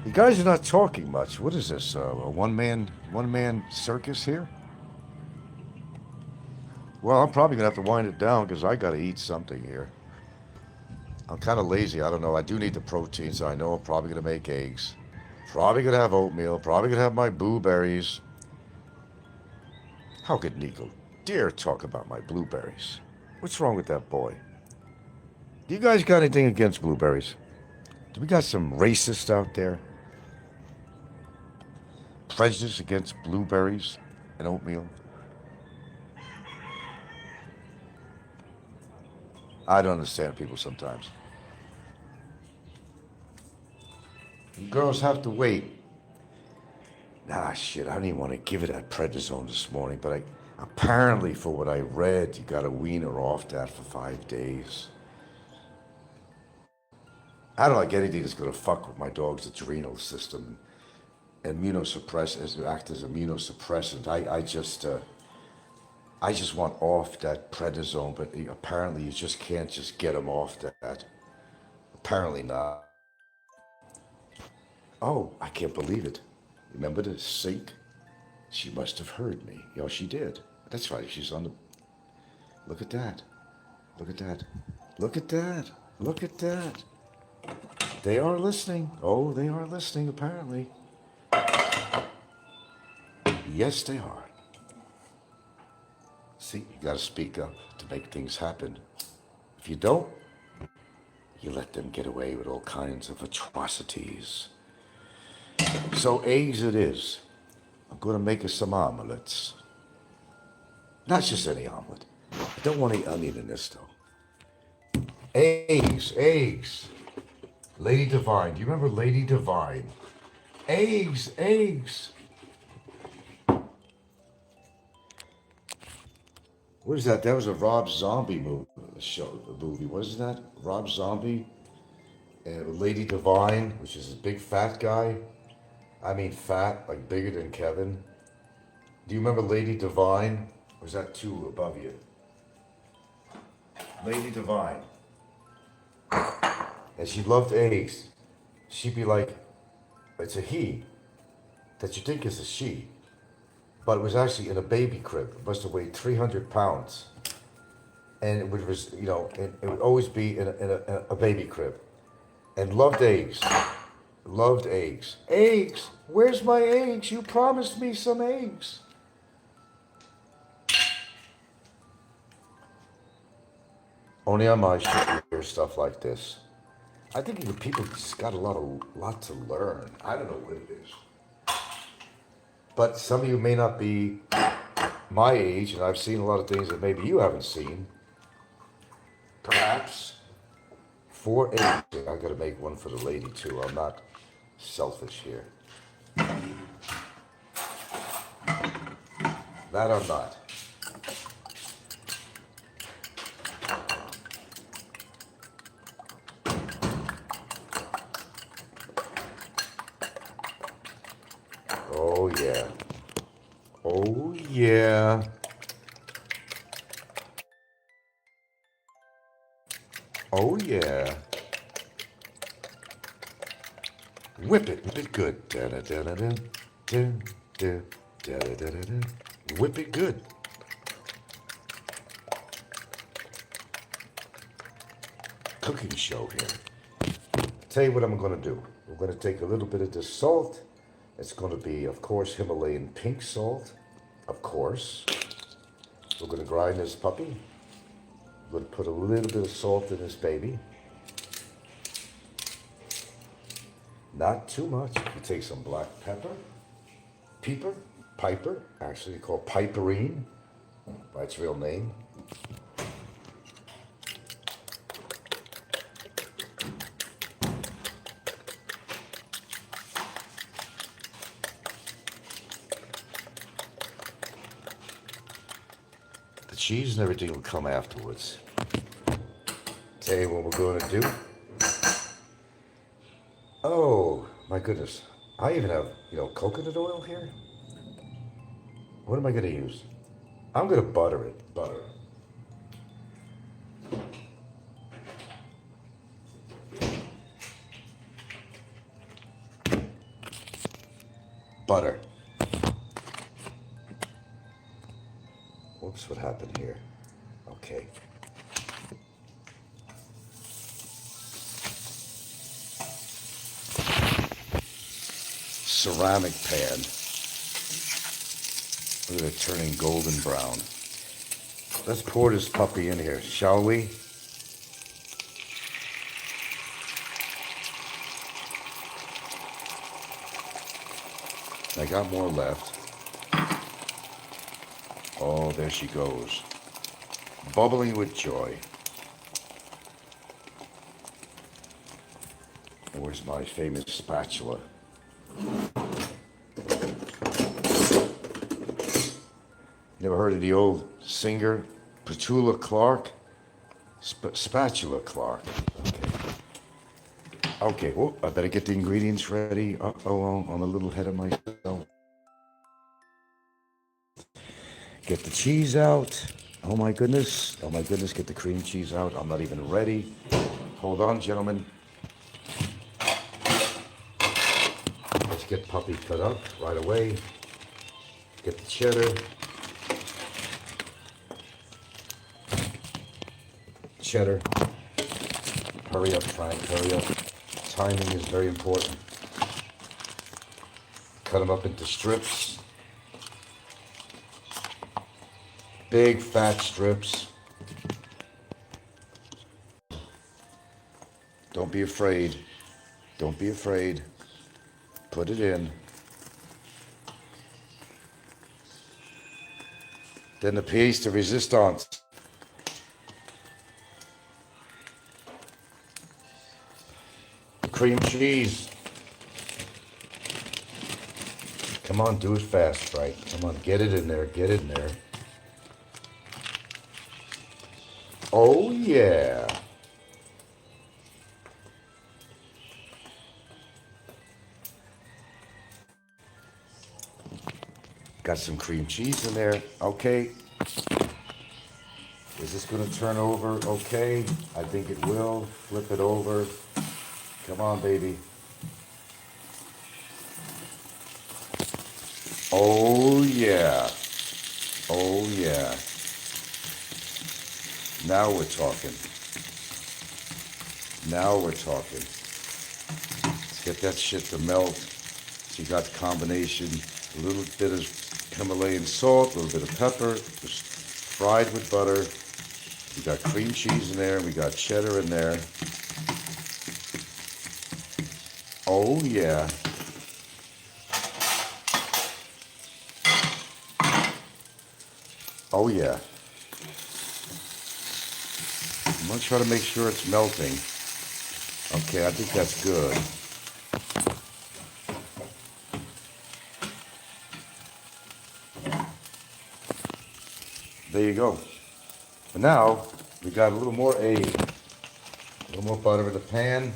You guys are not talking much. What is this? A one-man circus here? Well, I'm probably gonna have to wind it down because I gotta eat something here. I'm kind of lazy. I don't know. I do need the protein, so I know I'm probably gonna make eggs. Probably gonna have oatmeal. Probably gonna have my blueberries. How could Nico dare talk about my blueberries? What's wrong with that boy? Do you guys got anything against blueberries? Do we got some racists out there? Prejudice against blueberries and oatmeal? I don't understand people sometimes. You girls have to wait. Nah, shit, I didn't even want to give it that prednisone this morning, but apparently, for what I read, you got to wean her off that for 5 days. I don't like anything that's going to fuck with my dog's adrenal system and act as immunosuppressant. I just want off that prednisone, but apparently you just can't just get them off that. Apparently not. Oh, I can't believe it. Remember the sink? She must have heard me. She did. That's right, she's on the... Look at that. Look at that. Look at that. Look at that. They are listening. Oh, they are listening, apparently. Yes, they are. See, you gotta speak up to make things happen. If you don't, you let them get away with all kinds of atrocities. So eggs it is. I'm gonna make us some omelets. Not just any omelet. I don't want any onion in this though. Eggs. Lady Divine. Do you remember Lady Divine? Eggs. What is that? That was a Rob Zombie movie. What is that? Rob Zombie and Lady Divine, which is a big fat guy. I mean fat, like bigger than Kevin. Do you remember Lady Divine? Or is that two above you? Lady Divine. And she loved eggs. She'd be like, it's a he that you think is a she. But it was actually in a baby crib. It must have weighed 300 pounds. And it would always be in a baby crib. And loved eggs. Loved eggs. Eggs! Where's my eggs? You promised me some eggs. Only on my shit you hear stuff like this. I think the people just got a lot to learn. I don't know what it is. But some of you may not be my age, and I've seen a lot of things that maybe you haven't seen. Perhaps 4 eggs. I gotta make one for the lady too. I'm not selfish here. That I'm not. Oh yeah. Oh yeah. Oh yeah. Whip it good. Da-da-da-da-da. Da-da. Da-da-da-da-da. Whip it good. Cooking show here. Tell you what I'm gonna do. We're gonna take a little bit of this salt. It's going to be, of course, Himalayan pink salt, of course. We're going to grind this puppy. We're going to put a little bit of salt in this baby. Not too much. You take some black pepper. Piper, actually called piperine by its real name. The cheese and everything will come afterwards. Tell you what we're going to do. Oh, my goodness. I even have, coconut oil here. What am I going to use? I'm going to butter it. Butter. Butter. Whoops, what happened here? Okay. Ceramic pan. Look at it turning golden brown. Let's pour this puppy in here, shall we? I got more left. Oh, there she goes. Bubbling with joy. Where's my famous spatula? Never heard of the old singer, Petula Clark? Spatula Clark. Okay, well, I better get the ingredients ready. Uh-oh, I'm a little ahead of myself. Get the cheese out. Oh my goodness, get the cream cheese out. I'm not even ready. Hold on, gentlemen. Let's get puppy cut up right away. Get the cheddar. Cheddar. Hurry up, Frank, hurry up. Timing is very important. Cut them up into strips. Big fat strips. Don't be afraid. Don't be afraid. Put it in. Then the pièce de résistance. Cream cheese. Come on, do it fast, right? Come on, get it in there, get it in there. Oh, yeah. Got some cream cheese in there. Okay. Is this going to turn over? Okay. I think it will. Flip it over. Come on, baby. Oh, yeah. Oh, yeah. Now we're talking. Now we're talking. Let's get that shit to melt. So you got the combination, a little bit of Himalayan salt, a little bit of pepper, just fried with butter. We got cream cheese in there. We got cheddar in there. Oh, yeah. Oh, yeah. I'm going to try to make sure it's melting. Okay, I think that's good. There you go. But now, we got a little more egg. A little more butter in the pan.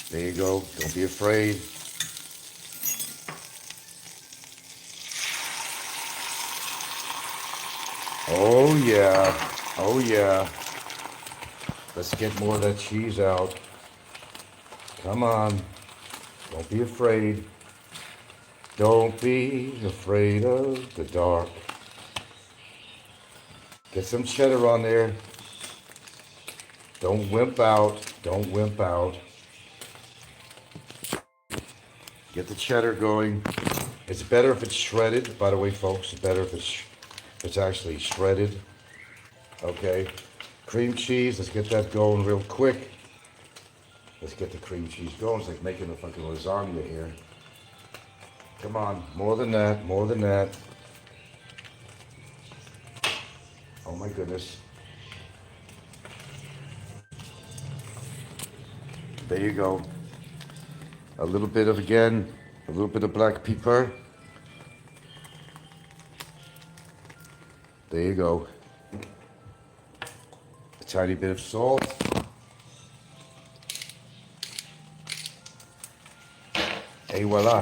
There you go. Don't be afraid. Oh, yeah. Oh, yeah. Let's get more of that cheese out. Come on. Don't be afraid. Don't be afraid of the dark. Get some cheddar on there. Don't wimp out. Don't wimp out. Get the cheddar going. It's better if it's shredded, by the way, folks. It's better if it's actually shredded. Okay. Cream cheese, let's get that going real quick. Let's get the cream cheese going. It's like making a fucking lasagna here. Come on, more than that, more than that. Oh my goodness. There you go. A little bit of, again, a little bit of black pepper. There you go. A tiny bit of salt. Et voila.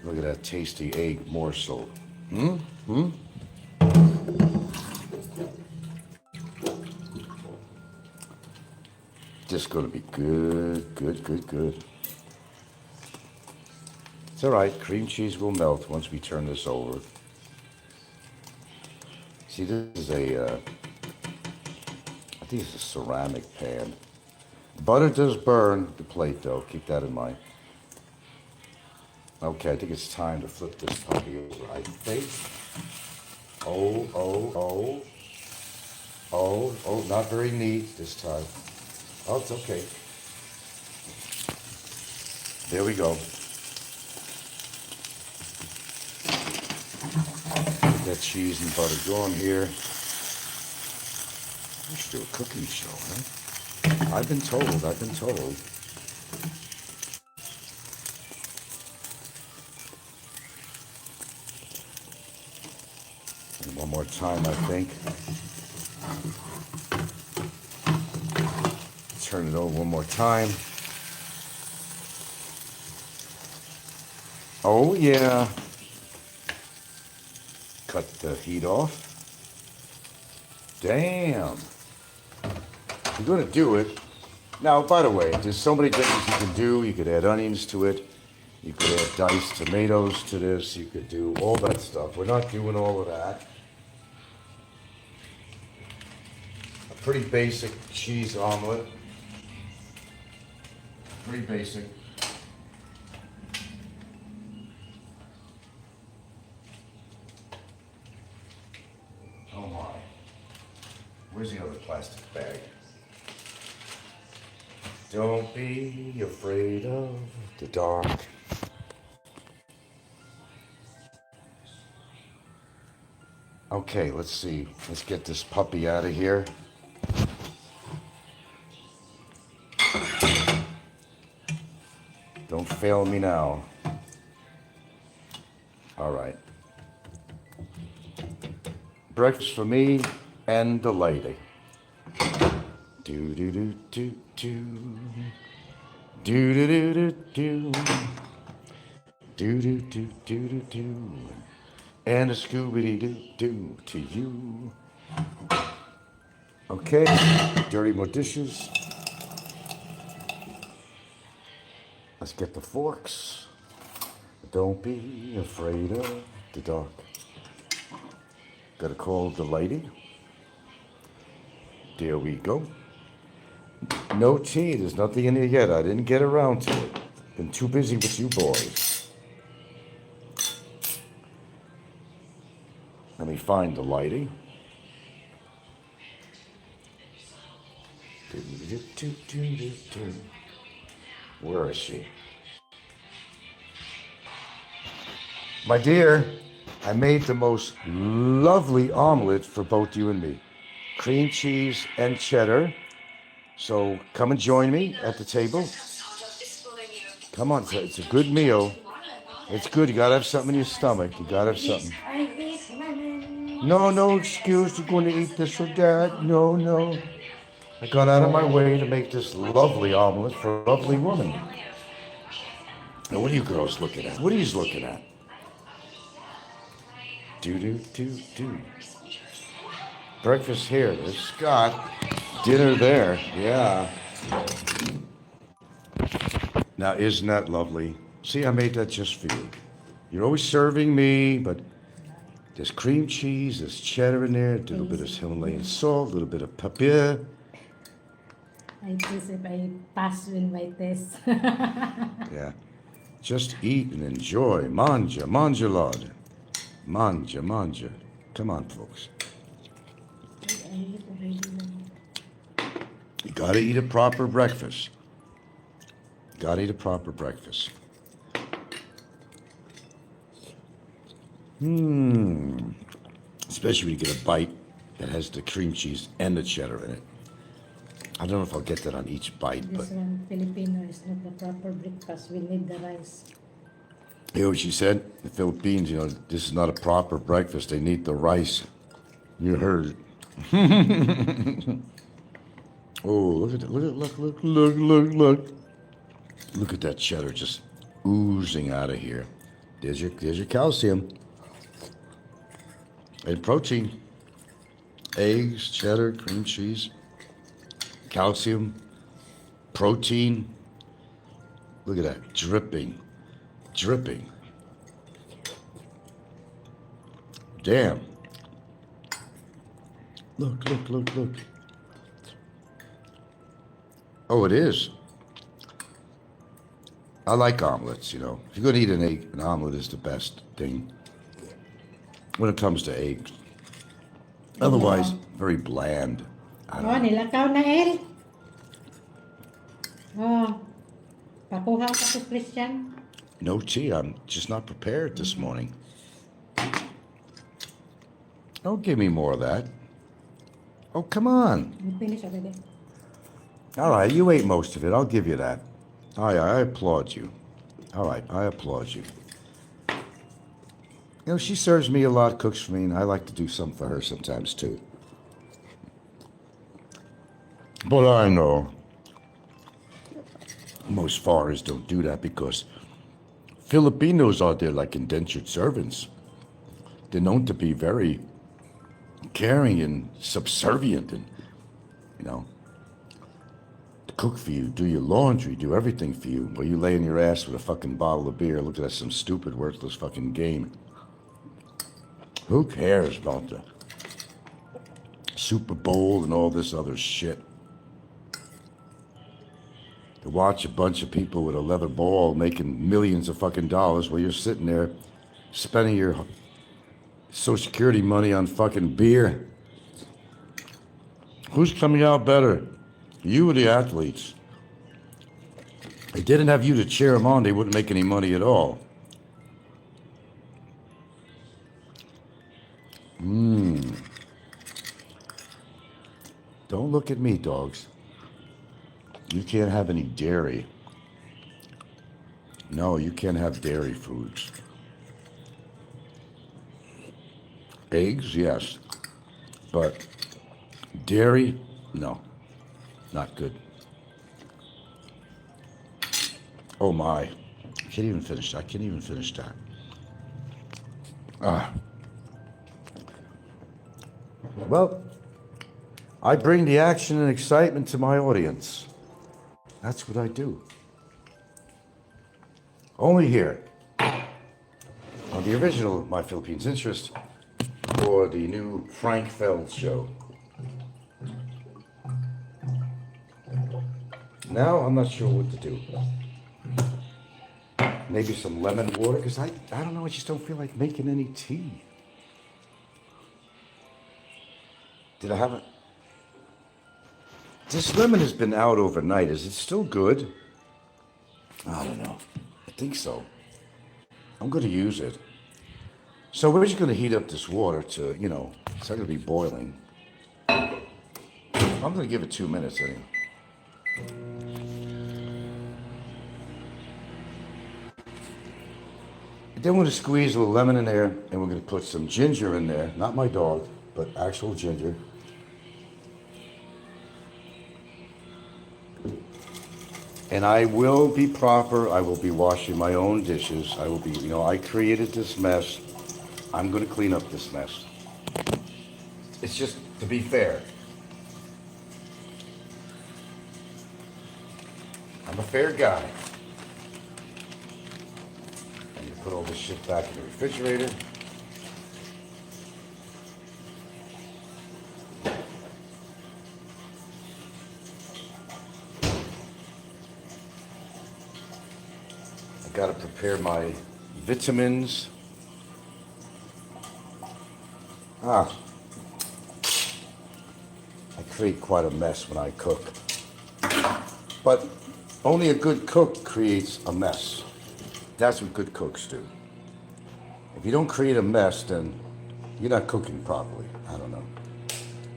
Look at that tasty egg morsel. Just gonna be good, good, good, good. It's all right, cream cheese will melt once we turn this over. See, this is I think it's a ceramic pan. Butter does burn the plate though, keep that in mind. Okay, I think it's time to flip this puppy over, I think. Oh, not very neat this time. Oh, it's okay. There we go. Get that cheese and butter going here. We should do a cooking show, huh? I've been told. And one more time, I think. Turn it over one more time. Oh, yeah. Cut the heat off. Damn. You're going to do it. Now, by the way, there's so many things you can do. You could add onions to it. You could add diced tomatoes to this. You could do all that stuff. We're not doing all of that. A pretty basic cheese omelet. Pretty basic. Oh my. Where's the other plastic bag? Don't be afraid of the dark. Okay, let's see. Let's get this puppy out of here. Don't fail me now. All right. Breakfast for me and the lady. Do do do do do. Do do do do do. Do do do do do do. And a Scooby-Doo to you. Okay, dirty more dishes. Let's get the forks. Don't be afraid of the dark. Gotta call the lady. There we go. No tea, there's nothing in here yet. I didn't get around to it. Been too busy with you boys. Let me find the lady. Where is she? My dear, I made the most lovely omelet for both you and me. Cream cheese and cheddar. So come and join me at the table. Come on, it's a good meal. It's good. You gotta have something in your stomach. You gotta have something. No excuse. You're going to eat this or that. No. I got out of my way to make this lovely omelet for a lovely woman. Now, what are you girls looking at? What are you looking at? Do. Breakfast here. There's Scott. Dinner there. Yeah. Now, isn't that lovely? See, I made that just for you. You're always serving me, but there's cream cheese, there's cheddar in there, a little bit of Himalayan salt, a little bit of pepper. I guess if I pass with my test. Yeah. Just eat and enjoy. Manja, lord. Manja. Come on, folks. You gotta eat a proper breakfast. Especially when you get a bite that has the cream cheese and the cheddar in it. I don't know if I'll get that on each bite, but This one, Filipino, is not the proper breakfast. We need the rice. you know what she said? The Philippines, this is not a proper breakfast. They need the rice. You heard it. Oh, look at that. Look. Look at that cheddar just oozing out of here. There's your calcium. And protein. Eggs, cheddar, cream cheese, calcium, protein. Look at that, dripping. Damn. Look. Oh, it is. I like omelets, If you're going to eat an egg, an omelet is the best thing when it comes to eggs. Otherwise, very bland. Nilakaw na, El. Pakuha ka to Christian. No tea. I'm just not prepared this morning. Don't give me more of that. Oh, come on. You finish already. All right, you ate most of it. I'll give you that. I applaud you. All right, I applaud you. She serves me a lot, cooks for me, and I like to do something for her sometimes, too. But I know most foreigners don't do that because Filipinos are there like indentured servants. They're known to be very caring and subservient and, cook for you, do your laundry, do everything for you, while you lay in your ass with a fucking bottle of beer looking at some stupid, worthless fucking game. Who cares about the Super Bowl and all this other shit? To watch a bunch of people with a leather ball making millions of fucking dollars while you're sitting there spending your Social Security money on fucking beer. Who's coming out better? You or the athletes? If they didn't have you to cheer them on, they wouldn't make any money at all. Don't look at me, dogs. You can't have any dairy. No, you can't have dairy foods. Eggs, yes. But dairy, no. Not good. Oh my. I can't even finish that. Well, I bring the action and excitement to my audience. That's what I do. Only here, on the original My Philippines Interest, or the new Frank Feld show. Now I'm not sure what to do. Maybe some lemon water, because I don't know, I just don't feel like making any tea. Did I have it? This lemon has been out overnight. Is it still good? I don't know. I think so. I'm going to use it. So we're just going to heat up this water to, it's not going to be boiling. I'm going to give it 2 minutes anyway. Then we're going to squeeze a little lemon in there, and we're going to put some ginger in there. Not my dog, but actual ginger. And I will be proper. I will be washing my own dishes. I will be, I created this mess. I'm going to clean up this mess. It's just to be fair. I'm a fair guy. I'm going to put all this shit back in the refrigerator. Got to prepare my vitamins. I create quite a mess when I cook. But only a good cook creates a mess. That's what good cooks do. If you don't create a mess, then you're not cooking properly. I don't know.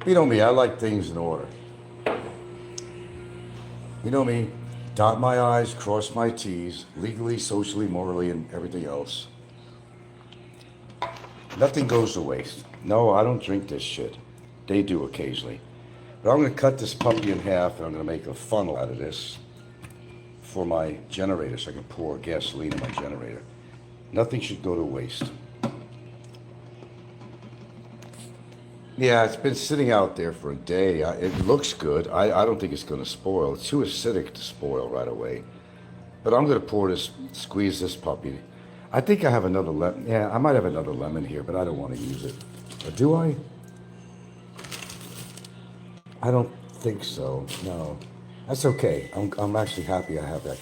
You know me, I like things in order. You know me, dot my I's, cross my T's, legally, socially, morally, and everything else. Nothing goes to waste. No, I don't drink this shit. They do occasionally. But I'm going to cut this puppy in half, and I'm going to make a funnel out of this for my generator so I can pour gasoline in my generator. Nothing should go to waste. Yeah, it's been sitting out there for a day. It looks good. I don't think it's going to spoil. It's too acidic to spoil right away. But I'm going to squeeze this puppy. I think I have another lemon. Yeah, I might have another lemon here, but I don't want to use it. Or do I? I don't think so. No. That's okay. I'm actually happy I have that.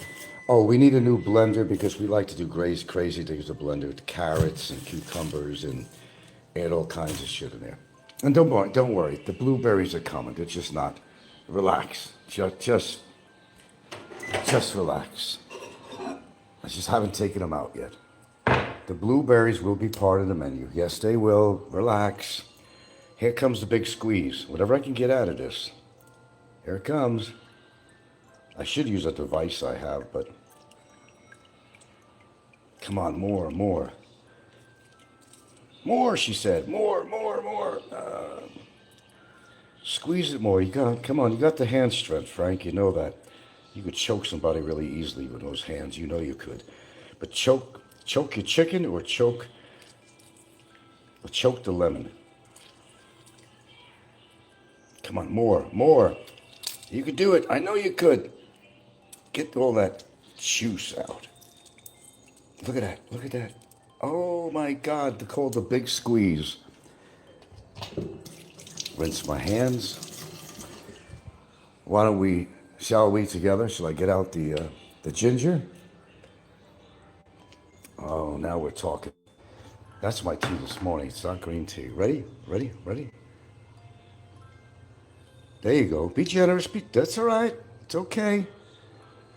Oh, we need a new blender because we like to do crazy things with the blender with carrots and cucumbers and add all kinds of shit in there. And don't worry, the blueberries are coming. They're just not. Relax. Just relax. I just haven't taken them out yet. The blueberries will be part of the menu. Yes, they will. Relax. Here comes the big squeeze. Whatever I can get out of this. Here it comes. I should use a device I have, but come on, more. More, she said. More. Squeeze it more. Come on, you got the hand strength, Frank. You know that. You could choke somebody really easily with those hands. You know you could. But choke your chicken or choke the lemon. Come on, more. You could do it. I know you could. Get all that juice out. Look at that. Oh my God, they're called the big squeeze. Rinse my hands. Shall we together? Shall I get out the ginger? Oh, now we're talking. That's my tea this morning. It's not green tea. Ready? There you go. Be generous. That's all right. It's okay.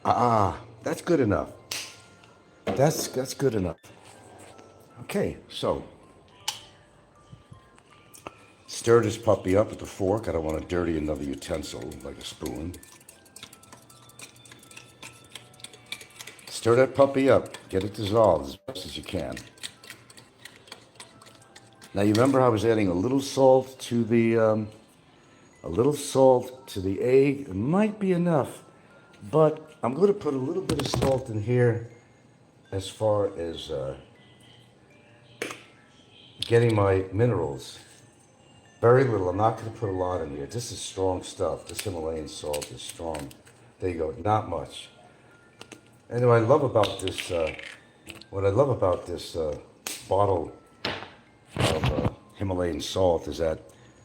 That's good enough. That's good enough. Okay, so stir this puppy up with the fork. I don't want to dirty another utensil like a spoon. Stir that puppy up. Get it dissolved as best as you can. Now you remember I was adding a little salt to the egg. It might be enough, but I'm going to put a little bit of salt in here as far as getting my minerals. Very little. I'm not going to put a lot in here. This is strong stuff. This Himalayan salt is strong. There you go. Not much. And what I love about this bottle of Himalayan salt is that,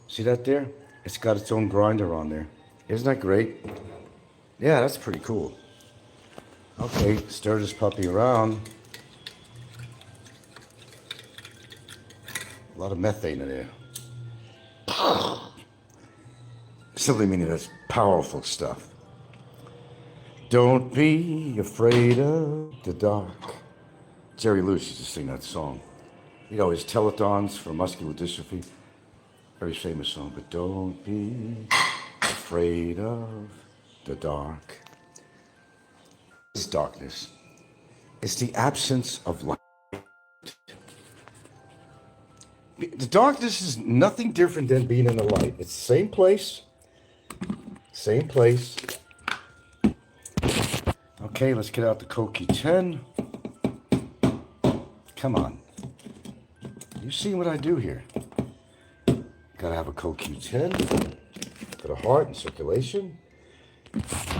see that there? It's got its own grinder on there. Isn't that great? Yeah, that's pretty cool. Okay, stir this puppy around. A lot of methane in there. Simply meaning that's powerful stuff. Don't be afraid of the dark. Jerry Lewis used to sing that song. You know, his telethons for muscular dystrophy. Very famous song. But don't be afraid of the dark. It's darkness. It's the absence of light. The darkness is nothing different than being in the light. It's the same place. Same place. Okay, let's get out the CoQ10. Come on. You see what I do here. Gotta have a CoQ10 for the heart and circulation.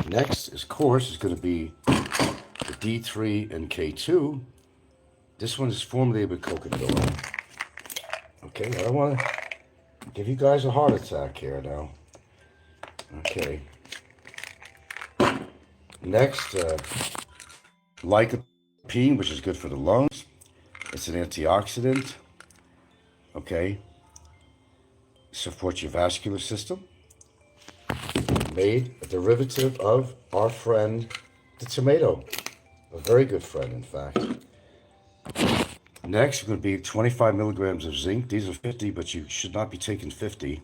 Next, of course, is going to be the D3 and K2. This one is formulated with coconut oil. Okay, I don't want to give you guys a heart attack here now. Okay. Next, lycopene, which is good for the lungs. It's an antioxidant. Okay. supports your vascular system. Made a derivative of our friend, the tomato. A very good friend, in fact. Next, we're going to be 25 milligrams of zinc. These are 50, but you should not be taking 50.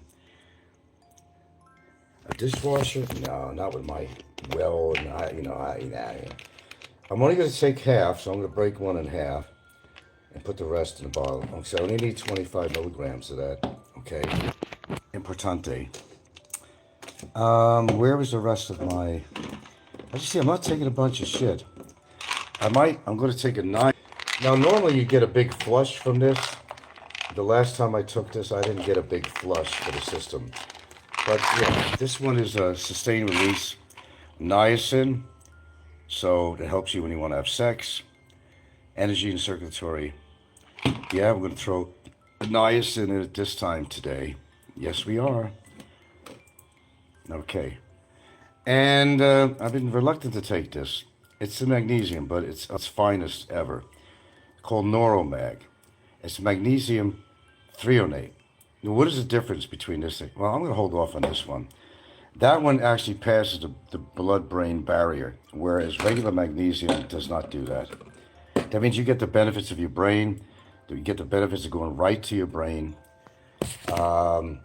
A dishwasher? No, not with my well. I'm only going to take half, so I'm going to break one in half and put the rest in the bottle. So I only need 25 milligrams of that. Okay. Importante. Where is the rest of my... As you see, I'm not taking a bunch of shit. I'm going to take a 9. Now, normally you get a big flush from this. The last time I took this, I didn't get a big flush for the system. But yeah, this one is a sustained release niacin. So it helps you when you want to have sex. Energy and circulatory. Yeah, we're going to throw niacin in it this time today. Yes, we are. Okay. And I've been reluctant to take this. It's the magnesium, but it's its finest ever. Called Noromag. It's magnesium threonate. Now, what is the difference between this thing? Well, I'm going to hold off on this one. That one actually passes the blood-brain barrier, whereas regular magnesium does not do that. That means you get the benefits of your brain. You get the benefits of going right to your brain for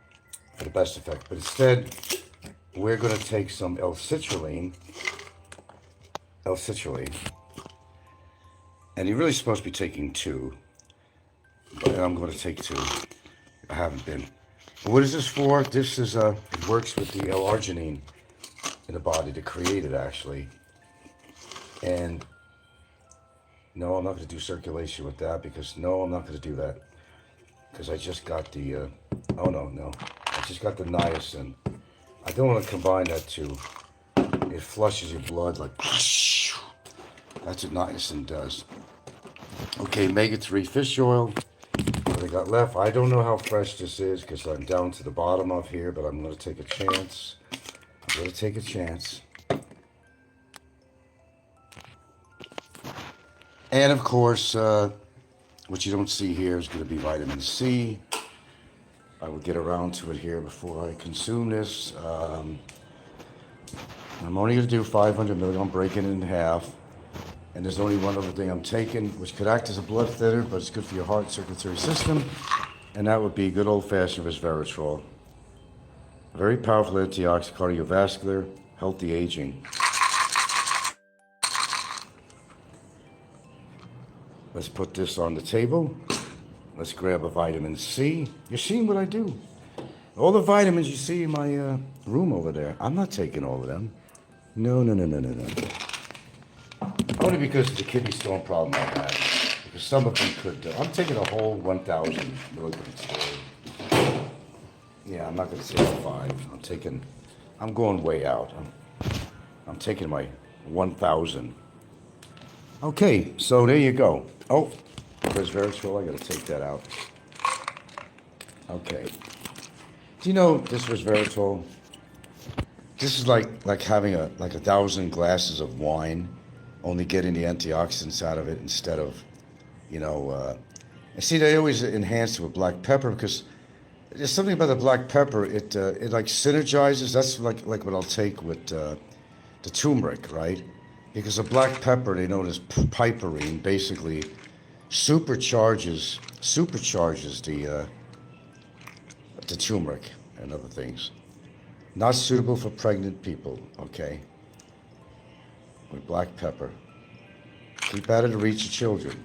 the best effect. But instead, we're going to take some L-citrulline. And you're really supposed to be taking 2. But I'm going to take 2. I haven't been. What is this for? This is, it works with the L-arginine in the body to create it, actually. And no, I'm not going to do circulation with that because, no, I'm not going to do that. Because I just got the, no. I just got the niacin. I don't want to combine that too. It flushes your blood like, that's what niacin does. Okay, omega-3 fish oil. What I got left, I don't know how fresh this is because I'm down to the bottom of here, but I'm going to take a chance. And of course, what you don't see here is going to be vitamin C. I will get around to it here before I consume this. I'm only going to do 500 milligrams. I'm breaking it in half. And there's only one other thing I'm taking, which could act as a blood thinner, but it's good for your heart and circulatory system. And that would be good old-fashioned resveratrol. Very powerful antioxidant, cardiovascular, healthy aging. Let's put this on the table. Let's grab a vitamin C. You're seeing what I do. All the vitamins you see in my room over there, I'm not taking all of them. No. Only because of the kidney stone problem I had. Because some of them could, I'm taking a whole 1,000 milligrams. Yeah, I'm not going to take 5. I'm going way out. I'm taking my 1,000. Okay, so there you go. Oh, resveratrol, I got to take that out. Okay. Do you know this resveratrol? This is like having 1,000 glasses of wine, only getting the antioxidants out of it instead of, and see, they always enhance it with black pepper because there's something about the black pepper. It like synergizes. That's like what I'll take with the turmeric, right? Because the black pepper, they know as piperine, basically supercharges the turmeric and other things. Not suitable for pregnant people, okay? With black pepper. Keep at it to reach the children.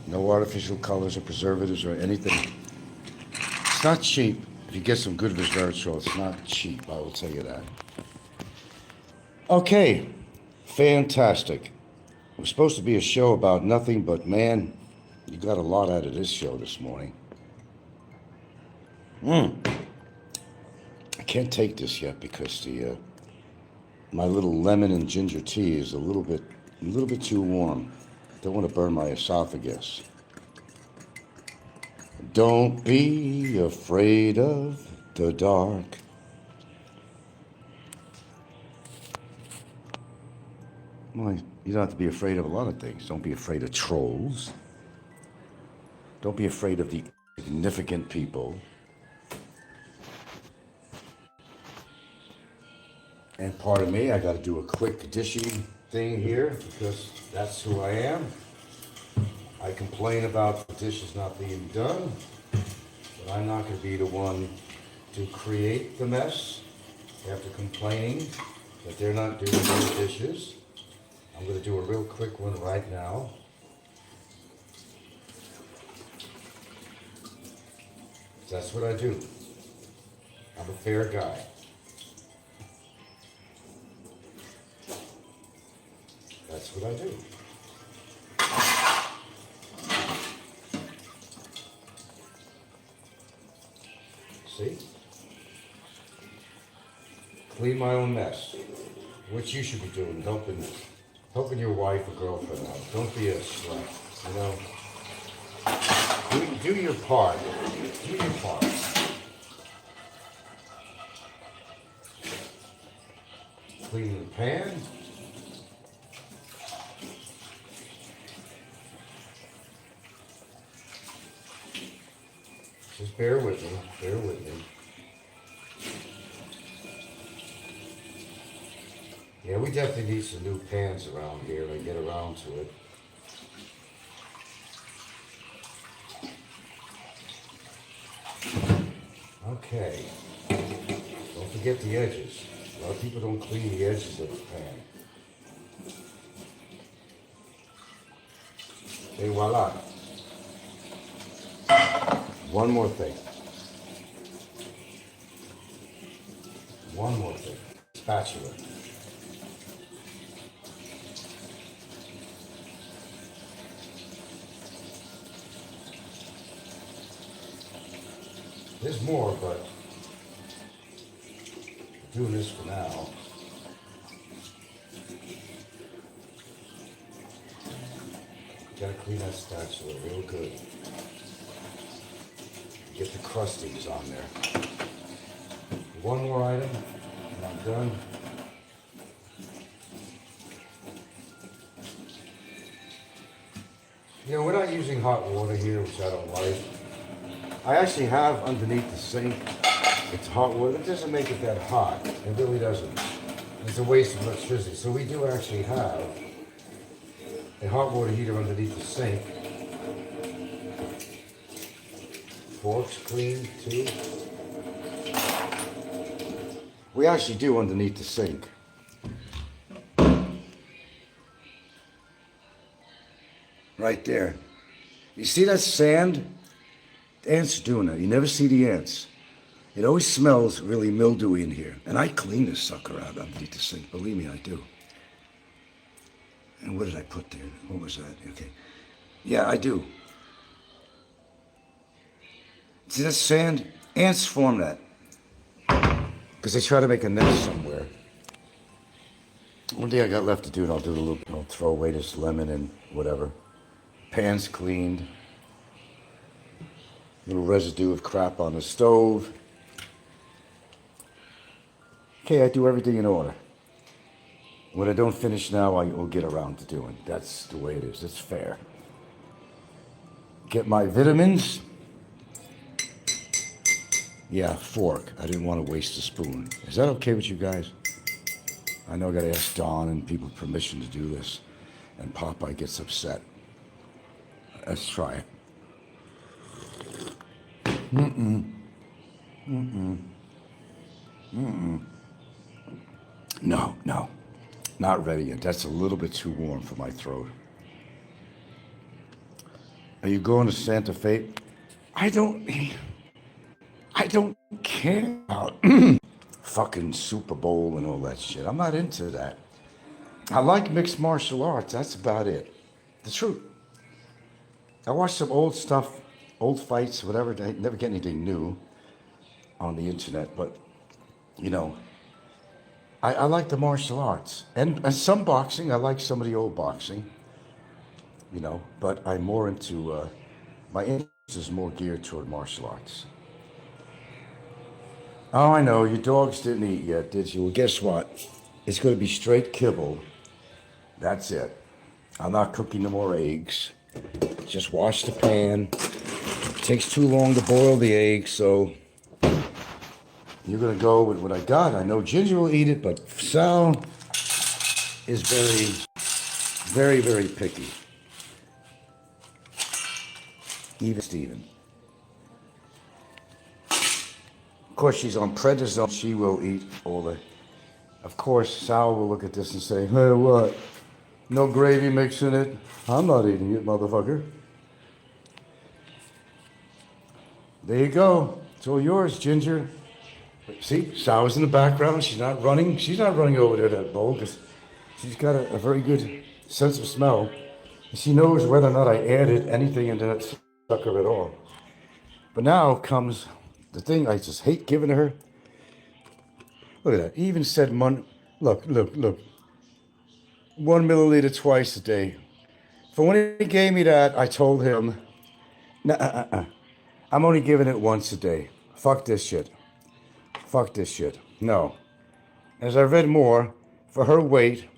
No artificial colors or preservatives or anything. It's not cheap. If you get some good resveratrol, it's not cheap, I will tell you that. Okay, fantastic. It was supposed to be a show about nothing, but man, you got a lot out of this show this morning. I can't take this yet because my little lemon and ginger tea is a little bit too warm. Don't want to burn my esophagus. Don't be afraid of the dark. My You don't have to be afraid of a lot of things. Don't be afraid of trolls. Don't be afraid of the significant people. And pardon me, I got to do a quick dishing thing here because that's who I am. I complain about the dishes not being done, but I'm not going to be the one to create the mess after complaining that they're not doing their dishes. I'm going to do a real quick one right now. That's what I do. I'm a fair guy. That's what I do. See? Clean my own mess. What you should be doing, helping your wife or girlfriend out. Don't be a slut, you know? Do your part. Do your part. Clean the pan. Just bear with me, bear with me. Yeah, we definitely need some new pans around here to get around to it. Okay. Don't forget the edges. A lot of people don't clean the edges of the pan. Okay, voila. One more thing. One more thing. Spatula. There's more, but I'm doing this for now. Gotta clean that spatula real good. Get the crustings on there. One more item, and I'm done. You know, we're not using hot water here, which I don't like. I actually have underneath the sink, it's hot water. It doesn't make it that hot. It really doesn't. It's a waste of electricity. So we do actually have a hot water heater underneath the sink. Forks clean too. We actually do underneath the sink. Right there. You see that sand? The ants are doing that. You never see the ants. It always smells really mildewy in here. And I clean this sucker out underneath the sink. Believe me, I do. And what did I put there? What was that? Okay. Yeah, I do. See that sand? Ants form that. Because they try to make a nest somewhere. One thing I got left to do, and I'll do a little, I'll throw away this lemon and whatever. Pan's cleaned. Little residue of crap on the stove. Okay, I do everything in order. What I don't finish now, I will get around to doing. That's the way it is. It's fair. Get my vitamins. Yeah, fork. I didn't want to waste a spoon. Is that okay with you guys? I know I gotta ask Dawn and people permission to do this. And Popeye gets upset. Let's try it. No, not ready yet. That's a little bit too warm for my throat. Are you going to Santa Fe? I don't care about fucking Super Bowl and all that shit. I'm not into that. I like mixed martial arts. That's about it. The truth. I watch some old stuff, old fights, whatever. I never get anything new on the internet, but, you know, I like the martial arts. And some boxing. I like some of the old boxing, you know, but I'm more into, my interest is more geared toward martial arts. Oh, I know, your dogs didn't eat yet, did you? Well, guess what? It's going to be straight kibble That's it. I'm not cooking no more eggs. Just wash the pan. It takes too long to boil the eggs, so you're gonna go with what I got. I know Ginger will eat it, but Sal is very, very picky. Even Steven. Of course, she's on prednisone. She will eat all the... Of course, Sal will look at this and say, hey, what? No gravy mix in it? I'm not eating it, motherfucker. There you go. It's all yours, Ginger. See, Sal's in the background. She's not running. She's not running over there to that bowl because she's got a very good sense of smell. She knows whether or not I added anything into that sucker at all. But now comes the thing I just hate giving to her. Look at that. He even said, look. 1 milliliter twice a day. For when he gave me that, I told him, I'm only giving it once a day. Fuck this shit. No. As I read more, for her weight,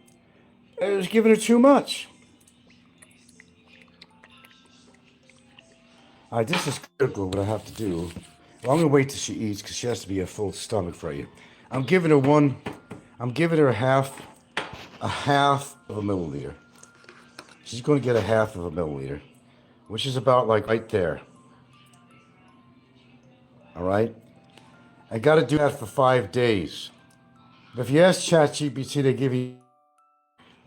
I was giving her too much. All right, this is critical what I have to do. Well, I'm going to wait till she eats because she has to be a full stomach for you. I'm giving her a half of a milliliter. She's going to get a half of a milliliter, which is about like right there. All right? I got to do that for 5 days. But if you ask ChatGPT, they give you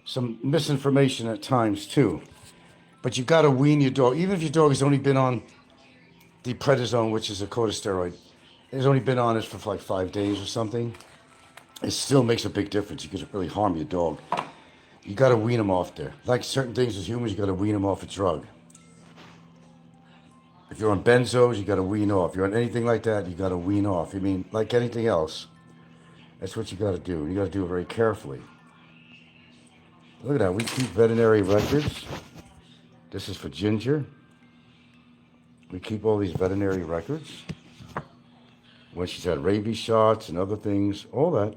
some misinformation at times too. But you got to wean your dog. Even if your dog has only been on the prednisone, which is a corticosteroid, has only been on it for like 5 days or something, it still makes a big difference. You could really harm your dog. You got to wean them off there. Like certain things as humans, you got to wean them off a drug. If you're on benzos, you got to wean off. If you're on anything like that, you got to wean off. I mean, like anything else, that's what you got to do. You got to do it very carefully. Look at that. We keep veterinary records. This is for Ginger. We keep all these veterinary records. When she's had rabies shots and other things, all that.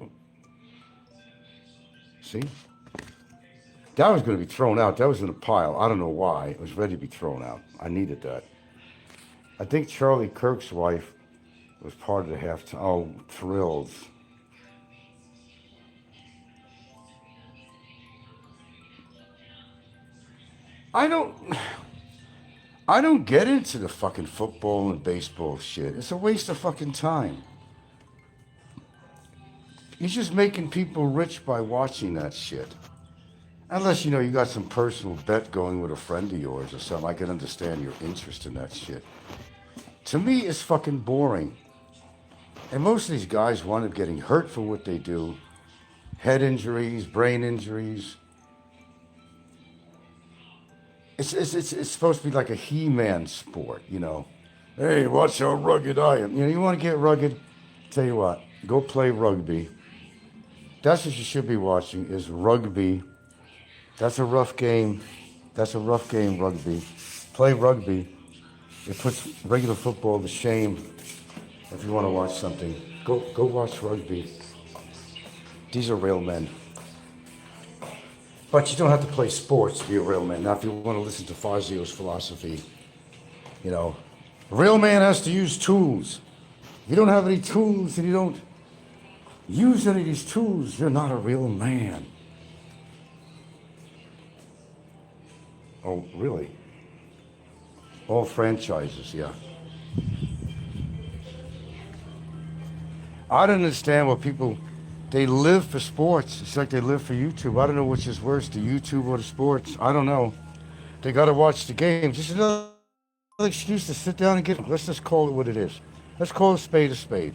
See? That was going to be thrown out. That was in a pile. I don't know why. It was ready to be thrown out. I needed that. I think Charlie Kirk's wife was part of the halftime. Oh, Thrills. I don't get into the fucking football and baseball shit. It's a waste of fucking time. You're just making people rich by watching that shit. Unless, you know, you got some personal bet going with a friend of yours or something. I can understand your interest in that shit. To me, it's fucking boring. And most of these guys wind up getting hurt for what they do. Head injuries, brain injuries. It's supposed to be like a He-Man sport, you know. Hey, watch how rugged I am. You know, you want to get rugged? Tell you what, go play rugby. That's what you should be watching, is rugby. That's a rough game. Rugby. Play rugby. It puts regular football to shame. If you want to watch something, go watch rugby. These are real men. But you don't have to play sports to be a real man. Now, if you want to listen to Fazio's philosophy, you know, a real man has to use tools. If you don't have any tools and you don't use any of these tools, you're not a real man. Oh, really? All franchises, yeah. I don't understand what people... They live for sports. It's like they live for YouTube. I don't know which is worse, the YouTube or the sports. I don't know. They got to watch the games. Just another excuse to sit down and get... Let's just call it what it is. Let's call a spade a spade.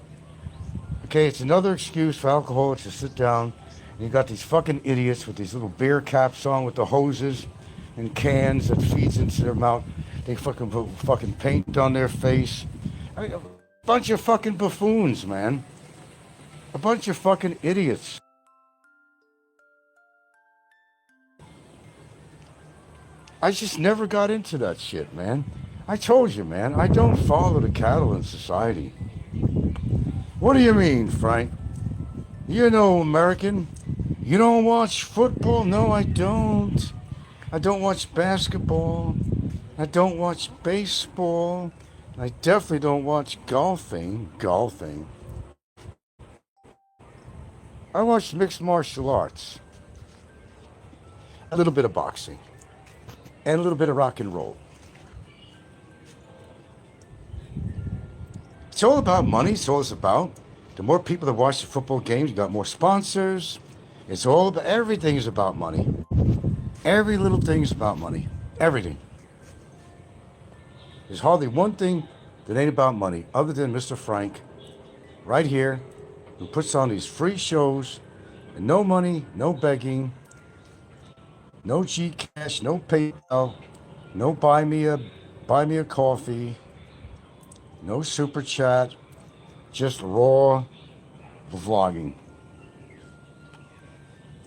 Okay, it's another excuse for alcoholics to sit down. And you got these fucking idiots with these little beer caps on with the hoses and cans that feeds into their mouth. They fucking put fucking paint on their face. I mean, a bunch of fucking buffoons, man. A bunch of fucking idiots. I just never got into that shit, man. I told you, man, I don't follow the cattle in society. What do you mean, Frank? You're no American. You don't watch football? No, I don't. I don't watch basketball. I don't watch baseball. I definitely don't watch golfing. I watch mixed martial arts. A little bit of boxing. And a little bit of rock and roll. It's all about money. It's all it's about. The more people that watch the football games, you got more sponsors. It's all about, everything is about money. Every little thing is about money. Everything. There's hardly one thing that ain't about money other than Mr. Frank, right here, who puts on these free shows, and no money, no begging, no Gcash, no PayPal, no buy me a coffee, no super chat, just raw vlogging.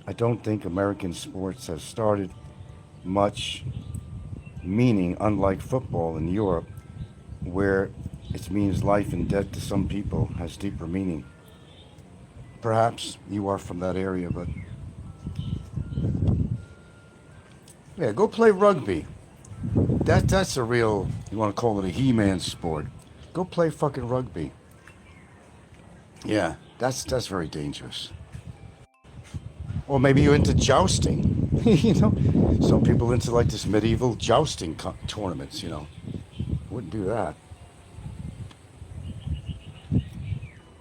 I don't think American sports have started much meaning, unlike football in Europe, where it means life and death to some people, has deeper meaning. Perhaps you are from that area, but yeah, go play rugby. That's a real, you want to call it a He-Man sport. Go play fucking rugby. Yeah, that's very dangerous. Or maybe you're into jousting. You know, some people into like this medieval jousting tournaments. You know, wouldn't do that.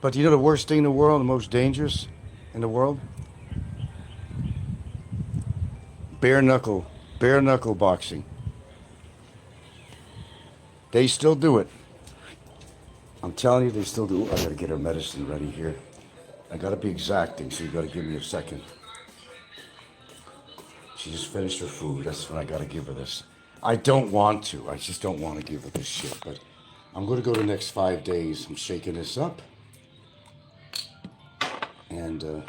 But you know the worst thing in the world, the most dangerous in the world? Bare knuckle boxing. They still do it. I'm telling you, they still do it. I gotta get her medicine ready here. I gotta be exacting, so you gotta give me a second. She just finished her food. That's when I gotta give her this. I don't want to. I just don't want to give her this shit. But I'm gonna go the next 5 days. I'm shaking this up. And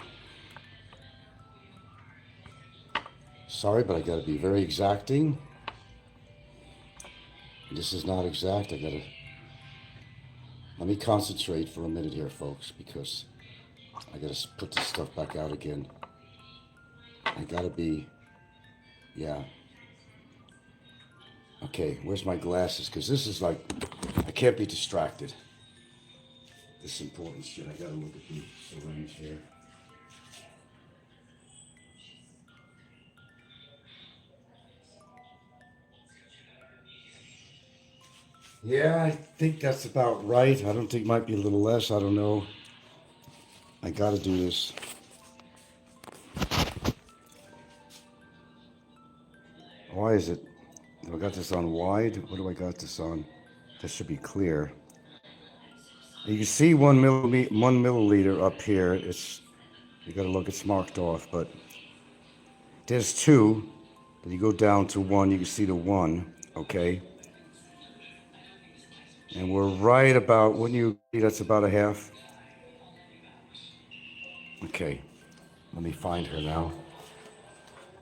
sorry, but I gotta be very exacting. This is not exact. Let me concentrate for a minute here, folks, because I gotta put this stuff back out again. I gotta be, yeah. Okay, where's my glasses? Because this is like, I can't be distracted. This important shit. I gotta look at the syringe here. Yeah, I think that's about right. I don't think it might be a little less. I don't know. I gotta do this. Why is it? Have I got this on wide? What do I got this on? That should be clear. You can see 1 milliliter up here. You gotta look, it's marked off, but there's 2. Then you go down to 1, you can see the 1, okay? And we're right about, wouldn't you agree that's about a half? Okay, let me find her now.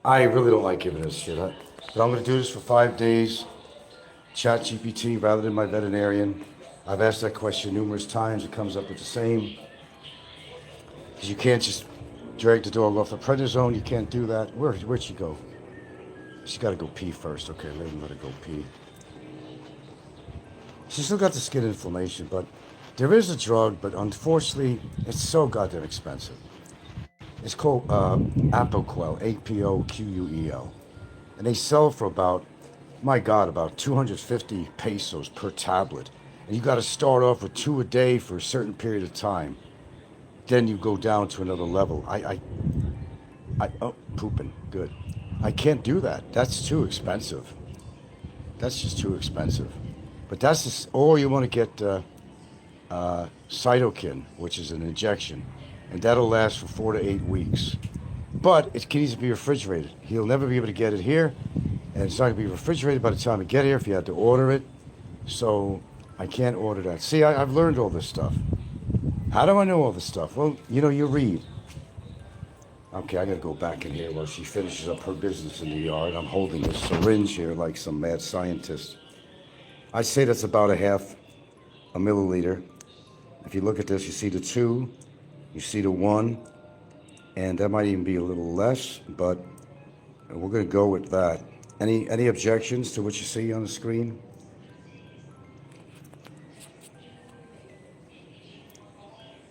I really don't like giving this shit up, but I'm gonna do this for 5 days. Chat GPT rather than my veterinarian. I've asked that question numerous times. It comes up with the same. Because you can't just drag the dog off the prednisone. You can't do that. Where'd she go? She's got to go pee first. Okay, let her go pee. She's still got the skin inflammation, but there is a drug, but unfortunately, it's so goddamn expensive. It's called Apoquel, A-P-O-Q-U-E-L. And they sell for about, my God, about 250 pesos per tablet. And you got to start off with 2 a day for a certain period of time. Then you go down to another level. Oh, pooping, good. I can't do that. That's too expensive. That's just too expensive. But that's just, or you want to get cytokine, which is an injection, and that'll last for 4 to 8 weeks. But it can easily be refrigerated. He'll never be able to get it here, and it's not going to be refrigerated by the time I get here if you had to order it. So I can't order that. See, I've learned all this stuff. How do I know all this stuff? Well, you know, you read. Okay, I got to go back in here while she finishes up her business in the yard. I'm holding a syringe here like some mad scientist. I'd say that's about a half a milliliter. If you look at this, you see the 2, you see the 1, And that might even be a little less, but we're going to go with that. Any objections to what you see on the screen?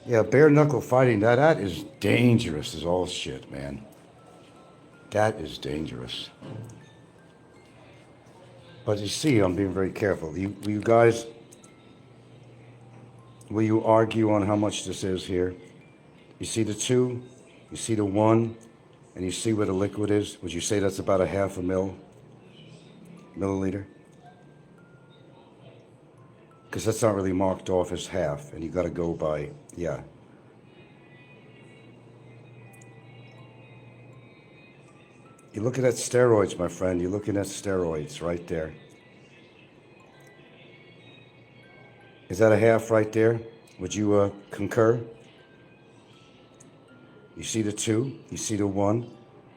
Yeah, bare knuckle fighting, that is dangerous as all shit, man. That is dangerous. But you see, I'm being very careful. You guys, will you argue on how much this is here? You see the 2, you see the 1, and you see where the liquid is? Would you say that's about a half a milliliter? Because that's not really marked off as half, and you got to go by, yeah. You're looking at steroids, my friend. You're looking at steroids right there. Is that a half right there? Would you concur? You see the 2, you see the 1,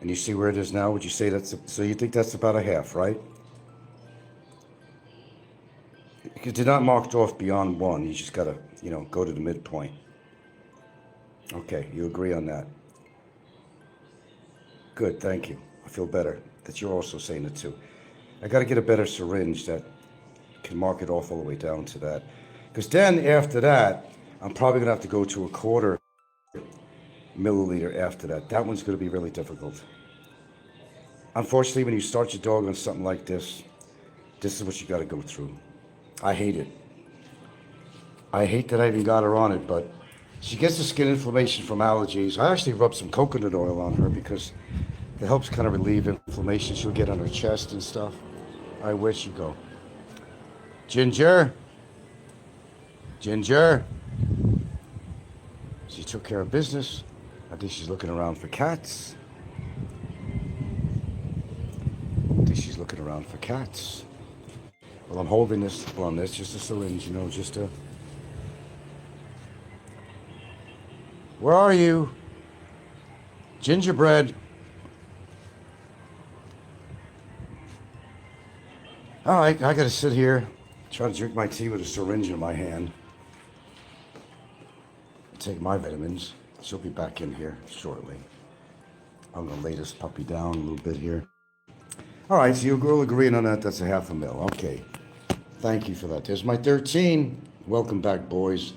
and you see where it is now? Would you say so you think that's about a half, right? Because they're not marked off beyond 1. You just got to, go to the midpoint. Okay, you agree on that. Good, thank you. I feel better that you're also saying it too. I got to get a better syringe that can mark it off all the way down to that. Because then after that, I'm probably going to have to go to a 1/4 milliliter after that. That one's going to be really difficult. Unfortunately, when you start your dog on something like this is what you got to go through. I hate it. I hate that I even got her on it, but she gets the skin inflammation from allergies. I actually rubbed some coconut oil on her because it helps kind of relieve inflammation. She'll get on her chest and stuff. All right, where'd she go? Ginger? Ginger? She took care of business. I think she's looking around for cats. Well, I'm holding this, that's just a syringe, just a... Where are you? Gingerbread. All right, I gotta sit here, try to drink my tea with a syringe in my hand. Take my vitamins. She'll be back in here shortly. I'm gonna lay this puppy down a little bit here. All right, so you're all agreeing on that. That's a half a mil. Okay. Thank you for that. There's my 13. Welcome back, boys.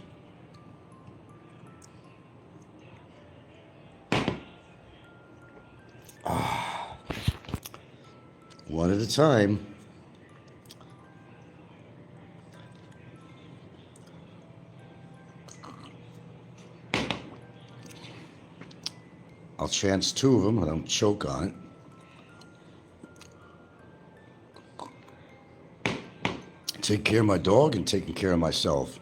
One at a time. I'll chance 2 of them. I don't choke on it. Take care of my dog and taking care of myself.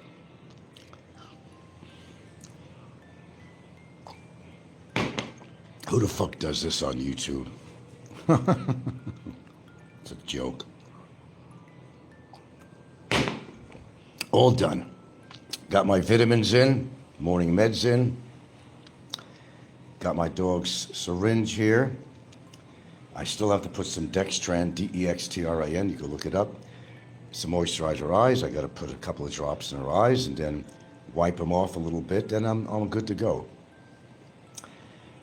Who the fuck does this on YouTube? It's a joke. All done. Got my vitamins in, morning meds in. Got my dog's syringe here. I still have to put some Dextran, D-E-X-T-R-I-N, you can look it up. Some moisturize her eyes. I got to put a couple of drops in her eyes and then wipe them off a little bit. Then I'm good to go.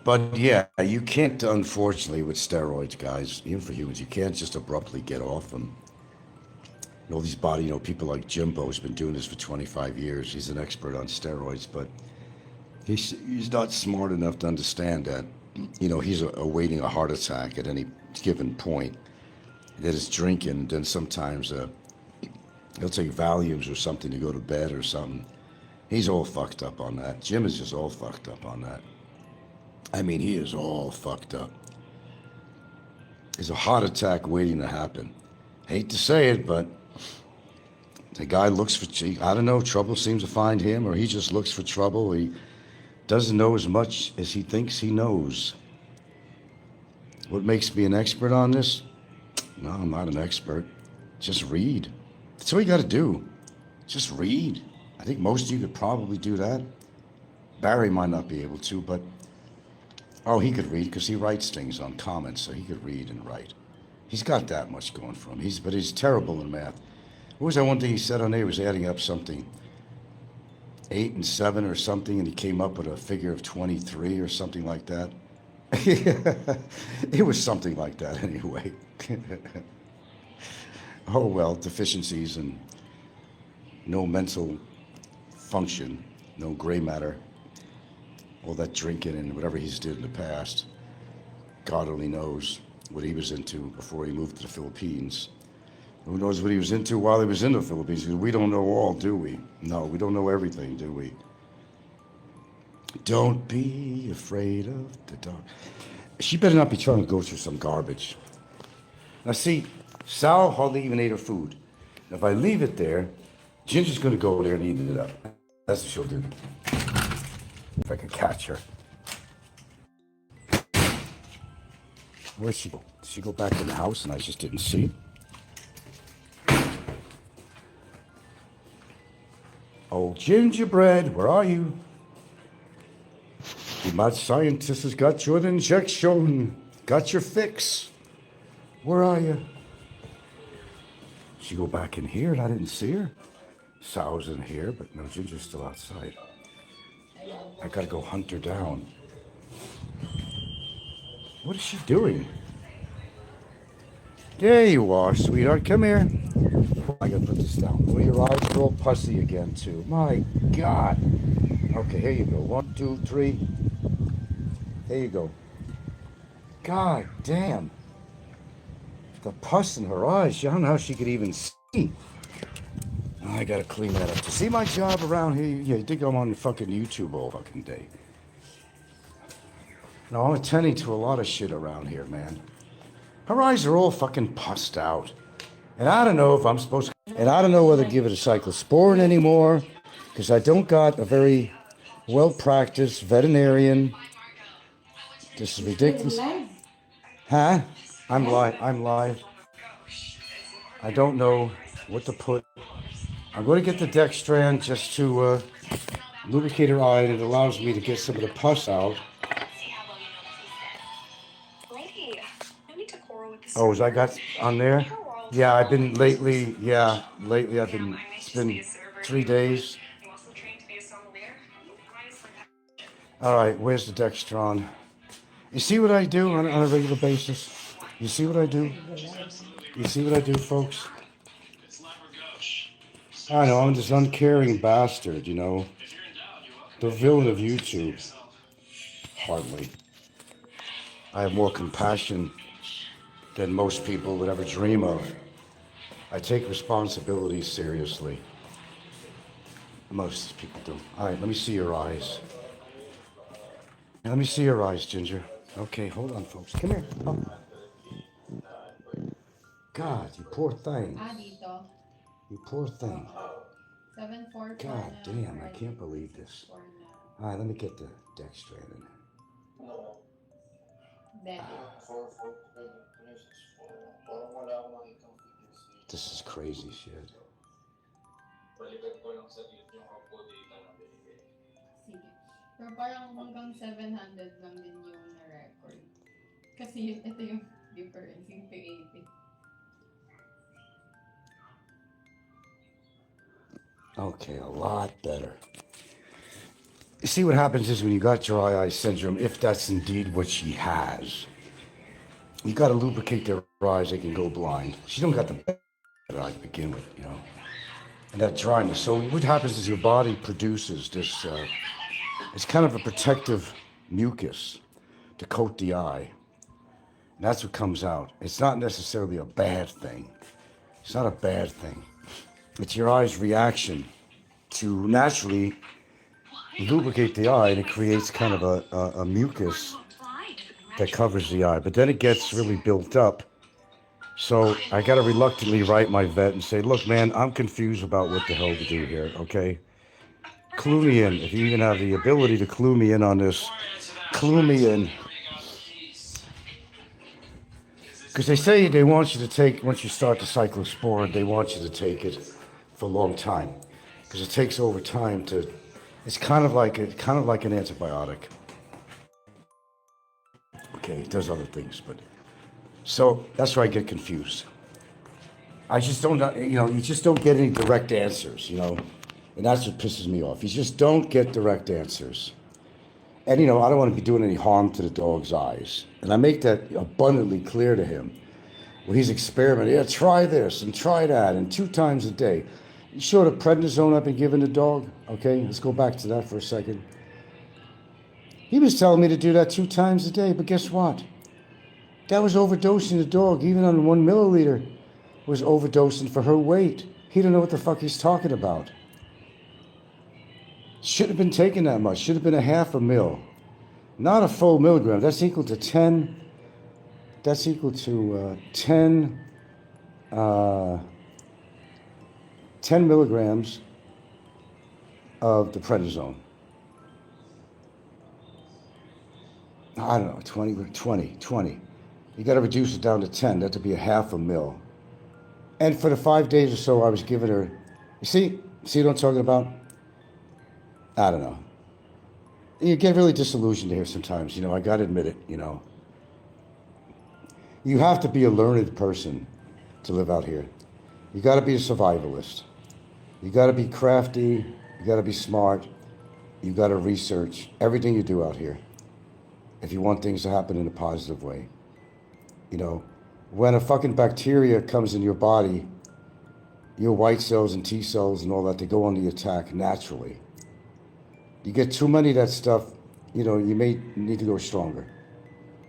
But yeah, you can't, unfortunately, with steroids, guys, even for humans, you can't just abruptly get off them. All these people like Jimbo has been doing this for 25 years. He's an expert on steroids, but he's not smart enough to understand that, he's awaiting a heart attack at any given point. That is drinking, then sometimes he'll take Valiums or something to go to bed or something. He's all fucked up on that. Jim is just all fucked up on that. I mean, he is all fucked up. There's a heart attack waiting to happen. Hate to say it, but the guy looks for, I don't know, trouble seems to find him, or he just looks for trouble. He doesn't know as much as he thinks he knows. What makes me an expert on this? No, I'm not an expert. Just read. That's all you got to do. Just read. I think most of you could probably do that. Barry might not be able to, but... Oh, he could read because he writes things on comments, so he could read and write. He's got that much going for him. But he's terrible in math. What was that one thing he said on there? He was adding up something. 8 and 7 or something, and he came up with a figure of 23 or something like that. It was something like that anyway. Oh well, deficiencies and no mental function, no gray matter, all that drinking and whatever he's did in the past. God only knows what he was into before he moved to the Philippines. Who knows what he was into while he was in the Philippines? We don't know all, do we? No, we don't know everything, do we? Don't be afraid of the dark. She better not be trying to go through some garbage. Now see, Sal hardly even ate her food. If I leave it there, Ginger's gonna go there and eat it up. That's what she'll do. If I can catch her. Where'd she go? Did she go back in the house and I just didn't see? Oh, gingerbread, where are you? The mad scientist has got your injection, got your fix. Where are you? She go back in here and I didn't see her. Sal's in here, but no, Ginger's still outside. I gotta go hunt her down. What is she doing? There you are, sweetheart. Come here. I gotta put this down. Well, your eyes are all pussy again, too. My God. Okay, here you go. 1, 2, 3. There you go. God damn. The pus in her eyes. I don't know how she could even see. I gotta clean that up. To see my job around here, yeah, you think I'm on fucking YouTube all fucking day. No, I'm attending to a lot of shit around here, man. Her eyes are all fucking pussed out. And I don't know if I'm supposed to, and I don't know whether to give it a cyclosporin anymore, because I don't got a very well-practiced veterinarian. This is ridiculous. Huh? I'm live. I don't know what to put. I'm going to get the Dextran just to lubricate her eye, and it allows me to get some of the pus out. Oh, is I got on there? Yeah, I've been lately, it's been 3 days. All right, where's the Dextron? You see what I do on a regular basis? You see what I do? You see what I do, folks? I know, I'm this uncaring bastard, you know. The villain of YouTube. Hardly. I have more compassion than most people would ever dream of. I take responsibility seriously. Most people do. All right, let me see your eyes. Let me see your eyes, Ginger. Okay, hold on, folks. Come here. Oh. God, you poor thing. You poor thing. 744. God damn, I can't believe this. All right, let me get the Dextran in. This is crazy shit. Sige. Pero parang hanggang 700 lang din yung na-record. Kasi ito yung difference, yung 280. Okay, a lot better. You see what happens is when you got dry eye syndrome, if that's indeed what she has, you got to lubricate their eyes, they can go blind. She don't got the bad eye to begin with, you know. And that dryness. So what happens is your body produces this, it's kind of a protective mucus to coat the eye. And that's what comes out. It's not necessarily a bad thing. It's not a bad thing. It's your eye's reaction to naturally lubricate the eye, and it creates kind of a mucus that covers the eye. But then it gets really built up. So I got to reluctantly write my vet and say, look, man, I'm confused about what the hell to do here, okay? Clue me in. If you even have the ability to clue me in on this, clue me in. Because they say they want you to take, once you start the cyclosporin, they want you to take it for a long time. Because it takes over time to, it's kind of like an antibiotic. Okay, it does other things, but, so that's where I get confused. I just don't, you know, you just don't get any direct answers, you know. And that's what pisses me off. You just don't get direct answers. And, I don't want to be doing any harm to the dog's eyes. And I make that abundantly clear to him. Well, he's experimenting. Yeah, try this and try that, and 2 times a day. You sure the prednisone I've been giving the dog? Okay, let's go back to that for a second. He was telling me to do that 2 times a day, but guess what? That was overdosing the dog. Even on 1 milliliter was overdosing for her weight. He don't know what the fuck he's talking about. Shouldn't have been taking that much. Should have been a half a mil. Not a full milligram. That's equal to 10. That's equal to 10 milligrams of the prednisone. I don't know, 20. You got to reduce it down to 10. That'd be a half a mil. And for the 5 days or so, I was giving her, you see what I'm talking about? I don't know. You get really disillusioned here sometimes, I got to admit it, You have to be a learned person to live out here. You got to be a survivalist. You got to be crafty. You got to be smart. You got to research everything you do out here if you want things to happen in a positive way. When a fucking bacteria comes in your body, your white cells and T cells and all that, they go on the attack naturally. You get too many of that stuff, you may need to go stronger.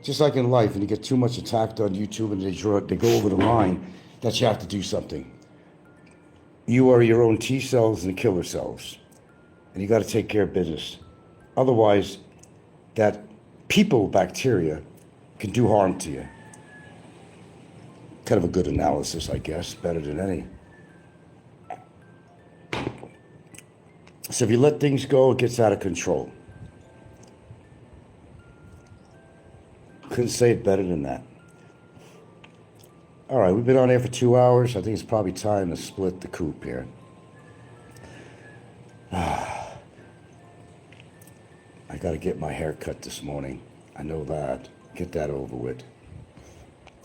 Just like in life, when you get too much attacked on YouTube and they go over the line, that you have to do something. You are your own T cells and killer cells. And you got to take care of business. Otherwise, that people bacteria can do harm to you. Kind of a good analysis, I guess, better than any. So if you let things go, it gets out of control. Couldn't say it better than that. All right, we've been on air for 2 hours. I think it's probably time to split the coop here. I got to get my hair cut this morning. I know that. Get that over with.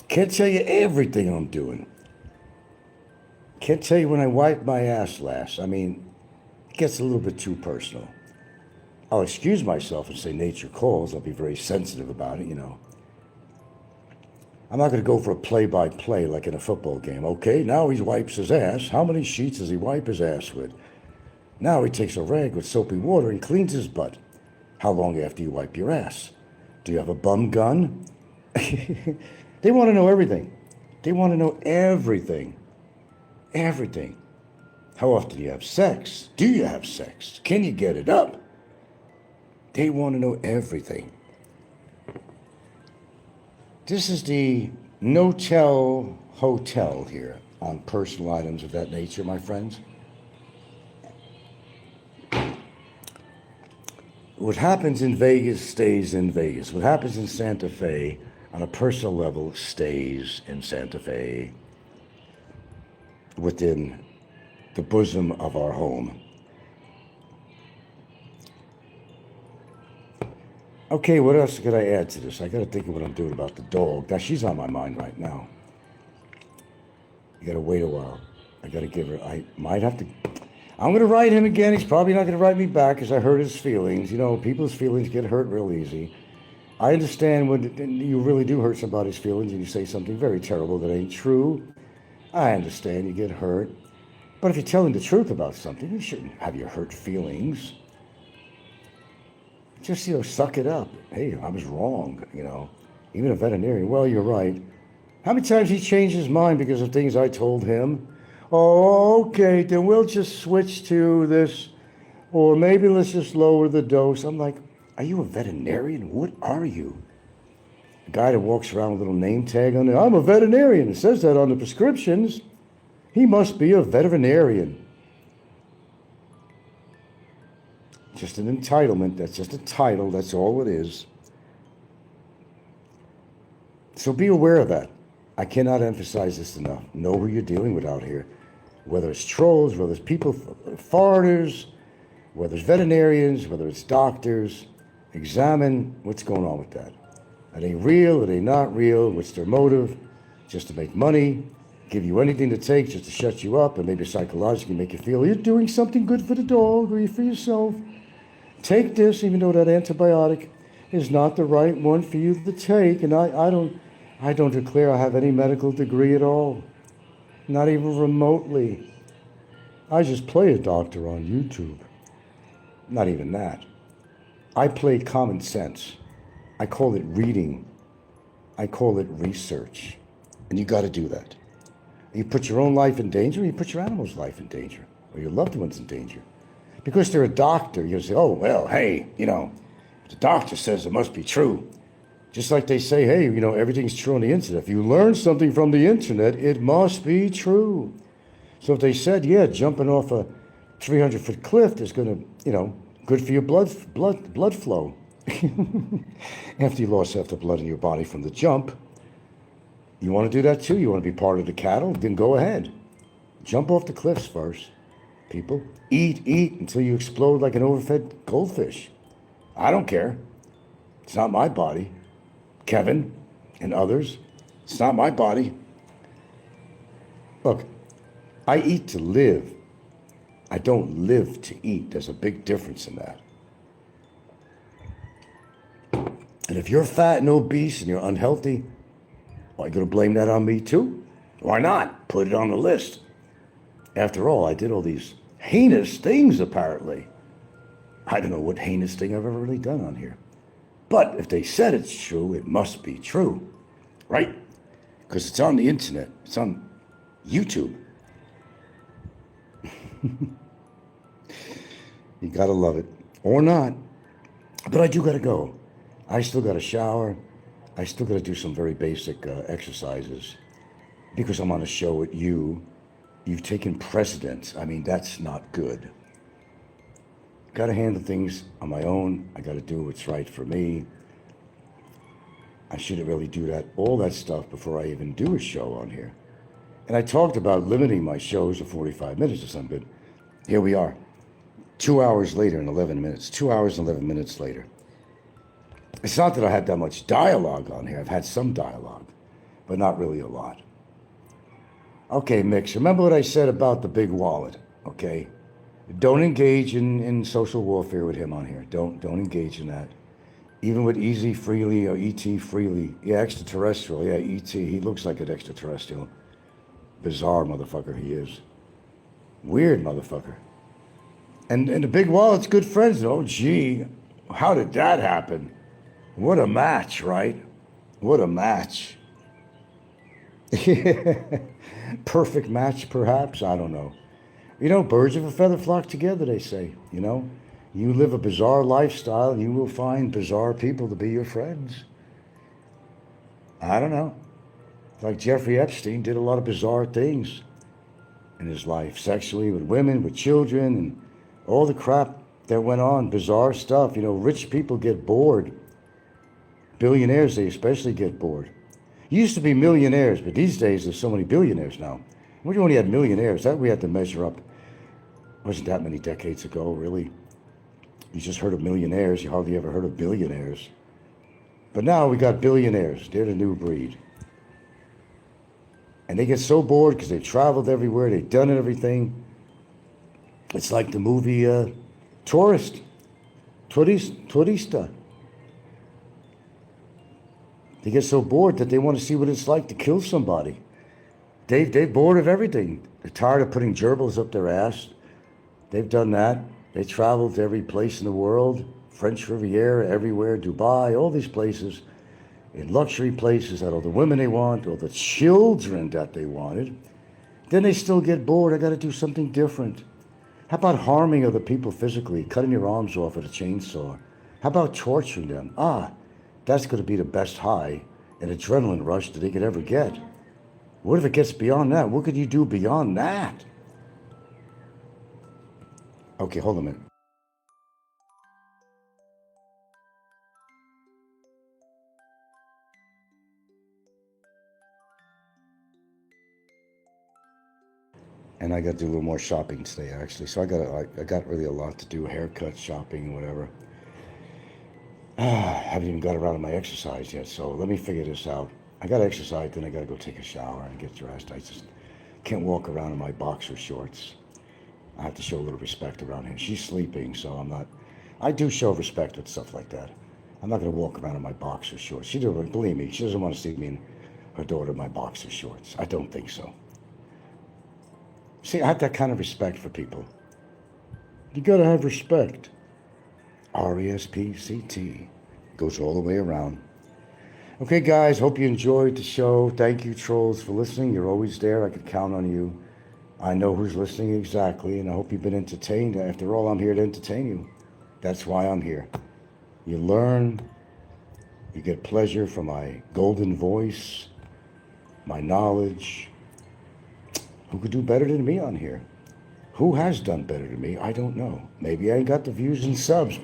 Can't tell you everything I'm doing. Can't tell you when I wiped my ass last. I mean, it gets a little bit too personal. I'll excuse myself and say nature calls. I'll be very sensitive about it, I'm not going to go for a play-by-play like in a football game. Okay, now he wipes his ass. How many sheets does he wipe his ass with? Now he takes a rag with soapy water and cleans his butt. How long after you wipe your ass? Do you have a bum gun? They want to know everything. They want to know everything. Everything. How often do you have sex? Do you have sex? Can you get it up? They want to know everything. This is the no-tell hotel here on personal items of that nature, my friends. What happens in Vegas stays in Vegas. What happens in Santa Fe on a personal level stays in Santa Fe within the bosom of our home. Okay, what else could I add to this? I got to think of what I'm doing about the dog. Now, she's on my mind right now. You got to wait a while. I got to give her, I might have to, I'm going to write him again. He's probably not going to write me back because I hurt his feelings. People's feelings get hurt real easy. I understand when you really do hurt somebody's feelings and you say something very terrible that ain't true. I understand you get hurt. But if you're telling the truth about something, you shouldn't have your hurt feelings. Just, suck it up. Hey, I was wrong, Even a veterinarian, well, you're right. How many times he changed his mind because of things I told him? Oh, okay, then we'll just switch to this. Or maybe let's just lower the dose. I'm like, are you a veterinarian? What are you? A guy that walks around with a little name tag on there. I'm a veterinarian. It says that on the prescriptions. He must be a veterinarian. Just an entitlement. That's just a title. That's all it is. So be aware of that. I cannot emphasize this enough. Know who you're dealing with out here. Whether it's trolls, whether it's people, foreigners, whether it's veterinarians, whether it's doctors. Examine what's going on with that. Are they real? Are they not real? What's their motive? Just to make money? give you anything to take just to shut you up and maybe psychologically make you feel you're doing something good for the dog or for yourself. Take this, even though that antibiotic is not the right one for you to take. And I don't declare I have any medical degree at all, not even remotely. I just play a doctor on YouTube. Not even that. I play common sense. I call it reading. I call it research. And you got to do that. You put your own life in danger, or you put your animal's life in danger, or your loved one's in danger. Because they're a doctor, you say, oh, well, hey, the doctor says it must be true. Just like they say, hey, everything's true on the internet. If you learn something from the internet, it must be true. So if they said, yeah, jumping off a 300-foot cliff is going to, good for your blood flow. After you lost half the blood in your body from the jump, you want to do that too? You want to be part of the cattle? Then go ahead. Jump off the cliffs first. People, eat until you explode like an overfed goldfish. I don't care. It's not my body. Kevin and others, it's not my body. Look, I eat to live. I don't live to eat. There's a big difference in that. And if you're fat and obese and you're unhealthy, are you going to blame that on me too? Why not? Put it on the list. After all, I did all these heinous things, apparently. I don't know what heinous thing I've ever really done on here. But if they said it's true, it must be true, right? Because it's on the internet. It's on YouTube. You gotta love it. Or not. But I do gotta go. I still gotta shower. I still gotta do some very basic exercises. Because I'm on a show with you. You've taken precedence. I mean, that's not good. Gotta handle things on my own. I gotta do what's right for me. I shouldn't really do that, all that stuff before I even do a show on here. And I talked about limiting my shows to 45 minutes or something. Here we are. 2 hours later and 11 minutes. 2 hours and 11 minutes later. It's not that I had that much dialogue on here. I've had some dialogue, but not really a lot. Okay, Mix, remember what I said about the big wallet, okay? Don't engage in social warfare with him on here. Don't engage in that. Even with Easy Freely or E.T. Freely. Yeah, extraterrestrial. Yeah, E.T. He looks like an extraterrestrial. Bizarre motherfucker he is. Weird motherfucker. And the big wallet's good friends. Oh, gee, how did that happen? What a match, right? What a match. Perfect match, perhaps? I don't know. Birds of a feather flock together, they say. You live a bizarre lifestyle, and you will find bizarre people to be your friends. I don't know. Like Jeffrey Epstein did a lot of bizarre things in his life, sexually, with women, with children, and all the crap that went on, bizarre stuff. Rich people get bored. Billionaires, they especially get bored. Used to be millionaires, but these days there's so many billionaires now. We only had millionaires. That we had to measure up. Wasn't that many decades ago, really. You just heard of millionaires. You hardly ever heard of billionaires. But now we got billionaires. They're the new breed. And they get so bored because they've traveled everywhere. They've done everything. It's like the movie Tourist. Turista. They get so bored that they want to see what it's like to kill somebody. They're bored of everything. They're tired of putting gerbils up their ass. They've done that. They traveled to every place in the world. French Riviera, everywhere, Dubai, all these places. In luxury places, had all the women they want, all the children that they wanted. Then they still get bored. I got to do something different. How about harming other people physically, cutting your arms off with a chainsaw? How about torturing them? That's going to be the best high and adrenaline rush that they could ever get. What if it gets beyond that? What could you do beyond that? Okay, hold a minute. And I got to do a little more shopping today, actually. So I got really a lot to do, haircut, shopping, whatever. I haven't even got around to my exercise yet, so let me figure this out. I got to exercise, then I got to go take a shower and get dressed. can't walk around in my boxer shorts. I have to show a little respect around here. She's sleeping, so I'm not. I do show respect with stuff like that. I'm not going to walk around in my boxer shorts. She doesn't, believe me, she doesn't want to see me and her daughter in my boxer shorts. I don't think so. See, I have that kind of respect for people. You got to have respect. RESPCT goes all the way around. Okay, guys, hope you enjoyed the show. Thank you, trolls, for listening. You're always there. I could count on you. I know who's listening exactly, and I hope you've been entertained. After all, I'm here to entertain you. That's why I'm here. You learn. You get pleasure from my golden voice, my knowledge. Who could do better than me on here? Who has done better than me? I don't know. Maybe I ain't got the views and subs.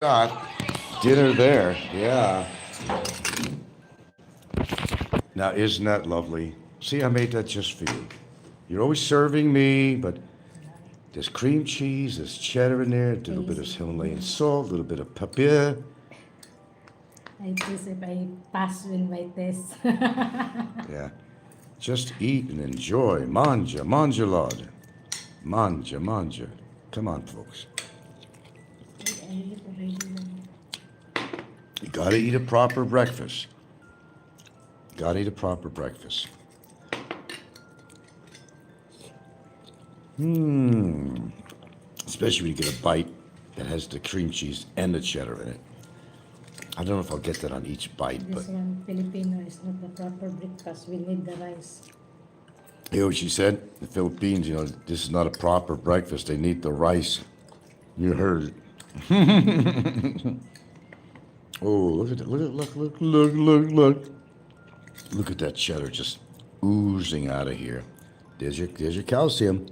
got dinner there. Yeah. Now, isn't that lovely? See, I made that just for you. You're always serving me, but there's cream cheese, there's cheddar in there, a little bit of Himalayan salt, a little bit of papier. I guess if I pass with my test. Yeah. Just eat and enjoy. Manja, manja, Lord. Manja, manja. Come on, folks. You gotta eat a proper breakfast. Gotta eat a proper breakfast. Especially when you get a bite that has the cream cheese and the cheddar in it. I don't know if I'll get that on each bite, This but one, Filipino, is not the proper breakfast. We need the rice. you know what she said? The Philippines, this is not a proper breakfast. They need the rice. You heard it. Oh, look at that. Look. Look at that cheddar just oozing out of here. There's your calcium.